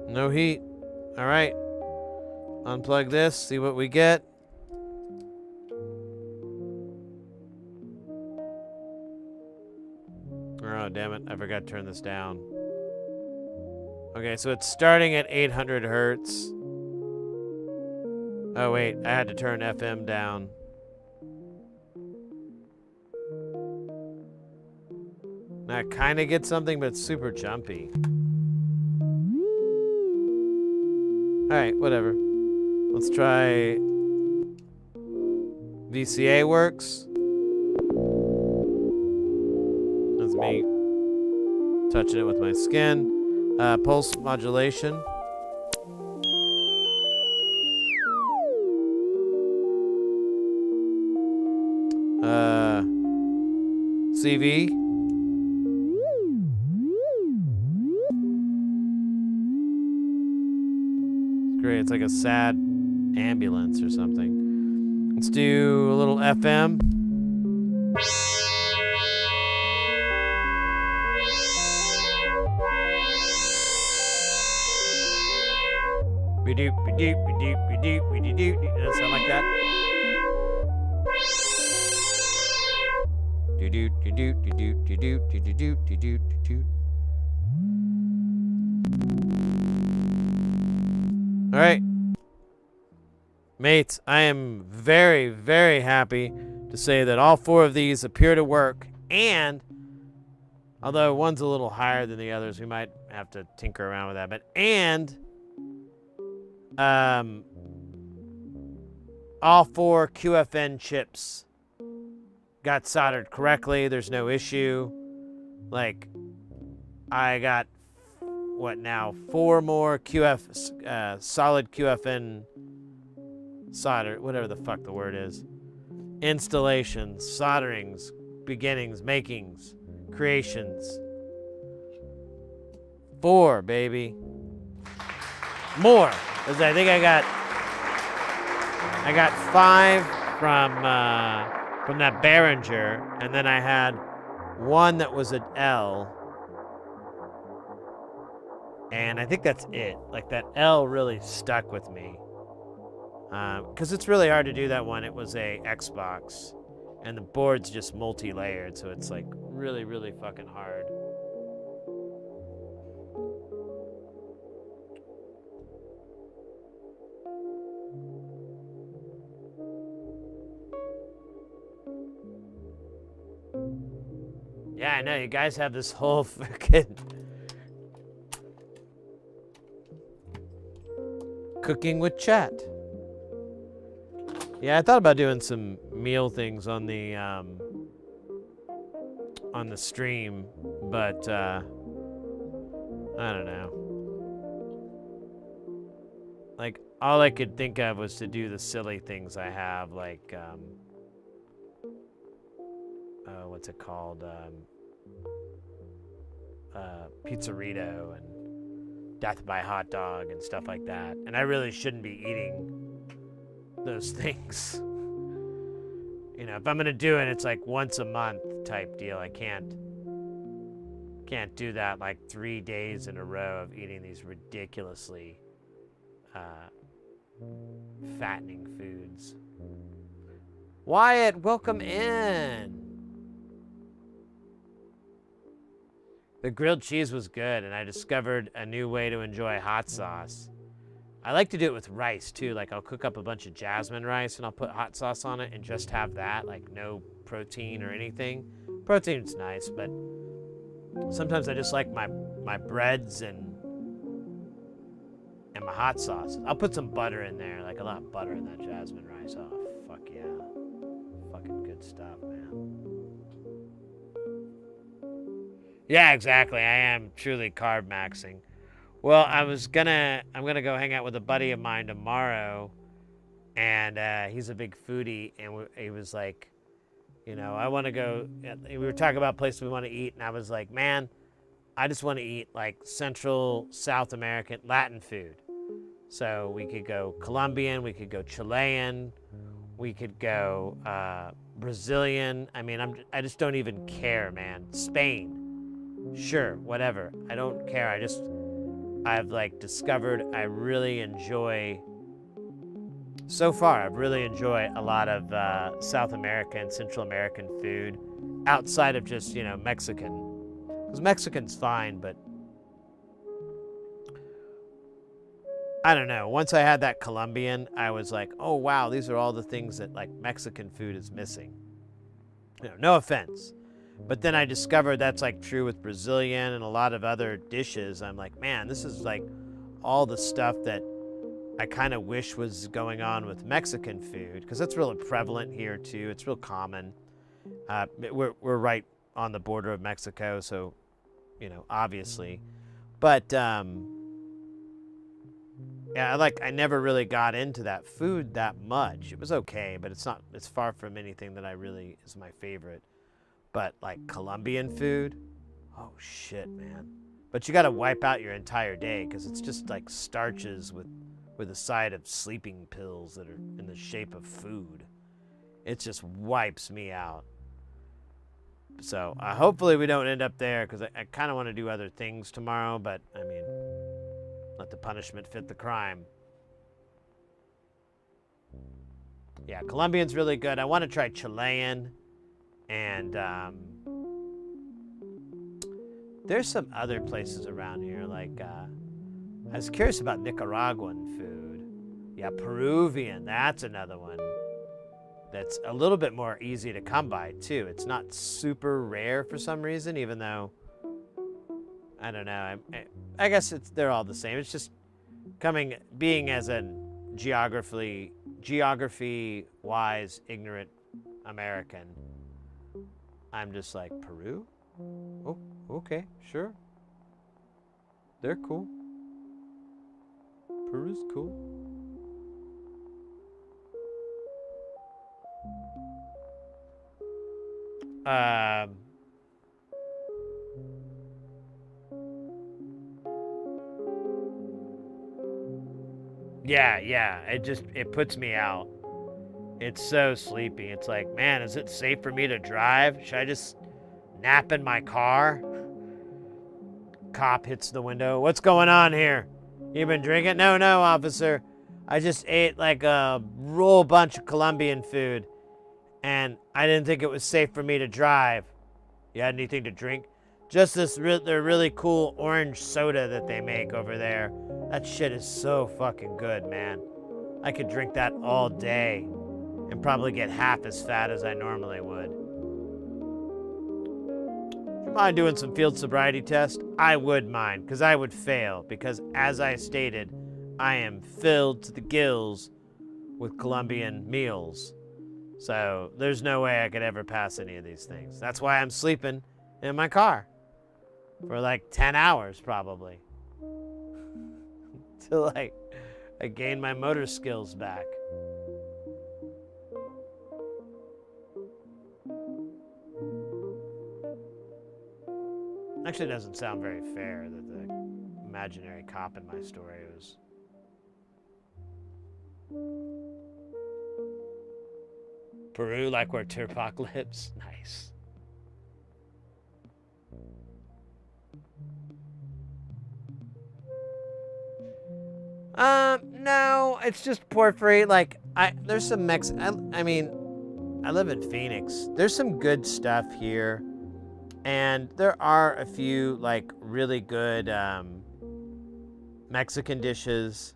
No heat. All right. Unplug this, see what we get. Oh, damn it. I forgot to turn this down. Okay, so it's starting at 800 hertz. Oh, wait. I had to turn FM down. Now I kind of get something, but it's super jumpy. Alright, whatever. Let's try... VCA works. That's me touching it with my skin. Pulse modulation. CV. It's great. It's like a sad ambulance or something. Let's do a little FM. Be-doop, be-doop, be-doop, be-doop, be-doop. Does that sound like that? Do-doot, do-doot, do-doot, do-doot, do-doot, do-doot, do-doot. All right. Mates, I am very, very happy to say that all 4 of these appear to work, and although one's a little higher than the others, we might have to tinker around with that, but all 4 QFN chips got soldered correctly. There's no issue. Like, I got, what now, 4 more solid QFN solder, whatever the fuck the word is. Installations, solderings, beginnings, makings, creations. 4, baby. More. Because I think I got 5 from that Behringer, and then I had 1 that was an L. And I think that's it. Like, that L really stuck with me. Because it's really hard to do that one. It was a Xbox, and the board's just multi-layered, so it's like really, really fucking hard. Yeah, I know, you guys have this whole fucking cooking with chat. Yeah, I thought about doing some meal things on the stream, but I don't know. Like, all I could think of was to do the silly things I have, like what's it called? Pizzerito and Death by Hot Dog and stuff like that. And I really shouldn't be eating those things. You know, if I'm gonna do it, it's like once a month type deal. I can't do that like 3 days in a row of eating these ridiculously fattening foods. Wyatt, welcome in. The grilled cheese was good, and I discovered a new way to enjoy hot sauce. I like to do it with rice, too. Like, I'll cook up a bunch of jasmine rice, and I'll put hot sauce on it and just have that, like, no protein or anything. Protein's nice, but sometimes I just like my breads and my hot sauce. I'll put some butter in there, like a lot of butter in that jasmine rice. Oh, fuck yeah. Fucking good stuff, man. Yeah, exactly. I am truly carb maxing. Well, I'm gonna go hang out with a buddy of mine tomorrow, and he's a big foodie, and he was like, you know, I want to go. We were talking about places we want to eat, and I was like, man, I just want to eat like Central South American Latin food. So we could go Colombian, we could go Chilean, we could go Brazilian. I mean, I just don't even care, man. Spain, sure, whatever. I don't care. I've like discovered I really enjoy. So far, I've really enjoyed a lot of South American, Central American food, outside of just, you know, Mexican. Because Mexican's fine, but I don't know. Once I had that Colombian, I was like, oh wow, these are all the things that like Mexican food is missing. You know, no offense. But then I discovered that's like true with Brazilian and a lot of other dishes. I'm like, man, this is like all the stuff that I kind of wish was going on with Mexican food, because that's really prevalent here too. It's real common. We're right on the border of Mexico, so, you know, obviously. But yeah, I never really got into that food that much. It was okay, but it's far from anything that I really is my favorite. But like Colombian food, oh shit, man. But you got to wipe out your entire day, because it's just like starches with a side of sleeping pills that are in the shape of food. It just wipes me out. So hopefully we don't end up there, because I kind of want to do other things tomorrow, but I mean, let the punishment fit the crime. Yeah, Colombian's really good. I want to try Chilean, and there's some other places around here, like I was curious about Nicaraguan food. Yeah, Peruvian, that's another one that's a little bit more easy to come by too. It's not super rare for some reason, even though, I don't know, I guess they're all the same. It's just being as a geography-wise ignorant American, I'm just like, Peru? Oh, okay, sure. They're cool. Peru's cool. Yeah, it puts me out. It's so sleepy. It's like, man, is it safe for me to drive? Should I just nap in my car? Cop hits the window. What's going on here? You been drinking? No, officer. I just ate like a whole bunch of Colombian food, and I didn't think it was safe for me to drive. You had anything to drink? Just their really cool orange soda that they make over there. That shit is so fucking good, man. I could drink that all day and probably get half as fat as I normally would. Would you mind doing some field sobriety test? I would mind, because I would fail, because as I stated, I am filled to the gills with Colombian meals. So there's no way I could ever pass any of these things. That's why I'm sleeping in my car for like 10 hours probably. Till I gain my motor skills back. Actually, it doesn't sound very fair that the imaginary cop in my story was... Peru, like where Tupac lives? Nice. No, it's just porphyry. Like, there's some I mean, I live in Phoenix. There's some good stuff here. And there are a few, like, really good Mexican dishes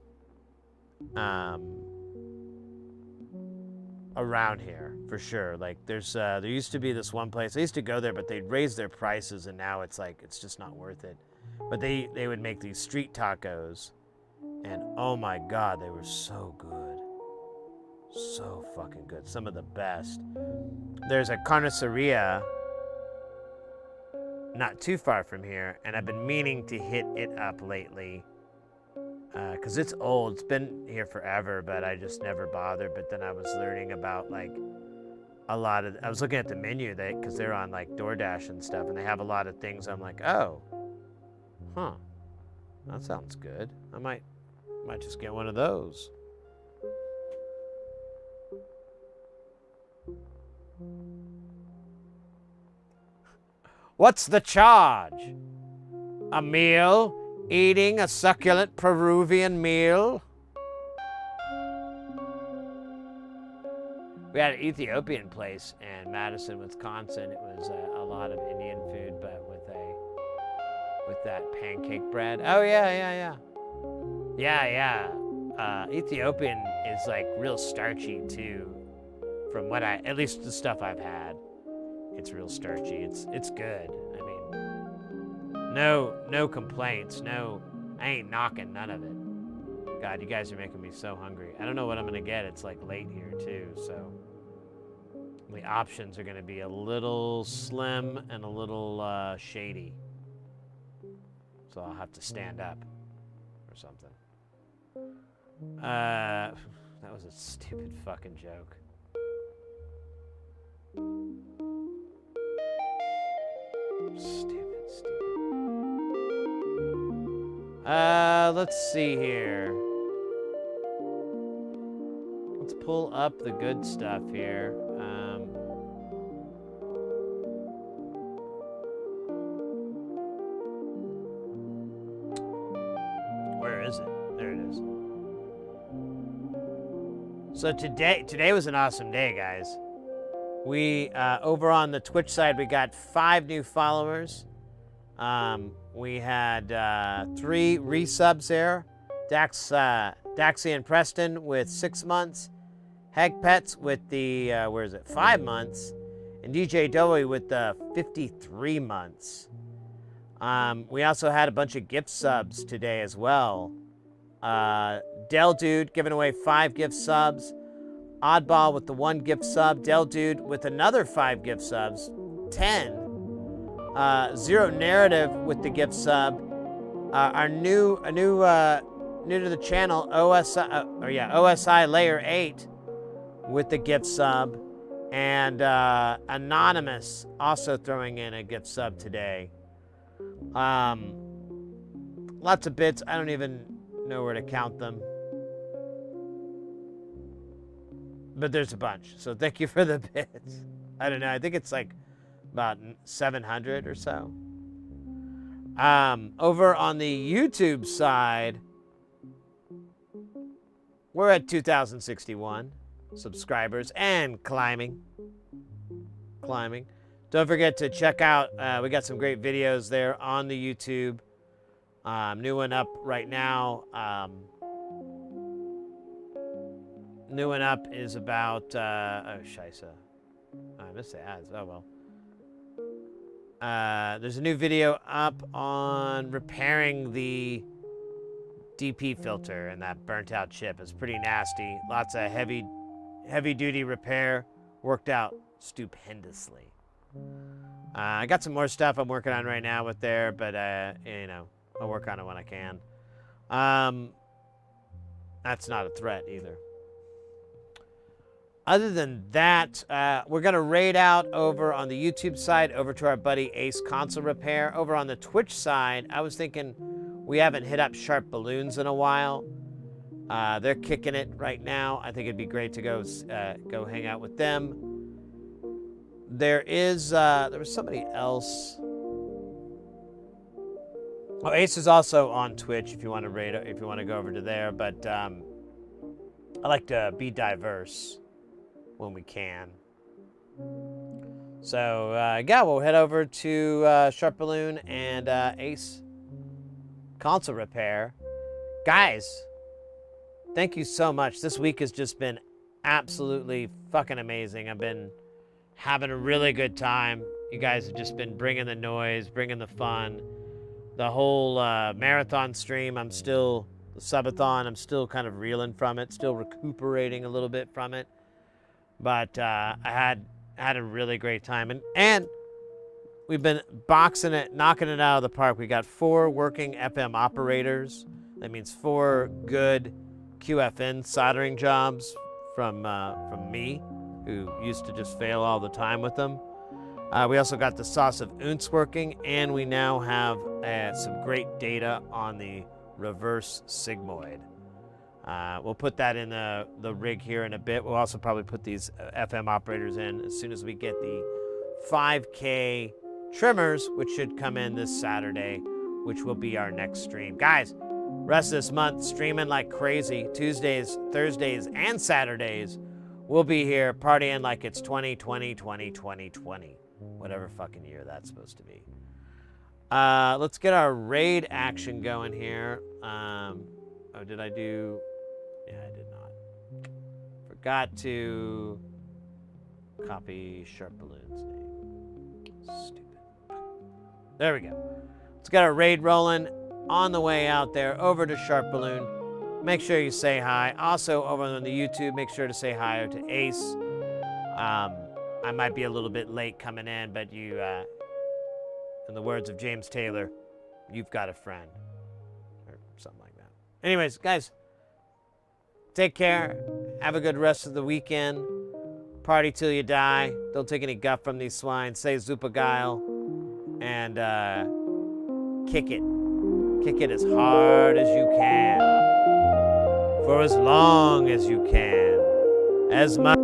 around here, for sure. Like there used to be this one place I used to go there, but they'd raise their prices, and now it's like it's just not worth it. But they would make these street tacos, and oh my god, they were so good, so fucking good. Some of the best. There's a carniceria not too far from here, and I've been meaning to hit it up lately. Because it's old. It's been here forever, but I just never bothered. But then I was learning about, like, a lot of... I was looking at the menu, because they're on, like, DoorDash and stuff, and they have a lot of things. I'm like, oh. Huh. That sounds good. I might just get one of those. What's the charge? A meal? Eating a succulent Peruvian meal? We had an Ethiopian place in Madison, Wisconsin. It was a lot of Indian food, but with that pancake bread. Oh yeah. Ethiopian is like real starchy too. From what at least the stuff I've had, it's real starchy. It's good. I mean, no complaints. No, I ain't knocking none of it. God, you guys are making me so hungry. I don't know what I'm gonna get. It's like late here too, so the options are gonna be a little slim and a little shady. So I'll have to stand up or something. That was a stupid fucking joke. Stupid. Let's see here. Let's pull up the good stuff here. Where is it? There it is. So today was an awesome day, guys. We, over on the Twitch side, we got 5 new followers. We had 3 resubs there. Daxie and Preston with 6 months. Heg Pets with the, 5 months. And DJ Dowie with the 53 months. We also had a bunch of gift subs today as well. Del Dude giving away 5 gift subs. Oddball with the 1 gift sub. Del Dude with another 5 gift subs. 10. Zero Narrative with the gift sub. Our new to the channel, OSI Layer 8 with the gift sub. And Anonymous also throwing in a gift sub today. Lots of bits. I don't even know where to count them. But there's a bunch. So thank you for the bits. I don't know. I think it's like about 700 or so. Over on the YouTube side, we're at 2,061 subscribers and climbing. Don't forget to check out, we got some great videos there on the YouTube. New one up right now. New one up is about, oh, scheisse. I missed the ads, oh well. There's a new video up on repairing the DP filter and that burnt out chip. It's pretty nasty. Lots of heavy duty repair. Worked out stupendously. I got some more stuff I'm working on right now with there, but you know, I'll work on it when I can. That's not a threat either. Other than that, we're going to raid out over on the YouTube side over to our buddy Ace Console Repair. Over on the Twitch side, I was thinking we haven't hit up Sharp Balloons in a while. They're kicking it right now. I think it'd be great to go hang out with them. There was somebody else. Oh, Ace is also on Twitch if you want to raid, if you want to go over to there. But I like to be diverse when we can. So yeah, we'll head over to Sharp Balloon and Ace Console Repair. Guys, thank you so much. This week has just been absolutely fucking amazing. I've been having a really good time. You guys have just been bringing the noise, bringing the fun. The whole marathon stream, the subathon, I'm still kind of reeling from it, still recuperating a little bit from it. But I had a really great time. And we've been boxing it, knocking it out of the park. We got 4 working FM operators. That means 4 good QFN soldering jobs from me, who used to just fail all the time with them. We also got the sauce of ounce working, and we now have some great data on the reverse sigmoid. We'll put that in the rig here in a bit. We'll also probably put these FM operators in as soon as we get the 5K trimmers, which should come in this Saturday, which will be our next stream. Guys, rest of this month, streaming like crazy. Tuesdays, Thursdays, and Saturdays. We'll be here partying like it's 2020, whatever fucking year that's supposed to be. Let's get our raid action going here. Oh, did I do? Yeah, I did not. Forgot to copy Sharp Balloon's name. Stupid. There we go. Let's get our raid rolling. On the way out there, over to Sharp Balloon. Make sure you say hi. Also, over on the YouTube, make sure to say hi to Ace. I might be a little bit late coming in, but you, in the words of James Taylor, you've got a friend. Or something like that. Anyways, guys, take care. Have a good rest of the weekend. Party till you die. Don't take any guff from these swine. Say Zupageil. And kick it. Kick it as hard as you can. For as long as you can. As much